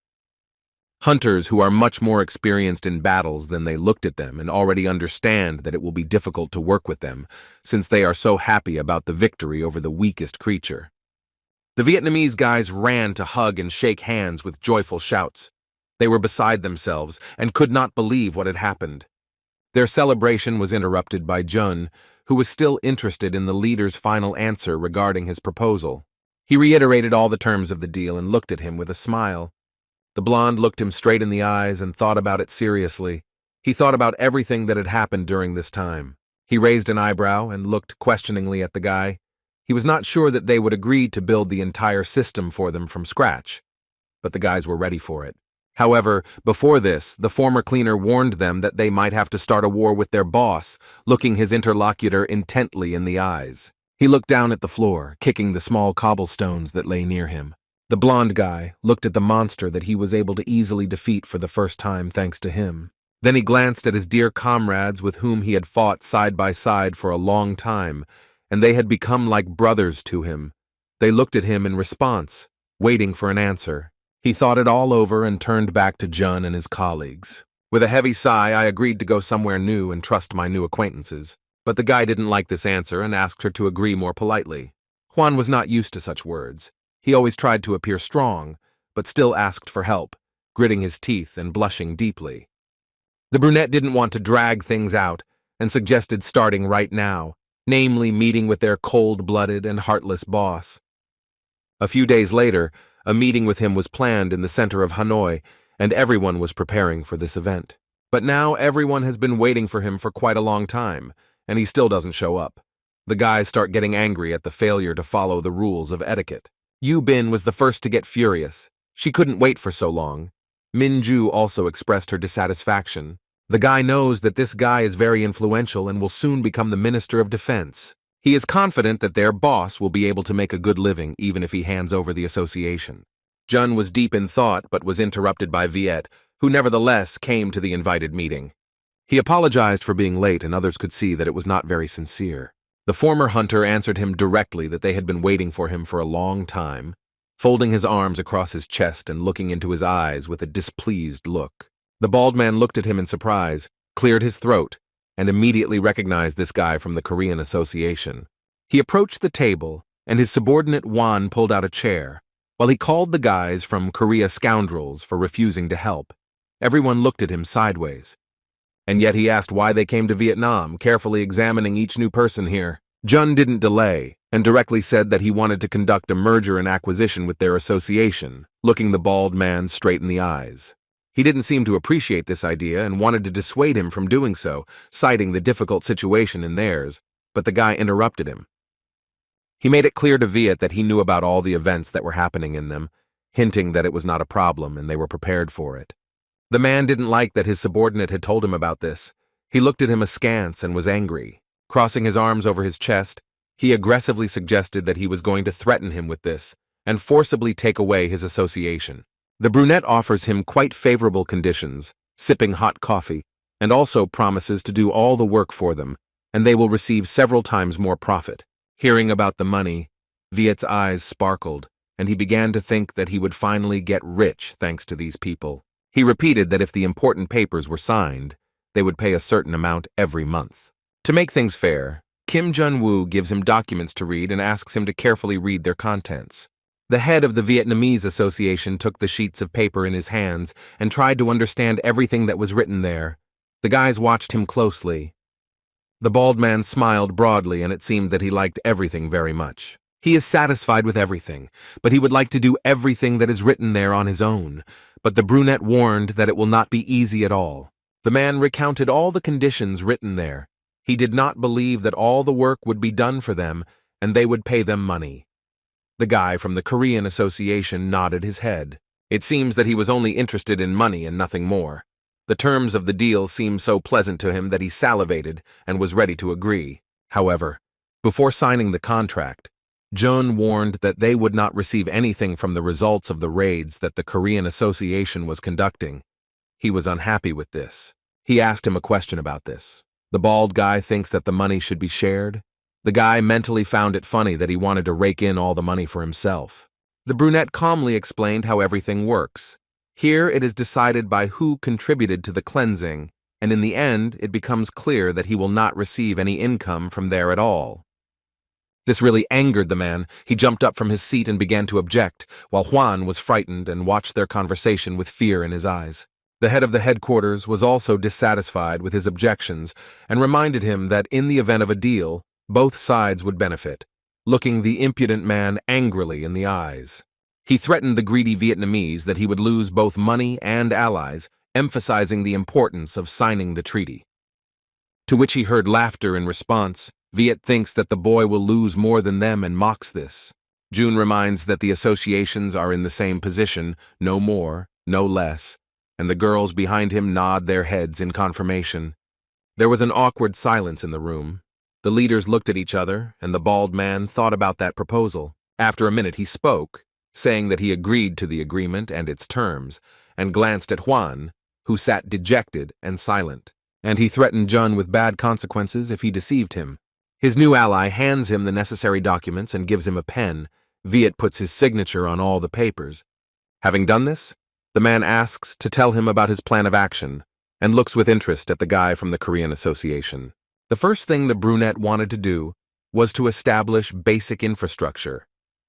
Hunters who are much more experienced in battles than they looked at them and already understand that it will be difficult to work with them, since they are so happy about the victory over the weakest creature. The Vietnamese guys ran to hug and shake hands with joyful shouts. They were beside themselves and could not believe what had happened. Their celebration was interrupted by Jun, who was still interested in the leader's final answer regarding his proposal. He reiterated all the terms of the deal and looked at him with a smile. The blonde looked him straight in the eyes and thought about it seriously. He thought about everything that had happened during this time. He raised an eyebrow and looked questioningly at the guy. He was not sure that they would agree to build the entire system for them from scratch, but the guys were ready for it. However, before this, the former cleaner warned them that they might have to start a war with their boss, looking his interlocutor intently in the eyes. He looked down at the floor, kicking the small cobblestones that lay near him. The blonde guy looked at the monster that he was able to easily defeat for the first time thanks to him. Then he glanced at his dear comrades with whom he had fought side by side for a long time, and they had become like brothers to him. They looked at him in response, waiting for an answer. He thought it all over and turned back to Jun and his colleagues. With a heavy sigh, I agreed to go somewhere new and trust my new acquaintances. But the guy didn't like this answer and asked her to agree more politely. Juan was not used to such words. He always tried to appear strong, but still asked for help, gritting his teeth and blushing deeply. The brunette didn't want to drag things out and suggested starting right now, namely meeting with their cold-blooded and heartless boss. A few days later, a meeting with him was planned in the center of Hanoi, and everyone was preparing for this event. But now everyone has been waiting for him for quite a long time, and he still doesn't show up. The guys start getting angry at the failure to follow the rules of etiquette. Yu Bin was the first to get furious. She couldn't wait for so long. Min Ju also expressed her dissatisfaction. The guy knows that this guy is very influential and will soon become the Minister of Defense. He is confident that their boss will be able to make a good living even if he hands over the association. Jun was deep in thought but was interrupted by Viet, who nevertheless came to the invited meeting. He apologized for being late, and others could see that it was not very sincere. The former hunter answered him directly that they had been waiting for him for a long time, folding his arms across his chest and looking into his eyes with a displeased look. The bald man looked at him in surprise, cleared his throat, and immediately recognized this guy from the Korean Association. He approached the table, and his subordinate Wan pulled out a chair, while he called the guys from Korea scoundrels for refusing to help. Everyone looked at him sideways. And yet he asked why they came to Vietnam, carefully examining each new person here. Jun didn't delay, and directly said that he wanted to conduct a merger and acquisition with their association, looking the bald man straight in the eyes. He didn't seem to appreciate this idea and wanted to dissuade him from doing so, citing the difficult situation in theirs, but the guy interrupted him. He made it clear to Viet that he knew about all the events that were happening in them, hinting that it was not a problem and they were prepared for it. The man didn't like that his subordinate had told him about this. He looked at him askance and was angry. Crossing his arms over his chest, he aggressively suggested that he was going to threaten him with this and forcibly take away his association. The brunette offers him quite favorable conditions, sipping hot coffee, and also promises to do all the work for them, and they will receive several times more profit. Hearing about the money, Viet's eyes sparkled, and he began to think that he would finally get rich thanks to these people. He repeated that if the important papers were signed, they would pay a certain amount every month. To make things fair, Kim Jun-woo gives him documents to read and asks him to carefully read their contents. The head of the Vietnamese Association took the sheets of paper in his hands and tried to understand everything that was written there. The guys watched him closely. The bald man smiled broadly, and it seemed that he liked everything very much. He is satisfied with everything, but he would like to do everything that is written there on his own. But the brunette warned that it will not be easy at all. The man recounted all the conditions written there. He did not believe that all the work would be done for them, and they would pay them money. The guy from the Korean Association nodded his head. It seems that he was only interested in money and nothing more. The terms of the deal seemed so pleasant to him that he salivated and was ready to agree. However, before signing the contract, Jun warned that they would not receive anything from the results of the raids that the Korean Association was conducting. He was unhappy with this. He asked him a question about this. The bald guy thinks that the money should be shared. The guy mentally found it funny that he wanted to rake in all the money for himself. The brunette calmly explained how everything works. Here it is decided by who contributed to the cleansing, and in the end it becomes clear that he will not receive any income from there at all. This really angered the man. He jumped up from his seat and began to object, while Juan was frightened and watched their conversation with fear in his eyes. The head of the headquarters was also dissatisfied with his objections and reminded him that in the event of a deal, both sides would benefit, looking the impudent man angrily in the eyes. He threatened the greedy Vietnamese that he would lose both money and allies, emphasizing the importance of signing the treaty. To which he heard laughter in response. Viet thinks that the boy will lose more than them and mocks this. June reminds that the associations are in the same position, no more, no less, and the girls behind him nod their heads in confirmation. There was an awkward silence in the room. The leaders looked at each other, and the bald man thought about that proposal. After a minute he spoke, saying that he agreed to the agreement and its terms, and glanced at Juan, who sat dejected and silent, and he threatened Jun with bad consequences if he deceived him. His new ally hands him the necessary documents and gives him a pen. Viet puts his signature on all the papers. Having done this, the man asks to tell him about his plan of action, and looks with interest at the guy from the Korean Association. The first thing the brunette wanted to do was to establish basic infrastructure.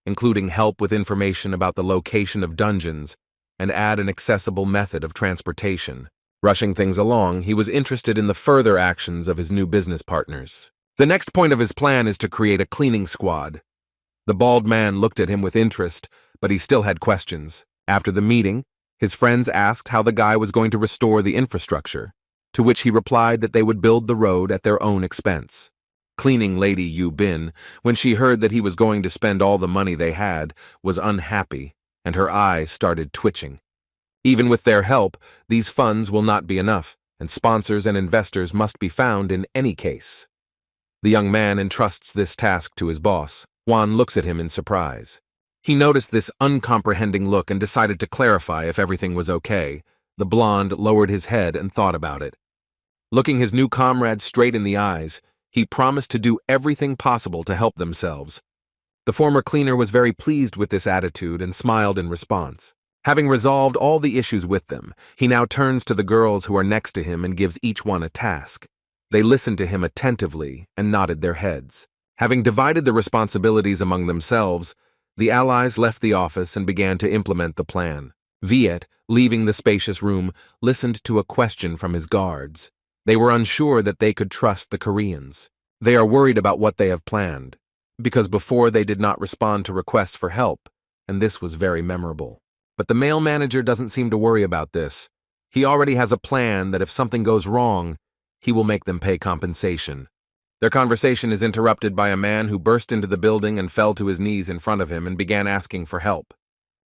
including help with information about the location of dungeons, and add an accessible method of transportation. Rushing things along, he was interested in the further actions of his new business partners. The next point of his plan is to create a cleaning squad. The bald man looked at him with interest, but he still had questions. After the meeting, his friends asked how the guy was going to restore the infrastructure, to which he replied that they would build the road at their own expense. Cleaning lady Yu Bin, when she heard that he was going to spend all the money they had, was unhappy, and her eyes started twitching. Even with their help, these funds will not be enough, and sponsors and investors must be found in any case. The young man entrusts this task to his boss. Juan looks at him in surprise. He noticed this uncomprehending look and decided to clarify if everything was okay. The blonde lowered his head and thought about it. Looking his new comrade straight in the eyes, he promised to do everything possible to help themselves. The former cleaner was very pleased with this attitude and smiled in response. Having resolved all the issues with them, he now turns to the girls who are next to him and gives each one a task. They listened to him attentively and nodded their heads. Having divided the responsibilities among themselves, the allies left the office and began to implement the plan. Viet, leaving the spacious room, listened to a question from his guards. They were unsure that they could trust the Koreans. They are worried about what they have planned, because before they did not respond to requests for help, and this was very memorable. But the male manager doesn't seem to worry about this. He already has a plan that if something goes wrong, he will make them pay compensation. Their conversation is interrupted by a man who burst into the building and fell to his knees in front of him and began asking for help.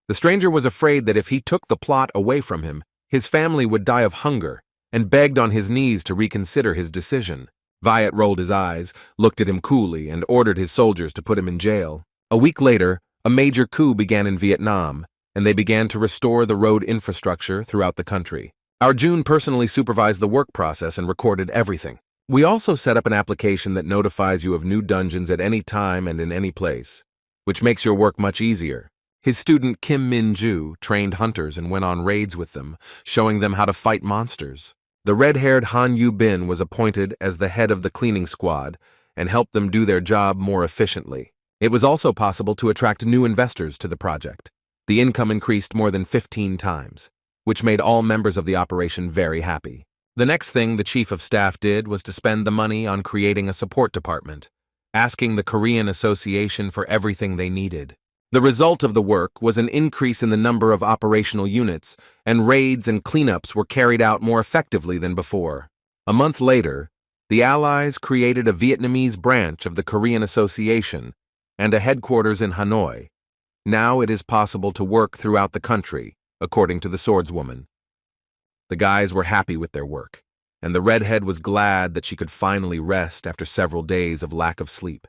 The stranger was afraid that if he took the plot away from him, his family would die of hunger, and begged on his knees to reconsider his decision. Viet rolled his eyes, looked at him coolly, and ordered his soldiers to put him in jail. A week later, a major coup began in Vietnam, and they began to restore the road infrastructure throughout the country. Our June personally supervised the work process and recorded everything. We also set up an application that notifies you of new dungeons at any time and in any place, which makes your work much easier. His student Kim Min-ju trained hunters and went on raids with them, showing them how to fight monsters. The red-haired Han Yu-bin was appointed as the head of the cleaning squad and helped them do their job more efficiently. It was also possible to attract new investors to the project. The income increased more than 15 times, which made all members of the operation very happy. The next thing the chief of staff did was to spend the money on creating a support department, asking the Korean Association for everything they needed. The result of the work was an increase in the number of operational units, and raids and cleanups were carried out more effectively than before. A month later, the Allies created a Vietnamese branch of the Korean Association and a headquarters in Hanoi. Now it is possible to work throughout the country, according to the swordswoman. The guys were happy with their work, and the redhead was glad that she could finally rest after several days of lack of sleep.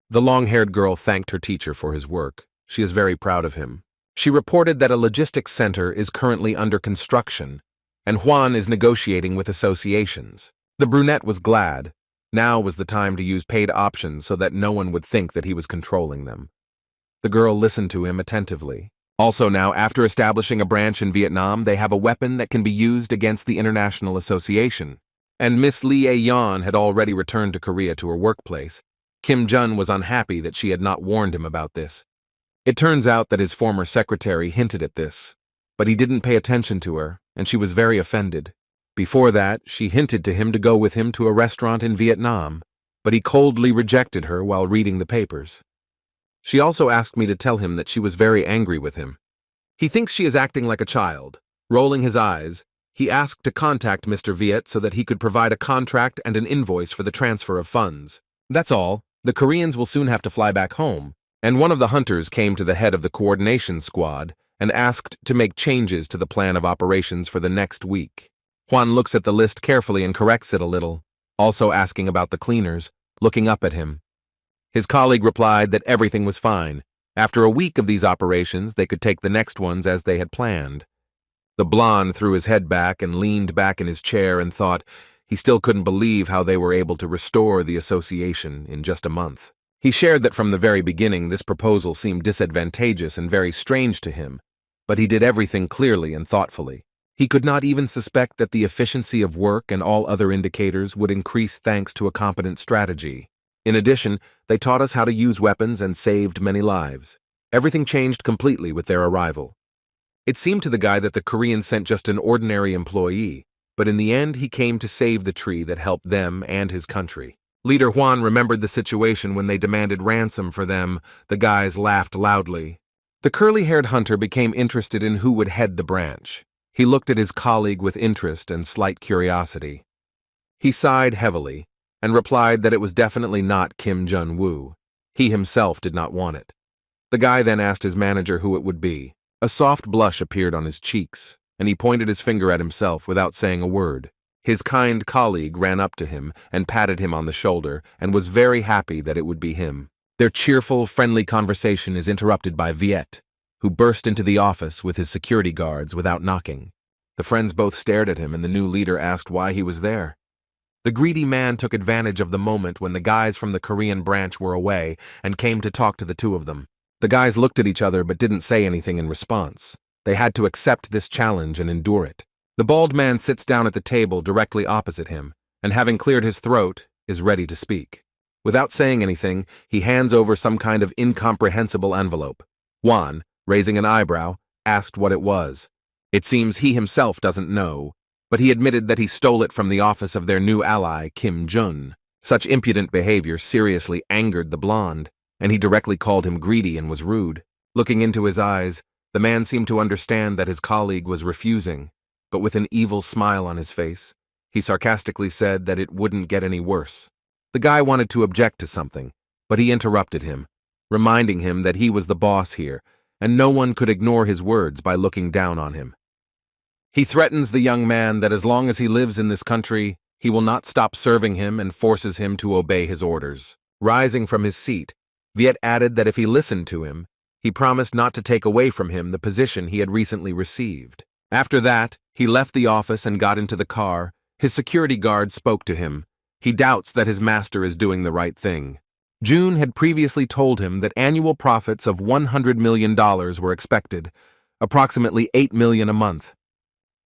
The long-haired girl thanked her teacher for his work. She is very proud of him. She reported that a logistics center is currently under construction, and Juan is negotiating with associations. The brunette was glad. Now was the time to use paid options so that no one would think that he was controlling them. The girl listened to him attentively. Also now, after establishing a branch in Vietnam, they have a weapon that can be used against the International Association. And Miss Lee A-yeon had already returned to Korea to her workplace. Kim Jun was unhappy that she had not warned him about this. It turns out that his former secretary hinted at this, but he didn't pay attention to her, and she was very offended. Before that, she hinted to him to go with him to a restaurant in Vietnam, but he coldly rejected her while reading the papers. She also asked me to tell him that she was very angry with him. He thinks she is acting like a child. Rolling his eyes, he asked to contact Mr. Viet so that he could provide a contract and an invoice for the transfer of funds. That's all. The Koreans will soon have to fly back home, and one of the hunters came to the head of the coordination squad and asked to make changes to the plan of operations for the next week. Juan looks at the list carefully and corrects it a little, also asking about the cleaners, looking up at him. His colleague replied that everything was fine. After a week of these operations, they could take the next ones as they had planned. The blonde threw his head back and leaned back in his chair and thought he still couldn't believe how they were able to restore the association in just a month. He shared that from the very beginning this proposal seemed disadvantageous and very strange to him, but he did everything clearly and thoughtfully. He could not even suspect that the efficiency of work and all other indicators would increase thanks to a competent strategy. In addition, they taught us how to use weapons and saved many lives. Everything changed completely with their arrival. It seemed to the guy that the Korean sent just an ordinary employee, but in the end he came to save the tree that helped them and his country. Leader Juan remembered the situation when they demanded ransom for them. The guys laughed loudly. The curly-haired hunter became interested in who would head the branch. He looked at his colleague with interest and slight curiosity. He sighed heavily and replied that it was definitely not Kim Jun-woo. He himself did not want it. The guy then asked his manager who it would be. A soft blush appeared on his cheeks, and he pointed his finger at himself without saying a word. His kind colleague ran up to him and patted him on the shoulder and was very happy that it would be him. Their cheerful, friendly conversation is interrupted by Viet, who burst into the office with his security guards without knocking. The friends both stared at him, and the new leader asked why he was there. The greedy man took advantage of the moment when the guys from the Korean branch were away and came to talk to the two of them. The guys looked at each other but didn't say anything in response. They had to accept this challenge and endure it. The bald man sits down at the table directly opposite him, and having cleared his throat, is ready to speak. Without saying anything, he hands over some kind of incomprehensible envelope. Juan, raising an eyebrow, asked what it was. It seems he himself doesn't know, but he admitted that he stole it from the office of their new ally, Kim Jun. Such impudent behavior seriously angered the blonde, and he directly called him greedy and was rude. Looking into his eyes, the man seemed to understand that his colleague was refusing, but with an evil smile on his face, he sarcastically said that it wouldn't get any worse. The guy wanted to object to something, but he interrupted him, reminding him that he was the boss here, and no one could ignore his words by looking down on him. He threatens the young man that as long as he lives in this country, he will not stop serving him and forces him to obey his orders. Rising from his seat, Viet added that if he listened to him, he promised not to take away from him the position he had recently received. After that, he left the office and got into the car. His security guard spoke to him. He doubts that his master is doing the right thing. June had previously told him that annual profits of $100 million were expected, approximately $8 million a month.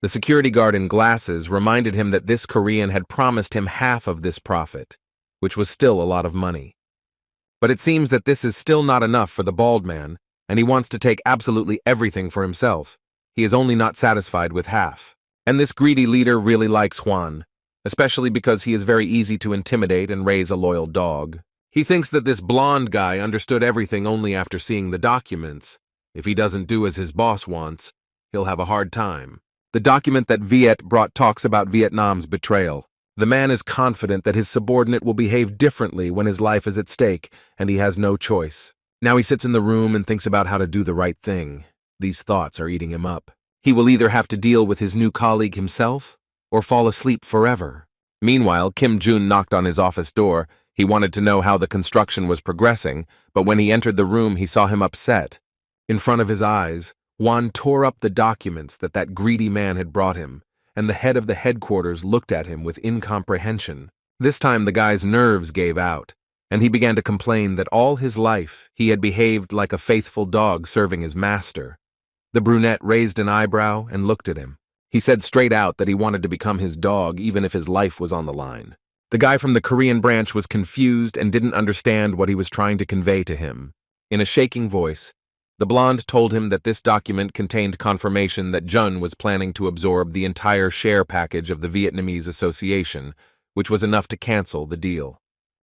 The security guard in glasses reminded him that this Korean had promised him half of this profit, which was still a lot of money. But it seems that this is still not enough for the bald man, and he wants to take absolutely everything for himself. He is only not satisfied with half. And this greedy leader really likes Juan, especially because he is very easy to intimidate and raise a loyal dog. He thinks that this blonde guy understood everything only after seeing the documents. If he doesn't do as his boss wants, he'll have a hard time. The document that Viet brought talks about Vietnam's betrayal. The man is confident that his subordinate will behave differently when his life is at stake, and he has no choice. Now he sits in the room and thinks about how to do the right thing. These thoughts are eating him up. He will either have to deal with his new colleague himself, or fall asleep forever. Meanwhile, Kim Jun knocked on his office door. He wanted to know how the construction was progressing, but when he entered the room he saw him upset. In front of his eyes, Juan tore up the documents that greedy man had brought him, and the head of the headquarters looked at him with incomprehension. This time the guy's nerves gave out, and he began to complain that all his life he had behaved like a faithful dog serving his master. The brunette raised an eyebrow and looked at him. He said straight out that he wanted to become his dog even if his life was on the line. The guy from the Korean branch was confused and didn't understand what he was trying to convey to him. In a shaking voice, the blonde told him that this document contained confirmation that Jun was planning to absorb the entire share package of the Vietnamese association, which was enough to cancel the deal.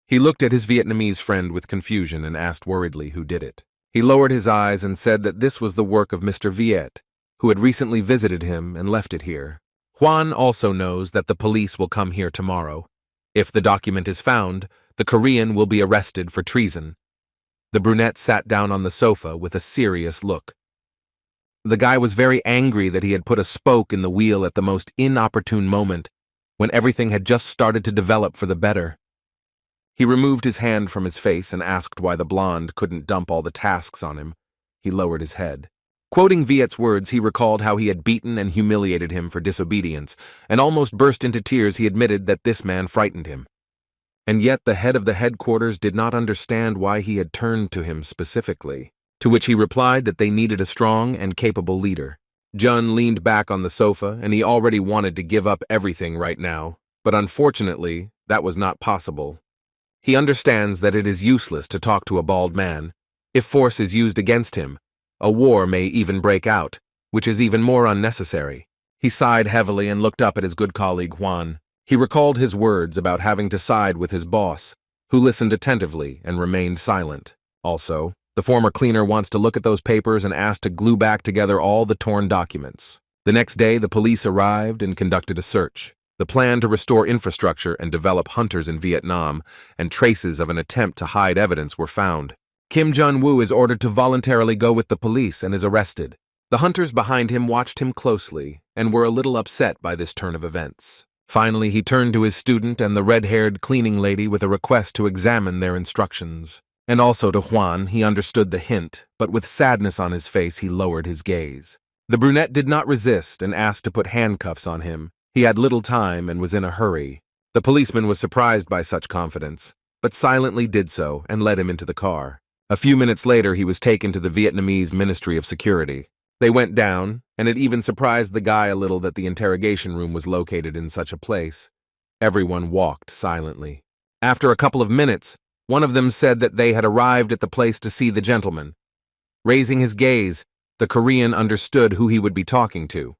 He looked at his Vietnamese friend with confusion and asked worriedly who did it. He lowered his eyes and said that this was the work of Mr. Viet, who had recently visited him and left it here. Juan also knows that the police will come here tomorrow. If the document is found, the Korean will be arrested for treason. The brunette sat down on the sofa with a serious look. The guy was very angry that he had put a spoke in the wheel at the most inopportune moment, when everything had just started to develop for the better. He removed his hand from his face and asked why the blonde couldn't dump all the tasks on him. He lowered his head. Quoting Viet's words, he recalled how he had beaten and humiliated him for disobedience, and almost burst into tears. He admitted that this man frightened him. And yet the head of the headquarters did not understand why he had turned to him specifically, to which he replied that they needed a strong and capable leader. Jun leaned back on the sofa, and he already wanted to give up everything right now, but unfortunately, that was not possible. He understands that it is useless to talk to a bald man. If force is used against him, a war may even break out, which is even more unnecessary. He sighed heavily and looked up at his good colleague Juan. He recalled his words about having to side with his boss, who listened attentively and remained silent. Also, the former cleaner wants to look at those papers and asked to glue back together all the torn documents. The next day, the police arrived and conducted a search. The plan to restore infrastructure and develop hunters in Vietnam, and traces of an attempt to hide evidence were found. Kim Jun-woo is ordered to voluntarily go with the police and is arrested. The hunters behind him watched him closely and were a little upset by this turn of events. Finally, he turned to his student and the red-haired cleaning lady with a request to examine their instructions. And also to Juan, he understood the hint, but with sadness on his face, he lowered his gaze. The brunette did not resist and asked to put handcuffs on him. He had little time and was in a hurry. The policeman was surprised by such confidence, but silently did so and led him into the car. A few minutes later, he was taken to the Vietnamese Ministry of Security. They went down, and it even surprised the guy a little that the interrogation room was located in such a place. Everyone walked silently. After a couple of minutes, one of them said that they had arrived at the place to see the gentleman. Raising his gaze, the Korean understood who he would be talking to.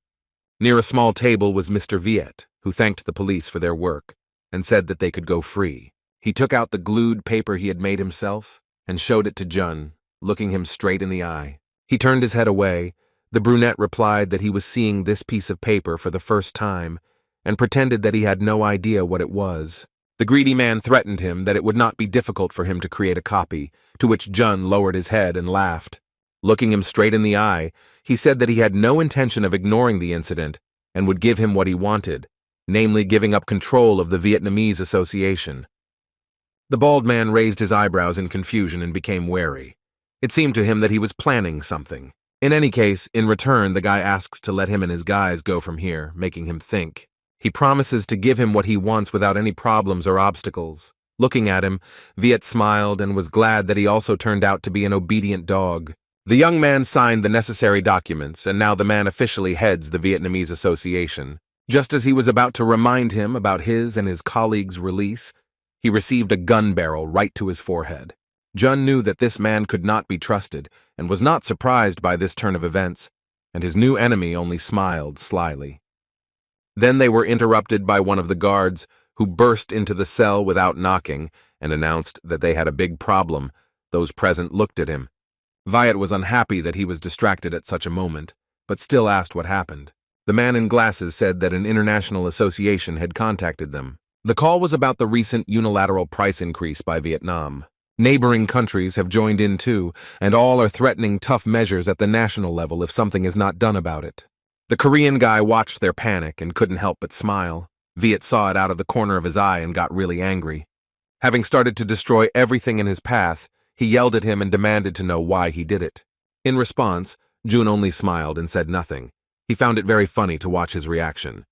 Near a small table was Mr. Viet, who thanked the police for their work and said that they could go free. He took out the glued paper he had made himself and showed it to Jun, looking him straight in the eye. He turned his head away. The brunette replied that he was seeing this piece of paper for the first time and pretended that he had no idea what it was. The greedy man threatened him that it would not be difficult for him to create a copy, to which Jun lowered his head and laughed. Looking him straight in the eye, he said that he had no intention of ignoring the incident and would give him what he wanted, namely giving up control of the Vietnamese Association. The bald man raised his eyebrows in confusion and became wary. It seemed to him that he was planning something. In any case, in return, the guy asks to let him and his guys go from here, making him think. He promises to give him what he wants without any problems or obstacles. Looking at him, Viet smiled and was glad that he also turned out to be an obedient dog. The young man signed the necessary documents, and now the man officially heads the Vietnamese Association. Just as he was about to remind him about his and his colleagues' release, he received a gun barrel right to his forehead. Jun knew that this man could not be trusted, and was not surprised by this turn of events, and his new enemy only smiled slyly. Then they were interrupted by one of the guards, who burst into the cell without knocking, and announced that they had a big problem. Those present looked at him. Viet was unhappy that he was distracted at such a moment, but still asked what happened. The man in glasses said that an international association had contacted them. The call was about the recent unilateral price increase by Vietnam. Neighboring countries have joined in too, and all are threatening tough measures at the national level if something is not done about it. The Korean guy watched their panic and couldn't help but smile. Viet saw it out of the corner of his eye and got really angry. Having started to destroy everything in his path, he yelled at him and demanded to know why he did it. In response, Jun only smiled and said nothing. He found it very funny to watch his reaction.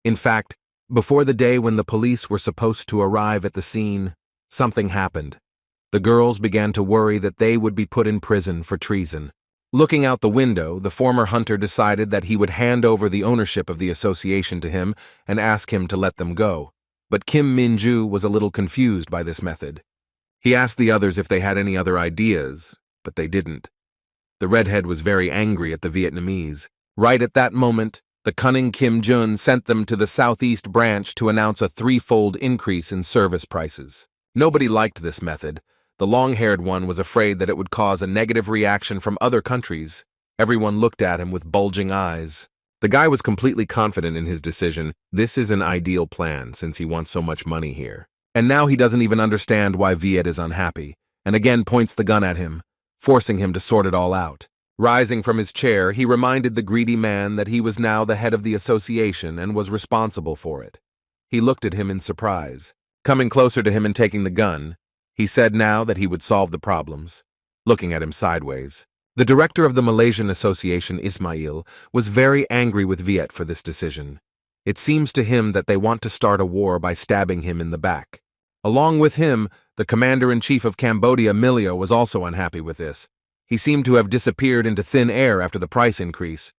In fact, before the day when the police were supposed to arrive at the scene, something happened. The girls began to worry that they would be put in prison for treason. Looking out the window, the former hunter decided that he would hand over the ownership of the association to him and ask him to let them go. But Kim Min-ju was a little confused by this method. He asked the others if they had any other ideas, but they didn't. The redhead was very angry at the Vietnamese. Right at that moment, the cunning Kim Jun sent them to the southeast branch to announce a threefold increase in service prices. Nobody liked this method. The long-haired one was afraid that it would cause a negative reaction from other countries. Everyone looked at him with bulging eyes. The guy was completely confident in his decision. This is an ideal plan since he wants so much money here. And now he doesn't even understand why Viet is unhappy, and again points the gun at him, forcing him to sort it all out. Rising from his chair, he reminded the greedy man that he was now the head of the association and was responsible for it. He looked at him in surprise. Coming closer to him and taking the gun, he said now that he would solve the problems, looking at him sideways. The director of the Malaysian Association, Ismail, was very angry with Viet for this decision. It seems to him that they want to start a war by stabbing him in the back. Along with him, the commander-in-chief of Cambodia, Milio, was also unhappy with this. He seemed to have disappeared into thin air after the price increase.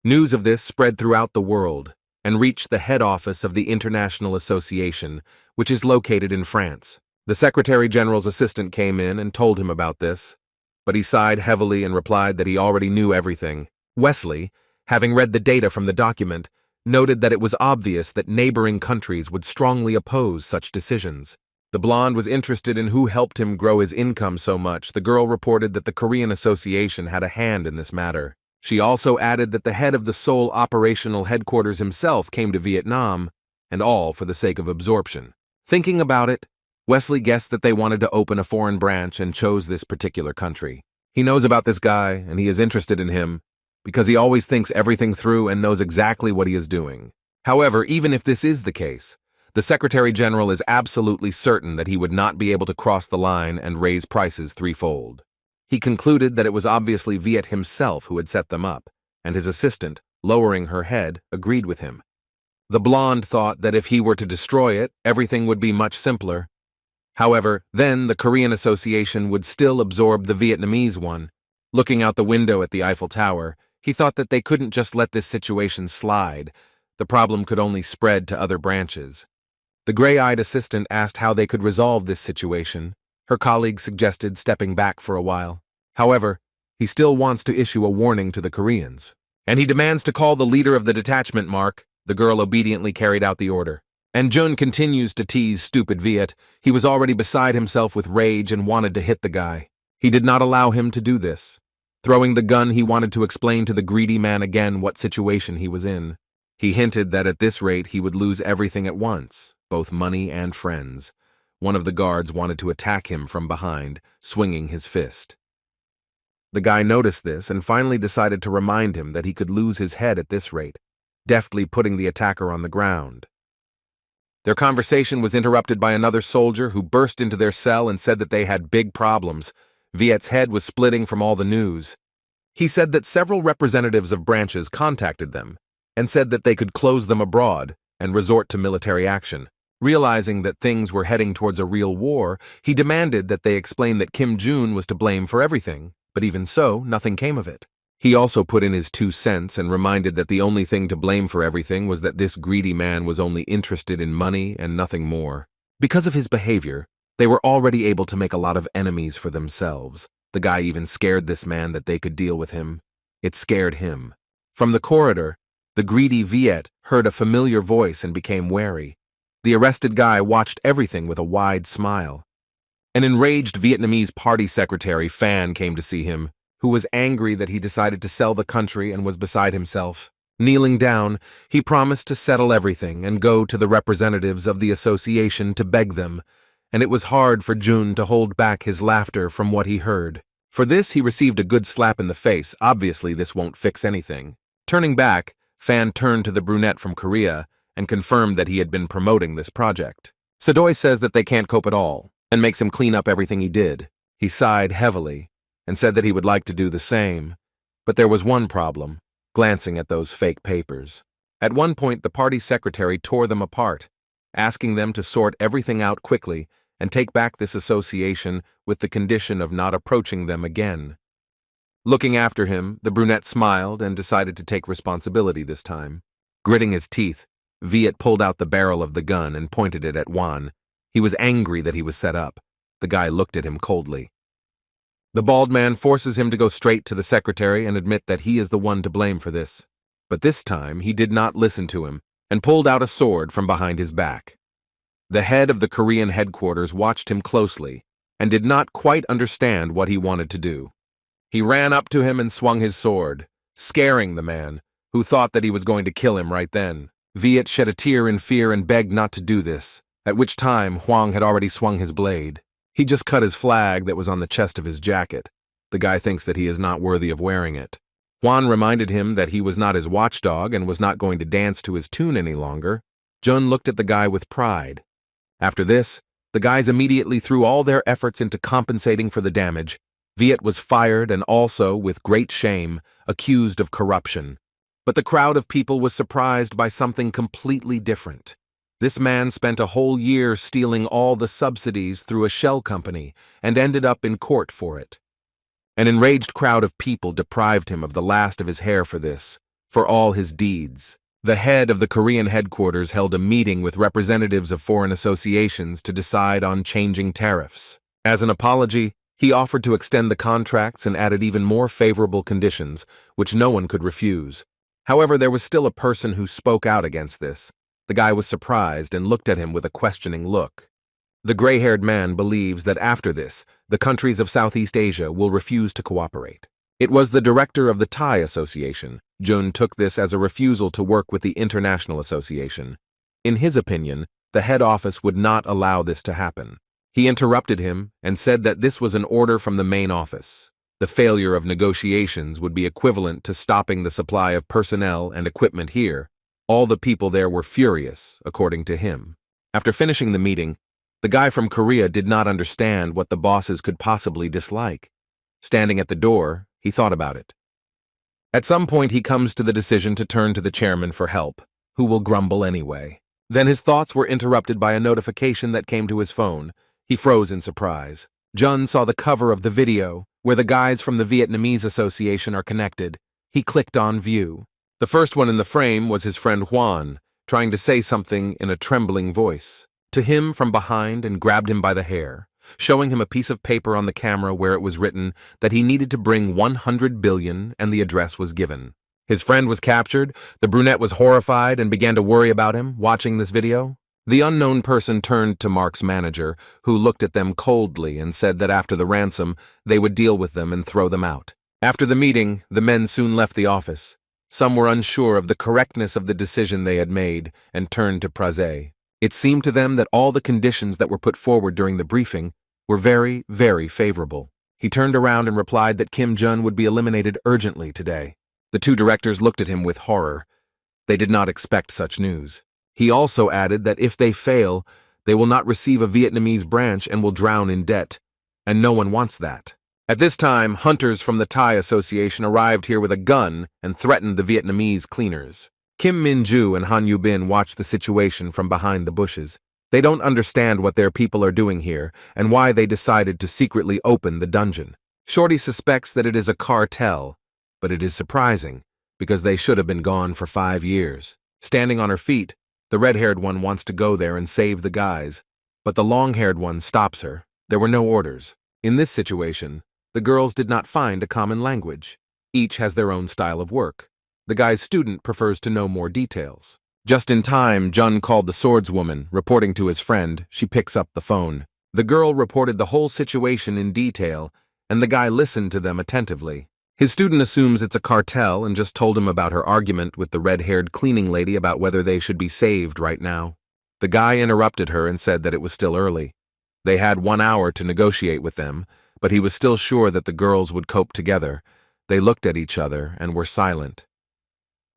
News of this spread throughout the world and reached the head office of the International Association, which is located in France. The Secretary General's assistant came in and told him about this, but he sighed heavily and replied that he already knew everything. Wesley, having read the data from the document, noted that it was obvious that neighboring countries would strongly oppose such decisions. The blonde was interested in who helped him grow his income so much. The girl reported that the Korean Association had a hand in this matter. She also added that the head of the Seoul operational headquarters himself came to Vietnam, and all for the sake of absorption. Thinking about it, Wesley guessed that they wanted to open a foreign branch and chose this particular country. He knows about this guy, and he is interested in him, because he always thinks everything through and knows exactly what he is doing. However, even if this is the case, the Secretary General is absolutely certain that he would not be able to cross the line and raise prices threefold. He concluded that it was obviously Viet himself who had set them up, and his assistant, lowering her head, agreed with him. The blonde thought that if he were to destroy it, everything would be much simpler. However, then the Korean Association would still absorb the Vietnamese one. Looking out the window at the Eiffel Tower, he thought that they couldn't just let this situation slide. The problem could only spread to other branches. The gray-eyed assistant asked how they could resolve this situation. Her colleague suggested stepping back for a while. However, he still wants to issue a warning to the Koreans. And he demands to call the leader of the detachment, Mark. The girl obediently carried out the order. And Jun continues to tease stupid Viet. He was already beside himself with rage and wanted to hit the guy. He did not allow him to do this. Throwing the gun, he wanted to explain to the greedy man again what situation he was in. He hinted that at this rate he would lose everything at once, both money and friends. One of the guards wanted to attack him from behind, swinging his fist. The guy noticed this and finally decided to remind him that he could lose his head at this rate, deftly putting the attacker on the ground. Their conversation was interrupted by another soldier who burst into their cell and said that they had big problems. Viet's head was splitting from all the news. He said that several representatives of branches contacted them and said that they could close them abroad and resort to military action. Realizing that things were heading towards a real war, he demanded that they explain that Kim Jun was to blame for everything, but even so, nothing came of it. He also put in his 2 cents and reminded that the only thing to blame for everything was that this greedy man was only interested in money and nothing more. Because of his behavior, they were already able to make a lot of enemies for themselves. The guy even scared this man that they could deal with him. It scared him. From the corridor, the greedy Viet heard a familiar voice and became wary. The arrested guy watched everything with a wide smile. An enraged Vietnamese party secretary, Phan, came to see him, who was angry that he decided to sell the country and was beside himself. Kneeling down, he promised to settle everything and go to the representatives of the association to beg them, and it was hard for Jun to hold back his laughter from what he heard. For this, he received a good slap in the face. Obviously, this won't fix anything. Turning back, Phan turned to the brunette from Korea and confirmed that he had been promoting this project. Sadoy says that they can't cope at all and makes him clean up everything he did. He sighed heavily and said that he would like to do the same, but there was one problem, glancing at those fake papers. At one point, the party secretary tore them apart, asking them to sort everything out quickly and take back this association with the condition of not approaching them again. Looking after him, the brunette smiled and decided to take responsibility this time. Gritting his teeth, Viet pulled out the barrel of the gun and pointed it at Juan. He was angry that he was set up. The guy looked at him coldly. The bald man forces him to go straight to the secretary and admit that he is the one to blame for this. But this time, he did not listen to him and pulled out a sword from behind his back. The head of the Korean headquarters watched him closely and did not quite understand what he wanted to do. He ran up to him and swung his sword, scaring the man, who thought that he was going to kill him right then. Viet shed a tear in fear and begged not to do this, at which time Huang had already swung his blade. He just cut his flag that was on the chest of his jacket. The guy thinks that he is not worthy of wearing it. Juan reminded him that he was not his watchdog and was not going to dance to his tune any longer. Jun looked at the guy with pride. After this, the guys immediately threw all their efforts into compensating for the damage. Viet was fired and also, with great shame, accused of corruption. But the crowd of people was surprised by something completely different. This man spent a whole year stealing all the subsidies through a shell company and ended up in court for it. An enraged crowd of people deprived him of the last of his hair for this, for all his deeds. The head of the Korean headquarters held a meeting with representatives of foreign associations to decide on changing tariffs. As an apology, he offered to extend the contracts and added even more favorable conditions, which no one could refuse. However, there was still a person who spoke out against this. The guy was surprised and looked at him with a questioning look. The gray-haired man believes that after this, the countries of Southeast Asia will refuse to cooperate. It was the director of the Thai Association. Jun took this as a refusal to work with the International Association. In his opinion, the head office would not allow this to happen. He interrupted him and said that this was an order from the main office. The failure of negotiations would be equivalent to stopping the supply of personnel and equipment here. All the people there were furious, according to him. After finishing the meeting, the guy from Korea did not understand what the bosses could possibly dislike. Standing at the door, he thought about it. At some point, he comes to the decision to turn to the chairman for help, who will grumble anyway. Then his thoughts were interrupted by a notification that came to his phone. He froze in surprise. Jun saw the cover of the video, where the guys from the Vietnamese Association are connected. He clicked on view. The first one in the frame was his friend Juan, trying to say something in a trembling voice to him from behind and grabbed him by the hair, showing him a piece of paper on the camera where it was written that he needed to bring 100 billion and the address was given. His friend was captured. The brunette was horrified and began to worry about him, watching this video. The unknown person turned to Mark's manager, who looked at them coldly and said that after the ransom, they would deal with them and throw them out. After the meeting, the men soon left the office. Some were unsure of the correctness of the decision they had made and turned to Prodigy. It seemed to them that all the conditions that were put forward during the briefing were very, very favorable. He turned around and replied that Kim Jun would be eliminated urgently today. The two directors looked at him with horror. They did not expect such news. He also added that if they fail, they will not receive a Vietnamese branch and will drown in debt, and no one wants that. At this time, hunters from the Thai Association arrived here with a gun and threatened the Vietnamese cleaners. Kim Min-ju and Han Yu-bin watched the situation from behind the bushes. They don't understand what their people are doing here and why they decided to secretly open the dungeon. Shorty suspects that it is a cartel, but it is surprising because they should have been gone for 5 years. Standing on her feet, the red-haired one wants to go there and save the guys, but the long-haired one stops her. There were no orders. In this situation, the girls did not find a common language. Each has their own style of work. The guy's student prefers to know more details. Just in time, Jun called the swordswoman, reporting to his friend. She picks up the phone. The girl reported the whole situation in detail, and the guy listened to them attentively. His student assumes it's a cartel and just told him about her argument with the red-haired cleaning lady about whether they should be saved right now. The guy interrupted her and said that it was still early. They had 1 hour to negotiate with them, but he was still sure that the girls would cope together. They looked at each other and were silent.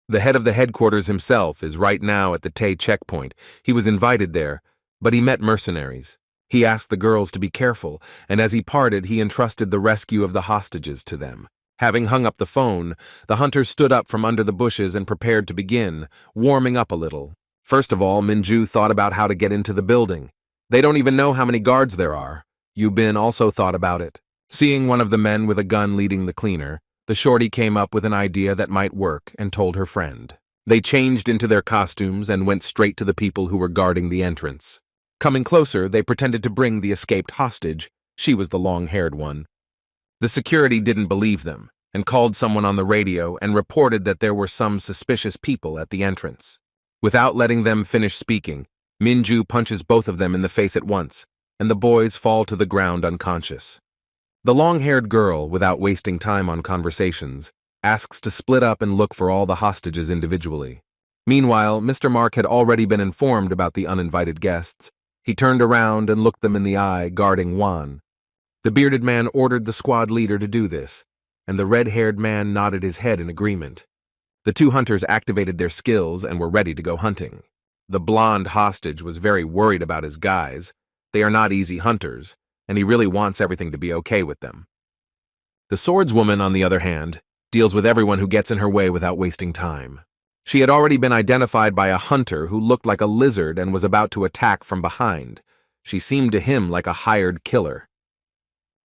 The head of the headquarters himself is right now at the Tay checkpoint. He was invited there, but he met mercenaries. He asked the girls to be careful, and as he parted, he entrusted the rescue of the hostages to them. Having hung up the phone, the hunter stood up from under the bushes and prepared to begin, warming up a little. First of all, Min-ju thought about how to get into the building. They don't even know how many guards there are. Yu-bin also thought about it. Seeing one of the men with a gun leading the cleaner, the shorty came up with an idea that might work and told her friend. They changed into their costumes and went straight to the people who were guarding the entrance. Coming closer, they pretended to bring the escaped hostage. She was the long-haired one. The security didn't believe them and called someone on the radio and reported that there were some suspicious people at the entrance. Without letting them finish speaking, Min-ju punches both of them in the face at once, and the boys fall to the ground unconscious. The long-haired girl, without wasting time on conversations, asks to split up and look for all the hostages individually. Meanwhile, Mr. Mark had already been informed about the uninvited guests. He turned around and looked them in the eye, guarding Juan. The bearded man ordered the squad leader to do this, and the red-haired man nodded his head in agreement. The two hunters activated their skills and were ready to go hunting. The blonde hostage was very worried about his guys. They are not easy hunters, and he really wants everything to be okay with them. The swordswoman, on the other hand, deals with everyone who gets in her way without wasting time. She had already been identified by a hunter who looked like a lizard and was about to attack from behind. She seemed to him like a hired killer.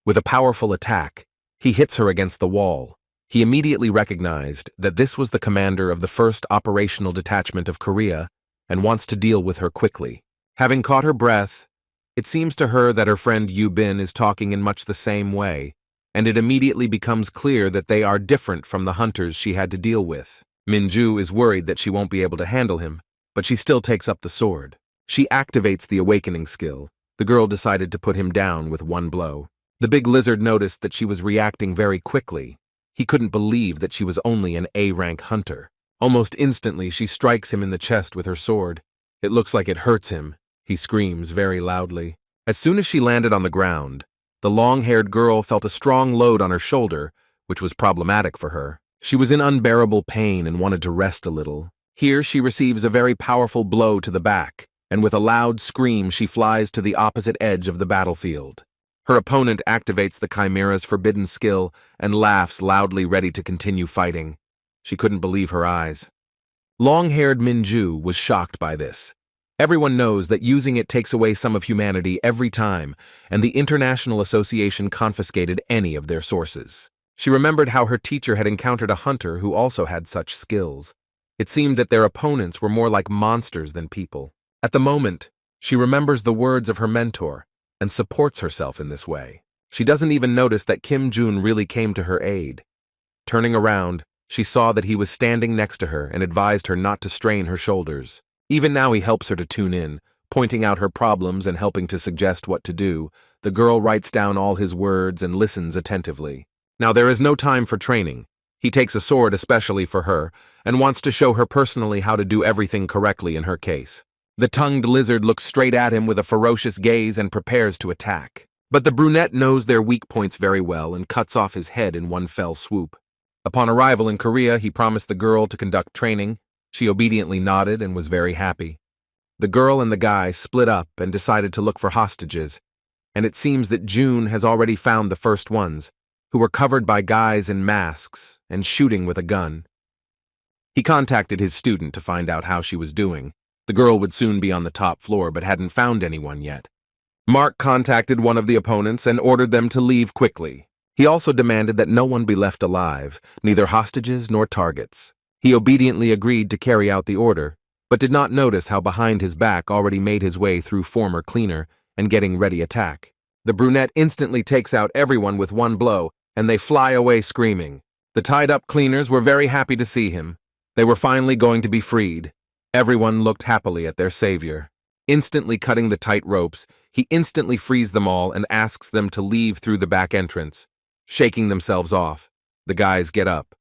With a powerful attack, he hits her against the wall. He immediately recognized that this was the commander of the 1st Operational Detachment of Korea and wants to deal with her quickly. Having caught her breath, it seems to her that her friend Yu Bin is talking in much the same way, and it immediately becomes clear that they are different from the hunters she had to deal with. Minju is worried that she won't be able to handle him, but she still takes up the sword. She activates the awakening skill. The girl decided to put him down with one blow. The big lizard noticed that she was reacting very quickly. He couldn't believe that she was only an A-rank hunter. Almost instantly, she strikes him in the chest with her sword. It looks like it hurts him. He screams very loudly. As soon as she landed on the ground, the long-haired girl felt a strong load on her shoulder, which was problematic for her. She was in unbearable pain and wanted to rest a little. Here she receives a very powerful blow to the back, and with a loud scream she flies to the opposite edge of the battlefield. Her opponent activates the Chimera's forbidden skill and laughs loudly, ready to continue fighting. She couldn't believe her eyes. Long-haired Minju was shocked by this. Everyone knows that using it takes away some of humanity every time, and the International Association confiscated any of their sources. She remembered how her teacher had encountered a hunter who also had such skills. It seemed that their opponents were more like monsters than people. At the moment, she remembers the words of her mentor and supports herself in this way. She doesn't even notice that Kim Jun really came to her aid. Turning around, she saw that he was standing next to her and advised her not to strain her shoulders. Even now he helps her to tune in, pointing out her problems and helping to suggest what to do. The girl writes down all his words and listens attentively. Now there is no time for training. He takes a sword especially for her and wants to show her personally how to do everything correctly in her case. The tongued lizard looks straight at him with a ferocious gaze and prepares to attack. But the brunette knows their weak points very well and cuts off his head in one fell swoop. Upon arrival in Korea, he promised the girl to conduct training. She obediently nodded and was very happy. The girl and the guy split up and decided to look for hostages, and it seems that June has already found the first ones, who were covered by guys in masks and shooting with a gun. He contacted his student to find out how she was doing. The girl would soon be on the top floor but hadn't found anyone yet. Mark contacted one of the opponents and ordered them to leave quickly. He also demanded that no one be left alive, neither hostages nor targets. He obediently agreed to carry out the order, but did not notice how behind his back already made his way through former cleaner and getting ready attack. The brunette instantly takes out everyone with one blow, and they fly away screaming. The tied-up cleaners were very happy to see him. They were finally going to be freed. Everyone looked happily at their savior. Instantly cutting the tight ropes, he instantly frees them all and asks them to leave through the back entrance. Shaking themselves off, the guys get up.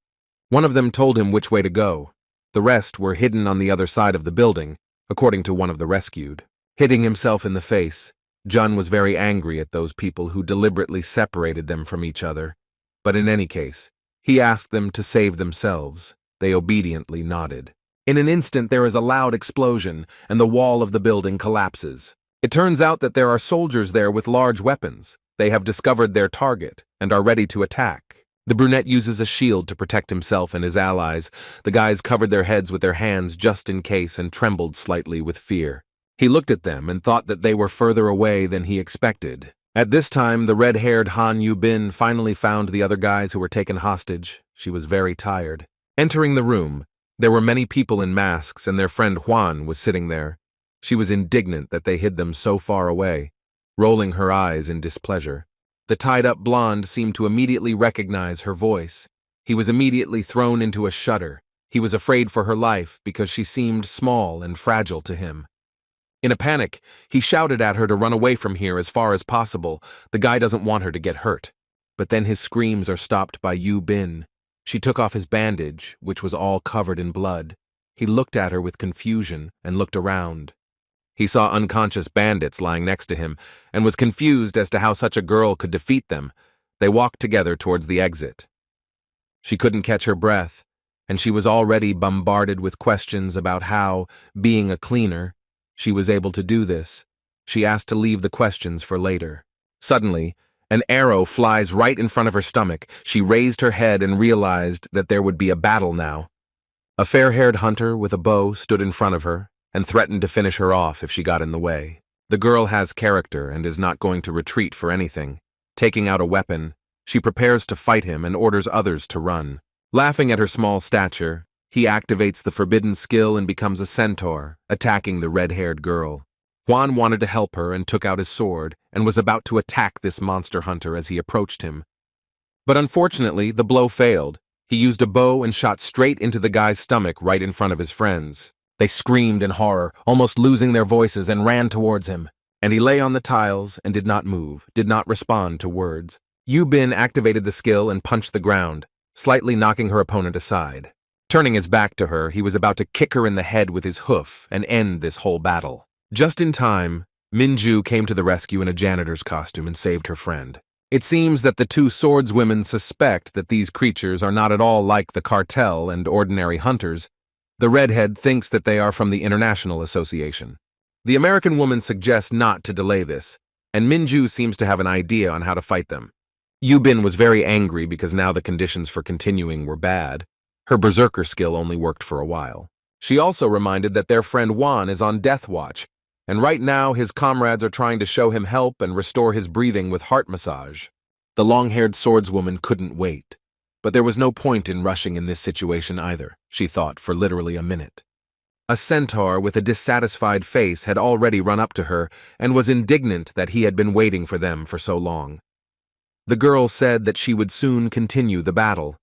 One of them told him which way to go. The rest were hidden on the other side of the building, according to one of the rescued. Hitting himself in the face, Jun was very angry at those people who deliberately separated them from each other. But in any case, he asked them to save themselves. They obediently nodded. In an instant, there is a loud explosion, and the wall of the building collapses. It turns out that there are soldiers there with large weapons. They have discovered their target and are ready to attack. The brunette uses a shield to protect himself and his allies. The guys covered their heads with their hands just in case and trembled slightly with fear. He looked at them and thought that they were further away than he expected. At this time, the red-haired Han Yu Bin finally found the other guys who were taken hostage. She was very tired. Entering the room, there were many people in masks, and their friend Juan was sitting there. She was indignant that they hid them so far away, rolling her eyes in displeasure. The tied-up blonde seemed to immediately recognize her voice. He was immediately thrown into a shudder. He was afraid for her life because she seemed small and fragile to him. In a panic, he shouted at her to run away from here as far as possible. The guy doesn't want her to get hurt. But then his screams are stopped by Yu Bin. She took off his bandage, which was all covered in blood. He looked at her with confusion and looked around. He saw unconscious bandits lying next to him and was confused as to how such a girl could defeat them. They walked together towards the exit. She couldn't catch her breath, and she was already bombarded with questions about how, being a cleaner, she was able to do this. She asked to leave the questions for later. Suddenly, an arrow flies right in front of her stomach. She raised her head and realized that there would be a battle now. A fair-haired hunter with a bow stood in front of her and threatened to finish her off if she got in the way. The girl has character and is not going to retreat for anything. Taking out a weapon, She prepares to fight him and orders others to run. Laughing at her small stature, he activates the forbidden skill and becomes a centaur, attacking the red-haired girl. Juan wanted to help her and took out his sword and was about to attack this monster hunter as he approached him. But unfortunately, the blow failed. He used a bow and shot straight into the guy's stomach right in front of his friends. They screamed in horror, almost losing their voices, and ran towards him. And he lay on the tiles and did not move, did not respond to words. Yu Bin activated the skill and punched the ground, slightly knocking her opponent aside. Turning his back to her, he was about to kick her in the head with his hoof and end this whole battle. Just in time, Minju came to the rescue in a janitor's costume and saved her friend. It seems that the two swordswomen suspect that these creatures are not at all like the cartel and ordinary hunters. The redhead thinks that they are from the International Association. The American woman suggests not to delay this, and Minju seems to have an idea on how to fight them. Yu Bin was very angry because now the conditions for continuing were bad. Her berserker skill only worked for a while. She also reminded that their friend Juan is on death watch, and right now his comrades are trying to show him help and restore his breathing with heart massage. The long-haired swordswoman couldn't wait, but there was no point in rushing in this situation either, she thought for literally a minute. A centaur with a dissatisfied face had already run up to her and was indignant that he had been waiting for them for so long. The girl said that she would soon continue the battle.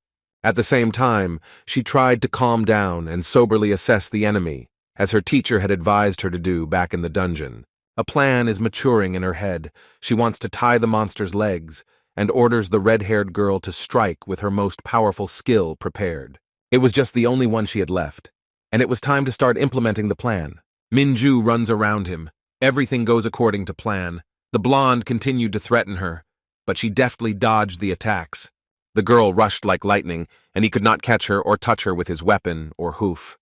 At the same time, she tried to calm down and soberly assess the enemy, as her teacher had advised her to do back in the dungeon. A plan is maturing in her head. She wants to tie the monster's legs and orders the red-haired girl to strike with her most powerful skill prepared. It was just the only one she had left, and it was time to start implementing the plan. Minju runs around him. Everything goes according to plan. The blonde continued to threaten her, but she deftly dodged the attacks. The girl rushed like lightning, and he could not catch her or touch her with his weapon or hoof.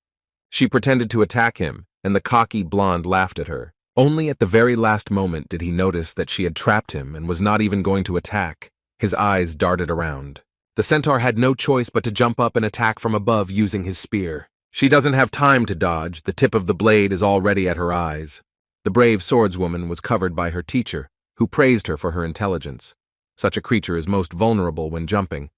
She pretended to attack him, and the cocky blonde laughed at her. Only at the very last moment did he notice that she had trapped him and was not even going to attack. His eyes darted around. The centaur had no choice but to jump up and attack from above using his spear. She doesn't have time to dodge. The tip of the blade is already at her eyes. The brave swordswoman was covered by her teacher, who praised her for her intelligence. Such a creature is most vulnerable when jumping.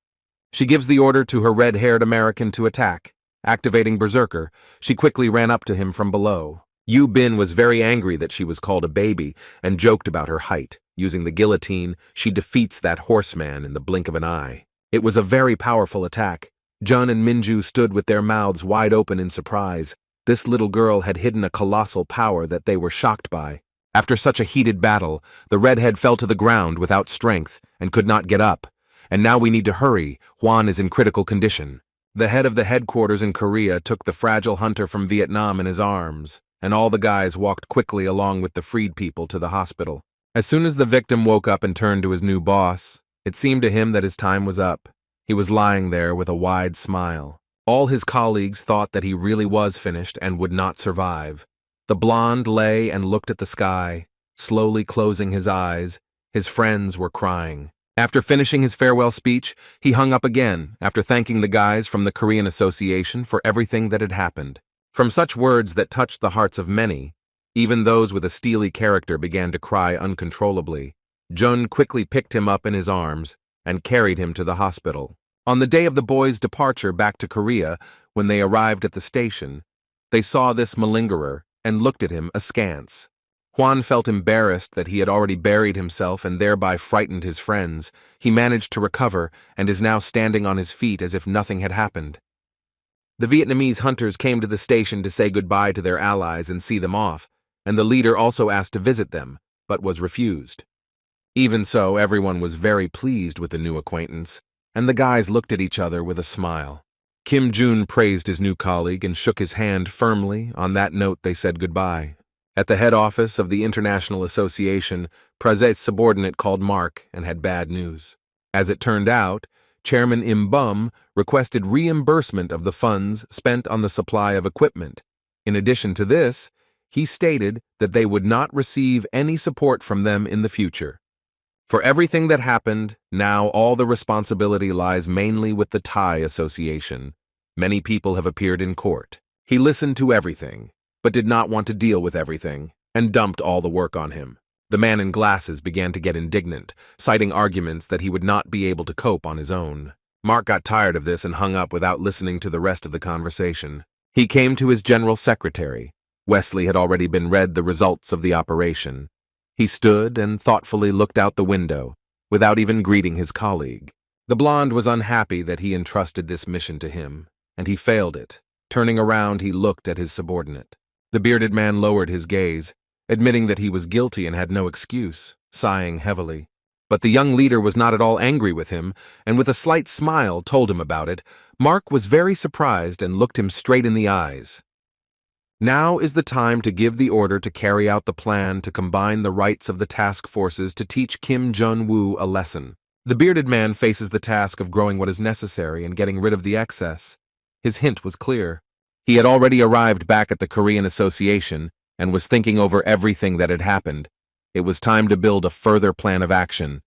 She gives the order to her red-haired American to attack. Activating Berserker, she quickly ran up to him from below. Yu Bin was very angry that she was called a baby and joked about her height. Using the guillotine, she defeats that horseman in the blink of an eye. It was a very powerful attack. Jun and Minju stood with their mouths wide open in surprise. This little girl had hidden a colossal power that they were shocked by. After such a heated battle, the redhead fell to the ground without strength and could not get up. And now we need to hurry. Juan is in critical condition. The head of the headquarters in Korea took the fragile hunter from Vietnam in his arms, and all the guys walked quickly along with the freed people to the hospital. As soon as the victim woke up and turned to his new boss, it seemed to him that his time was up. He was lying there with a wide smile. All his colleagues thought that he really was finished and would not survive. The blonde lay and looked at the sky, slowly closing his eyes. His friends were crying. After finishing his farewell speech, he hung up again after thanking the guys from the Korean Association for everything that had happened. From such words that touched the hearts of many, even those with a steely character began to cry uncontrollably. Jun quickly picked him up in his arms and carried him to the hospital. On the day of the boys' departure back to Korea, when they arrived at the station, they saw this malingerer and looked at him askance. Juan felt embarrassed that he had already buried himself and thereby frightened his friends. He managed to recover and is now standing on his feet as if nothing had happened. The Vietnamese hunters came to the station to say goodbye to their allies and see them off, and the leader also asked to visit them, but was refused. Even so, everyone was very pleased with the new acquaintance, and the guys looked at each other with a smile. Kim Jun praised his new colleague and shook his hand firmly. On that note, they said goodbye. At the head office of the International Association, Prazet's subordinate called Mark and had bad news. As it turned out, Chairman Im Bum requested reimbursement of the funds spent on the supply of equipment. In addition to this, he stated that they would not receive any support from them in the future. For everything that happened, now all the responsibility lies mainly with the Thai Association. Many people have appeared in court. He listened to everything, but did not want to deal with everything, and dumped all the work on him. The man in glasses began to get indignant, citing arguments that he would not be able to cope on his own. Mark got tired of this and hung up without listening to the rest of the conversation. He came to his general secretary. Wesley had already been read the results of the operation. He stood and thoughtfully looked out the window, without even greeting his colleague. The blonde was unhappy that he entrusted this mission to him, and he failed it. Turning around, he looked at his subordinate. The bearded man lowered his gaze, admitting that he was guilty and had no excuse, sighing heavily. But the young leader was not at all angry with him, and with a slight smile told him about it. Mark was very surprised and looked him straight in the eyes. Now is the time to give the order to carry out the plan to combine the rights of the task forces to teach Kim Jun-woo a lesson. The bearded man faces the task of growing what is necessary and getting rid of the excess. His hint was clear. He had already arrived back at the Korean Association and was thinking over everything that had happened. It was time to build a further plan of action.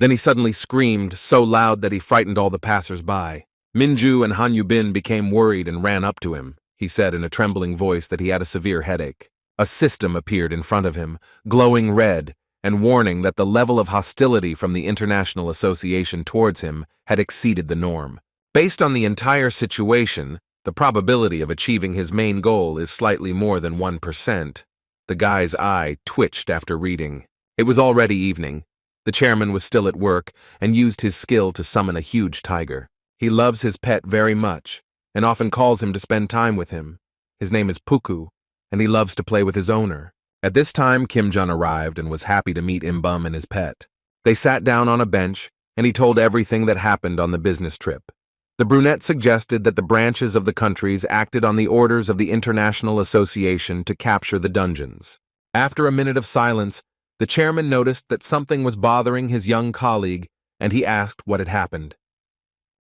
Then he suddenly screamed so loud that he frightened all the passers-by. Minju and Han Yubin became worried and ran up to him. He said in a trembling voice that he had a severe headache. A system appeared in front of him, glowing red, and warning that the level of hostility from the International Association towards him had exceeded the norm. Based on the entire situation, the probability of achieving his main goal is slightly more than 1%. The guy's eye twitched after reading. It was already evening. The chairman was still at work and used his skill to summon a huge tiger. He loves his pet very much and often calls him to spend time with him. His name is Puku, and he loves to play with his owner. At this time, Kim Jun arrived and was happy to meet Im-bum and his pet. They sat down on a bench, and he told everything that happened on the business trip. The brunette suggested that the branches of the countries acted on the orders of the International Association to capture the dungeons. After a minute of silence, the chairman noticed that something was bothering his young colleague, and he asked what had happened.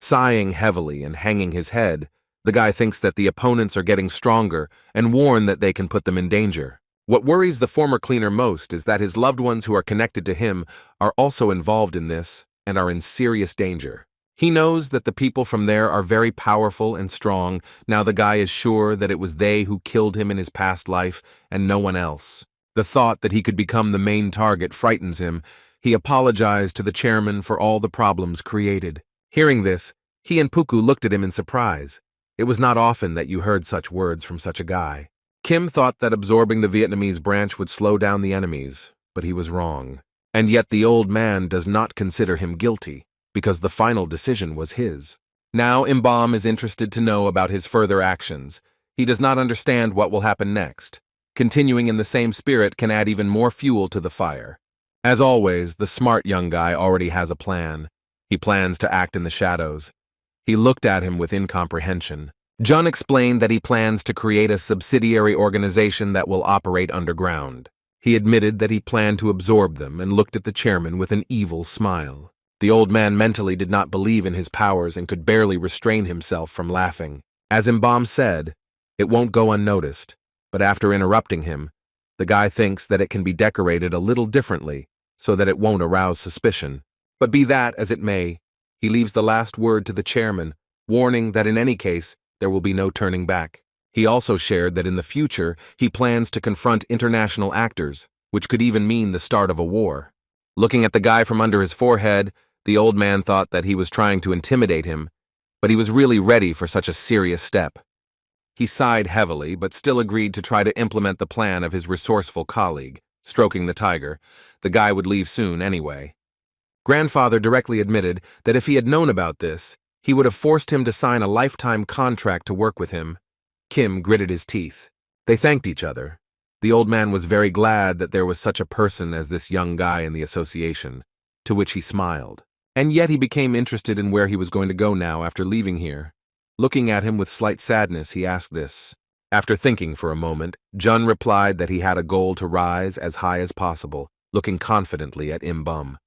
Sighing heavily and hanging his head, the guy thinks that the opponents are getting stronger and warn that they can put them in danger. What worries the former cleaner most is that his loved ones who are connected to him are also involved in this and are in serious danger. He knows that the people from there are very powerful and strong. Now the guy is sure that it was they who killed him in his past life and no one else. The thought that he could become the main target frightens him. He apologized to the chairman for all the problems created. Hearing this, he and Puku looked at him in surprise. It was not often that you heard such words from such a guy. Kim thought that absorbing the Vietnamese branch would slow down the enemies, but he was wrong. And yet the old man does not consider him guilty, because the final decision was his. Now Im-bum is interested to know about his further actions. He does not understand what will happen next. Continuing in the same spirit can add even more fuel to the fire. As always, the smart young guy already has a plan. He plans to act in the shadows. He looked at him with incomprehension. Jun explained that he plans to create a subsidiary organization that will operate underground. He admitted that he planned to absorb them and looked at the chairman with an evil smile. The old man mentally did not believe in his powers and could barely restrain himself from laughing. As Im-bum said, it won't go unnoticed, but after interrupting him, the guy thinks that it can be decorated a little differently so that it won't arouse suspicion. But be that as it may, he leaves the last word to the chairman, warning that in any case, there will be no turning back. He also shared that in the future, he plans to confront international actors, which could even mean the start of a war. Looking at the guy from under his forehead, the old man thought that he was trying to intimidate him, but he was really ready for such a serious step. He sighed heavily, but still agreed to try to implement the plan of his resourceful colleague, stroking the tiger. The guy would leave soon anyway. Grandfather directly admitted that if he had known about this, he would have forced him to sign a lifetime contract to work with him. Kim gritted his teeth. They thanked each other. The old man was very glad that there was such a person as this young guy in the association, to which he smiled. And yet he became interested in where he was going to go now after leaving here. Looking at him with slight sadness, he asked this. After thinking for a moment, Jun replied that he had a goal to rise as high as possible, looking confidently at Im-bum.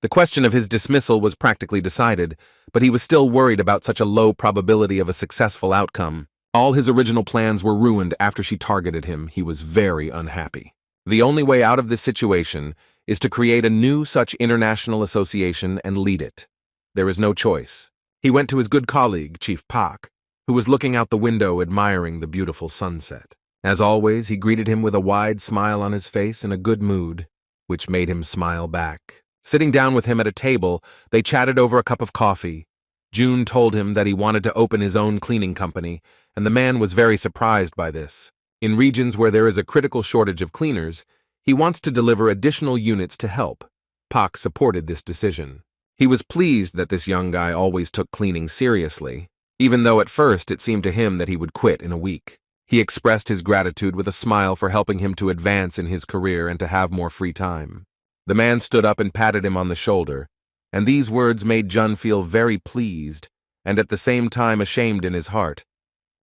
The question of his dismissal was practically decided, but he was still worried about such a low probability of a successful outcome. All his original plans were ruined after she targeted him. He was very unhappy. The only way out of this situation is to create a new such international association and lead it. There is no choice. He went to his good colleague, Chief Pak, who was looking out the window admiring the beautiful sunset. As always, he greeted him with a wide smile on his face and a good mood. which made him smile back. Sitting down with him at a table, they chatted over a cup of coffee. June told him that he wanted to open his own cleaning company, and the man was very surprised by this. In regions where there is a critical shortage of cleaners, he wants to deliver additional units to help. Pak supported this decision. He was pleased that this young guy always took cleaning seriously, even though at first it seemed to him that he would quit in a week. He expressed his gratitude with a smile for helping him to advance in his career and to have more free time. The man stood up and patted him on the shoulder, and these words made Jun feel very pleased and at the same time ashamed in his heart.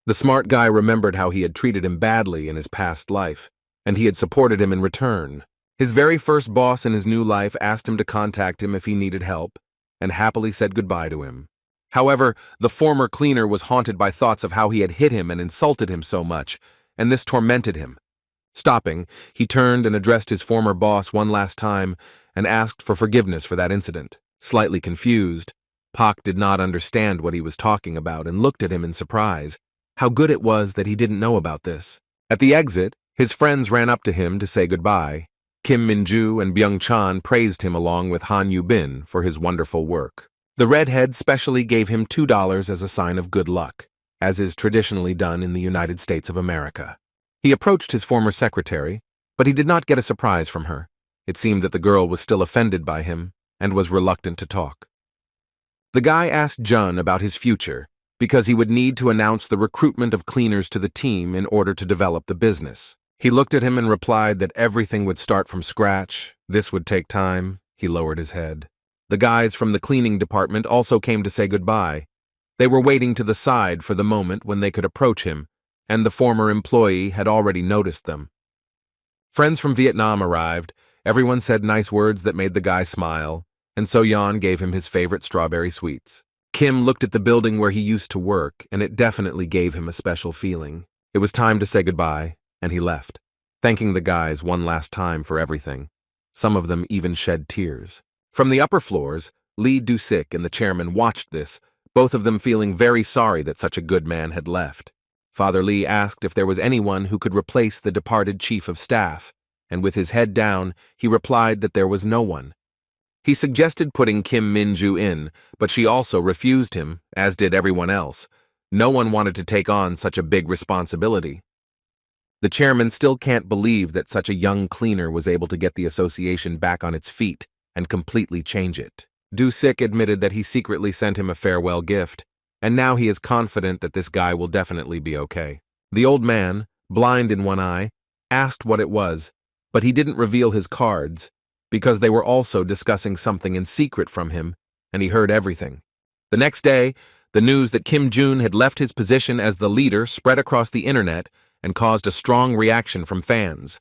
The smart guy remembered how he had treated him badly in his past life, and he had supported him in return. His very first boss in his new life asked him to contact him if he needed help, and happily said goodbye to him. However, the former cleaner was haunted by thoughts of how he had hit him and insulted him so much, and this tormented him. Stopping, he turned and addressed his former boss one last time and asked for forgiveness for that incident. Slightly confused, Pak did not understand what he was talking about and looked at him in surprise. How good it was that he didn't know about this. At the exit, his friends ran up to him to say goodbye. Kim Min-ju and Byung-chan praised him along with Han Yu-bin for his wonderful work. The redhead specially gave him $2 as a sign of good luck, as is traditionally done in the United States of America. He approached his former secretary, but he did not get a surprise from her. It seemed that the girl was still offended by him and was reluctant to talk. The guy asked Jun about his future, because he would need to announce the recruitment of cleaners to the team in order to develop the business. He looked at him and replied that everything would start from scratch. This would take time. He lowered his head. The guys from the cleaning department also came to say goodbye. They were waiting to the side for the moment when they could approach him, and the former employee had already noticed them. Friends from Vietnam arrived. Everyone said nice words that made the guy smile, and So Yeon gave him his favorite strawberry sweets. Kim looked at the building where he used to work, and it definitely gave him a special feeling. It was time to say goodbye, and he left, thanking the guys one last time for everything. Some of them even shed tears. From the upper floors, Lee Do-sik and the chairman watched this, both of them feeling very sorry that such a good man had left. Father Lee asked if there was anyone who could replace the departed chief of staff, and with his head down, he replied that there was no one. He suggested putting Kim Min-ju in, but she also refused him, as did everyone else. No one wanted to take on such a big responsibility. The chairman still can't believe that such a young cleaner was able to get the association back on its feet and completely change it. Do-sik admitted that he secretly sent him a farewell gift, and now he is confident that this guy will definitely be okay. The old man, blind in one eye, asked what it was, but he didn't reveal his cards, because they were also discussing something in secret from him, and he heard everything. The next day, the news that Kim Jun had left his position as the leader spread across the internet and caused a strong reaction from fans.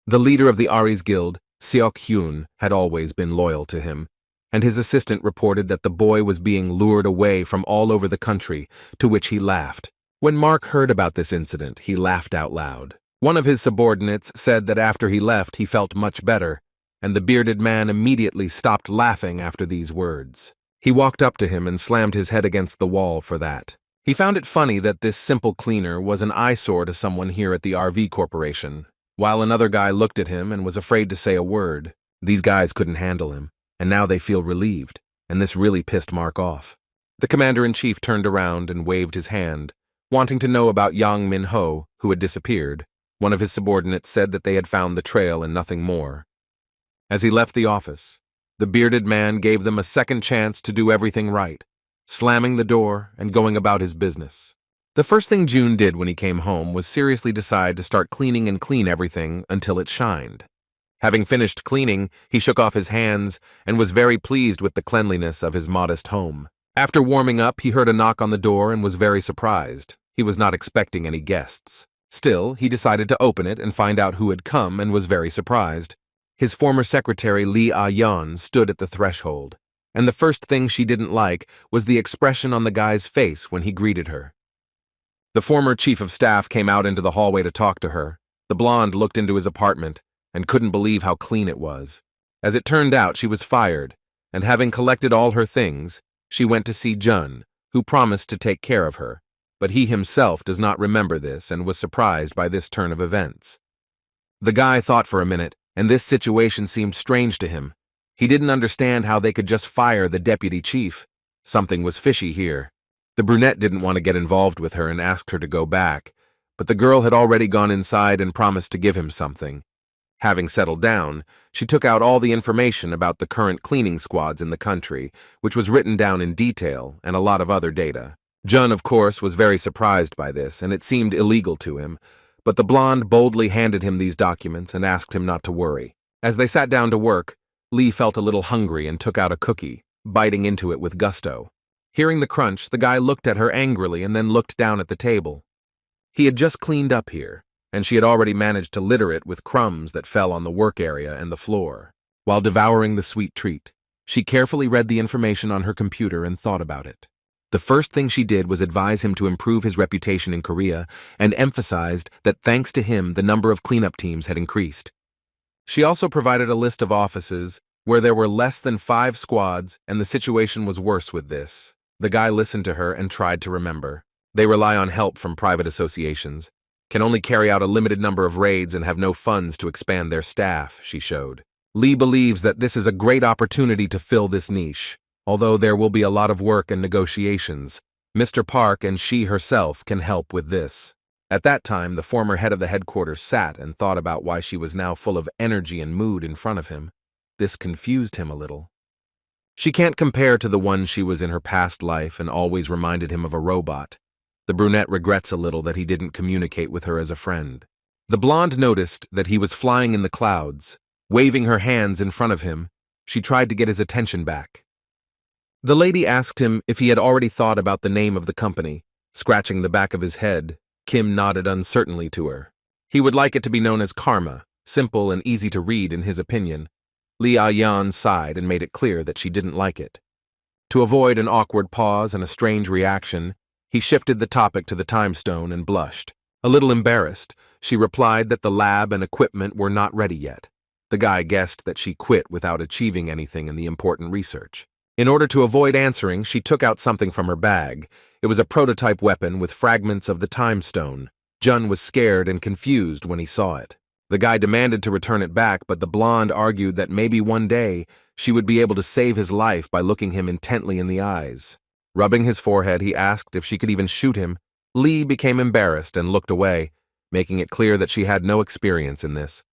The leader of the Aries Guild, Seok-hyun, had always been loyal to him, and his assistant reported that the boy was being lured away from all over the country, to which he laughed. When Mark heard about this incident, he laughed out loud. One of his subordinates said that after he left, he felt much better, and the bearded man immediately stopped laughing after these words. He walked up to him and slammed his head against the wall for that. He found it funny that this simple cleaner was an eyesore to someone here at the RV Corporation, while another guy looked at him and was afraid to say a word. These guys couldn't handle him, and now they feel relieved, and this really pissed Mark off. The commander-in-chief turned around and waved his hand, wanting to know about Yang Min-ho, who had disappeared. One of his subordinates said that they had found the trail and nothing more. As he left the office, the bearded man gave them a second chance to do everything right, slamming the door and going about his business. The first thing June did when he came home was seriously decide to start cleaning and clean everything until it shined. Having finished cleaning, he shook off his hands and was very pleased with the cleanliness of his modest home. After warming up, he heard a knock on the door and was very surprised. He was not expecting any guests. Still, he decided to open it and find out who had come and was very surprised. His former secretary Lee Ah-yeon stood at the threshold, and the first thing she didn't like was the expression on the guy's face when he greeted her. The former chief of staff came out into the hallway to talk to her. The blonde looked into his apartment and couldn't believe how clean it was. As it turned out, she was fired, and having collected all her things, she went to see Jun, who promised to take care of her, but he himself does not remember this and was surprised by this turn of events. The guy thought for a minute and this situation seemed strange to him. He didn't understand how they could just fire the deputy chief. Something was fishy here. The brunette didn't want to get involved with her and asked her to go back, but the girl had already gone inside and promised to give him something. Having settled down, she took out all the information about the current cleaning squads in the country, which was written down in detail, and a lot of other data. Jun, of course, was very surprised by this, and it seemed illegal to him, but the blonde boldly handed him these documents and asked him not to worry. As they sat down to work, Lee felt a little hungry and took out a cookie, biting into it with gusto. Hearing the crunch, the guy looked at her angrily and then looked down at the table. He had just cleaned up here, and she had already managed to litter it with crumbs that fell on the work area and the floor. While devouring the sweet treat, she carefully read the information on her computer and thought about it. The first thing she did was advise him to improve his reputation in Korea and emphasized that thanks to him the number of cleanup teams had increased. She also provided a list of offices where there were less than 5 squads and the situation was worse with this. The guy listened to her and tried to remember. They rely on help from private associations, can only carry out a limited number of raids and have no funds to expand their staff, she showed. Lee believes that this is a great opportunity to fill this niche. Although there will be a lot of work and negotiations, Mr. Park and she herself can help with this. At that time, the former head of the headquarters sat and thought about why she was now full of energy and mood in front of him. This confused him a little. She can't compare to the one she was in her past life and always reminded him of a robot. The brunette regrets a little that he didn't communicate with her as a friend. The blonde noticed that he was flying in the clouds, waving her hands in front of him. She tried to get his attention back. The lady asked him if he had already thought about the name of the company. Scratching the back of his head, Kim nodded uncertainly to her. He would like it to be known as Karma, simple and easy to read in his opinion. Lee Ah-yan sighed and made it clear that she didn't like it. To avoid an awkward pause and a strange reaction, he shifted the topic to the time stone and blushed. A little embarrassed, she replied that the lab and equipment were not ready yet. The guy guessed that she quit without achieving anything in the important research. In order to avoid answering, she took out something from her bag. It was a prototype weapon with fragments of the time stone. Jun was scared and confused when he saw it. The guy demanded to return it back, but the blonde argued that maybe one day she would be able to save his life by looking him intently in the eyes. Rubbing his forehead, he asked if she could even shoot him. Lee became embarrassed and looked away, making it clear that she had no experience in this.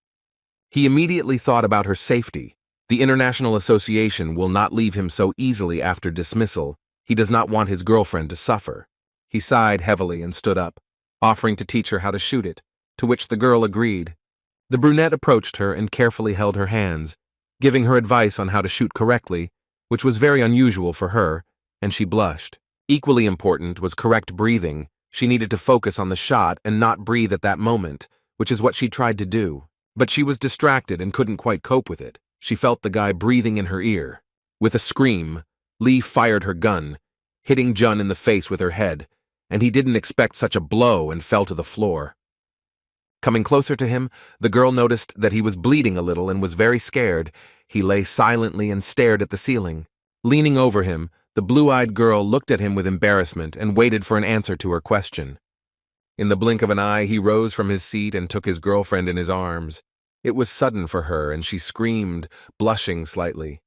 He immediately thought about her safety. The International Association will not leave him so easily after dismissal. He does not want his girlfriend to suffer. He sighed heavily and stood up, offering to teach her how to shoot it, to which the girl agreed. The brunette approached her and carefully held her hands, giving her advice on how to shoot correctly, which was very unusual for her, and she blushed. Equally important was correct breathing. She needed to focus on the shot and not breathe at that moment, which is what she tried to do. But she was distracted and couldn't quite cope with it. She felt the guy breathing in her ear. With a scream, Lee fired her gun, hitting Jun in the face with her head, and he didn't expect such a blow and fell to the floor. Coming closer to him, the girl noticed that he was bleeding a little and was very scared. He lay silently and stared at the ceiling. Leaning over him, the blue-eyed girl looked at him with embarrassment and waited for an answer to her question. In the blink of an eye, he rose from his seat and took his girlfriend in his arms. It was sudden for her, and she screamed, blushing slightly.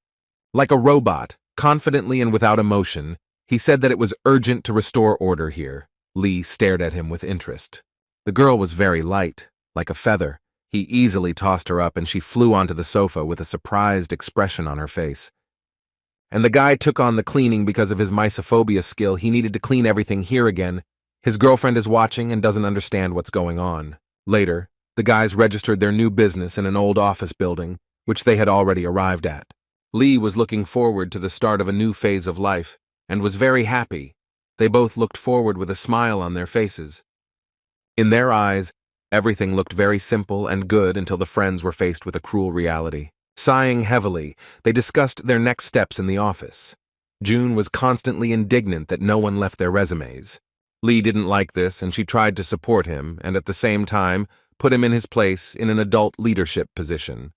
Like a robot, confidently and without emotion, he said that it was urgent to restore order here. Lee stared at him with interest. The girl was very light, like a feather. He easily tossed her up and she flew onto the sofa with a surprised expression on her face. And the guy took on the cleaning because of his mysophobia skill. He needed to clean everything here again. His girlfriend is watching and doesn't understand what's going on. Later, the guys registered their new business in an old office building, which they had already arrived at. Lee was looking forward to the start of a new phase of life and was very happy. They both looked forward with a smile on their faces. In their eyes, everything looked very simple and good until the friends were faced with a cruel reality. Sighing heavily, they discussed their next steps in the office. June was constantly indignant that no one left their resumes. Lee didn't like this, and she tried to support him and at the same time put him in his place in an adult leadership position.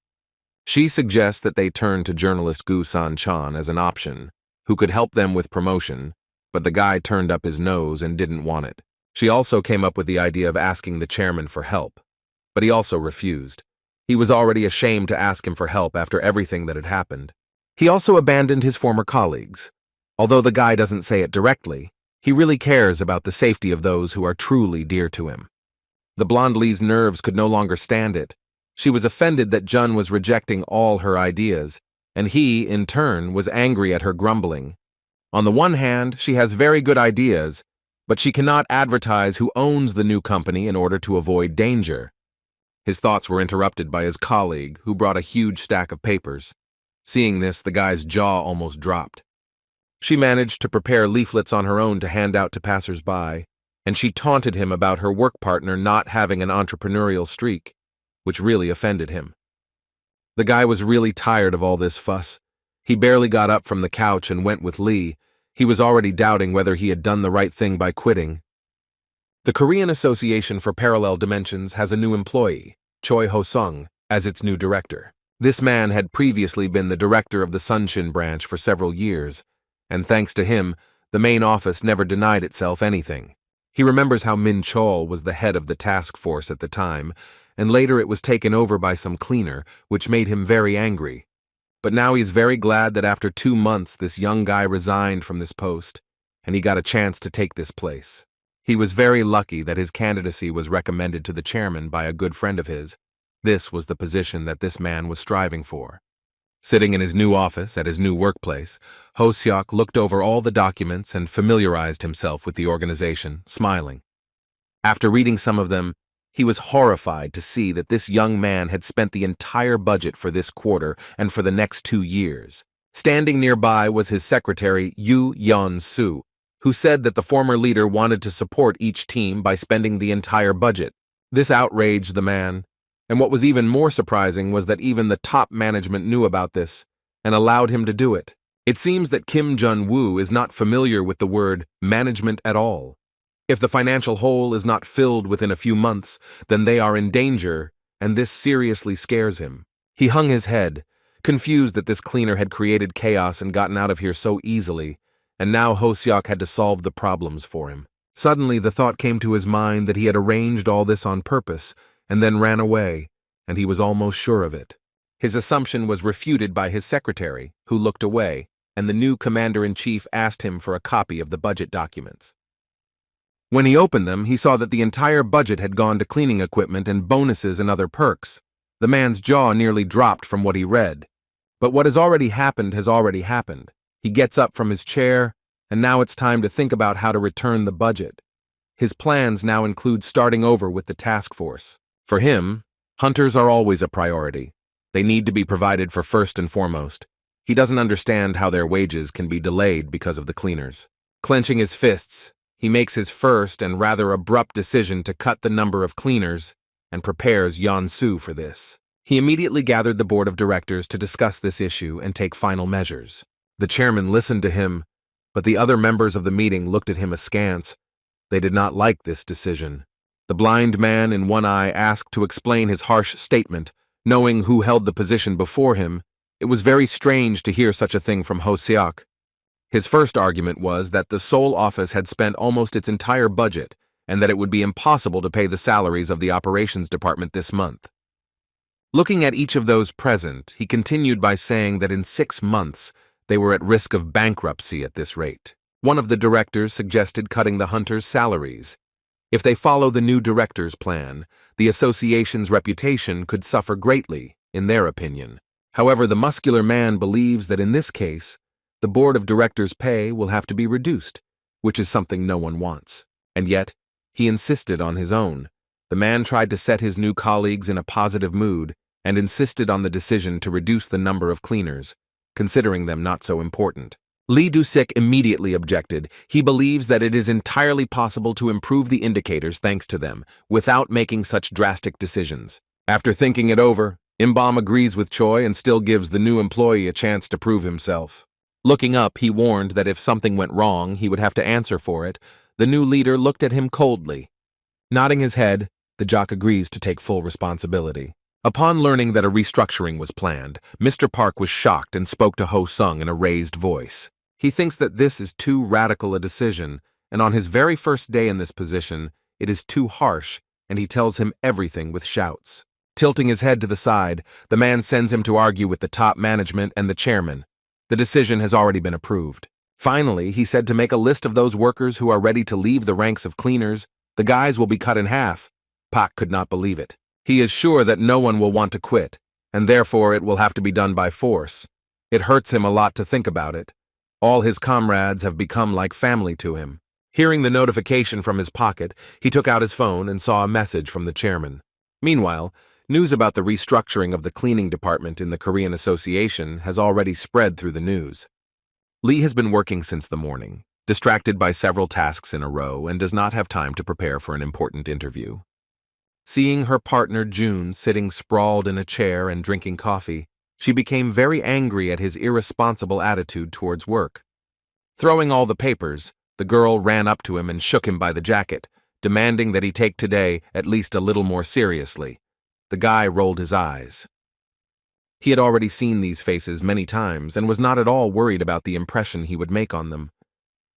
She suggests that they turn to journalist Gu San-chan as an option, who could help them with promotion, but the guy turned up his nose and didn't want it. She also came up with the idea of asking the chairman for help, but he also refused. He was already ashamed to ask him for help after everything that had happened. He also abandoned his former colleagues. Although the guy doesn't say it directly, he really cares about the safety of those who are truly dear to him. The blonde Lee's nerves could no longer stand it. She was offended that Jun was rejecting all her ideas, and he, in turn, was angry at her grumbling. On the one hand, she has very good ideas, but she cannot advertise who owns the new company in order to avoid danger. His thoughts were interrupted by his colleague, who brought a huge stack of papers. Seeing this, the guy's jaw almost dropped. She managed to prepare leaflets on her own to hand out to passers-by, and she taunted him about her work partner not having an entrepreneurial streak, which really offended him. The guy was really tired of all this fuss. He barely got up from the couch and went with Lee. He was already doubting whether he had done the right thing by quitting. The Korean Association for Parallel Dimensions has a new employee, Choi Ho-sung, as its new director. This man had previously been the director of the Sunshin branch for several years, and thanks to him, the main office never denied itself anything. He remembers how Min Chol was the head of the task force at the time, and later it was taken over by some cleaner, which made him very angry. But now he's very glad that after 2 months this young guy resigned from this post, and he got a chance to take this place. He was very lucky that his candidacy was recommended to the chairman by a good friend of his. This was the position that this man was striving for. Sitting in his new office at his new workplace, Ho-seok looked over all the documents and familiarized himself with the organization, smiling. After reading some of them, he was horrified to see that this young man had spent the entire budget for this quarter and for the next 2 years. Standing nearby was his secretary, Yoo Yeon-soo, who said that the former leader wanted to support each team by spending the entire budget. This outraged the man, and what was even more surprising was that even the top management knew about this and allowed him to do it. It seems that Kim Jun-woo is not familiar with the word management at all. If the financial hole is not filled within a few months, then they are in danger, and this seriously scares him. He hung his head, confused that this cleaner had created chaos and gotten out of here so easily, and now Ho-seok had to solve the problems for him. Suddenly the thought came to his mind that he had arranged all this on purpose, and then ran away, and he was almost sure of it. His assumption was refuted by his secretary, who looked away, and the new commander-in-chief asked him for a copy of the budget documents. When he opened them, he saw that the entire budget had gone to cleaning equipment and bonuses and other perks. The man's jaw nearly dropped from what he read. But what has already happened has already happened. He gets up from his chair, and now it's time to think about how to return the budget. His plans now include starting over with the task force. For him, hunters are always a priority. They need to be provided for first and foremost. He doesn't understand how their wages can be delayed because of the cleaners. Clenching his fists, he makes his first and rather abrupt decision to cut the number of cleaners and prepares Yeon-soo for this. He immediately gathered the board of directors to discuss this issue and take final measures. The chairman listened to him, but the other members of the meeting looked at him askance. They did not like this decision. The blind man in one eye asked to explain his harsh statement, knowing who held the position before him. It was very strange to hear such a thing from Ho-seok. His first argument was that the Seoul office had spent almost its entire budget and that it would be impossible to pay the salaries of the operations department this month. Looking at each of those present, he continued by saying that in 6 months they were at risk of bankruptcy at this rate. One of the directors suggested cutting the hunters' salaries. If they follow the new director's plan, the association's reputation could suffer greatly, in their opinion. However, the muscular man believes that in this case, the board of directors' pay will have to be reduced, which is something no one wants. And yet, he insisted on his own. The man tried to set his new colleagues in a positive mood and insisted on the decision to reduce the number of cleaners, considering them not so important. Lee Do-sik immediately objected. He believes that it is entirely possible to improve the indicators thanks to them, without making such drastic decisions. After thinking it over, Im-bom agrees with Choi and still gives the new employee a chance to prove himself. Looking up, he warned that if something went wrong, he would have to answer for it. The new leader looked at him coldly. Nodding his head, the jock agrees to take full responsibility. Upon learning that a restructuring was planned, Mr. Park was shocked and spoke to Ho-sung in a raised voice. He thinks that this is too radical a decision, and on his very first day in this position, it is too harsh, and he tells him everything with shouts. Tilting his head to the side, the man sends him to argue with the top management and the chairman. The decision has already been approved. Finally, he said to make a list of those workers who are ready to leave the ranks of cleaners. The guys will be cut in half. Pak could not believe it. He is sure that no one will want to quit, and therefore it will have to be done by force. It hurts him a lot to think about it. All his comrades have become like family to him. Hearing the notification from his pocket, he took out his phone and saw a message from the chairman. Meanwhile, news about the restructuring of the cleaning department in the Korean Association has already spread through the news. Lee has been working since the morning, distracted by several tasks in a row, and does not have time to prepare for an important interview. Seeing her partner June sitting sprawled in a chair and drinking coffee, she became very angry at his irresponsible attitude towards work. Throwing all the papers, the girl ran up to him and shook him by the jacket, demanding that he take today at least a little more seriously. The guy rolled his eyes. He had already seen these faces many times and was not at all worried about the impression he would make on them.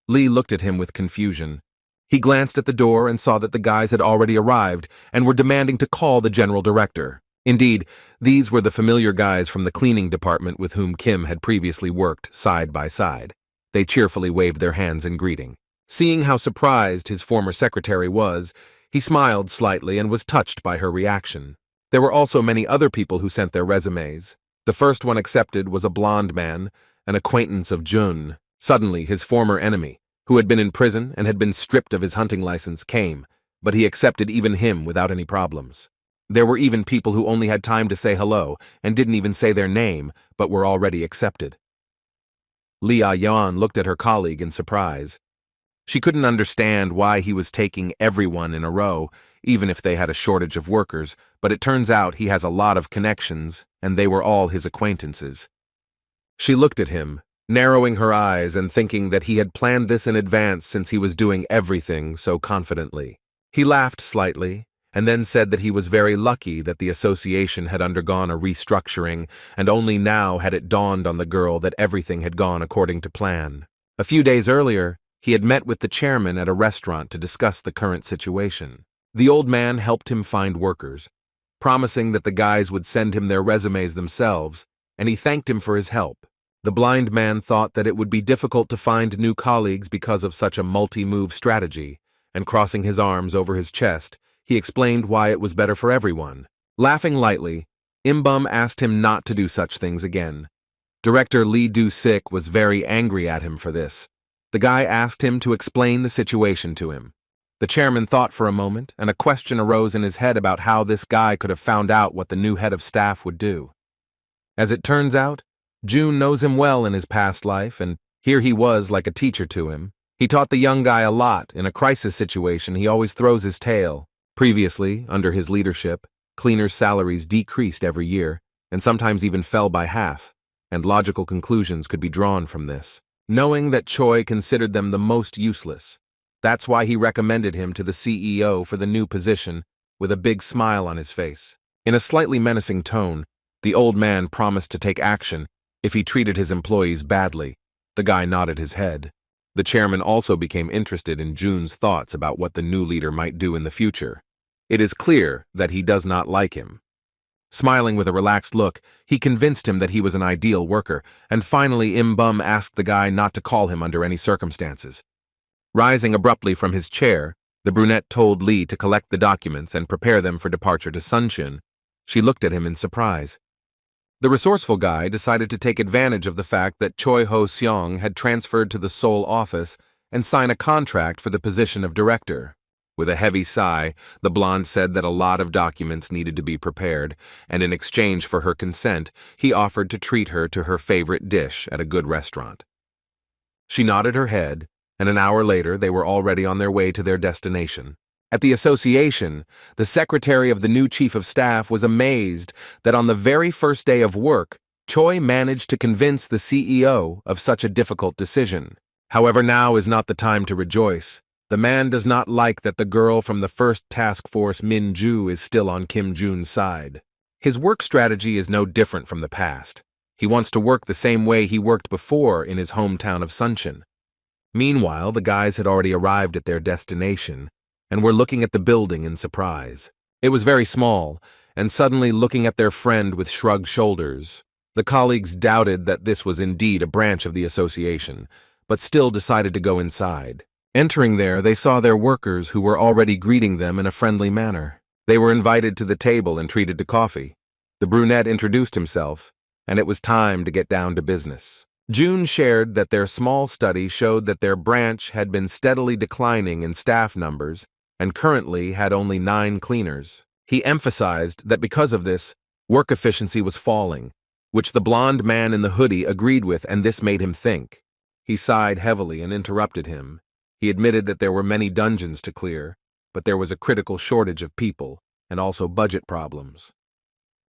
Lee looked at him with confusion. He glanced at the door and saw that the guys had already arrived and were demanding to call the general director. Indeed, these were the familiar guys from the cleaning department with whom Kim had previously worked side by side. They cheerfully waved their hands in greeting. Seeing how surprised his former secretary was, he smiled slightly and was touched by her reaction. There were also many other people who sent their resumes. The first one accepted was a blond man, an acquaintance of Jun. Suddenly, his former enemy, who had been in prison and had been stripped of his hunting license, came, but he accepted even him without any problems. There were even people who only had time to say hello and didn't even say their name, but were already accepted. Lee Ah-yeon looked at her colleague in surprise. She couldn't understand why he was taking everyone in a row, even if they had a shortage of workers, but it turns out he has a lot of connections, and they were all his acquaintances. She looked at him, narrowing her eyes and thinking that he had planned this in advance since he was doing everything so confidently. He laughed slightly, and then said that he was very lucky that the association had undergone a restructuring, and only now had it dawned on the girl that everything had gone according to plan. A few days earlier, he had met with the chairman at a restaurant to discuss the current situation. The old man helped him find workers, promising that the guys would send him their resumes themselves, and he thanked him for his help. The blind man thought that it would be difficult to find new colleagues because of such a multi-move strategy, and crossing his arms over his chest, he explained why it was better for everyone. Laughing lightly, Im-bum asked him not to do such things again. Director Lee Do-sik was very angry at him for this. The guy asked him to explain the situation to him. The chairman thought for a moment, and a question arose in his head about how this guy could have found out what the new head of staff would do. As it turns out, June knows him well in his past life, and here he was like a teacher to him. He taught the young guy a lot. In a crisis situation, he always throws his tail. Previously, under his leadership, cleaners' salaries decreased every year, and sometimes even fell by half, and logical conclusions could be drawn from this. Knowing that Choi considered them the most useless, that's why he recommended him to the CEO for the new position, with a big smile on his face. In a slightly menacing tone, the old man promised to take action if he treated his employees badly. The guy nodded his head. The chairman also became interested in June's thoughts about what the new leader might do in the future. It is clear that he does not like him. Smiling with a relaxed look, he convinced him that he was an ideal worker, and finally Im-bum asked the guy not to call him under any circumstances. Rising abruptly from his chair, the brunette told Lee to collect the documents and prepare them for departure to Suncheon. She looked at him in surprise. The resourceful guy decided to take advantage of the fact that Choi Ho-seong had transferred to the Seoul office and sign a contract for the position of director. With a heavy sigh, the blonde said that a lot of documents needed to be prepared, and in exchange for her consent, he offered to treat her to her favorite dish at a good restaurant. She nodded her head, and an hour later they were already on their way to their destination. At the association, the secretary of the new chief of staff was amazed that on the very first day of work, Choi managed to convince the CEO of such a difficult decision. However, now is not the time to rejoice. The man does not like that the girl from the first task force, Min-ju, is still on Kim Jun's side. His work strategy is no different from the past. He wants to work the same way he worked before in his hometown of Suncheon. Meanwhile, the guys had already arrived at their destination and were looking at the building in surprise. It was very small, and suddenly looking at their friend with shrugged shoulders. The colleagues doubted that this was indeed a branch of the association, but still decided to go inside. Entering there, they saw their workers who were already greeting them in a friendly manner. They were invited to the table and treated to coffee. The brunette introduced himself, and it was time to get down to business. June shared that their small study showed that their branch had been steadily declining in staff numbers and currently had only 9 cleaners. He emphasized that because of this, work efficiency was falling, which the blond man in the hoodie agreed with, and this made him think. He sighed heavily and interrupted him. He admitted that there were many dungeons to clear, but there was a critical shortage of people and also budget problems.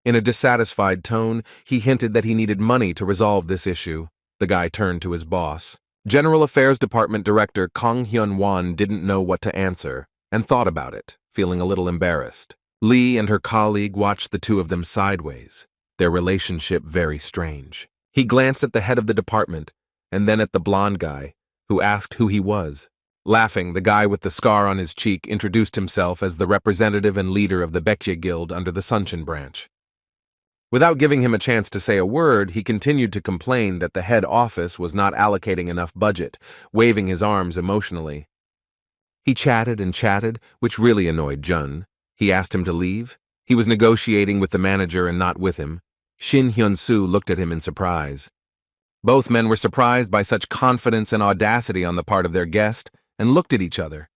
In a dissatisfied tone, he hinted that he needed money to resolve this issue. The guy turned to his boss. General Affairs Department Director Kang Hyun-won didn't know what to answer and thought about it, feeling a little embarrassed. Lee and her colleague watched the two of them sideways, their relationship very strange. He glanced at the head of the department and then at the blonde guy, who asked who he was. Laughing, the guy with the scar on his cheek introduced himself as the representative and leader of the Baekje Guild under the Sunshin branch. Without giving him a chance to say a word, he continued to complain that the head office was not allocating enough budget, waving his arms emotionally. He chatted and chatted, which really annoyed Jun. He asked him to leave. He was negotiating with the manager and not with him. Shin Hyun-soo looked at him in surprise. Both men were surprised by such confidence and audacity on the part of their guest and looked at each other.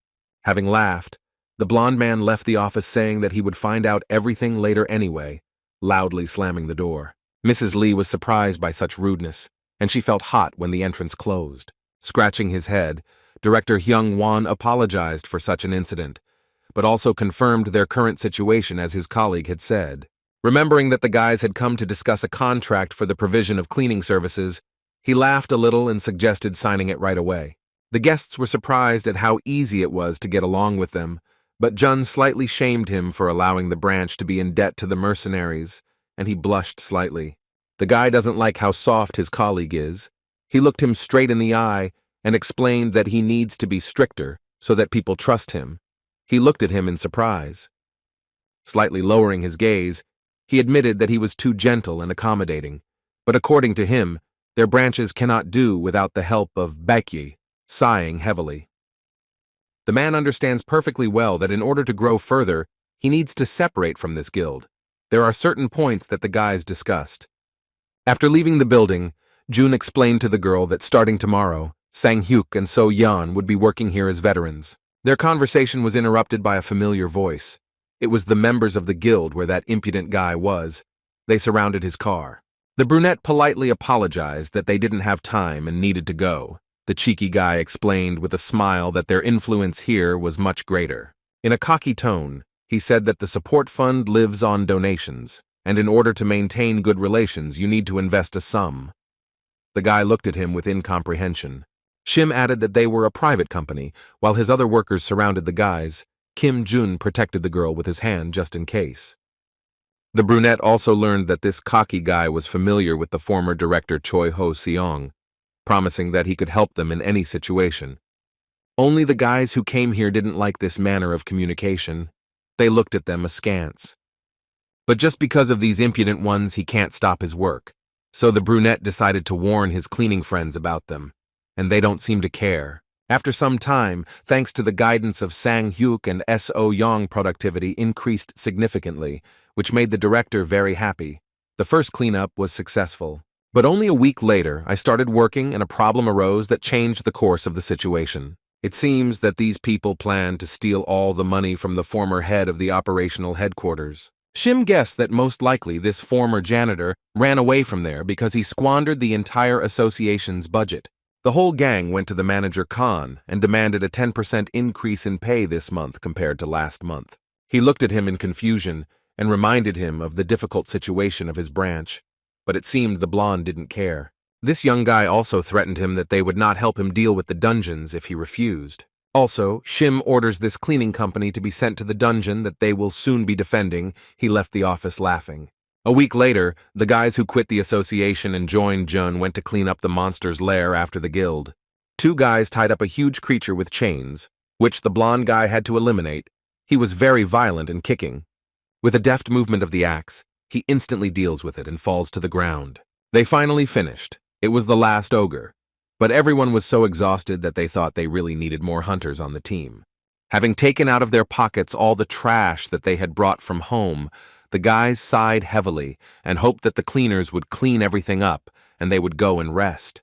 Having laughed, the blond man left the office saying that he would find out everything later anyway, loudly slamming the door. Mrs. Lee was surprised by such rudeness, and she felt hot when the entrance closed. Scratching his head, Director Hyung-won apologized for such an incident, but also confirmed their current situation as his colleague had said. Remembering that the guys had come to discuss a contract for the provision of cleaning services, he laughed a little and suggested signing it right away. The guests were surprised at how easy it was to get along with them, but Jun slightly shamed him for allowing the branch to be in debt to the mercenaries, and he blushed slightly. The guy doesn't like how soft his colleague is. He looked him straight in the eye and explained that he needs to be stricter so that people trust him. He looked at him in surprise. Slightly lowering his gaze, he admitted that he was too gentle and accommodating, but according to him, their branches cannot do without the help of Baekje, sighing heavily. The man understands perfectly well that in order to grow further, he needs to separate from this guild. There are certain points that the guys discussed. After leaving the building, Jun explained to the girl that starting tomorrow, Sang-hyuk and So-yeon would be working here as veterans. Their conversation was interrupted by a familiar voice. It was the members of the guild where that impudent guy was. They surrounded his car. The brunette politely apologized that they didn't have time and needed to go. The cheeky guy explained with a smile that their influence here was much greater. In a cocky tone, he said that the support fund lives on donations, and in order to maintain good relations, you need to invest a sum. The guy looked at him with incomprehension. Shim added that they were a private company, while his other workers surrounded the guys. Kim Jun protected the girl with his hand just in case. The brunette also learned that this cocky guy was familiar with the former director Choi Ho-seong, promising that he could help them in any situation. Only the guys who came here didn't like this manner of communication. They looked at them askance. But just because of these impudent ones, he can't stop his work. So the brunette decided to warn his cleaning friends about them, and they don't seem to care. After some time, thanks to the guidance of Sang-hyuk and So-yeon, productivity increased significantly, which made the director very happy. The first cleanup was successful. But only a week later, I started working and a problem arose that changed the course of the situation. It seems that these people planned to steal all the money from the former head of the operational headquarters. Shim guessed that most likely this former janitor ran away from there because he squandered the entire association's budget. The whole gang went to the manager Khan and demanded a 10% increase in pay this month compared to last month. He looked at him in confusion and reminded him of the difficult situation of his branch, but it seemed the blonde didn't care. This young guy also threatened him that they would not help him deal with the dungeons if he refused. Also, Shim orders this cleaning company to be sent to the dungeon that they will soon be defending. He left the office laughing. A week later, the guys who quit the association and joined Jun went to clean up the monster's lair after the guild. 2 guys tied up a huge creature with chains, which the blonde guy had to eliminate. He was very violent and kicking. With a deft movement of the axe, he instantly deals with it and falls to the ground. They finally finished. It was the last ogre. But everyone was so exhausted that they thought they really needed more hunters on the team. Having taken out of their pockets all the trash that they had brought from home, the guys sighed heavily and hoped that the cleaners would clean everything up and they would go and rest.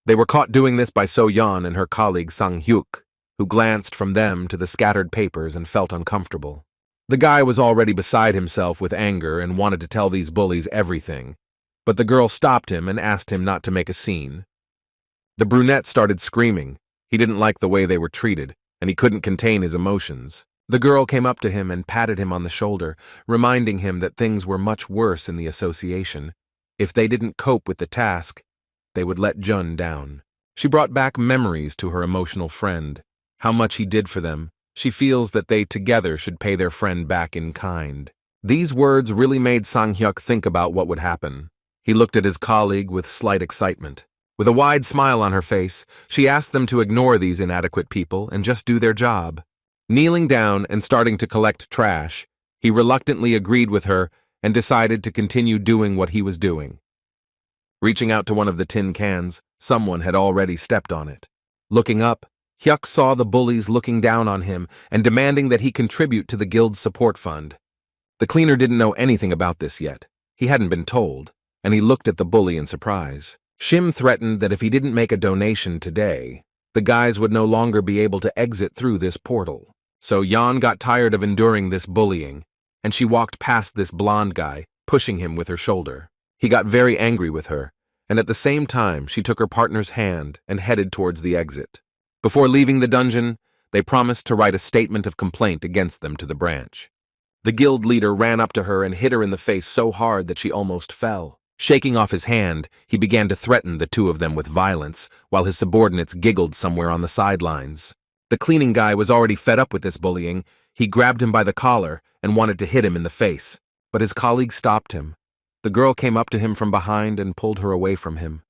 They were caught doing this by So-yeon and her colleague Sang-hyuk, who glanced from them to the scattered papers and felt uncomfortable. The guy was already beside himself with anger and wanted to tell these bullies everything, but the girl stopped him and asked him not to make a scene. The brunette started screaming. He didn't like the way they were treated, and he couldn't contain his emotions. The girl came up to him and patted him on the shoulder, reminding him that things were much worse in the association. If they didn't cope with the task, they would let Jun down. She brought back memories to her emotional friend, how much he did for them. She feels that they together should pay their friend back in kind. These words really made Sang-hyuk think about what would happen. He looked at his colleague with slight excitement. With a wide smile on her face, she asked them to ignore these inadequate people and just do their job. Kneeling down and starting to collect trash, he reluctantly agreed with her and decided to continue doing what he was doing. Reaching out to one of the tin cans, someone had already stepped on it. Looking up, Hyuk saw the bullies looking down on him and demanding that he contribute to the guild's support fund. The cleaner didn't know anything about this yet. He hadn't been told, and he looked at the bully in surprise. Shim threatened that if he didn't make a donation today, the guys would no longer be able to exit through this portal. So Yan got tired of enduring this bullying, and she walked past this blonde guy, pushing him with her shoulder. He got very angry with her, and at the same time she took her partner's hand and headed towards the exit. Before leaving the dungeon, they promised to write a statement of complaint against them to the branch. The guild leader ran up to her and hit her in the face so hard that she almost fell. Shaking off his hand, he began to threaten the two of them with violence, while his subordinates giggled somewhere on the sidelines. The cleaning guy was already fed up with this bullying. He grabbed him by the collar and wanted to hit him in the face, but his colleague stopped him. The girl came up to him from behind and pulled her away from him.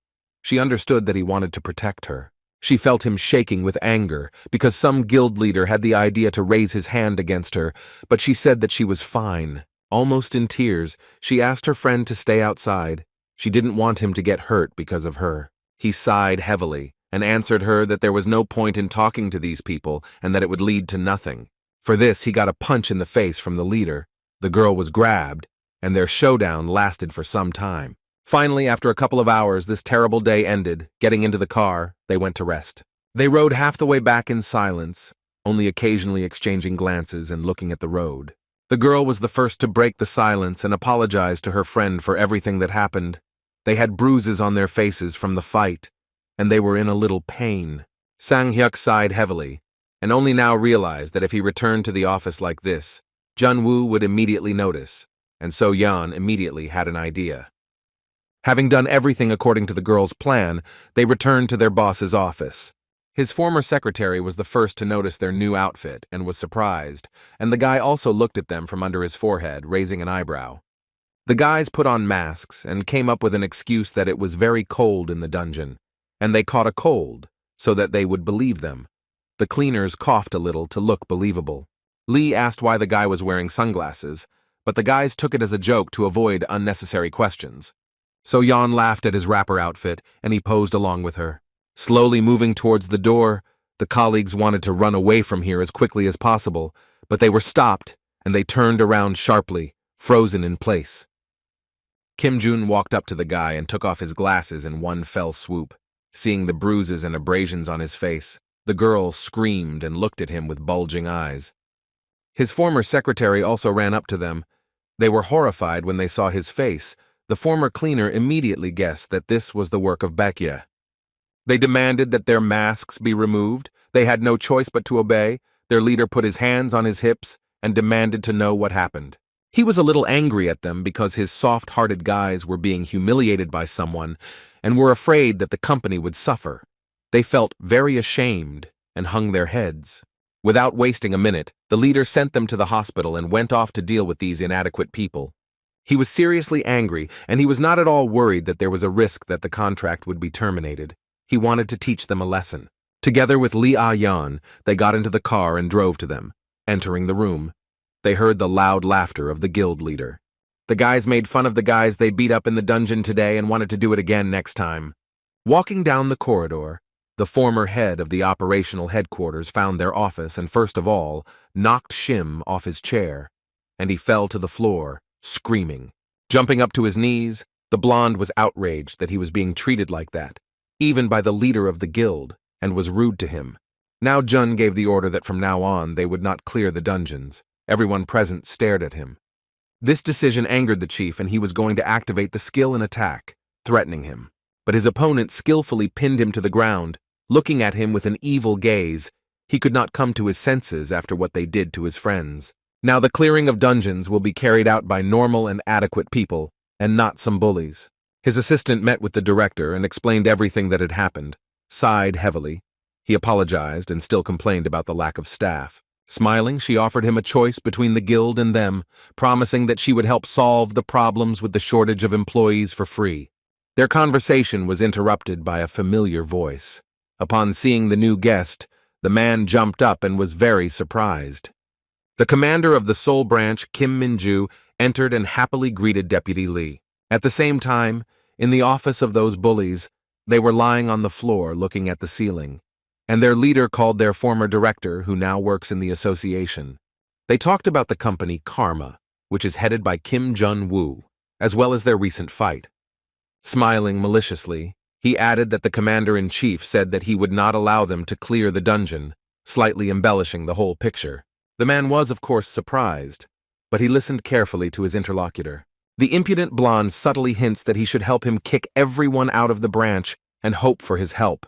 She understood that he wanted to protect her. She felt him shaking with anger because some guild leader had the idea to raise his hand against her, but she said that she was fine. Almost in tears, she asked her friend to stay outside. She didn't want him to get hurt because of her. He sighed heavily and answered her that there was no point in talking to these people and that it would lead to nothing. For this, he got a punch in the face from the leader. The girl was grabbed, and their showdown lasted for some time. Finally, after a couple of hours, this terrible day ended. Getting into the car, they went to rest. They rode half the way back in silence, only occasionally exchanging glances and looking at the road. The girl was the first to break the silence and apologize to her friend for everything that happened. They had bruises on their faces from the fight, and they were in a little pain. Sang-hyuk sighed heavily, and only now realized that if he returned to the office like this, Jun-woo would immediately notice, and So-yeon immediately had an idea. Having done everything according to the girl's plan, they returned to their boss's office. His former secretary was the first to notice their new outfit and was surprised, and the guy also looked at them from under his forehead, raising an eyebrow. The guys put on masks and came up with an excuse that it was very cold in the dungeon, and they caught a cold, so that they would believe them. The cleaners coughed a little to look believable. Lee asked why the guy was wearing sunglasses, but the guys took it as a joke to avoid unnecessary questions. So-yeon laughed at his rapper outfit, and he posed along with her. Slowly moving towards the door, the colleagues wanted to run away from here as quickly as possible, but they were stopped, and they turned around sharply, frozen in place. Kim Jun walked up to the guy and took off his glasses in one fell swoop. Seeing the bruises and abrasions on his face, the girl screamed and looked at him with bulging eyes. His former secretary also ran up to them. They were horrified when they saw his face. The former cleaner immediately guessed that this was the work of Baekye. They demanded that their masks be removed. They had no choice but to obey. Their leader put his hands on his hips and demanded to know what happened. He was a little angry at them because his soft-hearted guys were being humiliated by someone and were afraid that the company would suffer. They felt very ashamed and hung their heads. Without wasting a minute, the leader sent them to the hospital and went off to deal with these inadequate people. He was seriously angry, and he was not at all worried that there was a risk that the contract would be terminated. He wanted to teach them a lesson. Together with Lee Ah-yeon, they got into the car and drove to them. Entering the room, they heard the loud laughter of the guild leader. The guys made fun of the guys they beat up in the dungeon today and wanted to do it again next time. Walking down the corridor, the former head of the operational headquarters found their office and first of all, knocked Shim off his chair, and he fell to the floor, screaming. Jumping up to his knees, the blonde was outraged that he was being treated like that, even by the leader of the guild, and was rude to him. Now Jun gave the order that from now on they would not clear the dungeons. Everyone present stared at him. This decision angered the chief and he was going to activate the skill and attack, threatening him. But his opponent skillfully pinned him to the ground, looking at him with an evil gaze. He could not come to his senses after what they did to his friends. Now the clearing of dungeons will be carried out by normal and adequate people, and not some bullies. His assistant met with the director and explained everything that had happened, sighed heavily. He apologized and still complained about the lack of staff. Smiling, she offered him a choice between the guild and them, promising that she would help solve the problems with the shortage of employees for free. Their conversation was interrupted by a familiar voice. Upon seeing the new guest, the man jumped up and was very surprised. The commander of the Seoul branch, Kim Min-ju, entered and happily greeted Deputy Lee. At the same time, in the office of those bullies, they were lying on the floor looking at the ceiling, and their leader called their former director, who now works in the association. They talked about the company Karma, which is headed by Kim Jun-woo, as well as their recent fight. Smiling maliciously, he added that the commander-in-chief said that he would not allow them to clear the dungeon, slightly embellishing the whole picture. The man was, of course, surprised, but he listened carefully to his interlocutor. The impudent blonde subtly hints that he should help him kick everyone out of the branch and hope for his help.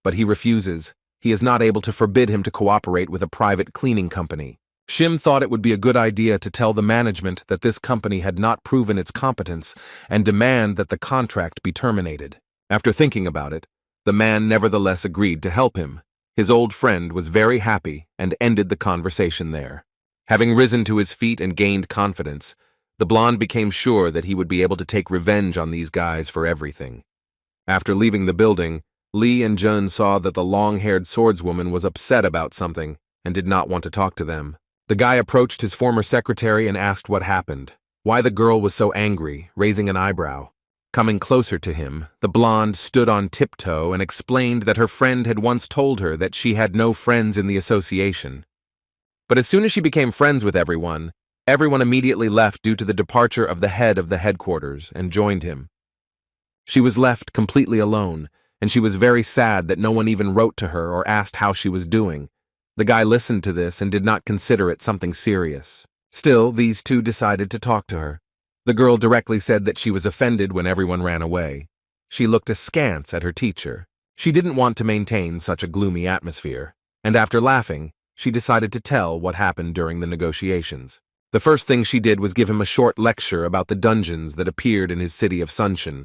But he refuses. He is not able to forbid him to cooperate with a private cleaning company. Shim thought it would be a good idea to tell the management that this company had not proven its competence and demand that the contract be terminated. After thinking about it, the man nevertheless agreed to help him. His old friend was very happy and ended the conversation there. Having risen to his feet and gained confidence, the blonde became sure that he would be able to take revenge on these guys for everything. After leaving the building, Lee and Jun saw that the long-haired swordswoman was upset about something and did not want to talk to them. The guy approached his former secretary and asked what happened, why the girl was so angry, raising an eyebrow. Coming closer to him, the blonde stood on tiptoe and explained that her friend had once told her that she had no friends in the association. But as soon as she became friends with everyone immediately left due to the departure of the head of the headquarters and joined him. She was left completely alone, and she was very sad that no one even wrote to her or asked how she was doing. The guy listened to this and did not consider it something serious. Still, these two decided to talk to her. The girl directly said that she was offended when everyone ran away. She looked askance at her teacher. She didn't want to maintain such a gloomy atmosphere, and after laughing, she decided to tell what happened during the negotiations. The first thing she did was give him a short lecture about the dungeons that appeared in his city of Sunshin.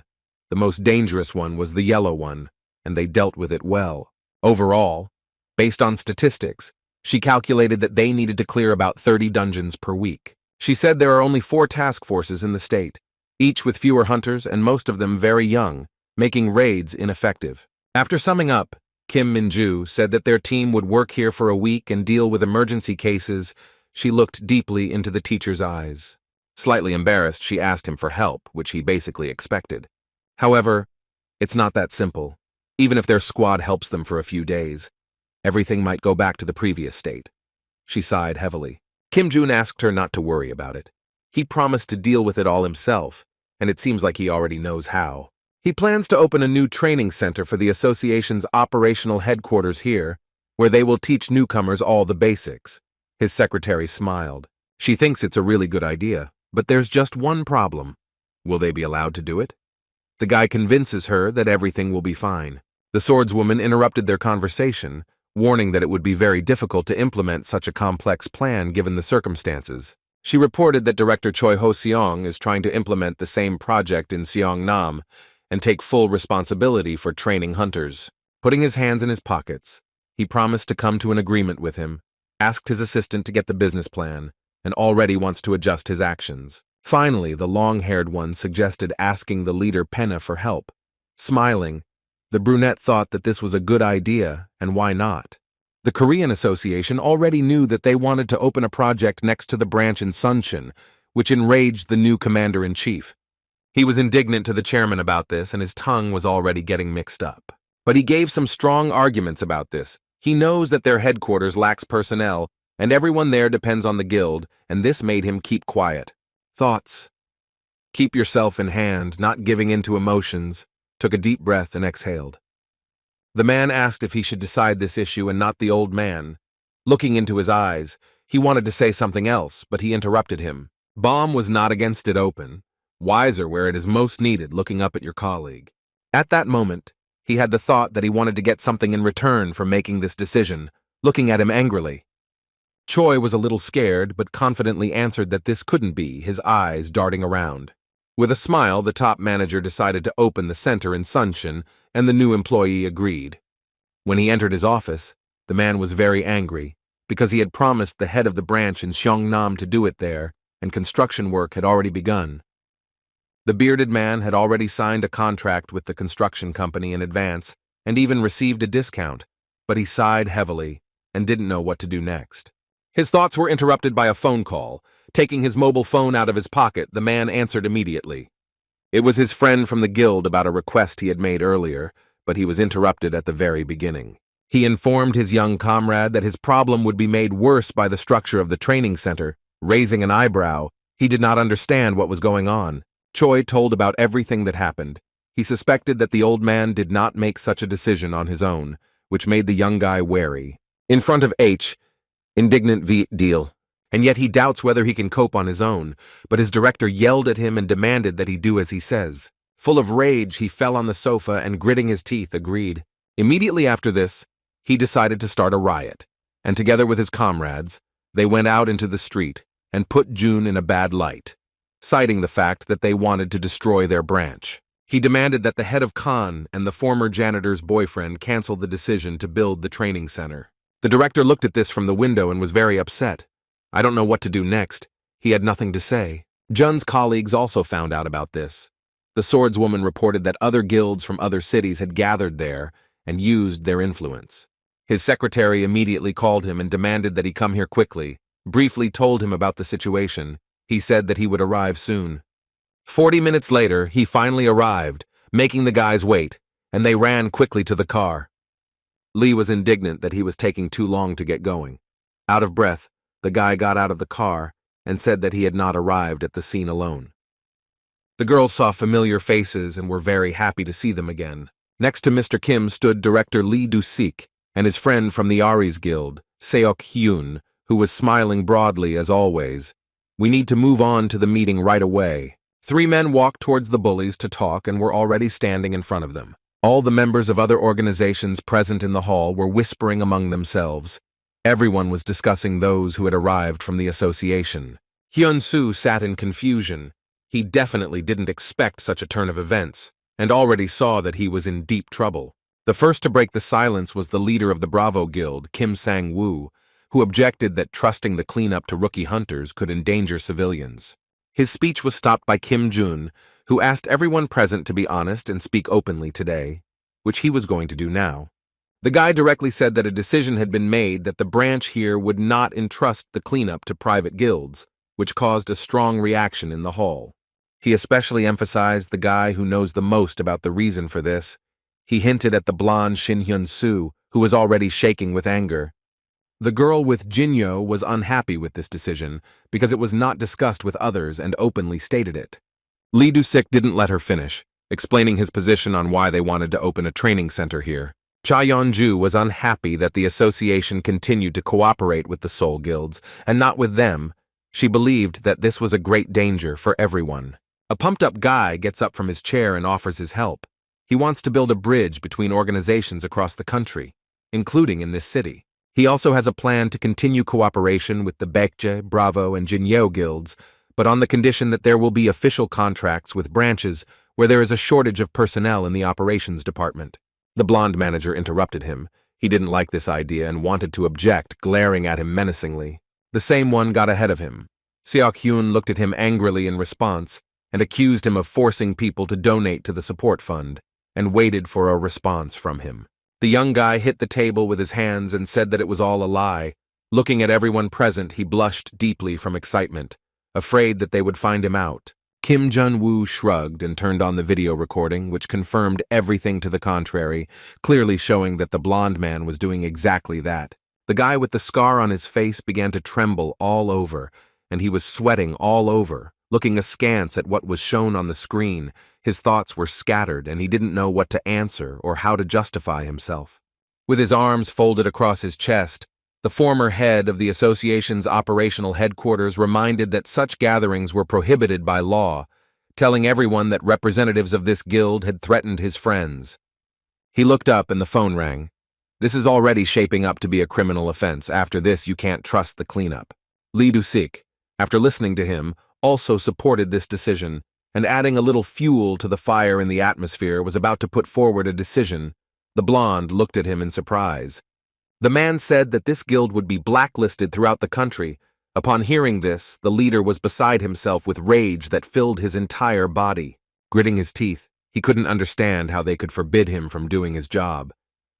The most dangerous one was the yellow one, and they dealt with it well. Overall, based on statistics, she calculated that they needed to clear about 30 dungeons per week. She said there are only 4 task forces in the state, each with fewer hunters and most of them very young, making raids ineffective. After summing up, Kim Min-ju said that their team would work here for a week and deal with emergency cases. She looked deeply into the teacher's eyes. Slightly embarrassed, she asked him for help, which he basically expected. However, it's not that simple. Even if their squad helps them for a few days, everything might go back to the previous state. She sighed heavily. Kim Jun asked her not to worry about it. He promised to deal with it all himself, and it seems like he already knows how. He plans to open a new training center for the association's operational headquarters here, where they will teach newcomers all the basics. His secretary smiled. She thinks it's a really good idea, but there's just one problem. Will they be allowed to do it? The guy convinces her that everything will be fine. The swordswoman interrupted their conversation, warning that it would be very difficult to implement such a complex plan given the circumstances. She reported that Director Choi Ho-seong is trying to implement the same project in Seongnam and take full responsibility for training hunters. Putting his hands in his pockets, he promised to come to an agreement with him, asked his assistant to get the business plan, and already wants to adjust his actions. Finally, the long-haired one suggested asking the leader Penna for help. Smiling, the brunette thought that this was a good idea, and why not? The Korean Association already knew that they wanted to open a project next to the branch in Suncheon, which enraged the new commander-in-chief. He was indignant to the chairman about this, and his tongue was already getting mixed up. But he gave some strong arguments about this. He knows that their headquarters lacks personnel, and everyone there depends on the guild, and this made him keep quiet. Thoughts. Keep yourself in hand, not giving in to emotions. Took a deep breath and exhaled. The man asked if he should decide this issue and not the old man. Looking into his eyes, he wanted to say something else, but he interrupted him. Baum was not against it open. Wiser where it is most needed, looking up at your colleague. At that moment, he had the thought that he wanted to get something in return for making this decision, looking at him angrily. Choi was a little scared, but confidently answered that this couldn't be, his eyes darting around. With a smile, the top manager decided to open the center in Suncheon, and the new employee agreed. When he entered his office, the man was very angry, because he had promised the head of the branch in Seongnam to do it there, and construction work had already begun. The bearded man had already signed a contract with the construction company in advance, and even received a discount, but he sighed heavily and didn't know what to do next. His thoughts were interrupted by a phone call. Taking his mobile phone out of his pocket, the man answered immediately. It was his friend from the guild about a request he had made earlier, but he was interrupted at the very beginning. He informed his young comrade that his problem would be made worse by the structure of the training center. Raising an eyebrow, he did not understand what was going on. Choi told about everything that happened. He suspected that the old man did not make such a decision on his own, which made the young guy wary. In front of H, indignant deal. And yet he doubts whether he can cope on his own, but his director yelled at him and demanded that he do as he says. Full of rage, he fell on the sofa and gritting his teeth agreed. Immediately after this, he decided to start a riot, and together with his comrades, they went out into the street and put June in a bad light, citing the fact that they wanted to destroy their branch. He demanded that the head of Khan and the former janitor's boyfriend cancel the decision to build the training center. The director looked at this from the window and was very upset. I don't know what to do next. He had nothing to say. Jun's colleagues also found out about this. The swordswoman reported that other guilds from other cities had gathered there and used their influence. His secretary immediately called him and demanded that he come here quickly, briefly told him about the situation. He said that he would arrive soon. 40 minutes later, he finally arrived, making the guys wait, and they ran quickly to the car. Lee was indignant that he was taking too long to get going. Out of breath, the guy got out of the car and said that he had not arrived at the scene alone. The girls saw familiar faces and were very happy to see them again. Next to Mr. Kim stood director Lee Do-sik and his friend from the Aries Guild, Seok-hyun, who was smiling broadly as always. We need to move on to the meeting right away. 3 men walked towards the bullies to talk and were already standing in front of them. All the members of other organizations present in the hall were whispering among themselves. Everyone was discussing those who had arrived from the association. Hyun-soo sat in confusion. He definitely didn't expect such a turn of events, and already saw that he was in deep trouble. The first to break the silence was the leader of the Bravo Guild, Kim Sang-woo, who objected that trusting the cleanup to rookie hunters could endanger civilians. His speech was stopped by Kim Jun, who asked everyone present to be honest and speak openly today, which he was going to do now. The guy directly said that a decision had been made that the branch here would not entrust the cleanup to private guilds, which caused a strong reaction in the hall. He especially emphasized the guy who knows the most about the reason for this. He hinted at the blonde Shin Hyun-soo, who was already shaking with anger. The girl with Jinyo was unhappy with this decision because it was not discussed with others and openly stated it. Lee Do-sik didn't let her finish, explaining his position on why they wanted to open a training center here. Cha Yeon-ju was unhappy that the association continued to cooperate with the Seoul guilds, and not with them. She believed that this was a great danger for everyone. A pumped-up guy gets up from his chair and offers his help. He wants to build a bridge between organizations across the country, including in this city. He also has a plan to continue cooperation with the Baekje, Bravo, and Jinyo guilds, but on the condition that there will be official contracts with branches where there is a shortage of personnel in the operations department. The blonde manager interrupted him. He didn't like this idea and wanted to object, glaring at him menacingly. The same one got ahead of him. Seok-hyun looked at him angrily in response and accused him of forcing people to donate to the support fund, and waited for a response from him. The young guy hit the table with his hands and said that it was all a lie. Looking at everyone present, he blushed deeply from excitement, afraid that they would find him out. Kim Jun-woo shrugged and turned on the video recording, which confirmed everything to the contrary, clearly showing that the blonde man was doing exactly that. The guy with the scar on his face began to tremble all over, and he was sweating all over, looking askance at what was shown on the screen. His thoughts were scattered, and he didn't know what to answer or how to justify himself. With his arms folded across his chest, the former head of the association's operational headquarters reminded that such gatherings were prohibited by law, telling everyone that representatives of this guild had threatened his friends. He looked up and the phone rang. This is already shaping up to be a criminal offense. After this, you can't trust the cleanup. Lee Du-sik, after listening to him, also supported this decision, and adding a little fuel to the fire in the atmosphere, was about to put forward a decision. The blonde looked at him in surprise. The man said that this guild would be blacklisted throughout the country. Upon hearing this, the leader was beside himself with rage that filled his entire body. Gritting his teeth, he couldn't understand how they could forbid him from doing his job,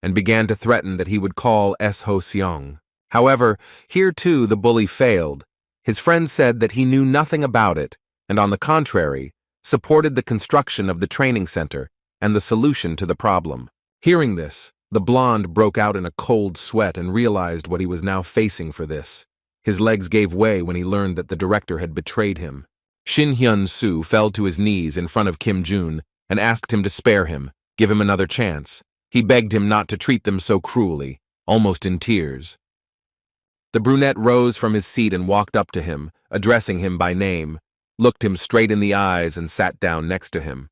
and began to threaten that he would call S-Ho-seong. However, here too the bully failed. His friend said that he knew nothing about it, and on the contrary, supported the construction of the training center and the solution to the problem. Hearing this, the blonde broke out in a cold sweat and realized what he was now facing for this. His legs gave way when he learned that the director had betrayed him. Shin Hyun-soo fell to his knees in front of Kim Jun and asked him to spare him, give him another chance. He begged him not to treat them so cruelly, almost in tears. The brunette rose from his seat and walked up to him, addressing him by name, looked him straight in the eyes and sat down next to him.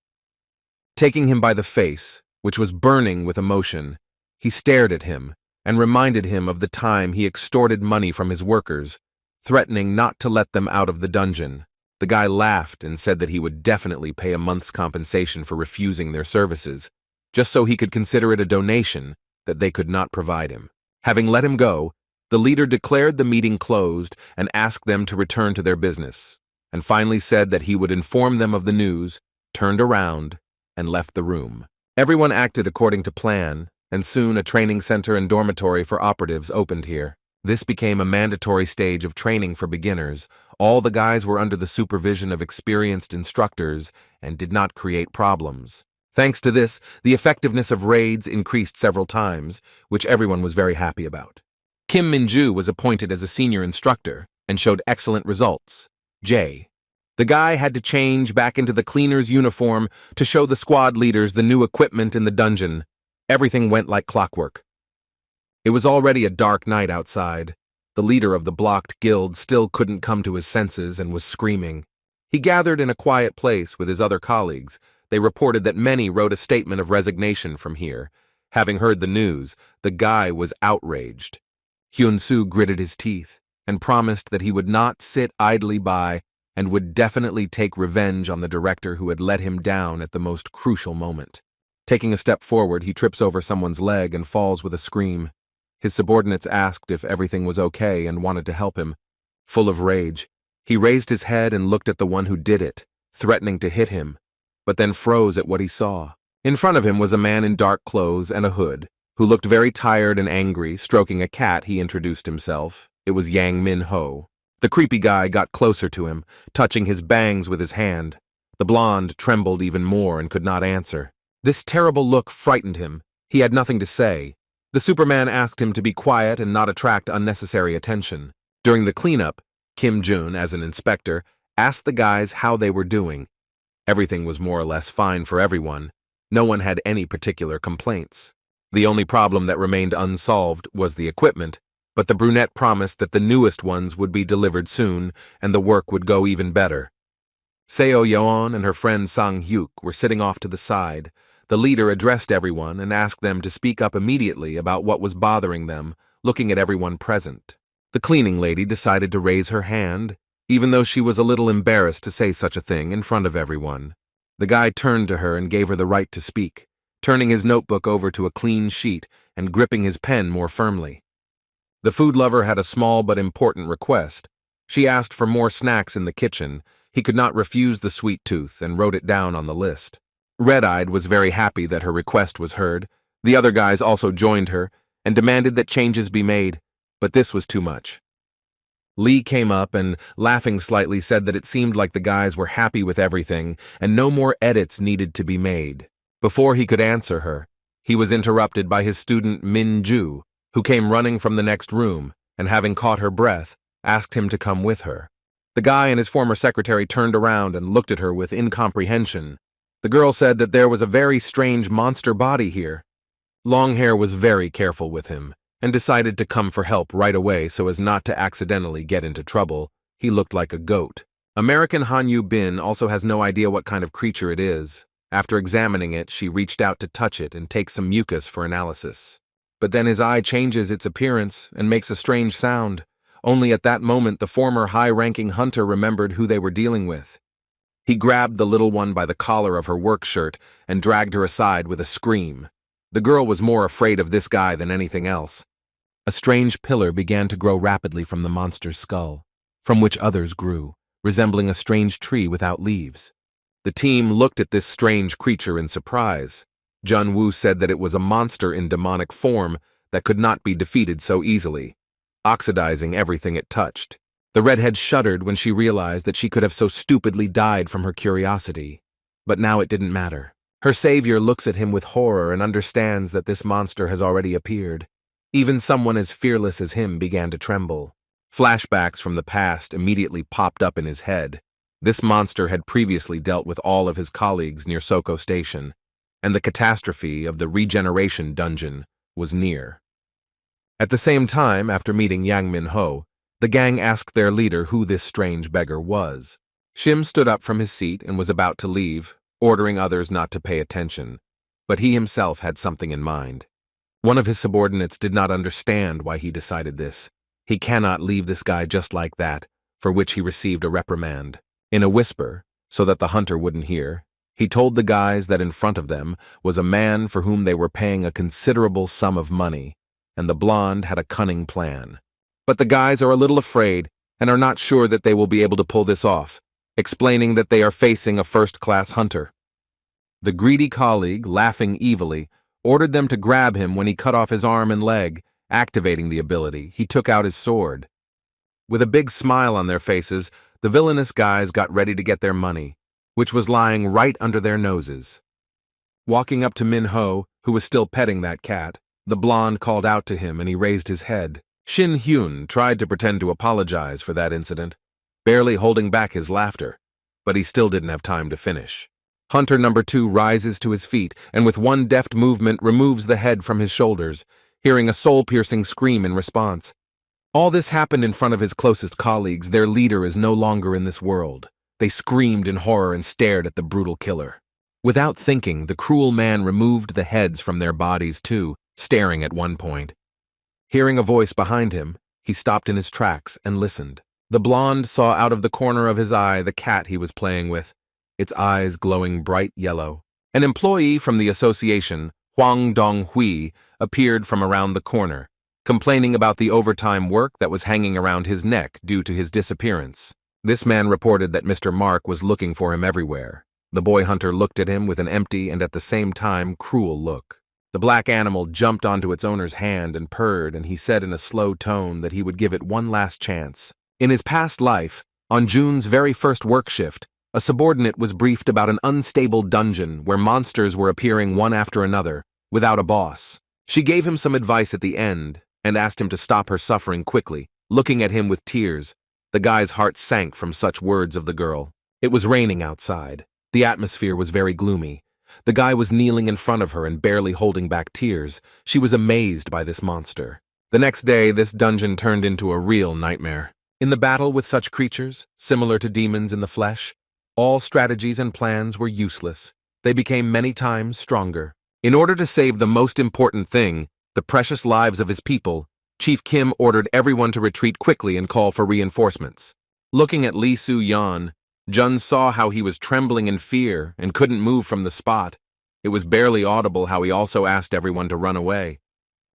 Taking him by the face, which was burning with emotion, he stared at him and reminded him of the time he extorted money from his workers, threatening not to let them out of the dungeon. The guy laughed and said that he would definitely pay a month's compensation for refusing their services, just so he could consider it a donation that they could not provide him. Having let him go, the leader declared the meeting closed and asked them to return to their business, and finally said that he would inform them of the news, turned around, and left the room. Everyone acted according to plan, and soon a training center and dormitory for operatives opened here. This became a mandatory stage of training for beginners. All the guys were under the supervision of experienced instructors and did not create problems. Thanks to this, the effectiveness of raids increased several times, which everyone was very happy about. Kim Min-ju was appointed as a senior instructor and showed excellent results. J. The guy had to change back into the cleaner's uniform to show the squad leaders the new equipment in the dungeon. Everything went like clockwork. It was already a dark night outside. The leader of the blocked guild still couldn't come to his senses and was screaming. He gathered in a quiet place with his other colleagues. They reported that many wrote a statement of resignation from here. Having heard the news, the guy was outraged. Hyun-soo gritted his teeth and promised that he would not sit idly by and would definitely take revenge on the director who had let him down at the most crucial moment. Taking a step forward, he trips over someone's leg and falls with a scream. His subordinates asked if everything was okay and wanted to help him. Full of rage, he raised his head and looked at the one who did it, threatening to hit him, but then froze at what he saw. In front of him was a man in dark clothes and a hood, who looked very tired and angry. Stroking a cat, he introduced himself. It was Yang Min-ho. The creepy guy got closer to him, touching his bangs with his hand. The blonde trembled even more and could not answer. This terrible look frightened him. He had nothing to say. The Superman asked him to be quiet and not attract unnecessary attention. During the cleanup, Kim Jun, as an inspector, asked the guys how they were doing. Everything was more or less fine for everyone. No one had any particular complaints. The only problem that remained unsolved was the equipment, but the brunette promised that the newest ones would be delivered soon and the work would go even better. Seo Yeon and her friend Sang Hyuk were sitting off to the side. The leader addressed everyone and asked them to speak up immediately about what was bothering them, looking at everyone present. The cleaning lady decided to raise her hand, even though she was a little embarrassed to say such a thing in front of everyone. The guy turned to her and gave her the right to speak, turning his notebook over to a clean sheet and gripping his pen more firmly. The food lover had a small but important request. She asked for more snacks in the kitchen. He could not refuse the sweet tooth and wrote it down on the list. Red-Eyed was very happy that her request was heard. The other guys also joined her and demanded that changes be made, but this was too much. Lee came up and, laughing slightly, said that it seemed like the guys were happy with everything and no more edits needed to be made. Before he could answer her, he was interrupted by his student Min Ju, who came running from the next room and, having caught her breath, asked him to come with her. The guy and his former secretary turned around and looked at her with incomprehension. The girl said that there was a very strange monster body here. Longhair was very careful with him and decided to come for help right away so as not to accidentally get into trouble. He looked like a goat. American Hanyu Bin also has no idea what kind of creature it is. After examining it, she reached out to touch it and take some mucus for analysis. But then his eye changes its appearance and makes a strange sound. Only at that moment the former high-ranking hunter remembered who they were dealing with. He grabbed the little one by the collar of her work shirt and dragged her aside with a scream. The girl was more afraid of this guy than anything else. A strange pillar began to grow rapidly from the monster's skull, from which others grew, resembling a strange tree without leaves. The team looked at this strange creature in surprise. Jun Woo said that it was a monster in demonic form that could not be defeated so easily, oxidizing everything it touched. The redhead shuddered when she realized that she could have so stupidly died from her curiosity. But now it didn't matter. Her savior looks at him with horror and understands that this monster has already appeared. Even someone as fearless as him began to tremble. Flashbacks from the past immediately popped up in his head. This monster had previously dealt with all of his colleagues near Soko Station, and the catastrophe of the regeneration dungeon was near. At the same time, after meeting Yang Min-ho, the gang asked their leader who this strange beggar was. Shim stood up from his seat and was about to leave, ordering others not to pay attention, but he himself had something in mind. One of his subordinates did not understand why he decided this. He cannot leave this guy just like that, for which he received a reprimand. In a whisper, so that the hunter wouldn't hear, he told the guys that in front of them was a man for whom they were paying a considerable sum of money, and the blonde had a cunning plan. But the guys are a little afraid and are not sure that they will be able to pull this off, explaining that they are facing a first-class hunter. The greedy colleague, laughing evilly, ordered them to grab him when he cut off his arm and leg. Activating the ability, he took out his sword. With a big smile on their faces, the villainous guys got ready to get their money, which was lying right under their noses. Walking up to Min-ho, who was still petting that cat, the blonde called out to him and he raised his head. Shin Hyun tried to pretend to apologize for that incident, barely holding back his laughter, but he still didn't have time to finish. Hunter number 2 rises to his feet and with one deft movement removes the head from his shoulders, hearing a soul-piercing scream in response. All this happened in front of his closest colleagues. Their leader is no longer in this world. They screamed in horror and stared at the brutal killer. Without thinking, the cruel man removed the heads from their bodies too, staring at one point. Hearing a voice behind him, he stopped in his tracks and listened. The blonde saw out of the corner of his eye the cat he was playing with, its eyes glowing bright yellow. An employee from the association, Huang Dong-hui, appeared from around the corner, complaining about the overtime work that was hanging around his neck due to his disappearance. This man reported that Mr. Mark was looking for him everywhere. The boy hunter looked at him with an empty and at the same time cruel look. The black animal jumped onto its owner's hand and purred, and he said in a slow tone that he would give it one last chance. In his past life, on June's very first work shift, a subordinate was briefed about an unstable dungeon where monsters were appearing one after another, without a boss. She gave him some advice at the end and asked him to stop her suffering quickly, looking at him with tears. The guy's heart sank from such words of the girl. It was raining outside. The atmosphere was very gloomy. The guy was kneeling in front of her and barely holding back tears. She was amazed by this monster. The next day, this dungeon turned into a real nightmare. In the battle with such creatures, similar to demons in the flesh, all strategies and plans were useless. They became many times stronger. In order to save the most important thing, the precious lives of his people, Chief Kim ordered everyone to retreat quickly and call for reinforcements. Looking at Lee Soo-yeon, Jun saw how he was trembling in fear and couldn't move from the spot. It was barely audible how he also asked everyone to run away.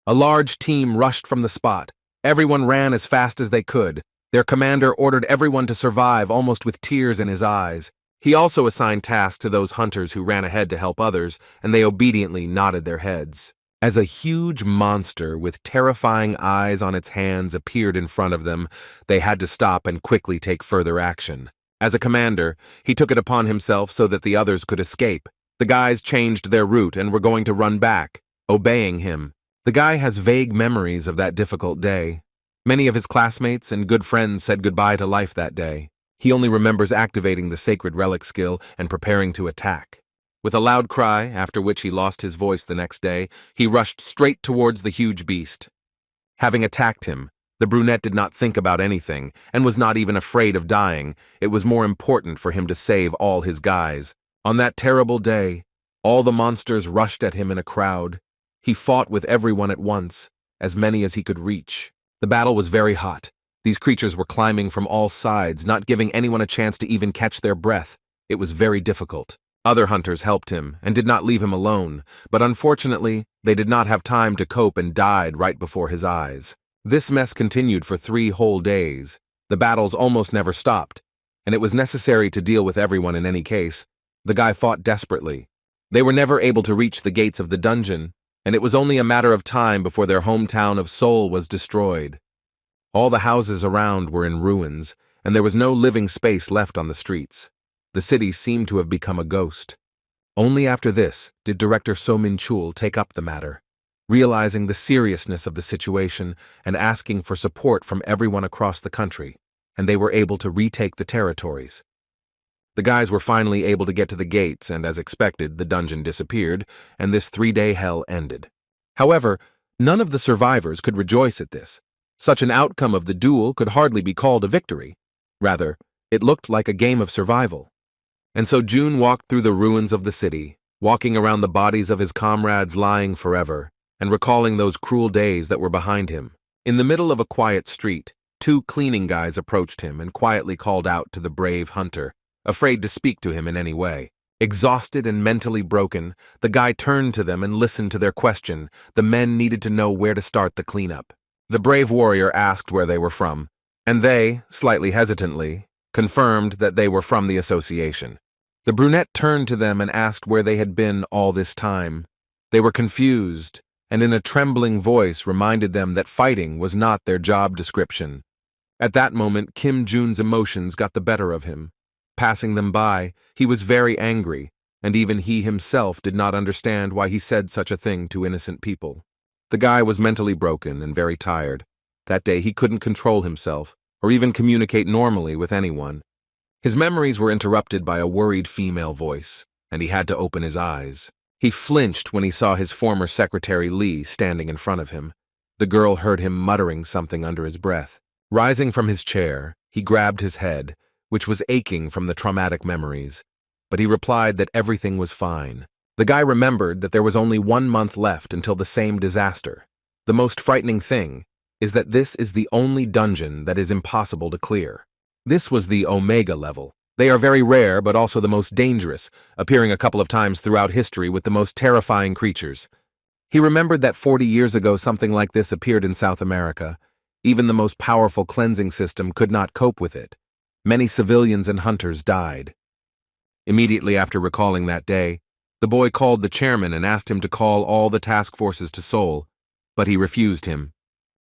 A large team rushed from the spot. Everyone ran as fast as they could. Their commander ordered everyone to survive almost with tears in his eyes. He also assigned tasks to those hunters who ran ahead to help others, and they obediently nodded their heads. As a huge monster with terrifying eyes on its hands appeared in front of them, they had to stop and quickly take further action. As a commander, he took it upon himself so that the others could escape. The guys changed their route and were going to run back, obeying him. The guy has vague memories of that difficult day. Many of his classmates and good friends said goodbye to life that day. He only remembers activating the sacred relic skill and preparing to attack. With a loud cry, after which he lost his voice the next day, he rushed straight towards the huge beast. Having attacked him, the brunette did not think about anything and was not even afraid of dying. It was more important for him to save all his guys. On that terrible day, all the monsters rushed at him in a crowd. He fought with everyone at once, as many as he could reach. The battle was very hot. These creatures were climbing from all sides, not giving anyone a chance to even catch their breath. It was very difficult. Other hunters helped him and did not leave him alone, but unfortunately, they did not have time to cope and died right before his eyes. This mess continued for 3 whole days. The battles almost never stopped, and it was necessary to deal with everyone in any case. The guy fought desperately. They were never able to reach the gates of the dungeon, and it was only a matter of time before their hometown of Seoul was destroyed. All the houses around were in ruins, and there was no living space left on the streets. The city seemed to have become a ghost. Only after this did director So Min-chul take up the matter, realizing the seriousness of the situation and asking for support from everyone across the country, and they were able to retake the territories. The guys were finally able to get to the gates, and as expected, the dungeon disappeared, and this 3-day hell ended. However, none of the survivors could rejoice at this. Such an outcome of the duel could hardly be called a victory. Rather, it looked like a game of survival. And so June walked through the ruins of the city, walking around the bodies of his comrades lying forever, and recalling those cruel days that were behind him. In the middle of a quiet street, 2 cleaning guys approached him and quietly called out to the brave hunter, afraid to speak to him in any way. Exhausted and mentally broken, the guy turned to them and listened to their question. The men needed to know where to start the cleanup. The brave warrior asked where they were from, and they, slightly hesitantly, confirmed that they were from the association. The brunette turned to them and asked where they had been all this time. They were confused, and in a trembling voice reminded them that fighting was not their job description. At that moment, Kim Jun's emotions got the better of him. Passing them by, he was very angry, and even he himself did not understand why he said such a thing to innocent people. The guy was mentally broken and very tired. That day he couldn't control himself, or even communicate normally with anyone. His memories were interrupted by a worried female voice, and he had to open his eyes. He flinched when he saw his former secretary Lee standing in front of him. The girl heard him muttering something under his breath. Rising from his chair, he grabbed his head, which was aching from the traumatic memories, but he replied that everything was fine. The guy remembered that there was only 1 month left until the same disaster. The most frightening thing is that this is the only dungeon that is impossible to clear. This was the Omega level. They are very rare, but also the most dangerous, appearing a couple of times throughout history with the most terrifying creatures. He remembered that 40 years ago something like this appeared in South America. Even the most powerful cleansing system could not cope with it. Many civilians and hunters died. Immediately after recalling that day, the boy called the chairman and asked him to call all the task forces to Seoul, but he refused him.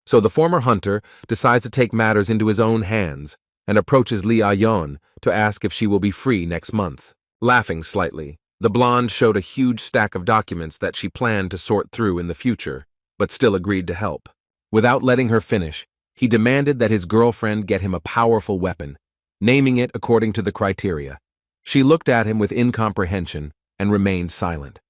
So the former hunter decides to take matters into his own hands and approaches Lee Ah-yeon to ask if she will be free next month. Laughing slightly, the blonde showed a huge stack of documents that she planned to sort through in the future, but still agreed to help. Without letting her finish, he demanded that his girlfriend get him a powerful weapon, naming it according to the criteria. She looked at him with incomprehension and remained silent.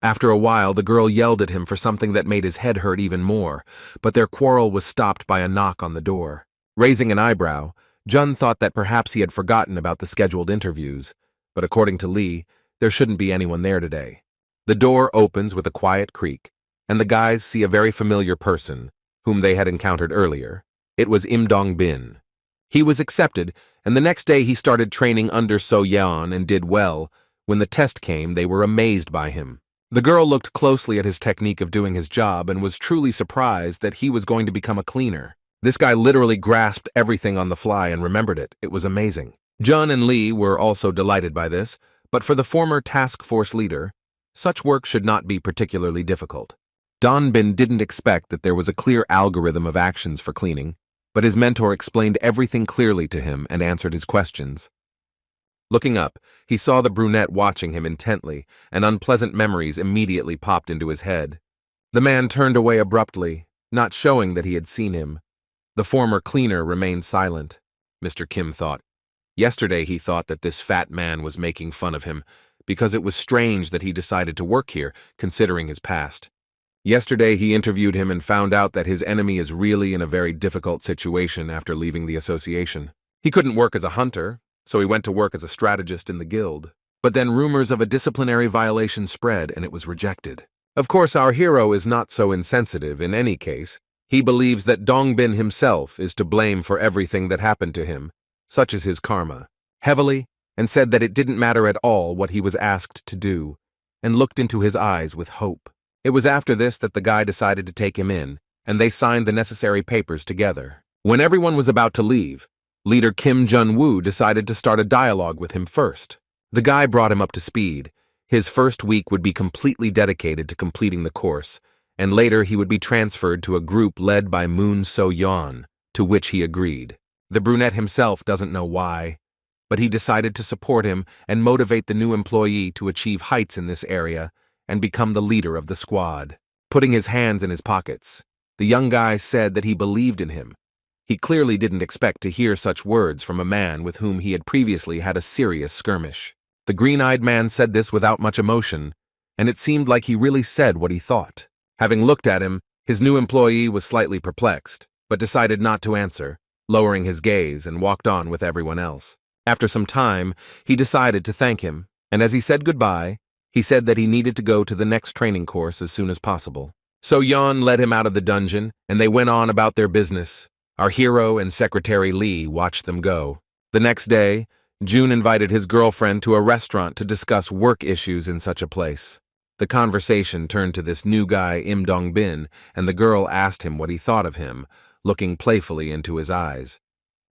After a while, the girl yelled at him for something that made his head hurt even more, but their quarrel was stopped by a knock on the door. Raising an eyebrow, Jun thought that perhaps he had forgotten about the scheduled interviews, but according to Lee, there shouldn't be anyone there today. The door opens with a quiet creak, and the guys see a very familiar person, whom they had encountered earlier. It was Im Dong-bin. He was accepted, and the next day he started training under So Yeon and did well. When the test came, they were amazed by him. The girl looked closely at his technique of doing his job and was truly surprised that he was going to become a cleaner. This guy literally grasped everything on the fly and remembered it. It was amazing. Jun and Lee were also delighted by this, but for the former task force leader, such work should not be particularly difficult. Dongbin didn't expect that there was a clear algorithm of actions for cleaning, but his mentor explained everything clearly to him and answered his questions. Looking up, he saw the brunette watching him intently, and unpleasant memories immediately popped into his head. The man turned away abruptly, not showing that he had seen him. The former cleaner remained silent. Mr. Kim thought. Yesterday he thought that this fat man was making fun of him, because it was strange that he decided to work here, considering his past. Yesterday he interviewed him and found out that his enemy is really in a very difficult situation after leaving the association. He couldn't work as a hunter, so he went to work as a strategist in the guild. But then rumors of a disciplinary violation spread and it was rejected. Of course, our hero is not so insensitive in any case. He believes that Dongbin himself is to blame for everything that happened to him, such as his karma, heavily, and said that it didn't matter at all what he was asked to do, and looked into his eyes with hope. It was after this that the guy decided to take him in, and they signed the necessary papers together. When everyone was about to leave, leader Kim Jun-woo decided to start a dialogue with him first. The guy brought him up to speed. His first week would be completely dedicated to completing the course, and later he would be transferred to a group led by Moon So-yeon, to which he agreed. The brunette himself doesn't know why, but he decided to support him and motivate the new employee to achieve heights in this area and become the leader of the squad. Putting his hands in his pockets, the young guy said that he believed in him. He clearly didn't expect to hear such words from a man with whom he had previously had a serious skirmish. The green-eyed man said this without much emotion, and it seemed like he really said what he thought. Having looked at him, his new employee was slightly perplexed, but decided not to answer, lowering his gaze and walked on with everyone else. After some time, he decided to thank him, and as he said goodbye, he said that he needed to go to the next training course as soon as possible. So-yeon led him out of the dungeon, and they went on about their business. Our hero and Secretary Lee watched them go. The next day, June invited his girlfriend to a restaurant to discuss work issues in such a place. The conversation turned to this new guy, Im Dongbin, and the girl asked him what he thought of him, looking playfully into his eyes.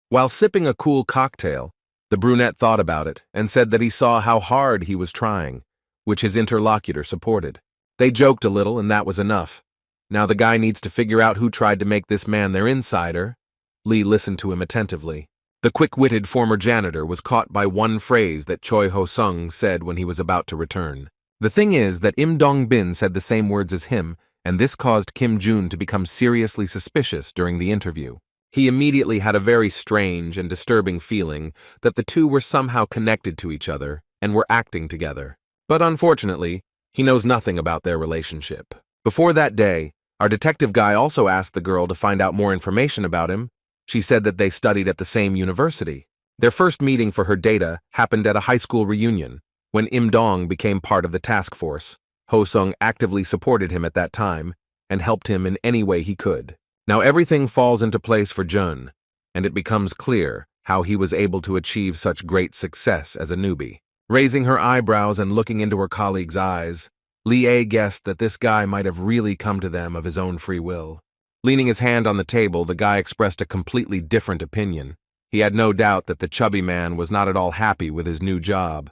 While sipping a cool cocktail, the brunette thought about it and said that he saw how hard he was trying, which his interlocutor supported. They joked a little and that was enough. Now the guy needs to figure out who tried to make this man their insider. Lee listened to him attentively. The quick-witted former janitor was caught by one phrase that Choi Ho-sung said when he was about to return. The thing is that Im Dongbin said the same words as him, and this caused Kim Jun to become seriously suspicious during the interview. He immediately had a very strange and disturbing feeling that the two were somehow connected to each other and were acting together. But unfortunately, he knows nothing about their relationship. Before that day, our detective guy also asked the girl to find out more information about him. She said that they studied at the same university. Their first meeting for her data happened at a high school reunion, when Im Dong became part of the task force. Ho-sung actively supported him at that time and helped him in any way he could. Now everything falls into place for Jun, and it becomes clear how he was able to achieve such great success as a newbie. Raising her eyebrows and looking into her colleague's eyes, Lee guessed that this guy might have really come to them of his own free will. Leaning his hand on the table, the guy expressed a completely different opinion. He had no doubt that the chubby man was not at all happy with his new job.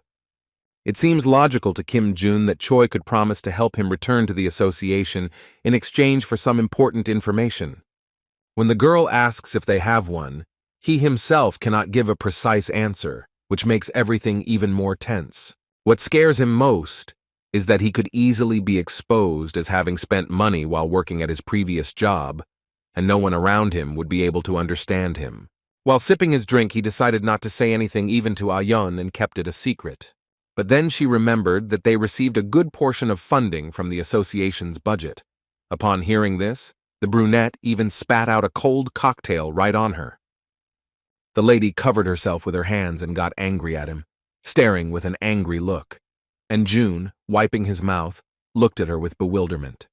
It seems logical to Kim Jun that Choi could promise to help him return to the association in exchange for some important information. When the girl asks if they have one, he himself cannot give a precise answer, which makes everything even more tense. What scares him most is that he could easily be exposed as having spent money while working at his previous job, and no one around him would be able to understand him. While sipping his drink, he decided not to say anything even to Ah-yeon and kept it a secret. But then she remembered that they received a good portion of funding from the association's budget. Upon hearing this, the brunette even spat out a cold cocktail right on her. The lady covered herself with her hands and got angry at him, staring with an angry look. And June, wiping his mouth, looked at her with bewilderment.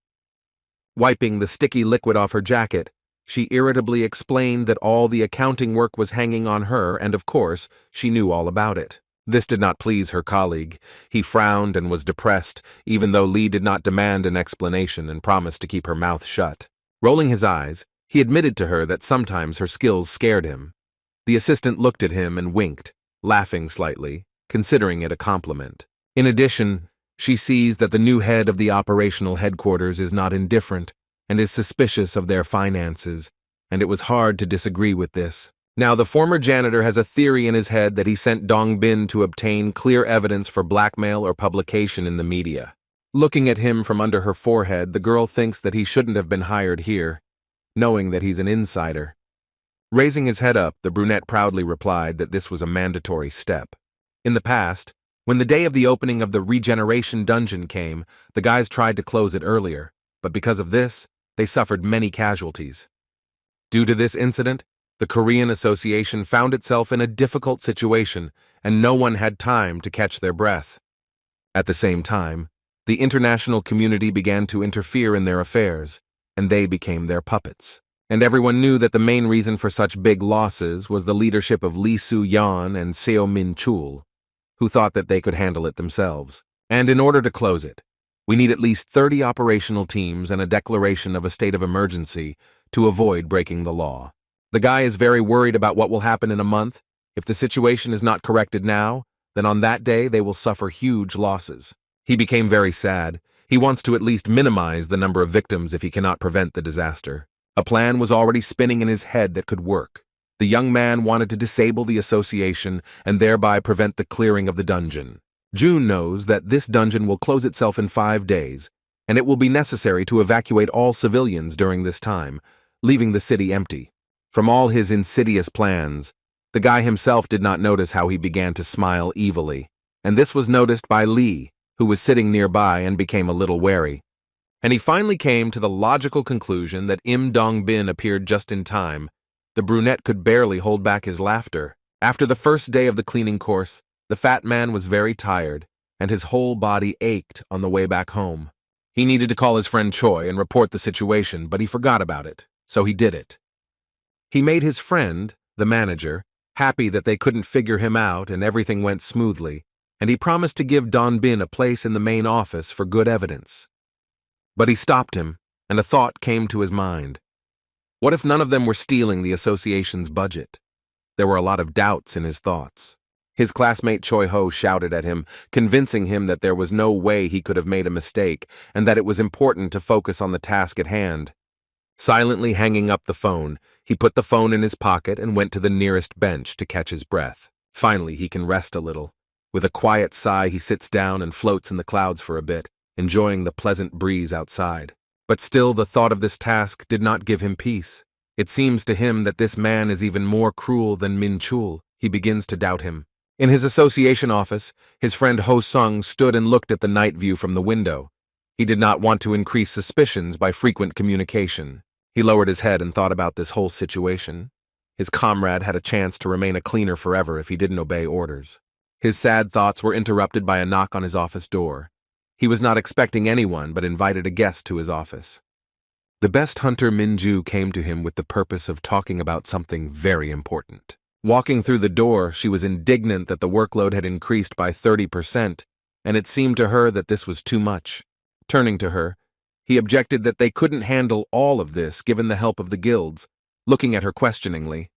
Wiping the sticky liquid off her jacket, she irritably explained that all the accounting work was hanging on her and, of course, she knew all about it. This did not please her colleague. He frowned and was depressed, even though Lee did not demand an explanation and promised to keep her mouth shut. Rolling his eyes, he admitted to her that sometimes her skills scared him. The assistant looked at him and winked, laughing slightly, considering it a compliment. In addition, She sees that the new head of the operational headquarters is not indifferent and is suspicious of their finances, and it was hard to disagree with this. Now, the former janitor has a theory in his head that he sent Dong Bin to obtain clear evidence for blackmail or publication in the media. Looking at him from under her forehead, the girl thinks that he shouldn't have been hired here, knowing that he's an insider. Raising his head up, the brunette proudly replied that this was a mandatory step. In the past, when the day of the opening of the regeneration dungeon came, the guys tried to close it earlier, but because of this, they suffered many casualties. Due to this incident, the Korean Association found itself in a difficult situation, and no one had time to catch their breath. At the same time, the international community began to interfere in their affairs, and they became their puppets. And everyone knew that the main reason for such big losses was the leadership of Lee Soo-yeon and Seo Min-chul, who thought that they could handle it themselves. And in order to close it, we need at least 30 operational teams and a declaration of a state of emergency to avoid breaking the law. The guy is very worried about what will happen in a month. If the situation is not corrected now, then on that day they will suffer huge losses. He became very sad. He wants to at least minimize the number of victims if he cannot prevent the disaster. A plan was already spinning in his head that could work. The young man wanted to disable the association and thereby prevent the clearing of the dungeon. June knows that this dungeon will close itself in 5 days, and it will be necessary to evacuate all civilians during this time, leaving the city empty. From all his insidious plans, the guy himself did not notice how he began to smile evilly, and this was noticed by Lee, who was sitting nearby and became a little wary. And he finally came to the logical conclusion that Im Dong-bin appeared just in time. The brunette could barely hold back his laughter. After the first day of the cleaning course, the fat man was very tired, and his whole body ached on the way back home. He needed to call his friend Choi and report the situation, but he forgot about it, so he did it. He made his friend, the manager, happy that they couldn't figure him out and everything went smoothly, and he promised to give Don Bin a place in the main office for good evidence. But he stopped him, and a thought came to his mind. What if none of them were stealing the association's budget? There were a lot of doubts in his thoughts. His classmate Choi Ho shouted at him, convincing him that there was no way he could have made a mistake and that it was important to focus on the task at hand. Silently hanging up the phone, he put the phone in his pocket and went to the nearest bench to catch his breath. Finally, he can rest a little. With a quiet sigh, he sits down and floats in the clouds for a bit, enjoying the pleasant breeze outside. But still, the thought of this task did not give him peace. It seems to him that this man is even more cruel than Min-chul. He begins to doubt him. In his association office, his friend Ho Sung stood and looked at the night view from the window. He did not want to increase suspicions by frequent communication. He lowered his head and thought about this whole situation. His comrade had a chance to remain a cleaner forever if he didn't obey orders. His sad thoughts were interrupted by a knock on his office door. He was not expecting anyone but invited a guest to his office. The best hunter Min-ju came to him with the purpose of talking about something very important. Walking through the door, she was indignant that the workload had increased by 30%, and it seemed to her that this was too much. Turning to her, he objected that they couldn't handle all of this given the help of the guilds, looking at her questioningly.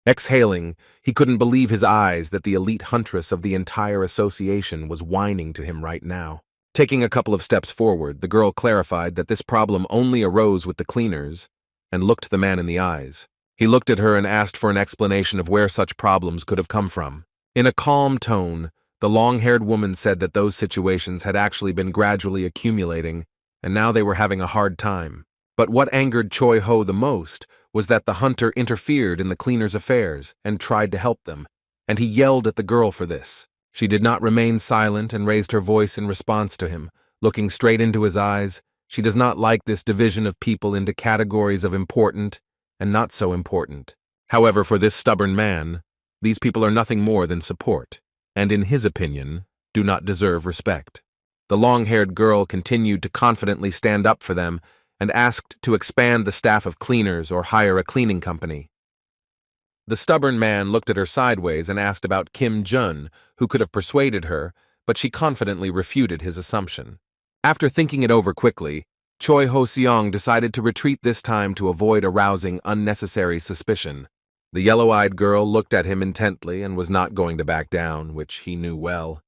Exhaling, he couldn't believe his eyes that the elite huntress of the entire association was whining to him right now. Taking a couple of steps forward, the girl clarified that this problem only arose with the cleaners and looked the man in the eyes. He looked at her and asked for an explanation of where such problems could have come from. In a calm tone, the long-haired woman said that those situations had actually been gradually accumulating, and now they were having a hard time. But what angered Choi Ho the most was that the hunter interfered in the cleaners' affairs and tried to help them, and he yelled at the girl for this. She did not remain silent and raised her voice in response to him, looking straight into his eyes. She does not like this division of people into categories of important and not so important. However, for this stubborn man, these people are nothing more than support, and in his opinion, do not deserve respect. The long-haired girl continued to confidently stand up for them and asked to expand the staff of cleaners or hire a cleaning company. The stubborn man looked at her sideways and asked about Kim Jun, who could have persuaded her, but she confidently refuted his assumption. After thinking it over quickly, Choi Ho-seong decided to retreat this time to avoid arousing unnecessary suspicion. The yellow-eyed girl looked at him intently and was not going to back down, which he knew well.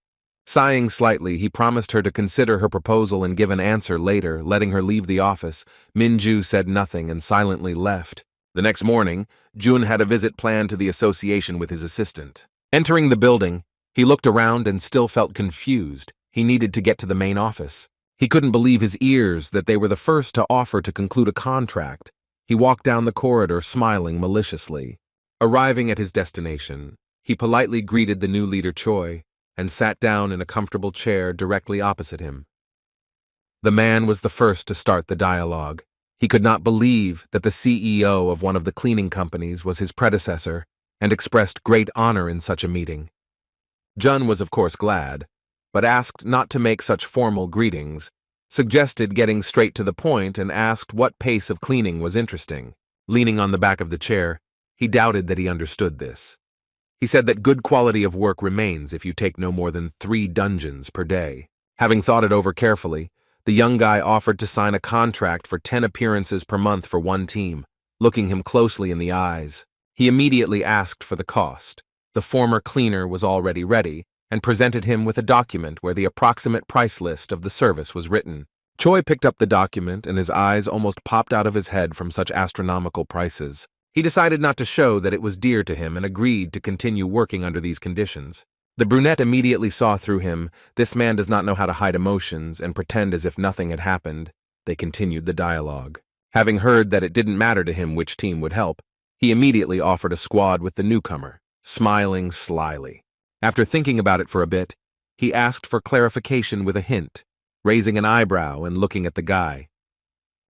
Sighing slightly, he promised her to consider her proposal and give an answer later, letting her leave the office. Minju said nothing and silently left. The next morning, Jun had a visit planned to the association with his assistant. Entering the building, he looked around and still felt confused. He needed to get to the main office. He couldn't believe his ears that they were the first to offer to conclude a contract. He walked down the corridor, smiling maliciously. Arriving at his destination, he politely greeted the new leader Choi and sat down in a comfortable chair directly opposite him. The man was the first to start the dialogue. He could not believe that the CEO of one of the cleaning companies was his predecessor and expressed great honor in such a meeting. Jun was of course glad, but asked not to make such formal greetings, suggested getting straight to the point, and asked what pace of cleaning was interesting. Leaning on the back of the chair, he doubted that he understood this. He said that good quality of work remains if you take no more than 3 dungeons per day. Having thought it over carefully, the young guy offered to sign a contract for 10 appearances per month for one team. Looking him closely in the eyes, he immediately asked for the cost. The former cleaner was already ready and presented him with a document where the approximate price list of the service was written. Choi picked up the document and his eyes almost popped out of his head from such astronomical prices. He decided not to show that it was dear to him and agreed to continue working under these conditions. The brunette immediately saw through him. This man does not know how to hide emotions and pretend as if nothing had happened. They continued the dialogue. Having heard that it didn't matter to him which team would help, he immediately offered a squad with the newcomer, smiling slyly. After thinking about it for a bit, he asked for clarification with a hint, raising an eyebrow and looking at the guy.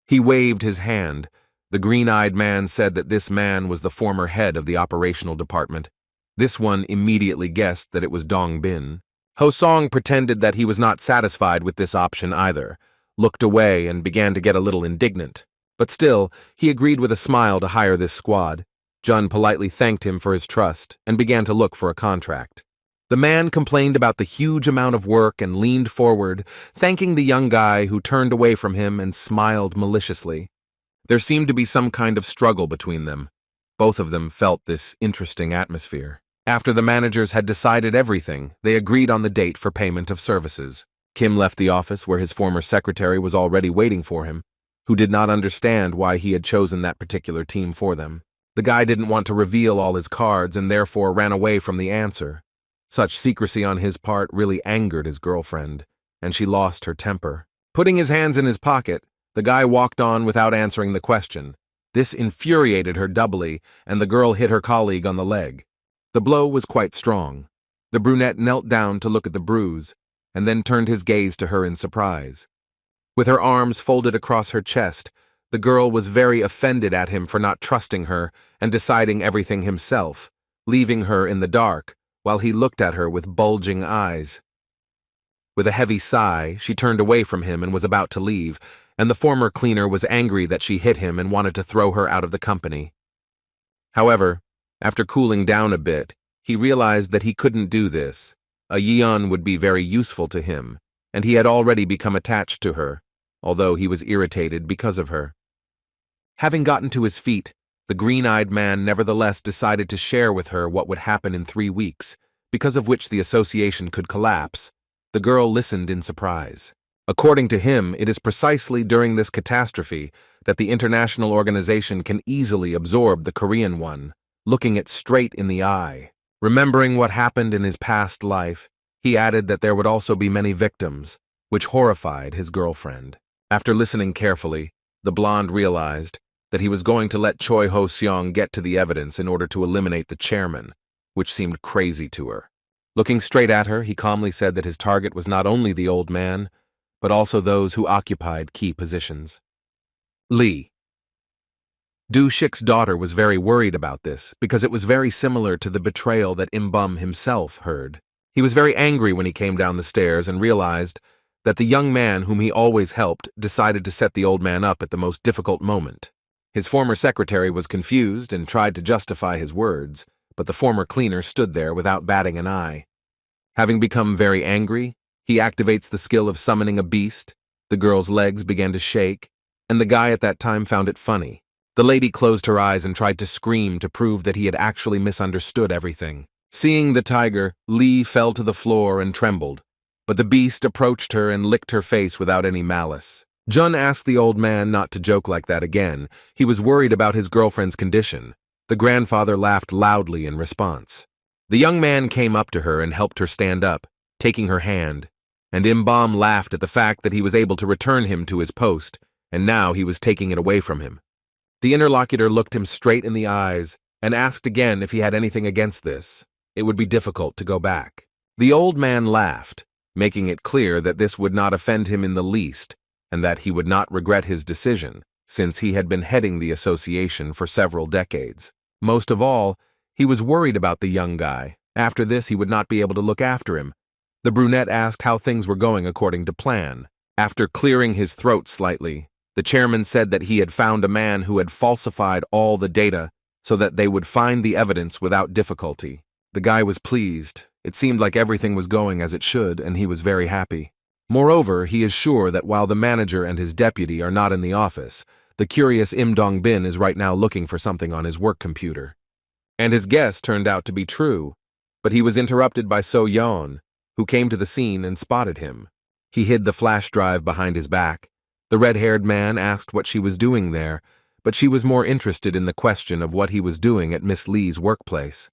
He waved his hand. The green-eyed man said that this man was the former head of the operational department. This one immediately guessed that it was Dong Bin. Ho Song pretended that he was not satisfied with this option either, looked away and began to get a little indignant. But still, he agreed with a smile to hire this squad. Jun politely thanked him for his trust and began to look for a contract. The man complained about the huge amount of work and leaned forward, thanking the young guy who turned away from him and smiled maliciously. There seemed to be some kind of struggle between them. Both of them felt this interesting atmosphere. After the managers had decided everything, they agreed on the date for payment of services. Kim left the office where his former secretary was already waiting for him, who did not understand why he had chosen that particular team for them. The guy didn't want to reveal all his cards and therefore ran away from the answer. Such secrecy on his part really angered his girlfriend, and she lost her temper. Putting his hands in his pocket, the guy walked on without answering the question. This infuriated her doubly, and the girl hit her colleague on the leg. The blow was quite strong. The brunette knelt down to look at the bruise, and then turned his gaze to her in surprise. With her arms folded across her chest, the girl was very offended at him for not trusting her and deciding everything himself, leaving her in the dark while he looked at her with bulging eyes. With a heavy sigh, she turned away from him and was about to leave, and the former cleaner was angry that she hit him and wanted to throw her out of the company. However, after cooling down a bit, he realized that he couldn't do this. A Yeon would be very useful to him, and he had already become attached to her, although he was irritated because of her. Having gotten to his feet, the green-eyed man nevertheless decided to share with her what would happen in 3 weeks, because of which the association could collapse. The girl listened in surprise. According to him, it is precisely during this catastrophe that the international organization can easily absorb the Korean one, looking it straight in the eye. Remembering what happened in his past life, he added that there would also be many victims, which horrified his girlfriend. After listening carefully, the blonde realized that he was going to let Choi Ho-seong get to the evidence in order to eliminate the chairman, which seemed crazy to her. Looking straight at her, he calmly said that his target was not only the old man, but also those who occupied key positions. Lee. Du Shik's daughter was very worried about this because it was very similar to the betrayal that Im-bum himself heard. He was very angry when he came down the stairs and realized that the young man whom he always helped decided to set the old man up at the most difficult moment. His former secretary was confused and tried to justify his words, but the former cleaner stood there without batting an eye. Having become very angry, he activates the skill of summoning a beast. The girl's legs began to shake, and the guy at that time found it funny. The lady closed her eyes and tried to scream to prove that he had actually misunderstood everything. Seeing the tiger, Lee fell to the floor and trembled. but the beast approached her and licked her face without any malice. Jun asked the old man not to joke like that again. He was worried about his girlfriend's condition. The grandfather laughed loudly in response. The young man came up to her and helped her stand up, taking her hand, and Imbam laughed at the fact that he was able to return him to his post, and now he was taking it away from him. The interlocutor looked him straight in the eyes and asked again if he had anything against this. It would be difficult to go back. The old man laughed, making it clear that this would not offend him in the least, and that he would not regret his decision, since he had been heading the association for several decades. Most of all, he was worried about the young guy. After this, he would not be able to look after him. The brunette asked how things were going according to plan. After clearing his throat slightly, the chairman said that he had found a man who had falsified all the data so that they would find the evidence without difficulty. The guy was pleased. It seemed like everything was going as it should, and he was very happy. Moreover, he is sure that while the manager and his deputy are not in the office, the curious Im Dong-bin is right now looking for something on his work computer. And his guess turned out to be true, but he was interrupted by So-yeon, who came to the scene and spotted him. He hid the flash drive behind his back. The red-haired man asked what she was doing there, but she was more interested in the question of what he was doing at Miss Lee's workplace.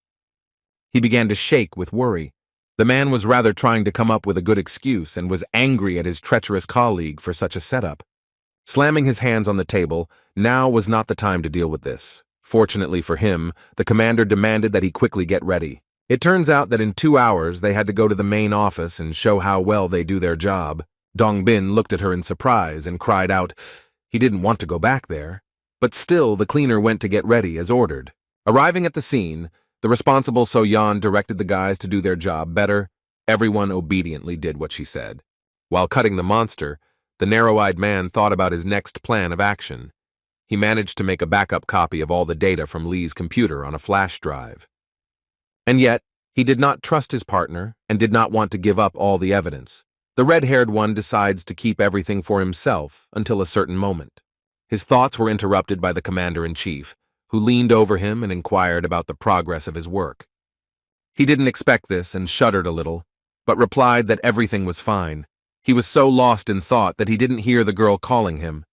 He began to shake with worry. The man was rather trying to come up with a good excuse and was angry at his treacherous colleague for such a setup. Slamming his hands on the table, now was not the time to deal with this. Fortunately for him, the commander demanded that he quickly get ready. It turns out that in 2 hours they had to go to the main office and show how well they do their job. Dong-bin looked at her in surprise and cried out. He didn't want to go back there. But still, the cleaner went to get ready as ordered. Arriving at the scene, the responsible So-yeon directed the guys to do their job better. Everyone obediently did what she said. While cutting the monster, the narrow-eyed man thought about his next plan of action. He managed to make a backup copy of all the data from Lee's computer on a flash drive. And yet, he did not trust his partner and did not want to give up all the evidence. The red-haired one decides to keep everything for himself until a certain moment. His thoughts were interrupted by the commander-in-chief, who leaned over him and inquired about the progress of his work. He didn't expect this and shuddered a little, but replied that everything was fine. He was so lost in thought that he didn't hear the girl calling him.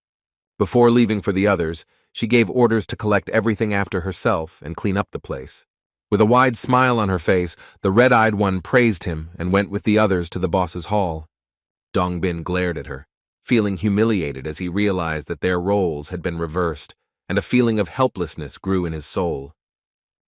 Before leaving for the others, she gave orders to collect everything after herself and clean up the place. With a wide smile on her face, the red-eyed one praised him and went with the others to the boss's hall. Dong-bin glared at her, feeling humiliated as he realized that their roles had been reversed, and a feeling of helplessness grew in his soul.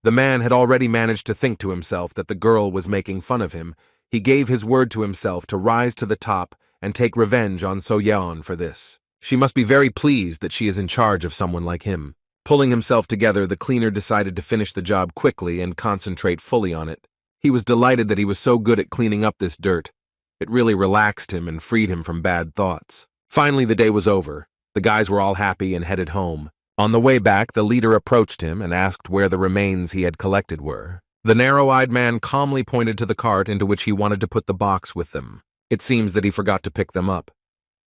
The man had already managed to think to himself that the girl was making fun of him. He gave his word to himself to rise to the top and take revenge on So-yeon for this. She must be very pleased that she is in charge of someone like him. Pulling himself together, the cleaner decided to finish the job quickly and concentrate fully on it. He was delighted that he was so good at cleaning up this dirt. It really relaxed him and freed him from bad thoughts. Finally, the day was over. The guys were all happy and headed home. On the way back, the leader approached him and asked where the remains he had collected were. The narrow-eyed man calmly pointed to the cart into which he wanted to put the box with them. It seems that he forgot to pick them up.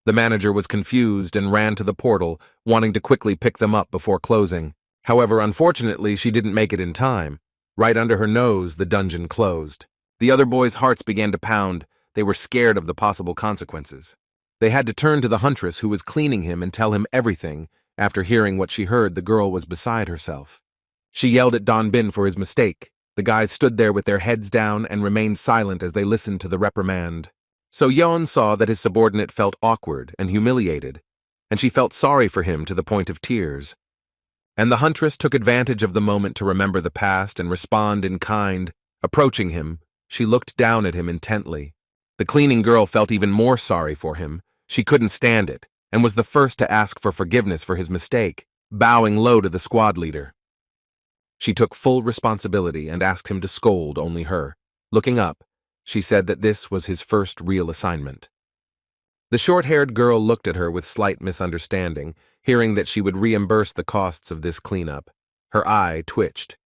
The manager was confused and ran to the portal, wanting to quickly pick them up before closing. However, unfortunately, she didn't make it in time. Right under her nose, the dungeon closed. The other boys' hearts began to pound. They were scared of the possible consequences. They had to turn to the huntress who was cleaning him and tell him everything. After hearing what she heard, the girl was beside herself. She yelled at Dong-bin for his mistake. The guys stood there with their heads down and remained silent as they listened to the reprimand. So-yeon saw that his subordinate felt awkward and humiliated, and she felt sorry for him to the point of tears. And the huntress took advantage of the moment to remember the past and respond in kind. Approaching him, she looked down at him intently. The cleaning girl felt even more sorry for him. She couldn't stand it, and was the first to ask for forgiveness for his mistake, bowing low to the squad leader. She took full responsibility and asked him to scold only her. Looking up, she said that this was his first real assignment. The short-haired girl looked at her with slight misunderstanding, hearing that she would reimburse the costs of this cleanup. Her eye twitched.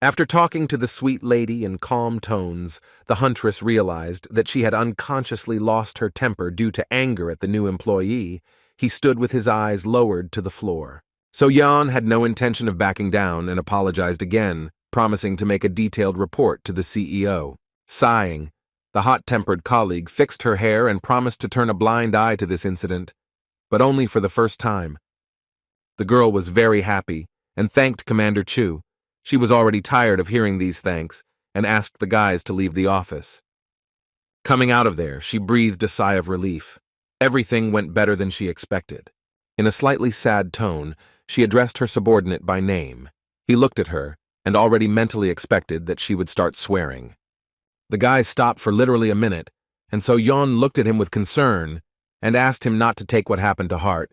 After talking to the sweet lady in calm tones, the huntress realized that she had unconsciously lost her temper due to anger at the new employee. He stood with his eyes lowered to the floor. So-yeon had no intention of backing down and apologized again, promising to make a detailed report to the CEO. Sighing, The hot-tempered colleague fixed her hair and promised to turn a blind eye to this incident, but only for the first time. The girl was very happy and thanked Commander Chu. She was already tired of hearing these thanks and asked the guys to leave the office. Coming out of there, she breathed a sigh of relief. Everything went better than she expected. In a slightly sad tone, she addressed her subordinate by name. He looked at her and already mentally expected that she would start swearing. The guys stopped for literally a minute, and so Yon looked at him with concern and asked him not to take what happened to heart.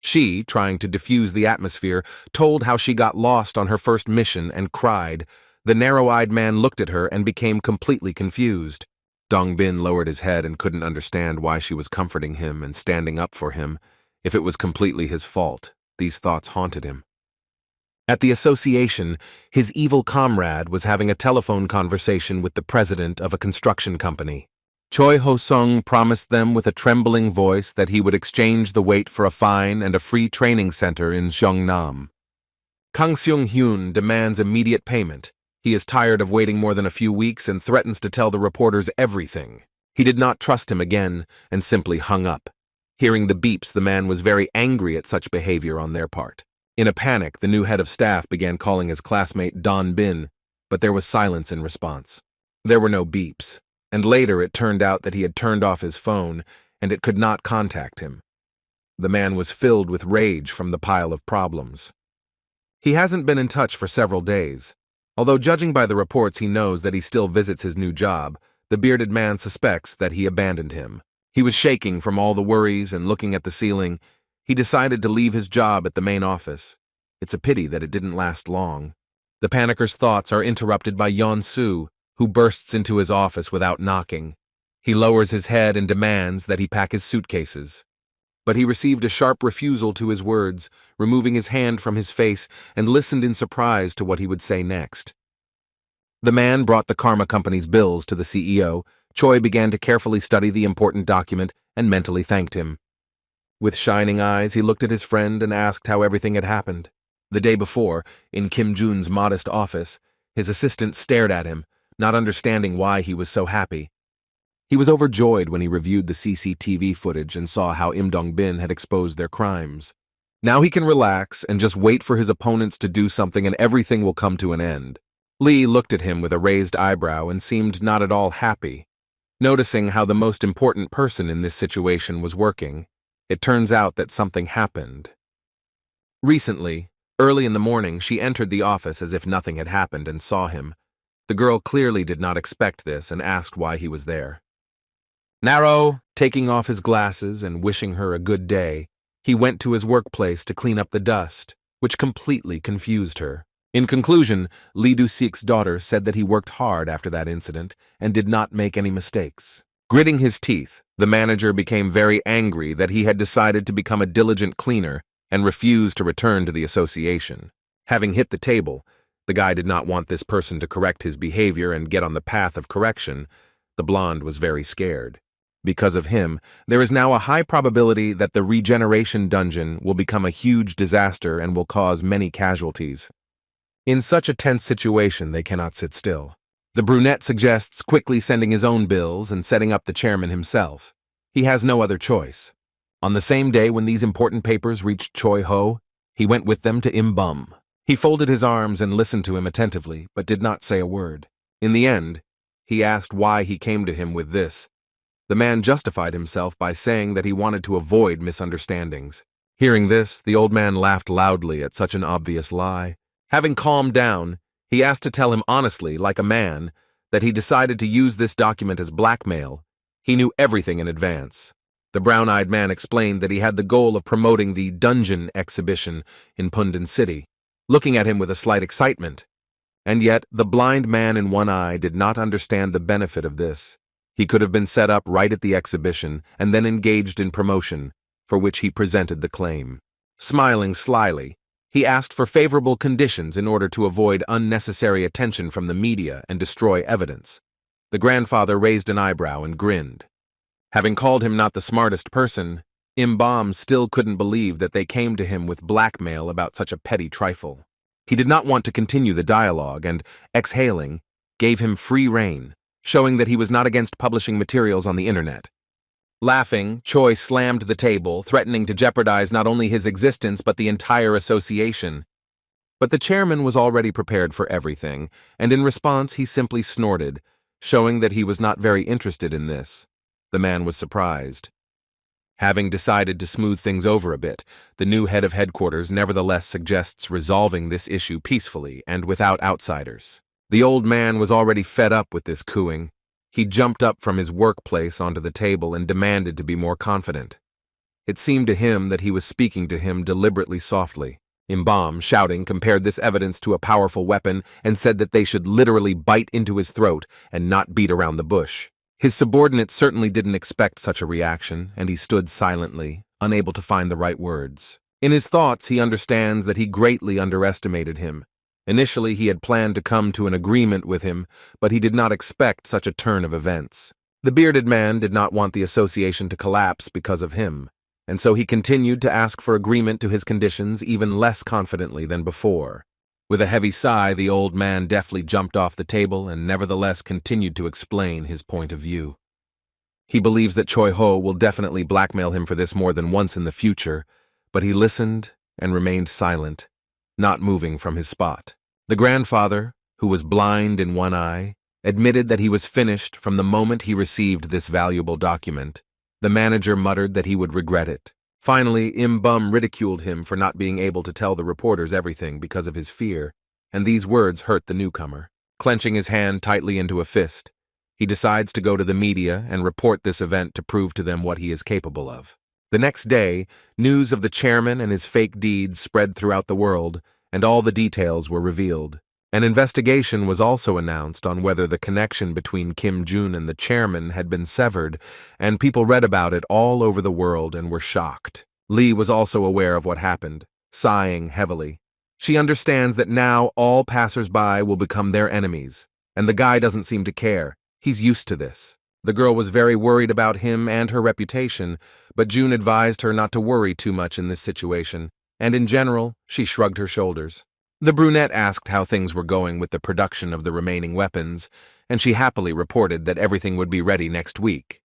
She, trying to diffuse the atmosphere, told how she got lost on her first mission and cried. The narrow-eyed man looked at her and became completely confused. Dongbin lowered his head and couldn't understand why she was comforting him and standing up for him. If it was completely his fault, these thoughts haunted him. At the association, his evil comrade was having a telephone conversation with the president of a construction company. Choi Ho-sung promised them with a trembling voice that he would exchange the weight for a fine and a free training center in Gyeongnam. Kang Seung-hyun demands immediate payment. He is tired of waiting more than a few weeks and threatens to tell the reporters everything. He did not trust him again and simply hung up. Hearing the beeps, the man was very angry at such behavior on their part. In a panic, the new head of staff began calling his classmate Don Bin, but there was silence in response. There were no beeps, and later it turned out that he had turned off his phone and it could not contact him. The man was filled with rage from the pile of problems. He hasn't been in touch for several days. Although judging by the reports he knows that he still visits his new job, the bearded man suspects that he abandoned him. He was shaking from all the worries and looking at the ceiling. He decided to leave his job at the main office. It's a pity that it didn't last long. The panicer's thoughts are interrupted by Yeon-soo, who bursts into his office without knocking. He lowers his head and demands that he pack his suitcases. But he received a sharp refusal to his words, removing his hand from his face and listened in surprise to what he would say next. The man brought the Karma Company's bills to the CEO. Choi began to carefully study the important document and mentally thanked him. With shining eyes, he looked at his friend and asked how everything had happened. The day before, in Kim Jun's modest office, his assistant stared at him, not understanding why he was so happy. He was overjoyed when he reviewed the CCTV footage and saw how Im Dong-bin had exposed their crimes. Now he can relax and just wait for his opponents to do something and everything will come to an end. Lee looked at him with a raised eyebrow and seemed not at all happy. Noticing how the most important person in this situation was working, it turns out that something happened. Recently, early in the morning, she entered the office as if nothing had happened and saw him. The girl clearly did not expect this and asked why he was there. Narrow, taking off his glasses and wishing her a good day, he went to his workplace to clean up the dust, which completely confused her. In conclusion, Lee Du-sik's daughter said that he worked hard after that incident and did not make any mistakes. Gritting his teeth, the manager became very angry that he had decided to become a diligent cleaner and refused to return to the association. Having hit the table, the guy did not want this person to correct his behavior and get on the path of correction. The blonde was very scared. Because of him, there is now a high probability that the regeneration dungeon will become a huge disaster and will cause many casualties. In such a tense situation, they cannot sit still. The brunette suggests quickly sending his own bills and setting up the chairman himself. He has no other choice. On the same day when these important papers reached Choi Ho, he went with them to Im Bum. He folded his arms and listened to him attentively, but did not say a word. In the end, he asked why he came to him with this. The man justified himself by saying that he wanted to avoid misunderstandings. Hearing this, the old man laughed loudly at such an obvious lie. Having calmed down, he asked to tell him honestly, like a man, that he decided to use this document as blackmail. He knew everything in advance. The brown-eyed man explained that he had the goal of promoting the dungeon exhibition in Pundon City, looking at him with a slight excitement. And yet, the blind man in one eye did not understand the benefit of this. He could have been set up right at the exhibition and then engaged in promotion, for which he presented the claim. Smiling slyly, he asked for favorable conditions in order to avoid unnecessary attention from the media and destroy evidence. The grandfather raised an eyebrow and grinned. Having called him not the smartest person, Im Bom still couldn't believe that they came to him with blackmail about such a petty trifle. He did not want to continue the dialogue and, exhaling, gave him free rein. showing that he was not against publishing materials on the internet. Laughing, Choi slammed the table, threatening to jeopardize not only his existence but the entire association. But the chairman was already prepared for everything, and in response he simply snorted, showing that he was not very interested in this. The man was surprised. Having decided to smooth things over a bit, the new head of headquarters nevertheless suggests resolving this issue peacefully and without outsiders. The old man was already fed up with this cooing. He jumped up from his workplace onto the table and demanded to be more confident. It seemed to him that he was speaking to him deliberately softly. Imbam, shouting, compared this evidence to a powerful weapon and said that they should literally bite into his throat and not beat around the bush. His subordinate certainly didn't expect such a reaction, and he stood silently, unable to find the right words. In his thoughts, he understands that he greatly underestimated him. Initially, he had planned to come to an agreement with him, but he did not expect such a turn of events. The bearded man did not want the association to collapse because of him, and so he continued to ask for agreement to his conditions even less confidently than before. With a heavy sigh, the old man deftly jumped off the table and nevertheless continued to explain his point of view. He believes that Choi Ho will definitely blackmail him for this more than once in the future, but he listened and remained silent, not moving from his spot. The grandfather, who was blind in one eye, admitted that he was finished from the moment he received this valuable document. The manager muttered that he would regret it. Finally, Imbum ridiculed him for not being able to tell the reporters everything because of his fear, and these words hurt the newcomer. Clenching his hand tightly into a fist, he decides to go to the media and report this event to prove to them what he is capable of. The next day, news of the chairman and his fake deeds spread throughout the world, and all the details were revealed. An investigation was also announced on whether the connection between Kim Jun and the chairman had been severed, and people read about it all over the world and were shocked. Lee was also aware of what happened, sighing heavily. She understands that now all passers-by will become their enemies, and the guy doesn't seem to care. He's used to this. The girl was very worried about him and her reputation, but June advised her not to worry too much in this situation, and in general, she shrugged her shoulders. The brunette asked how things were going with the production of the remaining weapons, and she happily reported that everything would be ready next week.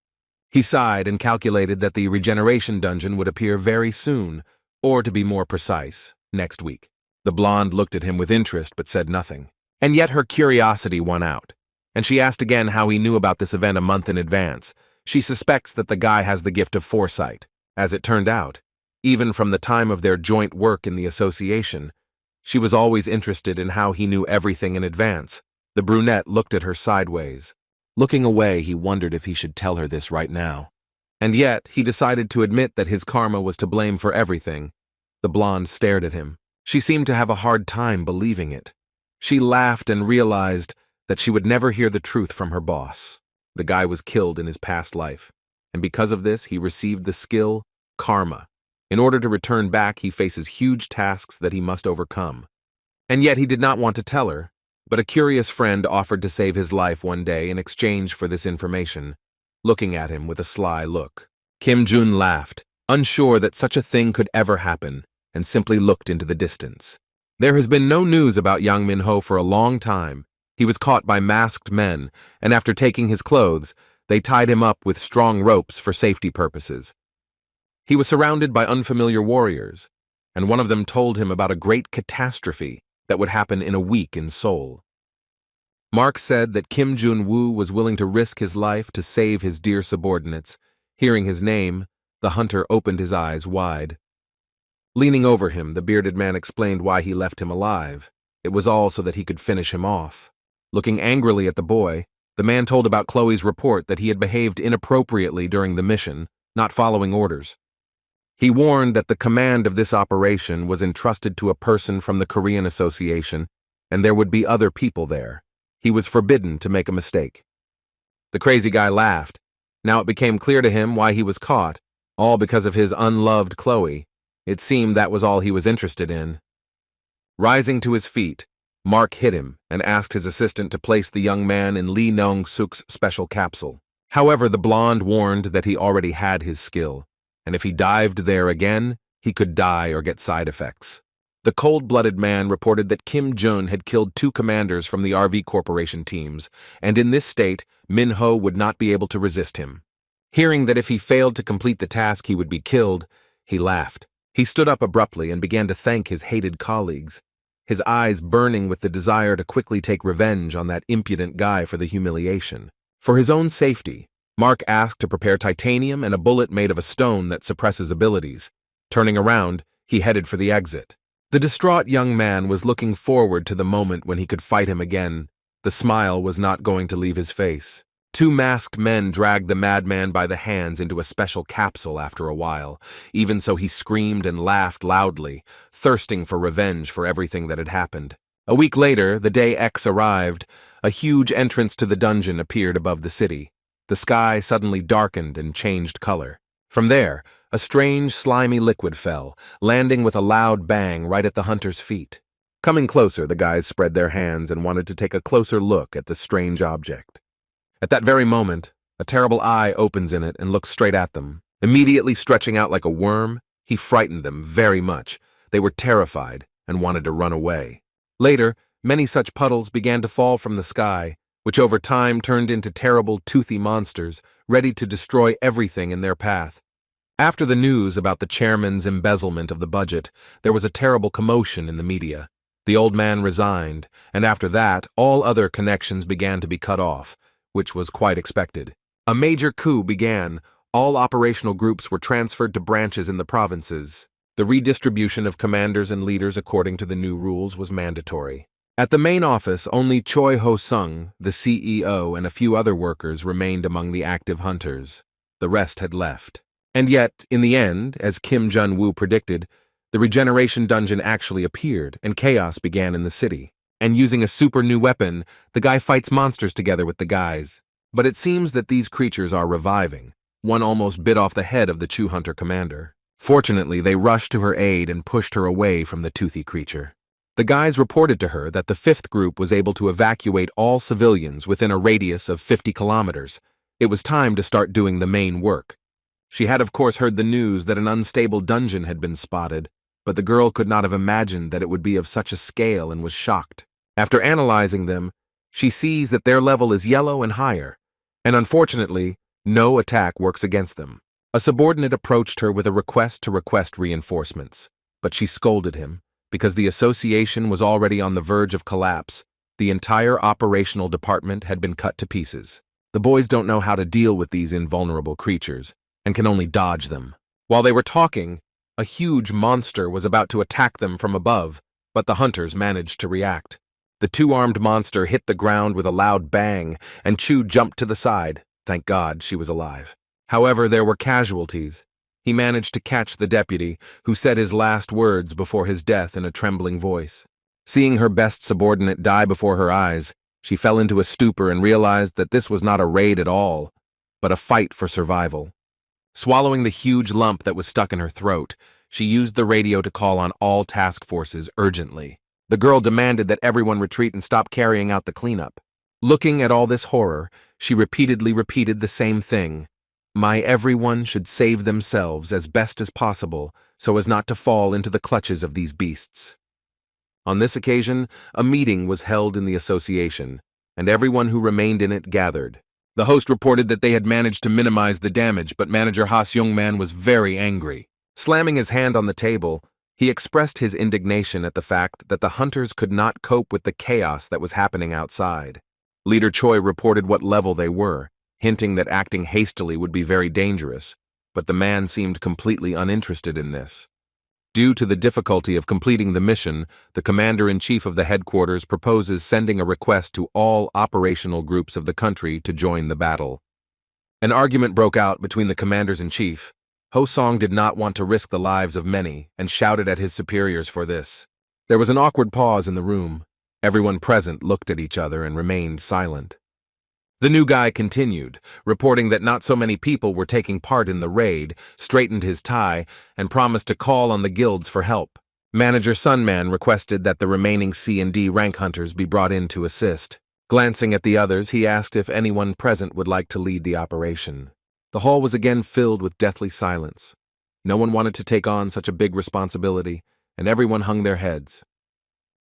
He sighed and calculated that the regeneration dungeon would appear very soon, or to be more precise, next week. The blonde looked at him with interest but said nothing. And yet her curiosity won out, and she asked again how he knew about this event a month in advance. She suspects that the guy has the gift of foresight. As it turned out, even from the time of their joint work in the association, she was always interested in how he knew everything in advance. The brunette looked at her sideways. Looking away, he wondered if he should tell her this right now. And yet, he decided to admit that his karma was to blame for everything. The blonde stared at him. She seemed to have a hard time believing it. She laughed and realized that she would never hear the truth from her boss. The guy was killed in his past life, and because of this, he received the skill, karma. In order to return back, he faces huge tasks that he must overcome. And yet he did not want to tell her, but a curious friend offered to save his life one day in exchange for this information, looking at him with a sly look. Kim Jun laughed, unsure that such a thing could ever happen, and simply looked into the distance. There has been no news about Yang Min-ho for a long time. He was caught by masked men, and after taking his clothes, they tied him up with strong ropes for safety purposes. He was surrounded by unfamiliar warriors, and one of them told him about a great catastrophe that would happen in a week in Seoul. Mark said that Kim Jun-woo was willing to risk his life to save his dear subordinates. Hearing his name, the hunter opened his eyes wide. Leaning over him, the bearded man explained why he left him alive. It was all so that he could finish him off. Looking angrily at the boy, the man told about Chloe's report that he had behaved inappropriately during the mission, not following orders. He warned that the command of this operation was entrusted to a person from the Korean Association, and there would be other people there. He was forbidden to make a mistake. The crazy guy laughed. Now it became clear to him why he was caught, all because of his unloved Chloe. It seemed that was all he was interested in. Rising to his feet, Mark hit him and asked his assistant to place the young man in Lee Nong-suk's special capsule. However, the blonde warned that he already had his skill, and if he dived there again, he could die or get side effects. The cold-blooded man reported that Kim Jun had killed 2 commanders from the RV Corporation teams, and in this state, Min-ho would not be able to resist him. Hearing that if he failed to complete the task he would be killed, he laughed. He stood up abruptly and began to thank his hated colleagues, his eyes burning with the desire to quickly take revenge on that impudent guy for the humiliation. For his own safety, Mark asked to prepare titanium and a bullet made of a stone that suppresses abilities. Turning around, he headed for the exit. The distraught young man was looking forward to the moment when he could fight him again. The smile was not going to leave his face. 2 masked men dragged the madman by the hands into a special capsule after a while. Even so, he screamed and laughed loudly, thirsting for revenge for everything that had happened. A week later, the day X arrived. A huge entrance to the dungeon appeared above the city. The sky suddenly darkened and changed color. From there, a strange, slimy liquid fell, landing with a loud bang right at the hunter's feet. Coming closer, the guys spread their hands and wanted to take a closer look at the strange object. At that very moment, a terrible eye opens in it and looks straight at them. Immediately stretching out like a worm, he frightened them very much. They were terrified and wanted to run away. Later, many such puddles began to fall from the sky, which over time turned into terrible, toothy monsters, ready to destroy everything in their path. After the news about the chairman's embezzlement of the budget, there was a terrible commotion in the media. The old man resigned, and after that, all other connections began to be cut off, which was quite expected. A major coup began. All operational groups were transferred to branches in the provinces. The redistribution of commanders and leaders according to the new rules was mandatory. At the main office, only Choi Ho-sung, the CEO, and a few other workers remained among the active hunters. The rest had left. And yet, in the end, as Kim Jun-woo predicted, the regeneration dungeon actually appeared, and chaos began in the city. And using a super new weapon, the guy fights monsters together with the guys. But it seems that these creatures are reviving. One almost bit off the head of the Chu Hunter commander. Fortunately, they rushed to her aid and pushed her away from the toothy creature. The guys reported to her that the 5th group was able to evacuate all civilians within a radius of 50 kilometers. It was time to start doing the main work. She had of course heard the news that an unstable dungeon had been spotted, but the girl could not have imagined that it would be of such a scale and was shocked. After analyzing them, she sees that their level is yellow and higher, and unfortunately, no attack works against them. A subordinate approached her with a request to request reinforcements, but she scolded him, because the association was already on the verge of collapse. The entire operational department had been cut to pieces. The boys don't know how to deal with these invulnerable creatures, and can only dodge them. While they were talking, a huge monster was about to attack them from above, but the hunters managed to react. The 2-armed monster hit the ground with a loud bang, and Chu jumped to the side. Thank God she was alive. However, there were casualties. He managed to catch the deputy, who said his last words before his death in a trembling voice. Seeing her best subordinate die before her eyes, she fell into a stupor and realized that this was not a raid at all, but a fight for survival. Swallowing the huge lump that was stuck in her throat, she used the radio to call on all task forces urgently. The girl demanded that everyone retreat and stop carrying out the cleanup. Looking at all this horror, she repeatedly repeated the same thing. My everyone should save themselves as best as possible so as not to fall into the clutches of these beasts. On this occasion, a meeting was held in the association, and everyone who remained in it gathered. The host reported that they had managed to minimize the damage, but manager Ha Seung-man was very angry. Slamming his hand on the table, he expressed his indignation at the fact that the hunters could not cope with the chaos that was happening outside. Leader Choi reported what level they were, hinting that acting hastily would be very dangerous, but the man seemed completely uninterested in this. Due to the difficulty of completing the mission, the commander-in-chief of the headquarters proposes sending a request to all operational groups of the country to join the battle. An argument broke out between the commanders-in-chief. Ho-song did not want to risk the lives of many and shouted at his superiors for this. There was an awkward pause in the room. Everyone present looked at each other and remained silent. The new guy continued, reporting that not so many people were taking part in the raid, straightened his tie, and promised to call on the guilds for help. Manager Sunman requested that the remaining C and D rank hunters be brought in to assist. Glancing at the others, he asked if anyone present would like to lead the operation. The hall was again filled with deathly silence. No one wanted to take on such a big responsibility, and everyone hung their heads.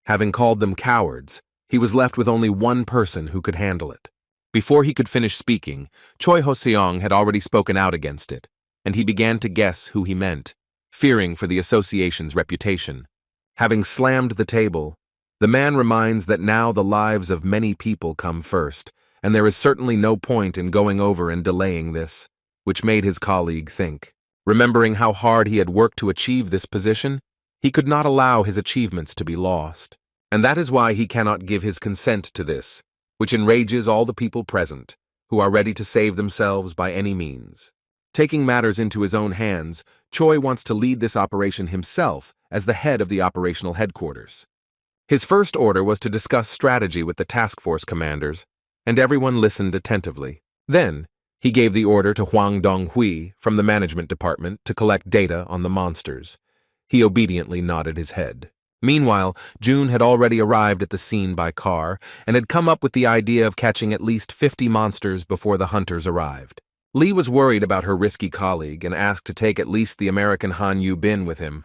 Having called them cowards, he was left with only one person who could handle it. Before he could finish speaking, Choi Ho-seong had already spoken out against it, and he began to guess who he meant, fearing for the association's reputation. Having slammed the table, the man reminds that now the lives of many people come first, and there is certainly no point in going over and delaying this, which made his colleague think. Remembering how hard he had worked to achieve this position, he could not allow his achievements to be lost. And that is why he cannot give his consent to this, which enrages all the people present, who are ready to save themselves by any means. Taking matters into his own hands, Choi wants to lead this operation himself as the head of the operational headquarters. His first order was to discuss strategy with the task force commanders, and everyone listened attentively. Then, he gave the order to Hwang Dong-hui from the management department to collect data on the monsters. He obediently nodded his head. Meanwhile, June had already arrived at the scene by car and had come up with the idea of catching at least 50 monsters before the hunters arrived. Lee was worried about her risky colleague and asked to take at least the American Han Yu-bin with him.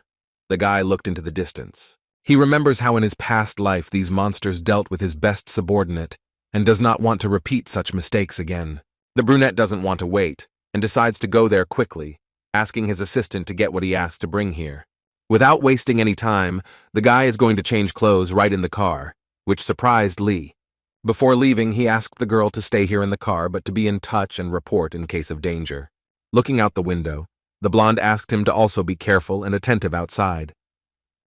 The guy looked into the distance. He remembers how in his past life these monsters dealt with his best subordinate and does not want to repeat such mistakes again. The brunette doesn't want to wait and decides to go there quickly, asking his assistant to get what he asked to bring here. Without wasting any time, the guy is going to change clothes right in the car, which surprised Lee. Before leaving, he asked the girl to stay here in the car but to be in touch and report in case of danger. Looking out the window, the blonde asked him to also be careful and attentive outside.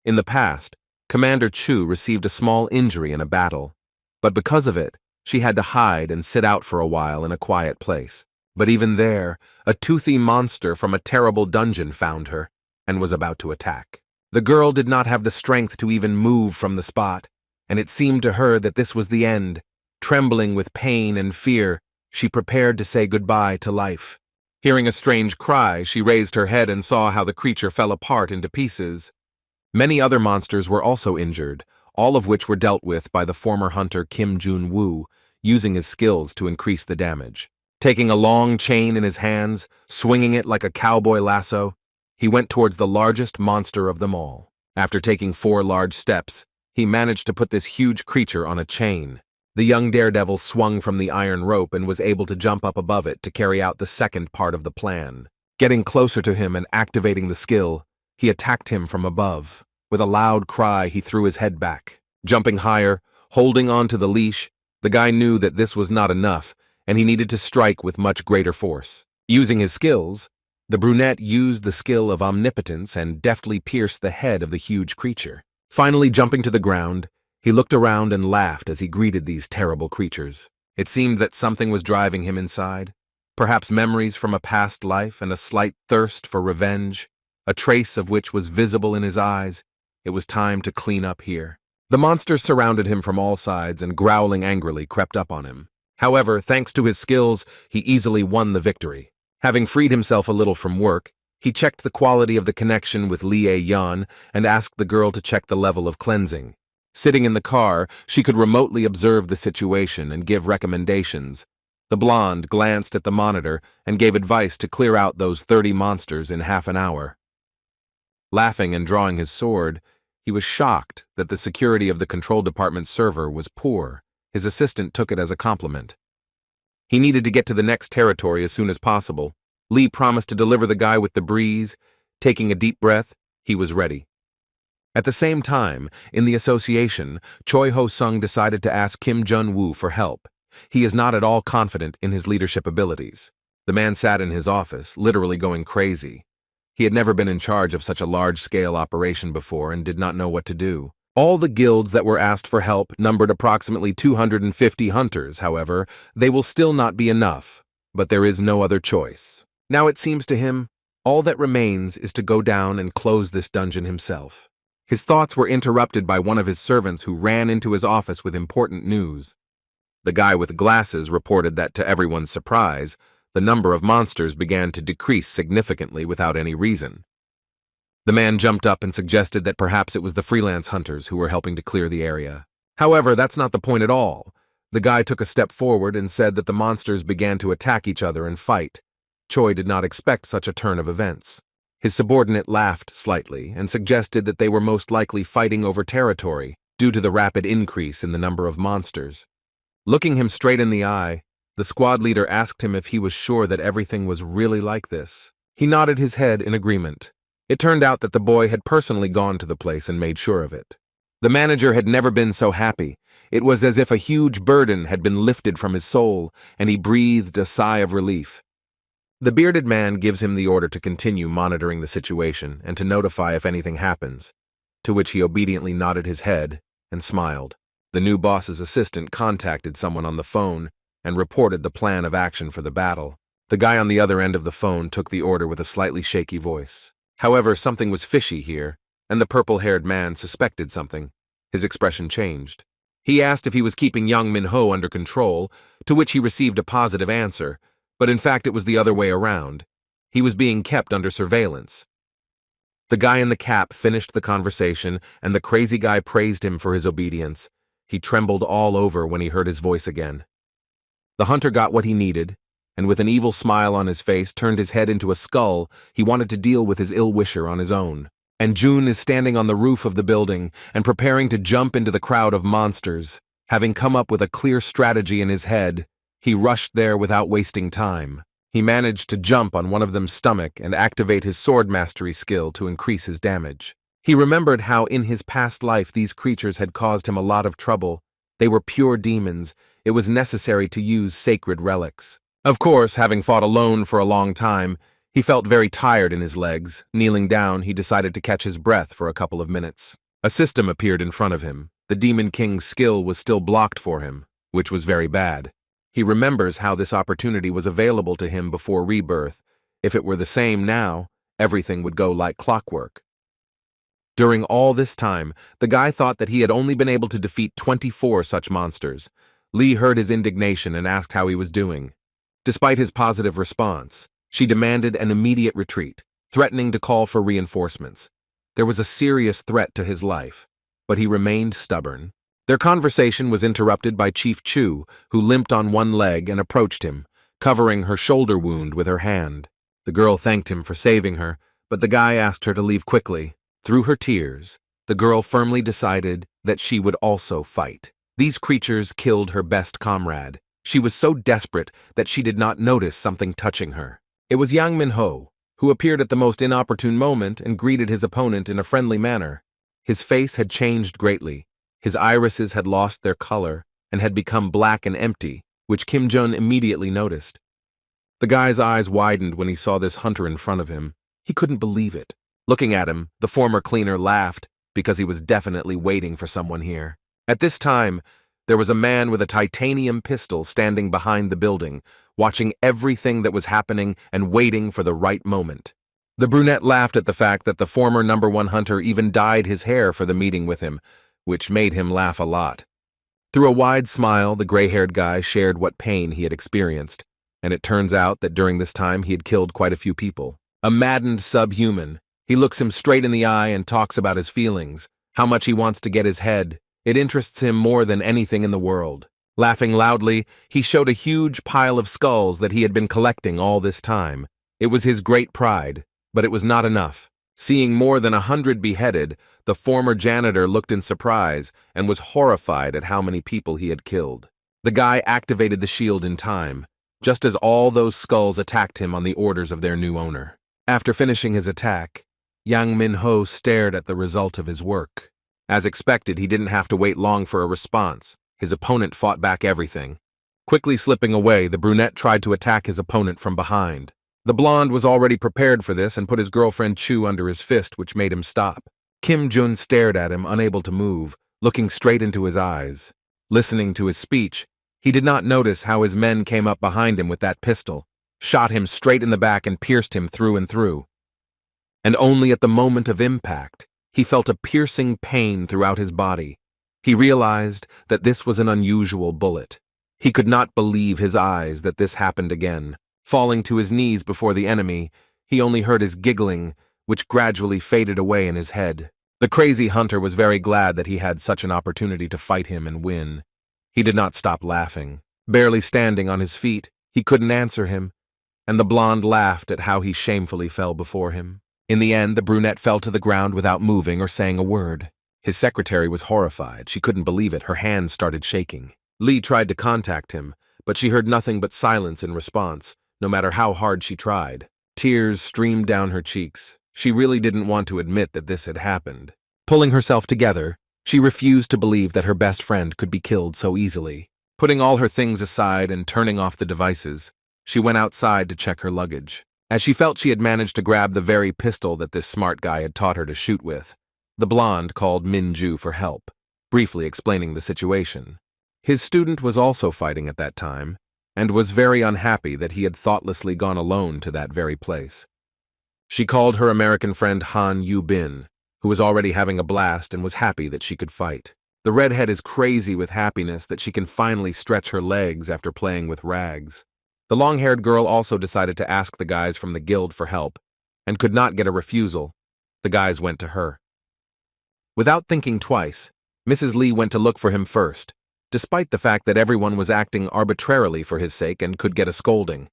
In the past, Commander Chu received a small injury in a battle, but because of it, she had to hide and sit out for a while in a quiet place. But even there, a toothy monster from a terrible dungeon found her and was about to attack. The girl did not have the strength to even move from the spot, and it seemed to her that this was the end. Trembling with pain and fear, she prepared to say goodbye to life. Hearing a strange cry, she raised her head and saw how the creature fell apart into pieces. Many other monsters were also injured, all of which were dealt with by the former hunter Kim Jun-woo, using his skills to increase the damage. Taking a long chain in his hands, swinging it like a cowboy lasso, he went towards the largest monster of them all. After taking 4 large steps, he managed to put this huge creature on a chain. The young daredevil swung from the iron rope and was able to jump up above it to carry out the second part of the plan. Getting closer to him and activating the skill, he attacked him from above. With a loud cry, he threw his head back. Jumping higher, holding on to the leash, the guy knew that this was not enough, and he needed to strike with much greater force. Using his skills, the brunette used the skill of omnipotence and deftly pierced the head of the huge creature. Finally jumping to the ground, he looked around and laughed as he greeted these terrible creatures. It seemed that something was driving him inside, perhaps memories from a past life and a slight thirst for revenge, a trace of which was visible in his eyes. It was time to clean up here. The monsters surrounded him from all sides and growling angrily crept up on him. However, thanks to his skills, he easily won the victory. Having freed himself a little from work, he checked the quality of the connection with Lee A-yeon and asked the girl to check the level of cleansing. Sitting in the car, she could remotely observe the situation and give recommendations. The blonde glanced at the monitor and gave advice to clear out those 30 monsters in half an hour. Laughing and drawing his sword, he was shocked that the security of the control department server was poor. His assistant took it as a compliment. He needed to get to the next territory as soon as possible. Lee promised to deliver the guy with the breeze. Taking a deep breath, he was ready. At the same time, in the association, Choi Ho-sung decided to ask Kim Jun-woo for help. He is not at all confident in his leadership abilities. The man sat in his office, literally going crazy. He had never been in charge of such a large-scale operation before and did not know what to do. All the guilds that were asked for help numbered approximately 250 hunters, however. They will still not be enough, but there is no other choice. Now it seems to him, all that remains is to go down and close this dungeon himself. His thoughts were interrupted by one of his servants who ran into his office with important news. The guy with glasses reported that, to everyone's surprise, the number of monsters began to decrease significantly without any reason. The man jumped up and suggested that perhaps it was the freelance hunters who were helping to clear the area. However, that's not the point at all. The guy took a step forward and said that the monsters began to attack each other and fight. Choi did not expect such a turn of events. His subordinate laughed slightly and suggested that they were most likely fighting over territory due to the rapid increase in the number of monsters. Looking him straight in the eye, the squad leader asked him if he was sure that everything was really like this. He nodded his head in agreement. It turned out that the boy had personally gone to the place and made sure of it. The manager had never been so happy. It was as if a huge burden had been lifted from his soul, and he breathed a sigh of relief. The bearded man gives him the order to continue monitoring the situation and to notify if anything happens, to which he obediently nodded his head and smiled. The new boss's assistant contacted someone on the phone and reported the plan of action for the battle. The guy on the other end of the phone took the order with a slightly shaky voice. However, something was fishy here, and the purple-haired man suspected something. His expression changed. He asked if he was keeping young Minho under control, to which he received a positive answer, but in fact it was the other way around. He was being kept under surveillance. The guy in the cap finished the conversation, and the crazy guy praised him for his obedience. He trembled all over when he heard his voice again. The hunter got what he needed, and with an evil smile on his face turned his head into a skull. He wanted to deal with his ill-wisher on his own. And June is standing on the roof of the building and preparing to jump into the crowd of monsters. Having come up with a clear strategy in his head, he rushed there without wasting time. He managed to jump on one of them's stomach and activate his sword mastery skill to increase his damage. He remembered how in his past life these creatures had caused him a lot of trouble. They were pure demons. It was necessary to use sacred relics. Of course, having fought alone for a long time, he felt very tired in his legs. Kneeling down, he decided to catch his breath for a couple of minutes. A system appeared in front of him. The Demon King's skill was still blocked for him, which was very bad. He remembers how this opportunity was available to him before rebirth. If it were the same now, everything would go like clockwork. During all this time, the guy thought that he had only been able to defeat 24 such monsters. Lee heard his indignation and asked how he was doing. Despite his positive response, she demanded an immediate retreat, threatening to call for reinforcements. There was a serious threat to his life, but he remained stubborn. Their conversation was interrupted by Chief Chu, who limped on one leg and approached him, covering her shoulder wound with her hand. The girl thanked him for saving her, but the guy asked her to leave quickly. Through her tears, the girl firmly decided that she would also fight. These creatures killed her best comrade. She was so desperate that she did not notice something touching her. It was Yang Minho, who appeared at the most inopportune moment and greeted his opponent in a friendly manner. His face had changed greatly. His irises had lost their color and had become black and empty, which Kim Jun immediately noticed. The guy's eyes widened when he saw this hunter in front of him. He couldn't believe it. Looking at him, the former cleaner laughed because he was definitely waiting for someone here. At this time, there was a man with a titanium pistol standing behind the building, watching everything that was happening and waiting for the right moment. The brunette laughed at the fact that the former #1 hunter even dyed his hair for the meeting with him, which made him laugh a lot. Through a wide smile, the gray-haired guy shared what pain he had experienced, and it turns out that during this time he had killed quite a few people. A maddened subhuman, he looks him straight in the eye and talks about his feelings, how much he wants to get his head. It interests him more than anything in the world. Laughing loudly, he showed a huge pile of skulls that he had been collecting all this time. It was his great pride, but it was not enough. Seeing more than 100 beheaded, the former janitor looked in surprise and was horrified at how many people he had killed. The guy activated the shield in time, just as all those skulls attacked him on the orders of their new owner. After finishing his attack, Yang Minho stared at the result of his work. As expected, he didn't have to wait long for a response. His opponent fought back everything. Quickly slipping away, the brunette tried to attack his opponent from behind. The blonde was already prepared for this and put his girlfriend Chu under his fist, which made him stop. Kim Jun stared at him, unable to move, looking straight into his eyes. Listening to his speech, he did not notice how his men came up behind him with that pistol, shot him straight in the back and pierced him through and through. And only at the moment of impact, he felt a piercing pain throughout his body. He realized that this was an unusual bullet. He could not believe his eyes that this happened again. Falling to his knees before the enemy, he only heard his giggling, which gradually faded away in his head. The crazy hunter was very glad that he had such an opportunity to fight him and win. He did not stop laughing. Barely standing on his feet, he couldn't answer him, and the blonde laughed at how he shamefully fell before him. In the end, the brunette fell to the ground without moving or saying a word. His secretary was horrified. She couldn't believe it. Her hands started shaking. Lee tried to contact him, but she heard nothing but silence in response, no matter how hard she tried. Tears streamed down her cheeks. She really didn't want to admit that this had happened. Pulling herself together, she refused to believe that her best friend could be killed so easily. Putting all her things aside and turning off the devices, she went outside to check her luggage. As she felt she had managed to grab the very pistol that this smart guy had taught her to shoot with, the blonde called Min-ju for help, briefly explaining the situation. His student was also fighting at that time, and was very unhappy that he had thoughtlessly gone alone to that very place. She called her American friend Han Yu-bin, who was already having a blast and was happy that she could fight. The redhead is crazy with happiness that she can finally stretch her legs after playing with rags. The long-haired girl also decided to ask the guys from the guild for help, and could not get a refusal. The guys went to her. Without thinking twice, Mrs. Lee went to look for him first, despite the fact that everyone was acting arbitrarily for his sake and could get a scolding.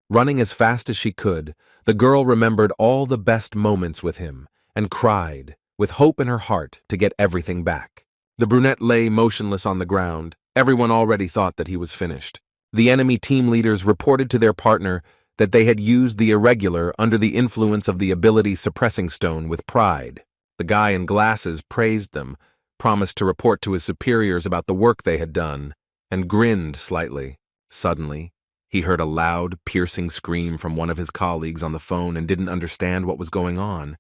Running as fast as she could, the girl remembered all the best moments with him and cried, with hope in her heart, to get everything back. The brunette lay motionless on the ground. Everyone already thought that he was finished. The enemy team leaders reported to their partner that they had used the irregular under the influence of the ability suppressing stone with pride. The guy in glasses praised them, promised to report to his superiors about the work they had done, and grinned slightly. Suddenly, he heard a loud, piercing scream from one of his colleagues on the phone and didn't understand what was going on.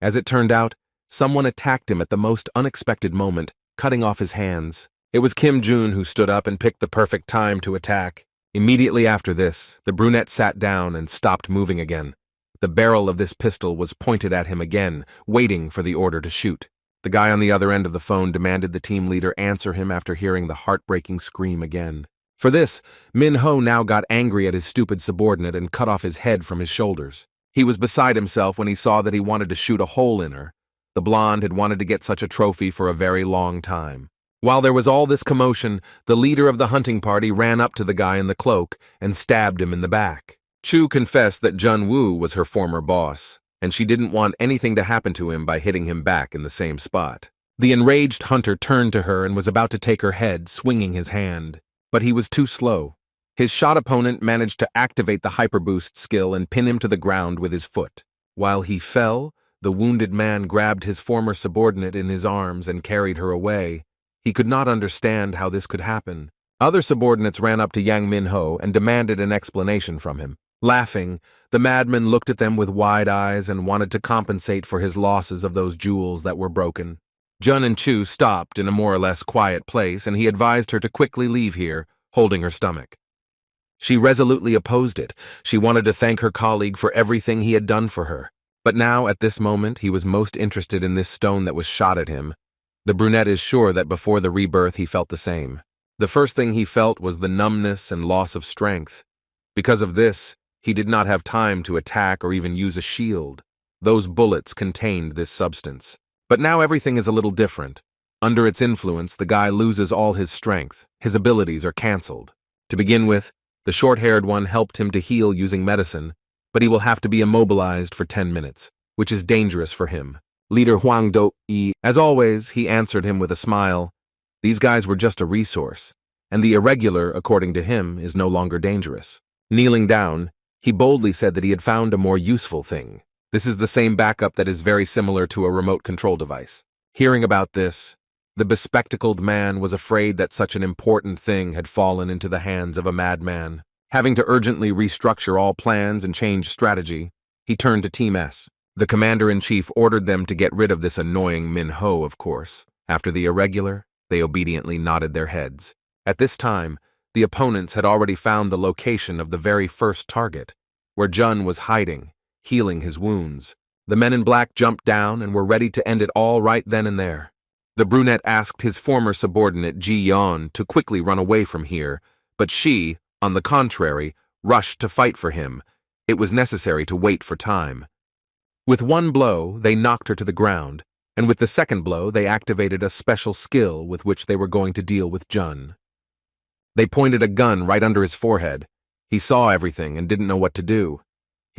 As it turned out, someone attacked him at the most unexpected moment, cutting off his hands. It was Kim Jun who stood up and picked the perfect time to attack. Immediately after this, the brunette sat down and stopped moving again. The barrel of this pistol was pointed at him again, waiting for the order to shoot. The guy on the other end of the phone demanded the team leader answer him after hearing the heartbreaking scream again. For this, Min-ho now got angry at his stupid subordinate and cut off his head from his shoulders. He was beside himself when he saw that he wanted to shoot a hole in her. The blonde had wanted to get such a trophy for a very long time. While there was all this commotion, the leader of the hunting party ran up to the guy in the cloak and stabbed him in the back. Chu confessed that Jun-woo was her former boss, and she didn't want anything to happen to him by hitting him back in the same spot. The enraged hunter turned to her and was about to take her head, swinging his hand. But he was too slow. His shot opponent managed to activate the hyperboost skill and pin him to the ground with his foot. While he fell, the wounded man grabbed his former subordinate in his arms and carried her away. He could not understand how this could happen. Other subordinates ran up to Yang Min-ho and demanded an explanation from him. Laughing, the madman looked at them with wide eyes and wanted to compensate for his losses of those jewels that were broken. Jun and Chu stopped in a more or less quiet place, and he advised her to quickly leave here, holding her stomach. She resolutely opposed it. She wanted to thank her colleague for everything he had done for her. But now, at this moment, he was most interested in this stone that was shot at him. The brunette is sure that before the rebirth he felt the same. The first thing he felt was the numbness and loss of strength. Because of this, he did not have time to attack or even use a shield. Those bullets contained this substance. But now everything is a little different. Under its influence, the guy loses all his strength. His abilities are cancelled. To begin with, the short-haired one helped him to heal using medicine, but he will have to be immobilized for 10 minutes, which is dangerous for him. Leader Huang Do-yi, as always, he answered him with a smile. These guys were just a resource, and the irregular, according to him, is no longer dangerous. Kneeling down, he boldly said that he had found a more useful thing. This is the same backup that is very similar to a remote control device. Hearing about this, the bespectacled man was afraid that such an important thing had fallen into the hands of a madman. Having to urgently restructure all plans and change strategy, he turned to Team S. The commander-in-chief ordered them to get rid of this annoying Min-ho, of course. After the irregular, they obediently nodded their heads. At this time, the opponents had already found the location of the very first target, where Jun was hiding, healing his wounds. The men in black jumped down and were ready to end it all right then and there. The brunette asked his former subordinate Ji-yeon to quickly run away from here, but she, on the contrary, rushed to fight for him. It was necessary to wait for time. With one blow, they knocked her to the ground, and with the second blow, they activated a special skill with which they were going to deal with Jun. They pointed a gun right under his forehead. He saw everything and didn't know what to do.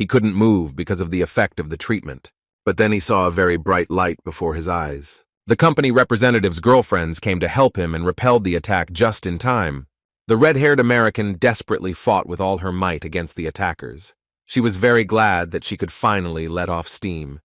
He couldn't move because of the effect of the treatment. But then he saw a very bright light before his eyes. The company representative's girlfriends came to help him and repelled the attack just in time. The red-haired American desperately fought with all her might against the attackers. She was very glad that she could finally let off steam.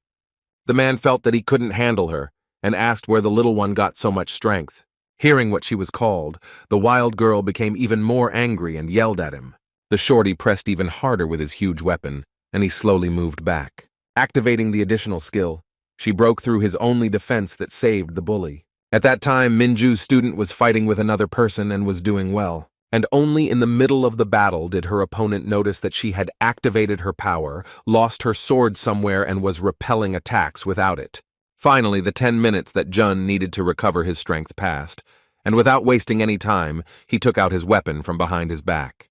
The man felt that he couldn't handle her and asked where the little one got so much strength. Hearing what she was called, the wild girl became even more angry and yelled at him. The shorty pressed even harder with his huge weapon, and he slowly moved back. Activating the additional skill, she broke through his only defense that saved the bully. At that time, Minju's student was fighting with another person and was doing well. And only in the middle of the battle did her opponent notice that she had activated her power, lost her sword somewhere, and was repelling attacks without it. Finally, the 10 minutes that Jun needed to recover his strength passed, and without wasting any time, he took out his weapon from behind his back.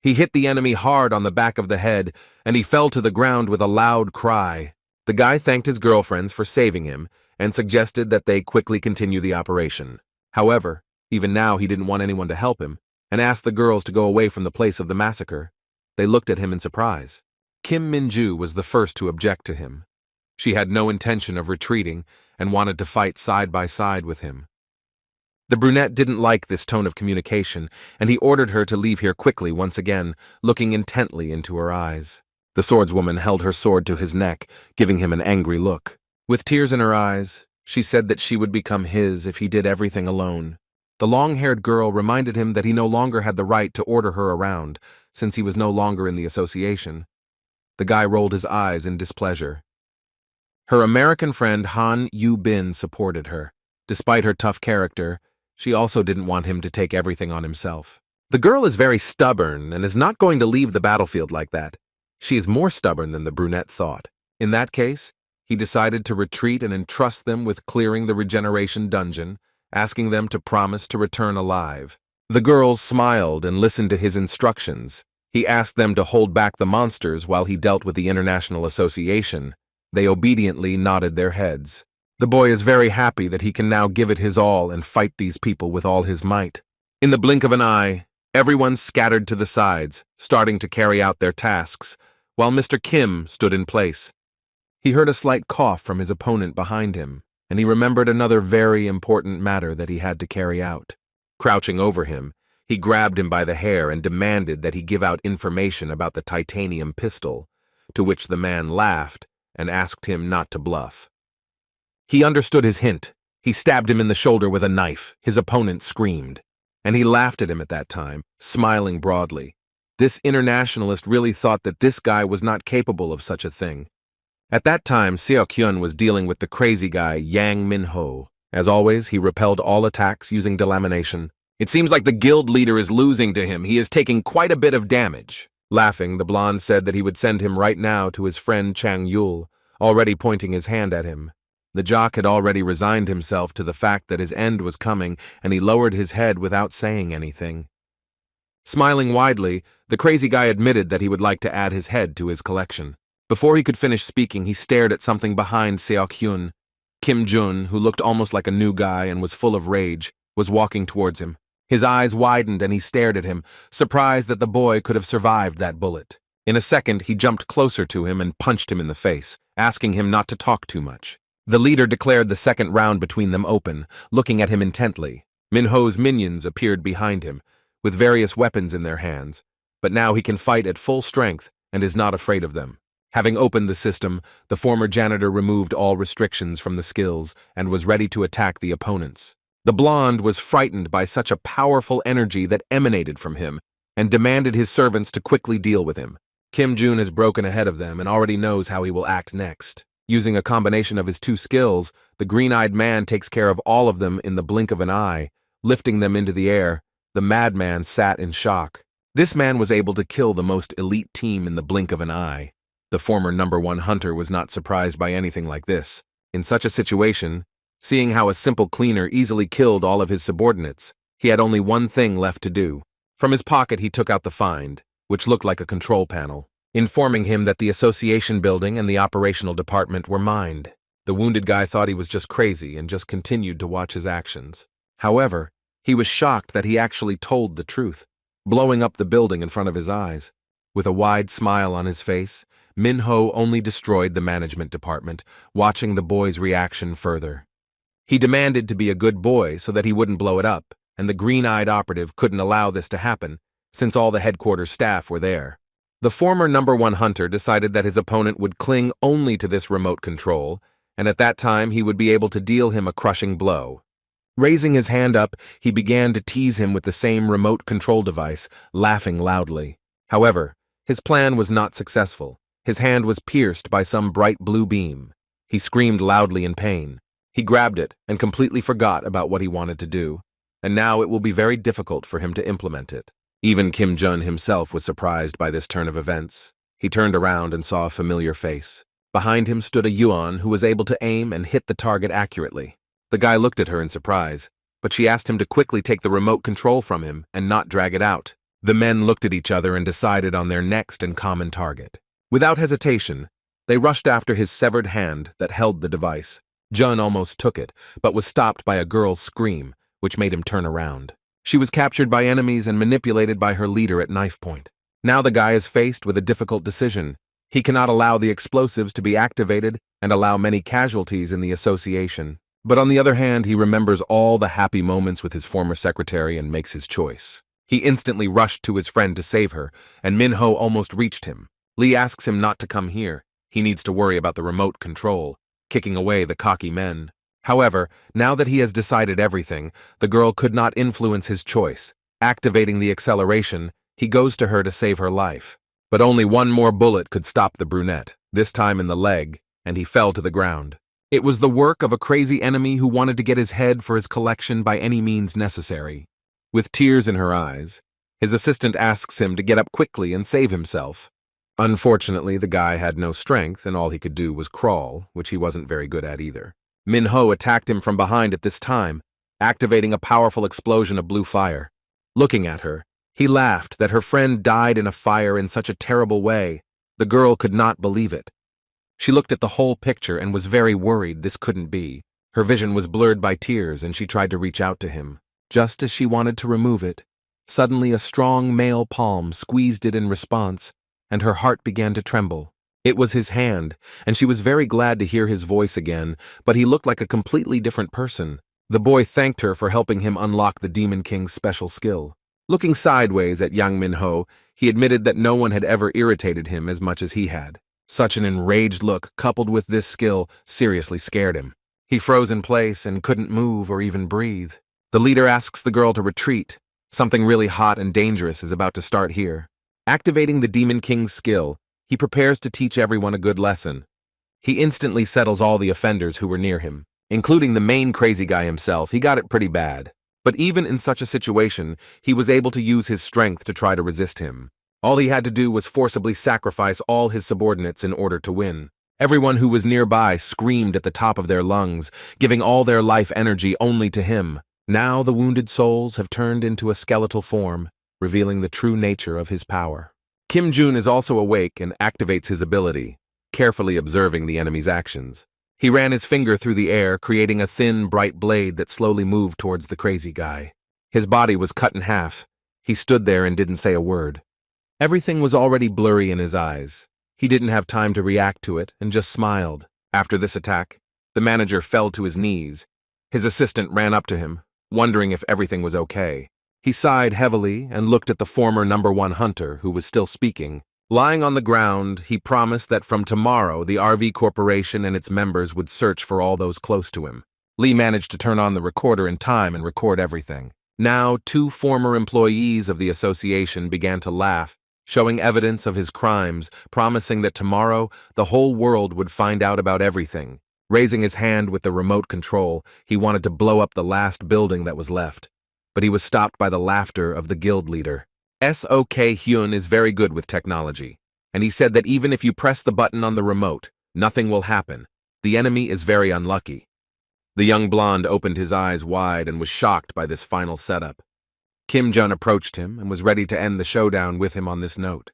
He hit the enemy hard on the back of the head, and he fell to the ground with a loud cry. The guy thanked his girlfriends for saving him and suggested that they quickly continue the operation. However, even now he didn't want anyone to help him, and asked the girls to go away from the place of the massacre. They looked at him in surprise. Kim Minju was the first to object to him. She had no intention of retreating and wanted to fight side by side with him. The brunette didn't like this tone of communication, and he ordered her to leave here quickly once again, looking intently into her eyes. The swordswoman held her sword to his neck, giving him an angry look. With tears in her eyes, she said that she would become his if he did everything alone. The long-haired girl reminded him that he no longer had the right to order her around, since he was no longer in the association. The guy rolled his eyes in displeasure. Her American friend Han Yu-bin supported her. Despite her tough character, she also didn't want him to take everything on himself. The girl is very stubborn and is not going to leave the battlefield like that. She is more stubborn than the brunette thought. In that case, he decided to retreat and entrust them with clearing the regeneration dungeon, asking them to promise to return alive. The girls smiled and listened to his instructions. He asked them to hold back the monsters while he dealt with the International Association. They obediently nodded their heads. The boy is very happy that he can now give it his all and fight these people with all his might. In the blink of an eye, everyone scattered to the sides, starting to carry out their tasks, while Mr. Kim stood in place. He heard a slight cough from his opponent behind him, and he remembered another very important matter that he had to carry out. Crouching over him, he grabbed him by the hair and demanded that he give out information about the titanium pistol, to which the man laughed and asked him not to bluff. He understood his hint. He stabbed him in the shoulder with a knife. His opponent screamed, and he laughed at him at that time, smiling broadly. This internationalist really thought that this guy was not capable of such a thing. At that time, Seo-kyun was dealing with the crazy guy Yang Min-ho. As always, he repelled all attacks using delamination. It seems like the guild leader is losing to him. He is taking quite a bit of damage. Laughing, the blonde said that he would send him right now to his friend Chang Yul, already pointing his hand at him. The jock had already resigned himself to the fact that his end was coming, and he lowered his head without saying anything. Smiling widely, the crazy guy admitted that he would like to add his head to his collection. Before he could finish speaking, he stared at something behind Seo-kyun. Kim Jun, who looked almost like a new guy and was full of rage, was walking towards him. His eyes widened and he stared at him, surprised that the boy could have survived that bullet. In a second, he jumped closer to him and punched him in the face, asking him not to talk too much. The leader declared the second round between them open, looking at him intently. Min-ho's minions appeared behind him, with various weapons in their hands, but now he can fight at full strength and is not afraid of them. Having opened the system, the former janitor removed all restrictions from the skills and was ready to attack the opponents. The blonde was frightened by such a powerful energy that emanated from him and demanded his servants to quickly deal with him. Kim Jun has broken ahead of them and already knows how he will act next. Using a combination of his two skills, the green-eyed man takes care of all of them in the blink of an eye. Lifting them into the air, the madman sat in shock. This man was able to kill the most elite team in the blink of an eye. The former #1 hunter was not surprised by anything like this. In such a situation, seeing how a simple cleaner easily killed all of his subordinates, he had only one thing left to do. From his pocket he took out the find, which looked like a control panel, informing him that the association building and the operational department were mined. The wounded guy thought he was just crazy and just continued to watch his actions. However, he was shocked that he actually told the truth, blowing up the building in front of his eyes. With a wide smile on his face, Minho only destroyed the management department, watching the boy's reaction further. He demanded to be a good boy so that he wouldn't blow it up, and the green-eyed operative couldn't allow this to happen, since all the headquarters staff were there. The former #1 hunter decided that his opponent would cling only to this remote control, and at that time he would be able to deal him a crushing blow. Raising his hand up, he began to tease him with the same remote control device, laughing loudly. However, his plan was not successful. His hand was pierced by some bright blue beam. He screamed loudly in pain. He grabbed it and completely forgot about what he wanted to do, and now it will be very difficult for him to implement it. Even Kim Jun himself was surprised by this turn of events. He turned around and saw a familiar face. Behind him stood a Yuan who was able to aim and hit the target accurately. The guy looked at her in surprise, but she asked him to quickly take the remote control from him and not drag it out. The men looked at each other and decided on their next and common target. Without hesitation, they rushed after his severed hand that held the device. Jun almost took it, but was stopped by a girl's scream, which made him turn around. She was captured by enemies and manipulated by her leader at knife point. Now the guy is faced with a difficult decision. He cannot allow the explosives to be activated and allow many casualties in the association. But on the other hand, he remembers all the happy moments with his former secretary and makes his choice. He instantly rushed to his friend to save her, and Minho almost reached him. Lee asks him not to come here. He needs to worry about the remote control, kicking away the cocky men. However, now that he has decided everything, the girl could not influence his choice. Activating the acceleration, he goes to her to save her life. But only one more bullet could stop the brunette, this time in the leg, and he fell to the ground. It was the work of a crazy enemy who wanted to get his head for his collection by any means necessary. With tears in her eyes, his assistant asks him to get up quickly and save himself. Unfortunately, the guy had no strength and all he could do was crawl, which he wasn't very good at either. Minho attacked him from behind at this time, activating a powerful explosion of blue fire. Looking at her, he laughed that her friend died in a fire in such a terrible way. The girl could not believe it. She looked at the whole picture and was very worried this couldn't be. Her vision was blurred by tears and she tried to reach out to him. Just as she wanted to remove it, suddenly a strong male palm squeezed it in response, and her heart began to tremble. It was his hand, and she was very glad to hear his voice again, but he looked like a completely different person. The boy thanked her for helping him unlock the Demon King's special skill. Looking sideways at young Minho, he admitted that no one had ever irritated him as much as he had. Such an enraged look, coupled with this skill, seriously scared him. He froze in place and couldn't move or even breathe. The leader asks the girl to retreat. Something really hot and dangerous is about to start here. Activating the Demon King's skill, he prepares to teach everyone a good lesson. He instantly settles all the offenders who were near him, including the main crazy guy himself. He got it pretty bad. But even in such a situation, he was able to use his strength to try to resist him. All he had to do was forcibly sacrifice all his subordinates in order to win. Everyone who was nearby screamed at the top of their lungs, giving all their life energy only to him. Now the wounded souls have turned into a skeletal form, revealing the true nature of his power. Kim Jun is also awake and activates his ability, carefully observing the enemy's actions. He ran his finger through the air, creating a thin, bright blade that slowly moved towards the crazy guy. His body was cut in half. He stood there and didn't say a word. Everything was already blurry in his eyes. He didn't have time to react to it and just smiled. After this attack, the manager fell to his knees. His assistant ran up to him, wondering if everything was okay. He sighed heavily and looked at the former #1 hunter who was still speaking. Lying on the ground, he promised that from tomorrow the RV Corporation and its members would search for all those close to him. Lee managed to turn on the recorder in time and record everything. Now, 2 former employees of the association began to laugh, showing evidence of his crimes, promising that tomorrow the whole world would find out about everything. Raising his hand with the remote control, he wanted to blow up the last building that was left. But he was stopped by the laughter of the guild leader. S.O.K. Hyun is very good with technology, and he said that even if you press the button on the remote, nothing will happen. The enemy is very unlucky. The young blonde opened his eyes wide and was shocked by this final setup. Kim Jun approached him and was ready to end the showdown with him on this note.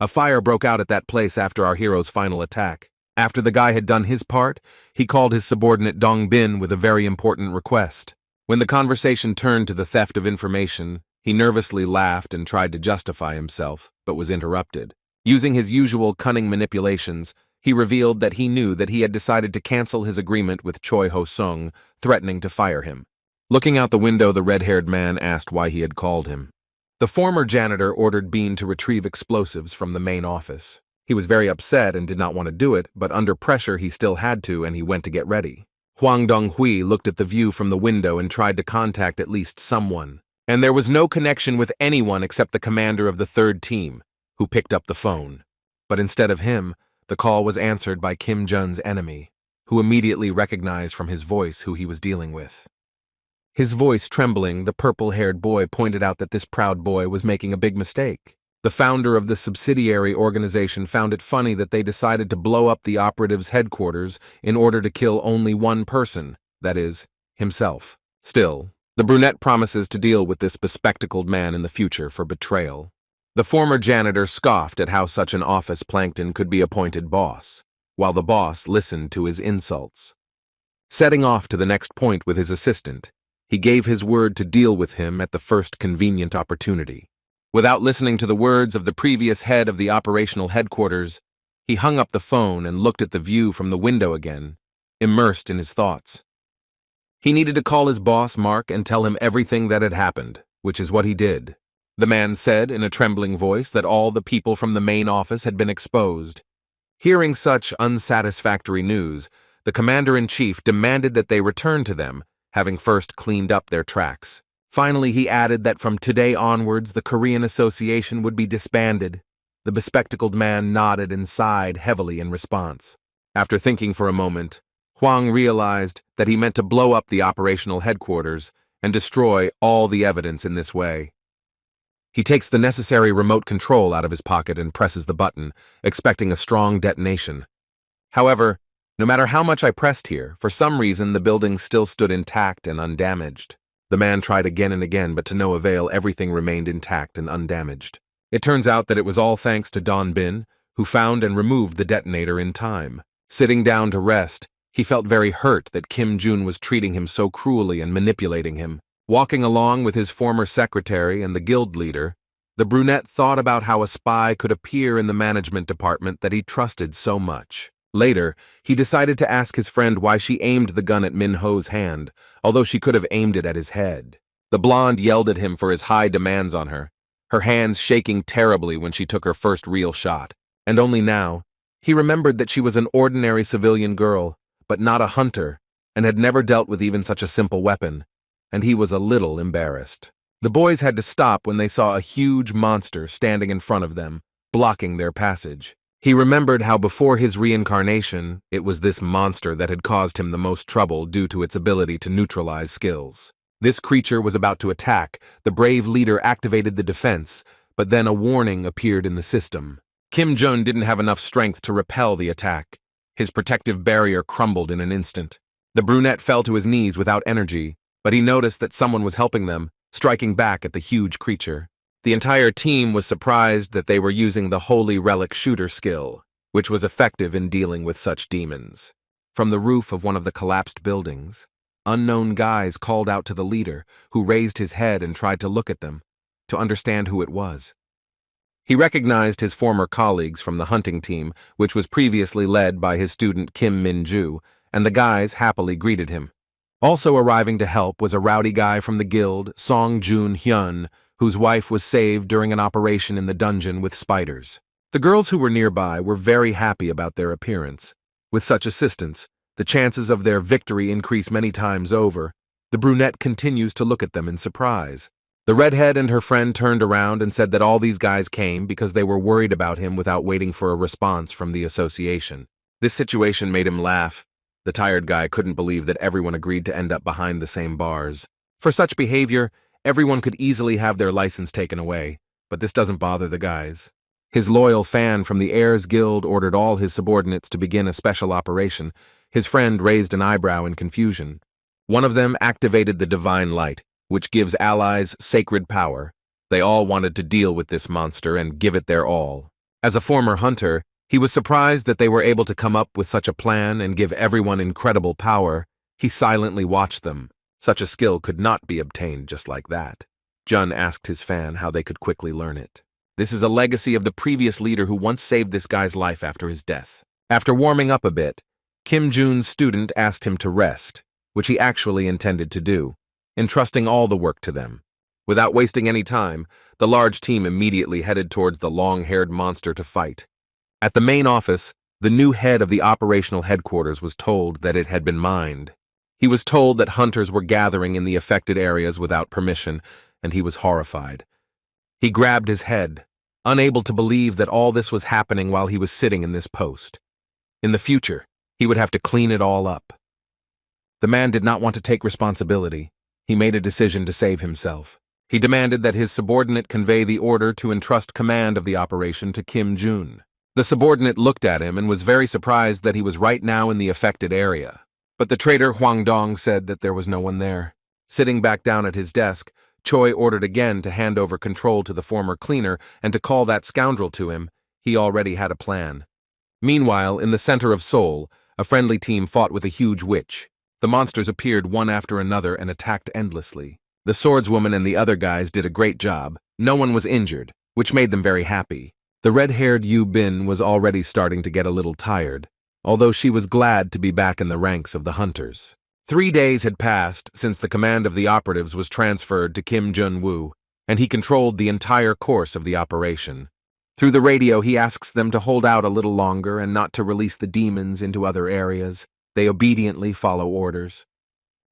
A fire broke out at that place after our hero's final attack. After the guy had done his part, he called his subordinate Dong Bin with a very important request. When the conversation turned to the theft of information, he nervously laughed and tried to justify himself, but was interrupted. Using his usual cunning manipulations, he revealed that he knew that he had decided to cancel his agreement with Choi Ho-sung, threatening to fire him. Looking out the window, the red-haired man asked why he had called him. The former janitor ordered Bean to retrieve explosives from the main office. He was very upset and did not want to do it, but under pressure he still had to, and he went to get ready. Huang Donghui looked at the view from the window and tried to contact at least someone. And there was no connection with anyone except the commander of the third team, who picked up the phone. But instead of him, the call was answered by Kim Jun's enemy, who immediately recognized from his voice who he was dealing with. His voice trembling, the purple-haired boy pointed out that this proud boy was making a big mistake. The founder of the subsidiary organization found it funny that they decided to blow up the operative's headquarters in order to kill only one person, that is, himself. Still, the brunette promises to deal with this bespectacled man in the future for betrayal. The former janitor scoffed at how such an office plankton could be appointed boss, while the boss listened to his insults. Setting off to the next point with his assistant, he gave his word to deal with him at the first convenient opportunity. Without listening to the words of the previous head of the operational headquarters, he hung up the phone and looked at the view from the window again, immersed in his thoughts. He needed to call his boss, Mark, and tell him everything that had happened, which is what he did. The man said in a trembling voice that all the people from the main office had been exposed. Hearing such unsatisfactory news, the commander-in-chief demanded that they return to them, having first cleaned up their tracks. Finally, he added that from today onwards the Korean Association would be disbanded. The bespectacled man nodded and sighed heavily in response. After thinking for a moment, Huang realized that he meant to blow up the operational headquarters and destroy all the evidence in this way. He takes the necessary remote control out of his pocket and presses the button, expecting a strong detonation. However, no matter how much I pressed here, for some reason the building still stood intact and undamaged. The man tried again and again, but to no avail, everything remained intact and undamaged. It turns out that it was all thanks to Don Bin, who found and removed the detonator in time. Sitting down to rest, he felt very hurt that Kim Jun was treating him so cruelly and manipulating him. Walking along with his former secretary and the guild leader, the brunette thought about how a spy could appear in the management department that he trusted so much. Later, he decided to ask his friend why she aimed the gun at Min Ho's hand, although she could have aimed it at his head. The blonde yelled at him for his high demands on her, her hands shaking terribly when she took her first real shot. And only now, he remembered that she was an ordinary civilian girl, but not a hunter, and had never dealt with even such a simple weapon, and he was a little embarrassed. The boys had to stop when they saw a huge monster standing in front of them, blocking their passage. He remembered how before his reincarnation, it was this monster that had caused him the most trouble due to its ability to neutralize skills. This creature was about to attack. The brave leader activated the defense, but then a warning appeared in the system. Kim Jun didn't have enough strength to repel the attack. His protective barrier crumbled in an instant. The brunette fell to his knees without energy, but he noticed that someone was helping them, striking back at the huge creature. The entire team was surprised that they were using the Holy Relic shooter skill, which was effective in dealing with such demons. From the roof of one of the collapsed buildings, unknown guys called out to the leader, who raised his head and tried to look at them, to understand who it was. He recognized his former colleagues from the hunting team, which was previously led by his student Kim Min-ju, and the guys happily greeted him. Also arriving to help was a rowdy guy from the guild, Song Jun-hyun, whose wife was saved during an operation in the dungeon with spiders. The girls who were nearby were very happy about their appearance. With such assistance, the chances of their victory increase many times over. The brunette continues to look at them in surprise. The redhead and her friend turned around and said that all these guys came because they were worried about him without waiting for a response from the association. This situation made him laugh. The tired guy couldn't believe that everyone agreed to end up behind the same bars. For such behavior, everyone could easily have their license taken away, but this doesn't bother the guys. His loyal fan from the Heirs Guild ordered all his subordinates to begin a special operation. His friend raised an eyebrow in confusion. One of them activated the divine light, which gives allies sacred power. They all wanted to deal with this monster and give it their all. As a former hunter, he was surprised that they were able to come up with such a plan and give everyone incredible power. He silently watched them. Such a skill could not be obtained just like that. Jun asked his fan how they could quickly learn it. This is a legacy of the previous leader who once saved this guy's life after his death. After warming up a bit, Kim Jun's student asked him to rest, which he actually intended to do, entrusting all the work to them. Without wasting any time, the large team immediately headed towards the long-haired monster to fight. At the main office, the new head of the operational headquarters was told that it had been mined. He was told that hunters were gathering in the affected areas without permission, and he was horrified. He grabbed his head, unable to believe that all this was happening while he was sitting in this post. In the future, he would have to clean it all up. The man did not want to take responsibility. He made a decision to save himself. He demanded that his subordinate convey the order to entrust command of the operation to Kim Jun. The subordinate looked at him and was very surprised that he was right now in the affected area. But the traitor Huang Dong said that there was no one there. Sitting back down at his desk, Choi ordered again to hand over control to the former cleaner and to call that scoundrel to him. He already had a plan. Meanwhile, in the center of Seoul, a friendly team fought with a huge witch. The monsters appeared one after another and attacked endlessly. The swordswoman and the other guys did a great job. No one was injured, which made them very happy. The red-haired Yu Bin was already starting to get a little tired, although she was glad to be back in the ranks of the hunters. 3 days had passed since the command of the operatives was transferred to Kim Jun-woo, and he controlled the entire course of the operation. Through the radio, he asks them to hold out a little longer and not to release the demons into other areas. They obediently follow orders.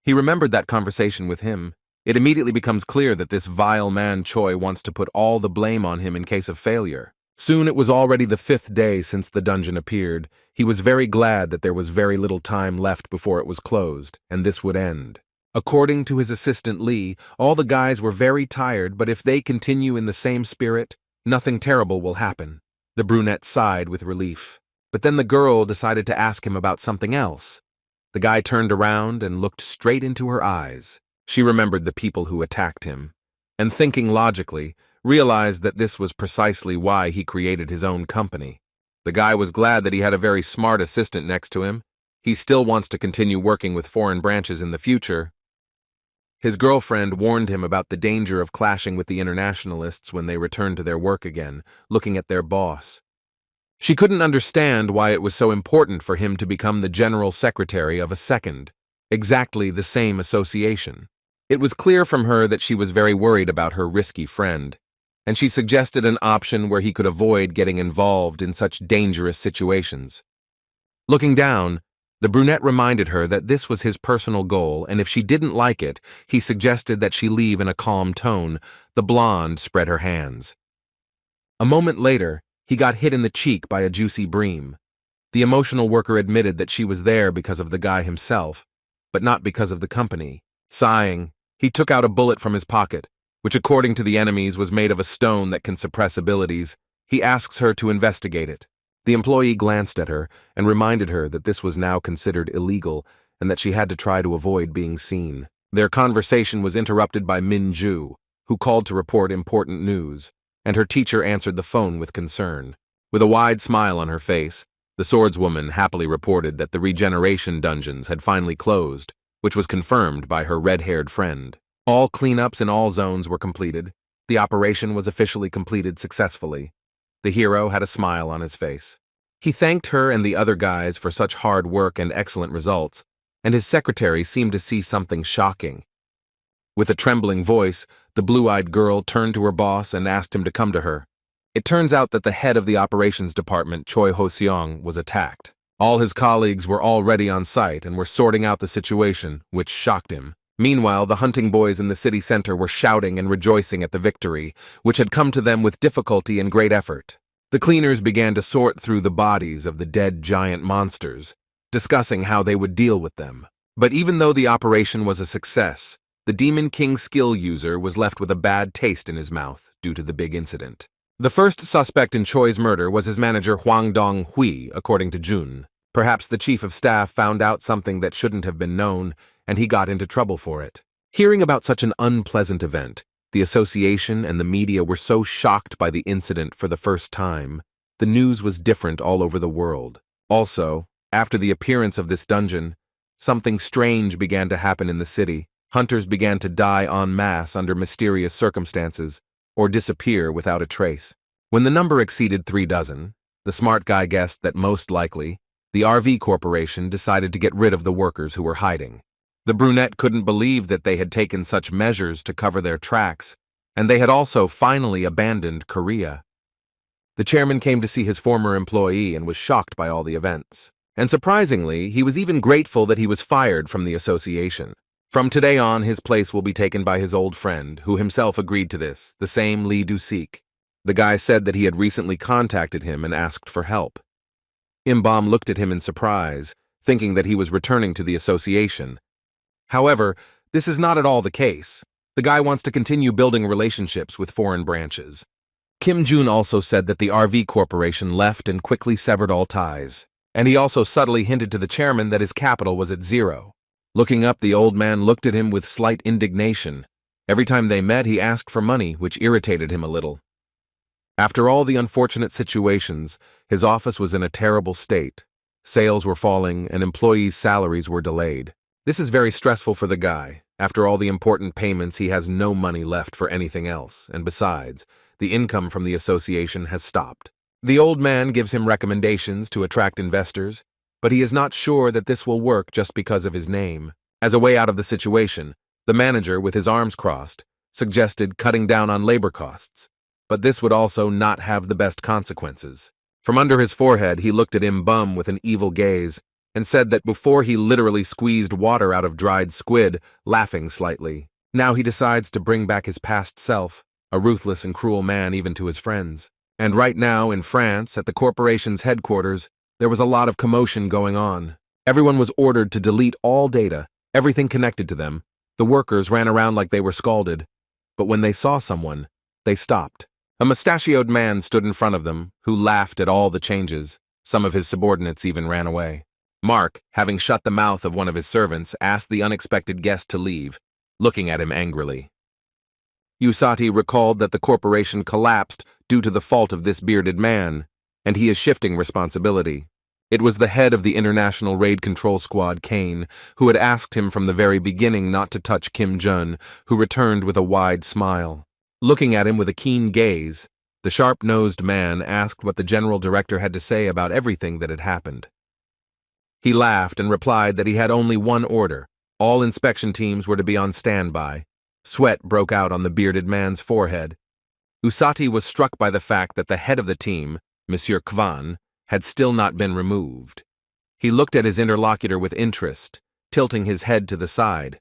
He remembered that conversation with him. It immediately becomes clear that this vile man Choi wants to put all the blame on him in case of failure. Soon it was already the 5th day since the dungeon appeared. He was very glad that there was very little time left before it was closed, and this would end. According to his assistant Lee, all the guys were very tired, but if they continue in the same spirit, nothing terrible will happen. The brunette sighed with relief. But then the girl decided to ask him about something else. The guy turned around and looked straight into her eyes. She remembered the people who attacked him, and thinking logically, realized that this was precisely why he created his own company. The guy was glad that he had a very smart assistant next to him. He still wants to continue working with foreign branches in the future. His girlfriend warned him about the danger of clashing with the internationalists when they returned to their work again, looking at their boss. She couldn't understand why it was so important for him to become the general secretary of a second, exactly the same association. It was clear from her that she was very worried about her risky friend, and she suggested an option where he could avoid getting involved in such dangerous situations. Looking down, the brunette reminded her that this was his personal goal, and if she didn't like it, he suggested that she leave in a calm tone. The blonde spread her hands. A moment later, he got hit in the cheek by a juicy bream. The emotional worker admitted that she was there because of the guy himself, but not because of the company. Sighing, he took out a bullet from his pocket, which according to the enemies was made of a stone that can suppress abilities. He asks her to investigate it. The employee glanced at her and reminded her that this was now considered illegal and that she had to try to avoid being seen. Their conversation was interrupted by Min Ju, who called to report important news, and her teacher answered the phone with concern. With a wide smile on her face, the swordswoman happily reported that the regeneration dungeons had finally closed, which was confirmed by her red-haired friend. All cleanups in all zones were completed. The operation was officially completed successfully. The hero had a smile on his face. He thanked her and the other guys for such hard work and excellent results, and his secretary seemed to see something shocking. With a trembling voice, the blue-eyed girl turned to her boss and asked him to come to her. It turns out that the head of the operations department, Choi Ho-seong, was attacked. All his colleagues were already on site and were sorting out the situation, which shocked him. Meanwhile, the hunting boys in the city center were shouting and rejoicing at the victory, which had come to them with difficulty and great effort. The cleaners began to sort through the bodies of the dead giant monsters, discussing how they would deal with them. But even though the operation was a success, the Demon King skill user was left with a bad taste in his mouth due to the big incident. The first suspect in Choi's murder was his manager Huang Dong-hui, according to Jun. Perhaps the chief of staff found out something that shouldn't have been known, and he got into trouble for it. Hearing about such an unpleasant event, the association and the media were so shocked by the incident for the first time. The news was different all over the world. Also, after the appearance of this dungeon, something strange began to happen in the city. Hunters began to die en masse under mysterious circumstances, or disappear without a trace. When the number exceeded 36, the smart guy guessed that most likely, the RV Corporation decided to get rid of the workers who were hiding. The brunette couldn't believe that they had taken such measures to cover their tracks, and they had also finally abandoned Korea. The chairman came to see his former employee and was shocked by all the events. And surprisingly, he was even grateful that he was fired from the association. From today on, his place will be taken by his old friend, who himself agreed to this, the same Lee Du-sik. The guy said that he had recently contacted him and asked for help. Imbam looked at him in surprise, thinking that he was returning to the association. However, this is not at all the case. The guy wants to continue building relationships with foreign branches. Kim Jun also said that the RV Corporation left and quickly severed all ties. And he also subtly hinted to the chairman that his capital was at 0. Looking up, the old man looked at him with slight indignation. Every time they met, he asked for money, which irritated him a little. After all the unfortunate situations, his office was in a terrible state. Sales were falling, and employees' salaries were delayed. This is very stressful for the guy. After all the important payments, he has no money left for anything else, and besides, the income from the association has stopped. The old man gives him recommendations to attract investors, but he is not sure that this will work just because of his name. As a way out of the situation, the manager, with his arms crossed, suggested cutting down on labor costs, but this would also not have the best consequences. From under his forehead, he looked at Imbam with an evil gaze and said that before he literally squeezed water out of dried squid, laughing slightly. Now he decides to bring back his past self, a ruthless and cruel man even to his friends. And right now, in France, at the corporation's headquarters, there was a lot of commotion going on. Everyone was ordered to delete all data, everything connected to them. The workers ran around like they were scalded. But when they saw someone, they stopped. A mustachioed man stood in front of them, who laughed at all the changes. Some of his subordinates even ran away. Mark, having shut the mouth of one of his servants, asked the unexpected guest to leave, looking at him angrily. Usati recalled that the corporation collapsed due to the fault of this bearded man, and he is shifting responsibility. It was the head of the International Raid Control Squad, Kane, who had asked him from the very beginning not to touch Kim Jun, who returned with a wide smile. Looking at him with a keen gaze, the sharp-nosed man asked what the general director had to say about everything that had happened. He laughed and replied that he had only one order. All inspection teams were to be on standby. Sweat broke out on the bearded man's forehead. Usati was struck by the fact that the head of the team, Monsieur Kwan, had still not been removed. He looked at his interlocutor with interest, tilting his head to the side.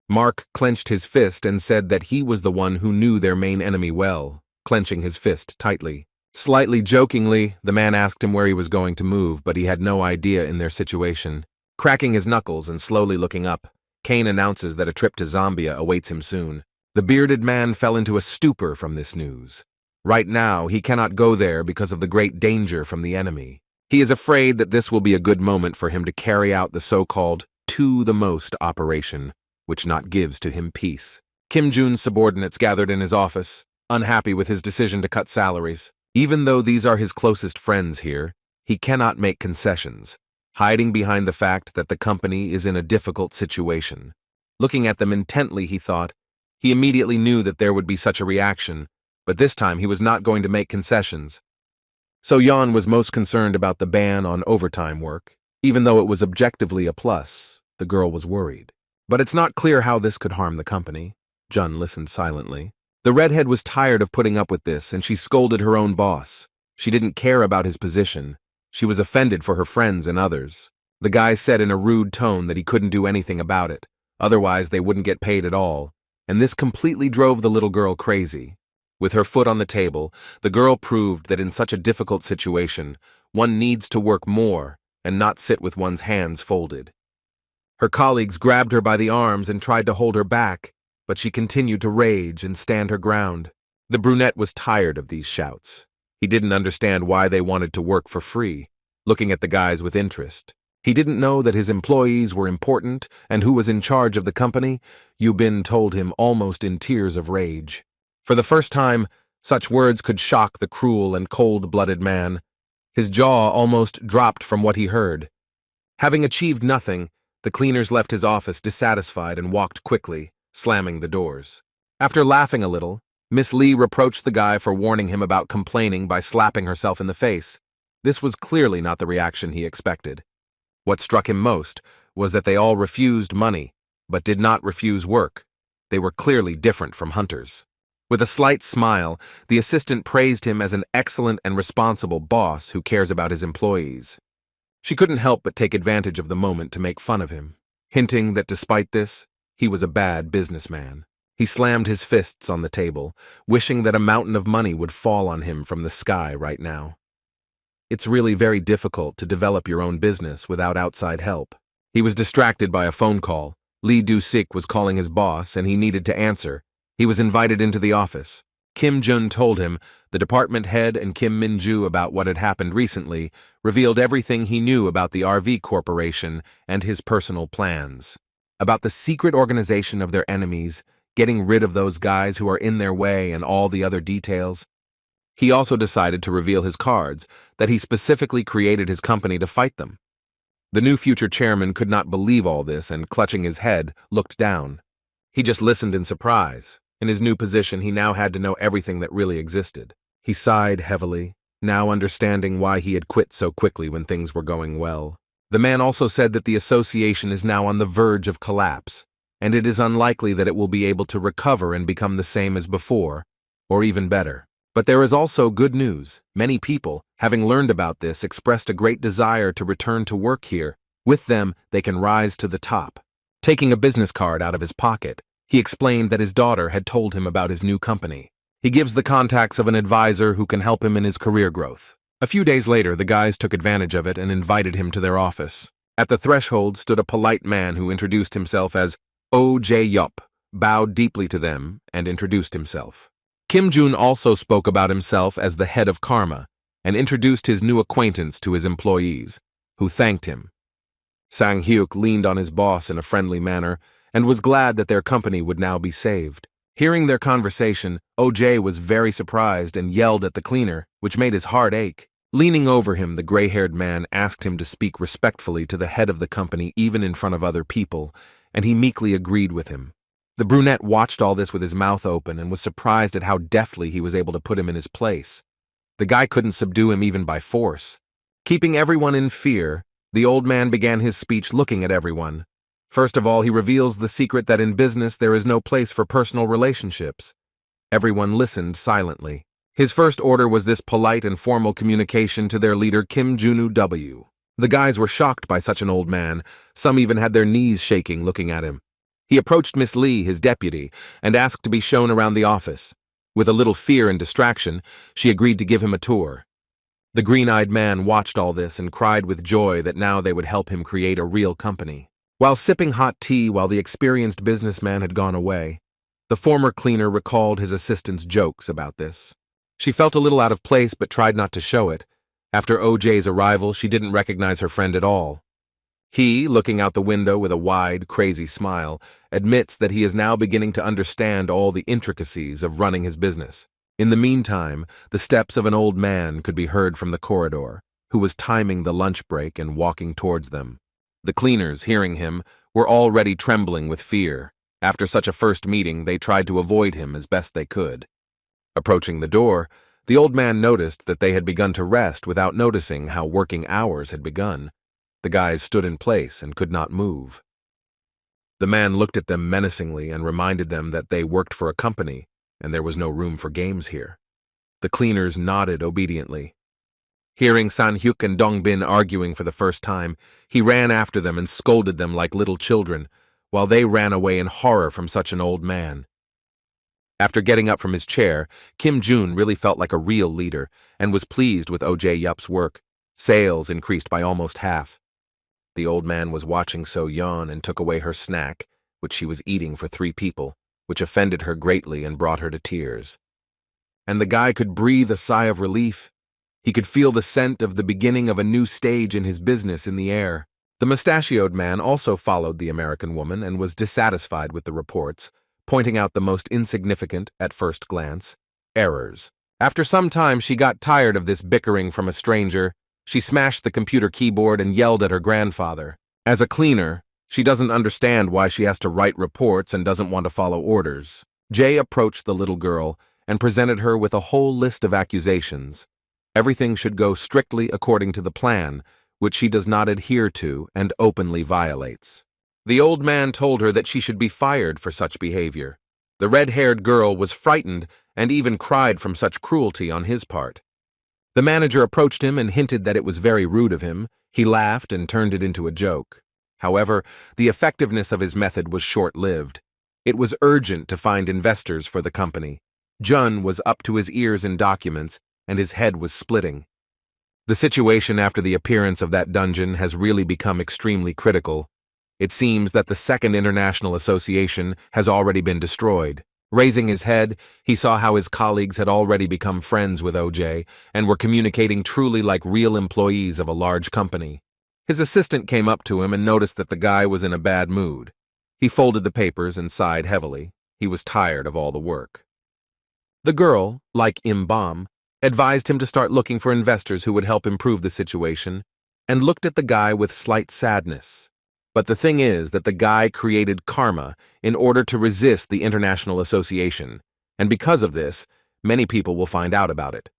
Mark clenched his fist and said that he was the one who knew their main enemy well, clenching his fist tightly. Slightly jokingly, the man asked him where he was going to move, but he had no idea in their situation. Cracking his knuckles and slowly looking up, Kane announces that a trip to Zambia awaits him soon. The bearded man fell into a stupor from this news. Right now, he cannot go there because of the great danger from the enemy. He is afraid that this will be a good moment for him to carry out the so-called to the most operation, which not gives to him peace. Kim Jun's subordinates gathered in his office, unhappy with his decision to cut salaries. Even though these are his closest friends here, he cannot make concessions, hiding behind the fact that the company is in a difficult situation. Looking at them intently, he thought, he immediately knew that there would be such a reaction, but this time he was not going to make concessions. So Yan was most concerned about the ban on overtime work. Even though it was objectively a plus, the girl was worried. But it's not clear how this could harm the company. Jun listened silently. The redhead was tired of putting up with this, and she scolded her own boss. She didn't care about his position. She was offended for her friends and others. The guy said in a rude tone that he couldn't do anything about it, otherwise they wouldn't get paid at all, and this completely drove the little girl crazy. With her foot on the table, the girl proved that in such a difficult situation, one needs to work more and not sit with one's hands folded. Her colleagues grabbed her by the arms and tried to hold her back, but she continued to rage and stand her ground. The brunette was tired of these shouts. He didn't understand why they wanted to work for free, looking at the guys with interest. He didn't know that his employees were important and who was in charge of the company. Yubin told him almost in tears of rage. For the first time, such words could shock the cruel and cold-blooded man. His jaw almost dropped from what he heard. Having achieved nothing, the cleaners left his office dissatisfied and walked quickly, slamming the doors. After laughing a little, Miss Lee reproached the guy for warning him about complaining by slapping herself in the face. This was clearly not the reaction he expected. What struck him most was that they all refused money, but did not refuse work. They were clearly different from hunters. With a slight smile, the assistant praised him as an excellent and responsible boss who cares about his employees. She couldn't help but take advantage of the moment to make fun of him, hinting that despite this, he was a bad businessman. He slammed his fists on the table, wishing that a mountain of money would fall on him from the sky right now. It's really very difficult to develop your own business without outside help. He was distracted by a phone call. Lee Do-sik was calling his boss, and he needed to answer. He was invited into the office. Kim Jun told him, the department head, and Kim Min-ju about what had happened recently, revealed everything he knew about the RV Corporation and his personal plans. About the secret organization of their enemies, getting rid of those guys who are in their way, and all the other details. He also decided to reveal his cards, that he specifically created his company to fight them. The new future chairman could not believe all this and, clutching his head, looked down. He just listened in surprise. In his new position, he now had to know everything that really existed. He sighed heavily, now understanding why he had quit so quickly when things were going well. The man also said that the association is now on the verge of collapse, and it is unlikely that it will be able to recover and become the same as before, or even better. But there is also good news. Many people, having learned about this, expressed a great desire to return to work here. With them, they can rise to the top. Taking a business card out of his pocket, he explained that his daughter had told him about his new company. He gives the contacts of an advisor who can help him in his career growth. A few days later, the guys took advantage of it and invited him to their office. At the threshold stood a polite man who introduced himself as O.J. Yup, bowed deeply to them, and introduced himself. Kim Jun also spoke about himself as the head of Karma, and introduced his new acquaintance to his employees, who thanked him. Sang Hyuk leaned on his boss in a friendly manner, and was glad that their company would now be saved. Hearing their conversation, OJ was very surprised and yelled at the cleaner, which made his heart ache. Leaning over him, the gray-haired man asked him to speak respectfully to the head of the company even in front of other people, and he meekly agreed with him. The brunette watched all this with his mouth open and was surprised at how deftly he was able to put him in his place. The guy couldn't subdue him even by force. Keeping everyone in fear, the old man began his speech looking at everyone. First of all, he reveals the secret that in business there is no place for personal relationships. Everyone listened silently. His first order was this polite and formal communication to their leader Kim Junu W. The guys were shocked by such an old man. Some even had their knees shaking looking at him. He approached Miss Lee, his deputy, and asked to be shown around the office. With a little fear and distraction, she agreed to give him a tour. The green-eyed man watched all this and cried with joy that now they would help him create a real company. While sipping hot tea while the experienced businessman had gone away, the former cleaner recalled his assistant's jokes about this. She felt a little out of place but tried not to show it. After OJ's arrival, she didn't recognize her friend at all. He, looking out the window with a wide, crazy smile, admits that he is now beginning to understand all the intricacies of running his business. In the meantime, the steps of an old man could be heard from the corridor, who was timing the lunch break and walking towards them. The cleaners, hearing him, were already trembling with fear. After such a first meeting, they tried to avoid him as best they could. Approaching the door, the old man noticed that they had begun to rest without noticing how working hours had begun. The guys stood in place and could not move. The man looked at them menacingly and reminded them that they worked for a company and there was no room for games here. The cleaners nodded obediently. Hearing San-hyuk and Dong-bin arguing for the first time, he ran after them and scolded them like little children, while they ran away in horror from such an old man. After getting up from his chair, Kim Jun really felt like a real leader and was pleased with OJ Yup's work. Sales increased by almost half. The old man was watching So-yeon and took away her snack, which she was eating for 3 people, which offended her greatly and brought her to tears. And the guy could breathe a sigh of relief. He could feel the scent of the beginning of a new stage in his business in the air. The mustachioed man also followed the American woman and was dissatisfied with the reports, pointing out the most insignificant, at first glance, errors. After some time, she got tired of this bickering from a stranger. She smashed the computer keyboard and yelled at her grandfather. As a cleaner, she doesn't understand why she has to write reports and doesn't want to follow orders. Jay approached the little girl and presented her with a whole list of accusations. Everything should go strictly according to the plan, which she does not adhere to and openly violates. The old man told her that she should be fired for such behavior. The red-haired girl was frightened and even cried from such cruelty on his part. The manager approached him and hinted that it was very rude of him. He laughed and turned it into a joke. However, the effectiveness of his method was short-lived. It was urgent to find investors for the company. Jun was up to his ears in documents, and his head was splitting. The situation after the appearance of that dungeon has really become extremely critical. It seems that the Second International Association has already been destroyed. Raising his head, he saw how his colleagues had already become friends with OJ and were communicating truly like real employees of a large company. His assistant came up to him and noticed that the guy was in a bad mood. He folded the papers and sighed heavily. He was tired of all the work. The girl, like Imbam, advised him to start looking for investors who would help improve the situation, and looked at the guy with slight sadness. But the thing is that the guy created karma in order to resist the International Association, and because of this, many people will find out about it.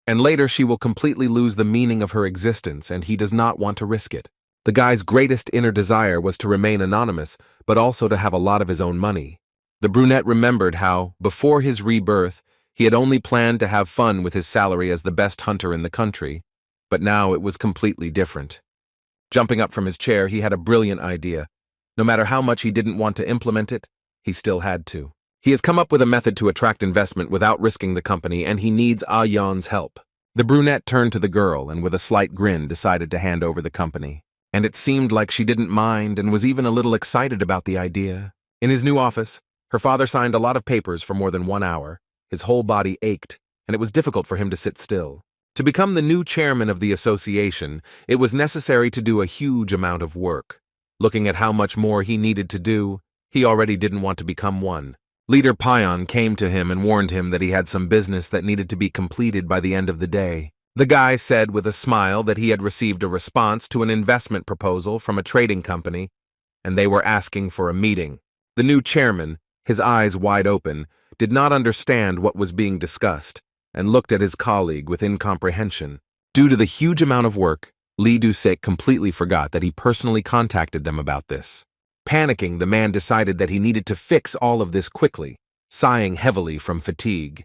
And later she will completely lose the meaning of her existence, and he does not want to risk it. The guy's greatest inner desire was to remain anonymous, but also to have a lot of his own money. The brunette remembered how, before his rebirth, he had only planned to have fun with his salary as the best hunter in the country, but now it was completely different. Jumping up from his chair, he had a brilliant idea. No matter how much he didn't want to implement it, he still had to. He has come up with a method to attract investment without risking the company, and he needs Ah Yeon's help. The brunette turned to the girl and with a slight grin decided to hand over the company. And it seemed like she didn't mind and was even a little excited about the idea. In his new office, her father signed a lot of papers for more than 1 hour. His whole body ached, and it was difficult for him to sit still. To become the new chairman of the association, it was necessary to do a huge amount of work. Looking at how much more he needed to do, he already didn't want to become one. Leader Payan came to him and warned him that he had some business that needed to be completed by the end of the day. The guy said with a smile that he had received a response to an investment proposal from a trading company, and they were asking for a meeting. The new chairman, his eyes wide open, did not understand what was being discussed, and looked at his colleague with incomprehension. Due to the huge amount of work, Lee Du-sik completely forgot that he personally contacted them about this. Panicking, the man decided that he needed to fix all of this quickly, sighing heavily from fatigue.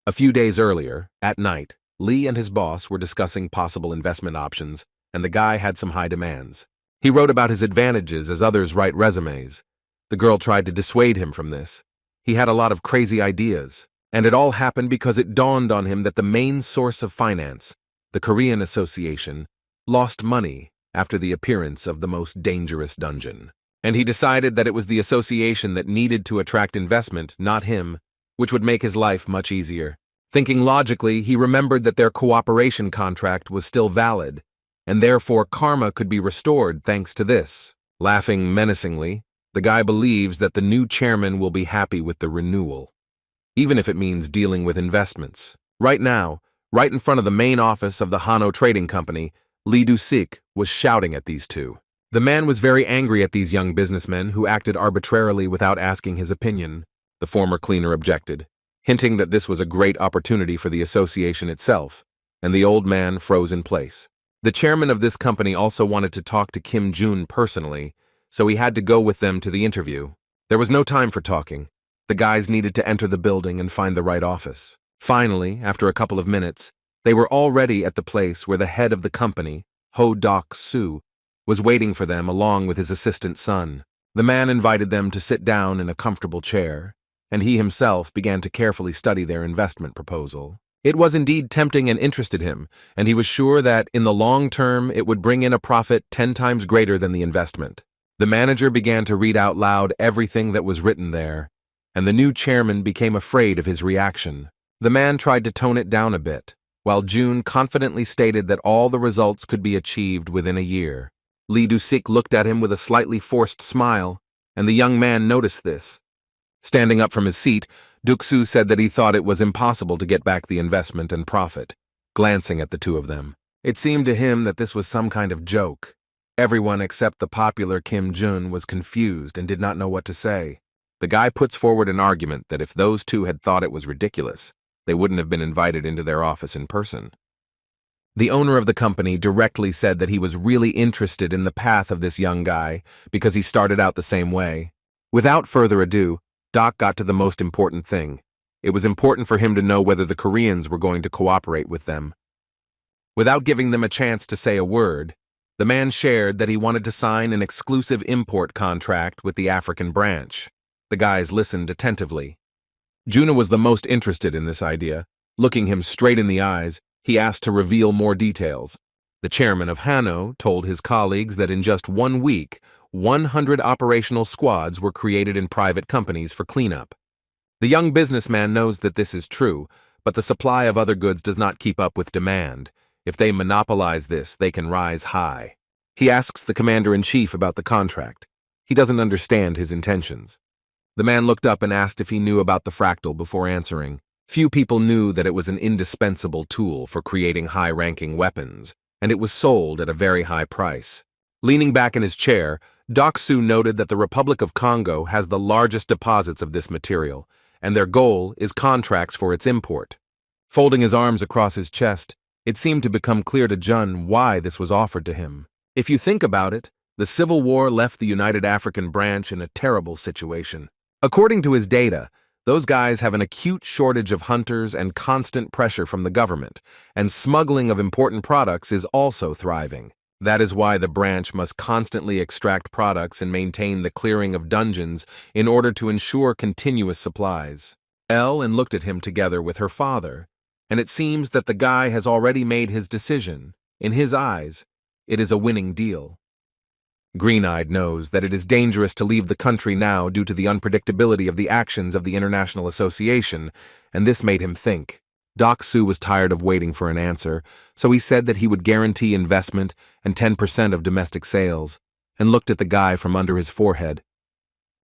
A few days earlier, at night, Lee and his boss were discussing possible investment options, and the guy had some high demands. He wrote about his advantages as others write resumes. The girl tried to dissuade him from this. He had a lot of crazy ideas. And it all happened because it dawned on him that the main source of finance, the Korean Association, lost money after the appearance of the most dangerous dungeon. And he decided that it was the association that needed to attract investment, not him, which would make his life much easier. Thinking logically, he remembered that their cooperation contract was still valid, and therefore karma could be restored thanks to this. Laughing menacingly, the guy believes that the new chairman will be happy with the renewal, even if it means dealing with investments. Right now, right in front of the main office of the Hano Trading Company, Lee Du-sik was shouting at these two. The man was very angry at these young businessmen who acted arbitrarily without asking his opinion. The former cleaner objected, hinting that this was a great opportunity for the association itself, and the old man froze in place. The chairman of this company also wanted to talk to Kim Jun personally, so he had to go with them to the interview. There was no time for talking. The guys needed to enter the building and find the right office. Finally, after a couple of minutes, they were already at the place where the head of the company, Ho Dok-soo, was waiting for them along with his assistant son. The man invited them to sit down in a comfortable chair, and he himself began to carefully study their investment proposal. It was indeed tempting and interested him, and he was sure that, in the long term, it would bring in a profit 10 times greater than the investment. The manager began to read out loud everything that was written there, and the new chairman became afraid of his reaction. The man tried to tone it down a bit, while June confidently stated that all the results could be achieved within a year. Lee Du-sik looked at him with a slightly forced smile, and the young man noticed this. Standing up from his seat, Duk-soo said that he thought it was impossible to get back the investment and profit, glancing at the two of them. It seemed to him that this was some kind of joke. Everyone except the popular Kim Jun was confused and did not know what to say. The guy puts forward an argument that if those two had thought it was ridiculous, they wouldn't have been invited into their office in person. The owner of the company directly said that he was really interested in the path of this young guy because he started out the same way. Without further ado, Doc got to the most important thing. It was important for him to know whether the Koreans were going to cooperate with them. Without giving them a chance to say a word, the man shared that he wanted to sign an exclusive import contract with the African branch. The guys listened attentively. Juna was the most interested in this idea. Looking him straight in the eyes, he asked to reveal more details. The chairman of Hanno told his colleagues that in just 1 week, 100 operational squads were created in private companies for cleanup. The young businessman knows that this is true, but the supply of other goods does not keep up with demand. If they monopolize this, they can rise high. He asks the commander-in-chief about the contract. He doesn't understand his intentions. The man looked up and asked if he knew about the fractal before answering. Few people knew that it was an indispensable tool for creating high-ranking weapons, and it was sold at a very high price. Leaning back in his chair, Doc Su noted that the Republic of Congo has the largest deposits of this material, and their goal is contracts for its import. Folding his arms across his chest, it seemed to become clear to Jun why this was offered to him. If you think about it, the Civil War left the United African Branch in a terrible situation. According to his data, those guys have an acute shortage of hunters and constant pressure from the government, and smuggling of important products is also thriving. That is why the branch must constantly extract products and maintain the clearing of dungeons in order to ensure continuous supplies. Ellen looked at him together with her father, and it seems that the guy has already made his decision. In his eyes, it is a winning deal. Green-Eyed knows that it is dangerous to leave the country now due to the unpredictability of the actions of the International Association, and this made him think. Doc Su was tired of waiting for an answer, so he said that he would guarantee investment and 10% of domestic sales, and looked at the guy from under his forehead.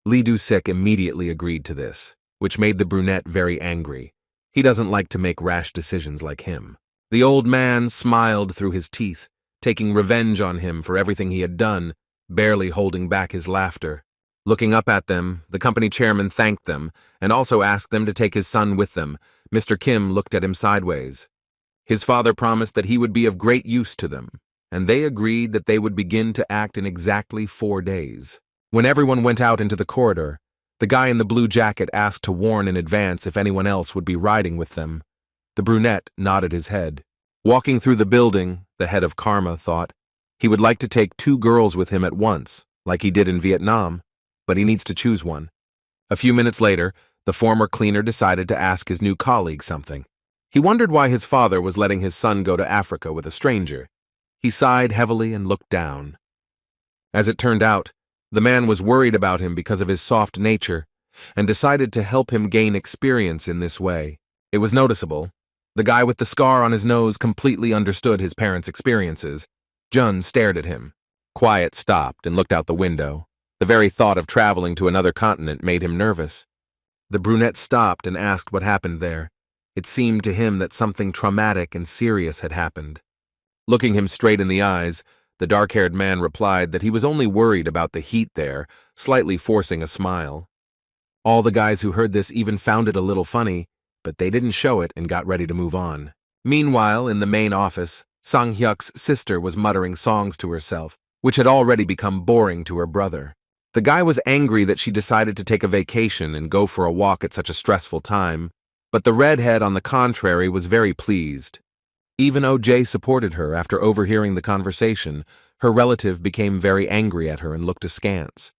Lee Du-sik immediately agreed to this, which made the brunette very angry. He doesn't like to make rash decisions like him. The old man smiled through his teeth, taking revenge on him for everything he had done, barely holding back his laughter. Looking up at them, the company chairman thanked them and also asked them to take his son with them. Mr. Kim looked at him sideways. His father promised that he would be of great use to them, and they agreed that they would begin to act in exactly 4 days. When everyone went out into the corridor, the guy in the blue jacket asked to warn in advance if anyone else would be riding with them. The brunette nodded his head. Walking through the building, the head of Karma thought, he would like to take 2 girls with him at once, like he did in Vietnam, but he needs to choose one. A few minutes later, the former cleaner decided to ask his new colleague something. He wondered why his father was letting his son go to Africa with a stranger. He sighed heavily and looked down. As it turned out, the man was worried about him because of his soft nature, and decided to help him gain experience in this way. It was noticeable. The guy with the scar on his nose completely understood his parents' experiences. Jun stared at him. Quiet stopped and looked out the window. The very thought of traveling to another continent made him nervous. The brunette stopped and asked what happened there. It seemed to him that something traumatic and serious had happened. Looking him straight in the eyes, the dark-haired man replied that he was only worried about the heat there, slightly forcing a smile. All the guys who heard this even found it a little funny, but they didn't show it and got ready to move on. Meanwhile, in the main office, Sang-hyuk's sister was muttering songs to herself, which had already become boring to her brother. The guy was angry that she decided to take a vacation and go for a walk at such a stressful time, but the redhead, on the contrary, was very pleased. Even OJ supported her after overhearing the conversation. Her relative became very angry at her and looked askance.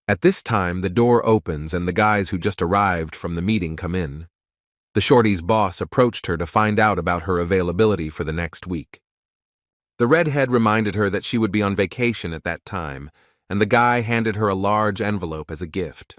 At this time, the door opens and the guys who just arrived from the meeting come in. The shorty's boss approached her to find out about her availability for the next week. The redhead reminded her that she would be on vacation at that time, and the guy handed her a large envelope as a gift.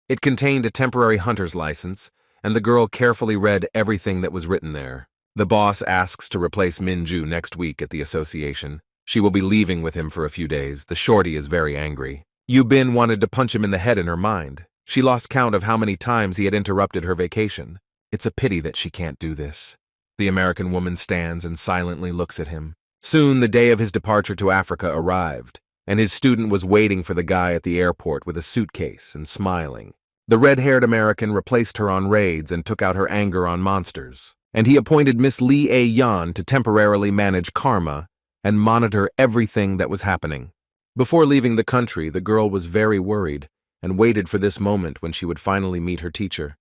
It contained a temporary hunter's license, and the girl carefully read everything that was written there. The boss asks to replace Minju next week at the association. She will be leaving with him for a few days. The shorty is very angry. Yubin wanted to punch him in the head in her mind. She lost count of how many times he had interrupted her vacation. It's a pity that she can't do this. The American woman stands and silently looks at him. Soon the day of his departure to Africa arrived. and his student was waiting for the guy at the airport with a suitcase and smiling. The red-haired American replaced her on raids and took out her anger on monsters, and he appointed Miss Lee A-Yan to temporarily manage karma and monitor everything that was happening. Before leaving the country, the girl was very worried and waited for this moment when she would finally meet her teacher.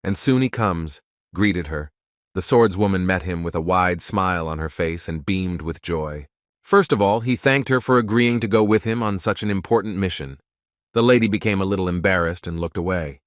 And soon he comes, greeted her. The swordswoman met him with a wide smile on her face and beamed with joy. First of all, he thanked her for agreeing to go with him on such an important mission. The lady became a little embarrassed and looked away.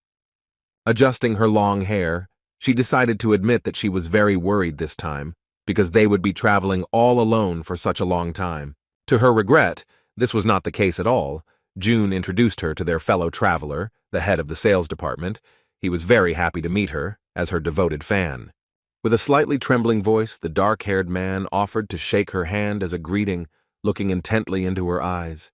Adjusting her long hair, she decided to admit that she was very worried this time, because they would be traveling all alone for such a long time. To her regret, this was not the case at all. June introduced her to their fellow traveler, the head of the sales department. He was very happy to meet her, as her devoted fan. With a slightly trembling voice, the dark-haired man offered to shake her hand as a greeting, looking intently into her eyes.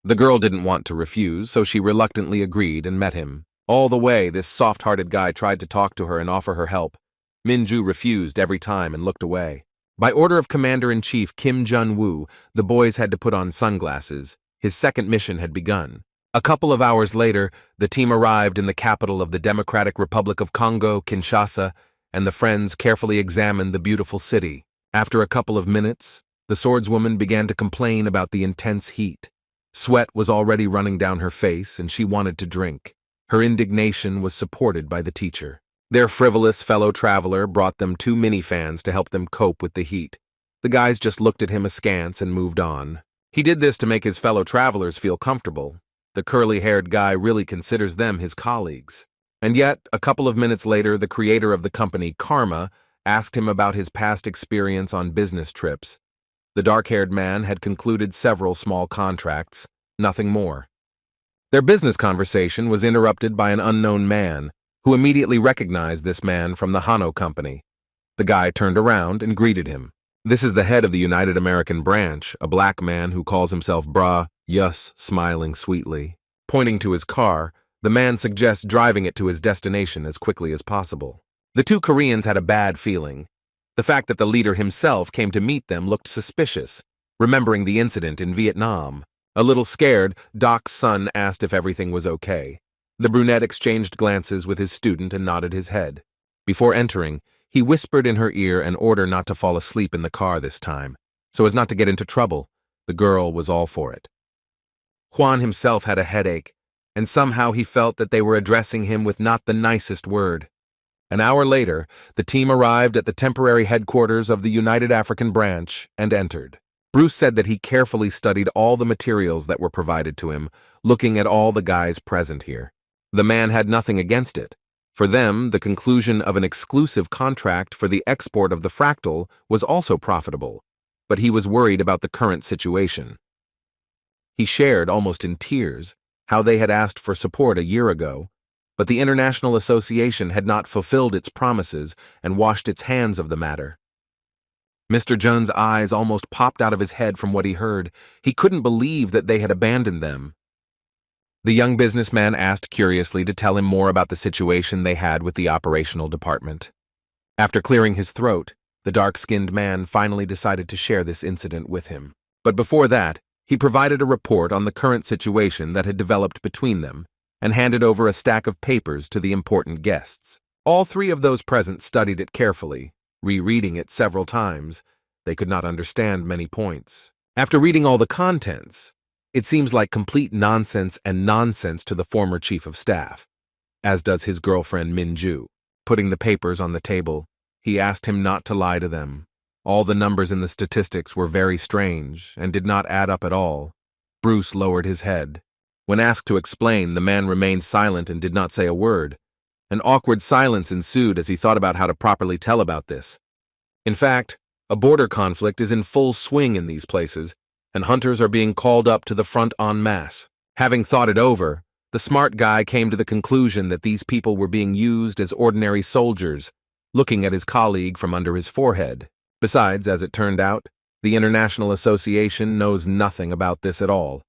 The girl didn't want to refuse, so she reluctantly agreed and met him. All the way, this soft-hearted guy tried to talk to her and offer her help. Minju refused every time and looked away. By order of Commander-in-Chief Kim Jun-woo, the boys had to put on sunglasses. His second mission had begun. A couple of hours later, the team arrived in the capital of the Democratic Republic of Congo, Kinshasa, and the friends carefully examined the beautiful city. After a couple of minutes, the swordswoman began to complain about the intense heat. Sweat was already running down her face, and she wanted to drink. Her indignation was supported by the teacher. Their frivolous fellow traveler brought them 2 minifans to help them cope with the heat. The guys just looked at him askance and moved on. He did this to make his fellow travelers feel comfortable. The curly-haired guy really considers them his colleagues. And yet, a couple of minutes later, the creator of the company, Karma, asked him about his past experience on business trips. The dark-haired man had concluded several small contracts, nothing more. Their business conversation was interrupted by an unknown man, who immediately recognized this man from the Hano company. The guy turned around and greeted him. This is the head of the United American branch, a black man who calls himself Bra, Yus, smiling sweetly. Pointing to his car, the man suggests driving it to his destination as quickly as possible. The 2 Koreans had a bad feeling. The fact that the leader himself came to meet them looked suspicious, remembering the incident in Vietnam. A little scared, Doc's son asked if everything was okay. The brunette exchanged glances with his student and nodded his head. Before entering, he whispered in her ear an order not to fall asleep in the car this time, so as not to get into trouble. The girl was all for it. Juan himself had a headache, and somehow he felt that they were addressing him with not the nicest word. An hour later, the team arrived at the temporary headquarters of the United African Branch and entered. Bruce said that he carefully studied all the materials that were provided to him, looking at all the guys present here. The man had nothing against it. For them, the conclusion of an exclusive contract for the export of the fractal was also profitable, but he was worried about the current situation. He shared, almost in tears, how they had asked for support a year ago, but the International Association had not fulfilled its promises and washed its hands of the matter. Mr. Jun's eyes almost popped out of his head from what he heard. He couldn't believe that they had abandoned them. The young businessman asked curiously to tell him more about the situation they had with the operational department. After clearing his throat, the dark-skinned man finally decided to share this incident with him. But before that, he provided a report on the current situation that had developed between them and handed over a stack of papers to the important guests. All 3 of those present studied it carefully, rereading it several times. They could not understand many points. After reading all the contents, it seems like complete nonsense and nonsense to the former chief of staff, as does his girlfriend Minju. Putting the papers on the table, he asked him not to lie to them. All the numbers in the statistics were very strange and did not add up at all. Bruce lowered his head. When asked to explain, the man remained silent and did not say a word. An awkward silence ensued as he thought about how to properly tell about this. In fact, a border conflict is in full swing in these places, and hunters are being called up to the front en masse. Having thought it over, the smart guy came to the conclusion that these people were being used as ordinary soldiers, looking at his colleague from under his forehead. Besides, as it turned out, the International Association knows nothing about this at all.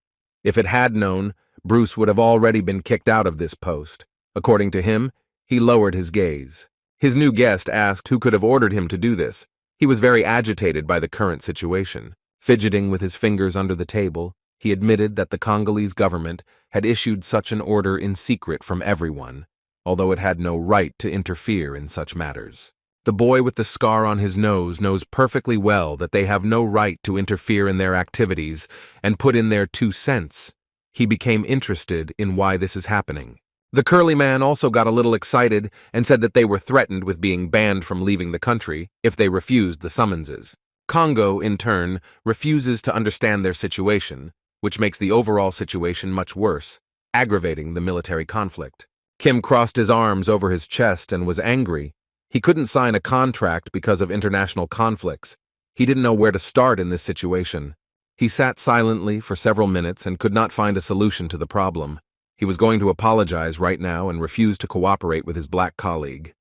If it had known, Bruce would have already been kicked out of this post. According to him, he lowered his gaze. His new guest asked who could have ordered him to do this. He was very agitated by the current situation. Fidgeting with his fingers under the table, He admitted that the Congolese government had issued such an order in secret from everyone, although it had no right to interfere in such matters. The boy with the scar on his nose knows perfectly well that they have no right to interfere in their activities and put in their 2 cents. He became interested in why this is happening. The curly man also got a little excited and said that they were threatened with being banned from leaving the country if they refused the summonses. Congo, in turn, refuses to understand their situation, which makes the overall situation much worse, aggravating the military conflict. Kim crossed his arms over his chest and was angry. He couldn't sign a contract because of international conflicts. He didn't know where to start in this situation. He sat silently for several minutes and could not find a solution to the problem. He was going to apologize right now and refuse to cooperate with his black colleague.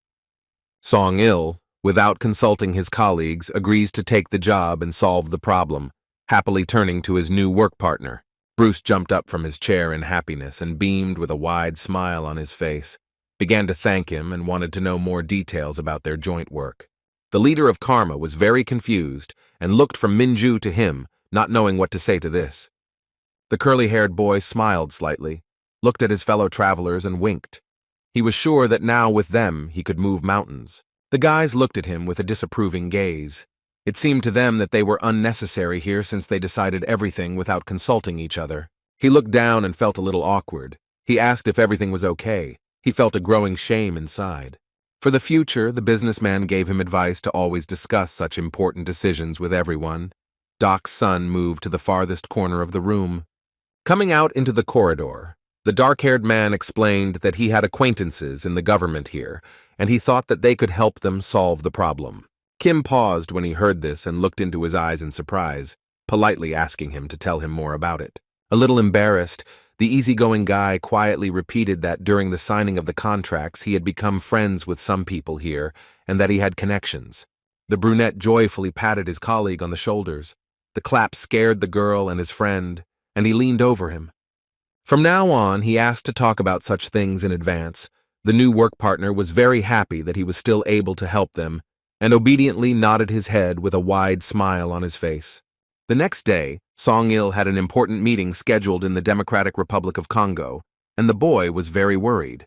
Song-il, without consulting his colleagues, agrees to take the job and solve the problem, happily turning to his new work partner. Bruce jumped up from his chair in happiness and beamed with a wide smile on his face, began to thank him and wanted to know more details about their joint work. The leader of Karma was very confused and looked from Minju to him, not knowing what to say to this. The curly-haired boy smiled slightly, looked at his fellow travelers and winked. He was sure that now with them he could move mountains. The guys looked at him with a disapproving gaze. It seemed to them that they were unnecessary here since they decided everything without consulting each other. He looked down and felt a little awkward. He asked if everything was okay. He felt a growing shame inside. For the future, the businessman gave him advice to always discuss such important decisions with everyone. Doc's son moved to the farthest corner of the room. Coming out into the corridor, the dark-haired man explained that he had acquaintances in the government here, and he thought that they could help them solve the problem. Kim paused when he heard this and looked into his eyes in surprise, politely asking him to tell him more about it. A little embarrassed, the easygoing guy quietly repeated that during the signing of the contracts he had become friends with some people here and that he had connections. The brunette joyfully patted his colleague on the shoulders. The clap scared the girl and his friend, and he leaned over him. From now on, he asked to talk about such things in advance. The new work partner was very happy that he was still able to help them, and obediently nodded his head with a wide smile on his face. The next day, Song-il had an important meeting scheduled in the Democratic Republic of Congo, and the boy was very worried.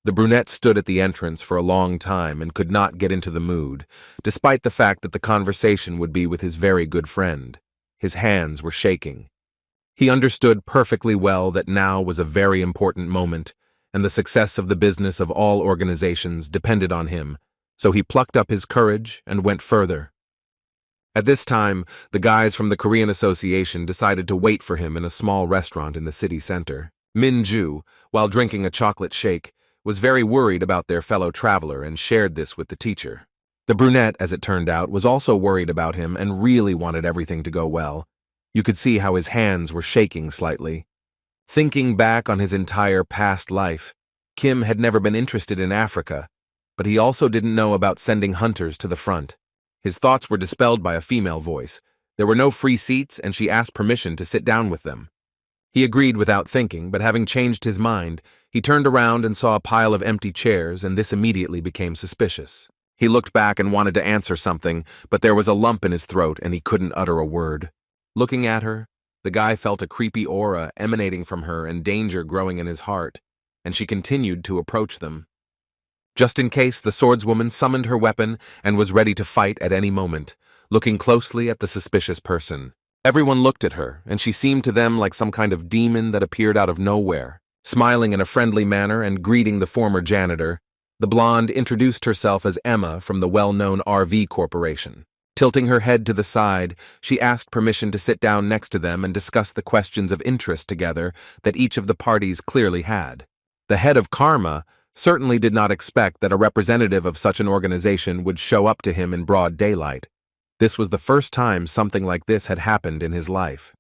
The brunette stood at the entrance for a long time and could not get into the mood, despite the fact that the conversation would be with his very good friend. His hands were shaking. He understood perfectly well that now was a very important moment, and the success of the business of all organizations depended on him, so he plucked up his courage and went further. At this time, the guys from the Korean Association decided to wait for him in a small restaurant in the city center. Minju, while drinking a chocolate shake, was very worried about their fellow traveler and shared this with the teacher. The brunette, as it turned out, was also worried about him and really wanted everything to go well. You could see how his hands were shaking slightly. Thinking back on his entire past life, Kim had never been interested in Africa, but he also didn't know about sending hunters to the front. His thoughts were dispelled by a female voice. There were no free seats, and she asked permission to sit down with them. He agreed without thinking, but having changed his mind, he turned around and saw a pile of empty chairs, and this immediately became suspicious. He looked back and wanted to answer something, but there was a lump in his throat and he couldn't utter a word. Looking at her, the guy felt a creepy aura emanating from her and danger growing in his heart, and she continued to approach them. Just in case, the swordswoman summoned her weapon and was ready to fight at any moment, looking closely at the suspicious person. Everyone looked at her, and she seemed to them like some kind of demon that appeared out of nowhere. Smiling in a friendly manner and greeting the former janitor, the blonde introduced herself as Emma from the well-known RV Corporation. Tilting her head to the side, she asked permission to sit down next to them and discuss the questions of interest together that each of the parties clearly had. The head of Karma certainly did not expect that a representative of such an organization would show up to him in broad daylight. This was the first time something like this had happened in his life.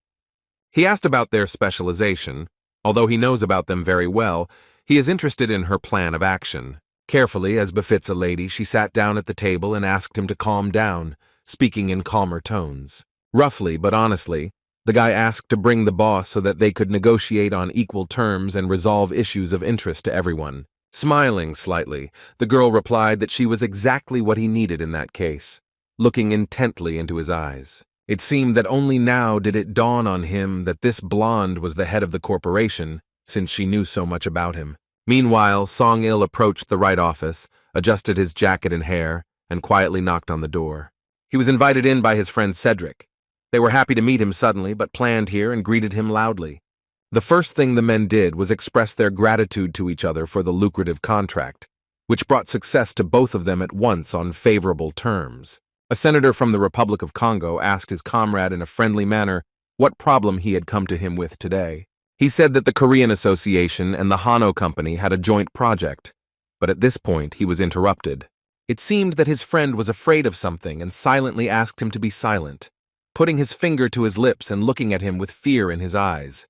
He asked about their specialization. Although he knows about them very well, he is interested in her plan of action. Carefully, as befits a lady, she sat down at the table and asked him to calm down, speaking in calmer tones. Roughly but honestly, the guy asked to bring the boss so that they could negotiate on equal terms and resolve issues of interest to everyone. Smiling slightly, the girl replied that she was exactly what he needed in that case, looking intently into his eyes. It seemed that only now did it dawn on him that this blonde was the head of the corporation, since she knew so much about him. Meanwhile, Song-il approached the right office, adjusted his jacket and hair, and quietly knocked on the door. He was invited in by his friend Cedric. They were happy to meet him suddenly, but planned here and greeted him loudly. The first thing the men did was express their gratitude to each other for the lucrative contract, which brought success to both of them at once on favorable terms. A senator from the Republic of Congo asked his comrade in a friendly manner what problem he had come to him with today. He said that the Korean Association and the Hano Company had a joint project, but at this point he was interrupted. It seemed that his friend was afraid of something and silently asked him to be silent, putting his finger to his lips and looking at him with fear in his eyes.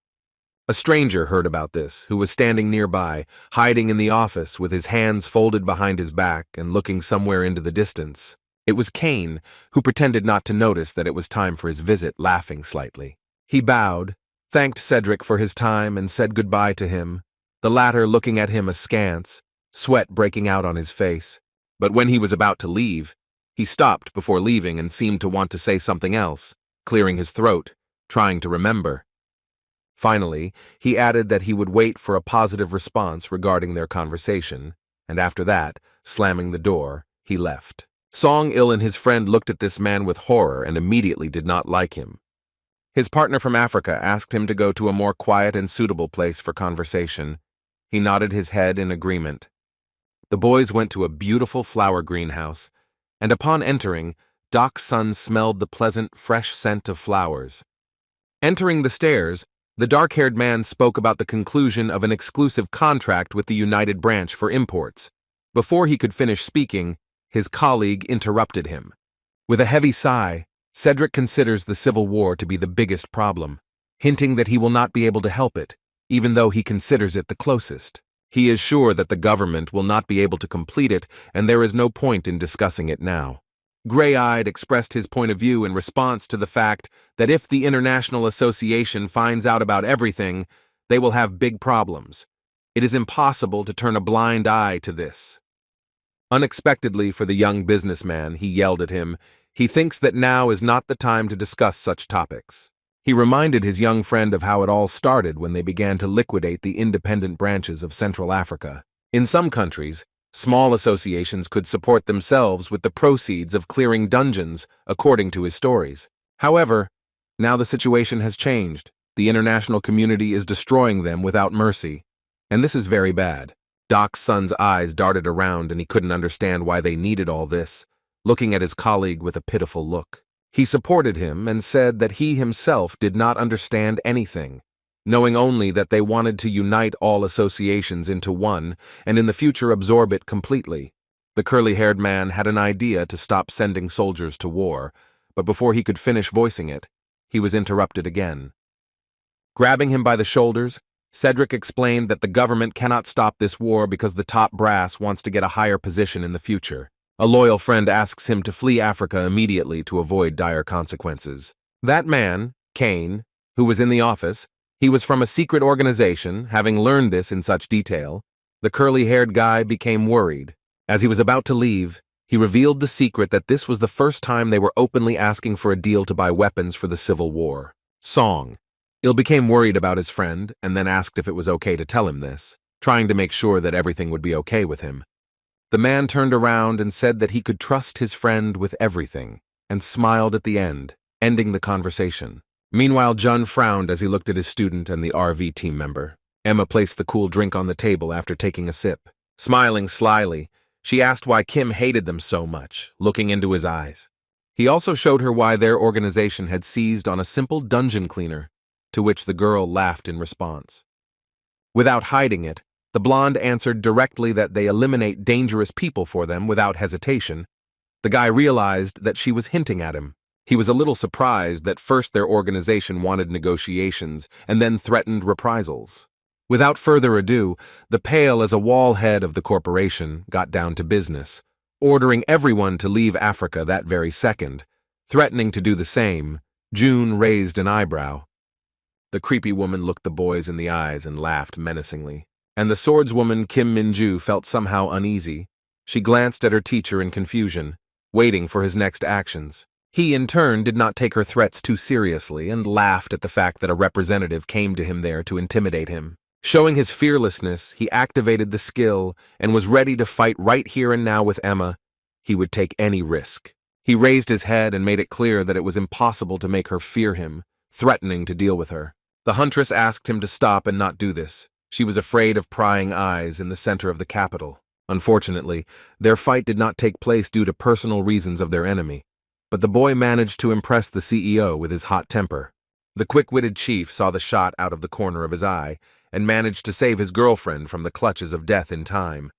A stranger heard about this, who was standing nearby, hiding in the office with his hands folded behind his back and looking somewhere into the distance. It was Kane, who pretended not to notice that it was time for his visit, laughing slightly. He bowed, thanked Cedric for his time, and said goodbye to him, the latter looking at him askance, sweat breaking out on his face. But when he was about to leave, he stopped before leaving and seemed to want to say something else, clearing his throat, trying to remember. Finally, he added that he would wait for a positive response regarding their conversation, and after that, slamming the door, he left. Song-il and his friend looked at this man with horror and immediately did not like him. His partner from Africa asked him to go to a more quiet and suitable place for conversation. He nodded his head in agreement. The boys went to a beautiful flower greenhouse, and upon entering, Doc's son smelled the pleasant, fresh scent of flowers. Entering the stairs, the dark-haired man spoke about the conclusion of an exclusive contract with the United Branch for imports. Before he could finish speaking, his colleague interrupted him. With a heavy sigh, Cedric considers the Civil War to be the biggest problem, hinting that he will not be able to help it, even though he considers it the closest. He is sure that the government will not be able to complete it, and there is no point in discussing it now. Gray-eyed expressed his point of view in response to the fact that if the International Association finds out about everything, they will have big problems. It is impossible to turn a blind eye to this. Unexpectedly for the young businessman, he yelled at him, he thinks that now is not the time to discuss such topics. He reminded his young friend of how it all started when they began to liquidate the independent branches of Central Africa. In some countries, small associations could support themselves with the proceeds of clearing dungeons, according to his stories. However, now the situation has changed. The international community is destroying them without mercy. And this is very bad. Doc's son's eyes darted around and he couldn't understand why they needed all this, looking at his colleague with a pitiful look. He supported him and said that he himself did not understand anything, knowing only that they wanted to unite all associations into one and in the future absorb it completely. The curly-haired man had an idea to stop sending soldiers to war, but before he could finish voicing it, he was interrupted again. Grabbing him by the shoulders, Cedric explained that the government cannot stop this war because the top brass wants to get a higher position in the future. A loyal friend asks him to flee Africa immediately to avoid dire consequences. That man, Kane, who was in the office, he was from a secret organization. Having learned this in such detail, the curly-haired guy became worried. As he was about to leave, he revealed the secret that this was the first time they were openly asking for a deal to buy weapons for the Civil War. Song-il became worried about his friend and then asked if it was okay to tell him this, trying to make sure that everything would be okay with him. The man turned around and said that he could trust his friend with everything, and smiled at the end, ending the conversation. Meanwhile, Jun frowned as he looked at his student and the RV team member. Emma placed the cool drink on the table after taking a sip. Smiling slyly, she asked why Kim hated them so much, looking into his eyes. He also showed her why their organization had seized on a simple dungeon cleaner, to which the girl laughed in response. Without hiding it, the blonde answered directly that they eliminate dangerous people for them without hesitation. The guy realized that she was hinting at him. He was a little surprised that first their organization wanted negotiations and then threatened reprisals. Without further ado, the pale as a wall head of the corporation got down to business, ordering everyone to leave Africa that very second. Threatening to do the same, June raised an eyebrow. The creepy woman looked the boys in the eyes and laughed menacingly. And the swordswoman Kim Min-ju felt somehow uneasy. She glanced at her teacher in confusion, waiting for his next actions. He, in turn, did not take her threats too seriously and laughed at the fact that a representative came to him there to intimidate him. Showing his fearlessness, he activated the skill and was ready to fight right here and now with Emma. He would take any risk. He raised his head and made it clear that it was impossible to make her fear him, threatening to deal with her. The huntress asked him to stop and not do this. She was afraid of prying eyes in the center of the capital. Unfortunately, their fight did not take place due to personal reasons of their enemy, but the boy managed to impress the CEO with his hot temper. The quick-witted chief saw the shot out of the corner of his eye and managed to save his girlfriend from the clutches of death in time.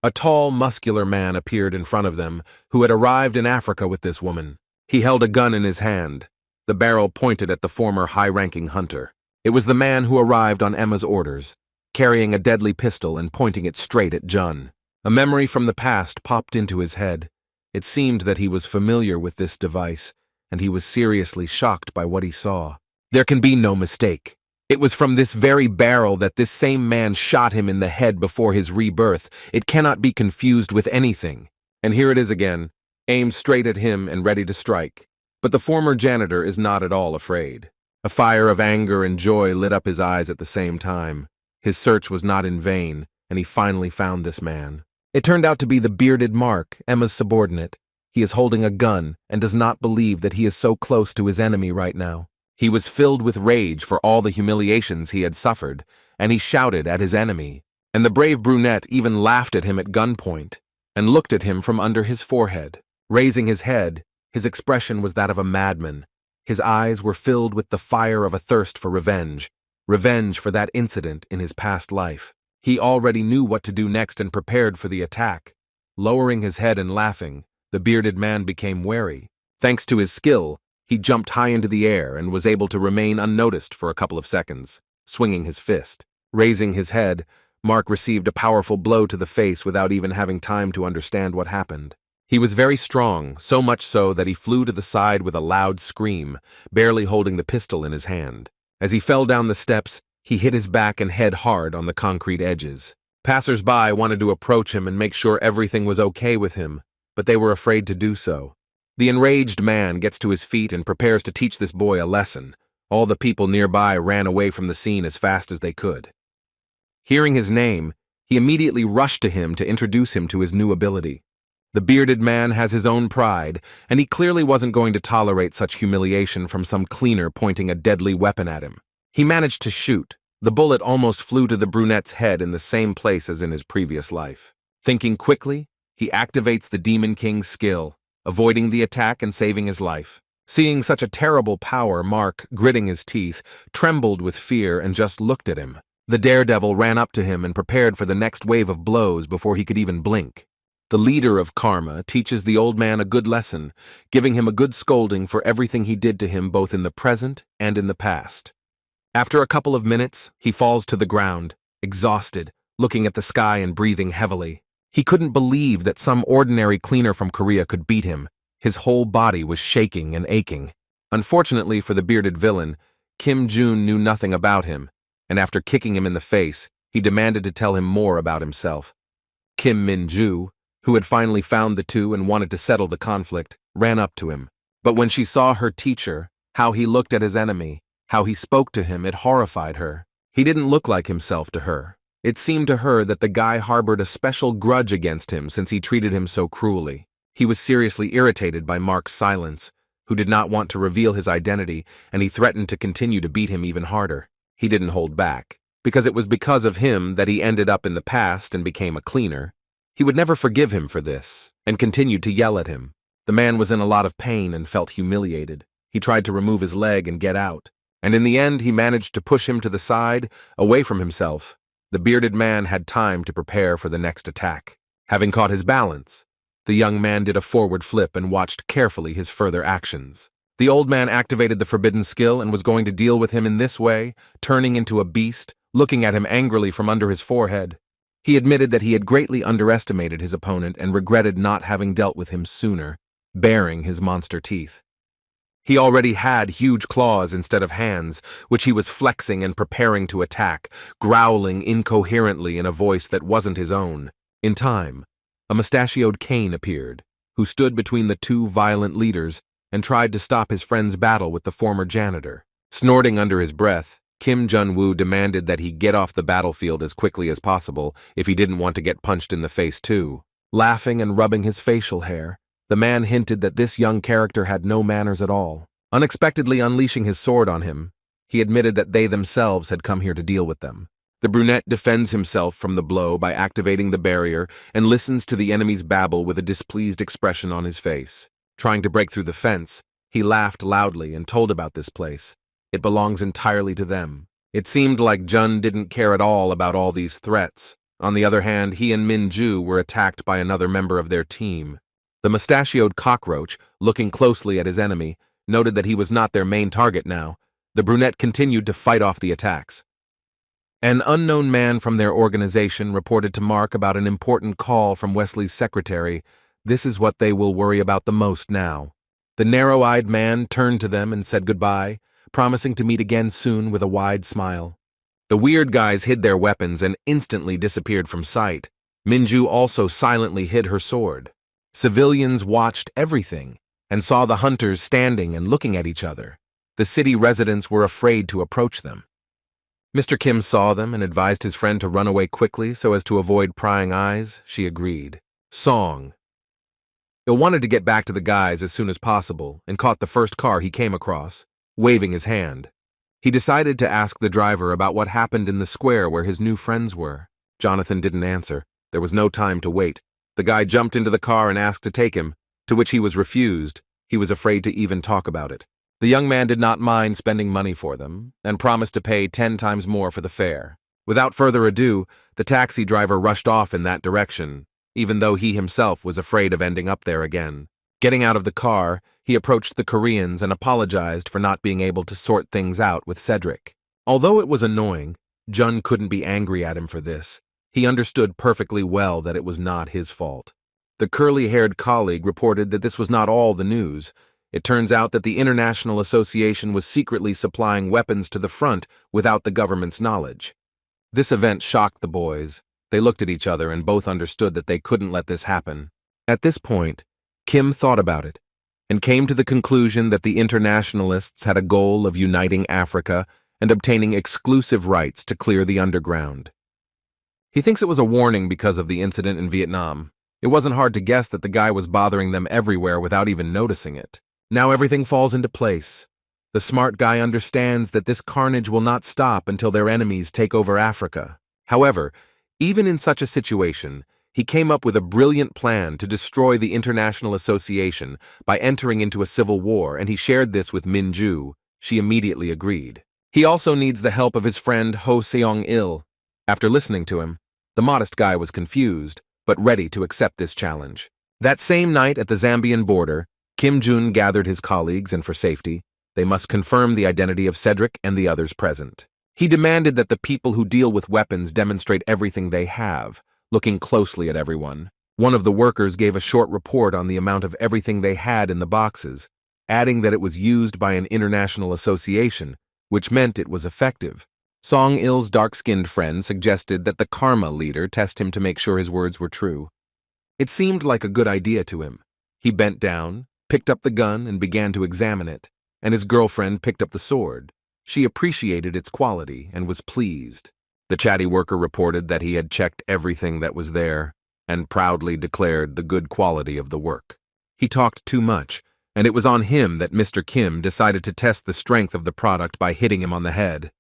A tall, muscular man appeared in front of them who had arrived in Africa with this woman. He held a gun in his hand, the barrel pointed at the former high-ranking hunter. It was the man who arrived on Emma's orders, carrying a deadly pistol and pointing it straight at Jun. A memory from the past popped into his head. It seemed that he was familiar with this device, and he was seriously shocked by what he saw. There can be no mistake. It was from this very barrel that this same man shot him in the head before his rebirth. It cannot be confused with anything. And here it is again, aimed straight at him and ready to strike. But the former janitor is not at all afraid. A fire of anger and joy lit up his eyes at the same time. His search was not in vain, and he finally found this man. It turned out to be the bearded Mark, Emma's subordinate. He is holding a gun and does not believe that he is so close to his enemy right now. He was filled with rage for all the humiliations he had suffered, and he shouted at his enemy. And the brave brunette even laughed at him at gunpoint and looked at him from under his forehead. Raising his head, his expression was that of a madman. His eyes were filled with the fire of a thirst for revenge for that incident in his past life. He already knew what to do next and prepared for the attack. Lowering his head and laughing, the bearded man became wary. Thanks to his skill, he jumped high into the air and was able to remain unnoticed for a couple of seconds, swinging his fist. Raising his head, Mark received a powerful blow to the face without even having time to understand what happened. He was very strong, so much so that he flew to the side with a loud scream, barely holding the pistol in his hand. As he fell down the steps, he hit his back and head hard on the concrete edges. Passers-by wanted to approach him and make sure everything was okay with him, but they were afraid to do so. The enraged man gets to his feet and prepares to teach this boy a lesson. All the people nearby ran away from the scene as fast as they could. Hearing his name, he immediately rushed to him to introduce him to his new ability. The bearded man has his own pride, and he clearly wasn't going to tolerate such humiliation from some cleaner pointing a deadly weapon at him. He managed to shoot. The bullet almost flew to the brunette's head in the same place as in his previous life. Thinking quickly, he activates the Demon King's skill, avoiding the attack and saving his life. Seeing such a terrible power, Mark, gritting his teeth, trembled with fear and just looked at him. The daredevil ran up to him and prepared for the next wave of blows before he could even blink. The leader of Karma teaches the old man a good lesson, giving him a good scolding for everything he did to him both in the present and in the past. After a couple of minutes, he falls to the ground, exhausted, looking at the sky and breathing heavily. He couldn't believe that some ordinary cleaner from Korea could beat him. His whole body was shaking and aching. Unfortunately for the bearded villain, Kim Jun knew nothing about him, and after kicking him in the face, he demanded to tell him more about himself. Kim Min-ju, who had finally found the two and wanted to settle the conflict, ran up to him. But when she saw her teacher, how he looked at his enemy, how he spoke to him, it horrified her. He didn't look like himself to her. It seemed to her that the guy harbored a special grudge against him since he treated him so cruelly. He was seriously irritated by Mark's silence, who did not want to reveal his identity, and he threatened to continue to beat him even harder. He didn't hold back, because it was because of him that he ended up in the past and became a cleaner. He would never forgive him for this, and continued to yell at him. The man was in a lot of pain and felt humiliated. He tried to remove his leg and get out, and in the end he managed to push him to the side, away from himself. The bearded man had time to prepare for the next attack. Having caught his balance, the young man did a forward flip and watched carefully his further actions. The old man activated the forbidden skill and was going to deal with him in this way, turning into a beast, looking at him angrily from under his forehead. He admitted that he had greatly underestimated his opponent and regretted not having dealt with him sooner, baring his monster teeth. He already had huge claws instead of hands, which he was flexing and preparing to attack, growling incoherently in a voice that wasn't his own. In time, a mustachioed Cain appeared, who stood between the two violent leaders and tried to stop his friend's battle with the former janitor. Snorting under his breath, Kim Jun-woo demanded that he get off the battlefield as quickly as possible if he didn't want to get punched in the face too. Laughing and rubbing his facial hair, the man hinted that this young character had no manners at all. Unexpectedly unleashing his sword on him, he admitted that they themselves had come here to deal with them. The brunette defends himself from the blow by activating the barrier and listens to the enemy's babble with a displeased expression on his face. Trying to break through the fence, he laughed loudly and told about this place. It belongs entirely to them. It seemed like Jun didn't care at all about all these threats. On the other hand, he and Min-ju were attacked by another member of their team. The mustachioed cockroach, looking closely at his enemy, noted that he was not their main target now. The brunette continued to fight off the attacks. An unknown man from their organization reported to Mark about an important call from Wesley's secretary. This is what they will worry about the most now. The narrow-eyed man turned to them and said goodbye, promising to meet again soon with a wide smile. The weird guys hid their weapons and instantly disappeared from sight. Min-ju also silently hid her sword. Civilians watched everything and saw the hunters standing and looking at each other. The city residents were afraid to approach them. Mr. Kim saw them and advised his friend to run away quickly so as to avoid prying eyes. She agreed. Song. Il wanted to get back to the guys as soon as possible and caught the first car he came across, waving his hand. He decided to ask the driver about what happened in the square where his new friends were. Jonathan didn't answer. There was no time to wait. The guy jumped into the car and asked to take him, to which he was refused. He was afraid to even talk about it. The young man did not mind spending money for them and promised to pay 10 times more for the fare. Without further ado, the taxi driver rushed off in that direction, even though he himself was afraid of ending up there again. Getting out of the car, he approached the Koreans and apologized for not being able to sort things out with Cedric. Although it was annoying, Jun couldn't be angry at him for this. He understood perfectly well that it was not his fault. The curly-haired colleague reported that this was not all the news. It turns out that the International Association was secretly supplying weapons to the front without the government's knowledge. This event shocked the boys. They looked at each other and both understood that they couldn't let this happen. At this point, Kim thought about it and came to the conclusion that the internationalists had a goal of uniting Africa and obtaining exclusive rights to clear the underground. He thinks it was a warning because of the incident in Vietnam. It wasn't hard to guess that the guy was bothering them everywhere without even noticing it. Now everything falls into place. The smart guy understands that this carnage will not stop until their enemies take over Africa. However, even in such a situation, he came up with a brilliant plan to destroy the International Association by entering into a civil war, and he shared this with Min-ju. She immediately agreed. He also needs the help of his friend Ho Seong-il. After listening to him, the modest guy was confused, but ready to accept this challenge. That same night at the Zambian border, Kim Jun gathered his colleagues, and for safety, they must confirm the identity of Cedric and the others present. He demanded that the people who deal with weapons demonstrate everything they have, looking closely at everyone. One of the workers gave a short report on the amount of everything they had in the boxes, adding that it was used by an international association, which meant it was effective. Song-il's dark-skinned friend suggested that the Karma leader test him to make sure his words were true. It seemed like a good idea to him. He bent down, picked up the gun, and began to examine it, and his girlfriend picked up the sword. She appreciated its quality and was pleased. The chatty worker reported that he had checked everything that was there and proudly declared the good quality of the work. He talked too much, and it was on him that Mr. Kim decided to test the strength of the product by hitting him on the head.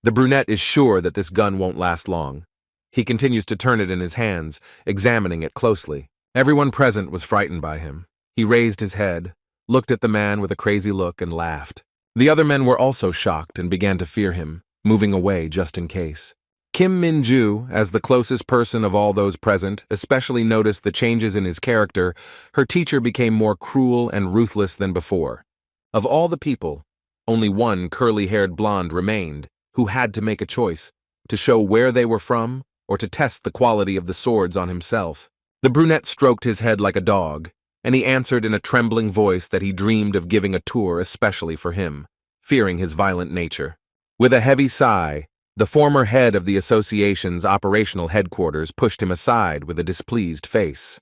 The brunette is sure that this gun won't last long. He continues to turn it in his hands, examining it closely. Everyone present was frightened by him. He raised his head, looked at the man with a crazy look, and laughed. The other men were also shocked and began to fear him, moving away just in case. Kim Min-ju, as the closest person of all those present, especially noticed the changes in his character. Her teacher became more cruel and ruthless than before. Of all the people, only one curly-haired blonde remained, who had to make a choice, to show where they were from or to test the quality of the swords on himself. The brunette stroked his head like a dog, and he answered in a trembling voice that he dreamed of giving a tour especially for him, fearing his violent nature. With a heavy sigh, the former head of the association's operational headquarters pushed him aside with a displeased face.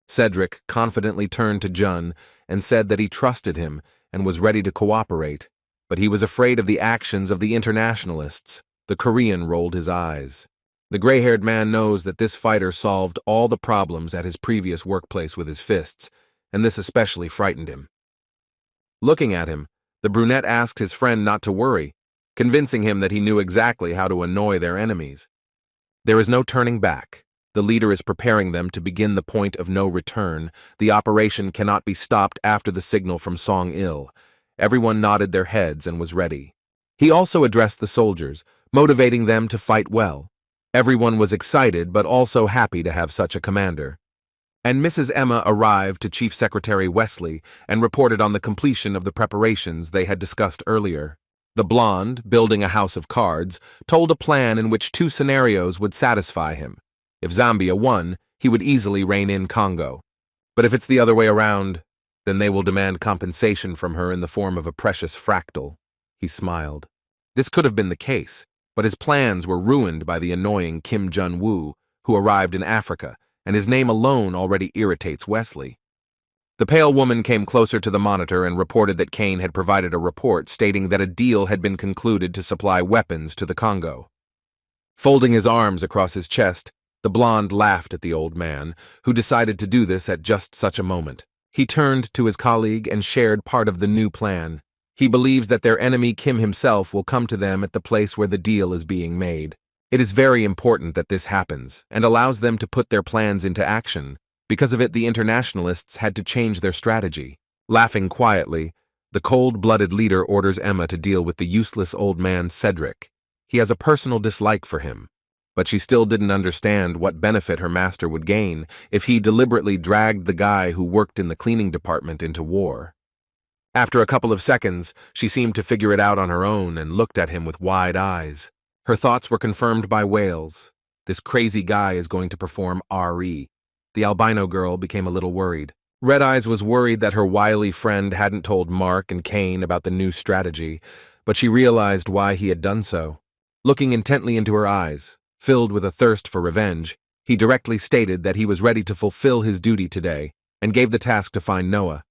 Cedric confidently turned to Jun and said that he trusted him and was ready to cooperate, but he was afraid of the actions of the internationalists. The Korean rolled his eyes. The gray-haired man knows that this fighter solved all the problems at his previous workplace with his fists, and this especially frightened him. Looking at him, the brunette asked his friend not to worry, convincing him that he knew exactly how to annoy their enemies. There is no turning back. The leader is preparing them to begin the point of no return. The operation cannot be stopped after the signal from Song-il. Everyone nodded their heads and was ready. He also addressed the soldiers, motivating them to fight well. Everyone was excited but also happy to have such a commander. And Mrs. Emma arrived to Chief Secretary Wesley and reported on the completion of the preparations they had discussed earlier. The blonde, building a house of cards, told a plan in which 2 scenarios would satisfy him. If Zambia won, he would easily rein in Congo. But if it's the other way around, then they will demand compensation from her in the form of a precious fractal. He smiled. This could have been the case, but his plans were ruined by the annoying Kim Jun-woo, who arrived in Africa, and his name alone already irritates Wesley. The pale woman came closer to the monitor and reported that Kane had provided a report stating that a deal had been concluded to supply weapons to the Congo. Folding his arms across his chest, the blonde laughed at the old man, who decided to do this at just such a moment. He turned to his colleague and shared part of the new plan. He believes that their enemy Kim himself will come to them at the place where the deal is being made. It is very important that this happens, and allows them to put their plans into action. Because of it, the internationalists had to change their strategy. Laughing quietly, the cold-blooded leader orders Emma to deal with the useless old man Cedric. He has a personal dislike for him. But she still didn't understand what benefit her master would gain if he deliberately dragged the guy who worked in the cleaning department into war. After a couple of seconds, she seemed to figure it out on her own and looked at him with wide eyes. Her thoughts were confirmed by Wales. This crazy guy is going to perform RE. The albino girl became a little worried. Red Eyes was worried that her wily friend hadn't told Mark and Kane about the new strategy, but she realized why he had done so. Looking intently into her eyes, filled with a thirst for revenge, he directly stated that he was ready to fulfill his duty today and gave the task to find Noah.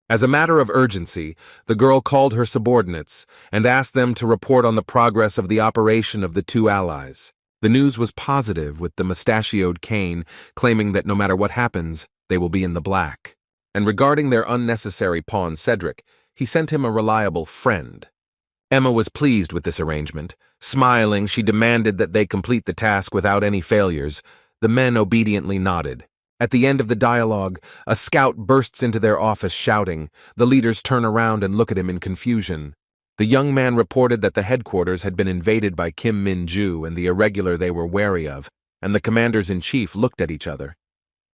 As a matter of urgency, the girl called her subordinates and asked them to report on the progress of the operation of the 2 allies. The news was positive, with the mustachioed Kane claiming that no matter what happens, they will be in the black. And regarding their unnecessary pawn Cedric, he sent him a reliable friend. Emma was pleased with this arrangement. Smiling, she demanded that they complete the task without any failures. The men obediently nodded. At the end of the dialogue, a scout bursts into their office shouting. The leaders turn around and look at him in confusion. The young man reported that the headquarters had been invaded by Kim Min-ju and the irregular they were wary of, and the commanders-in-chief looked at each other.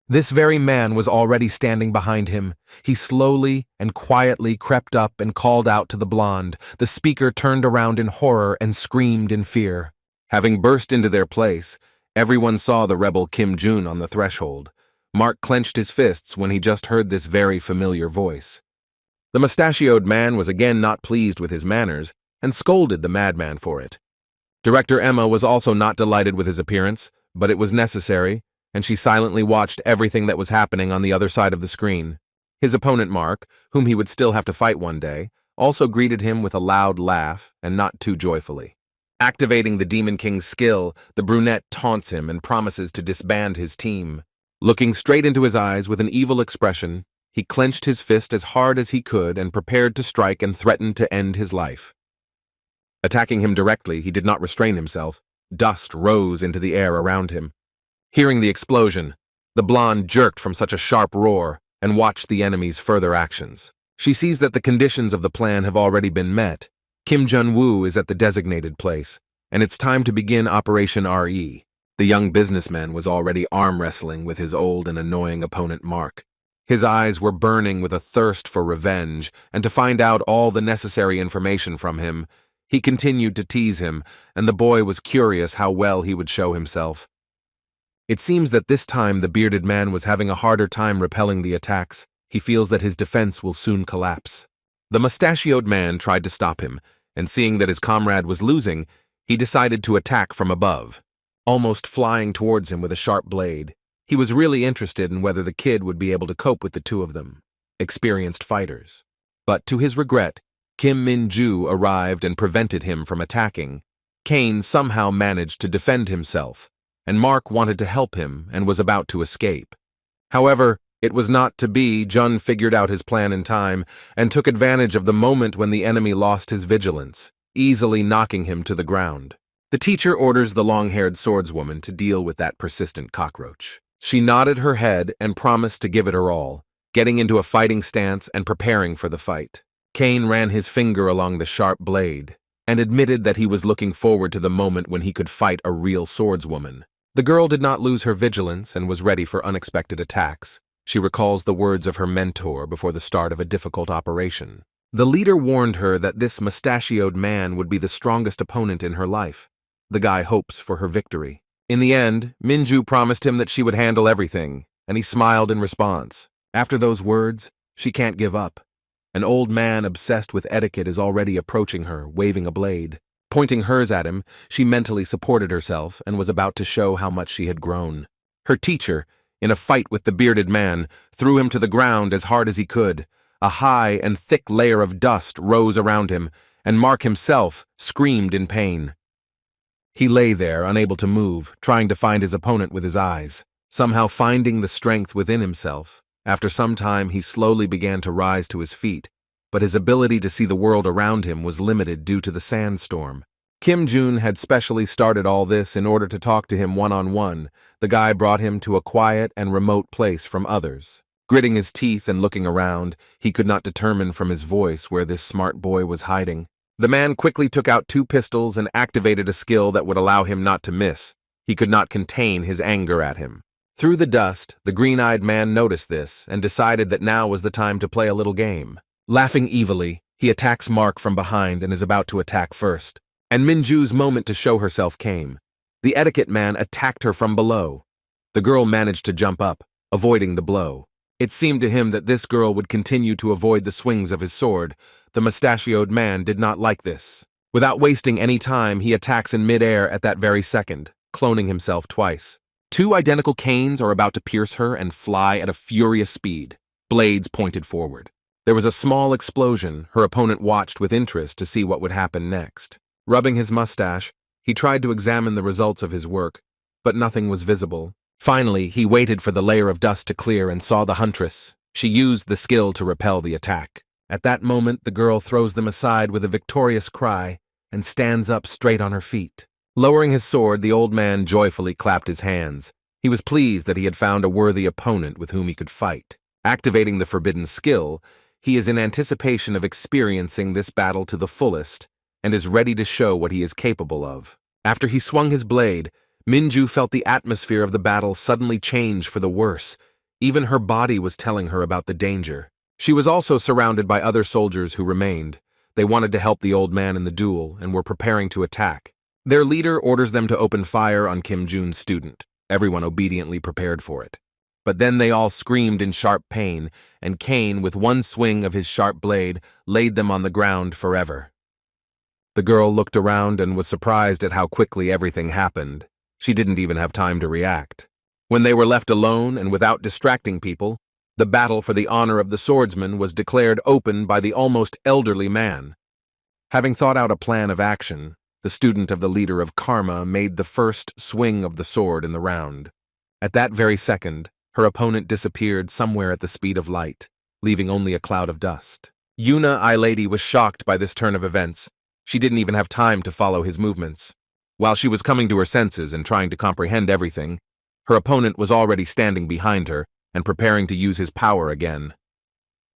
This very man was already standing behind him. He slowly and quietly crept up and called out to the blonde. The speaker turned around in horror and screamed in fear. Having burst into their place, everyone saw the rebel Kim Jun on the threshold. Mark clenched his fists when he just heard this very familiar voice. The mustachioed man was again not pleased with his manners and scolded the madman for it. Director Emma was also not delighted with his appearance, but it was necessary, and she silently watched everything that was happening on the other side of the screen. His opponent Mark, whom he would still have to fight one day, also greeted him with a loud laugh and not too joyfully. Activating the Demon King's skill, the brunette taunts him and promises to disband his team. Looking straight into his eyes with an evil expression, he clenched his fist as hard as he could and prepared to strike and threatened to end his life. Attacking him directly, he did not restrain himself. Dust rose into the air around him. Hearing the explosion, the blonde jerked from such a sharp roar and watched the enemy's further actions. She sees that the conditions of the plan have already been met. Kim Jun-woo is at the designated place, and it's time to begin Operation RE. The young businessman was already arm wrestling with his old and annoying opponent Mark. His eyes were burning with a thirst for revenge, and to find out all the necessary information from him, he continued to tease him, and the boy was curious how well he would show himself. It seems that this time the bearded man was having a harder time repelling the attacks. He feels that his defense will soon collapse. The mustachioed man tried to stop him, and seeing that his comrade was losing, he decided to attack from above, almost flying towards him with a sharp blade. He was really interested in whether the kid would be able to cope with the two of them, experienced fighters. But to his regret, Kim Min-ju arrived and prevented him from attacking. Kane somehow managed to defend himself, and Mark wanted to help him and was about to escape. However, it was not to be. Jun figured out his plan in time and took advantage of the moment when the enemy lost his vigilance, easily knocking him to the ground. The teacher orders the long-haired swordswoman to deal with that persistent cockroach. She nodded her head and promised to give it her all, getting into a fighting stance and preparing for the fight. Kane ran his finger along the sharp blade and admitted that he was looking forward to the moment when he could fight a real swordswoman. The girl did not lose her vigilance and was ready for unexpected attacks. She recalls the words of her mentor before the start of a difficult operation. The leader warned her that this mustachioed man would be the strongest opponent in her life. The guy hopes for her victory. In the end, Minju promised him that she would handle everything, and he smiled in response. After those words, she can't give up. An old man obsessed with etiquette is already approaching her, waving a blade. Pointing hers at him, she mentally supported herself and was about to show how much she had grown. Her teacher, in a fight with the bearded man, threw him to the ground as hard as he could. A high and thick layer of dust rose around him, and Mark himself screamed in pain. He lay there, unable to move, trying to find his opponent with his eyes, somehow finding the strength within himself. After some time, he slowly began to rise to his feet, but his ability to see the world around him was limited due to the sandstorm. Kim Jun had specially started all this in order to talk to him one-on-one. The guy brought him to a quiet and remote place from others. Gritting his teeth and looking around, he could not determine from his voice where this smart boy was hiding. The man quickly took out 2 pistols and activated a skill that would allow him not to miss. He could not contain his anger at him. Through the dust, the green-eyed man noticed this and decided that now was the time to play a little game. Laughing evilly, he attacks Mark from behind and is about to attack first. And Minju's moment to show herself came. The etiquette man attacked her from below. The girl managed to jump up, avoiding the blow. It seemed to him that this girl would continue to avoid the swings of his sword. The mustachioed man did not like this. Without wasting any time, he attacks in midair at that very second, cloning himself twice. 2 identical canes are about to pierce her and fly at a furious speed, blades pointed forward. There was a small explosion. Her opponent watched with interest to see what would happen next. Rubbing his mustache, he tried to examine the results of his work, but nothing was visible. Finally, he waited for the layer of dust to clear and saw the huntress. She used the skill to repel the attack. At that moment, the girl throws them aside with a victorious cry and stands up straight on her feet. Lowering his sword, the old man joyfully clapped his hands. He was pleased that he had found a worthy opponent with whom he could fight. Activating the forbidden skill, he is in anticipation of experiencing this battle to the fullest and is ready to show what he is capable of. After he swung his blade, Minju felt the atmosphere of the battle suddenly change for the worse. Even her body was telling her about the danger. She was also surrounded by other soldiers who remained. They wanted to help the old man in the duel and were preparing to attack. Their leader orders them to open fire on Kim Jun's student. Everyone obediently prepared for it. But then they all screamed in sharp pain, and Kane, with one swing of his sharp blade, laid them on the ground forever. The girl looked around and was surprised at how quickly everything happened. She didn't even have time to react. When they were left alone and without distracting people, the battle for the honor of the swordsman was declared open by the almost elderly man. Having thought out a plan of action, the student of the leader of Karma made the first swing of the sword in the round. At that very second, her opponent disappeared somewhere at the speed of light, leaving only a cloud of dust. Yuna Lady was shocked by this turn of events. She didn't even have time to follow his movements. While she was coming to her senses and trying to comprehend everything, her opponent was already standing behind her and preparing to use his power again.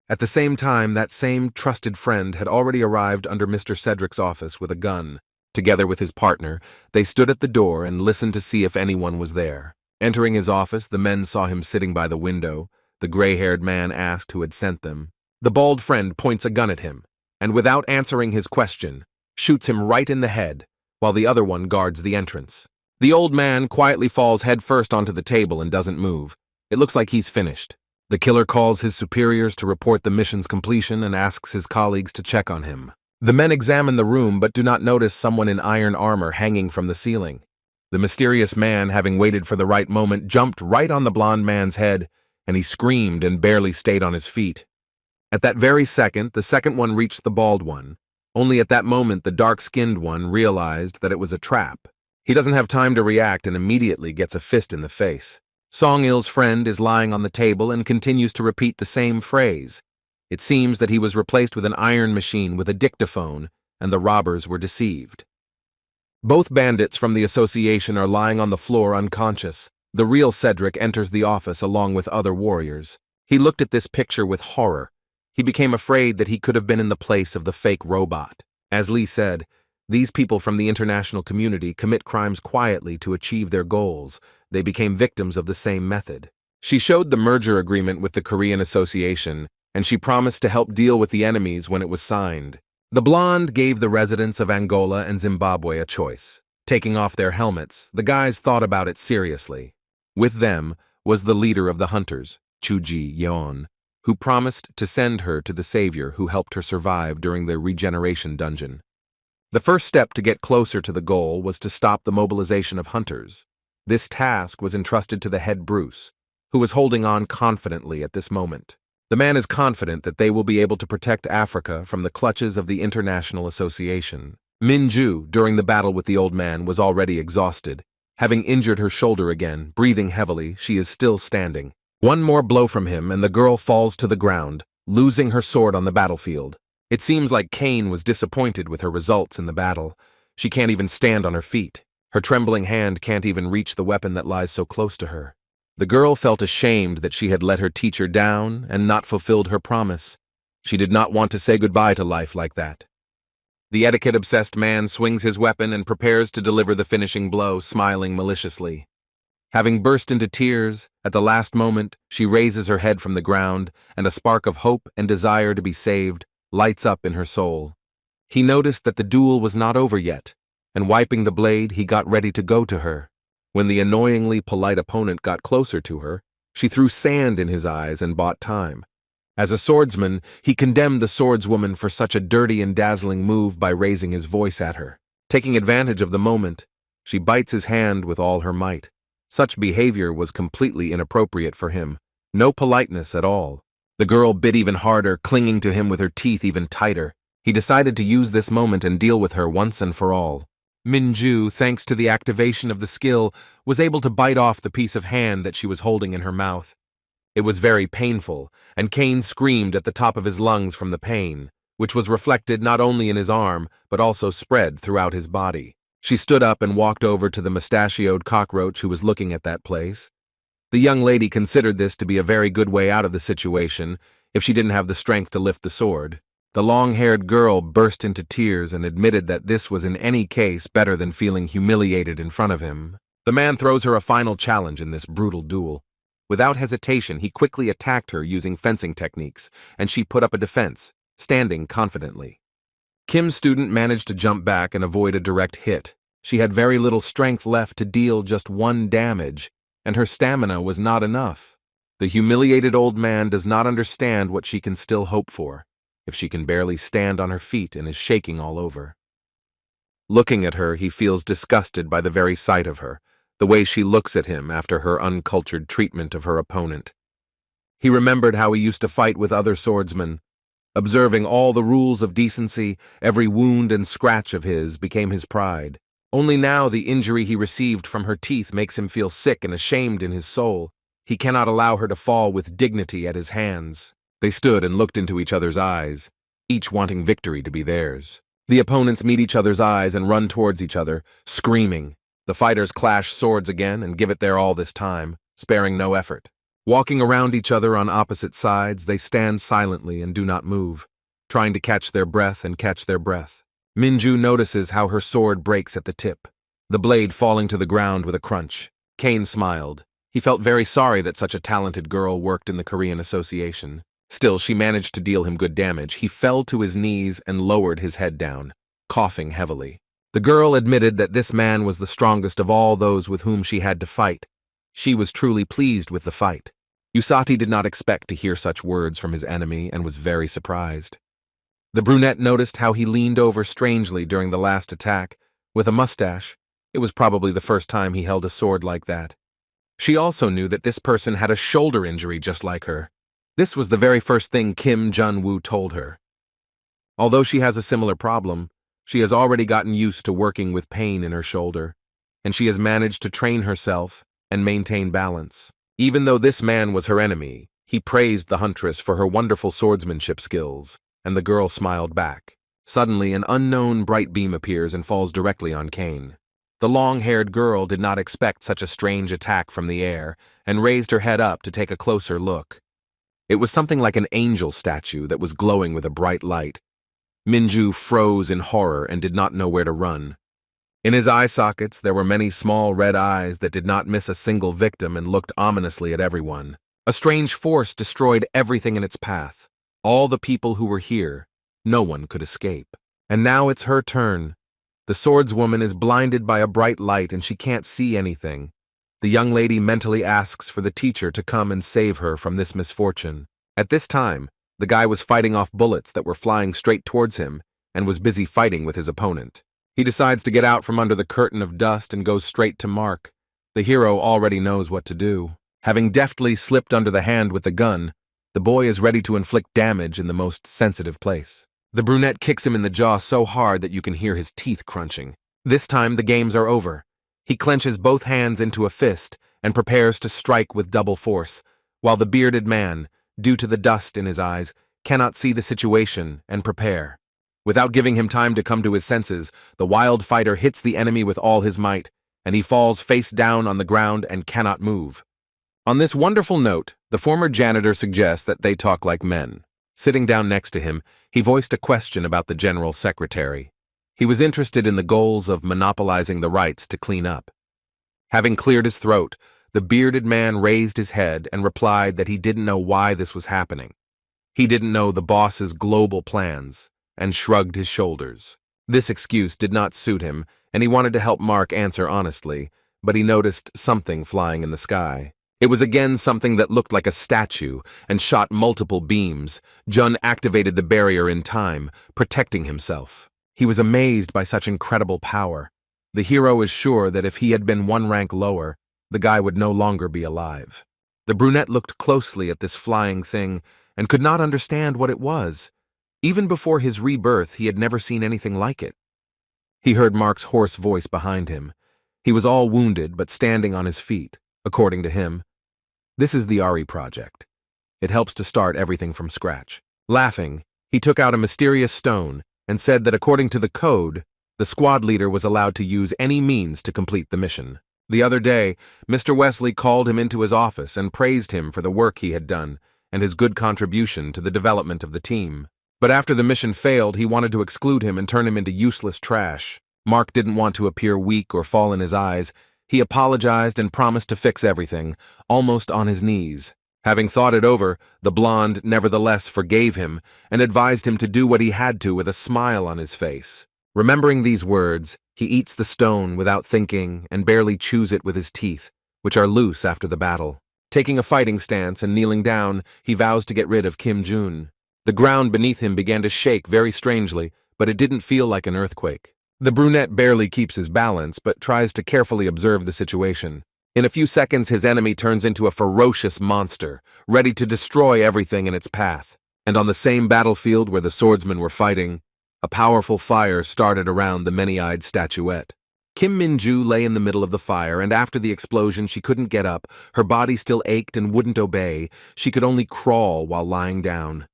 At the same time, that same trusted friend had already arrived under Mr. Cedric's office with a gun. Together with his partner, they stood at the door and listened to see if anyone was there. Entering his office, the men saw him sitting by the window. The gray-haired man asked who had sent them. The bald friend points a gun at him, and without answering his question, shoots him right in the head, while the other one guards the entrance. The old man quietly falls headfirst onto the table and doesn't move. It looks like he's finished. The killer calls his superiors to report the mission's completion and asks his colleagues to check on him. The men examine the room but do not notice someone in iron armor hanging from the ceiling. The mysterious man, having waited for the right moment, jumped right on the blonde man's head, and he screamed and barely stayed on his feet. At that very second, the second one reached the bald one. Only at that moment the dark-skinned one realized that it was a trap. He doesn't have time to react and immediately gets a fist in the face. Song-il's friend is lying on the table and continues to repeat the same phrase. It seems that he was replaced with an iron machine with a dictaphone, and the robbers were deceived. Both bandits from the association are lying on the floor unconscious. The real Cedric enters the office along with other warriors. He looked at this picture with horror. He became afraid that he could have been in the place of the fake robot. As Lee said, these people from the international community commit crimes quietly to achieve their goals. They became victims of the same method. She showed the merger agreement with the Korean Association, and she promised to help deal with the enemies when it was signed. The blonde gave the residents of Angola and Zimbabwe a choice. Taking off their helmets, the guys thought about it seriously. With them was the leader of the hunters, Chuji Yeon, who promised to send her to the savior who helped her survive during the regeneration dungeon. The first step to get closer to the goal was to stop the mobilization of hunters. This task was entrusted to the head Bruce, who was holding on confidently at this moment. The man is confident that they will be able to protect Africa from the clutches of the International Association. Minju, during the battle with the old man, was already exhausted. Having injured her shoulder again, breathing heavily, she is still standing. One more blow from him and the girl falls to the ground, losing her sword on the battlefield. It seems like Kane was disappointed with her results in the battle. She can't even stand on her feet. Her trembling hand can't even reach the weapon that lies so close to her. The girl felt ashamed that she had let her teacher down and not fulfilled her promise. She did not want to say goodbye to life like that. The etiquette-obsessed man swings his weapon and prepares to deliver the finishing blow, smiling maliciously. Having burst into tears, at the last moment, she raises her head from the ground, and a spark of hope and desire to be saved lights up in her soul. He noticed that the duel was not over yet, and wiping the blade, he got ready to go to her. When the annoyingly polite opponent got closer to her, she threw sand in his eyes and bought time. As a swordsman, he condemned the swordswoman for such a dirty and dazzling move by raising his voice at her. Taking advantage of the moment, she bites his hand with all her might. Such behavior was completely inappropriate for him. No politeness at all. The girl bit even harder, clinging to him with her teeth even tighter. He decided to use this moment and deal with her once and for all. Minju, thanks to the activation of the skill, was able to bite off the piece of hand that she was holding in her mouth. It was very painful, and Kane screamed at the top of his lungs from the pain, which was reflected not only in his arm, but also spread throughout his body. She stood up and walked over to the mustachioed cockroach who was looking at that place. The young lady considered this to be a very good way out of the situation, if she didn't have the strength to lift the sword. The long-haired girl burst into tears and admitted that this was in any case better than feeling humiliated in front of him. The man throws her a final challenge in this brutal duel. Without hesitation, he quickly attacked her using fencing techniques, and she put up a defense, standing confidently. Kim's student managed to jump back and avoid a direct hit. She had very little strength left to deal just one damage, and her stamina was not enough. The humiliated old man does not understand what she can still hope for, if she can barely stand on her feet and is shaking all over. Looking at her, he feels disgusted by the very sight of her, the way she looks at him after her uncultured treatment of her opponent. He remembered how he used to fight with other swordsmen. Observing all the rules of decency, every wound and scratch of his became his pride. Only now the injury he received from her teeth makes him feel sick and ashamed in his soul. He cannot allow her to fall with dignity at his hands. They stood and looked into each other's eyes, each wanting victory to be theirs. The opponents meet each other's eyes and run towards each other, screaming. The fighters clash swords again and give it their all this time, sparing no effort. Walking around each other on opposite sides, they stand silently and do not move, trying to catch their breath and catch their breath. Minju notices how her sword breaks at the tip, the blade falling to the ground with a crunch. Kane smiled. He felt very sorry that such a talented girl worked in the Korean Association. Still, she managed to deal him good damage. He fell to his knees and lowered his head down, coughing heavily. The girl admitted that this man was the strongest of all those with whom she had to fight. She was truly pleased with the fight. Usati did not expect to hear such words from his enemy and was very surprised. The brunette noticed how he leaned over strangely during the last attack, with a mustache, It was probably the first time he held a sword like that. She also knew that this person had a shoulder injury just like her. This was the very first thing Kim Jun-woo told her. Although she has a similar problem, she has already gotten used to working with pain in her shoulder, and she has managed to train herself and maintain balance. Even though this man was her enemy, he praised the huntress for her wonderful swordsmanship skills, and the girl smiled back. Suddenly, an unknown bright beam appears and falls directly on Kane. The long-haired girl did not expect such a strange attack from the air and raised her head up to take a closer look. It was something like an angel statue that was glowing with a bright light. Minju froze in horror and did not know where to run. In his eye sockets there were many small red eyes that did not miss a single victim and looked ominously at everyone. A strange force destroyed everything in its path. All the people who were here, no one could escape. And now it's her turn. The swordswoman is blinded by a bright light and she can't see anything. The young lady mentally asks for the teacher to come and save her from this misfortune. At this time, the guy was fighting off bullets that were flying straight towards him and was busy fighting with his opponent. He decides to get out from under the curtain of dust and goes straight to Mark. The hero already knows what to do. Having deftly slipped under the hand with the gun, the boy is ready to inflict damage in the most sensitive place. The brunette kicks him in the jaw so hard that you can hear his teeth crunching. This time the games are over. He clenches both hands into a fist and prepares to strike with double force, while the bearded man, due to the dust in his eyes, cannot see the situation and prepare. Without giving him time to come to his senses, the wild fighter hits the enemy with all his might, and he falls face down on the ground and cannot move. On this wonderful note, the former janitor suggests that they talk like men. Sitting down next to him, he voiced a question about the general secretary. He was interested in the goals of monopolizing the rights to clean up. Having cleared his throat, the bearded man raised his head and replied that he didn't know why this was happening. He didn't know the boss's global plans, and shrugged his shoulders. This excuse did not suit him, and he wanted to help Mark answer honestly, but he noticed something flying in the sky. It was again something that looked like a statue and shot multiple beams. Jun activated the barrier in time, protecting himself. He was amazed by such incredible power. The hero is sure that if he had been one rank lower, the guy would no longer be alive. The brunette looked closely at this flying thing and could not understand what it was. Even before his rebirth, he had never seen anything like it. He heard Mark's hoarse voice behind him. He was all wounded but standing on his feet, according to him. This is the Ari project. It helps to start everything from scratch. Laughing, he took out a mysterious stone and said that according to the code, the squad leader was allowed to use any means to complete the mission. The other day, Mr. Wesley called him into his office and praised him for the work he had done and his good contribution to the development of the team. But after the mission failed, he wanted to exclude him and turn him into useless trash. Mark didn't want to appear weak or fall in his eyes. He apologized and promised to fix everything, almost on his knees. Having thought it over, the blonde nevertheless forgave him and advised him to do what he had to with a smile on his face. Remembering these words, he eats the stone without thinking and barely chews it with his teeth, which are loose after the battle. Taking a fighting stance and kneeling down, he vows to get rid of Kim Jun. The ground beneath him began to shake very strangely, but it didn't feel like an earthquake. The brunette barely keeps his balance, but tries to carefully observe the situation. In a few seconds, his enemy turns into a ferocious monster, ready to destroy everything in its path. And on the same battlefield where the swordsmen were fighting, a powerful fire started around the many-eyed statuette. Kim Minju lay in the middle of the fire, and after the explosion she couldn't get up, her body still ached and wouldn't obey, she could only crawl while lying down.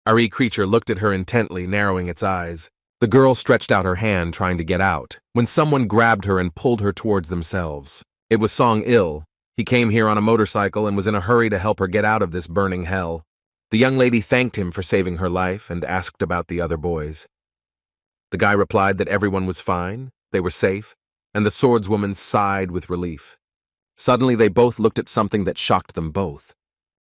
Ari creature looked at her intently, narrowing its eyes. The girl stretched out her hand trying to get out, when someone grabbed her and pulled her towards themselves. It was Song-il. He came here on a motorcycle and was in a hurry to help her get out of this burning hell. The young lady thanked him for saving her life and asked about the other boys. The guy replied that everyone was fine, they were safe, and the swordswoman sighed with relief. Suddenly they both looked at something that shocked them both.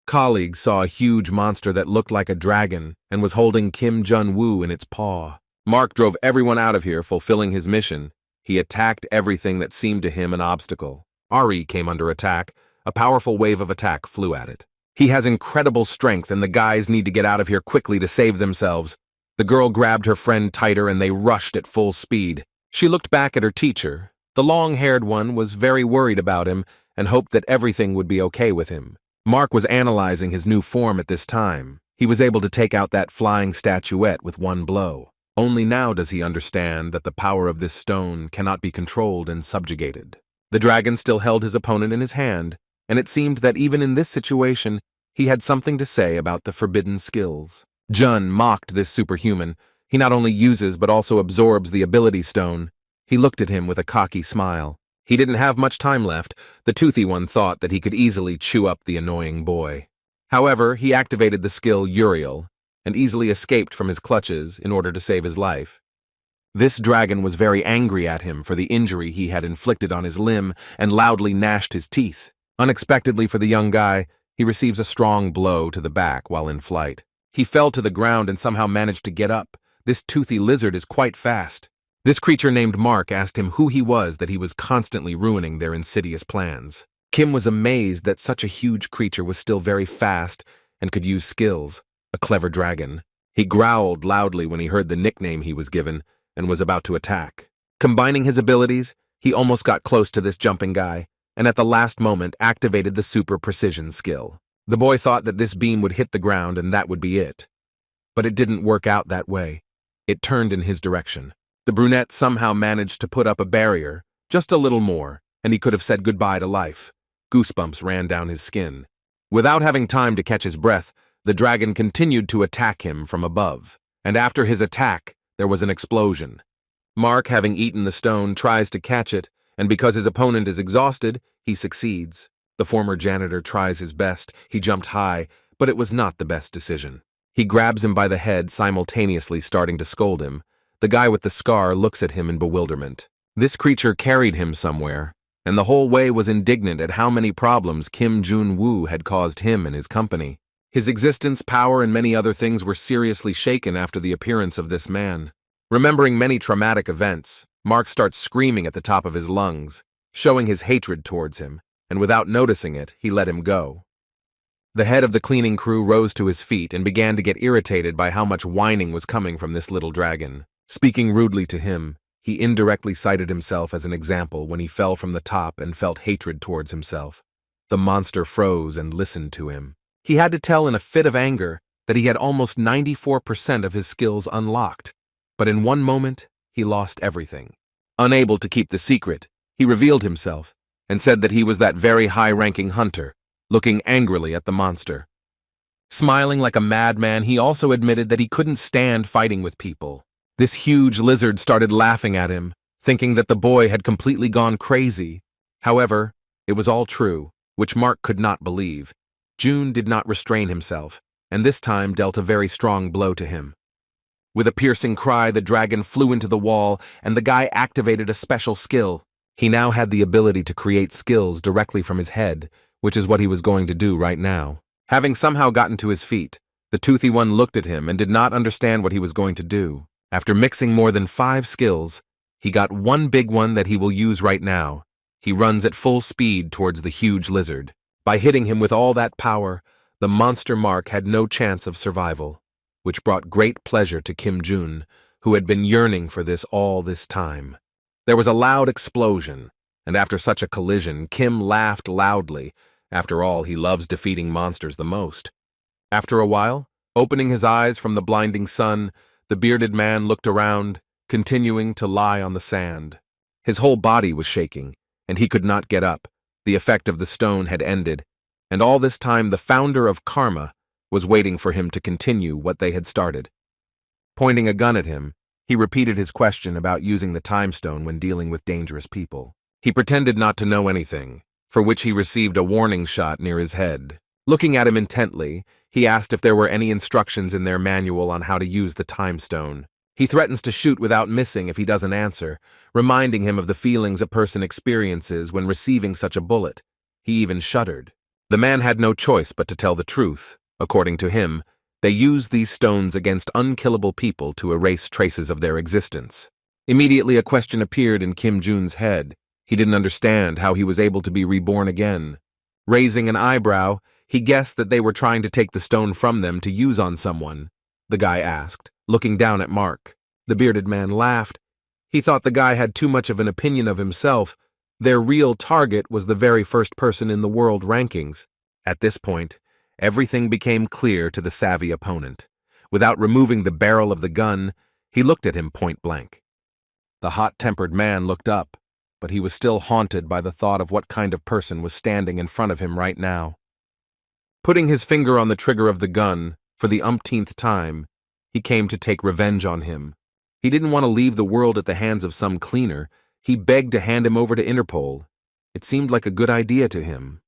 Colleagues saw a huge monster that looked like a dragon and was holding Kim Jun-woo in its paw. Mark drove everyone out of here, fulfilling his mission. He attacked everything that seemed to him an obstacle. Ari came under attack. A powerful wave of attack flew at it. He has incredible strength, and the guys need to get out of here quickly to save themselves. The girl grabbed her friend tighter, and they rushed at full speed. She looked back at her teacher, The long-haired one was very worried about him and hoped that everything would be okay with him. Mark was analyzing his new form at this time. He was able to take out that flying statuette with one blow. Only now does he understand that the power of this stone cannot be controlled and subjugated. The dragon still held his opponent in his hand, and it seemed that even in this situation, he had something to say about the forbidden skills. Jun mocked this superhuman. He not only uses but also absorbs the ability stone. He looked at him with a cocky smile. He didn't have much time left. The toothy one thought that he could easily chew up the annoying boy. However, he activated the skill Uriel and easily escaped from his clutches in order to save his life. This dragon was very angry at him for the injury he had inflicted on his limb and loudly gnashed his teeth. Unexpectedly for the young guy, he receives a strong blow to the back while in flight. He fell to the ground and somehow managed to get up. This toothy lizard is quite fast. This creature named Mark asked him who he was that he was constantly ruining their insidious plans. Kim was amazed that such a huge creature was still very fast and could use skills. A clever dragon. He growled loudly when he heard the nickname he was given and was about to attack. Combining his abilities, he almost got close to this jumping guy, and at the last moment activated the super precision skill. The boy thought that this beam would hit the ground and that would be it. But it didn't work out that way. It turned in his direction. The brunette somehow managed to put up a barrier, just a little more, and he could have said goodbye to life. Goosebumps ran down his skin. Without having time to catch his breath, the dragon continued to attack him from above, and after his attack, there was an explosion. Mark, having eaten the stone, tries to catch it, and because his opponent is exhausted, he succeeds. The former janitor tries his best. He jumped high, but it was not the best decision. He grabs him by the head, simultaneously starting to scold him. The guy with the scar looks at him in bewilderment. This creature carried him somewhere, and the whole way was indignant at how many problems Kim Jun-woo had caused him and his company. His existence, power, and many other things were seriously shaken after the appearance of this man. Remembering many traumatic events, Mark starts screaming at the top of his lungs, showing his hatred towards him, and without noticing it, he let him go. The head of the cleaning crew rose to his feet and began to get irritated by how much whining was coming from this little dragon. Speaking rudely to him, he indirectly cited himself as an example when he fell from the top and felt hatred towards himself. The monster froze and listened to him. He had to tell in a fit of anger that he had almost 94% of his skills unlocked, but in one moment, he lost everything. Unable to keep the secret, he revealed himself and said that he was that very high-ranking hunter, looking angrily at the monster. Smiling like a madman, he also admitted that he couldn't stand fighting with people. This huge lizard started laughing at him, thinking that the boy had completely gone crazy. However, it was all true, which Mark could not believe. June did not restrain himself, and this time dealt a very strong blow to him. With a piercing cry, the dragon flew into the wall, and the guy activated a special skill. He now had the ability to create skills directly from his head, which is what he was going to do right now. Having somehow gotten to his feet, the toothy one looked at him and did not understand what he was going to do. After mixing more than 5 skills, he got one big one that he will use right now. He runs at full speed towards the huge lizard. By hitting him with all that power, the monster Mark had no chance of survival, which brought great pleasure to Kim Jun, who had been yearning for this all this time. There was a loud explosion, and after such a collision, Kim laughed loudly. After all, he loves defeating monsters the most. After a while, opening his eyes from the blinding sun, the bearded man looked around, continuing to lie on the sand. His whole body was shaking, and he could not get up. The effect of the stone had ended, and all this time the founder of Karma was waiting for him to continue what they had started. Pointing a gun at him, he repeated his question about using the time stone when dealing with dangerous people. He pretended not to know anything, for which he received a warning shot near his head. Looking at him intently, he asked if there were any instructions in their manual on how to use the time stone. He threatens to shoot without missing if he doesn't answer, reminding him of the feelings a person experiences when receiving such a bullet. He even shuddered. The man had no choice but to tell the truth. According to him, they use these stones against unkillable people to erase traces of their existence. Immediately a question appeared in Kim Jun's head. He didn't understand how he was able to be reborn again. Raising an eyebrow, he guessed that they were trying to take the stone from them to use on someone. The guy asked, looking down at Mark. The bearded man laughed. He thought the guy had too much of an opinion of himself. Their real target was the very first person in the world rankings. At this point, everything became clear to the savvy opponent. Without removing the barrel of the gun, he looked at him point blank. The hot-tempered man looked up, but he was still haunted by the thought of what kind of person was standing in front of him right now. Putting his finger on the trigger of the gun, for the umpteenth time, he came to take revenge on him. He didn't want to leave the world at the hands of some cleaner. He begged to hand him over to Interpol. It seemed like a good idea to him.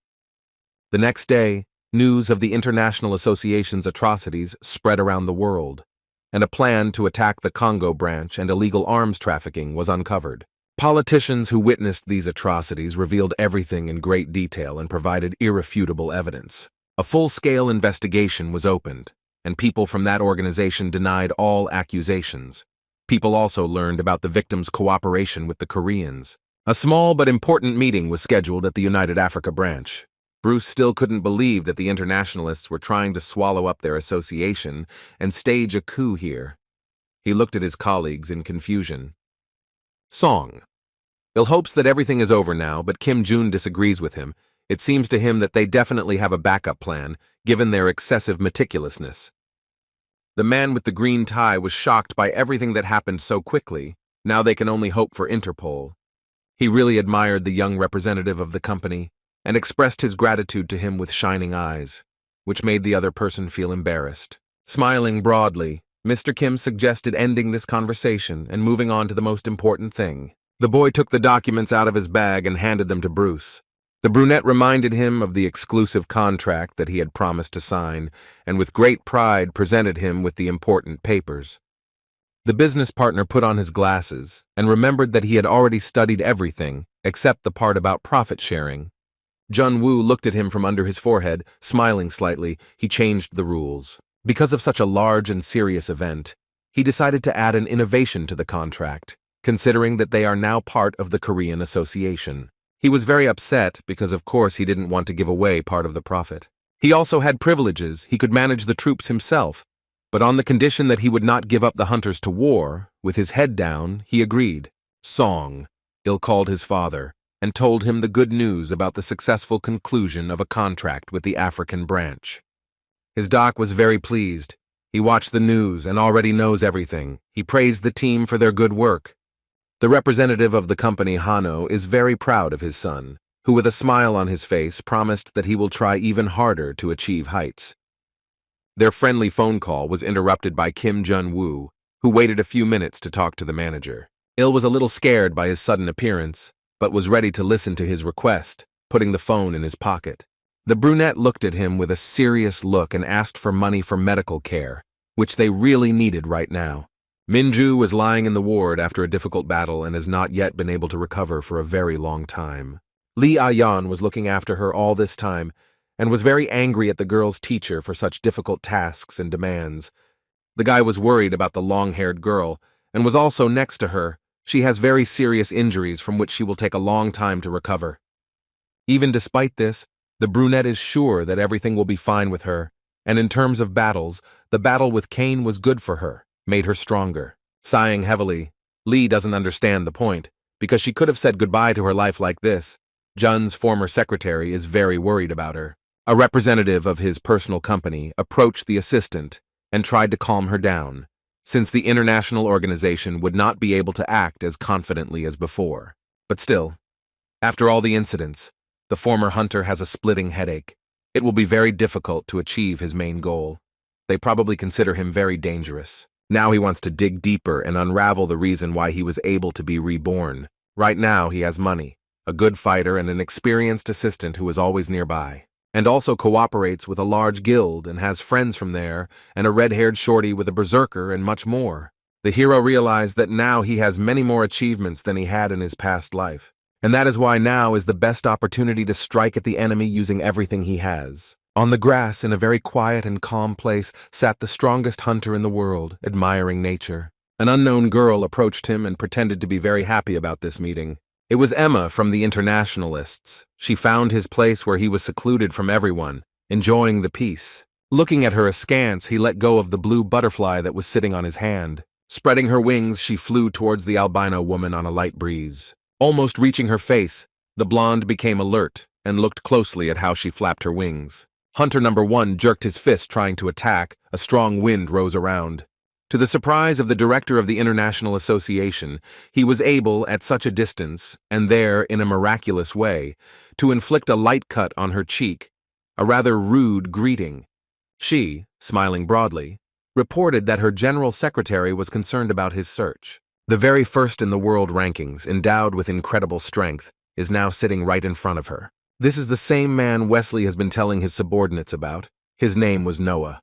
The next day, news of the International Association's atrocities spread around the world, and a plan to attack the Congo branch and illegal arms trafficking was uncovered. Politicians who witnessed these atrocities revealed everything in great detail and provided irrefutable evidence. A full-scale investigation was opened, and people from that organization denied all accusations. People also learned about the victims' cooperation with the Koreans. A small but important meeting was scheduled at the United Africa branch. Bruce still couldn't believe that the internationalists were trying to swallow up their association and stage a coup here. He looked at his colleagues in confusion. Song. Bill hopes that everything is over now, but Kim Jun disagrees with him. It seems to him that they definitely have a backup plan, given their excessive meticulousness. The man with the green tie was shocked by everything that happened so quickly. Now they can only hope for Interpol. He really admired the young representative of the company and expressed his gratitude to him with shining eyes, which made the other person feel embarrassed. Smiling broadly, Mr. Kim suggested ending this conversation and moving on to the most important thing. The boy took the documents out of his bag and handed them to Bruce. The brunette reminded him of the exclusive contract that he had promised to sign, and with great pride presented him with the important papers. The business partner put on his glasses and remembered that he had already studied everything except the part about profit sharing. Jun Woo looked at him from under his forehead, smiling slightly. He changed the rules. Because of such a large and serious event, he decided to add an innovation to the contract, considering that they are now part of the Korean Association. He was very upset because, of course, he didn't want to give away part of the profit. He also had privileges. He could manage the troops himself, but on the condition that he would not give up the hunters to war. With his head down, he agreed. Song. Il called his father and told him the good news about the successful conclusion of a contract with the African branch. His doc was very pleased. He watched the news and already knows everything. He praised the team for their good work. The representative of the company, Hano, is very proud of his son, who with a smile on his face promised that he will try even harder to achieve heights. Their friendly phone call was interrupted by Kim Jun-woo, who waited a few minutes to talk to the manager. Il was a little scared by his sudden appearance, but was ready to listen to his request, putting the phone in his pocket. The brunette looked at him with a serious look and asked for money for medical care, which they really needed right now. Minju was lying in the ward after a difficult battle and has not yet been able to recover for a very long time. Lee Ah-yeon was looking after her all this time and was very angry at the girl's teacher for such difficult tasks and demands. The guy was worried about the long-haired girl and was also next to her. She has very serious injuries from which she will take a long time to recover. Even despite this, the brunette is sure that everything will be fine with her, and in terms of battles, the battle with Kane was good for her, made her stronger. Sighing heavily, Lee doesn't understand the point, because she could have said goodbye to her life like this. Jun's former secretary is very worried about her. A representative of his personal company approached the assistant and tried to calm her down, since the international organization would not be able to act as confidently as before. But still, after all the incidents, the former hunter has a splitting headache. It will be very difficult to achieve his main goal. They probably consider him very dangerous. Now he wants to dig deeper and unravel the reason why he was able to be reborn. Right now he has money, a good fighter, and an experienced assistant who is always nearby, and also cooperates with a large guild and has friends from there, and a red-haired shorty with a berserker and much more. The hero realized that now he has many more achievements than he had in his past life, and that is why now is the best opportunity to strike at the enemy using everything he has. On the grass, in a very quiet and calm place, sat the strongest hunter in the world, admiring nature. An unknown girl approached him and pretended to be very happy about this meeting. It was Emma from the Internationalists. She found his place where he was secluded from everyone, enjoying the peace. Looking at her askance, he let go of the blue butterfly that was sitting on his hand. Spreading her wings, she flew towards the albino woman on a light breeze. Almost reaching her face, the blonde became alert and looked closely at how she flapped her wings. Hunter number 1 jerked his fist trying to attack. A strong wind rose around. To the surprise of the director of the International Association, he was able, at such a distance, and there in a miraculous way, to inflict a light cut on her cheek, a rather rude greeting. She, smiling broadly, reported that her general secretary was concerned about his search. The very first in the world rankings, endowed with incredible strength, is now sitting right in front of her. This is the same man Wesley has been telling his subordinates about. His name was Noah.